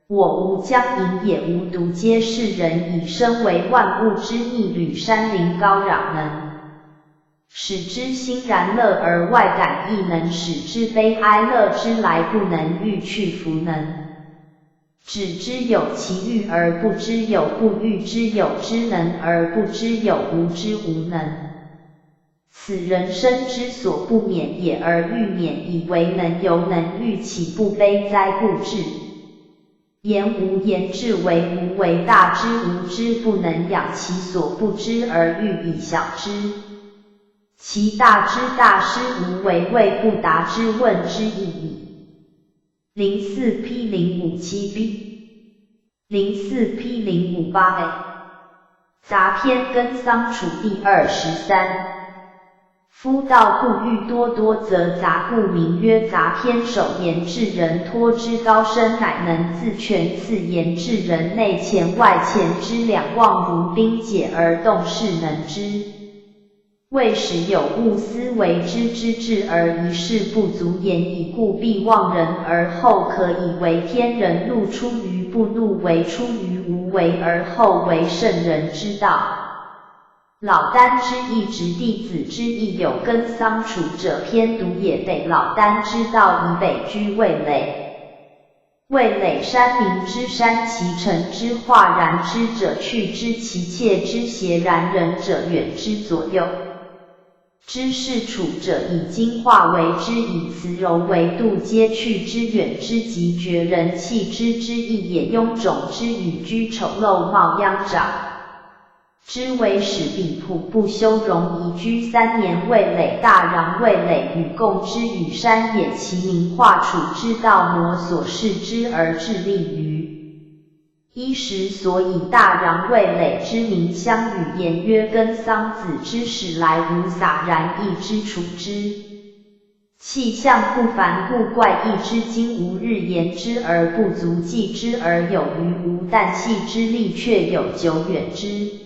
我无将淫也，无独皆是人以身为万物之逆旅，山林高壤能使之欣然乐，而外感亦能使之悲哀。乐之来不能欲去，弗能止之有其欲而不知有，不欲之有之能而不知有，无之无能。此人生之所不免也，而欲免以为能，犹能欲，岂不悲哉？故至言无言，至为无为。大之无知，不能养其所不知，而欲以小之。其大之大师无为，谓不达之，问之意矣。04 P 057B 04 P 058A 杂篇根桑楚第23。夫道故欲多多，则杂故名曰杂篇。首言至人，托之高深，乃能自全。次言至人，内前外前之两望如冰解而动势，能知未始有物，思为之之至，而一事不足言矣，故必忘人，而后可以为天人。怒出于不怒为，出于无为，而后为圣人之道。老聃之义，直弟子之义，有根桑楚者，偏独也。北老聃之道，以北居魏垒。魏垒山民之山，其成之化然之者去之，其切之邪然人者远之左右。知是楚者，以精化为之，以慈柔为度，皆去之远之，极绝人弃之之意也。臃肿之与居丑陋貌殃长之为始，彼仆不修容，宜居3年。魏垒大禳，魏垒与共之与山也，其名化楚之道，魔所视之而致力于衣食，所以大禳魏垒之名相与，言曰根桑子之始来无洒然义之处之气象不凡，故怪异之今无日言之而不足，记之而有余无，但系之力却有久远之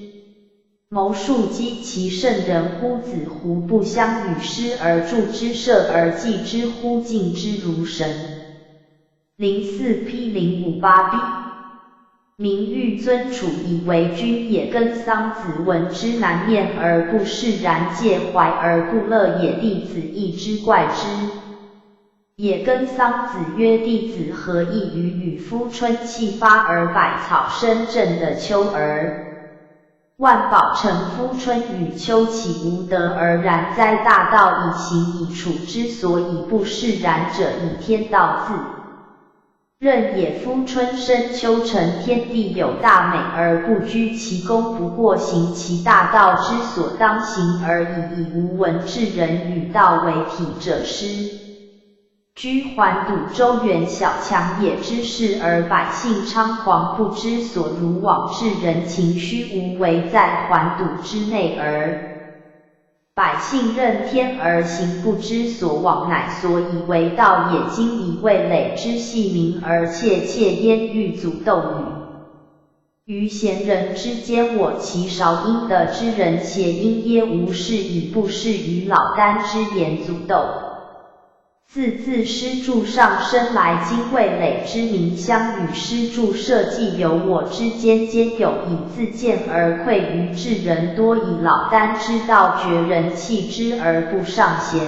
谋数积其圣人乎？子胡不相与师而助之，射而记之乎？敬之如神。04 P 058B 名誉尊楚，以为君也。根桑子闻之难面而不释然，介怀而不乐也。弟子亦之怪之也。根桑子曰：弟子何异于与夫春气发而百草生正的秋而万宝成夫春与秋，岂无德而然哉？大道以行以处之，所以不释然者，以天道自任也。夫春生秋成，天地有大美而不居其功，不过行其大道之所当行而已。以无闻至人与道为体者，失居环堵周原小强也之事，而百姓猖狂不知所如，往至人情虚无为，在环堵之内而百姓任天而行，不知所往，乃所以为道也。今以味累之细明而切切焉，欲阻斗语。于贤人之间，我其少应得之人，且因耶无事，以不适于老聃之言阻斗。自师助上生来，今味累之名相与师助社稷有我之间，兼有以自见而愧于智人，多以老聃之道绝人弃之而不上贤。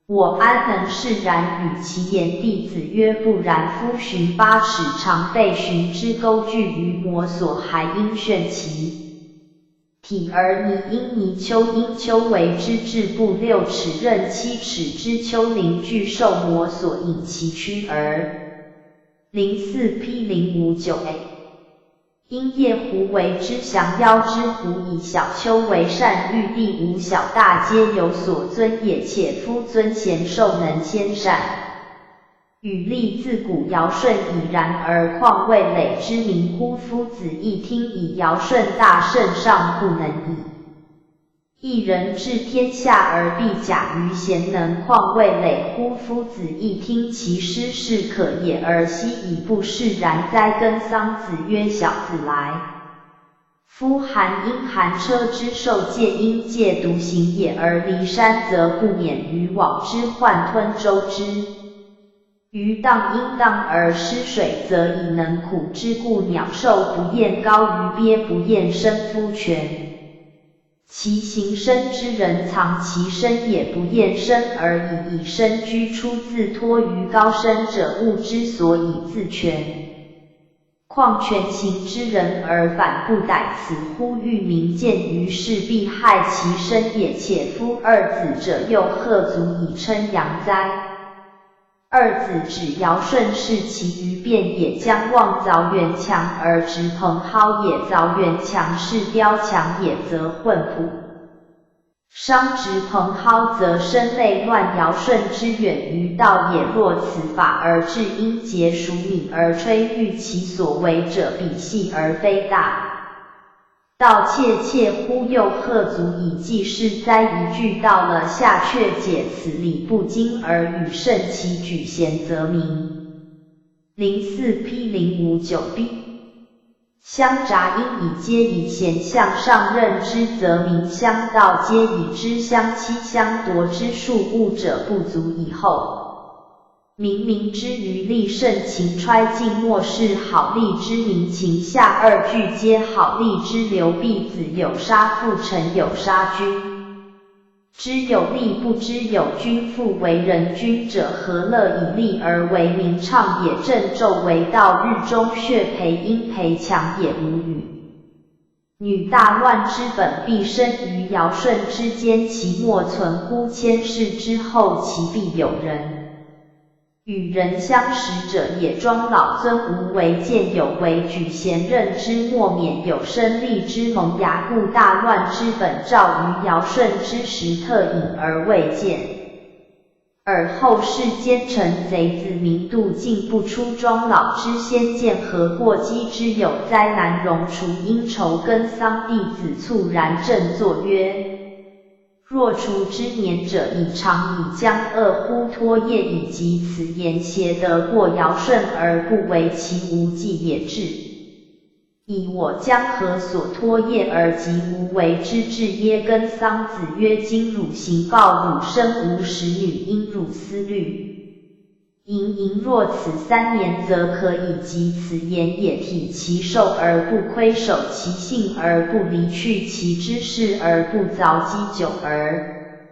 我安能释然？与其言。弟子曰：不然。夫寻8尺长，被寻之钩具于魔所，还应旋其体而泥。因泥鳅，因鳅为之至不6尺，任7尺之丘陵具受魔所，引其躯而。04P059A。因夜狐为之降妖之狐，以小丘为善，欲地无小大皆有所尊也。且夫尊贤寿能先善，语力自古尧舜已然，而况味累之名乎？夫子一听以尧舜大圣尚不能以一人治天下而必假于贤能，况味累乎？夫子一听其师是可也，而昔以不是然哉。跟桑子曰：小子来。夫寒因寒车之受戒，因戒独行也，而离山则不免于往之患，吞舟之鱼荡因荡而失水，则以能苦之故。鸟兽不厌高于鳖，不厌深夫泉。其行深之人，藏其身也，不厌深而以身居出，自托于高深者，物之所以自全。况全行之人而反不逮，此乎欲明见于世，必害其身也。且夫二子者，又何足以称扬哉？二子指尧舜是其余变也，将望凿垣墙而直蓬蒿也。凿垣墙是雕墙也，则混朴商直蓬蒿，则生类乱。尧舜之远于道也，若此法而治，因节属敏而吹誉其所为者，比细而非大。道切切乎？又何足以济世哉？一句到了下，却解此理不精，而与圣其举贤则明。04P059B。相杂因以皆以贤相上任之，则民相道皆以之相欺，相夺之术物者不足以后。民之于利，盛情揣进，莫视好利之民情。下二句皆好利之流。婢子有杀父，臣有杀君。知有利，不知有君。复为人君者，何乐以利而为民畅也？正纣为道，日中血培，阴培强也，无语。女大乱之本，必生于尧舜之间，其莫存乎？千世之后，其必有人与人相识者也。庄老尊无为，见有为，举贤任之，莫免有生利之萌芽，故大乱之本肇于尧舜之时，特隐而未见。而后世奸臣贼子，民度尽不出庄老之先见，何过激之有哉？南荣除因仇跟桑，弟子猝然振作曰：若除之年者，以常以将恶乎？托业以及此言，邪得过尧舜而不为其无忌也至。以我将何所托业而及无为之至耶？跟桑子曰：今汝行暴，汝生无使女，因汝思虑。盈若此3年，则可以及此言也。体其寿而不亏守其性，而不离去其知识，而不凿积久而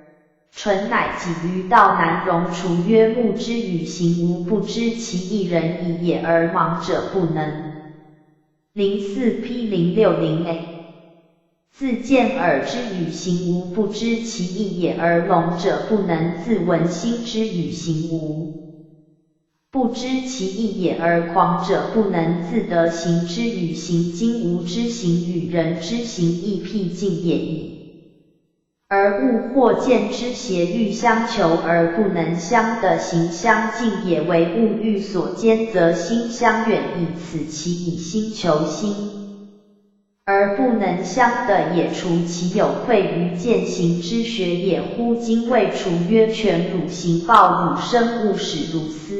纯，乃己于道。南荣除曰：目之与行无不知其一人矣也，而盲者不能。04P060A。自见耳之与行无不知其意也，而聋者不能自闻心之与行无不知其意也，而狂者不能自得行之与行经无之行与人之行亦僻近也矣。而物或见之邪欲相求而不能相得，行相近也。为物欲所兼，则心相远，以此其以心求心。而不能相等也，除其有愧于践行之学也乎？今谓除曰权汝行报汝生勿使汝思。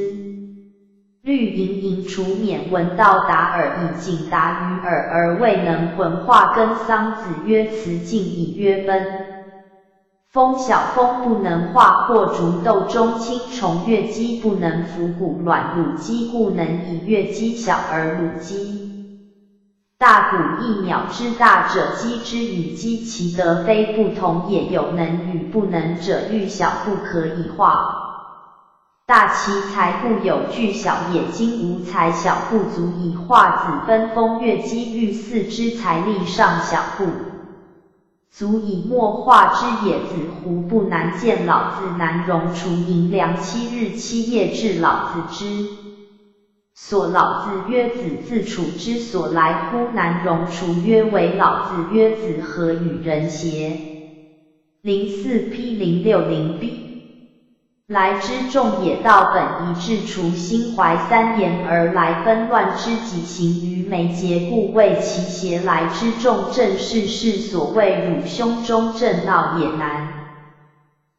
律盈盈除免闻道达尔，以仅达于耳而未能浑化根。桑子曰辞尽以曰奔。风小风不能化，或竹豆中青虫，月鸡不能伏骨卵，乳鸡故能以月鸡小而乳鸡。大骨一鸟之大者，鸡之与鸡其德非不同也，有能与不能者，欲小不可以化。大其才故有巨小也，今无才小不足以化。子分封月鸡欲四之财力尚小不足以莫化之也。子胡不难见，老子难容，除银粮7日7夜至老子之所。老子曰子自处之所来乎？难容。除曰为。老子曰子何与人邪？04P0600B 来之众也，道本一致，除心怀三言而来纷乱之极，行于眉节，故谓其邪。来之众正是所谓汝胸中正闹也，难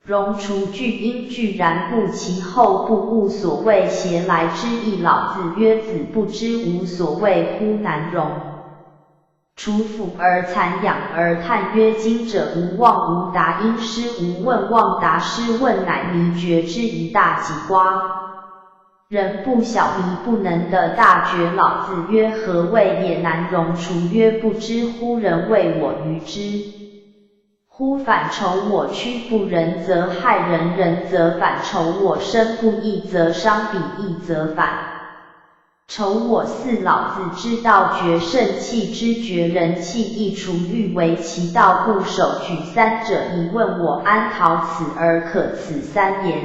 容。除具因具然故，其后不悟所谓邪来之意。老子曰子不知无所谓乎？难容。除俯而惭仰而叹曰今者无望无答，因师无问，望答师问，乃迷觉之一大吉瓜。人不晓迷不能得大觉。老子曰何谓也？难容。除曰不知乎？人谓我愚之乎？反愁我屈不仁则害人，仁则反愁我生不义则伤彼，义则反愁我似。老子之道绝圣弃之，绝人弃义，除欲为其道，故首举三者。以问我安逃此而可此三言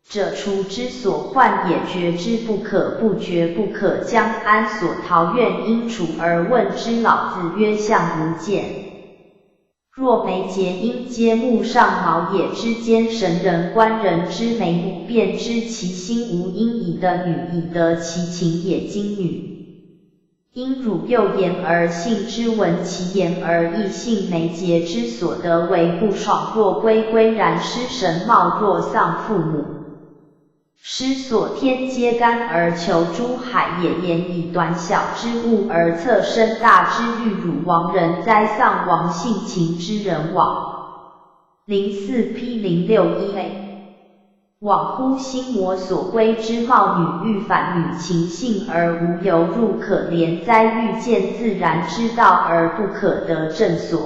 者，除之所患也。觉之不可，不觉不可，将安所逃？愿因除而问之。老子曰相无见。若眉睫阴皆目上毛也，之间神人观人之眉目，便知其心无阴以的女，以得其情也。今女因汝幼言而信之，闻其言而异信，眉睫之所得为不爽。若归归然失神貌，若丧父母失所天，皆干而求诸海也。言以短小之物而测深大之，欲汝亡人哉？丧亡性情之人往。04P061A 往乎心魔所归之貌，女欲反女情性而无由，入可怜哉？欲见自然之道而不可得正所。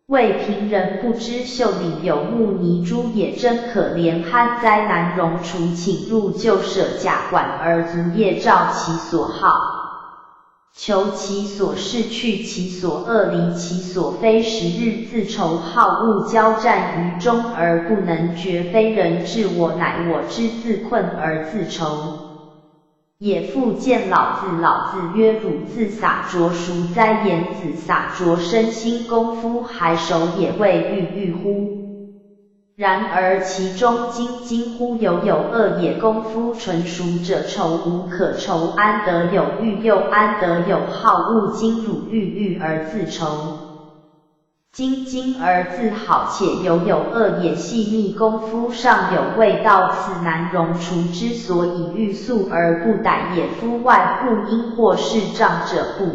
谓平人不知袖里有木泥珠也，真可怜憨哉！难容。除请入就舍假管而足业照其所好，求其所是，去其所恶，离其所非，时日自愁好恶，交战于中而不能决，非人治我，乃我之自困而自愁也。复见老子。老子曰汝自洒濯孰哉？言子洒濯身心功夫，还手也，谓欲欲乎？然而其中精精乎？有恶也。功夫纯熟者，愁无可愁，安得有欲？又安得有好恶？今汝欲欲而自愁，精精而自好，且有恶也。细密功夫尚有味道，此难容。除之所以欲速而不逮也。夫外护因或是障者，不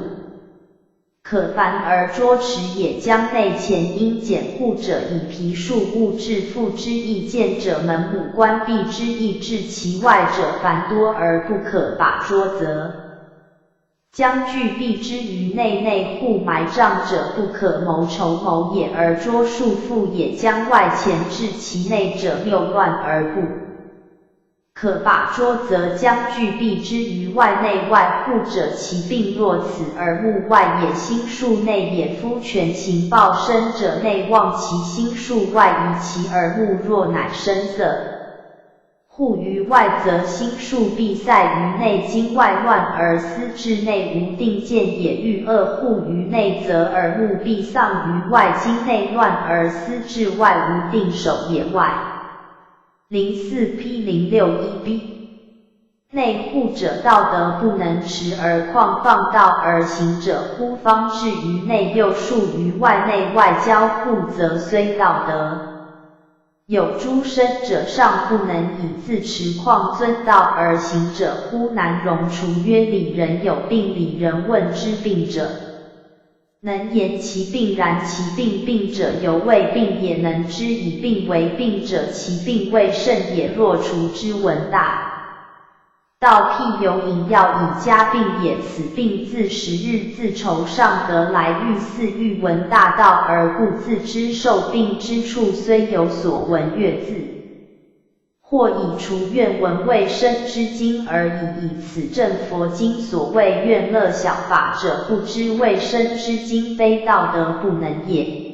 可烦而捉持也。将内前因检护者，以皮数物质复之意见者，门母关闭之意治其外者，繁多而不可把捉，则将具蔽之于内护埋障者，不可谋筹谋也，而捉束缚也。将外前治其内者，谬乱而不可把捉，则将具蔽之于外内外护者，其病若此而目外也，心术内也。夫全情报深者，内望其心术，外移其耳目，若乃深色护于外，则心术闭塞于内，经外乱而思至内无定见也。欲恶护于内，则耳目闭丧于外，经内乱而思至外无定守也。外04P061B 内护者道德不能持而况放道而行者乎？方至于内又述于外，内外交互则虽道德有诸身者，尚不能以自持况遵道而行者乎？难容除曰：里人有病，里人问之病者，能言其病，然其病病者犹未病也，能知以病为病者，其病未甚也。若除之闻大道，譬有饮药以加病也，此病自10日自愁上得来，欲似欲闻大道而不自知，受病之处虽有所闻悦字，或以除愿闻未生之经而已，以此证佛经所谓愿乐小法者，不知未生之经非道德不能也。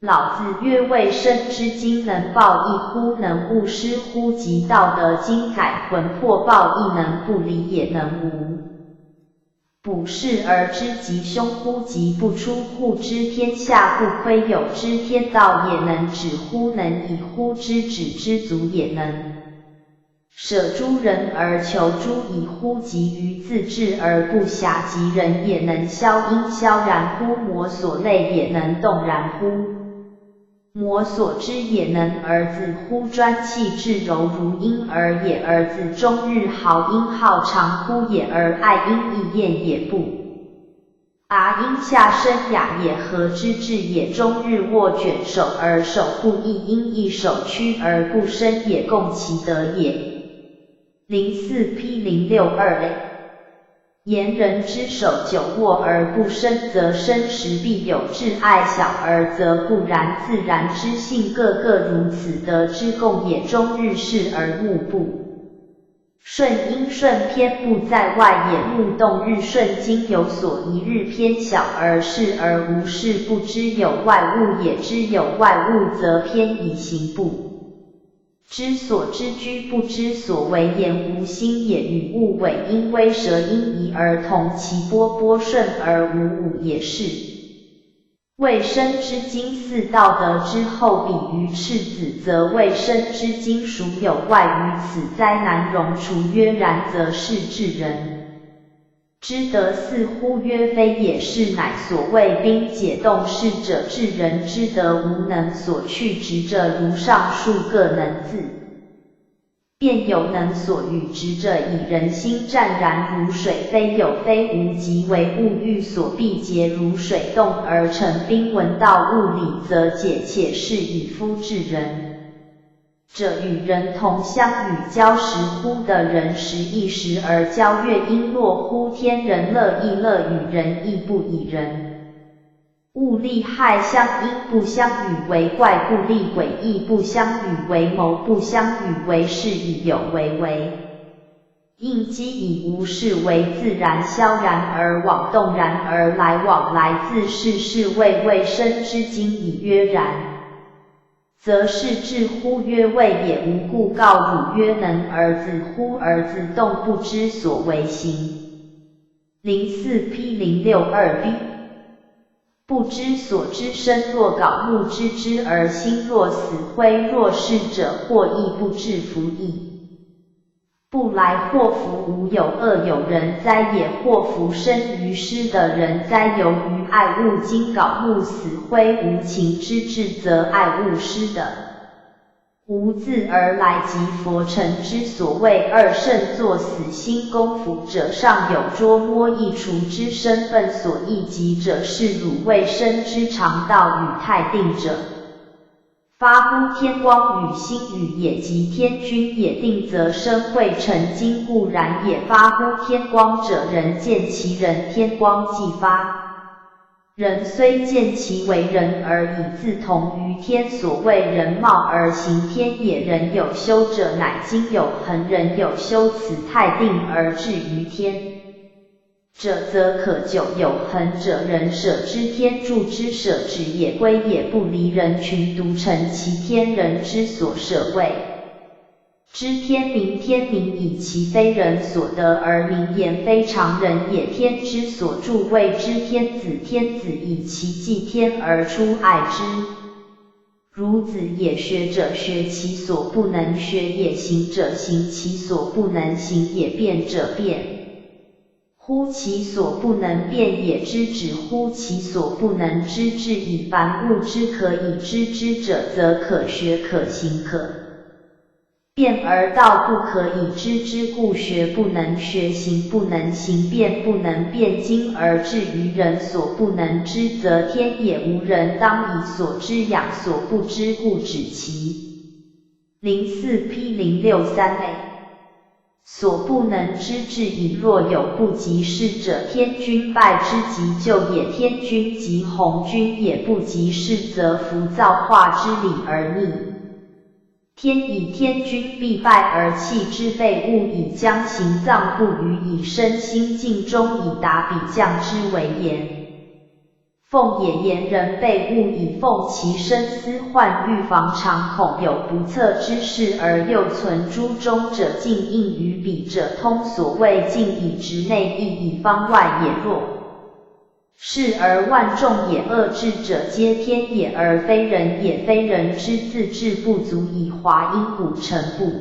老子曰：未生之经能报亦乎？能勿失乎？即道德经改魂魄报，亦能不理也，能无补视而知吉凶乎？即不出户知天下，不窥有知天道也，能止乎？能以乎知止之足也，能舍诸人而求诸以乎？即于自治而不暇及人也，能消因萧然乎？魔所累也，能动然乎？魔所知也，能儿子乎？专气致柔如婴儿也，儿子终日好音好长乎也，而爱音亦厌也，不音下生雅也，何之至也？终日握卷手而手不一音，一手屈而不伸也，共其德也。04P062A 言人之手久握而不伸，则身时必有志；爱小儿则不然，自然之性个个如此，德之共也。终日视而目不顺，因顺偏不在外也。目动日顺，今有所宜，日偏小而视而无事，不知有外物也。知有外物，则偏以行不知所知居，不知所为言无心也。与物尾因微蛇因仪而同，其波波顺而无五也是。未生之经似道德之后，比于赤子，则未生之经孰有外于此哉？难容除曰：然则是智人之德似乎？曰非也，是乃所谓兵解动势者，智人之德无能所去执者，如上述各能自便有能所与执者，以人心湛然如水，非有非无，即为物欲所必结，如水动而成冰。闻道物理，则解切是以夫智人者，与人同相与交时乎？的人时一时而交乐，因乐乎？天人乐亦乐，与人亦不以人物利害相因，不相与为怪，不利诡异，不相与为谋，不相与为事，以有为应机，以无事为自然，萧然而往，动然而来，往来自是，是谓未生之经。以曰然，则是智乎？曰未也。无故告汝曰：能儿子乎？儿子动，不知所为行。04P062B 不知所知，身若槁木知之，而心若死灰。若是者，或亦不至夫亦不来，或夫无有恶有人哉也，或夫生于失的人哉。由于爱物今槁木死灰，无情之至，则爱物失的无自而来，即佛成之所谓二圣作死心功夫者，尚有捉摸益除之身分所益及者，是汝未生之常道与太定者。发乎天光与星宇也，即天君也。定则生会成精，故然也。发乎天光者，人见其人，天光既发，人虽见其为人，而以自同于天，所谓人貌而行天也。人有修者，乃今有恒；人有修此太定而至于天者，则可久有恒者。人舍之天助之，舍之也归也，不离人群，独成其天。人之所舍谓知天名，天名以其非人所得而名言，非常人也。天之所助谓之天子，天子以其继天而出，爱之。孺子也学者学其所不能学也，行者行其所不能行也，辩者辩乎其所不能辩也，知止乎其所不能知之矣。凡物之可以知之者，则可学可行可辩，而道不可以知之，故学不能学，行不能行，辩不能辩。今而至于人所不能知，则天也无人当以所知养所不知，故止其。04P063类所不能知至矣，若有不及事者，天君拜之即就也。天君即鸿钧也，不及事则夫造化之理而逆。天以天君必拜而弃之，废物以将行藏不语，以身心尽忠，以达彼将之为言。奉也，言人被物以奉其身思患，预防常恐有不测之事，而又存诸中者，尽应于彼者通。所谓尽以直内，亦以方外也。若是而万众也，恶智者皆天也，而非人也。非人之自治不足以华因古成不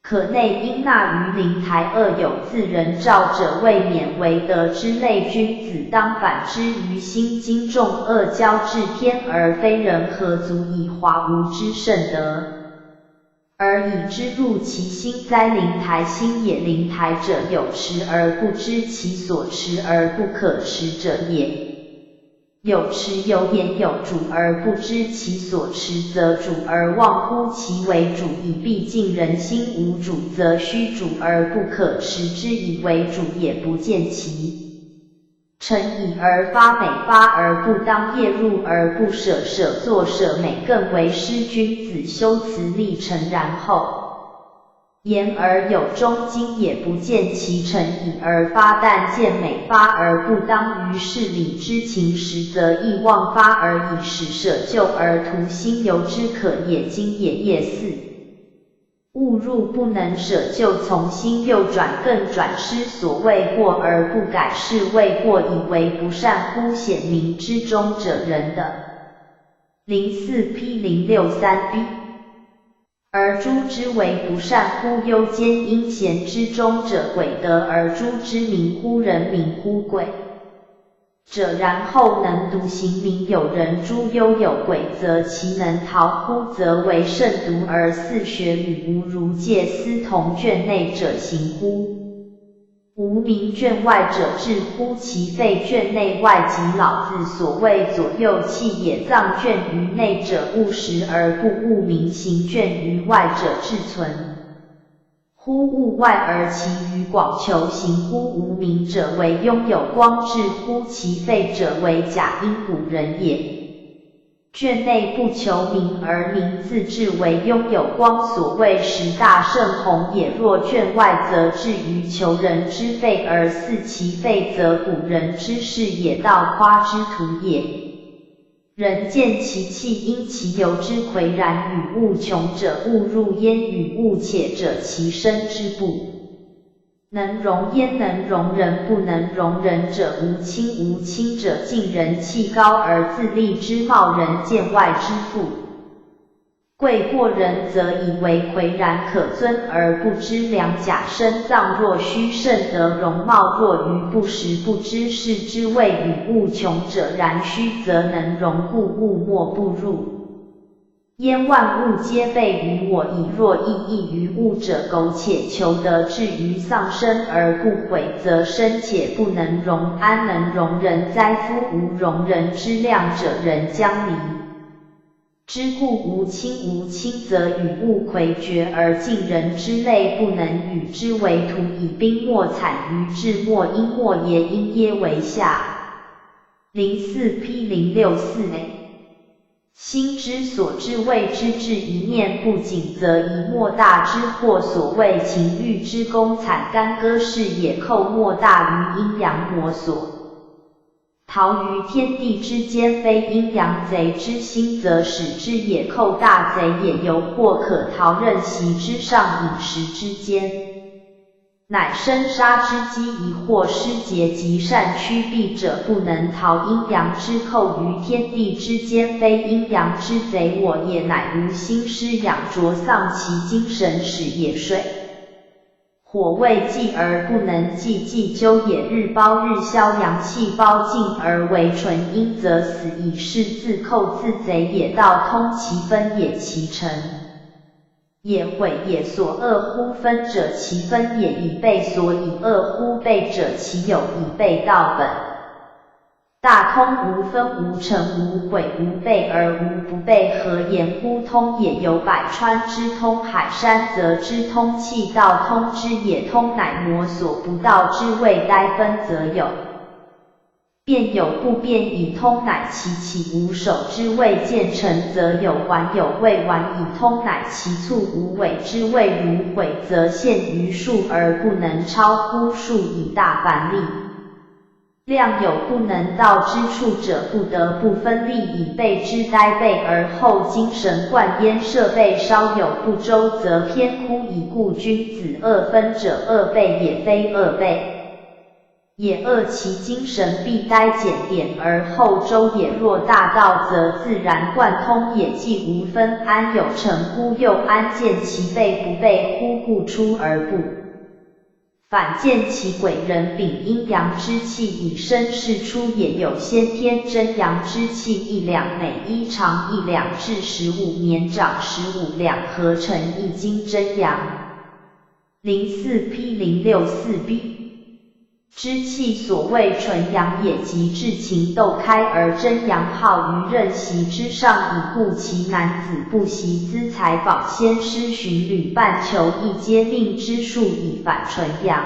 可内，应纳于灵台。恶有自人照者，未免为德之类。君子当反之于心，经众恶交至天，而非人，何足以华无之甚德，而以之入其心哉？灵台心也。灵台者，有持而不知其所持而不可持者也。有持有言有主而不知其所持，则主而忘乎其为主矣。毕竟人心无主，则虚主而不可持之以为主也，不见其成矣。而发美，发而不当业，入而不舍，舍作舍美，更为失君子。修辞立成，然后言而有中经也，不见其成矣。而发但见美，发而不当于事理之情实，则亦忘发而以使舍旧而图新，由之可也。今也业四误入，不能舍旧，从新又转，更转失。所谓过而不改，是谓过以为不善乎？显明之中者，人的。04P063B而诸之为不善乎？忧奸阴险之中者，鬼德而诸之明乎人，明乎鬼者，然后能独行明。有人诸忧有鬼，则其能逃乎？则为甚独而似学与无如戒思同卷内者行乎？无名卷外者至乎？其废卷内外，即老子所谓左右气也。藏卷于内者，务实而不务名；行卷于外者，志存乎物外而其余广求行乎无名者，为拥有光志乎？其废者为假因古人也。卷内不求名而名自治，为拥有光，所谓十大圣弘也。若卷外，则至于求人之废，而似其废，则古人之事也，道夸之徒也。人见其气，因其由之岿然，与物穷者误入焉，与物且者其身之不能容焉。能容人不能容人者，无亲。无亲者，敬人气高而自立之貌，人见外之富贵过人，则以为岿然可尊，而不知良甲身脏。若虚甚德容貌，若于不实不知事之谓与物穷者，然虚则能容，故物莫不入焉。万物皆备于我矣。若异于物者，苟且求得至于丧生而不悔，则生且不能容，安能容人哉？夫无容人之量者，人将离之，故无亲。无亲则与物岿绝，而敬人之类不能与之为徒，以兵莫惨于智莫因莫耶，因耶为下。04P064类心之所至谓之至，一念不谨，则以莫大之祸。所谓情欲之功，惨干戈是也，寇莫大于阴阳魔所逃于天地之间，非阴阳贼之心，则使之也。寇大贼也，犹或可逃，任袭之上饮食之间。乃生杀之机，疑惑失节及善趋避者，不能逃阴阳之寇于天地之间，非阴阳之贼我也，乃无心失养浊丧其精神，使也。水火未济而不能济，济纠也。日包日消，阳气包尽而为纯阴，则死矣，是自寇自贼也。道通其分也，其成也，毁也。所恶乎分者，其分也；以备所以恶乎备者，其有以备道本。大通无分，无成，无毁，无备而无不备，何言乎通也？有百川之通，海山泽之通，气道通之也。通乃魔所不到之谓，呆分则有。变有不变，以通乃其起无手之谓，见成则有，完有未完，以通乃其促无尾之谓。如毁则陷于数而不能超乎数，以大凡力量有不能到之处者，不得不分力以备之，呆备而后精神贯焉，设备稍有不周则偏枯矣。故君子恶分者，恶备也，非恶备也，恶其精神必呆简点而后周也。若大道则自然贯通也，既无分，安有成乎？又安见其备不备乎？故出而不反见其鬼人秉阴阳之气以生事出也。有先天真阳之气1两，每一长1两，至15年长15两，合成一斤真阳。04P064B之气，所谓纯阳也，即至情窦开而真阳好于任席之上矣。故其男子不习资财宝，先师循旅伴求一皆命之术，以反纯阳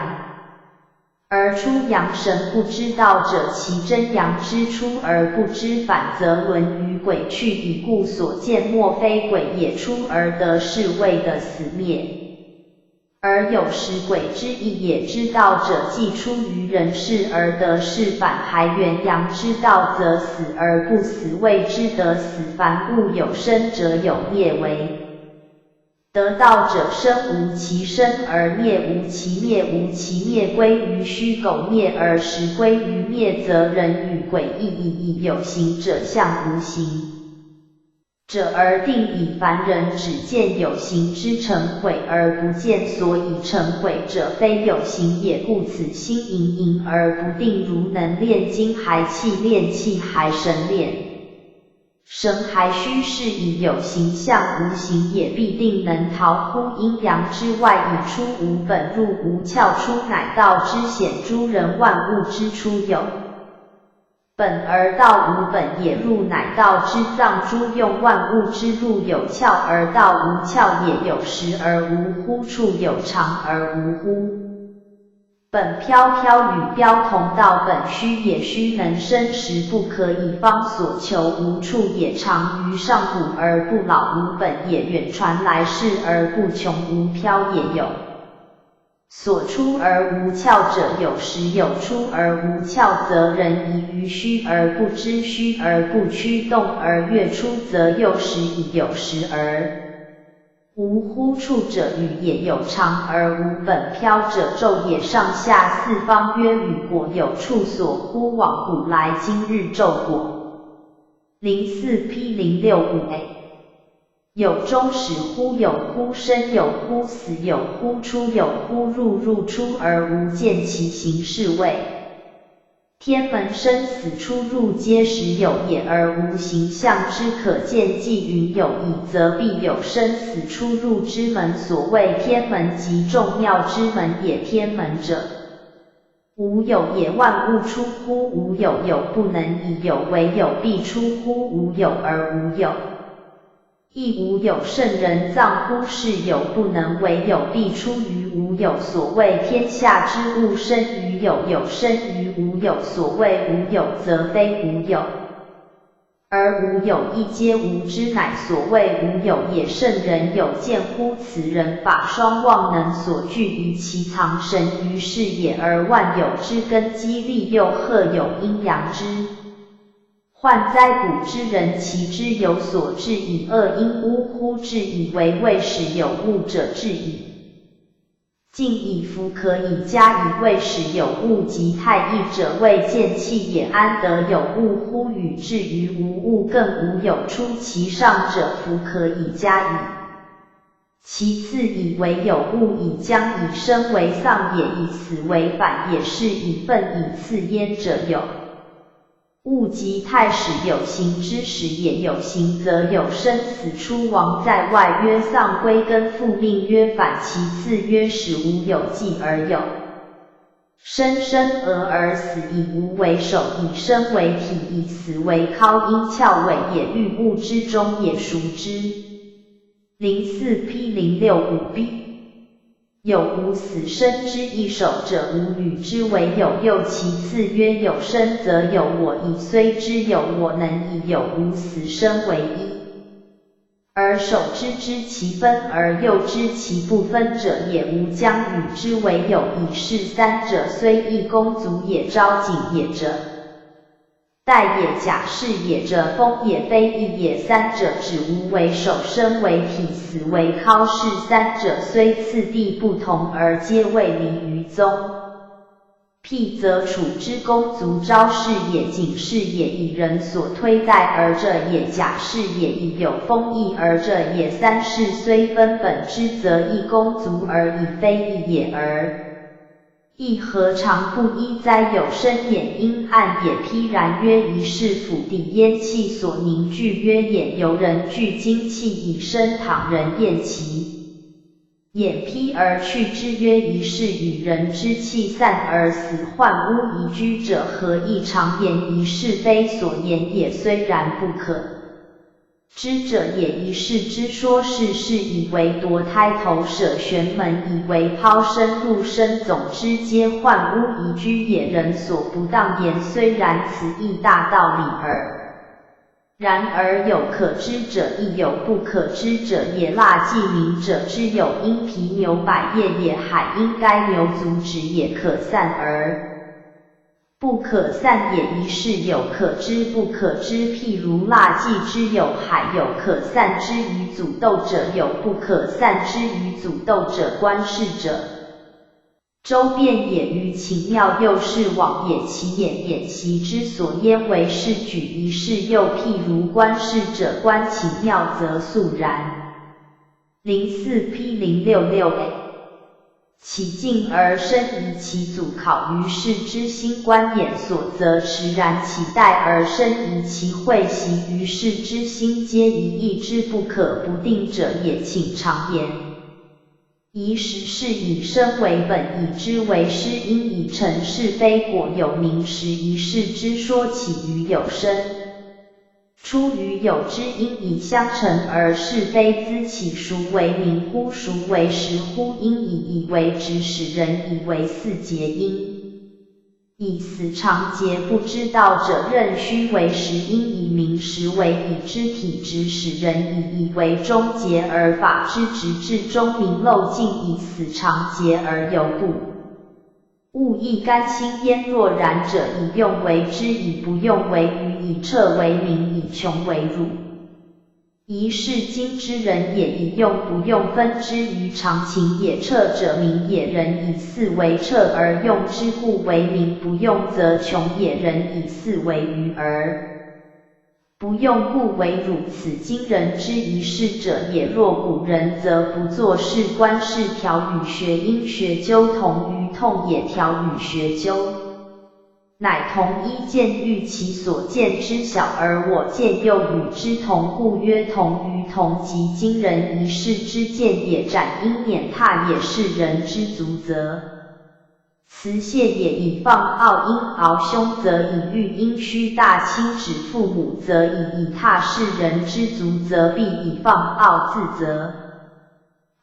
而出阳神。不知道者，其真阳之出而不知反，则沦于鬼去矣。故所见莫非鬼也，出而得是谓的死灭。而有时鬼之意也，知道者既出于人事而得是反，还元阳之道，则死而不死，谓之得死。凡物有生者有灭为得道者，生无其生而灭无其灭，无其灭归于虚苟，灭而实归于灭，则人与鬼异矣。有形者象无形者而定矣，凡人只见有形之成毁而不见所以成毁者，非有形也。故此心盈盈而不定，如能炼精还气，炼气还神，炼神还虚，是以有形象无形也，必定能逃乎阴阳之外，以出无本，入无窍，出乃道之显，诸人万物之出有本而道无本也，入乃道之脏，诸用万物之入有窍而道无窍也。有实而无乎，处有常而无乎。本飘飘与标同道，本虚也，虚能生实，不可以方所求，无处也。常于上古而不老，无本也，远传来世而不穷，无飘也。有所出而无窍者，有时有出而无窍，则人疑于虚而不知，虚而不驱动而越出，则又时以有时而无乎处者，与也。有常而无本，飘者昼也，上下四方曰与果，有处所乎往古来今日昼果。04P065A有终始乎？有乎生？有乎死？有乎出？有乎入？入出而无见其形，是谓天门。生死出入皆实有也，而无形象之可见。既云有矣，则必有生死出入之门，所谓天门，即众妙之门也。天门者，无有也，万物出乎无有，有不能以有为有，必出乎无有而无有。亦无有圣人藏乎是有，不能为有，必出于无有。所谓天下之物生于有，有生于无有。所谓无有，则非无有，而无有亦皆无之，乃所谓无有也。圣人有见乎？此人法双旺能所具于其藏神于是也，而万有之根基利诱，赫有阴阳之患灾古之人，其之有所至矣。恶因污乎至矣，为未始有物者至矣。近以夫可以加以谓使有物及太一者，谓见气也。安得有物乎？与至于无物，更无有出其上者，夫可以加以。其次以为有物，以将以生为丧也，以死为反也，是以愤以次焉者有。物及太始有形之时也，有形则有生死出亡在外，曰丧归根，复命曰反。其次曰始无有继而有生，生而死，以无为首，以生为体，以死为尻，因壳尾也，欲物之中也，孰之？04P0655B 有无死生之一首者，无与之为有。又其次曰有生则有我，以虽之有我，能以有无死生为一，而首之其分而又知其不分者也，无将与之为有。以是三者，虽异公足也，昭景也者，代也，假是也者，风也，非义也。三者指无为首，生为体，死为尻。是三者虽次第不同，而皆未离于宗。辟则处之公足，昭是也，景是也，以人所推戴而者也，假是也，以有风义而者也。三是虽分本之，则异公足而已非义也，而亦何尝不依哉？有生眼，阴暗也。披然曰一是府邸，烟气所凝聚，曰眼。由人聚精气以生，倘人厌其眼，披而去之，曰一是与人之气散而死，患污宜居者，何以常言一是非所言也？虽然不可知者也。一是之说是以为夺胎头，舍玄门，以为抛身入身，总之皆患污宜居也。人所不当言，虽然此亦大道理耳。然而有可知者，亦有不可知者也。蜡既明者，知有因皮牛百叶也，海因该牛足止也，可散而不可散也。一是有可知不可知，譬如蜡既知有海，有可散之于祖斗者，有不可散之于祖斗者，观世者周遍也，于情妙，又是往也。其眼习之所焉为是举。一是又譬如观世者观情妙，则肃然。04P0666A 其静而生疑其祖，考于是之心观眼所，则持然其待而生疑其会习于是之心，皆一意之不可不定者也。请常言。宜时是以生为本，以知为师，因以成是非果。有名时，一是之说起于有生，出于有之，因以相成而是非滋起。孰为名乎？孰为实乎？因以为直，使人以为四结因。以此常结不知道者，任虚为实。因以名实为以知体直，使人以为终结，而法之直至终明漏尽。以此常结而有不物亦甘心焉。若然者，以用为知，以不用为愚，以彻为明，以穷为辱。宜是今之人也，以用不用分之于常情也。彻者明也，人以四为彻而用之，故为明；不用则穷也，人以四为愚而不用，故为辱。此今人之一是者也。若古人则不作是观是调与学，因学究同于痛也，调与学究乃同一见，欲其所见之小，而我见又与之同，故曰同于同。即今人一世之见也，斩因碾踏也，是人之足则辞谢也。以放傲因敖凶，则以欲因虚大亲指父母，则以踏是人之足，则必以放傲自责。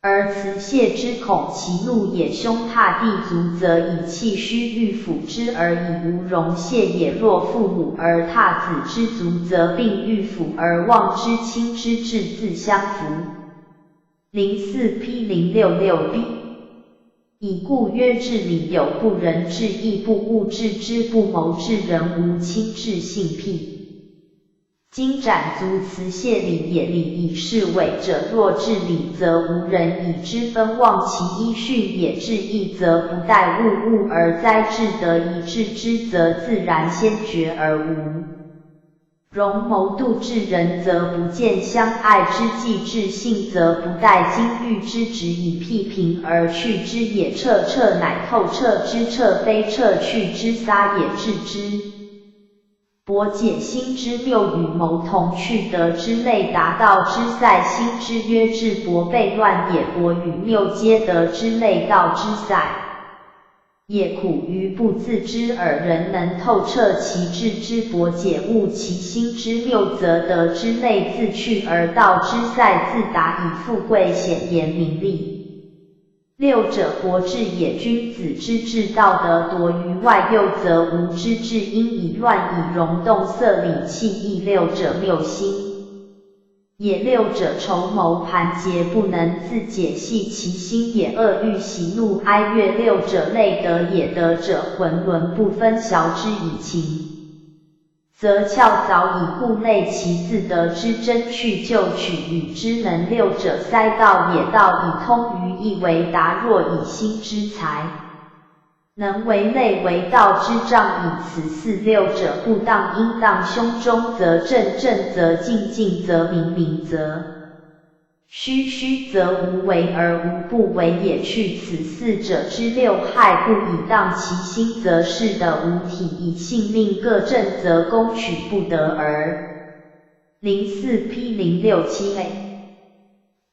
而辞谢之恐其怒也，凶踏地足，则以气虚欲抚之，而以无容谢也。若父母而踏子之足，则并欲抚而忘之亲之志，自相符。04P0666B 以故曰治理有不仁治，亦不物治之，不谋治人无亲治性辟。今斩足辞谢礼也，礼以是伪者，若至礼则无人以之分，忘其依训也。至义则不待物而哉，至德以治之则自然先觉而无容谋度之人，则不见相爱之计；至信则不待金玉之旨，以辟平而去之也。彻乃透彻之，彻非彻去之，撒也治之。博解心之谬，与谋同去德之类，达道之塞。心之曰治博悖乱也，博与谬皆德之类，道之塞也。苦于不自知耳，人能透彻其志之博解，悟其心之谬，则德之类自去，而道之塞自达，以富贵显言名利。六者博智也，君子之治道德夺于外，右则无之治，因以乱以容动色理气义。六者谬心也，六者筹谋盘结，不能自解系其心也。恶欲喜怒哀乐，六者类德也，德者浑沦不分，晓之以情，则窍早已故类其自得之真，去就取与之能。六者塞道也，道以通于义为达，若以心之才能为类为道之障，以此四。六者不当，应当胸中则正，正则静，静则明，明则虚，虚则无为而无不为也。去此四者之六害，不以当其心，则是的无体；以性命各正，则攻取不得而。04 P 067A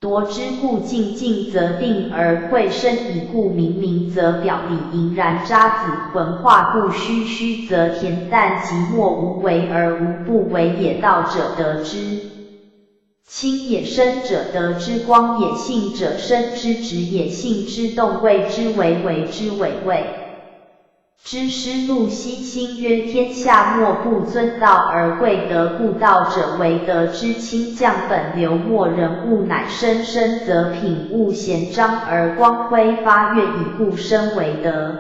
夺之故静，静则定而会身，以故明，明则表里，盈然渣滓浑化故虚，虚则恬淡寂寞无为而无不为也。道者得之清也，生者得之光也，性者生之直也，性之动谓之为，为之为谓之师路悉心曰：天下莫不尊道而贵德，故道者为德之清，降本流末，人物乃生，生则品物显彰而光辉发跃，以故生为德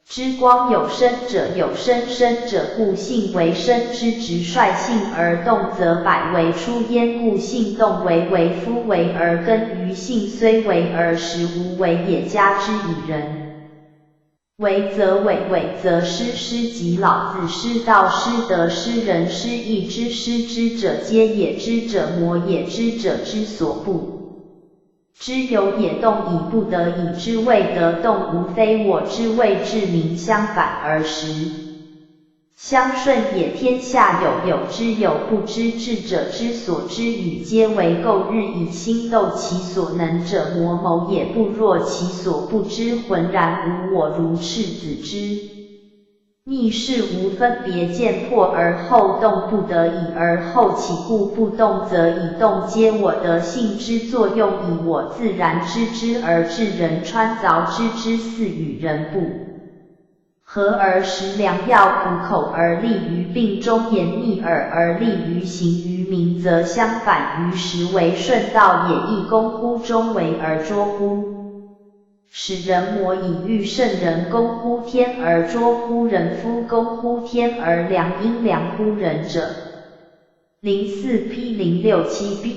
之光。有生者有生，生者故性为生之直，率性而动，则百为出焉，故性动为夫为而根于性，虽为而实无为也。加之以人为则伪，伪则失，失即老子，失道，失德，失人，失义之，失之者皆也，知者魔也，知者之所不知有也。动以不得，以之谓得，动无非我之谓治明，相反而实相顺也。天下有之有不知，智者之所知与皆为垢，日以心斗其所能者，魔谋也。不若其所不知，浑然无我，如赤子之逆事，无分别见破而后动，不得已而后起，故不动则以动皆我德性之作用，以我自然知之而治人，穿凿之之四与人不和而食良药，苦口而利于病中，言逆耳而利于行于民，则相反于实为顺道也。亦攻乎中为而捉乎使人魔，以欲圣人攻乎天而捉乎人，夫攻乎天而良，应良乎人者。04 P 067B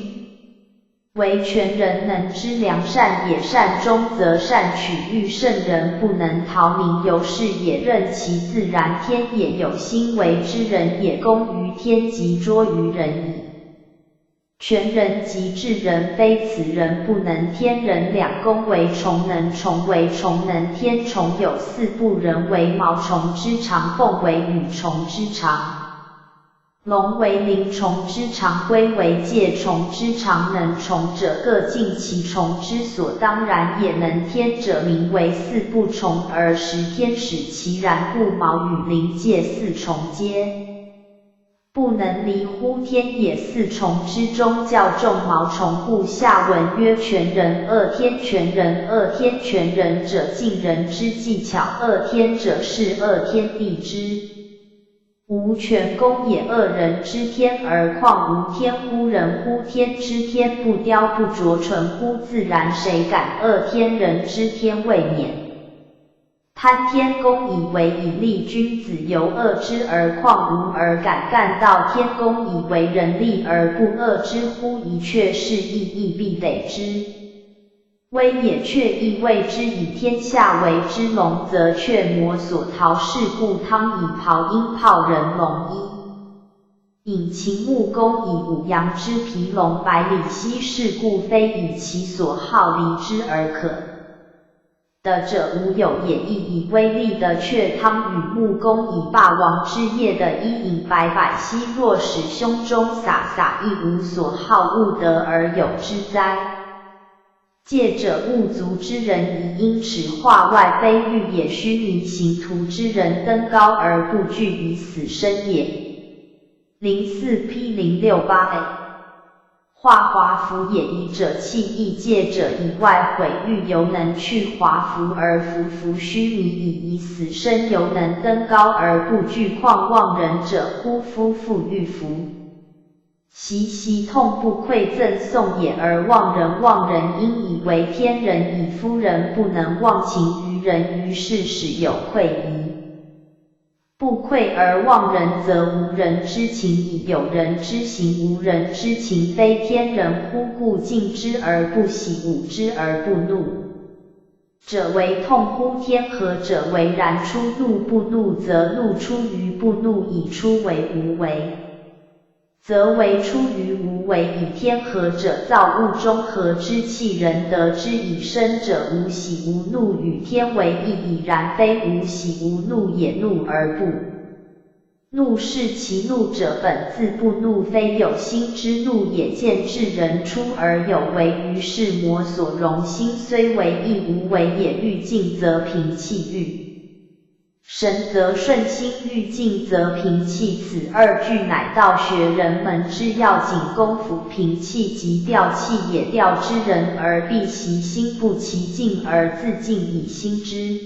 为全人能知良善也，善终则善取，欲圣人不能逃名由是也，任其自然，天也有心为之人也，攻于天即捉于人矣。全人即治人，非此人不能，天人两公为虫能，虫为虫能，天虫有四不，人为毛虫之长，凤为羽虫之长，龙为鳞虫之长，龟为介虫之长，能虫者各尽其虫之所当然也。能天者名为四不虫，而食天使其然，故毛羽鳞介四虫皆不能离乎天也。四虫之中较重毛虫，故下文曰全人恶天，全人恶天，全人者尽人之技巧，恶天者是恶天地之无全功也。恶人之天而况无天乎？人乎天之天不雕不琢，纯乎自然，谁敢恶天？人之天未免贪天公以为以利君子，由恶之而况无而敢干道？天公以为人利而不恶之乎？一确是亦必得之。威也确亦谓之，以天下为之龙，则却魔所逃。是故汤以袍鹰炮人龙衣，引秦穆公以五羊之皮龙百里奚。是故非以其所好离之而可得者无有也。亦以威力的却汤与穆公以霸王之业的伊尹百百奚，若使胸中洒亦无所好，勿得而有之哉？戒者物足之人，以因耻化外，非欲也。须弥行图之人，登高而不惧，以死生也。04P068A 化华服也，以者弃亦戒者以外毁誉，犹能去华服而服须弥，以死生犹能登高而不惧，况忘人者乎？夫妇欲服，习痛不馈赠送也，而忘人因以为天人，以夫人不能忘情于人，于是使有愧疑。不愧而忘人，则无人之情，以有人之行无人之情，非天人乎？故敬之而不喜，恶之而不怒者为痛乎？天何者为然？出怒不怒，则怒出于不怒，以出为无为，则为出于无为。以天何者，造物中和之气，人得之以生者，无喜无怒，与天为一矣。然非无喜无怒也，怒而不怒，是其怒者本自不怒，非有心之怒也。见至人出而有为，于是魔所容。心虽为亦无为也。欲静则平气，欲神则顺心，欲静则平气，此二句乃道学人门之要紧。功夫平气即调气也，调之人而必习心，不其静而自静，以心之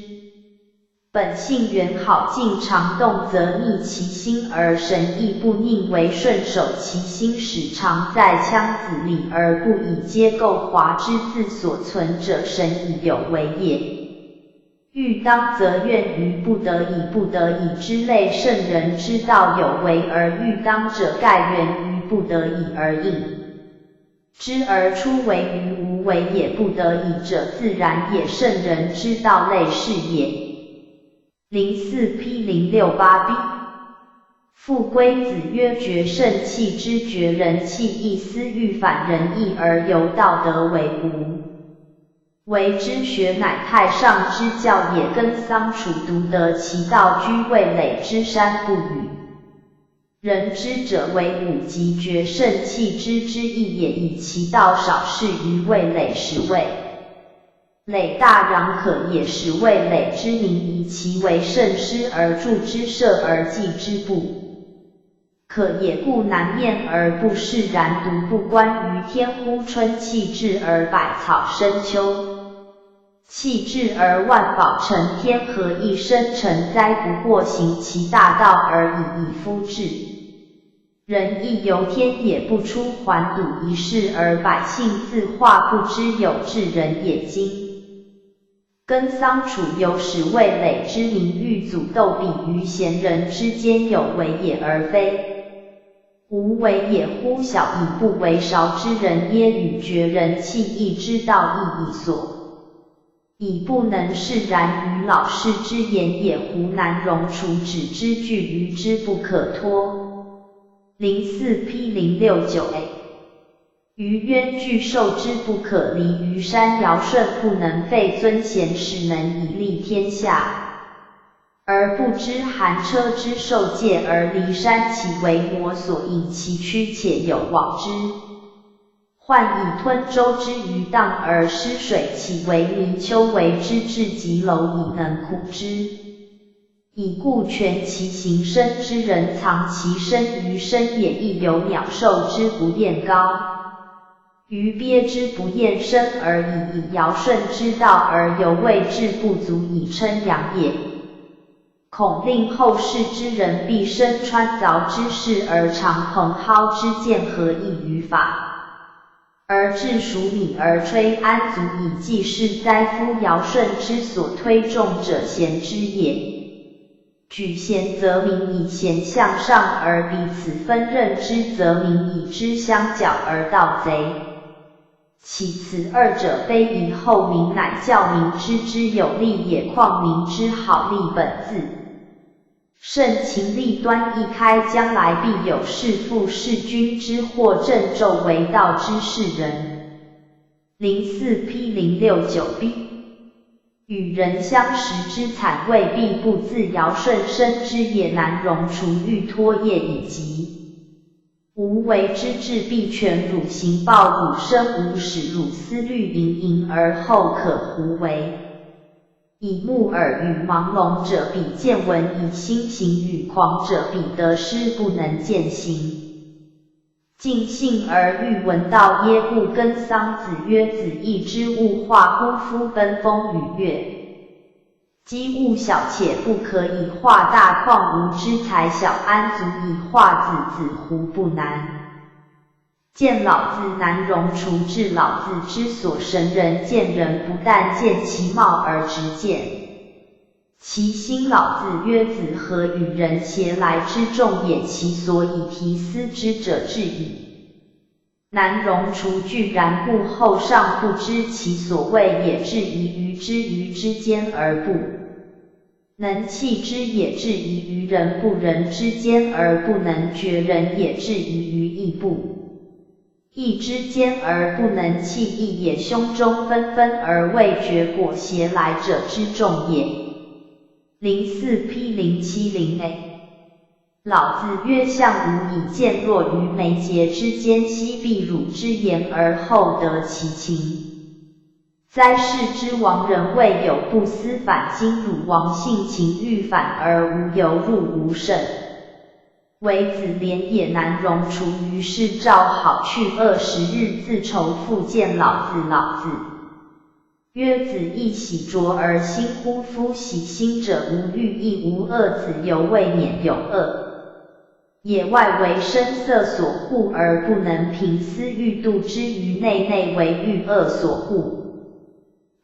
本性原好，静常动，则逆其心而神意不宁为顺，守其心，使常在腔子里而不以皆构华之自所存者，神以有为也。欲当则愿于不得已，不得已之类，圣人之道有为而欲当者，盖源于不得已而应之而出为于无为也。不得已者自然也，圣人之道类是也。04P068B 复归子曰：绝圣气之绝人气，亦思欲反人意，而由道德为无为之学，乃太上之教也。跟桑楚独得其道，居味累之山，不与人知者为五极绝圣气之意也。以其道少是于味累，使味累大攘可也，使味累之名，以其为圣师而助之，摄而济之不可也。故南面而不是，然独不观于天乎？春气至而百草生，秋气至而万宝成，天何以生成哉？不过行其大道而已，以夫治人亦由天也，不出还睹一事，而百姓自化，不知有志人也。今跟桑楚有使味累之名，欲阻斗比于贤人之间有为也，而非无为也乎？小以不为韶之人耶？与绝人气义之道亦以所以不能释然于老师之言也。胡难容除止之句，于之不可脱。04P069A 于渊巨兽之不可离，于山尧舜不能废尊贤，使能以利天下，而不知寒车之受戒而离山，其为魔所引，其躯且有往之。患以吞舟之鱼荡而失水，其为泥鳅为之至极蝼蚁，能苦之。以故全其形身之人，藏其身于深也，亦有鸟兽之不厌高，于鳖之不厌深而已。以尧舜之道而犹未至，不足以称扬也。恐令后世之人必生穿凿之事，而常蓬蒿之见，何益于法？而治属敏而吹安足以济世哉夫尧舜之所推重者贤之也。举贤则民以贤向上而彼此分任之，则民以之相较而盗贼。其此二者非以后民乃教民知之有利也，况民之好利本自慎勤利端易开，将来必有弑父弑君之祸，正纣为道之士人。04P069B 与人相识之惨，未必不自尧舜生之也，难容除欲托业以及无为之志，必全汝行报，汝生无始，汝思虑盈盈而后可胡为。以目耳与盲聋者比见闻，以心行与狂者比得失，不能见行。尽信而欲闻道，耶故耕桑子曰：子义之物化乎夫奔风与月。积物小且不可以化大，况吾之才小，安足以化子？子乎不难。见老子难容除，至老子之所神人见人，不但见其貌而直见其心。老子曰：子何与人偕来之众也？其所以提思之者至矣。难容除具然故，后尚不知其所谓也，至疑于之间而不能弃之也，至疑于人不人之间而不能绝人也，至疑于义不义之间而不能弃义也，胸中纷纷而未绝果，偕来者之众也。04P070A 老子曰：相吾以见若于眉睫之间，悉必汝之言而后得其情。哉世之亡人，未有不思反，今汝王性情欲反而无由入无甚。为子廉也，难容除，于是照好去20日，自愁复见老子。老子曰：子亦喜拙而心乎？夫喜心者，无欲亦无恶，子犹未免有恶也。外为声色所护而不能平思欲，度之于内，内为欲恶所护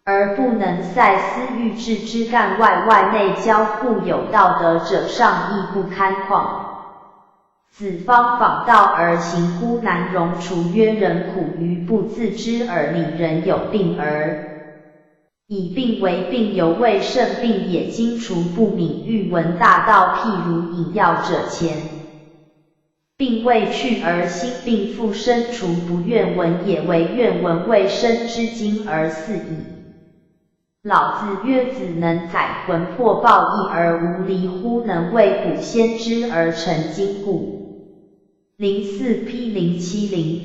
而不能塞思欲，治之干外，外内交互，有道德者上亦不堪况。子方仿道而行乎？难容除。曰：人苦于不自知而理，人有病而以病为病，犹未甚病也。今除不敏，欲闻大道，譬如饮药者前病未去而心病复生，除不愿闻也，为愿闻未生之精而似矣。老子曰：子能载魂魄抱义而无离乎？能为古先知而成今故。04P070B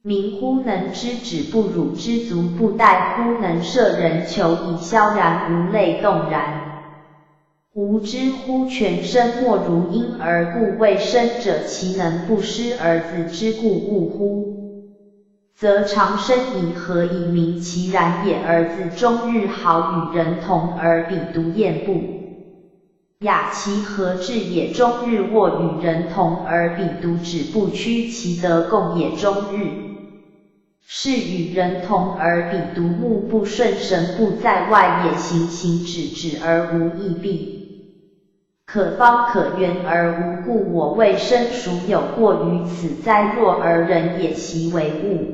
民乎能知止不辱，知足不殆乎？能摄人求以萧然，无泪动然。吾知乎？全身莫如婴儿故未生者，其能不失儿子之故物乎？则长生以何以明其然也？儿子终日好与人同，而彼独厌不雅，其何至也？终日卧与人同，而彼独止不屈，其德共也？终日是与人同，而彼独目不顺，神不在外也。行行止止而无益弊，可方可圆而无故。我未生孰有过于此哉？若而人也，习为物，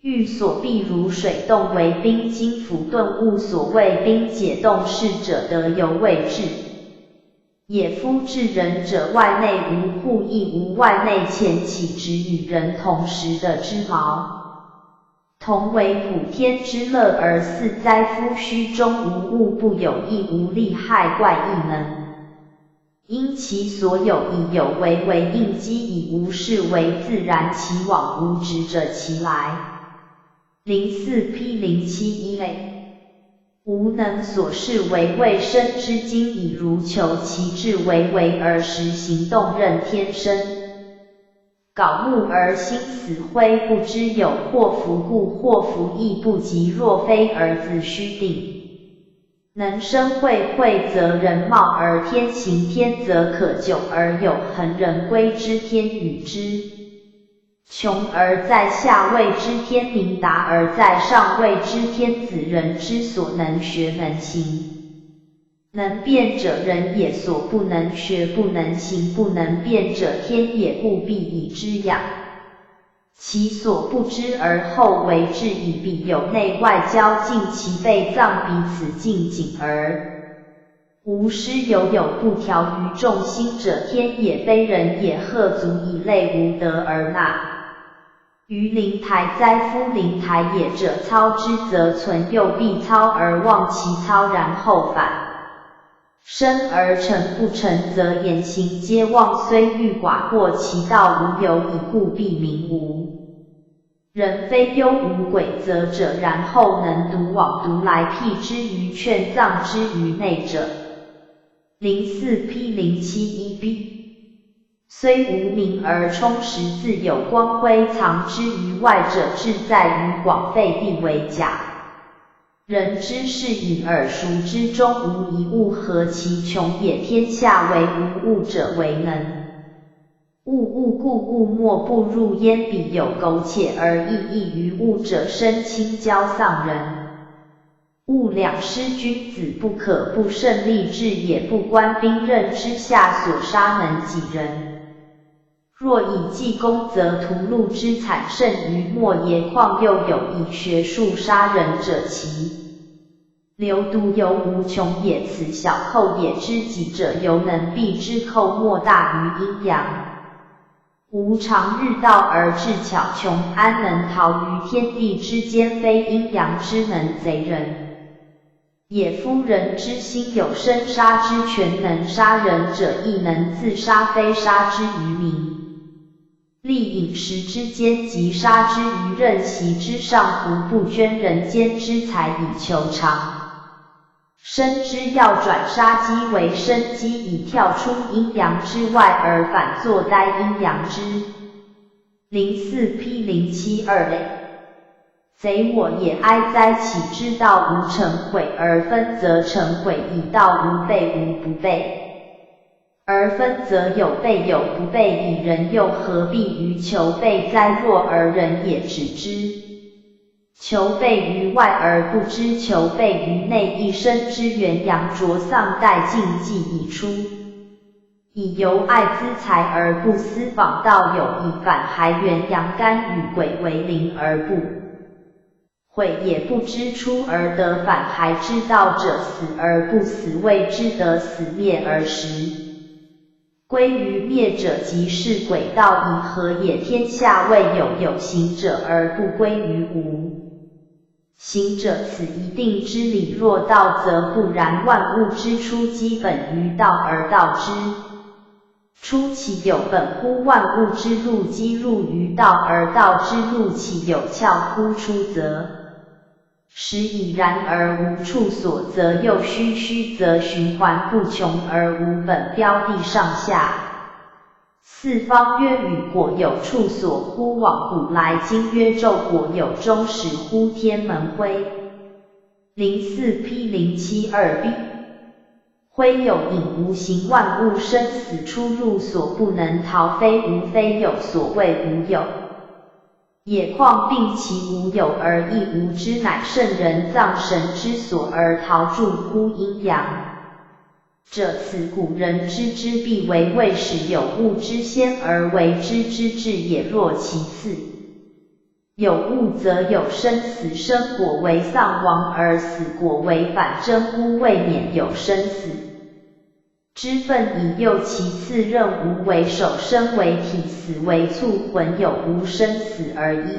欲所必如水冻为冰，今夫顿物所谓冰解冻释者，得犹未至也。夫治人者，外内无互，亦无外内前，岂止与人同时的之矛？同为普天之乐而似哉？夫虚中无物，不有亦无利害，怪异能因其所有以有为为应机，以无事为自然，其往无直者其来。04P071A 吾能所事为未生之精，以如求其志为为而实行动，任天生槁木而心死灰，不知有祸福故，祸福亦不及。若非儿子须定，能生慧，慧则人貌，而天行，天则可久而有恒，人归之天与之穷而在下谓之天民，达而在上谓之天子。人之所能学能行，能辩者人也；所不能学不能行不能辩者天也，故必以之养。其所不知而后为之，以彼有内外交尽其备脏，彼此敬谨而无失，有不调于众心者，天也非人也。鹤足以类无德而纳于灵台哉？夫灵台也者，操之则存，又必操而忘其操，然后反生而成，不成则言行皆忘，虽欲寡过其道，无有以故，必名无人。非忧无鬼则者，然后能独往独来，辟之于劝，藏之于内者。04 P 071 B。虽无名而充实，自有光辉，藏之于外者，志在于广，废必为假。人之视隐而熟之，中无一物，何其穷也！天下为无物者为能。物故物莫不入焉，彼有苟且而异于物者，生亲交丧人。物两失，君子不可不胜，立志也。不官兵刃之下，所杀能几人？若以计功，则屠戮之惨甚于莫也。况又有以学术杀人者，其流毒犹无穷也。此小寇也，知己者犹能避之，寇莫大于阴阳。吾常日道而智巧穷，安能逃于天地之间？非阴阳之能，贼人也。夫人之心有生杀之权，能杀人者亦能自杀，非杀之于民利饮食之间，及杀之于任席之上，胡不捐人间之财以求长生之要，转杀机为生机，以跳出阴阳之外，而反作待阴阳之。04 P 072 类贼我也，哀哉！岂知道无成毁，而分则成毁；以道无备无不备，而分则有备有不备，以人又何必于求备哉？若而人也只知求备于外，而不知求备于内，一生之元阳浊丧殆尽，既已出。以由爱资财而不思访道，有以反还元阳干与鬼为邻而不悔，也不知出而得反还之道者，死而不死，谓之得死，灭而实归于灭者，即是鬼道。以何也？天下未有行者而不归于无行者，此一定之理。若道则不然，万物之初基本于道，而道之初其有本乎？万物之路基入于道，而道之路其有窍乎？出则实已然，而无处所，则又虚则循环不穷，而无本标的上下四方。曰与果有处所乎？往古来今曰昼果有终始乎？天门辉。04 P 072 B。辉有隐无形，万物生死出入所不能逃，非无非有，所谓无有也。况病其无有而亦无知，乃圣人藏神之所而逃助乎阴阳者。此古人知之，必为未始有物之先而为之之至也。若其次有物，则有生死，生果为丧亡，而死果为反，真乎？未免有生死之分矣。又其次，任无为首，生为体，死为促，魂有无生死而一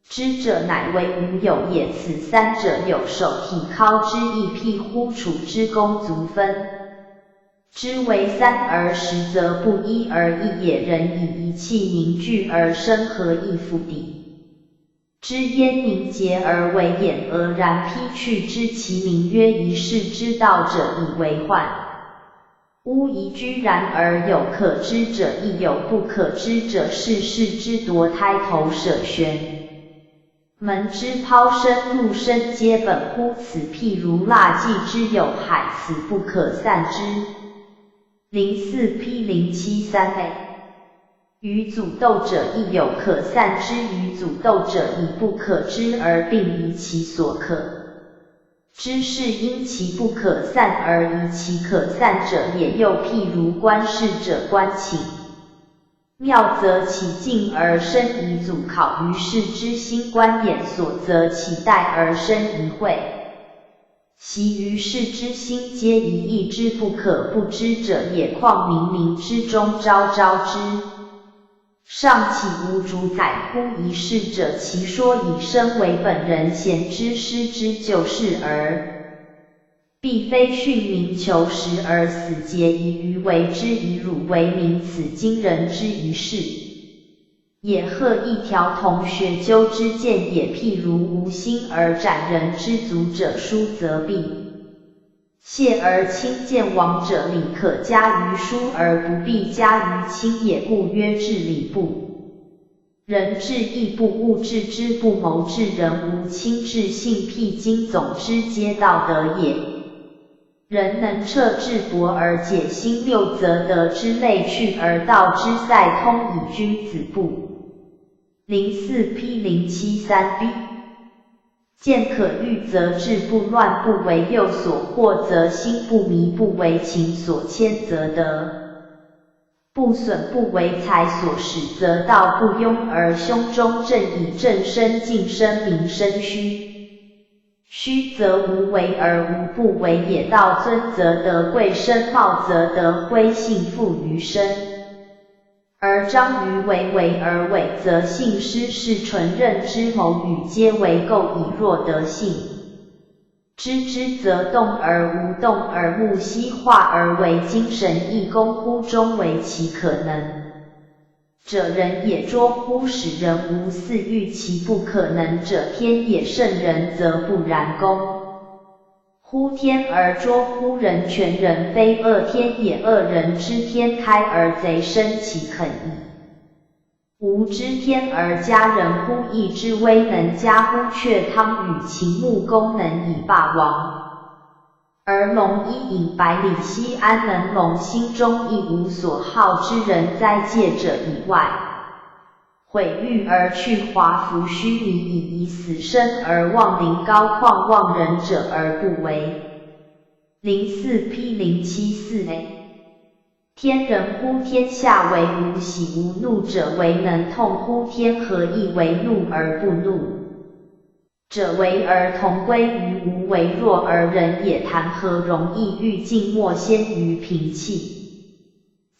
知者，乃为无有也。此三者有首体尻之意，辟乎？处之功足分之为三而实，则不一而异也。人以一气凝聚而生，何以复敌之焉？凝结而为眼，俄然披去之，其名曰一世之道者，以为幻。吾宜居然而有可知者，亦有不可知者。是世之夺胎头舍玄门之抛生入生，皆本乎此。譬如蜡既之有海，此不可散之。04 P 073 A。与阻斗者亦有可散之，与阻斗者以不可知而并以其所可知是因其不可散而以其可散者也。又譬如观事者观情妙，则其静而生疑阻考于世之心；观眼所，则其待而生疑讳。习于世之心，皆一意之不可不知者也。况冥冥之中，昭昭之，尚岂无主宰乎？一事者，其说以身为本人贤之师之就事而必非训民求实而死节以愚为之，以汝为名，此今人之一事也。贺一条同学究之见也。譬如无心而斩人之足者，书则必谢而亲见亡者，礼可加于书而不必加于亲也，故曰治礼不仁，治义不务，治之不谋，治人无亲，治信辟经，总之皆道德也。人能彻智博而解心六，则得之类去而道之塞通，以君子不。04 P 073 B。见可欲，则志不乱，不为诱所惑，则心不迷，不为情所牵，则得不损，不为财所使，则道不庸，而胸中正以正身静身名身虚。虚则无为而无不为也。道尊则得贵身，茂则得辉幸富余身。而章于为而伪，则性失是纯任之谋与，皆为构以弱德性。知则动而无动，而目悉化而为精神义功乎？终为其可能者人也。拙乎？使人无似欲其不可能者，天也。圣人则不然，功乎天而拙乎人？全人非恶天也，恶人知天开而贼生，其肯矣。吾知天而加人乎？义之威能加乎？却汤与秦穆公能以霸王，而龙一饮百里奚安能？龙心中亦无所好之人哉？戒者以外，毁誉而去华服，虚拟以死生而忘灵高旷，忘人者而不为。04 P 074 A。天人乎？天下为无喜无怒者，为能痛乎？天何以为怒而不怒者？为而同归于无为弱而人也。谈何容易？欲静莫先于平气。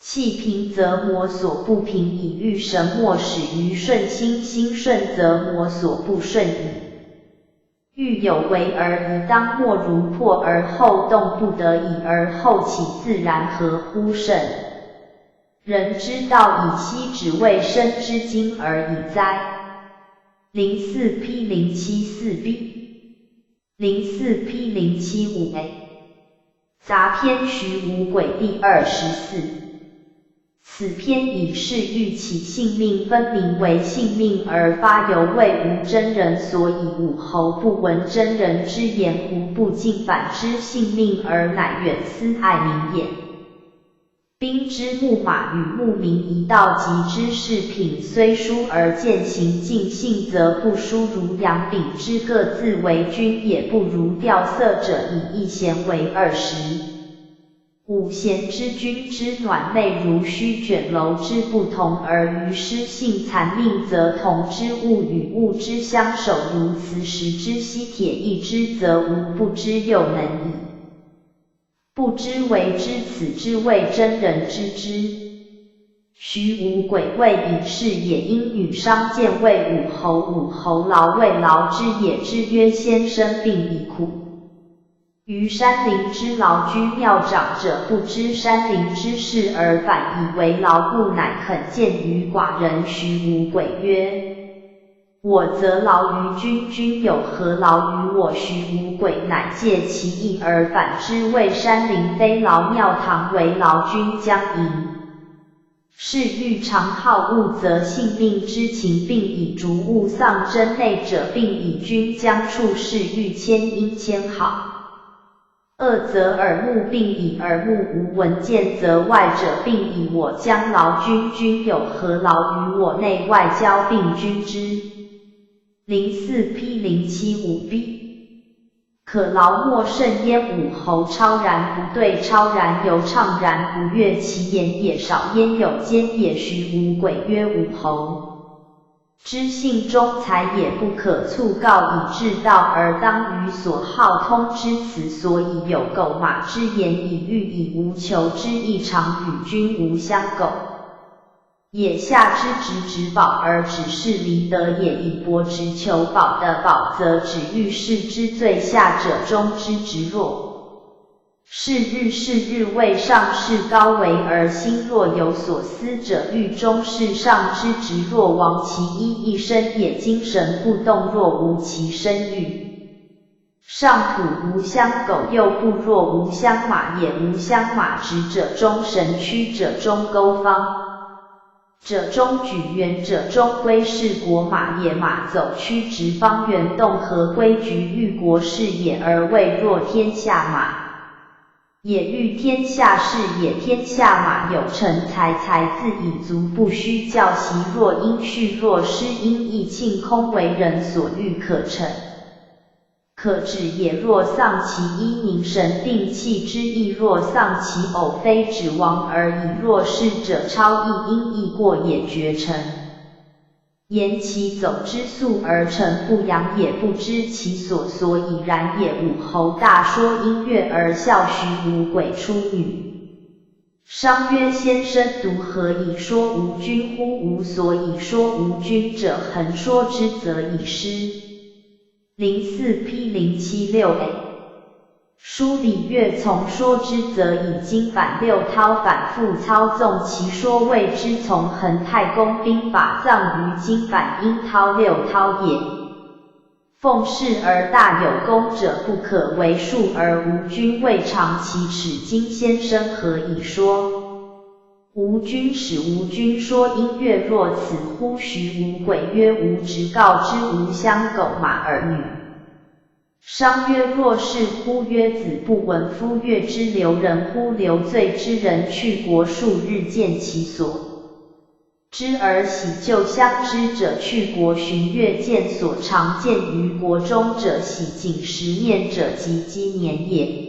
气平则魔所不平矣。欲神莫始于顺心，心顺则魔所不顺矣。欲有为而宜当，莫如破而后动，不得已而后起，自然合乎圣人之道，以息只为生之经而已哉。04 P 074 B。04 P 075 A。杂篇徐无鬼第24。此篇以示欲其性命分明为性命而发，犹谓无真人，所以武侯不闻真人之言，胡不尽反之性命，而乃远思爱民也。兵之木马与牧民一道，及之饰品，虽殊而见行尽性，则不殊如杨秉之各自为君，也不如调色者以一贤为20。五贤之君之暖内，如须卷楼之不同，而于失性残命，则同之物与物之相守，如磁石之吸铁，一之则无不知，又能以不知为知，此之谓真人知之。徐无鬼谓以是也。因女商见谓武侯，武侯劳谓劳之也，之曰先生病已苦。于山林之劳居庙长者，不知山林之事而反以为劳，故乃肯见于寡人。徐无鬼曰：我则劳于君，君有何劳于我？徐无鬼乃借其意而反之，谓山林非劳，庙堂为劳，君将迎。是欲长好物，则性命之情，并以逐物丧真内者，并以君将处事欲迁因迁好二则耳目病矣，耳目无闻见则外者病矣。我将劳君，君有何劳于我内外交并君之？04P075B 可劳莫甚焉。武侯超然不对，超然犹怅然不悦，其言也少焉有间也。徐无鬼曰：武侯知性中才也，不可促告以至道，而当于所好通之此，所以有狗马之言，以喻以无求之意，常与君无相苟也。下之直宝而只是离得也，以博直求宝的宝，则指喻世之最下者中之直弱。是日为上士高为，而心若有所思者，欲中士上之直弱，亡其一身也。精神不动，若无其身欲上土无相苟，又不若无相马也。无相马直者中神曲，者中钩方，者中举圆，者中归是国马也。马走曲直，方圆动合，规矩欲国事也，而谓若天下马也。欲天下事也。天下马有成才，才自以足，不须教习。若因序，若失，因义庆空，为人所欲可成可止也。若丧其一，凝神定气之意；若丧其偶，非止亡而已。若是者，超意，因意过也，绝尘言其走之速而成不扬也，不知其所，所以然也。武侯大说音乐而笑，徐无鬼出语。商曰：先生独何以说无君乎？吾所以说无君者，恒说之则已失。04P076A 书礼乐从说之，则以经版六韬反复操纵其说，谓之从恒太公兵法藏于经版应韬六韬也。奉事而大有功者，不可为数而无君，未尝其耻。今先生何以说无君？使无君说音乐，若此乎？徐无鬼曰：吾直告之，无相苟马儿女。商曰：若是乎？曰：子不闻夫乐之流人乎？流罪之人去国数日，见其所知而喜，就相知者去国寻乐，见所常见于国中者喜，仅10年者即积年也。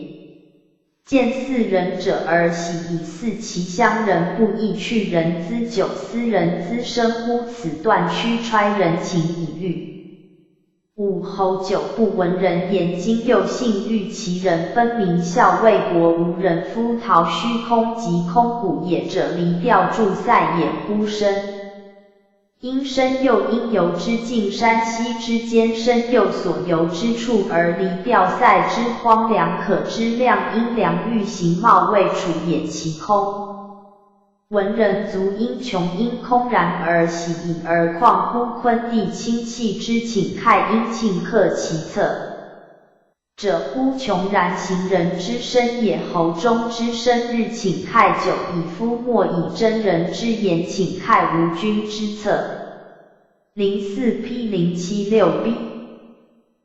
见4人者而喜，以4其乡人不亦去人资酒，斯人资生乎？此断曲揣人情以喻。武侯久不闻人言，今又信欲其人，分明校魏国无人夫，陶虚空及空谷也者，离调助塞也。乎生因身又因游之境，山溪之间，身又所游之处，而离调塞之荒凉，可知量因良欲形貌未处也，其空文人足因穷因空然而喜矣，而况乎昆弟亲戚之请慨，因庆克其策者乎？穷然行人之身也。侯中之生日请慨久，以夫莫以真人之言请慨无君之策。04P076B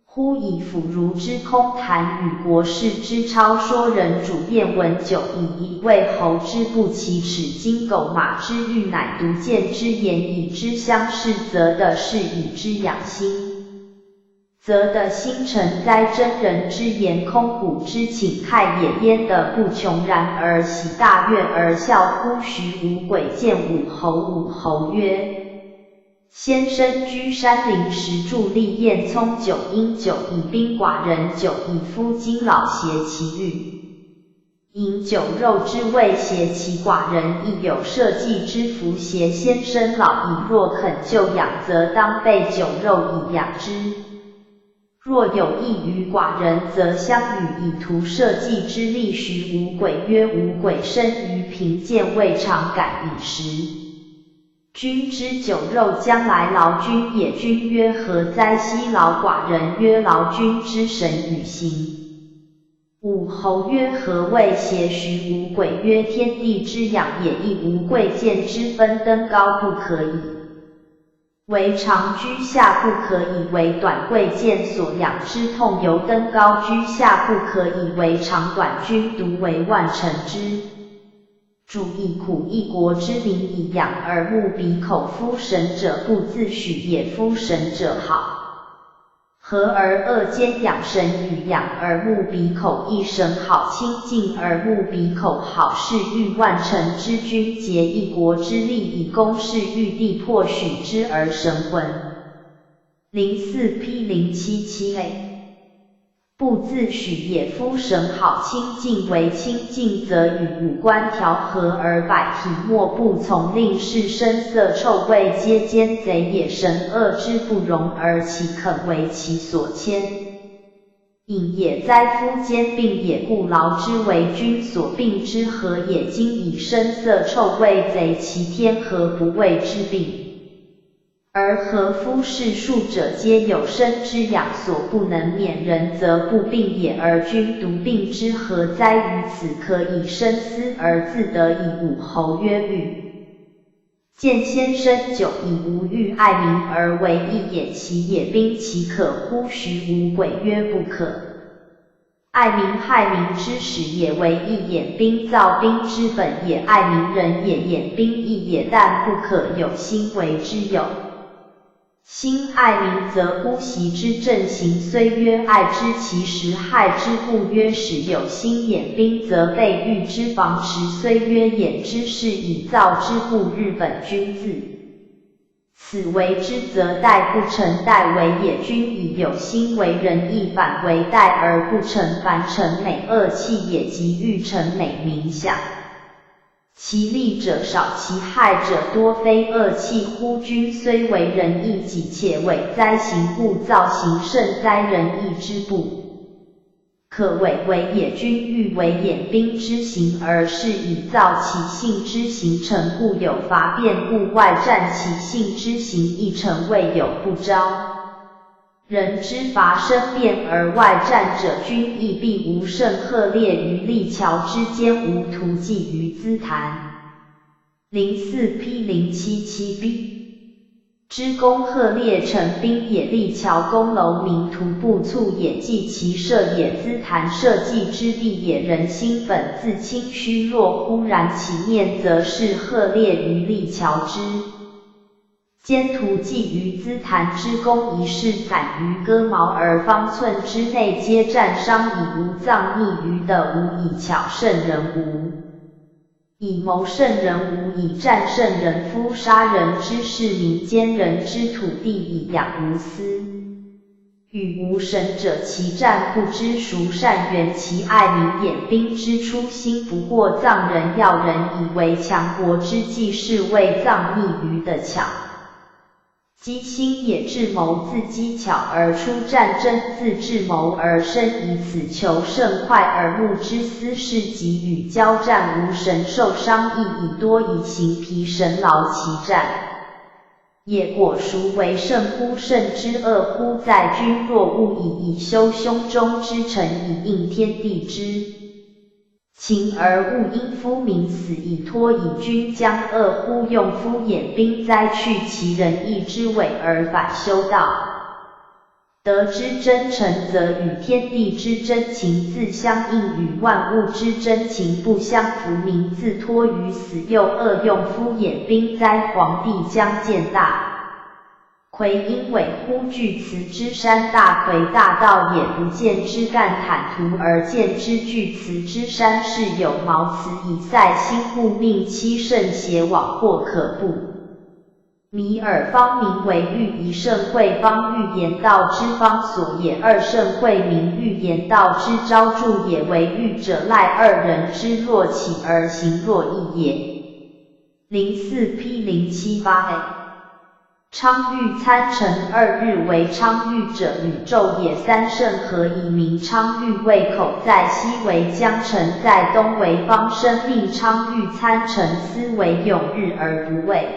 忽以腐儒之空谈，与国士之超说，人主辩闻久矣，以为侯之不其耻。今狗马之欲，乃独见之言，以之相视，则的是以之养心，则的心诚哉。真人之言，空谷之请慨也，焉得不穷然而喜，大悦而笑乎？徐无鬼见武侯。武侯曰：先生居山林时，助立燕葱酒，因酒以兵寡人，酒以夫金老挟其欲饮酒肉之味，挟其寡人，亦有社稷之福，挟先生老矣。若肯就养，则当备酒肉以养之；若有益于寡人，则相与以图社稷之利。徐无鬼曰：无鬼生于贫贱，未尝敢以食君之酒肉，将来劳君也。君曰：何哉？奚劳寡人？曰：劳君之神与行。武侯曰：何谓邪？徐无鬼曰：天地之养也，亦无贵贱之分，登高不可以。为长居下，不可以为短。贵贱所养之痛由登高居下，不可以为长短。君独为万乘之。主亦苦，一国之民以养耳目鼻口。夫神者不自许也，夫神者好。和而恶兼养神与养耳目鼻口，一神好，清净耳目鼻口好，是欲万乘之君，竭一国之力以攻势，欲地破许之而神魂。04P077A 不自许也，夫神好，清净为清净，则与五官调和而百体莫不从，令是声色臭味皆奸贼也。神恶之不容，而岂肯为其所牵？隐也，灾夫兼并也，故劳之为君所并之，何也？今以声色臭味贼其天何不谓之病？而何夫世数者皆有生之养，所不能免人，则不病也，而君独病之，何哉？于此可以深思而自得矣。武侯曰：欲见先生久以无欲，爱民而为义也，其也兵其可乎？徐无悔曰：不可。爱民害民之始也，为义也，兵造兵之本也，爱民人也，演兵义也，但不可有心为之有。心爱民，则姑息之正行，虽曰爱之，其实害之。故曰使有心演兵，则备御之防持，虽曰演之，是以造之。故日本君自此为之，则待不成，待为也。君以有心为仁义，反为待而不成，凡成美恶气也，即欲成美名相。其利者少，其害者多，非恶气乎？君虽为仁义己，且伪哉？行故造行，甚哉？仁义之不可伪为也。君欲为演兵之行，而是以造其性之行成，故有伐变；故外战其性之行一成，未有不招人之伐生变而外战者，君亦必无胜。赫烈于立桥之间，无图迹于资坛。04P077B 之攻赫烈，成兵也；立桥攻楼，民徒步促也，计其射也；资坛社稷之地也。人心本自清虚，若忽然其面，则是赫烈于立桥之兼图迹于资坛之攻，一是斩于戈矛，而方寸之内皆战伤，以无藏匿于的无，以巧胜人无，以谋胜人无，以战胜人。夫杀人之事，民奸人之土地，以养无私。与无神者，其战不知孰善缘，其爱民演兵之初心，不过藏人要人以为强国之计，是为藏匿于的巧。机心也，智谋自机巧而出，战争自智谋而生，以此求胜快而目之思，是即与交战无神受伤，亦以多以行疲神劳其战也。果孰为胜乎？胜之恶乎？在君若勿以修胸中之诚，以应天地之情，而勿因夫民死以托以君将恶乎？用夫演兵灾，去其仁义之伪，而反修道德之真诚，则与天地之真情自相应，与万物之真情不相符。民自托于死，又恶用夫演兵灾，皇帝将见大魁因伪乎？据此之山，大魁大道也，不见之干坦途，而见之据此之山，是有毛辞以塞心，故命七圣邪往，或可不迷耳。方名为欲，一圣会方欲言道之方所也，二圣会名欲言道之招助也。为欲者赖二人之若起而行若异也。04P078A昌裕参陈二日，为昌裕者，宇宙也。三圣合以名昌裕，为口在西为江城，在东为方生，命昌裕参陈，思为永日而不畏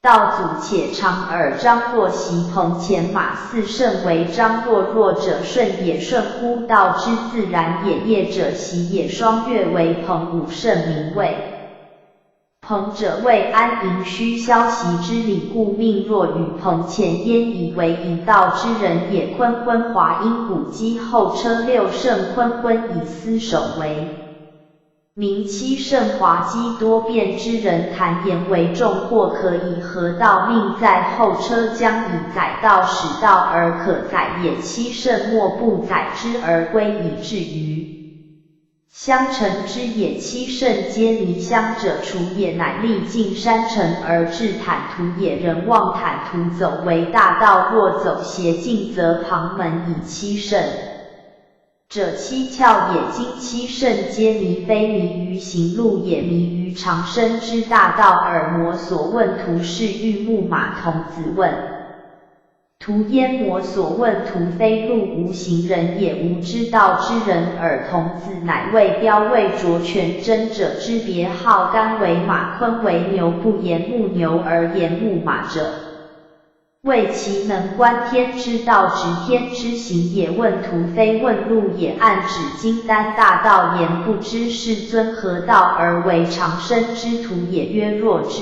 道阻，且长耳。张若席棚前马，四圣为张若，弱者顺也，顺乎道之自然也。业者席也，双月为棚，五圣名为朋者谓安营须消息之理，故命若与朋前焉，以为引道之人也。坤坤华阴古机后车六圣，坤坤以司守为名七圣，华机多变之人，谈言为重，或可以合道，命在后车，将以载道使道而可载也。七圣莫不载之而归，以至于相成之也。七圣皆离乡者除也，乃历尽山城而至坦途也。人望坦途走为大道，若走邪径，则旁门以七圣者七窍也。今七圣皆迷，非迷于行路也，迷于长生之大道耳。魔所问途是玉木马童子问途焉，魔所问途非路，无行人也，无知道之人耳。童子乃谓标位着全真者之别号，干为马，坤为牛，不言木牛而言木马者，谓其能观天之道，执天之行也。问途非问路也，暗指金丹大道，言不知世尊何道而为长生之途也。曰若之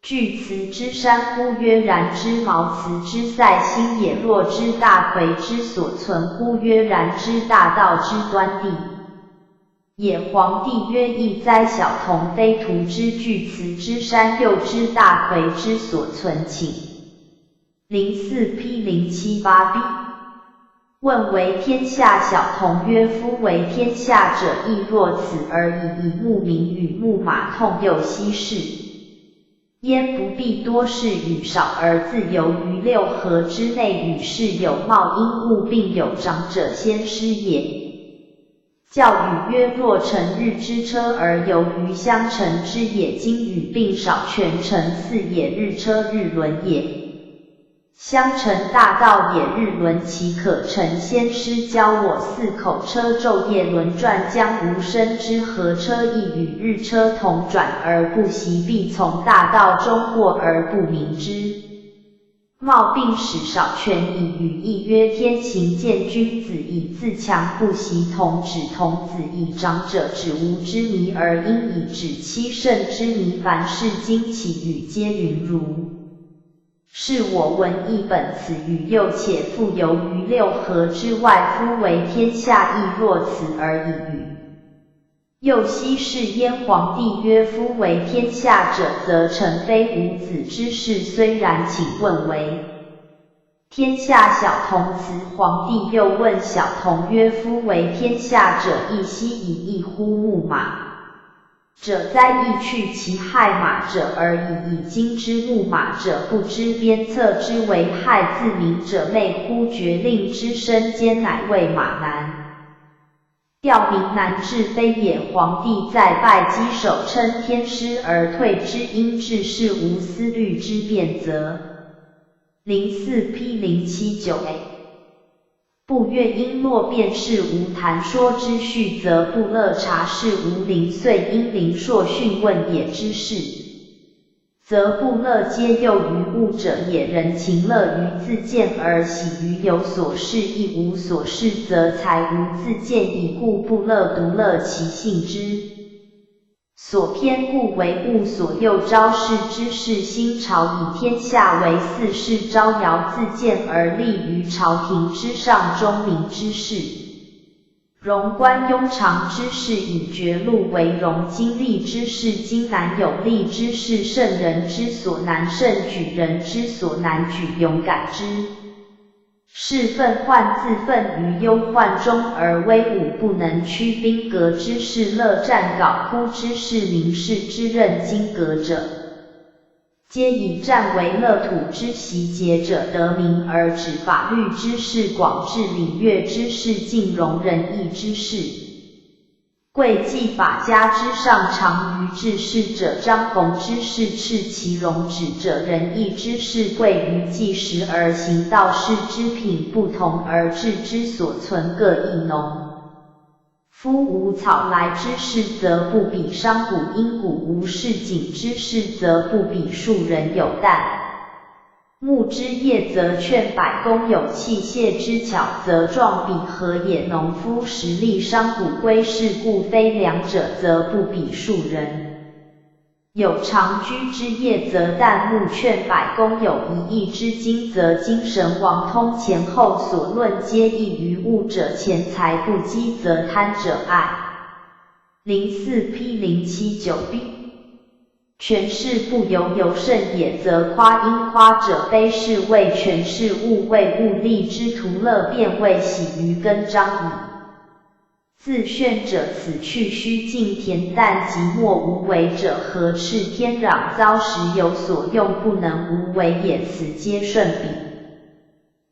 巨慈之山乎？曰然之毛慈之塞心也。若之大魁之所存乎？曰然之大道之端地也。皇帝曰亦哉，小童非徒之巨慈之山，又之大魁之所存，请。04P0788B 问为天下小童，曰夫为天下者亦若此而已。以木名与木马痛又稀释，焉不必多事与少而自由于六合之内，与世有貌因物，并有长者先师也。教语曰：若乘日之车而游于相乘之也。今与并少，全乘四也。日车日轮也，相乘大道也。日轮岂可乘？先师教我四口车昼夜轮转，将无生之合车，亦与日车同转而不息，必从大道中过而不明之。貌并使少，全以语义曰：天行健，君子以自强不息，童指童子，以长者指无之迷，而应以指七圣之迷。凡是经其语皆云如是。我闻一本此语，又且复游于六合之外，夫为天下亦若此而已语。又稀释焉。皇帝曰：夫为天下者，则诚非无子之事。虽然，请问为天下小童辞。皇帝又问小童曰：夫为天下者，亦奚以异乎木马者哉？亦去其害马者而已。以今之木马者，不知鞭策之为害，自明者昧乎？绝令之身兼，乃谓马难。调名难治非也。皇帝在拜稽首，称天师而退之，因治事无思虑之辩则。04P0798不乐因若辩是无谈说之序，则不乐察是无零岁因灵硕讯问也之事，则不乐皆囿于物者也。人情乐于自见而喜于有所事，亦无所事，则才无自见矣。故不乐独乐其性之所偏，故为物所诱，昭示之士。新朝以天下为四事，招摇自见而立于朝廷之上，忠明之士，荣官庸常之士，以绝路为荣。经历之士，今难有力之士，胜人之所难胜，举人之所难举，勇敢之士愤患自奋于忧患中而威武，不能屈兵革之士，乐战稿枯之士，明士之任经革者，皆以战为乐。土之习节者，得名而止；法律之士，广治礼乐之士，尽容仁义之士。贵继法家之上，常于治世者，张弘之士，斥其容止者，仁义之士，贵于计时而行道。士之品不同，而治之所存各异浓。夫无草来之士，则不比商贾因古；无市井之士，则不比庶人有旦木之业，则劝百工有器械之巧，则壮比何也？农夫实力，商贾归世，故非两者，则不比庶人。有长居之业，则旦暮劝百公有1亿之精，则精神王通前后所论皆异于物者，钱财不积，则贪者爱。04P079B 权势不由由甚也，则夸因夸者非是谓权势物，为物利之徒乐，便为喜于根章矣。自炫者，此去虚尽恬淡，寂寞无为者，何赤天壤遭时有所用，不能无为也。此皆顺彼。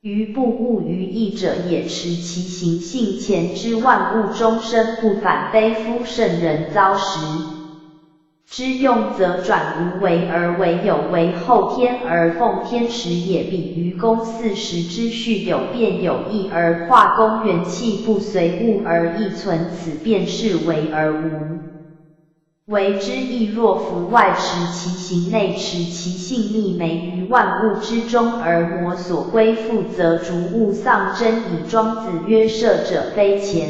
于不悟于义者，也持其行性前之万物终生不反，非夫圣人遭时之用，则转无为而为有为，后天而奉天时也。比于公40之序有变有异，而化公元气不随物而异存，此便是为而无为之意。若夫外持其行，内持其性，逆美于万物之中，而魔所归附，则逐物丧真矣。庄子曰：射者非前，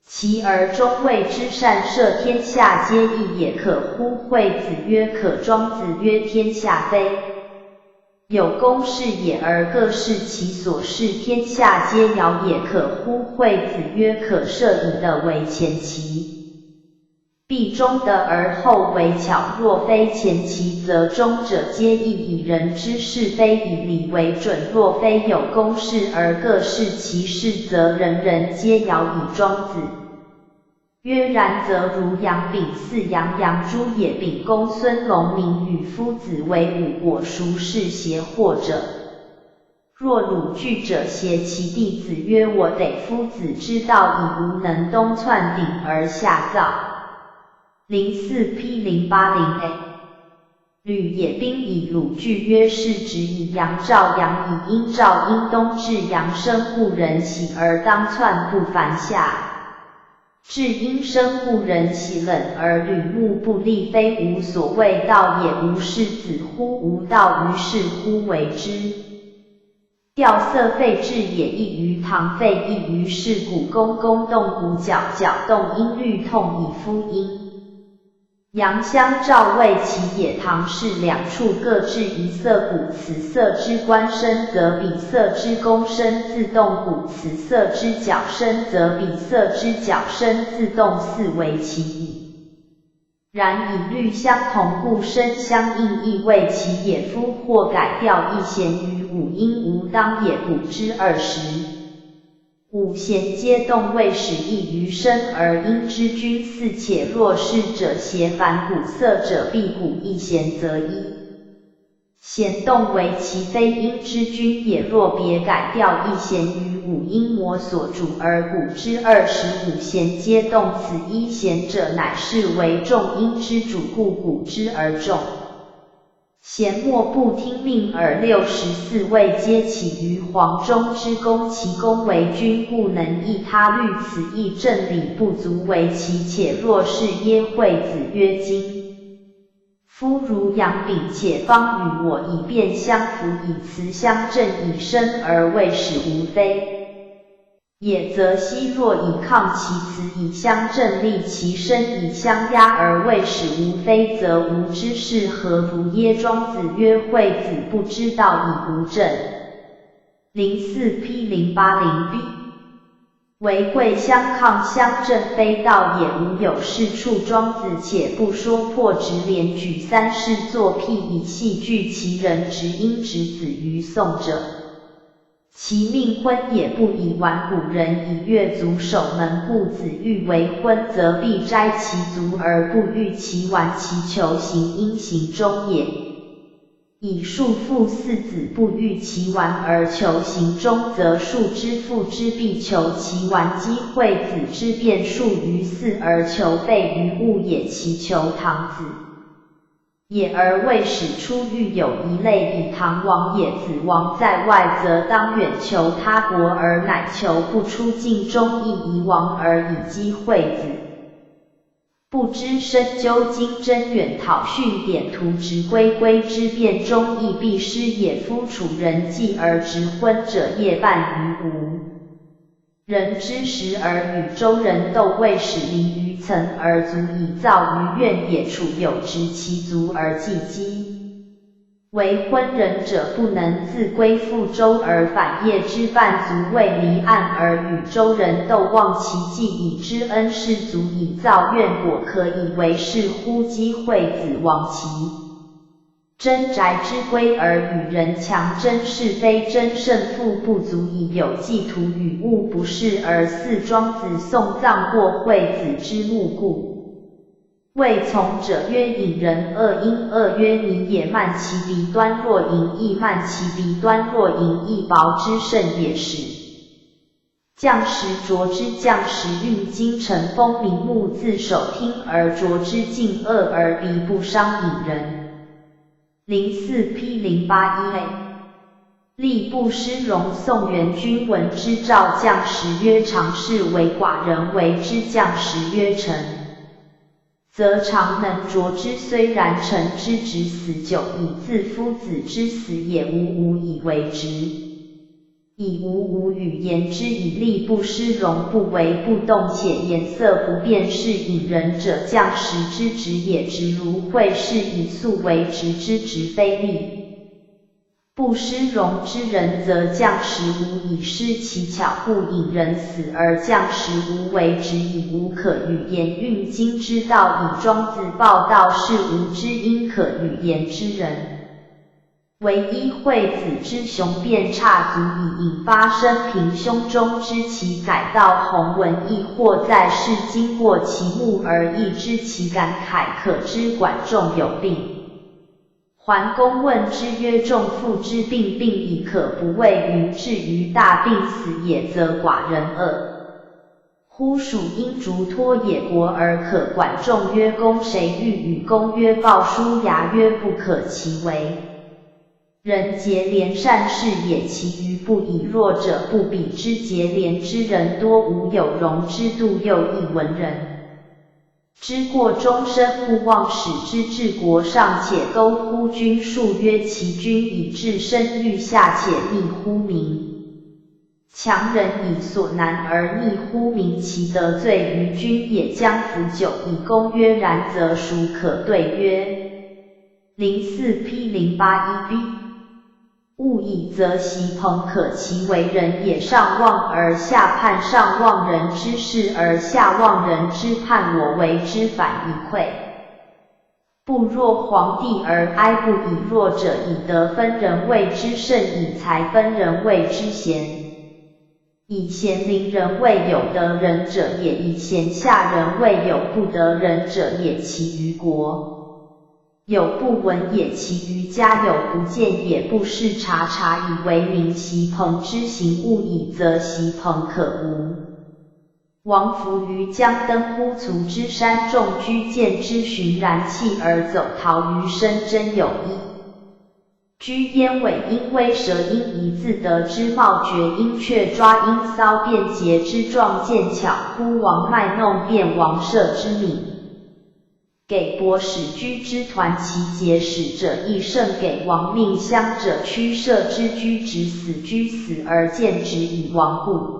其而终谓之善，射天下皆异也，可乎？惠子曰：可。庄子曰：天下非有公事也，而各视其所视，天下皆爻也，可乎？惠子曰：可。射以的为前其必中得，而后为巧。若非前其，则中者皆异，以人之是非以理为准。若非有公事而各视其事，则人人皆爻矣。庄子曰：然则如阳丙巳阳，阳朱也。丙公孙龙明与夫子为伍，果孰是邪？或者若鲁具者挟其弟子曰：我得夫子之道，以无能东窜鼎而下灶。04P080A 吕野宾以鲁具曰：是指以阳照阳，以阴照阴，东至阳生，故人喜而当窜不凡，下至阴生，故人喜冷而履木不利，非无所谓道也。无是子乎？无道于是乎为之？调色废质也，异于堂废，异于是古宫，宫动鼓角，角动音律痛，以夫阴阳相照，谓其也。堂室两处各置一色鼓，此色之官声，则彼色之宫声自动鼓；此色之角声，则彼色之角声自动，四为其矣。然以律相同，故声相应，亦谓其也。夫或改调一弦于五音，无当也。鼓之20五弦皆动，谓使异于声，而音之均四。且若是者，挟凡鼓瑟者，必鼓一弦，则一弦动为其非音之均也。若别改调一弦于五音，魔所主，而鼓之25弦皆动，此一弦者，乃是为众音之主，故鼓之而众弦莫不听命耳。64位皆起于黄钟之功，其功为君，故能易他律。此亦正理不足为奇。且若是耶惠子曰：今夫如阳丙，且方与我以辩相符，以辞相正，以生而为始，无非也，则昔若以抗其辞，以相正，立其身，以相压而为始，无非，则吾之是何如耶？庄子曰：惠子不知道，以无正。04P080B 为贵相抗相正，非道也，无有是处。庄子且不说破直连，举三世作譬，以戏剧其人直因直子于宋者，其命婚也，不以玩。古人以越族守门，故子欲为婚，则必摘其足，而不欲其玩，其求行因行中也。以庶父四子，不欲其玩而求行中，则庶之父之必求其玩，姬惠子之辩术于四而求废于物也，其求堂子也而未始出，欲有一类，以唐王也。子王在外，则当远求他国，而乃求不出境中，亦夷王而以姬惠子。不知深究经真，远讨训典图，直规规之变中，亦必失也。夫楚人继而直婚者，业半于无人之时而与周人斗，未始离于层而足以造于苑野，处有执其足而祭机。为昏人者不能自归复周而返，业之半足未离岸而与周人斗，望其既以之恩是足以造苑果，可以为是乎？姬惠子亡其真宅之归而与人强争是非，争胜负，不足以有祭图与物不是，而似庄子送葬过惠子之墓故。谓从者曰：引人恶，因恶曰你也，慢其鼻端若盈翼，慢其鼻端若盈翼，薄之甚也是。将时着之，将时运精尘风，明目自守听而着之，敬恶而鼻不伤引人。04P081A 吏部师荣宋元君闻之，召将时曰：常侍为寡人为之，将时曰：臣则常能着之，虽然臣之职死久，以自夫子之死也，无以为之。以无语言之，以吏部师荣不为不动，且颜色不变，是引人者，将时之职也。职如会是以素为职之职，非吏不师荣之人，则将时无以失其巧，故引人死，而将时无为职，以无可与言运经之道，以庄子报道是无知因可与言之人。唯一惠子之雄辩差，足以引发生平胸中之其改道弘文，亦或在世经过其目而易知其感慨，可知管仲有病。桓公问之曰：仲父之病，病已可不畏于至于大病死也，则寡人恶乎？属因逐托野国而可管仲曰：公谁欲与？公曰：鲍叔牙曰：不可其为。人节廉善事也，其余不以弱者不比之，节廉之人多无有容之度，又亦文人知过终身，勿忘使之治国，尚且勾乎君数曰：其君以治身欲下，且逆乎民。强人以所难而逆乎民，其得罪于君也。将服久以公曰：然则孰可对曰？04P081B勿以则习朋可其为人也，上望而下叛，上望人之事而下望人之叛，我为之反以愧。不若皇帝而哀，不以弱者，以德分人谓之圣，以才分人谓之贤。以贤凌人谓有德人者也，以贤下人谓有不得人者也。其余国有不闻也，其余家有不见也，不是察察以为明习朋之行，勿以则习朋可无。王弗于将登乎卒之山，众居见之，寻然弃而走，逃于深真有一。居焉尾因威蛇因一自得之貌绝，因雀抓因搔便节之状见巧，乎王卖弄辩王射之敏。给伯使居之团，其节使者亦胜给王命乡者驱射之居直死，居死而见之以亡故。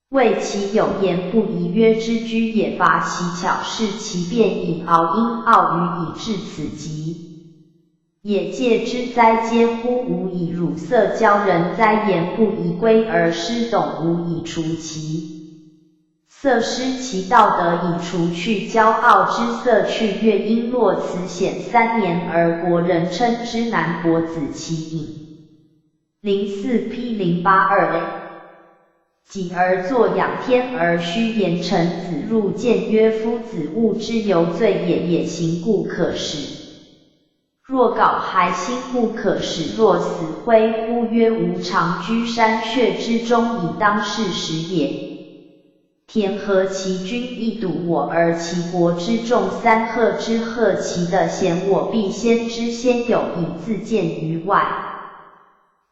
谓其有言不宜曰之居也，伐其巧，是其辩以敖因傲于以至此极。也戒之哉，皆乎无以辱色教人哉，言不宜归而失懂，无以除其色，失其道德，以除去骄傲之色，去乐璎珞辞显3年，而国人称之南伯子其隐。04P082A 己而作仰天而虚言，臣子入谏曰：夫子勿之由罪也，也行故可使。若槁还心不可使，若死灰乎？曰：吾常居山穴之中，以当世时也。田何其君亦睹我，而其国之众三贺之贺其的贤，我必先知先有，以自见于外。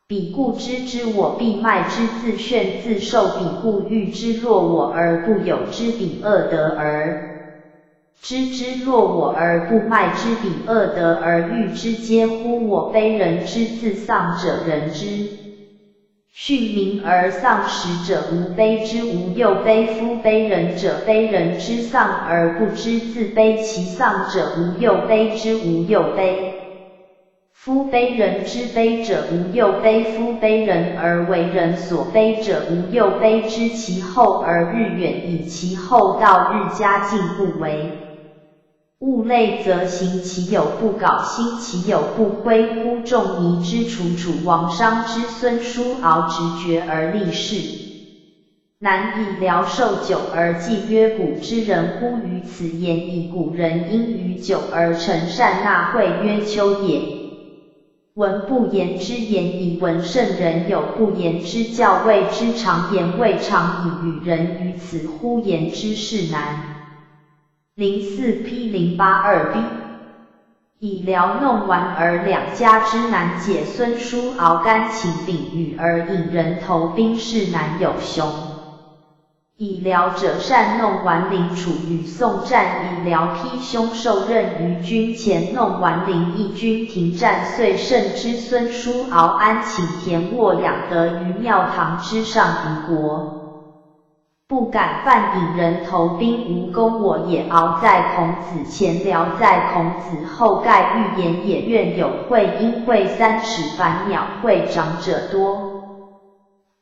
彼故知之，我必卖之自炫自受；彼故欲之，若我而不有之，彼恶德而知之，若我而不卖之，彼恶德而欲之。嗟乎！我非人之自丧者，人之训民而丧食者，无悲之无又悲。夫悲人者，悲人之丧而不知自悲，其丧者无又悲之无又悲。夫悲人之悲者，无又悲。夫悲人而为人所悲者，无又悲之。其后而日远，以其后道日加进不为。物类则行，其有不杲星，其有不恢。乎仲尼之楚，楚王商之孙，叔敖直绝而立世。难以疗受久而祭曰古之人乎？于此言以古人因于久而成善纳会曰秋也。闻不言之言以闻圣人，有不言之教谓之常言，未尝以与人于此乎？言之是难。04P082B 以辽弄完而两家之难解，孙叔敖干请丙羽而引人投兵，是难有雄。以辽者善弄完领处与宋战，以辽披凶受任于军前，弄完领一军停战，遂胜之。孙叔敖安请田沃养得于庙堂之上敌国。不敢犯引人投兵，无功我也。敖在孔子前，辽在孔子后，盖欲言也。愿有会，因会3尺，凡鸟会长者多。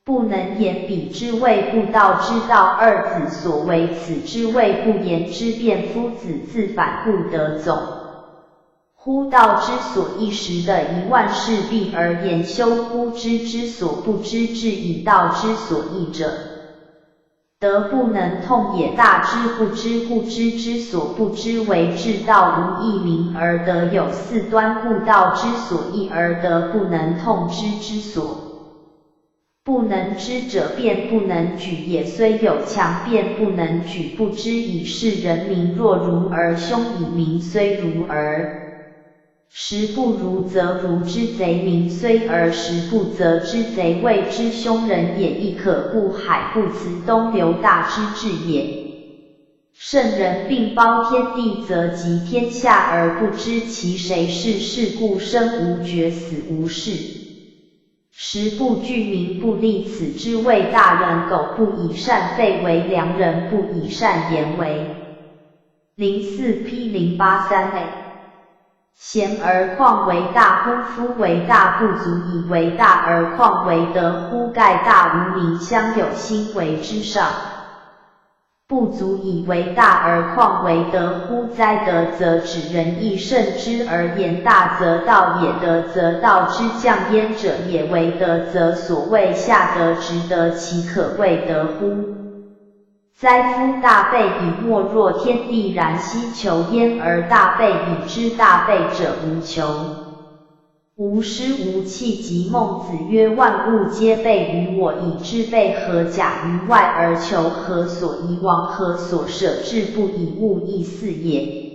不能言彼之谓不道之道，二子所为此之谓不言之辩。夫子自反不得总。乎道之所一时的10000事毕而言修，乎知之所不知至以道之所益者，德不能痛也。大知不知，故知之所不知为至道，无一名而德有4端，故道之所益而德不能痛知之所不能知者，便不能举也。虽有强辩不能举，不知以是人民。若如而凶以民，虽如而时不如，则如之贼民，虽而时不，则之贼谓之凶人也。亦可不海不辞东流大之至也。圣人并包天地，则及天下而不知其谁是，是故生无绝，死无事。时不惧，民不立，此之谓大人。苟不以善废为良人，不以善言为。04P083A 贤而况为大乎？夫为大不足以为大，而况为德乎？盖大无名，相有心为之上。不足以为大而况为德乎？哉，德则指仁义胜之，而言大则道也。德则道之降焉者也，为德则所谓下德直德，其可谓德乎？哉，夫大备以莫若天地然希求焉，而大备以知大备者无求。无师无弃，及孟子曰：万物皆备于我，以知备何假于外而求？何所以往？何所舍志？不以物易似也。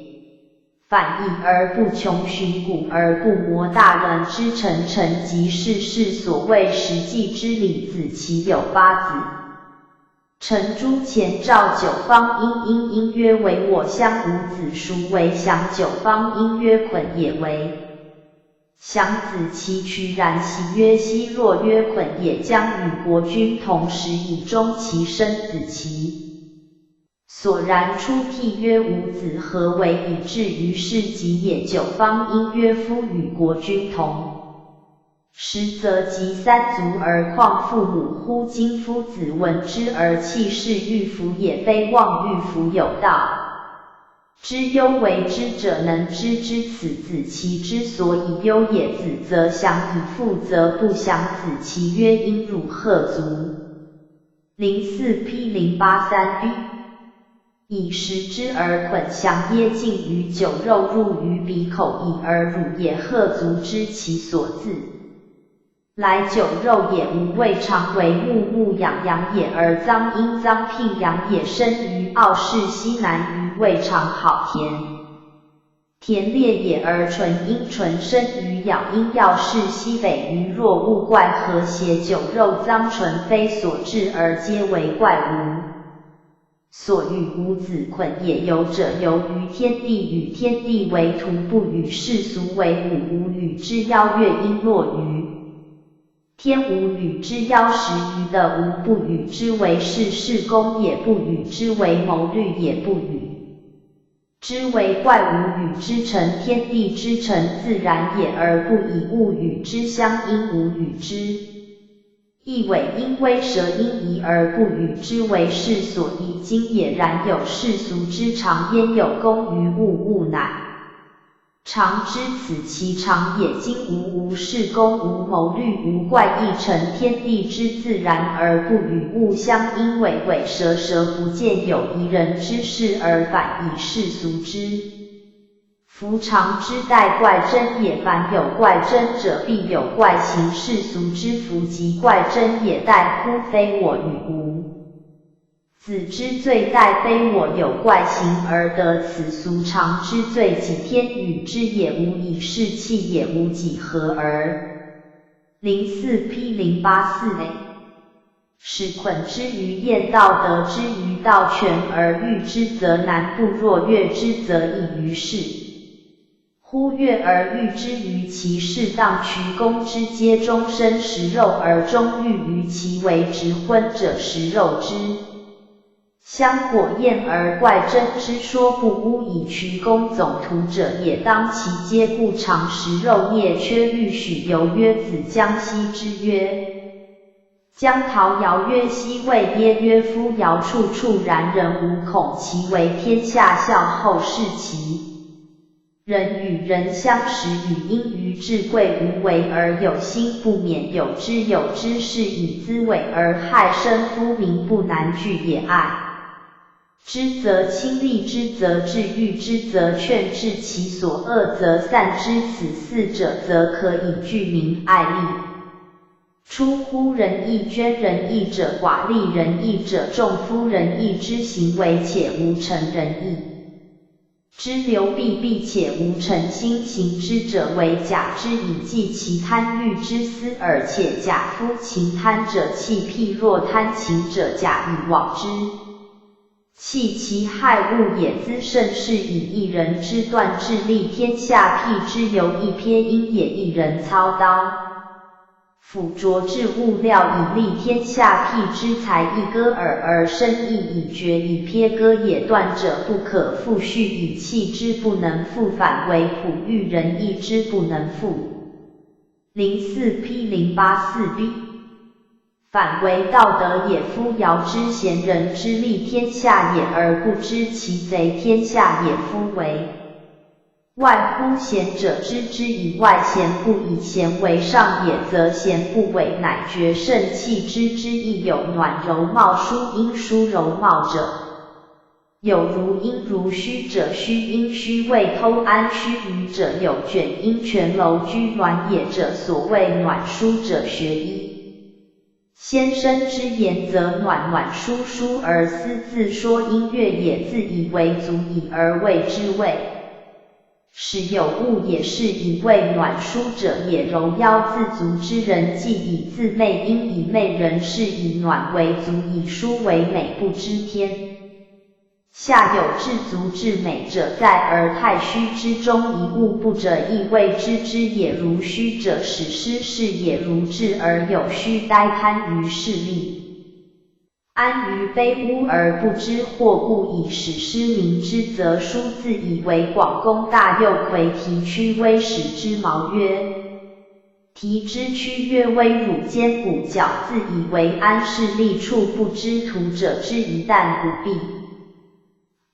反义而不穷，循古而不磨，大人之成，成即是世所谓实际之理。子其有8子。臣诸前召九方，因曰为我乡，五子孰为降？九方因曰捆也为降子。其渠然喜曰希，若曰捆也，将与国君同时，以终其生子。其所然出辟曰五子，何为以至于是己也？九方因曰夫与国君同时，则及3族，而况父母乎？今夫子闻之而弃是欲服也，非望欲服有道。知忧为之者能知之，此子其之所以忧也。子则降，以父则不降。子其曰因汝何足？04P083B 以食之而捆，降噎尽于酒肉，入于鼻口，以而汝也。何足知其所自来？酒肉也，无味常为目痒痒也，而脏因脏牝痒也。生于傲视西南于胃肠，好甜烈也，而纯因纯生于咬因药是西北于若物怪。何邪？酒肉脏纯非所至，而皆为怪物。所与五子捆也。有者游于天地，与天地为徒，不与世俗为伍。无与之邀乐，因落于天无与之邀时余的无不与之为事功也不与之为谋虑也不与之为怪无与之成天地之成自然也而不以物与之相因无与之亦为因为蛇因疑而不与之为世所以今也然有世俗之常焉有功于物物乃常知此其常也今无事功无谋虑无怪异成天地之自然而不与物相因为蛇不见有一人之事而反以世俗之夫常知待怪真也凡有怪真者必有怪行世俗之夫即怪真也待乎非我与无子之罪待非我有怪行而得此俗常之罪己天与之也无以是气也无几何而 04P084 内使捆之于验道得之于道全而欲之则难不若悦之则易于事忽悦而欲之于其适当渠功之皆终身食肉而终欲于其为直荤者食肉之香果验而怪真之说不污以渠功总图者也当其皆故常食肉孽缺欲许由曰子江西之曰江陶尧曰西谓耶曰夫尧处处然人无恐其为天下孝后世其人与人相识与因于至贵无为而有心不免有之是以滋伪而害身夫民不难惧也爱之则亲利之则治愈之则劝治其所恶则散之此四者则可以具民爱利出乎仁义捐仁义者寡利仁义者众夫仁义之行为且无成仁义之流弊且无诚心行之者为假之以济其贪欲之私而且假夫情贪者弃辟若贪情者假以往之弃其害物也兹甚是以一人之断治利天下辟之由一瞥因也一人操刀斧琢制物料以利天下辟之才一割耳而生意以绝以瞥割也断者不可复续以弃之不能复反为普欲仁义之不能复 04P084B 反为道德也夫尧之贤人之利天下也而不知其贼天下也夫为外乎贤者知之以外贤不以贤为上也则贤不为乃绝圣弃之之亦有暖柔貌殊阴殊柔貌者有如阴如虚者虚阴虚谓偷安虚臾者有卷阴泉楼居鸾也者所谓暖殊者学医先生之言则暖殊而私自说音乐也自以为足以而谓之谓使有物也是以为暖殊者也柔腰自足之人既以自媚因以媚人是以暖为足以殊为美不知天下有至足至美者在而太虚之中一物不者亦谓之也如虚者使失事也如智而有虚呆贪于势利安于非污而不知或故以使失明之则书自以为广公大右魁提屈威使之矛曰提之屈曰威汝坚骨角自以为安势利处不知徒者之一旦不必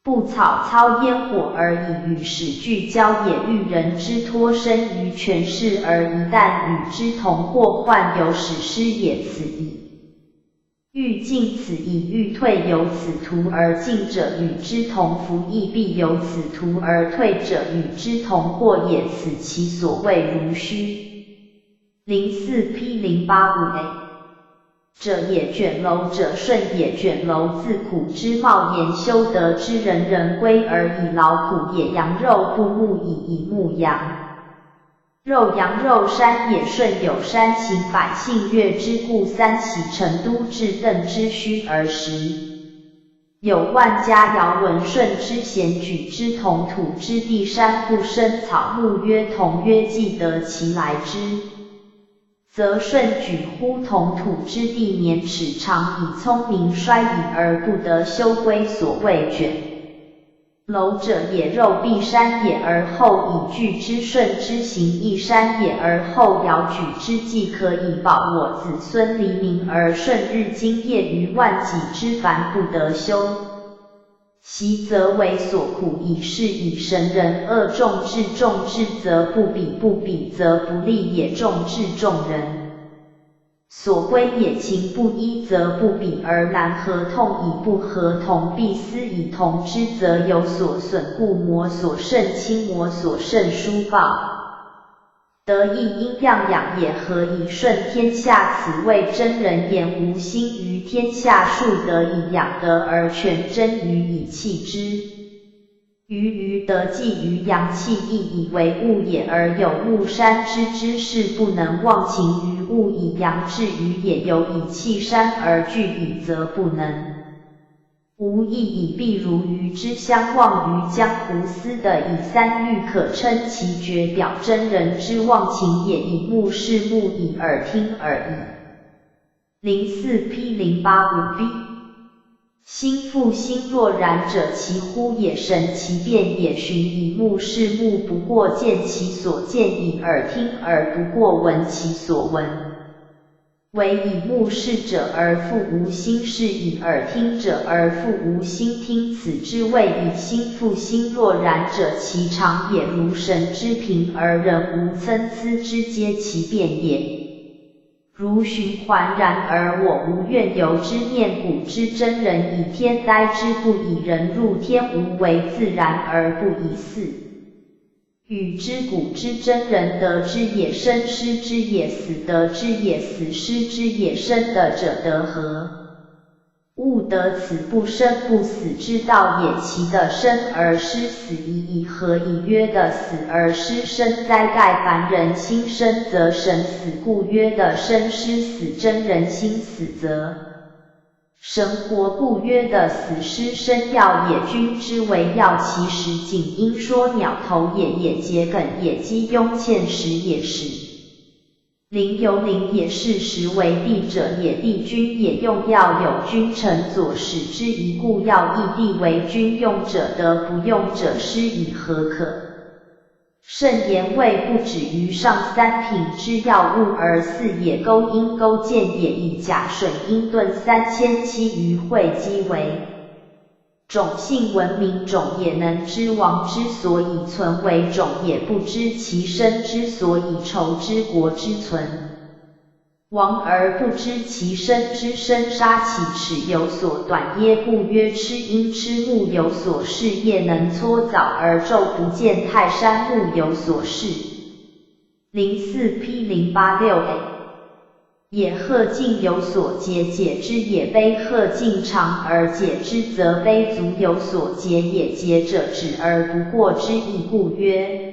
不草操烟火而以与使俱交也欲人之脱身于权势而一旦与之同或患有使失也此矣欲进此以欲退由此途而进者与之同服亦必由此途而退者与之同或也此其所谓如虚 04P085A者也卷楼者顺也卷楼自苦之冒言修德之人人归而以劳苦也羊肉不牧以牧羊肉羊肉山也顺有山行百姓乐之故三喜成都至邓之虚而食有万家尧文顺之贤举之同土之地山不生草木曰同曰既得其来之则舜举乎同土之地，年齿长，以聪明衰矣而不得修归，所谓卷楼者也。肉必山也，而后以具之舜之行义山也，而后尧举之，既可以保我子孙黎民，而舜日精夜于万己之凡不得修。习则为所苦，以是以神人恶众治，众治则不比，不比则不利也。众治众人所归也，情不一则不比，而难合同，以不合同，必思以同之，则有所损，故魔所胜亲，魔所胜疏暴。得一阴样养也，何以顺天下？此谓真人言，无心于天下，数得以养德，而全真于以弃之。于德既于阳气，亦以为物也，而有物山之事，不能忘情于物，以阳至于也。有以弃山而惧矣，则不能无益矣。必如鱼之相忘于江湖，斯的以三欲，可称其绝表。真人之忘情也，以目视目，以耳听耳矣。04P0855B 心复心若然者，其乎也。神其变也。寻以目视目，不过见其所见；以耳听耳，不过闻其所闻。唯以目视者而复无心视，以耳听者而复无心听。此之谓以心复心若然者，其常也。如神之平，而人无参差之皆其变也。如循环然而我无愿由之，念古之真人，以天待之，不以人入天，无为自然而不以祀。与之古之真人，得之也生，失之也死，得之也死，失之也生的者，得何？悟得此不生不死之道也。其的生而失死已矣，何以曰的死而失生哉？盖凡人心生则神死，故曰的生失死。真人心死则神活，故曰的死失生要也。君之为要，其实仅因说鸟头也，也桔梗也，鸡雍欠食也是。灵由灵也，是时为帝者也，帝君也。用药有君臣佐使之宜，故要义帝为君。用者得，不用者失矣，何可？圣言谓不止于上三品之药物，而四也。钩阴钩剑也，以甲水阴遁3000期于会稽为种姓闻名种也，能知王之所以存为种也，不知其身之所以筹之国之存。王而不知其身之生，杀其齿有所短耶？故曰吃阴吃木有所事，夜能搓澡而昼不见泰山木有所事。04P0866A 也。鹤颈有所节，解之也。杯鹤颈长而解之，则杯足有所节也。节者止而不过之意，故曰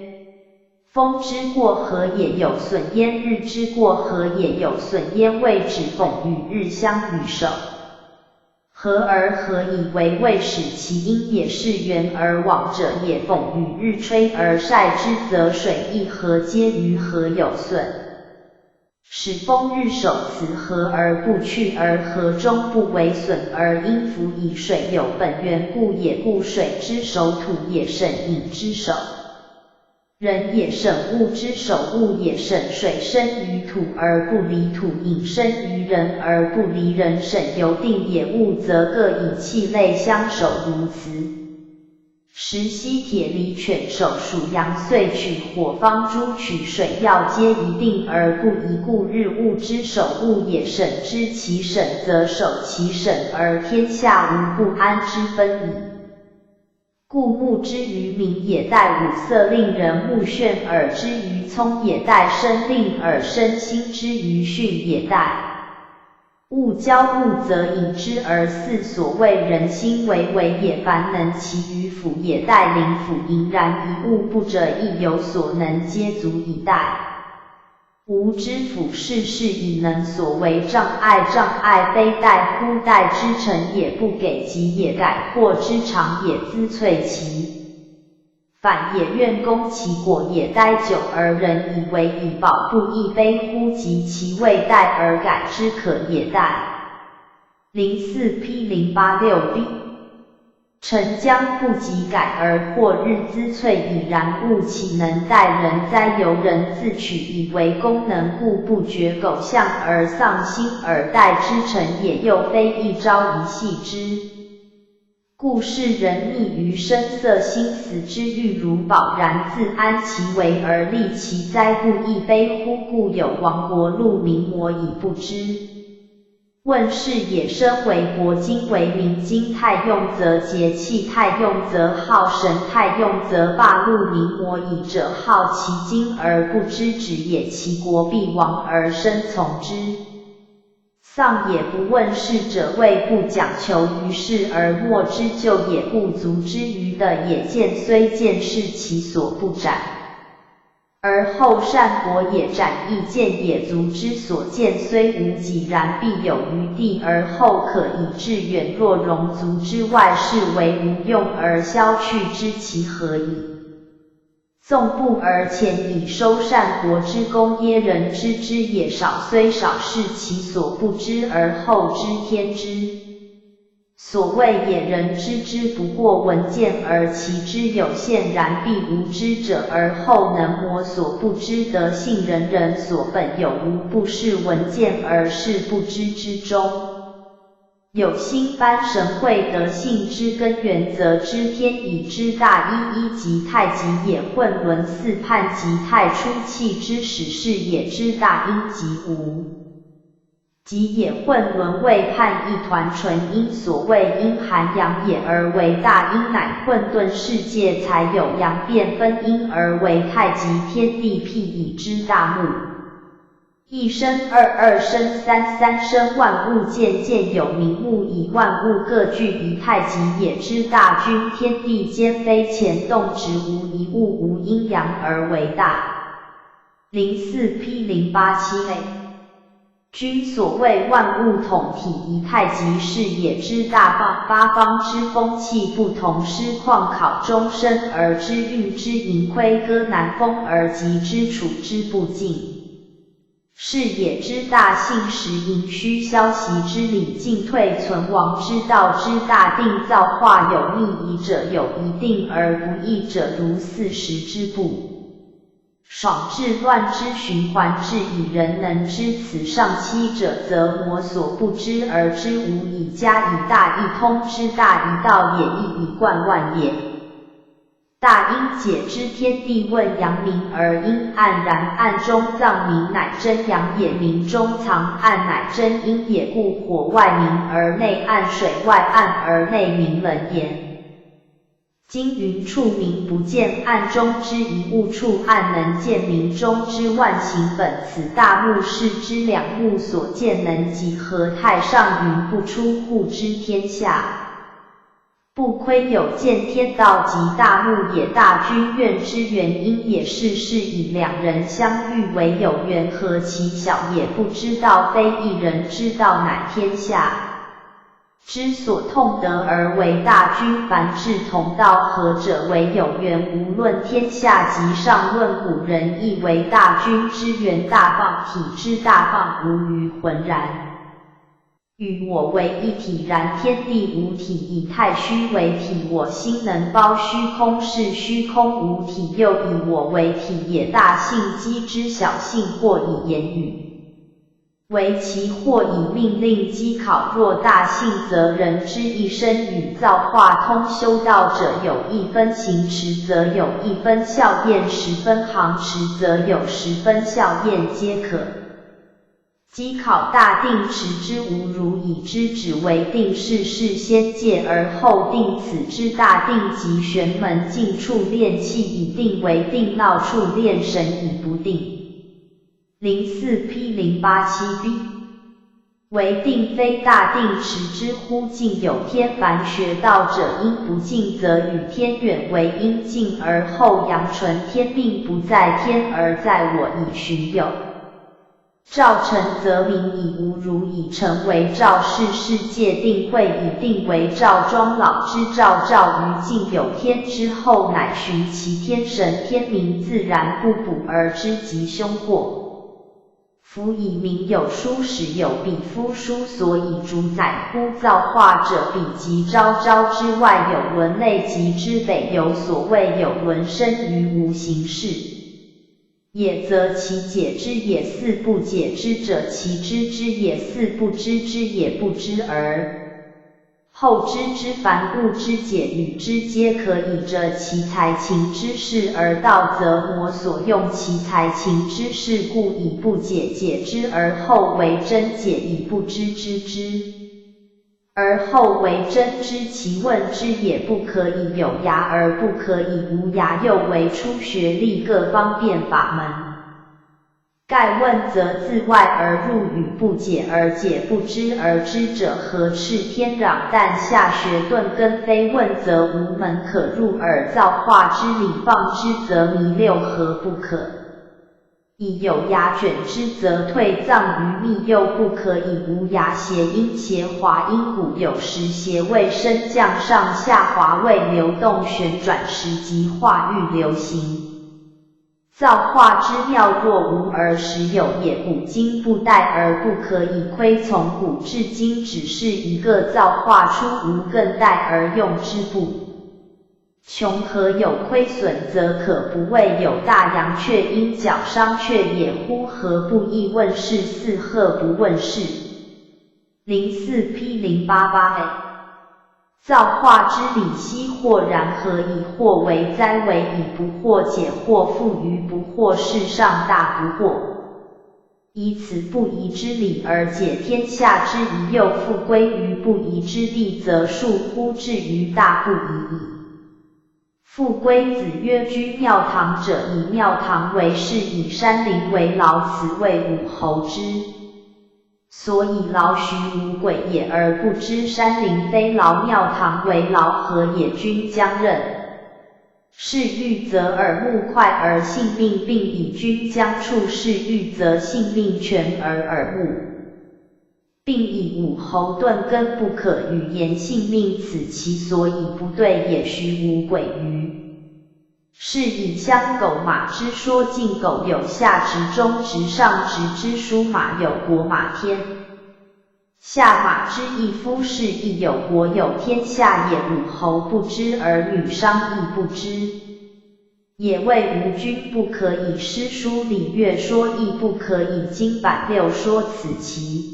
风之过河也有损焉，日之过河也有损焉。谓止讽与日相与守，和而合以为未始其因也。是圆而往者也。讽与日吹而晒之，则水亦和皆于河有损。使风日守此河而不去，而河中不为损，而因服以水有本源故也。故水之守土也，审引之守人也，审物之守物也。审水生于土而不离土，引生于人而不离人。审由定也，物则各以气类相守，如此。时吸铁犁犬手属阳，遂取火方诸取水药，皆一定而不移，故日物之守物也。审知其审，则守其审，而天下无不安之分矣。故目之于明也，待五色令人目眩；耳之于聪也，待声令耳生心；之于训也，待物交物则引之而四。所谓人心为也，凡能其于辅也，待灵辅盈然。一物不者，亦有所能，皆足以待。吾知辅事以能所为障碍，障碍非待乎？待之成也，不给给也，改祸之常也，滋萃其反也愿攻其果也待久而人以为以保不亦悲乎，及其未待而改之可也待。04P086B 臣将不及改而破日滋萃已然，故岂能待人哉？由人自取以为功能，故不觉苟相而丧心，而待之臣也，又非一朝一夕之。故世人溺于声色心死之欲，如保然自安其危而立其灾，不亦悲乎？故有亡国戮民魔以不知。问世也，身为国，今为民。今太用则节气，太用则好神，太用则霸戮民魔以者好其精而不知止也，其国必亡而生从之。丧也，不问世者谓不讲求于世而莫之救也，不足之于的也。见虽见是其所不斩，而后善国也斩亦见也，足之所见虽无几，然必有余地，而后可以致远。若容足之外，是为无用而消去之，其何以？纵不而前以收善国之功，耶人知之也少，虽少是其所不知，而后知天知。所谓也，人知之不过闻见，而其知有限，然必无知者，而后能魔所不知德性。人人所本有无不是闻见，而是不知之中。有心般神会德性之根源，则知天以之大，一即太极也；混沌四判即太初气之始，是也之大，阴即无。即也，混沌为判一团纯阴，所谓阴含阳也，而为大阴，乃混沌世界才有阳变分阴，而为太极天地辟以之大目。一生二，二生三，三生万物，渐渐有名物，以万物各具一太极也之大均，天地间非前动直无一物，无阴阳而为大。04P087A 均所谓万物统体一太极，是也之大方，八方之风气不同，师旷考终身而知运之盈亏，歌南风而极之处之不尽。是也之大性，时盈虚消息之理，进退存亡之道之大定，造化有逆移者，有一定而不义者，如四时之不爽治乱之循环治，以人能知此上期者，则魔所不知而知无，以加以大一通之大一道也，亦以贯万也。大阴解之天地问阳明而阴暗然，暗中藏明乃真阳也，明中藏暗乃真阴也，故火外明而内暗，水外暗而内明冷也。今云处明不见暗中之一物，处暗能见明中之万行本，此大目视之两目所见，能集合太上云不出户之天下。不窥有见天道及大目也，大君愿之原因也是以两人相遇为有缘，何其小也，不知道非一人之道，乃天下之所痛得而为大君。凡至同道合者为有缘，无论天下及上，论古人亦为大君之源，大放体之大放，无余浑然。与我为一体，然天地无体，以太虚为体，我心能包虚空，是虚空无体，又以我为体也。大性机之小性，或以言语为其，或以命令机考。若大性，则人之一生与造化通，修道者有一分行持，则有一分效验；10分行持，则有10分效验，皆可。机考大定持之无，如以之止为定事，是先界而后定，此之大定即玄门境处炼气以定为定，闹处炼神以不定。04P087B 为定非大定持之乎？境有天，凡学道者因不敬，则与天远为因敬，而后阳纯天命不在天而在我，以寻有赵成则名以无如以成为赵氏世界定会以定为赵庄老之赵于晋有天之后，乃寻其天神天名自然不卜而知吉凶祸。夫以名有书史有笔夫书，所以主宰乎造化者比及昭之外有伦内及之北有所谓有伦生于无形事。也则其解之也似不解之者，其知之也似不知之也不知而后知之。凡物之解与之皆可以着其才情之事而道，则魔所用其才情之事，故以不解解之而后为真解，以不知知之而后为真知。其问之也不可以有涯而不可以无涯，又为初学历各方便法门。盖问则自外而入，与不解而解，不知而知者何赤天壤？但下学顿根，非问则无门可入耳。造化之理放之，则迷六合不可以有涯卷之，则退藏于密，又不可以无涯。谐音谐滑音鼓有时谐位升降上下滑位流动旋转时即化育流行。造化之妙，若无而实有也。古今不殆而不可以窥，从古至今只是一个造化出无更殆而用之不穷，何有亏损，则可不谓有大阳雀鹰角商雀也乎？何不亦问世？四鹤不问世。04P088A 造化之理悉或然，何以或为哉？为以不惑解，或复于不惑，世上大不惑。以此不疑之理而解天下之疑，又复归于不疑之地，则恕乎至于大不疑矣。复归子曰：居庙堂者，以庙堂为室，以山林为牢，此谓武侯之。所以牢徐无鬼也，而不知山林非牢，庙堂为牢，何也？君将任是欲，则耳目快而性命并矣；君将处是欲，则性命全而耳目并矣。武侯顿根不可与言，性命此其所以不对也。徐无鬼于是以相狗马之说，晋狗有下直中直上直之书，马有国马天下马之意，夫士亦有国有天下也。武侯不知，而女商亦不知，也谓吾君不可以诗书礼乐说，亦不可以经版六说，此其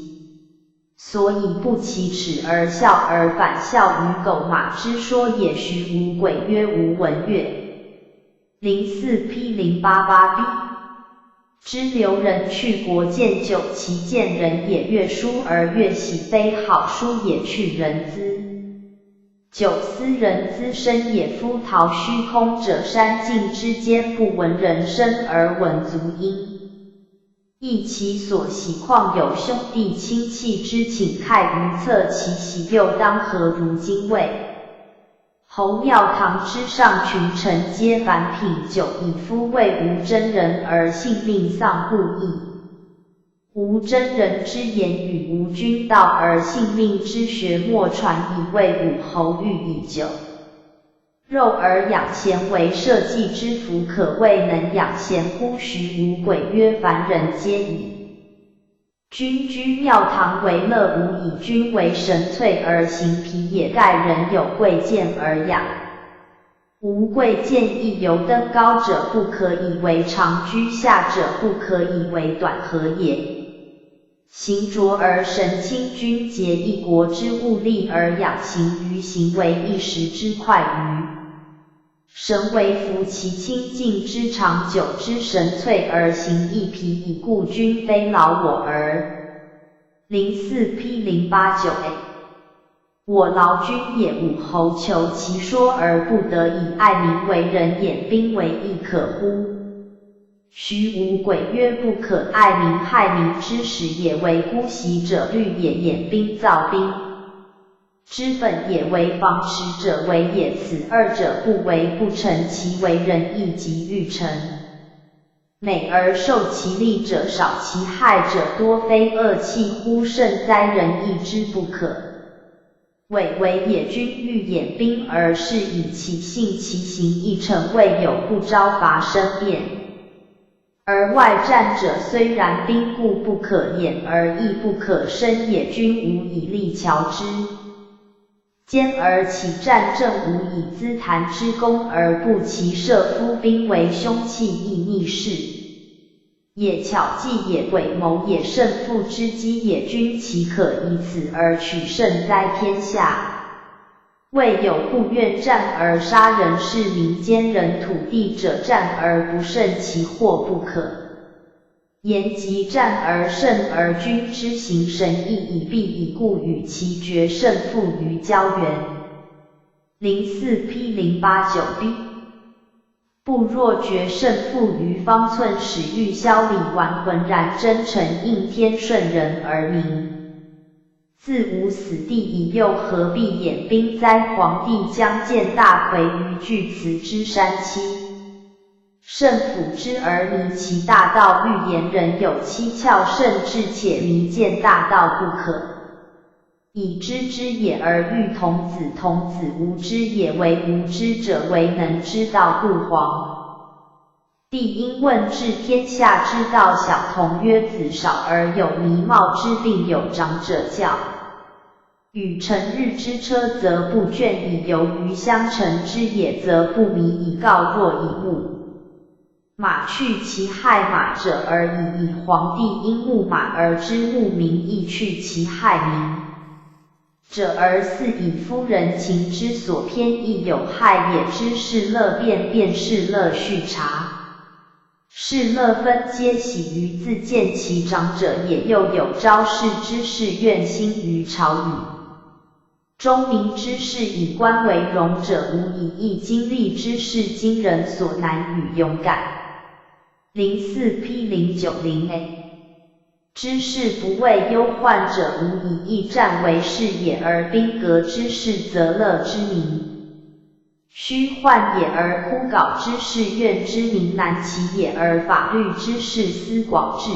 所以不其耻而笑，而反笑于狗马之说也。徐无鬼曰：无闻乐。04P088B 知留人去国见酒，其见人也。乐书而乐喜，非好书也。去人资酒，思人资深也。夫陶虚空者，山境之间，不闻人声而闻足音，亦其所喜。况有兄弟亲戚之请慨于侧，其喜又当何如今谓侯庙堂之上，群臣皆凡品酒，以夫为无真人而性命丧不义。无真人之言与无君道，而性命之学莫传，以为武侯欲以酒肉而养贤为社稷之福，可谓能养贤乎？徐无鬼曰：凡人皆以君居庙堂为乐，吾以君为神粹而行皮也。盖人有贵贱而养，无贵贱亦由登高者不可以为长，居下者不可以为短，何也？行浊而神清，君竭一国之物力而养行于行为一时之快于神为服其清净之长久之神粹而行一皮矣，故君非劳我而。04P089A 我劳君也。武侯求其说而不得，以爱民为人，掩兵为义，可乎？徐无鬼曰：不可。爱民害民之始也，为姑息者虑也；掩兵造兵之本也，为防持者为也。此二者不为不成，其为仁义即欲成。美而受其利者少，其害者多，非恶气乎甚哉！人义之不可。伪为野君欲演兵而是以其性其行亦诚，未有不招伐生变。而外战者虽然兵固不可掩，而亦不可生，野君无以力瞧之。兼而其战阵无以资谈之功，而不其射夫兵为凶器亦逆事。也巧计也，诡谋也，胜负之机也，君岂可以此而取胜哉？天下未有不愿战而杀人，是民间人土地者，战而不胜其祸不可言及。战而胜而君之行神意以必以故，与其决胜负于交原。04P089B 不若决胜负于方寸，使欲消理顽，浑然真诚，应天顺人而明。自无死地以诱，何必演兵哉？皇帝将见大魁于巨祠之山期，胜辅之而迷其大道，欲言人有七窍，甚至且迷见大道不可以知之也，而欲童子，童子无知也，为无知者为能知道故。皇帝因问治天下之道，小童曰：子少而有迷貌之病，有长者教。与乘日之车，则不倦以游于相乘之也，则不迷以告若以牧马去其害马者而已矣。皇帝因牧马而知牧名，亦去其害名者而似以夫人情之所偏，亦有害也。知是乐辩，辩是乐序察，是乐分皆喜于自见其长者也。又有昭示之士，愿心于朝宇中明之士，以官为荣者无以易，经历之士，今人所难与勇敢。04P090A 知士不畏忧患者，无以易战为事也，而兵革之士，则乐之民虚幻也，而枯槁之士，怨之民难齐也，而法律之士，思广治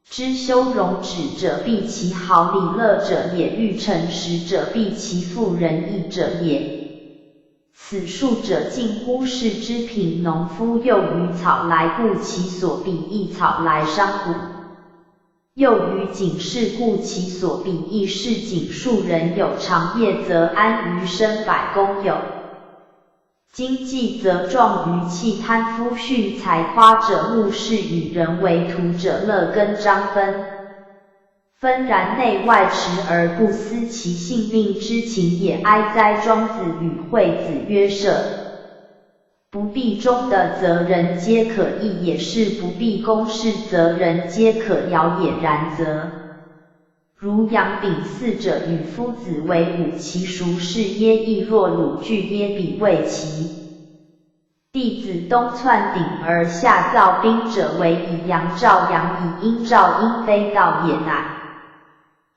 之修容止者，必其好礼乐者也；欲诚实者，必其富仁义者也。此数者，近乎士之品。农夫诱于草来，故其所比益草来伤谷；又于井士，故其所比益是井。庶人有长业，则安于身百功；有经济，则壮于气。贪夫蓄财夸者，目视与人为徒者，乐根张纷然内外持而不思其性命之情也。哀哉！庄子与惠子曰：射不必忠的，则人皆可义也；是不必公事，则人皆可摇也。然则如杨秉嗣者，与夫子为伍，其孰是耶？亦若鲁具耶？彼谓其弟子东窜鼎而下造兵者，为以阳照阳，以阴照阴，非道也乃。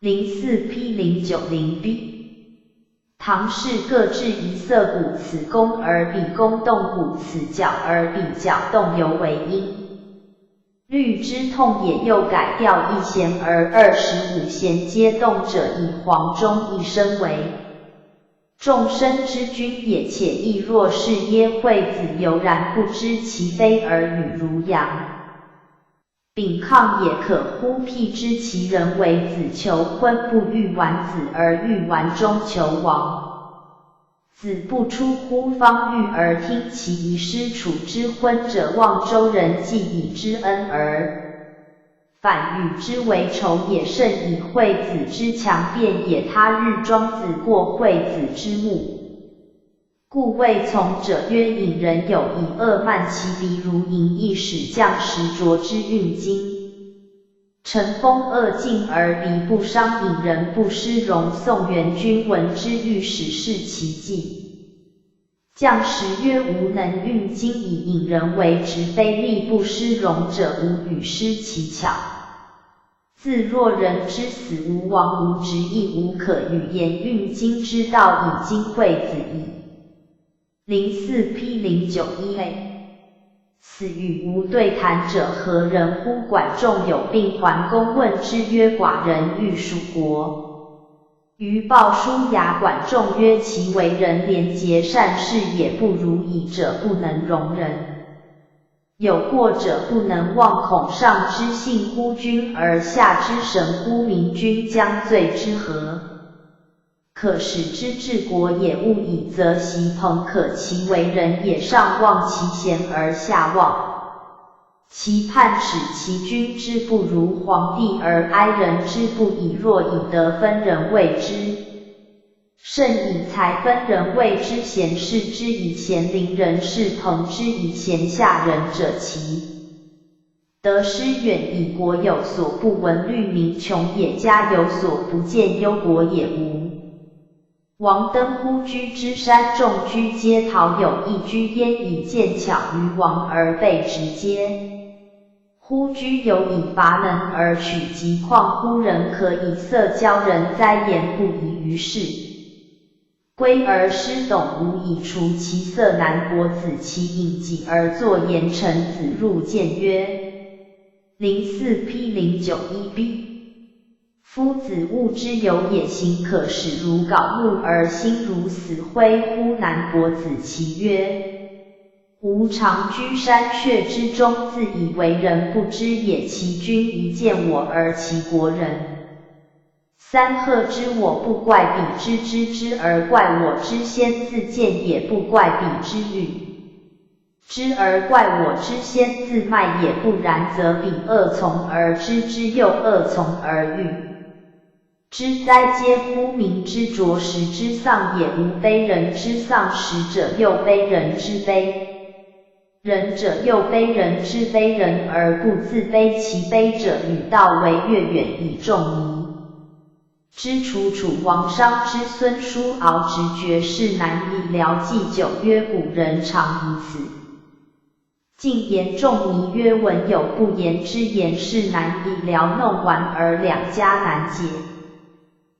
04P090B 唐氏各置一色骨，此肱而彼肱动骨，此脚而彼脚动，犹为阴律之痛也。又改调一弦而25弦皆动者，以黄钟一声为众生之君也。且亦若是耶？惠子犹然不知其非，而与如阳秉抗也可乎？辟之其人为子，求婚不欲完子，而欲完中求亡。子不出乎？方欲而听其遗失楚之婚者，望周人既以之恩，而反与之为仇也。甚以惠子之强辩也。他日庄子过惠子之墓，故谓从者曰：隐人有以恶慢其鼻，如银翼使将时着之运经。乘风恶进而鼻不伤，隐人不失容。宋元君闻之，欲使示其技。将时曰：吾能运经，以隐人为直，非力不失容者，无与失其巧。自若人之死，无往无直，亦无可与言运经之道，以经惠子矣。04P091A 此与吾对谈者何人乎？管仲有病还公问之曰：寡人欲蜀国。于鲍叔牙。管仲曰：其为人廉洁善事也，不如矣者不能容人。有过者不能忘，恐上之信乎君，而下之神乎民，君将罪之何？可使之治国也，勿以则席朋可，其为人也，上忘其贤而下忘其叛，使其君之不如皇帝，而哀人之不以。若以德分人谓之圣，以才分人谓之贤，士之以贤凌人，是朋之以贤下人者，其得失远，以国有所不闻，虑民穷也；家有所不见，忧国也无。王登乎居之山，众居皆逃，有一居焉，以见巧于王而被直接。乎居有以伐能而取疾况，乎人可以色教人哉？言不宜于世。归而师董无以除其色，南伯子其隐疾而作言。臣子入谏曰：04 P 091B。夫子物之有也，行可使如槁木，而心如死灰乎？南伯子其曰：吾常居山穴之中，自以为人不知也。其君一见我而其国人三贺之，我不怪彼之知之，而怪我之先自见也；不怪彼之欲知，而怪我之先自卖也。不然，则彼恶从而知之，又恶从而欲之哉？皆乎民之着实之丧也。吾悲人之丧，实者又悲人之悲，仁者又悲人之悲，仁而不自悲，其悲者与道为越远，以仲尼之楚王商之孙叔敖直绝世，难以聊祭酒曰：古人常以此。进言仲尼曰：文有不言之言，是难以聊，弄完而两家难解。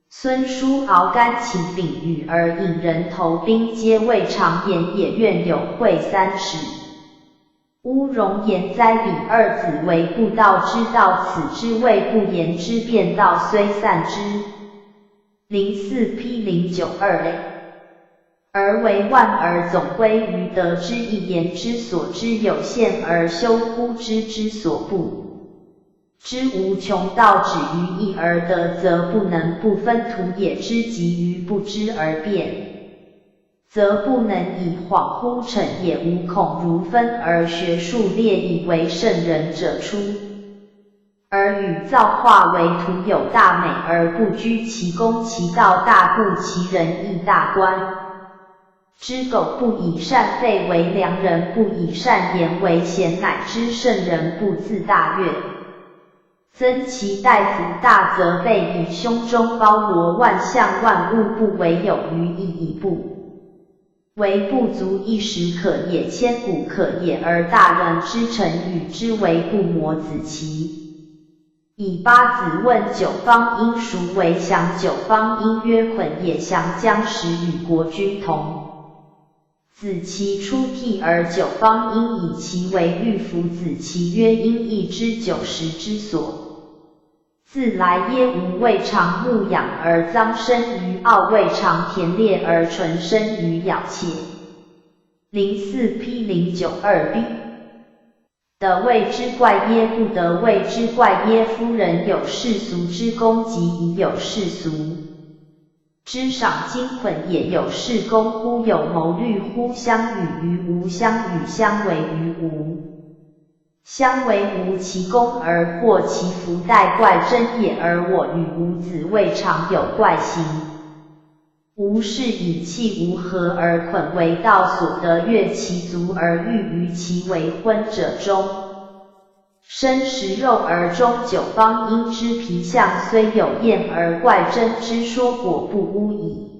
孙叔敖甘其秉语而引人投兵，皆未尝言也，愿有会30。乌容言哉！彼二子为不道之道，此之谓不言之辩道，虽散之。04 P 092A。而为万而总归于德之一言之所知有限，而修乎知之所不知无穷。道止于一而得，则不能不分途也；知极于不知而变，则不能以恍惚逞也。吾恐如分而学术列以为圣人者出，而与造化为徒，有大美而不居其功，其道大故，其人亦大观。知苟不以善废为良人，不以善言为贤，乃知圣人不自大悦。曾其大夫大则备以胸中包罗万象，万物不为有余，亦以不为不足，一时可也，千古可也。而大人之臣，与之为不磨子其。以八子问九方殷，孰为降？九方殷曰：捆也。降将使与国君同。子其出涕，而九方殷以其为御夫。子其曰：殷亦知90之所。自来耶？吾未尝牧养而臧生于敖，未尝田猎而纯生于咬切。04 P 092B。得谓之怪耶？不得谓之怪耶？夫人有世俗之功，即已有世俗之赏金捆，也有事功乎？有谋虑乎？相与于无，相与相为于无，相为无，其功而获其福，待怪真也。而我与吾子未尝有怪行。吾是以气无合而捆为道所得，悦其足而欲于其为婚者中，生食肉而终。九方殷之皮相虽有厌，而怪真之说果不污矣。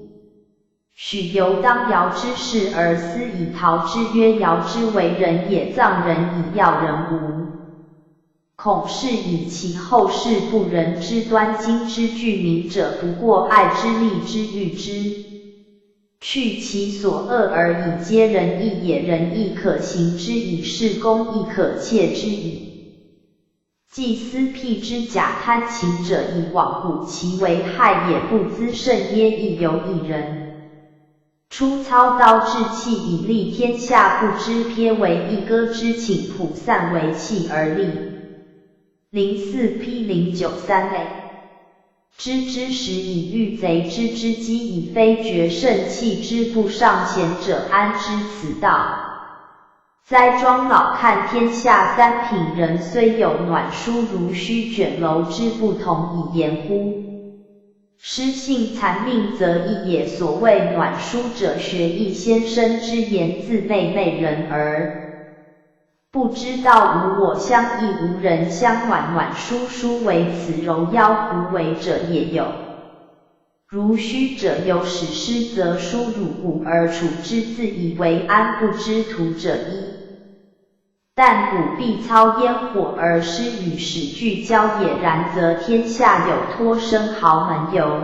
许由当尧之事而思以陶之，曰：尧之为人也，葬人以要人无。恐是以其后世不仁之端，今之具名者，不过爱之利之欲之。去其所恶而以皆人义也，人亦可行之以是公亦可窃之矣。既私辟之假贪情者，以罔顾其为害也，不资甚耶？亦有一人出操刀制器以利天下，不知瞥为一歌之请普散为器而立。04P093类知之时以御贼之之机，以非决胜器之不上贤者，安知此道？栽庄老看天下三品人，虽有暖书如须卷楼之不同以言乎？失信残命则异也。所谓暖书者，学艺先生之言，自昧昧人而不知道无我相异，无人相暖。暖书书为此柔腰，胡为者也有。如虚者有使师，则书辱骨而处之，自以为安，不知徒者一。但古必操烟火而师与使俱交也，然则天下有托生豪门由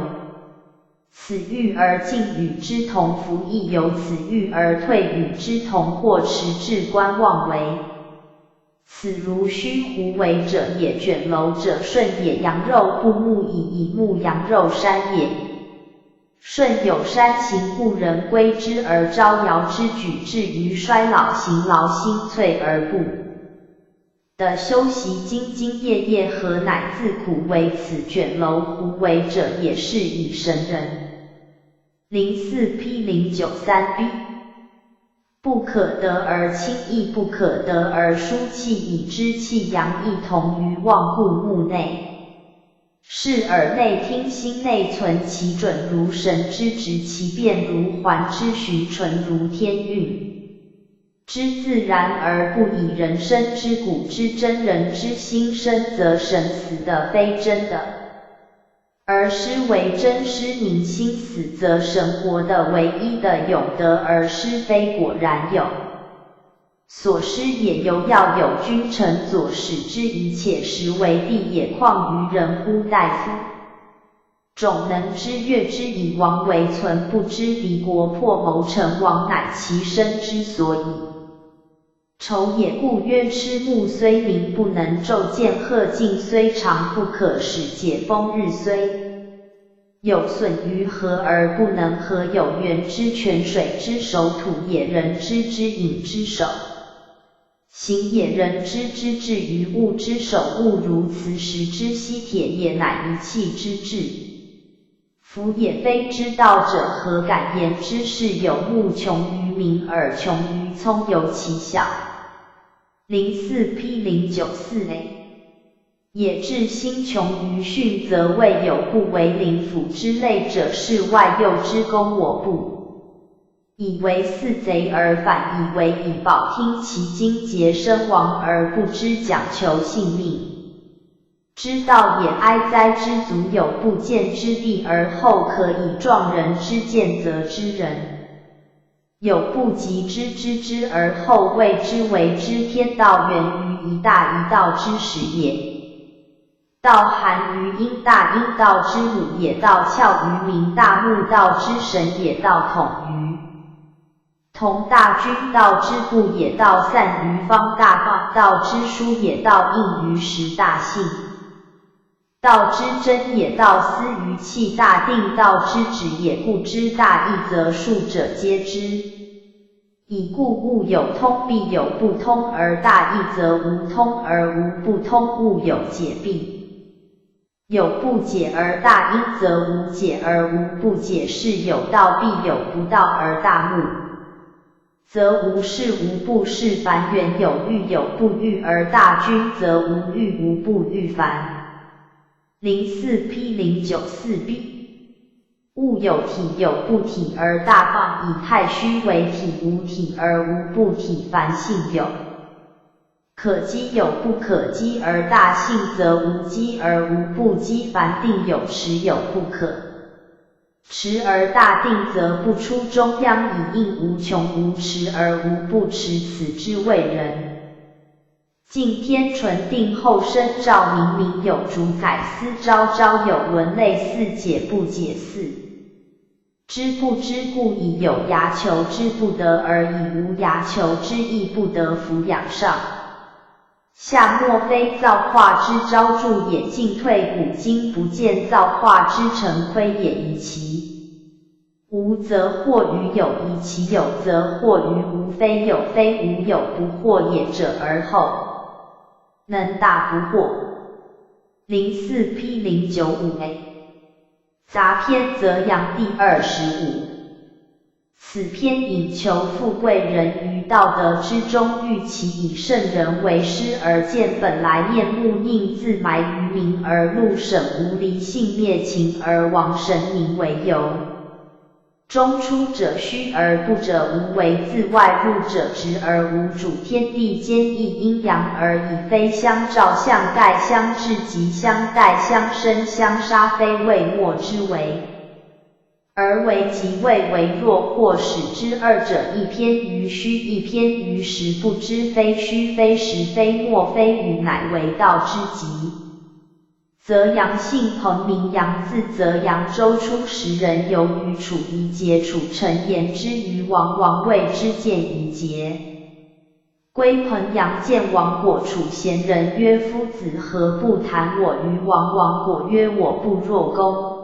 此欲而进，与之同服役；由此欲而退，与之同或持志观望为。此如虚胡为者也，卷楼者舜也，羊肉不牧以牧羊肉山也。舜有山行，故人归之而招摇之举，至于衰老行劳，心瘁而不得休息，兢兢业业，何乃自苦？为此卷楼胡为者也，是以神人。04P093B 不可得而亲，亦不可得而疏气，以知气阳亦同于望故目内。是耳内听，心内存，其准如神之职，其变如环之循，纯如天运之自然，而不以人生之古之真。人之心生，则神死的非真的，而师为真。师宁心死，则神活的唯一的永得，而师非果然有所失也。由要有君臣佐使之，一切实为地也，况于人乎？大夫种能知悦之，以王为存，不知敌国破谋成王，乃其身之所以仇也。故曰：痴目虽明，不能骤见；鹤颈虽长，不可使解。风日虽有损于河，而不能和；有源之泉，水之首土也。人知之饮之首行也，人知之至于物之首物，如磁石之吸铁也，乃一气之至。夫也非之道者，何敢言之？是有目穷于明，耳穷于聪，由其小。04P094类也至心穷于训，则未有不为灵府之类者，是外诱之功。我不以为似贼而反以为以保听其精节，身亡而不知讲求性命之道也。哀哉！知足有不见之地，而后可以壮人之见，则知人有不及之知之，而后谓之为知。天道源于一大一道之始也。道含于阴，大阴道之母也；道窍于明，大木道之神也；道统于同，大君道之部也；道散于方，大方道之书也；道应于时，大信道之真也；道思于气，大定道之旨也。故知大义，则术者皆知。以故物有通，必有不通；而大义则无通而无不通。物有解，必有不解；而大因则无解而无不解。是有道，必有不道；而大木则无是无不是。凡缘有欲有不欲，而大君则无欲无不欲。凡04P094B 物有体有不体，而大放以太虚为体，无体而无不体。凡性有可积有不可积，而大性则无积而无不积。凡定有持有不可持，而大定则不出中央，以应无穷无持而无不持，此之谓人。敬天纯定，后生照明明有主宰，思昭昭有伦类，似解不解，似知不知故以有涯求之不得，而以无涯求之亦不得。俯仰上下，莫非造化之昭著也，进退古今不见造化之成亏也。以其无则惑于有，以其有则惑于无。非有非无有不惑也者，而后能大不惑。04P 095A 杂篇则阳第25。此篇引求富贵人于道德之中，欲其以圣人为师，而见本来面目，宁自埋于民，而禄省无离，性灭情而亡神明为由。中出者虚而不者无为，自外入者直而无主，天地间亦阴阳而已，非相照相待相至，即相待相生相杀，非谓末之为，而为即谓为若，或使之二者一偏于虚，一偏于实，不知非虚非实非末非语，乃为道之极。则阳姓彭名扬，字则扬，周初时人游于楚夷节，楚臣言之于王，王谓之见夷节。归彭阳见王果，楚贤人曰：夫子何不谈我于王？王果曰：我不若公。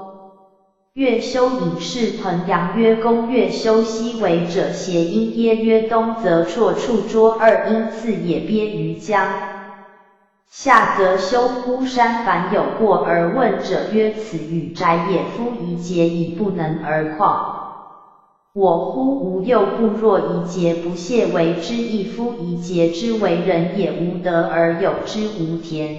乐修引示彭阳曰：公乐修西为者，谐音耶？曰：东则绰处捉，二音次也，鳖于江。下则修孤山，凡有过而问者曰：此与宅也。夫夷节已不能而况我乎？吾又不若夷节，不屑为之义。夫夷节之为人也，无德而有之无田。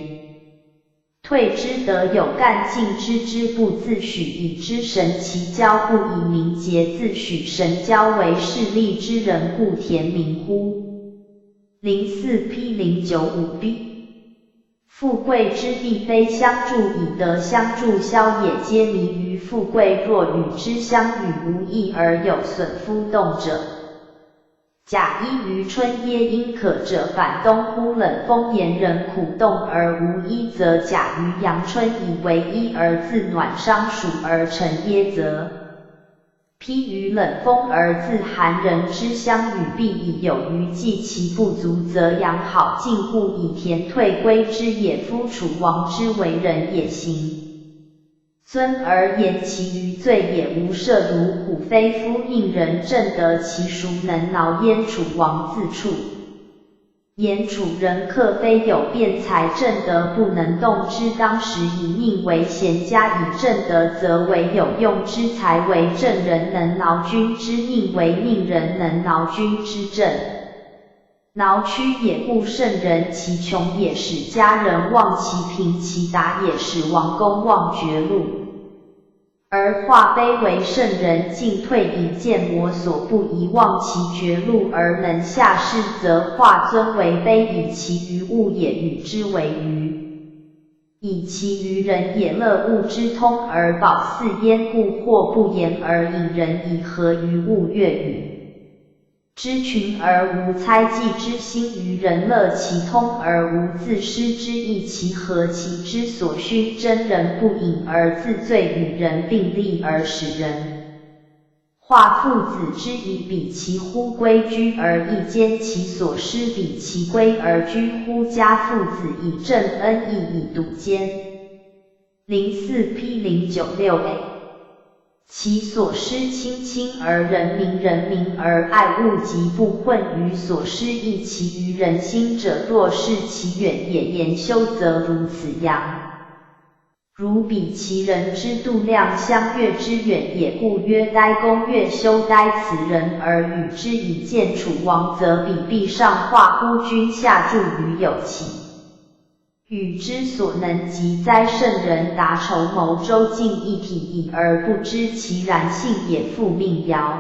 退之德有干，进之之不自许，以之神其交，不以名节，自许神交为势利之人，故田名乎。04P 095B富贵之地，非相助以德相助消也，皆迷于富贵。若与之相与，无益而有损夫动者。甲一于春耶，阴可者反冬乎？冷风炎人苦冻而无衣，则甲于阳春以为衣而自暖，伤暑而成耶？则披于冷风而自寒，人之相与，必以有余济其不足，则阳好进乎？以田退归之也。夫楚王之为人也，行尊而言其余罪也，无赦如虎。非夫应人正得其孰能挠焉？楚王自处言楚人客，非有辩才正德不能动之。当时以宁为贤家，以正德则为有用之才，为正人能挠君之宁，为宁人能挠君之正。挠屈也，故圣人其穷也，使家人忘其贫；其达也，使王公忘绝禄。而化悲为圣人，进退以见魔所不宜，忘其绝路而能下士，则化尊为卑，以其于物也，与之为愚；以其于人也，乐物之通而保祀焉。故或不言而引人以合于物，悦与之群而无猜忌之心于人，乐其通而无自失之意，其合其之所熏，真人不隐而自醉，与人并立而使人化父子之以比其乎归居而易兼其所失，比其归而居乎家父子以正恩义以笃坚。04P 096A其所失亲亲而人民，人民而爱物，即不混于所失益其于人心者。若是其远也，言修则如此样。如比其人之度量相悦之远也，故曰呆公乐修呆此人，而与之以见楚王，则彼必上化乎君下，助于有情。与之所能及哉？圣人达筹谋，周尽一体，隐而不知其然性也，复命爻。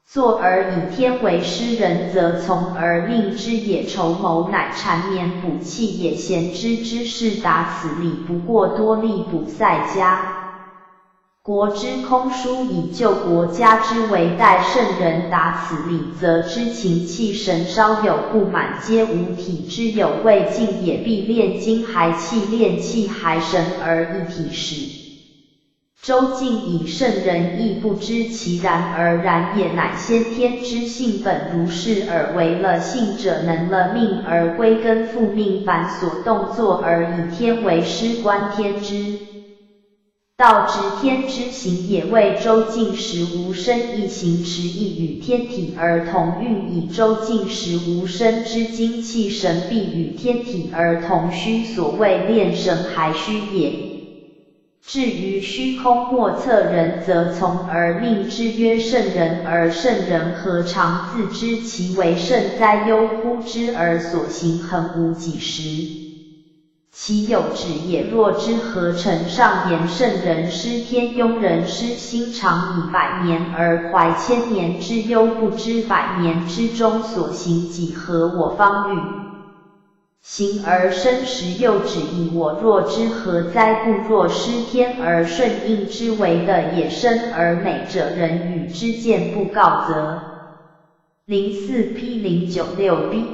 坐而以天为师，人则从而令之也。筹谋乃缠绵补气也，贤之之士达此理，不过多力补塞家。国之空疏以救国家之为待，圣人达此理，则知情气神稍有不满，皆无体之有未尽也，必炼精还气，炼气还神而一体使周敬以圣人亦不知其然而然也，乃先天之性本如是，而为了性者能了命而归根复命，凡所动作而以天为师，观天之道执天之行也。谓周敬时无生一行持，亦与天体而同运，以周敬时无生之精气神必与天体而同虚，所谓炼神还虚也。至于虚空莫测人，则从而命之曰圣人，而圣人何尝自知其为圣哉？忧乎之而所行恒无几时，其有止也。若之何成上言圣人失天，庸人失心，常以100年而怀1000年之忧，不知100年之中所行几何？我方欲行而生时，又止以我若之何哉？故若失天而顺应之为的也，生而美者，人与之见不告则。04P096B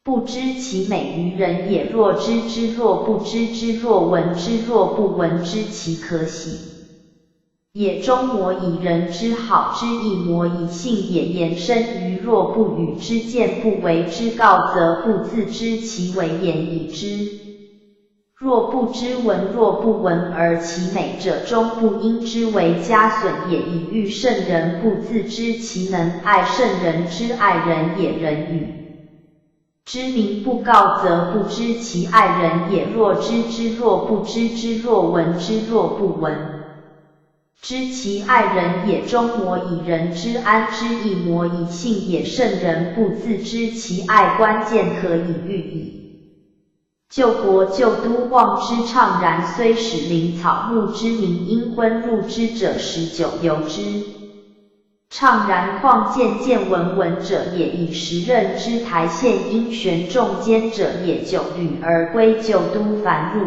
不知其美于人也，若知之，若不知之，若闻之，若不闻之，其可喜也。终模以人之好之意，模以性也。言生于若不与之见，不为之告，则不自知其为言已之。若不知闻，若不闻而其美者，终不因之为加损也。以喻圣人不自知其能，爱圣人之爱人也。人与之名不告，则不知其爱人也。若知之，若不知之，若闻之，若不闻知其爱人也。终模以人之安之意，模以性也。圣人不自知其爱，关键可以喻矣。救国救都，望之怅然，虽使林草木之民，因昏入之者19由之怅然，况见见闻闻者也。以时任之台县，因玄众间者也。久旅而归，旧都繁入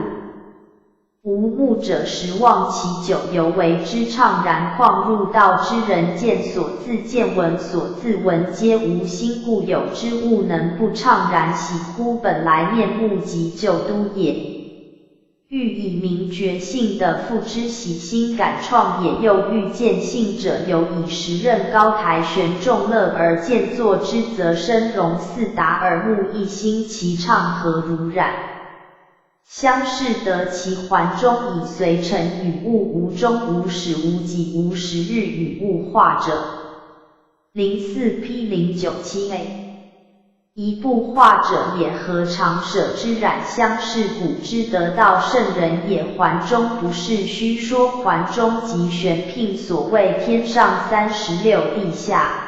无目者时，望其9由为之怅然。况入道之人，见所自见闻，所自闻皆无心，故有之物能不怅然喜乎？本来面目即旧都也。欲以明觉性的复之喜心感创也。又欲见性者，有以时任高台玄众乐而见作之，则身容似达，耳目一新，其畅何如然？相视得其环中，以随尘与物，无终无始，无己无时日与物化者。04P097A 一不化者也，何尝舍之染？相视古之得道圣人也。环中不是虚说，环中即玄牝，所谓天上36，地下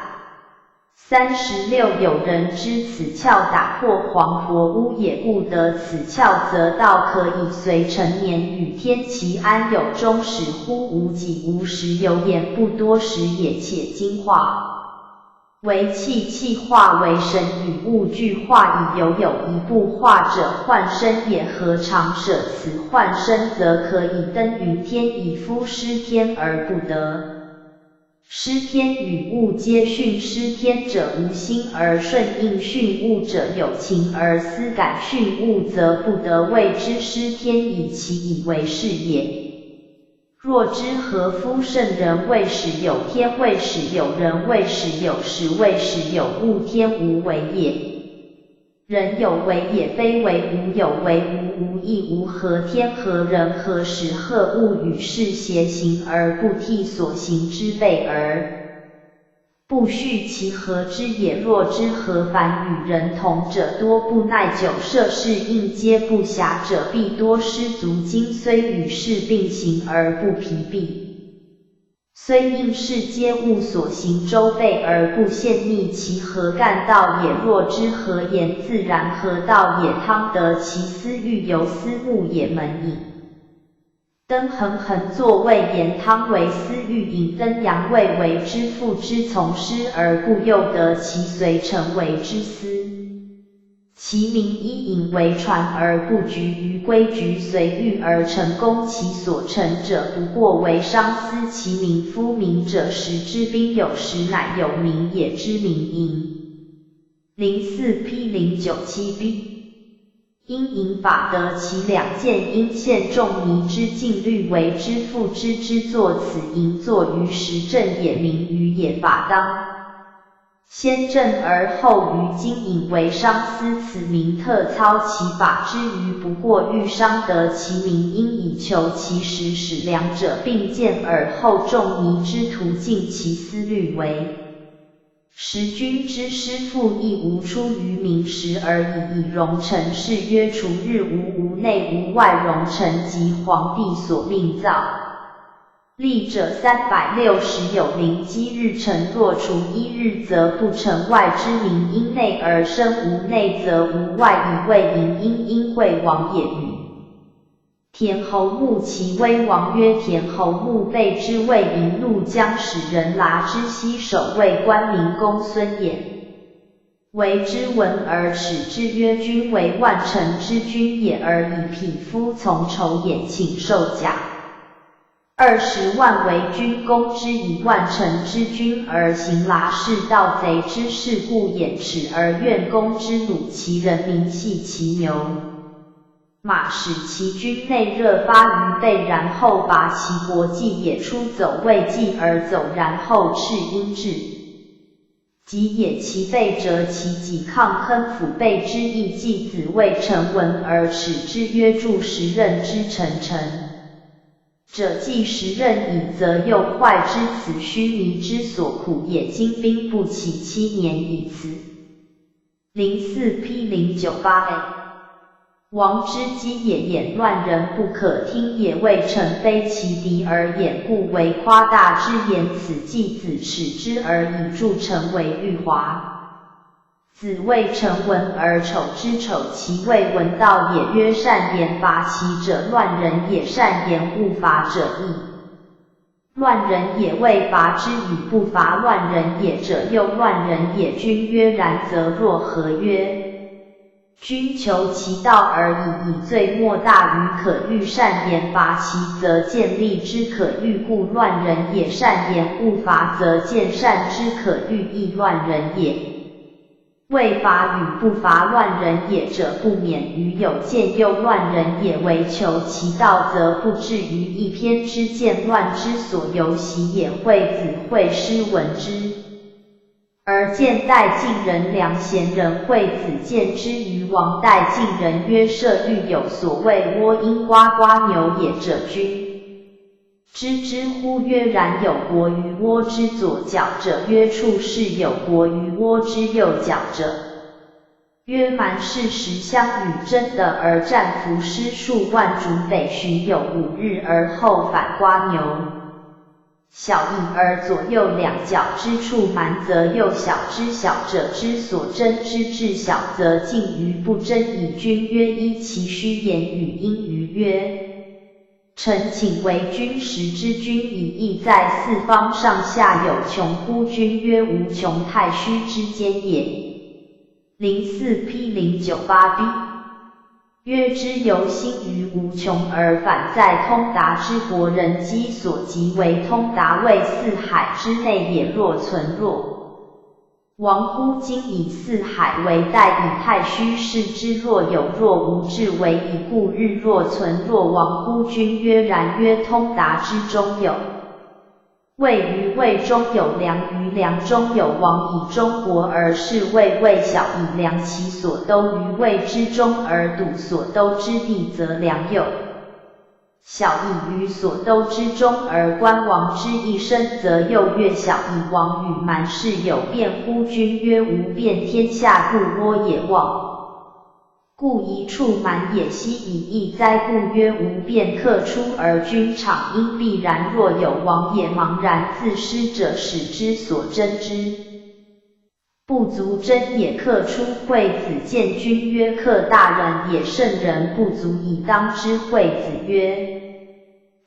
36。有人知此窍打破黄婆屋也，故得此窍，则道可以随成年与天，其安有终始乎？无己无时，有言不多时也。且精化为气，气化为神，与物俱化，以有一不化者，幻身也。何尝舍此幻身？则可以登云天，以夫失天而不得。失天与物皆训，失天者无心而顺应，训物者有情而思感，训物则不得谓之失天，以其以为是也。若知何夫圣人谓使有天，谓使有人，谓使有时，谓使有物，天无为也。人有为也，非为无有为，无亦无，何天何人何时何物与事偕行，而不替所行之备而不续其何之也？若知何凡与人同者多不耐久，涉世应皆不暇者，必多失足精，虽与事并行而不疲弊，虽应事皆物所行周备而不陷逆，其何干道也？若知何言自然，何道也？汤得其思欲由思慕也。门引灯恒恒作谓言，汤为思欲引，灯阳谓为之父之从师，而不诱得其随成为之思。其名一引为传，而不局于规矩，随欲而成功，其所成者不过为商思。其名夫名者，时之宾有时，乃有名也。之名因04P097B 因引法得其两件，因现众迷之境律为之复之作，此淫作于实证也，名于也法当。先正而后于今引为商思，此名特操其法之余，不过欲商得其名，因以求其实，使两者并见，而后众迷之途径，其思虑为。时君之师父亦无出于名实而已，以容臣事曰：除日无内无外，容臣即皇帝所命造。历者360有灵机，日成若除一日，则不成外之名，因内而生，无内则无外，以谓淫。因惠王也与田侯穆其威王曰：田侯穆被之谓淫，怒将使人剌之，西守卫官民公孙衍为之闻而耻之，曰：君为万乘之君也，而以匹夫从仇衍，请受甲20万为君，攻之以万乘之君而行剌是盗贼之事，故衍耻而愿攻之，虏其人民，系其牛马，使其军内热发于背，然后拔其国计，也出走未计而走，然后斥阴至，即也其背，折其己，抗坑腹背之意，继子谓臣闻而耻之，曰：助时任之臣者，既时任矣，则又坏之，此须弥之所苦也。今兵不起7年矣。此04 P098A。王之激也，言乱人不可听也，谓臣非其敌而言，故为夸大之言。此继子耻之而以助臣为玉华。子谓臣闻而丑之，丑其谓闻道也。曰：善言伐其者，乱人也；善言勿伐者，亦乱人也。谓伐之与不伐乱人也者，又乱人也。君曰：然则若何？曰：君求其道而已，以罪莫大于可欲。善言伐其，则见利之可欲，故乱人也；善言勿伐，则见善之可欲，亦乱人也。谓伐与不伐乱人也者，不免于有见又乱人也。唯求其道，则不至于一偏之见乱之所由习也。惠子惠师闻之，而见代晋人良贤人。惠子见之于王，代晋人曰：射御有所谓窝因呱呱牛也者，君知之乎？曰：然。有国于窝之左脚者，曰：处士。有国于窝之右脚者，曰：蛮士。时相与争得而战俘师数万，逐北巡有5日，而后反呱牛。小隐而左右两脚之处，蛮则右小之，小者之所争之至小，则近于不争矣。君曰：依其虚言语。因于曰：臣请为君实之君以义，在四方上下有穷乎？君曰：无穷，太虚之间也。04 P098B。曰：之由心于无穷，而反在通达之国，人机所及为通达，谓四海之内也。若存若亡乎？今以四海为代，以太虚视之。若有若无，至为一。故日若存若亡乎？君曰：然。曰：通达之中有位于位中有量，于量中有王，以中国而视位，位小以量其所兜，于位之中而堵所兜之地，则量有小以于所兜之中而观王之一生，则又越小以王与蛮士有变乎？君曰：无变，天下故窝也望。故一处蛮也，希以义哉？故曰无变。克出而君场，因必然。若有王也，茫然自失者，使之所争之不足争也。克出。惠子见君曰：克大人也，圣人不足以当之。惠子曰：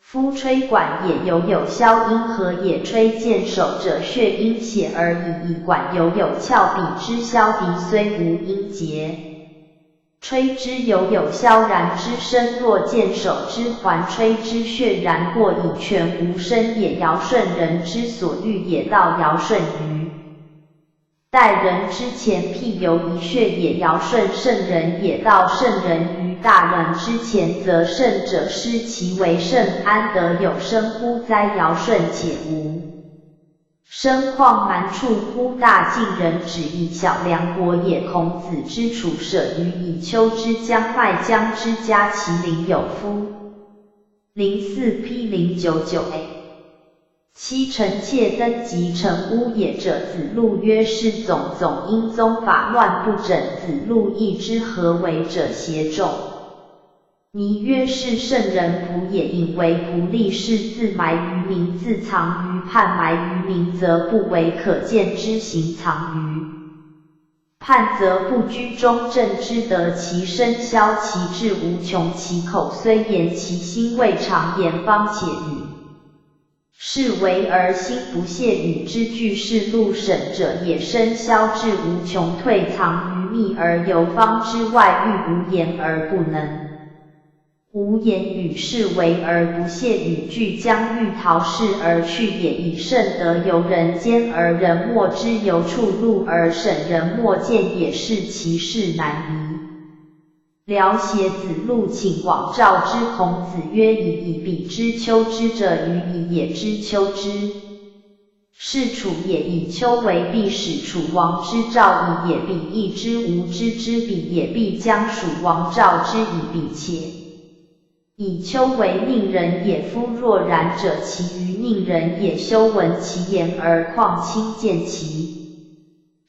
夫吹管也，有消音何也？吹剑手者，血阴血而已，以管有窍，彼之消敌，虽无音节。吹之有萧然之声，若剑手之环，吹之血然过，以全无声也。尧舜人之所欲也，道尧舜于待人之前辟有一穴也，尧舜圣人也。道圣人于大人之前，则圣者失其为圣，安得有生乎哉？尧舜且无生，况蛮处乎大近人止以小良国也。孔子之处舍于以丘之江，迈江之嘉，其邻有夫。04P 099A。七臣妾登及成屋也者，子路曰：是总总因宗法乱不整。子路亦知何为者，邪众。倪曰：是圣人仆也，引为仆立是自埋于民，自藏于畔，埋于民则不为可见之行，藏于畔则不居中正之德，其身消，其志无穷，其口虽言，其心未尝言，方且语。是为而心不懈，与之俱是路审者也。身消志无穷，退藏于密而游方之外，欲无言而不能。无言与是为而不懈，与俱将欲逃世而去也。以圣德游人间，而人莫之；游处路而审人莫见也，是其事难移。辽邪子路请往召之，孔子曰：以彼之丘之者，与以也之丘之。是楚也，以丘为必，使楚王之召，以也必义之，无知之彼也必将蜀王召之，以彼且。以丘为佞人也，夫若然者，其余佞人也，修闻其言而况亲见其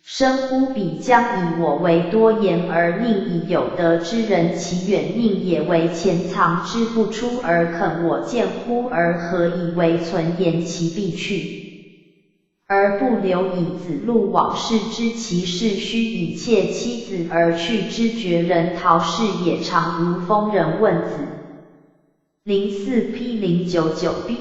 生乎？彼将以我为多言而佞以有德之人，其远佞也为潜藏之不出而肯我见乎？而何以为存言其必去，而不留以子路往事之？其事须以妾妻子而去之，绝人逃世也，常无疯人问子。04P 099B。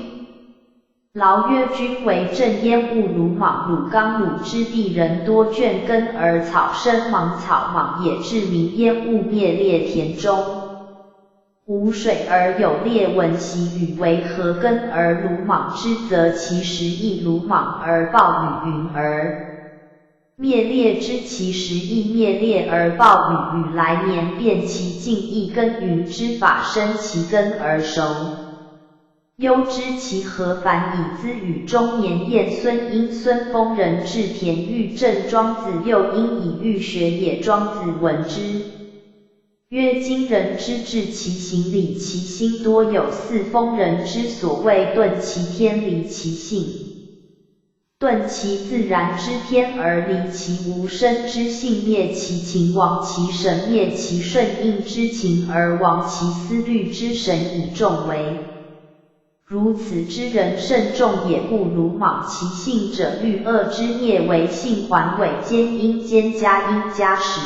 劳曰：君为政焉，勿鲁莽。鲁刚，鲁之地人多，圈根而草生，芒草莽也，治民焉，勿灭裂田中。无水而有裂纹，习禹为何根而鲁莽之，则其实亦鲁莽而暴雨云而灭裂之，其实亦灭裂而暴雨，雨来年变其境，亦根云之法生其根而熟。忧之其何反，以资与中年晏孙婴孙丰人至田豫正庄子六因以欲学也。庄子闻之曰：今人之治，其行礼，其心多有似丰人之所谓顿其天，离其性，顿其自然之天而离其无生之性，灭其情，亡其神，灭其顺应之情而亡其思虑之神，以众为。如此之人甚众也，故鲁莽其性者，虑恶之灭为性，环尾兼因兼加因加始。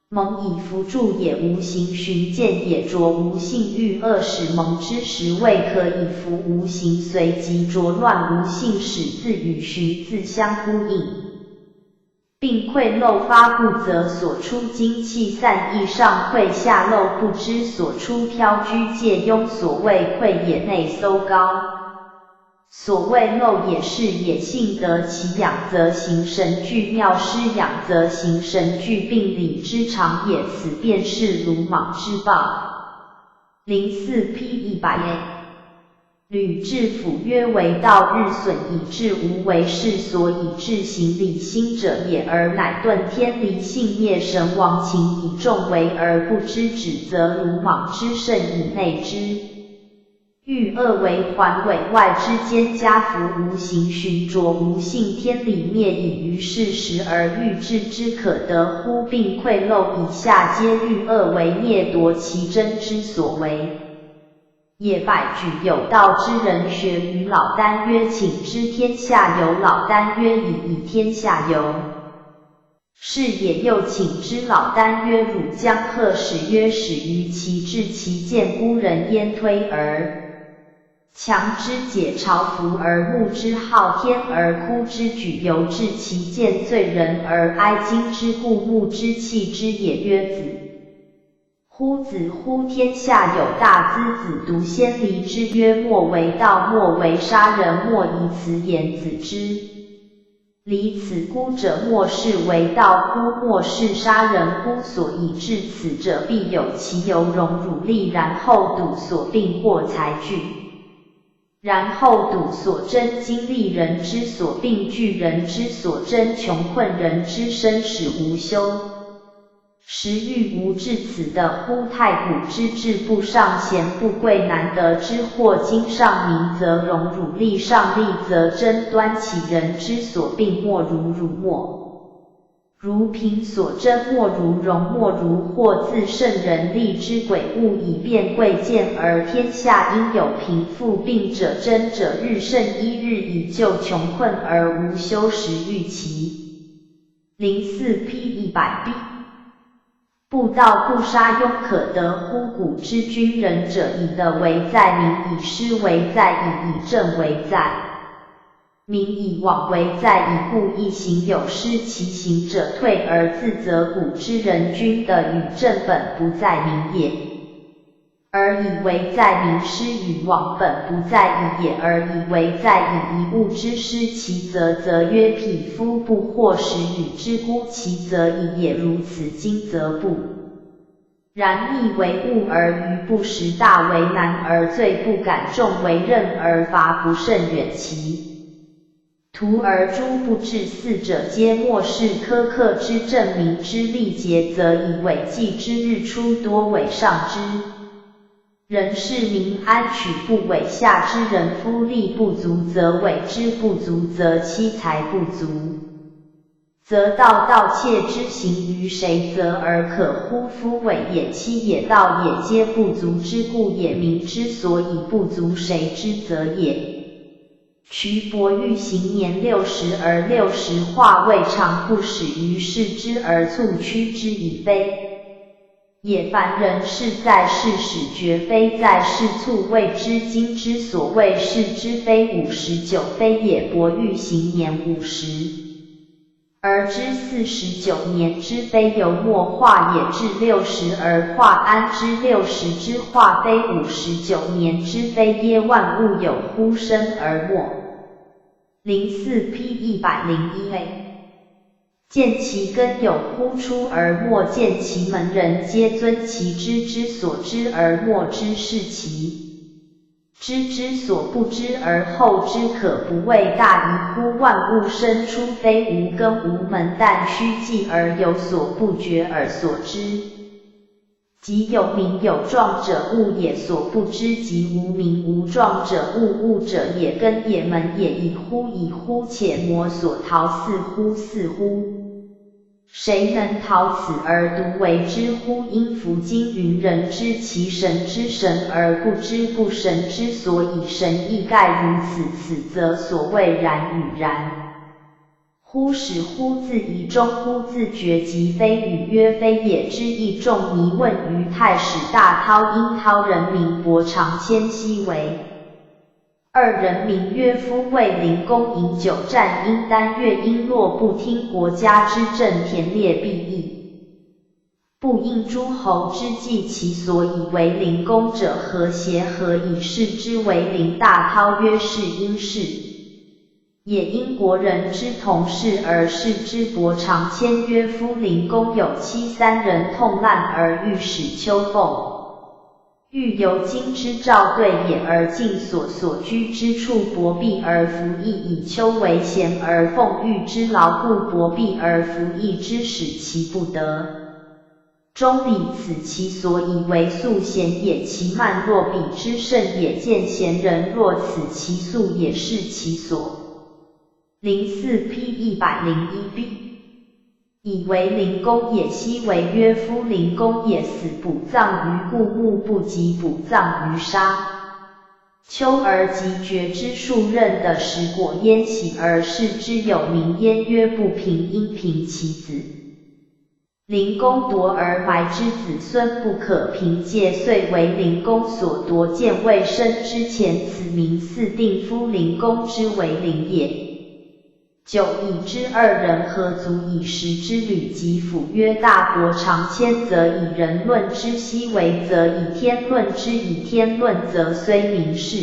蒙以弗助也，无形循见也，浊无性欲恶使蒙之时，未可以服无形随即浊乱无性，使自与循自相呼应，并溃漏发不则，所出精气散逸，上溃下漏不知，所出飘居介庸，所谓溃也，内搜高。所谓漏也，是也。性得其养则形神俱，妙失养则形神俱，并理之常也，此便是鲁莽之暴。04P 100A。吕雉甫曰：为道日损，以致无为，是所以致行礼心者也，而乃顿天离性，灭神亡情，以众为而不知，指责鲁莽之甚，以内之欲恶为环尾外之间，加服无形，循浊无性，天理灭以于事实，而欲治之可得乎？并溃漏以下，皆欲恶为灭夺其真之所为也。百举有道之人学于老聃曰：请知天下有。老聃曰：以天下有。是也。又请之。老聃曰：汝将何使？曰：始于其志，其见孤人焉，推而强之，解朝服而目之，好天而哭之，举由至其见罪人而哀今之，故目之弃之也。曰：子乎子乎！天下有大资，子独先离之。曰：莫为盗，莫为杀人，莫以此言子之。离此孤者，莫视为盗孤，莫视杀人孤。所以至此者，必有其由荣辱力，然后睹所病或财具。然后睹所真经历，人之所病惧，人之所真穷困，人之生死无休。时欲无至此的乎？太古之至，不尚贤，不贵难得之货。今上明则荣辱力，上立则真端起。人之所病，莫如辱没，如贫所争，莫如荣，莫如祸。自圣人立之鬼物，以变贵贱，而天下应有贫富病者。真者日甚一日，以救穷困而无休。时欲其04 P 100B。不盗不杀，庸可得乎？古之君人者，以德为在，民以师为在，以政为在。民以往为在，以故一行有失，其行者退而自责。古之人君德与政本不在民也，而以为在；民师与往本不在矣也，而以为在。以一物之失其责，则曰匹夫不惑食与之孤，其责矣也。如此今则不然，逆为物而愚不食，大为难而罪不敢，重为任而罚不甚远，其徒而诛不至。四者皆莫视苛刻之正，民之力竭，则以伪计之日出，多伪上之人是民安取不伪下之人？夫力不足则伪之，不足则妻财不足，则盗窃之行于谁责而可乎？夫伪也，妻也，盗也，皆不足之故也。民之所以不足，谁之责也？瞿伯玉行年60，而60化未尝不始于事之，而促趋之以非也。凡人事在事始，绝非在事促。谓之今之所谓事之，非59非也。伯玉行年50，而知49年之，非由末化也。至60而化，安知60之化非59年之？非耶？万物有乎生而没。04 P 101A。见其根有乎出而没，见其门人皆尊其知之所知而没之，是其知之所不知而后知，可不谓大疑乎？万物生出，非无根无门，但虚寂而有所不觉而所知。即有名有状者，物也；所不知即无名无状者，物。物者也，根也，门也。以乎以乎，且魔所逃，似乎似乎。谁能逃此而独为之乎？因夫今云人知其神之神，而不知不神之所以神亦盖如此。此则所谓然与然。乎始乎自疑，终乎自觉，即非与曰非也之意。仲尼问于太史大韬，因韬人名伯常，迁西为二人名曰夫。卫灵公饮酒战，因丹乐，因若不听国家之政，田猎必异，不应诸侯之计。其所以为灵公者，何邪？何以视之为灵？大韬曰：是因是也。因国人之同事而视之。伯常谦曰：夫灵公有妻3人，痛难而欲使秋凤。欲由今之召对也，而尽所居之处，薄避而服役，以秋为贤而奉御之劳，故薄避而服役之，使其不得。中理此其所以为素贤也，其慢若彼之甚也。见贤人若此，其素也是其所。04 P 101B。以为灵公也，昔为曰夫灵公也，死补葬于故墓，不及补葬于沙丘，而及绝之数任的食果焉，喜而视之有名焉，曰不平，因平其子。灵公夺而埋之子孙，不可凭借，遂为灵公所夺。见未生之前，此名四定夫灵公之为灵也。久已知二人何足以食之？吕吉甫曰：大伯常谦则以人论之，奚为则以天论之？以天论则虽明示，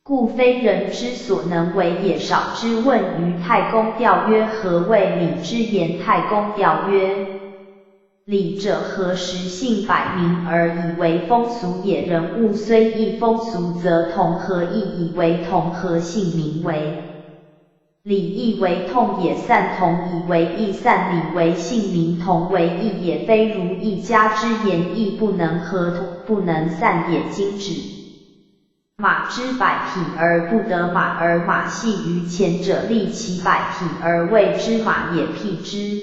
故非人之所能为也。少之问于太公钓曰：何谓礼之言？太公钓曰：礼者，何时性摆明而以为风俗也。人物虽异风俗，则同何异以为同，何性名为礼？义为同也，散同以为义，散礼为性名，同为义也。非如一家之言，义不能合，同不能散也。今指马之百匹而不得马，而马系于前者，立其百匹而谓之马也。辟之，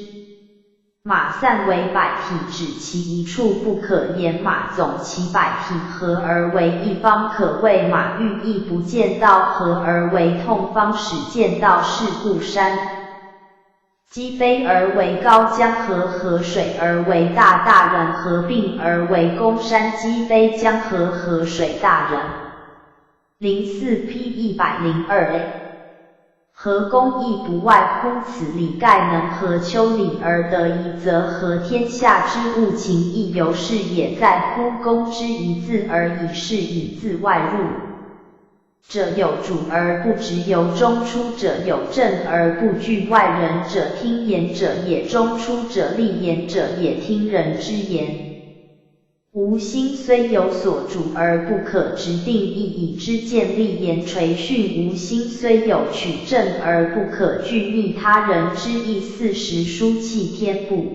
马散为百匹，指其一处不可言。马总其百匹，合而为一方，可谓马。欲义不见道，合而为痛，方始见道。是故山积飞而为高，江河河水而为大，大人合并而为公。山积飞，江河河水，大人。04 P 102a。合公亦不外乎此理，盖能合丘礼而得宜，则合天下之物情亦由是也。在乎公之一字而已，是以字外入者有主而不直，由中出者有正而不拒，外人者听言者也，中出者立言者也，听人之言。吾心虽有所主而不可直定义，以之见立言垂训。吾心虽有取正而不可据逆他人之意，四时书气天不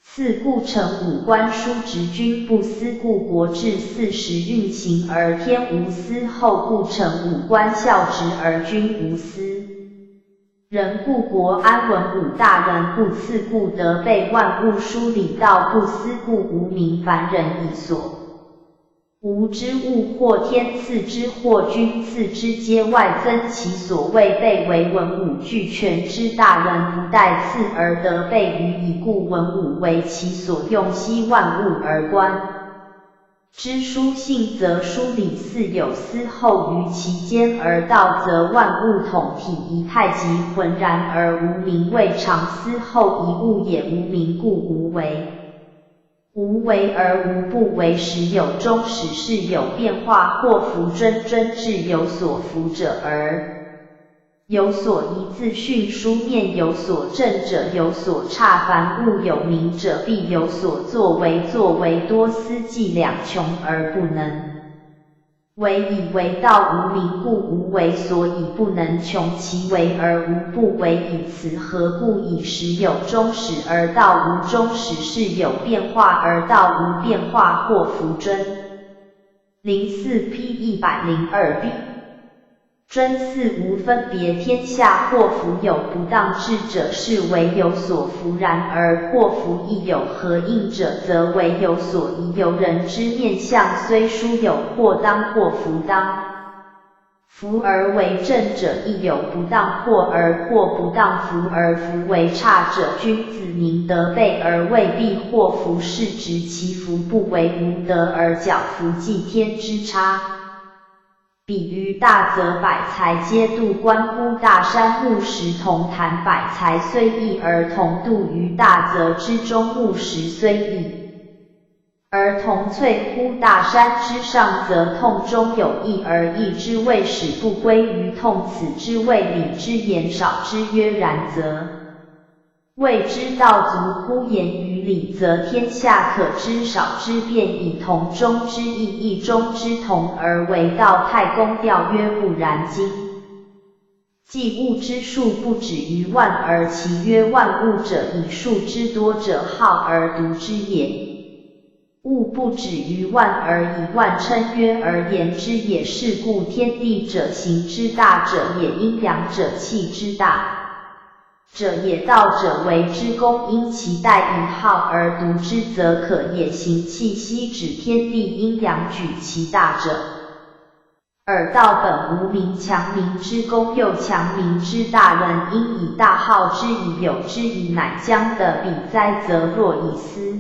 次，故成五官书直君不思，故国治四时运行而天无私后，故成五官孝直而君无私。人故国安稳，五大人不次，故德备万物。疏礼道不思，故无名。凡人以所无之物，或天赐之，或君赐之，皆外增其所谓备为文武俱全之。大人不待赐而得备于矣，故文武为其所用，悉万物而观之。书信则书礼似有司后于其间，而道则万物统体一态，即浑然而无名，未尝司后一物也。无名故无为，无为而无不为，时有终始，事有变化，或服谆至有所服者而有所疑，自训书面有所正者有所差。凡物有名者，必有所作为，作为多思计两穷而不能为，以为道无名，故无为，所以不能穷其为而无不为。以此何故？以时有终始而道无终始，事有变化而道无变化，或服谆。04 P 102b。谆似无分别天下，或服有不当志者，是为有所服；然而或服亦有合应者，则为有所疑。由人之面相，虽殊有或当或服当服而为正者，亦有不当或不当服而服为差者。君子宁得备而未必或服，是指其服不为无德而矫服祭天之差。比喻大则百财皆度，关乎大山木石同坛。百财虽异而同度于大则之中，木石虽异而同萃乎大山之上，则痛中有异而异之，谓使不归于痛。此之谓礼之言少之曰然，则谓之道足乎？言于礼，则天下可知少之，便以同中之异，异中之同而为道。太公钓曰：不然。今计物之数不止于万，而其曰万物者，以数之多者好而独之也。物不止于万，而以万称曰而言之也。是故天地者，行之大者也；阴阳者，气之大者也。道者为之公，因其代一号而独之，则可也。行气息指天地阴阳，举其大者。而道本无名，强名之公，又强名之大，人因以大号之以有之以，乃将的比哉。则若以斯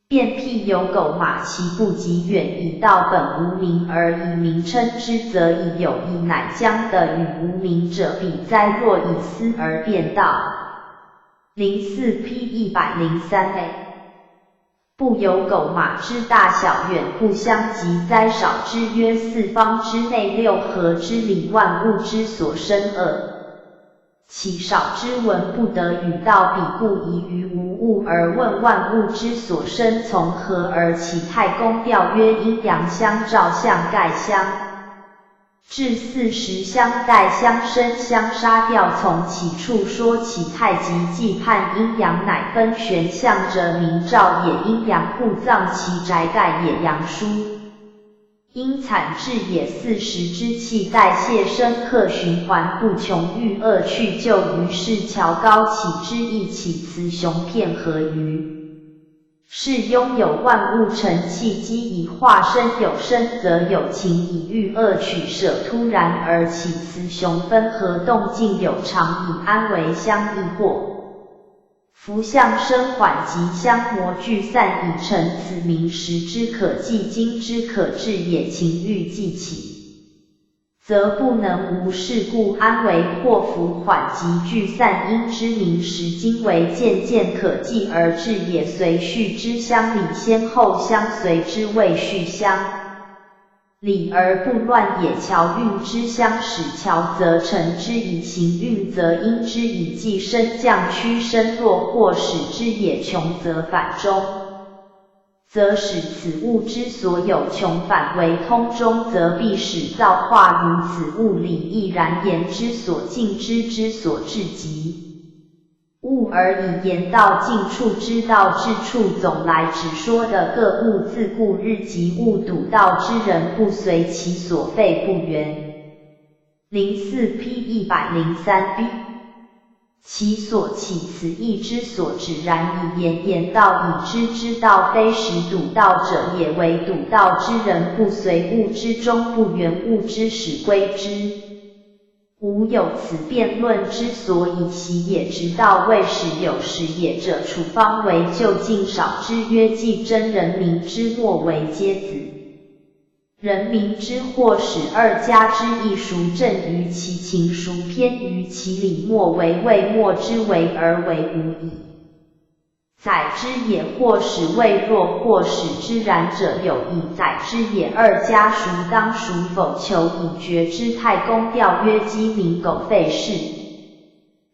便辟有狗马，其不及远，以道本无名而以名称之，则以有义，乃将的与无名者比哉。若以斯而辩道。04 P 103a。不有狗马之大小远不相及，灾少之约四方之内六合之里，万物之所生恶。其少之文不得与道比，故疑于无物而问万物之所生从何而起。太公调曰：阴阳相照，相盖相。至40相待相生相杀，调从其处说起。太极既判阴阳，乃分玄象者，明照也。阴阳互葬，其宅盖也。阳书阴产至也，40之气代谢生克，循环不穷，欲恶去就，于是桥高起之意，其雌雄片合于是拥有万物成气机，以化生有生则有情，以欲恶取舍，突然而起雌雄分合，动静有常，以安为相异惑。夫相生缓急，相磨聚散已成，此名时之可计，今之可治也。情欲既起，则不能无事故，安为祸福缓急聚散，因之名时今为渐渐可计而治也。随序之相理，先后相随之谓序相理而不乱也。桥运之相使，桥则成之以行，运则因之以计，升降趋升弱，或使之也。穷则反中，则使此物之所有穷反为通中，则必使造化如此物理亦然。言之所尽，知之所至极物而以言道尽处，知道至处。总来只说的各物自故日及物，笃道之人不随其所废不原。04P 103B 其所起，此意之所指，然以言言道以知，知道非实笃道者也。为笃道之人不随物之中，不原物之始归之。吾有此辩论之所以习也。直道未始有始也者，处方为就近少之，曰既真人民之末为皆子。人民之或使二家之意，孰正于其情，孰偏于其理，莫为未末之为而为无矣。宰之也，或使未弱，或使之然者有矣。宰之也，二家孰当孰否，求以决之。太公调曰：鸡鸣狗吠是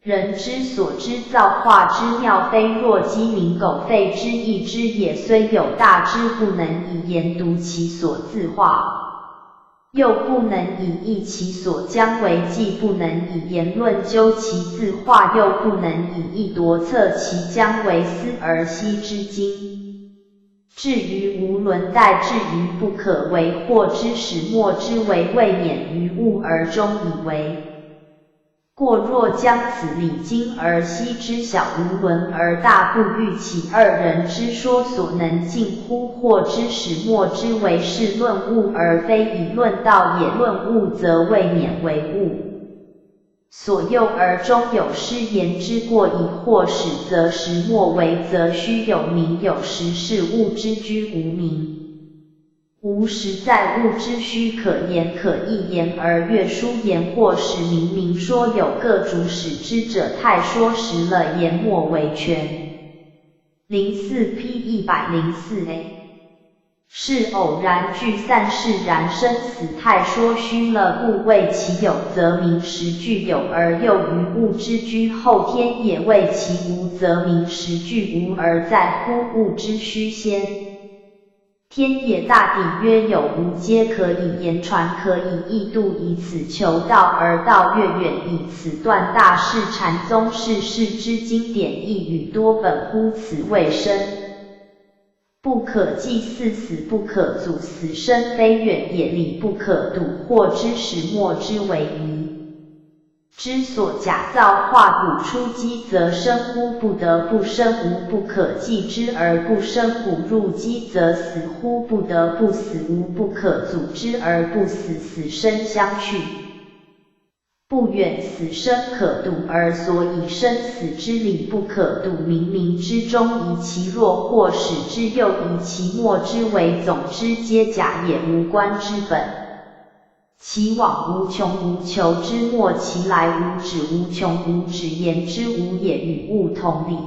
人之所知，造化之妙，非若鸡鸣狗吠之意之也。虽有大知，不能以言读其所自化，又不能以议其所将为，既不能以言论究其自化，又不能以议夺测其将为，思而析之精。至于无伦待，至于不可为，或之始末之为，未免于物而终以为过。若将此理经而析之，小无伦而大不欲，其二人之说所能尽乎？或之始末之为是论物，而非以论道也。论物则未免为物所诱而终有失言之过，以或始则始末为，则须有名有实，是物之居无名。无实在物之虚可言可议言，而阅书言或使明明说有各主使之者，太说实了，言末为全。04P 104A 是偶然聚散，是然生死，太说虚了，故谓其有，则名实具有，而又于物之居后天也。谓其无，则名实具无，而在乎物之虚先天也。大抵曰有无皆可以言传，可以议度，以此求道，而道越远，以此断大事。禅宗世世之经典，一语多本乎此谓生不可计，似死不可阻，死生非远也，理不可睹，或之始末之为宜。之所假造化古出机，则生乎不得不生，无不可计之而不生；古入机，则死乎不得不死，无不可阻之而不死。死生相去，不远，死生可睹，而所以生死之理不可睹，冥冥之中宜其弱，或使之又宜其末之为。总之皆假也，无观之本。其往无穷无求之末，其来无止无穷无止，言之无也，与物同理。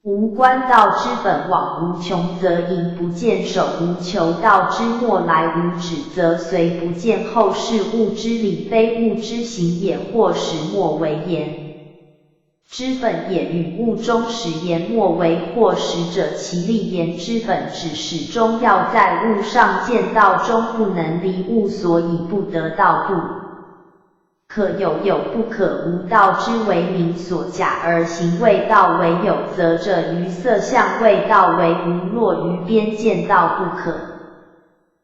无观道之本往无穷，则隐不见守无求道之末来无止，则随不见后世物之理，非物之行也，或始末为言之本也，与物中始言末为或始者，其立言之本只始终要在物上见道中，不能离物，所以不得道，不可有不可无，道之为名所假，而行为道为有，则者于色相谓道为无，若于边见道不可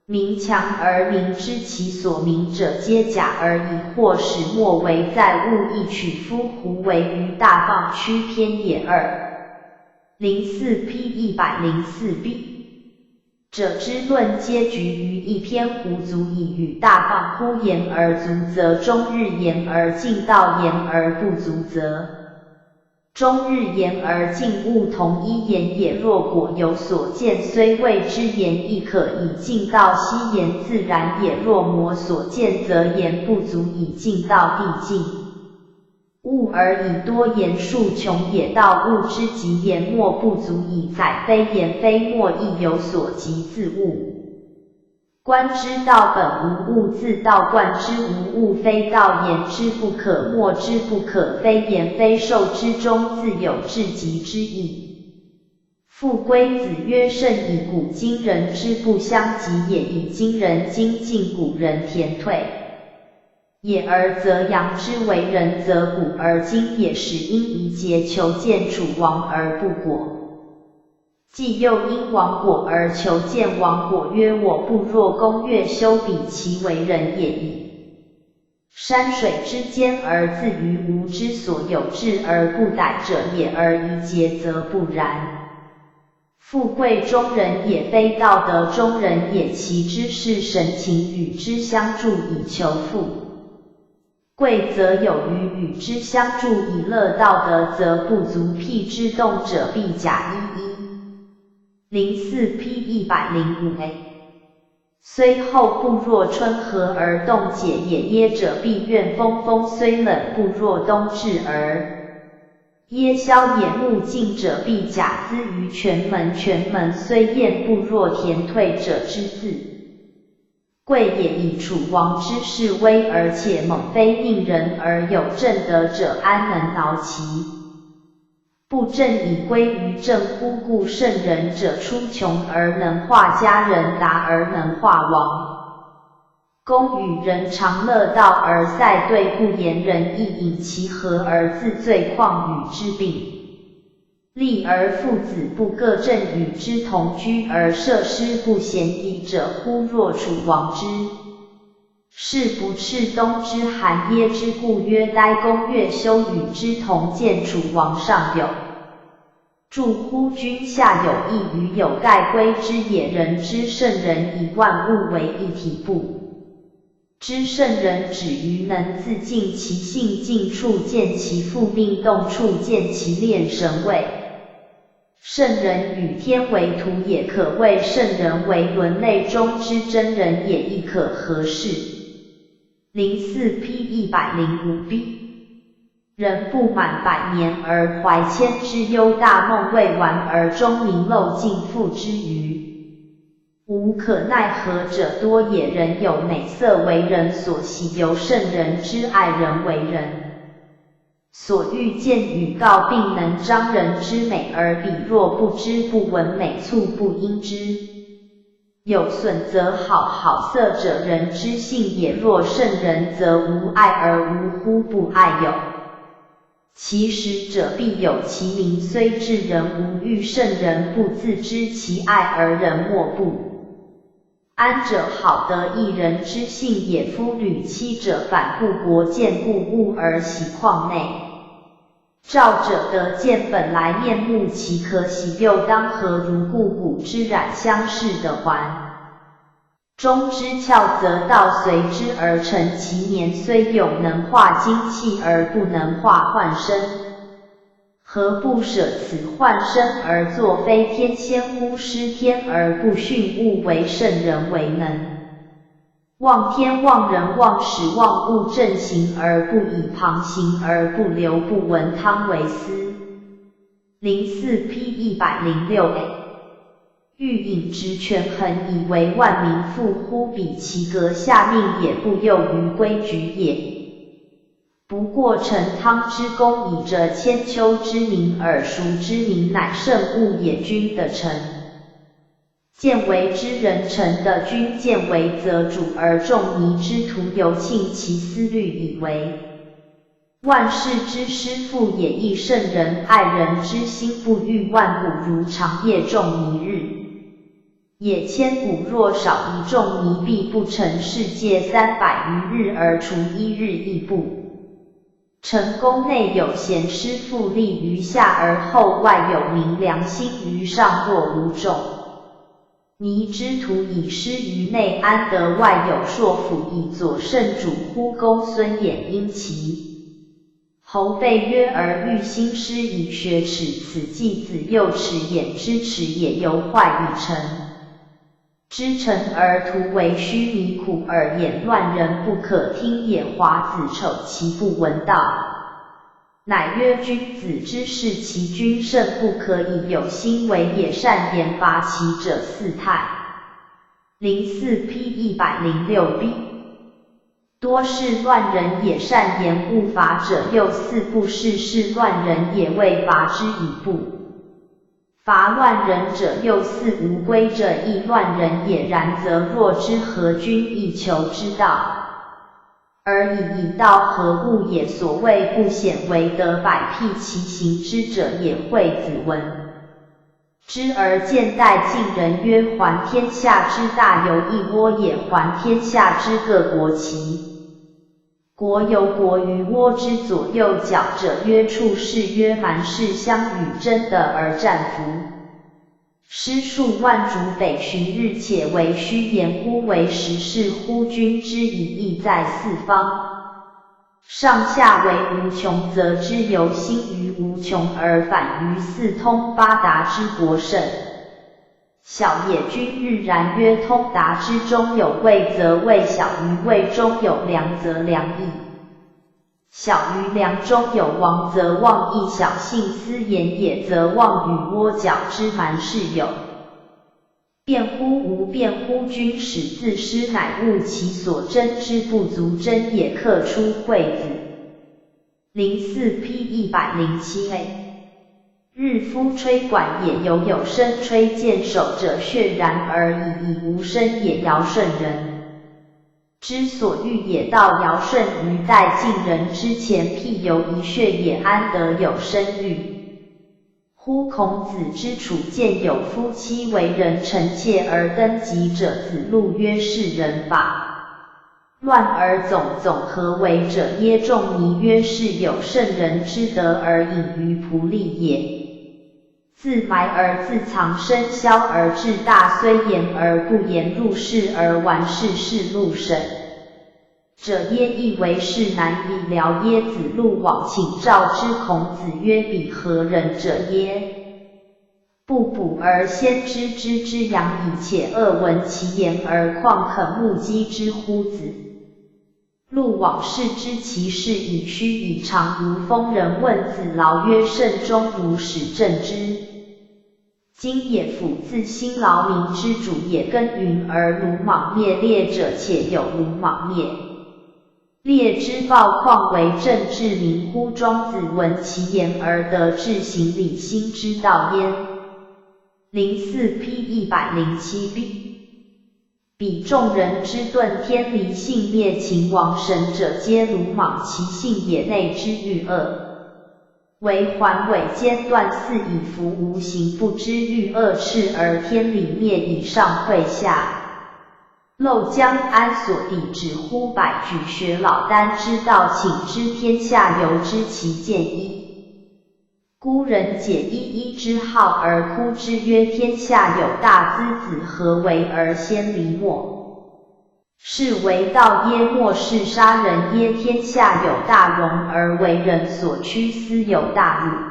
名强而名之，其所名者皆假而已，或始末为在物亦取夫胡为于大放区偏也。204P104B 者之论皆局于一篇，胡足以与大放乎言而足，则终日言而尽，道言而不足，则终日言而尽，物同一言也。若果有所见，虽谓之言，亦可以尽道，悉言自然也。若魔所见，则言不足以尽道，必尽物而以多言数穷也。道物之极，言末不足以载，非言非末亦有所及自物。观之道本无物，自道观之无物，非道言之不可，默之不可，非言非受之中，自有至极之意。复龟子曰：甚以古今人之不相及也，以今人精进，古人田退也，而则扬之为人，则古而今也，是因一节求见楚王而不果，既又因亡果而求见亡果，曰我不若公乐修比其为人也矣。山水之间而自于无之所有志而不逮者也，而一节则不然。富贵中人也，非道德中人也，其知是神情与之相助以求富贵，则有余与之相助以乐，道德则不足，辟之动者必假04P105A 虽后不若春和而冻解也，耶者必怨风，风虽冷不若冬至而耶消也，目镜者必假资于泉门，泉门虽艳不若田退者之自贵也。以楚王之势威而且猛，非宁人而有正德者，安能挠其不正以归于正乎？故圣人者，出穷而能化家人，达而能化王公，与人常乐道而赛对，不言人亦引其和而自罪，况与之并立而父子不各正，与之同居而设施不嫌疑者乎？若楚王之是不赤冬之寒，耶之故曰呆公乐修与之同见，楚王上有助乎？君下有益于有盖归之也。人之圣人，以万物为一体，不知圣人止于能自尽其性，尽处见其复命，动处见其炼神位。圣人与天为图也，可谓圣人为伦内中之真人也，亦可合适。04P105B 人不满100年而怀千之忧，大梦未完而钟鸣漏尽，复之余无可奈何者多也。人有美色为人所喜，由圣人之爱人为人所欲见，与告并能彰人之美而比，若不知不闻美促不因之有损，则好色者人之性也。若圣人，则无爱而无乎不爱有其实者，必有其名，虽至人无欲，圣人不自知其爱而人莫不安者，好得一人之性也。夫履妻者，反不国见故物而喜况内照者得见本来面目，其可喜又当何如？故古之染相似的环中之窍，则道随之而成，其年虽有能化精气而不能化幻身，何不舍此幻身而作非天仙乎？失天而不训物，为圣人为能忘天忘人忘始忘物，正行而不以旁行而不流不闻汤为思， 04P 106A。欲引直权衡以为万民负乎彼其阁下命也不囿于规矩也。不过陈汤之功以着千秋之名而熟之名乃圣物也君的臣。见为之人臣的君见为则主而众迷之徒犹庆其思虑以为。万世之师父也亦圣人爱人之心不欲万古如长夜众迷日。也千古若少一众迷必不成世界300余日而除一日亦不。成宫内有贤师傅立于下而后外有明良心于上若无众。迷之徒以失于内安得外有硕辅以佐圣主乎公孙衍因其侯备曰而欲兴师以学耻此继子幼齿衍之耻也犹坏以成。知臣而徒为虚迷苦而言乱人不可听也华子丑其不闻道。乃曰君子之事其君圣不可以有心为也善言拔其者四态。04P 106B。多是乱人也善言勿伐者又四不是乱人也未伐之以不。伐乱人者又四无归者亦乱人也然则若之何君亦求之道。而以道何物也所谓不显为得百辟其行之者也惠子闻之而见待晋人曰还天下之大由一窝也还天下之各国旗。国由国于窝之左右脚者曰处士曰蛮士相与争得而战服。师数万主北巡日且为虚言乎为实事乎君之以义在四方。上下为无穷则之由心于无穷而反于四通八达之国胜。小也君日然曰通达之中有位则位小于位中有良则良义。小于良中有王则妄义小信思言也则妄与窝角之蛮士有。辩乎无辩乎君使自失乃悟其所争之不足真也克出惠子。04P 107A。日夫吹管也有声吹剑手者血然而已无声也尧舜人。之所欲也道尧舜于待晋人之前辟有一穴也安得有声欲。忽孔子之楚见有夫妻为人臣妾而登基者子路曰是人法乱而总何为者耶众迷曰是有圣人之德而隐于仆隶也。自埋而自藏生消而至大虽言而不言入世而完事是路神者耶亦为是难以了耶子路往请召之孔子曰彼何人者耶？不卜而先知之阳以且恶闻其言而况肯目击之乎子？路往视之其事以虚以常如风人问子劳曰圣中如始正之。今也辅自辛劳民之主也耕耘而鲁莽灭列者且有鲁莽灭列之报况为政治民乎？庄子闻其言而得志行理心之道焉。04P 107B。彼众人之遁天离性灭秦王神者皆鲁莽其性也内之欲恶。为环尾间断四以服无形不知欲恶赤而天理灭以上会下。漏江安所抵止乎百举学老聃之道请知天下由知其见一。孤人解一之好而哭之曰天下有大资子何为而先离末？是为道耶？莫是杀人耶？天下有大荣而为人所趋斯有大辱。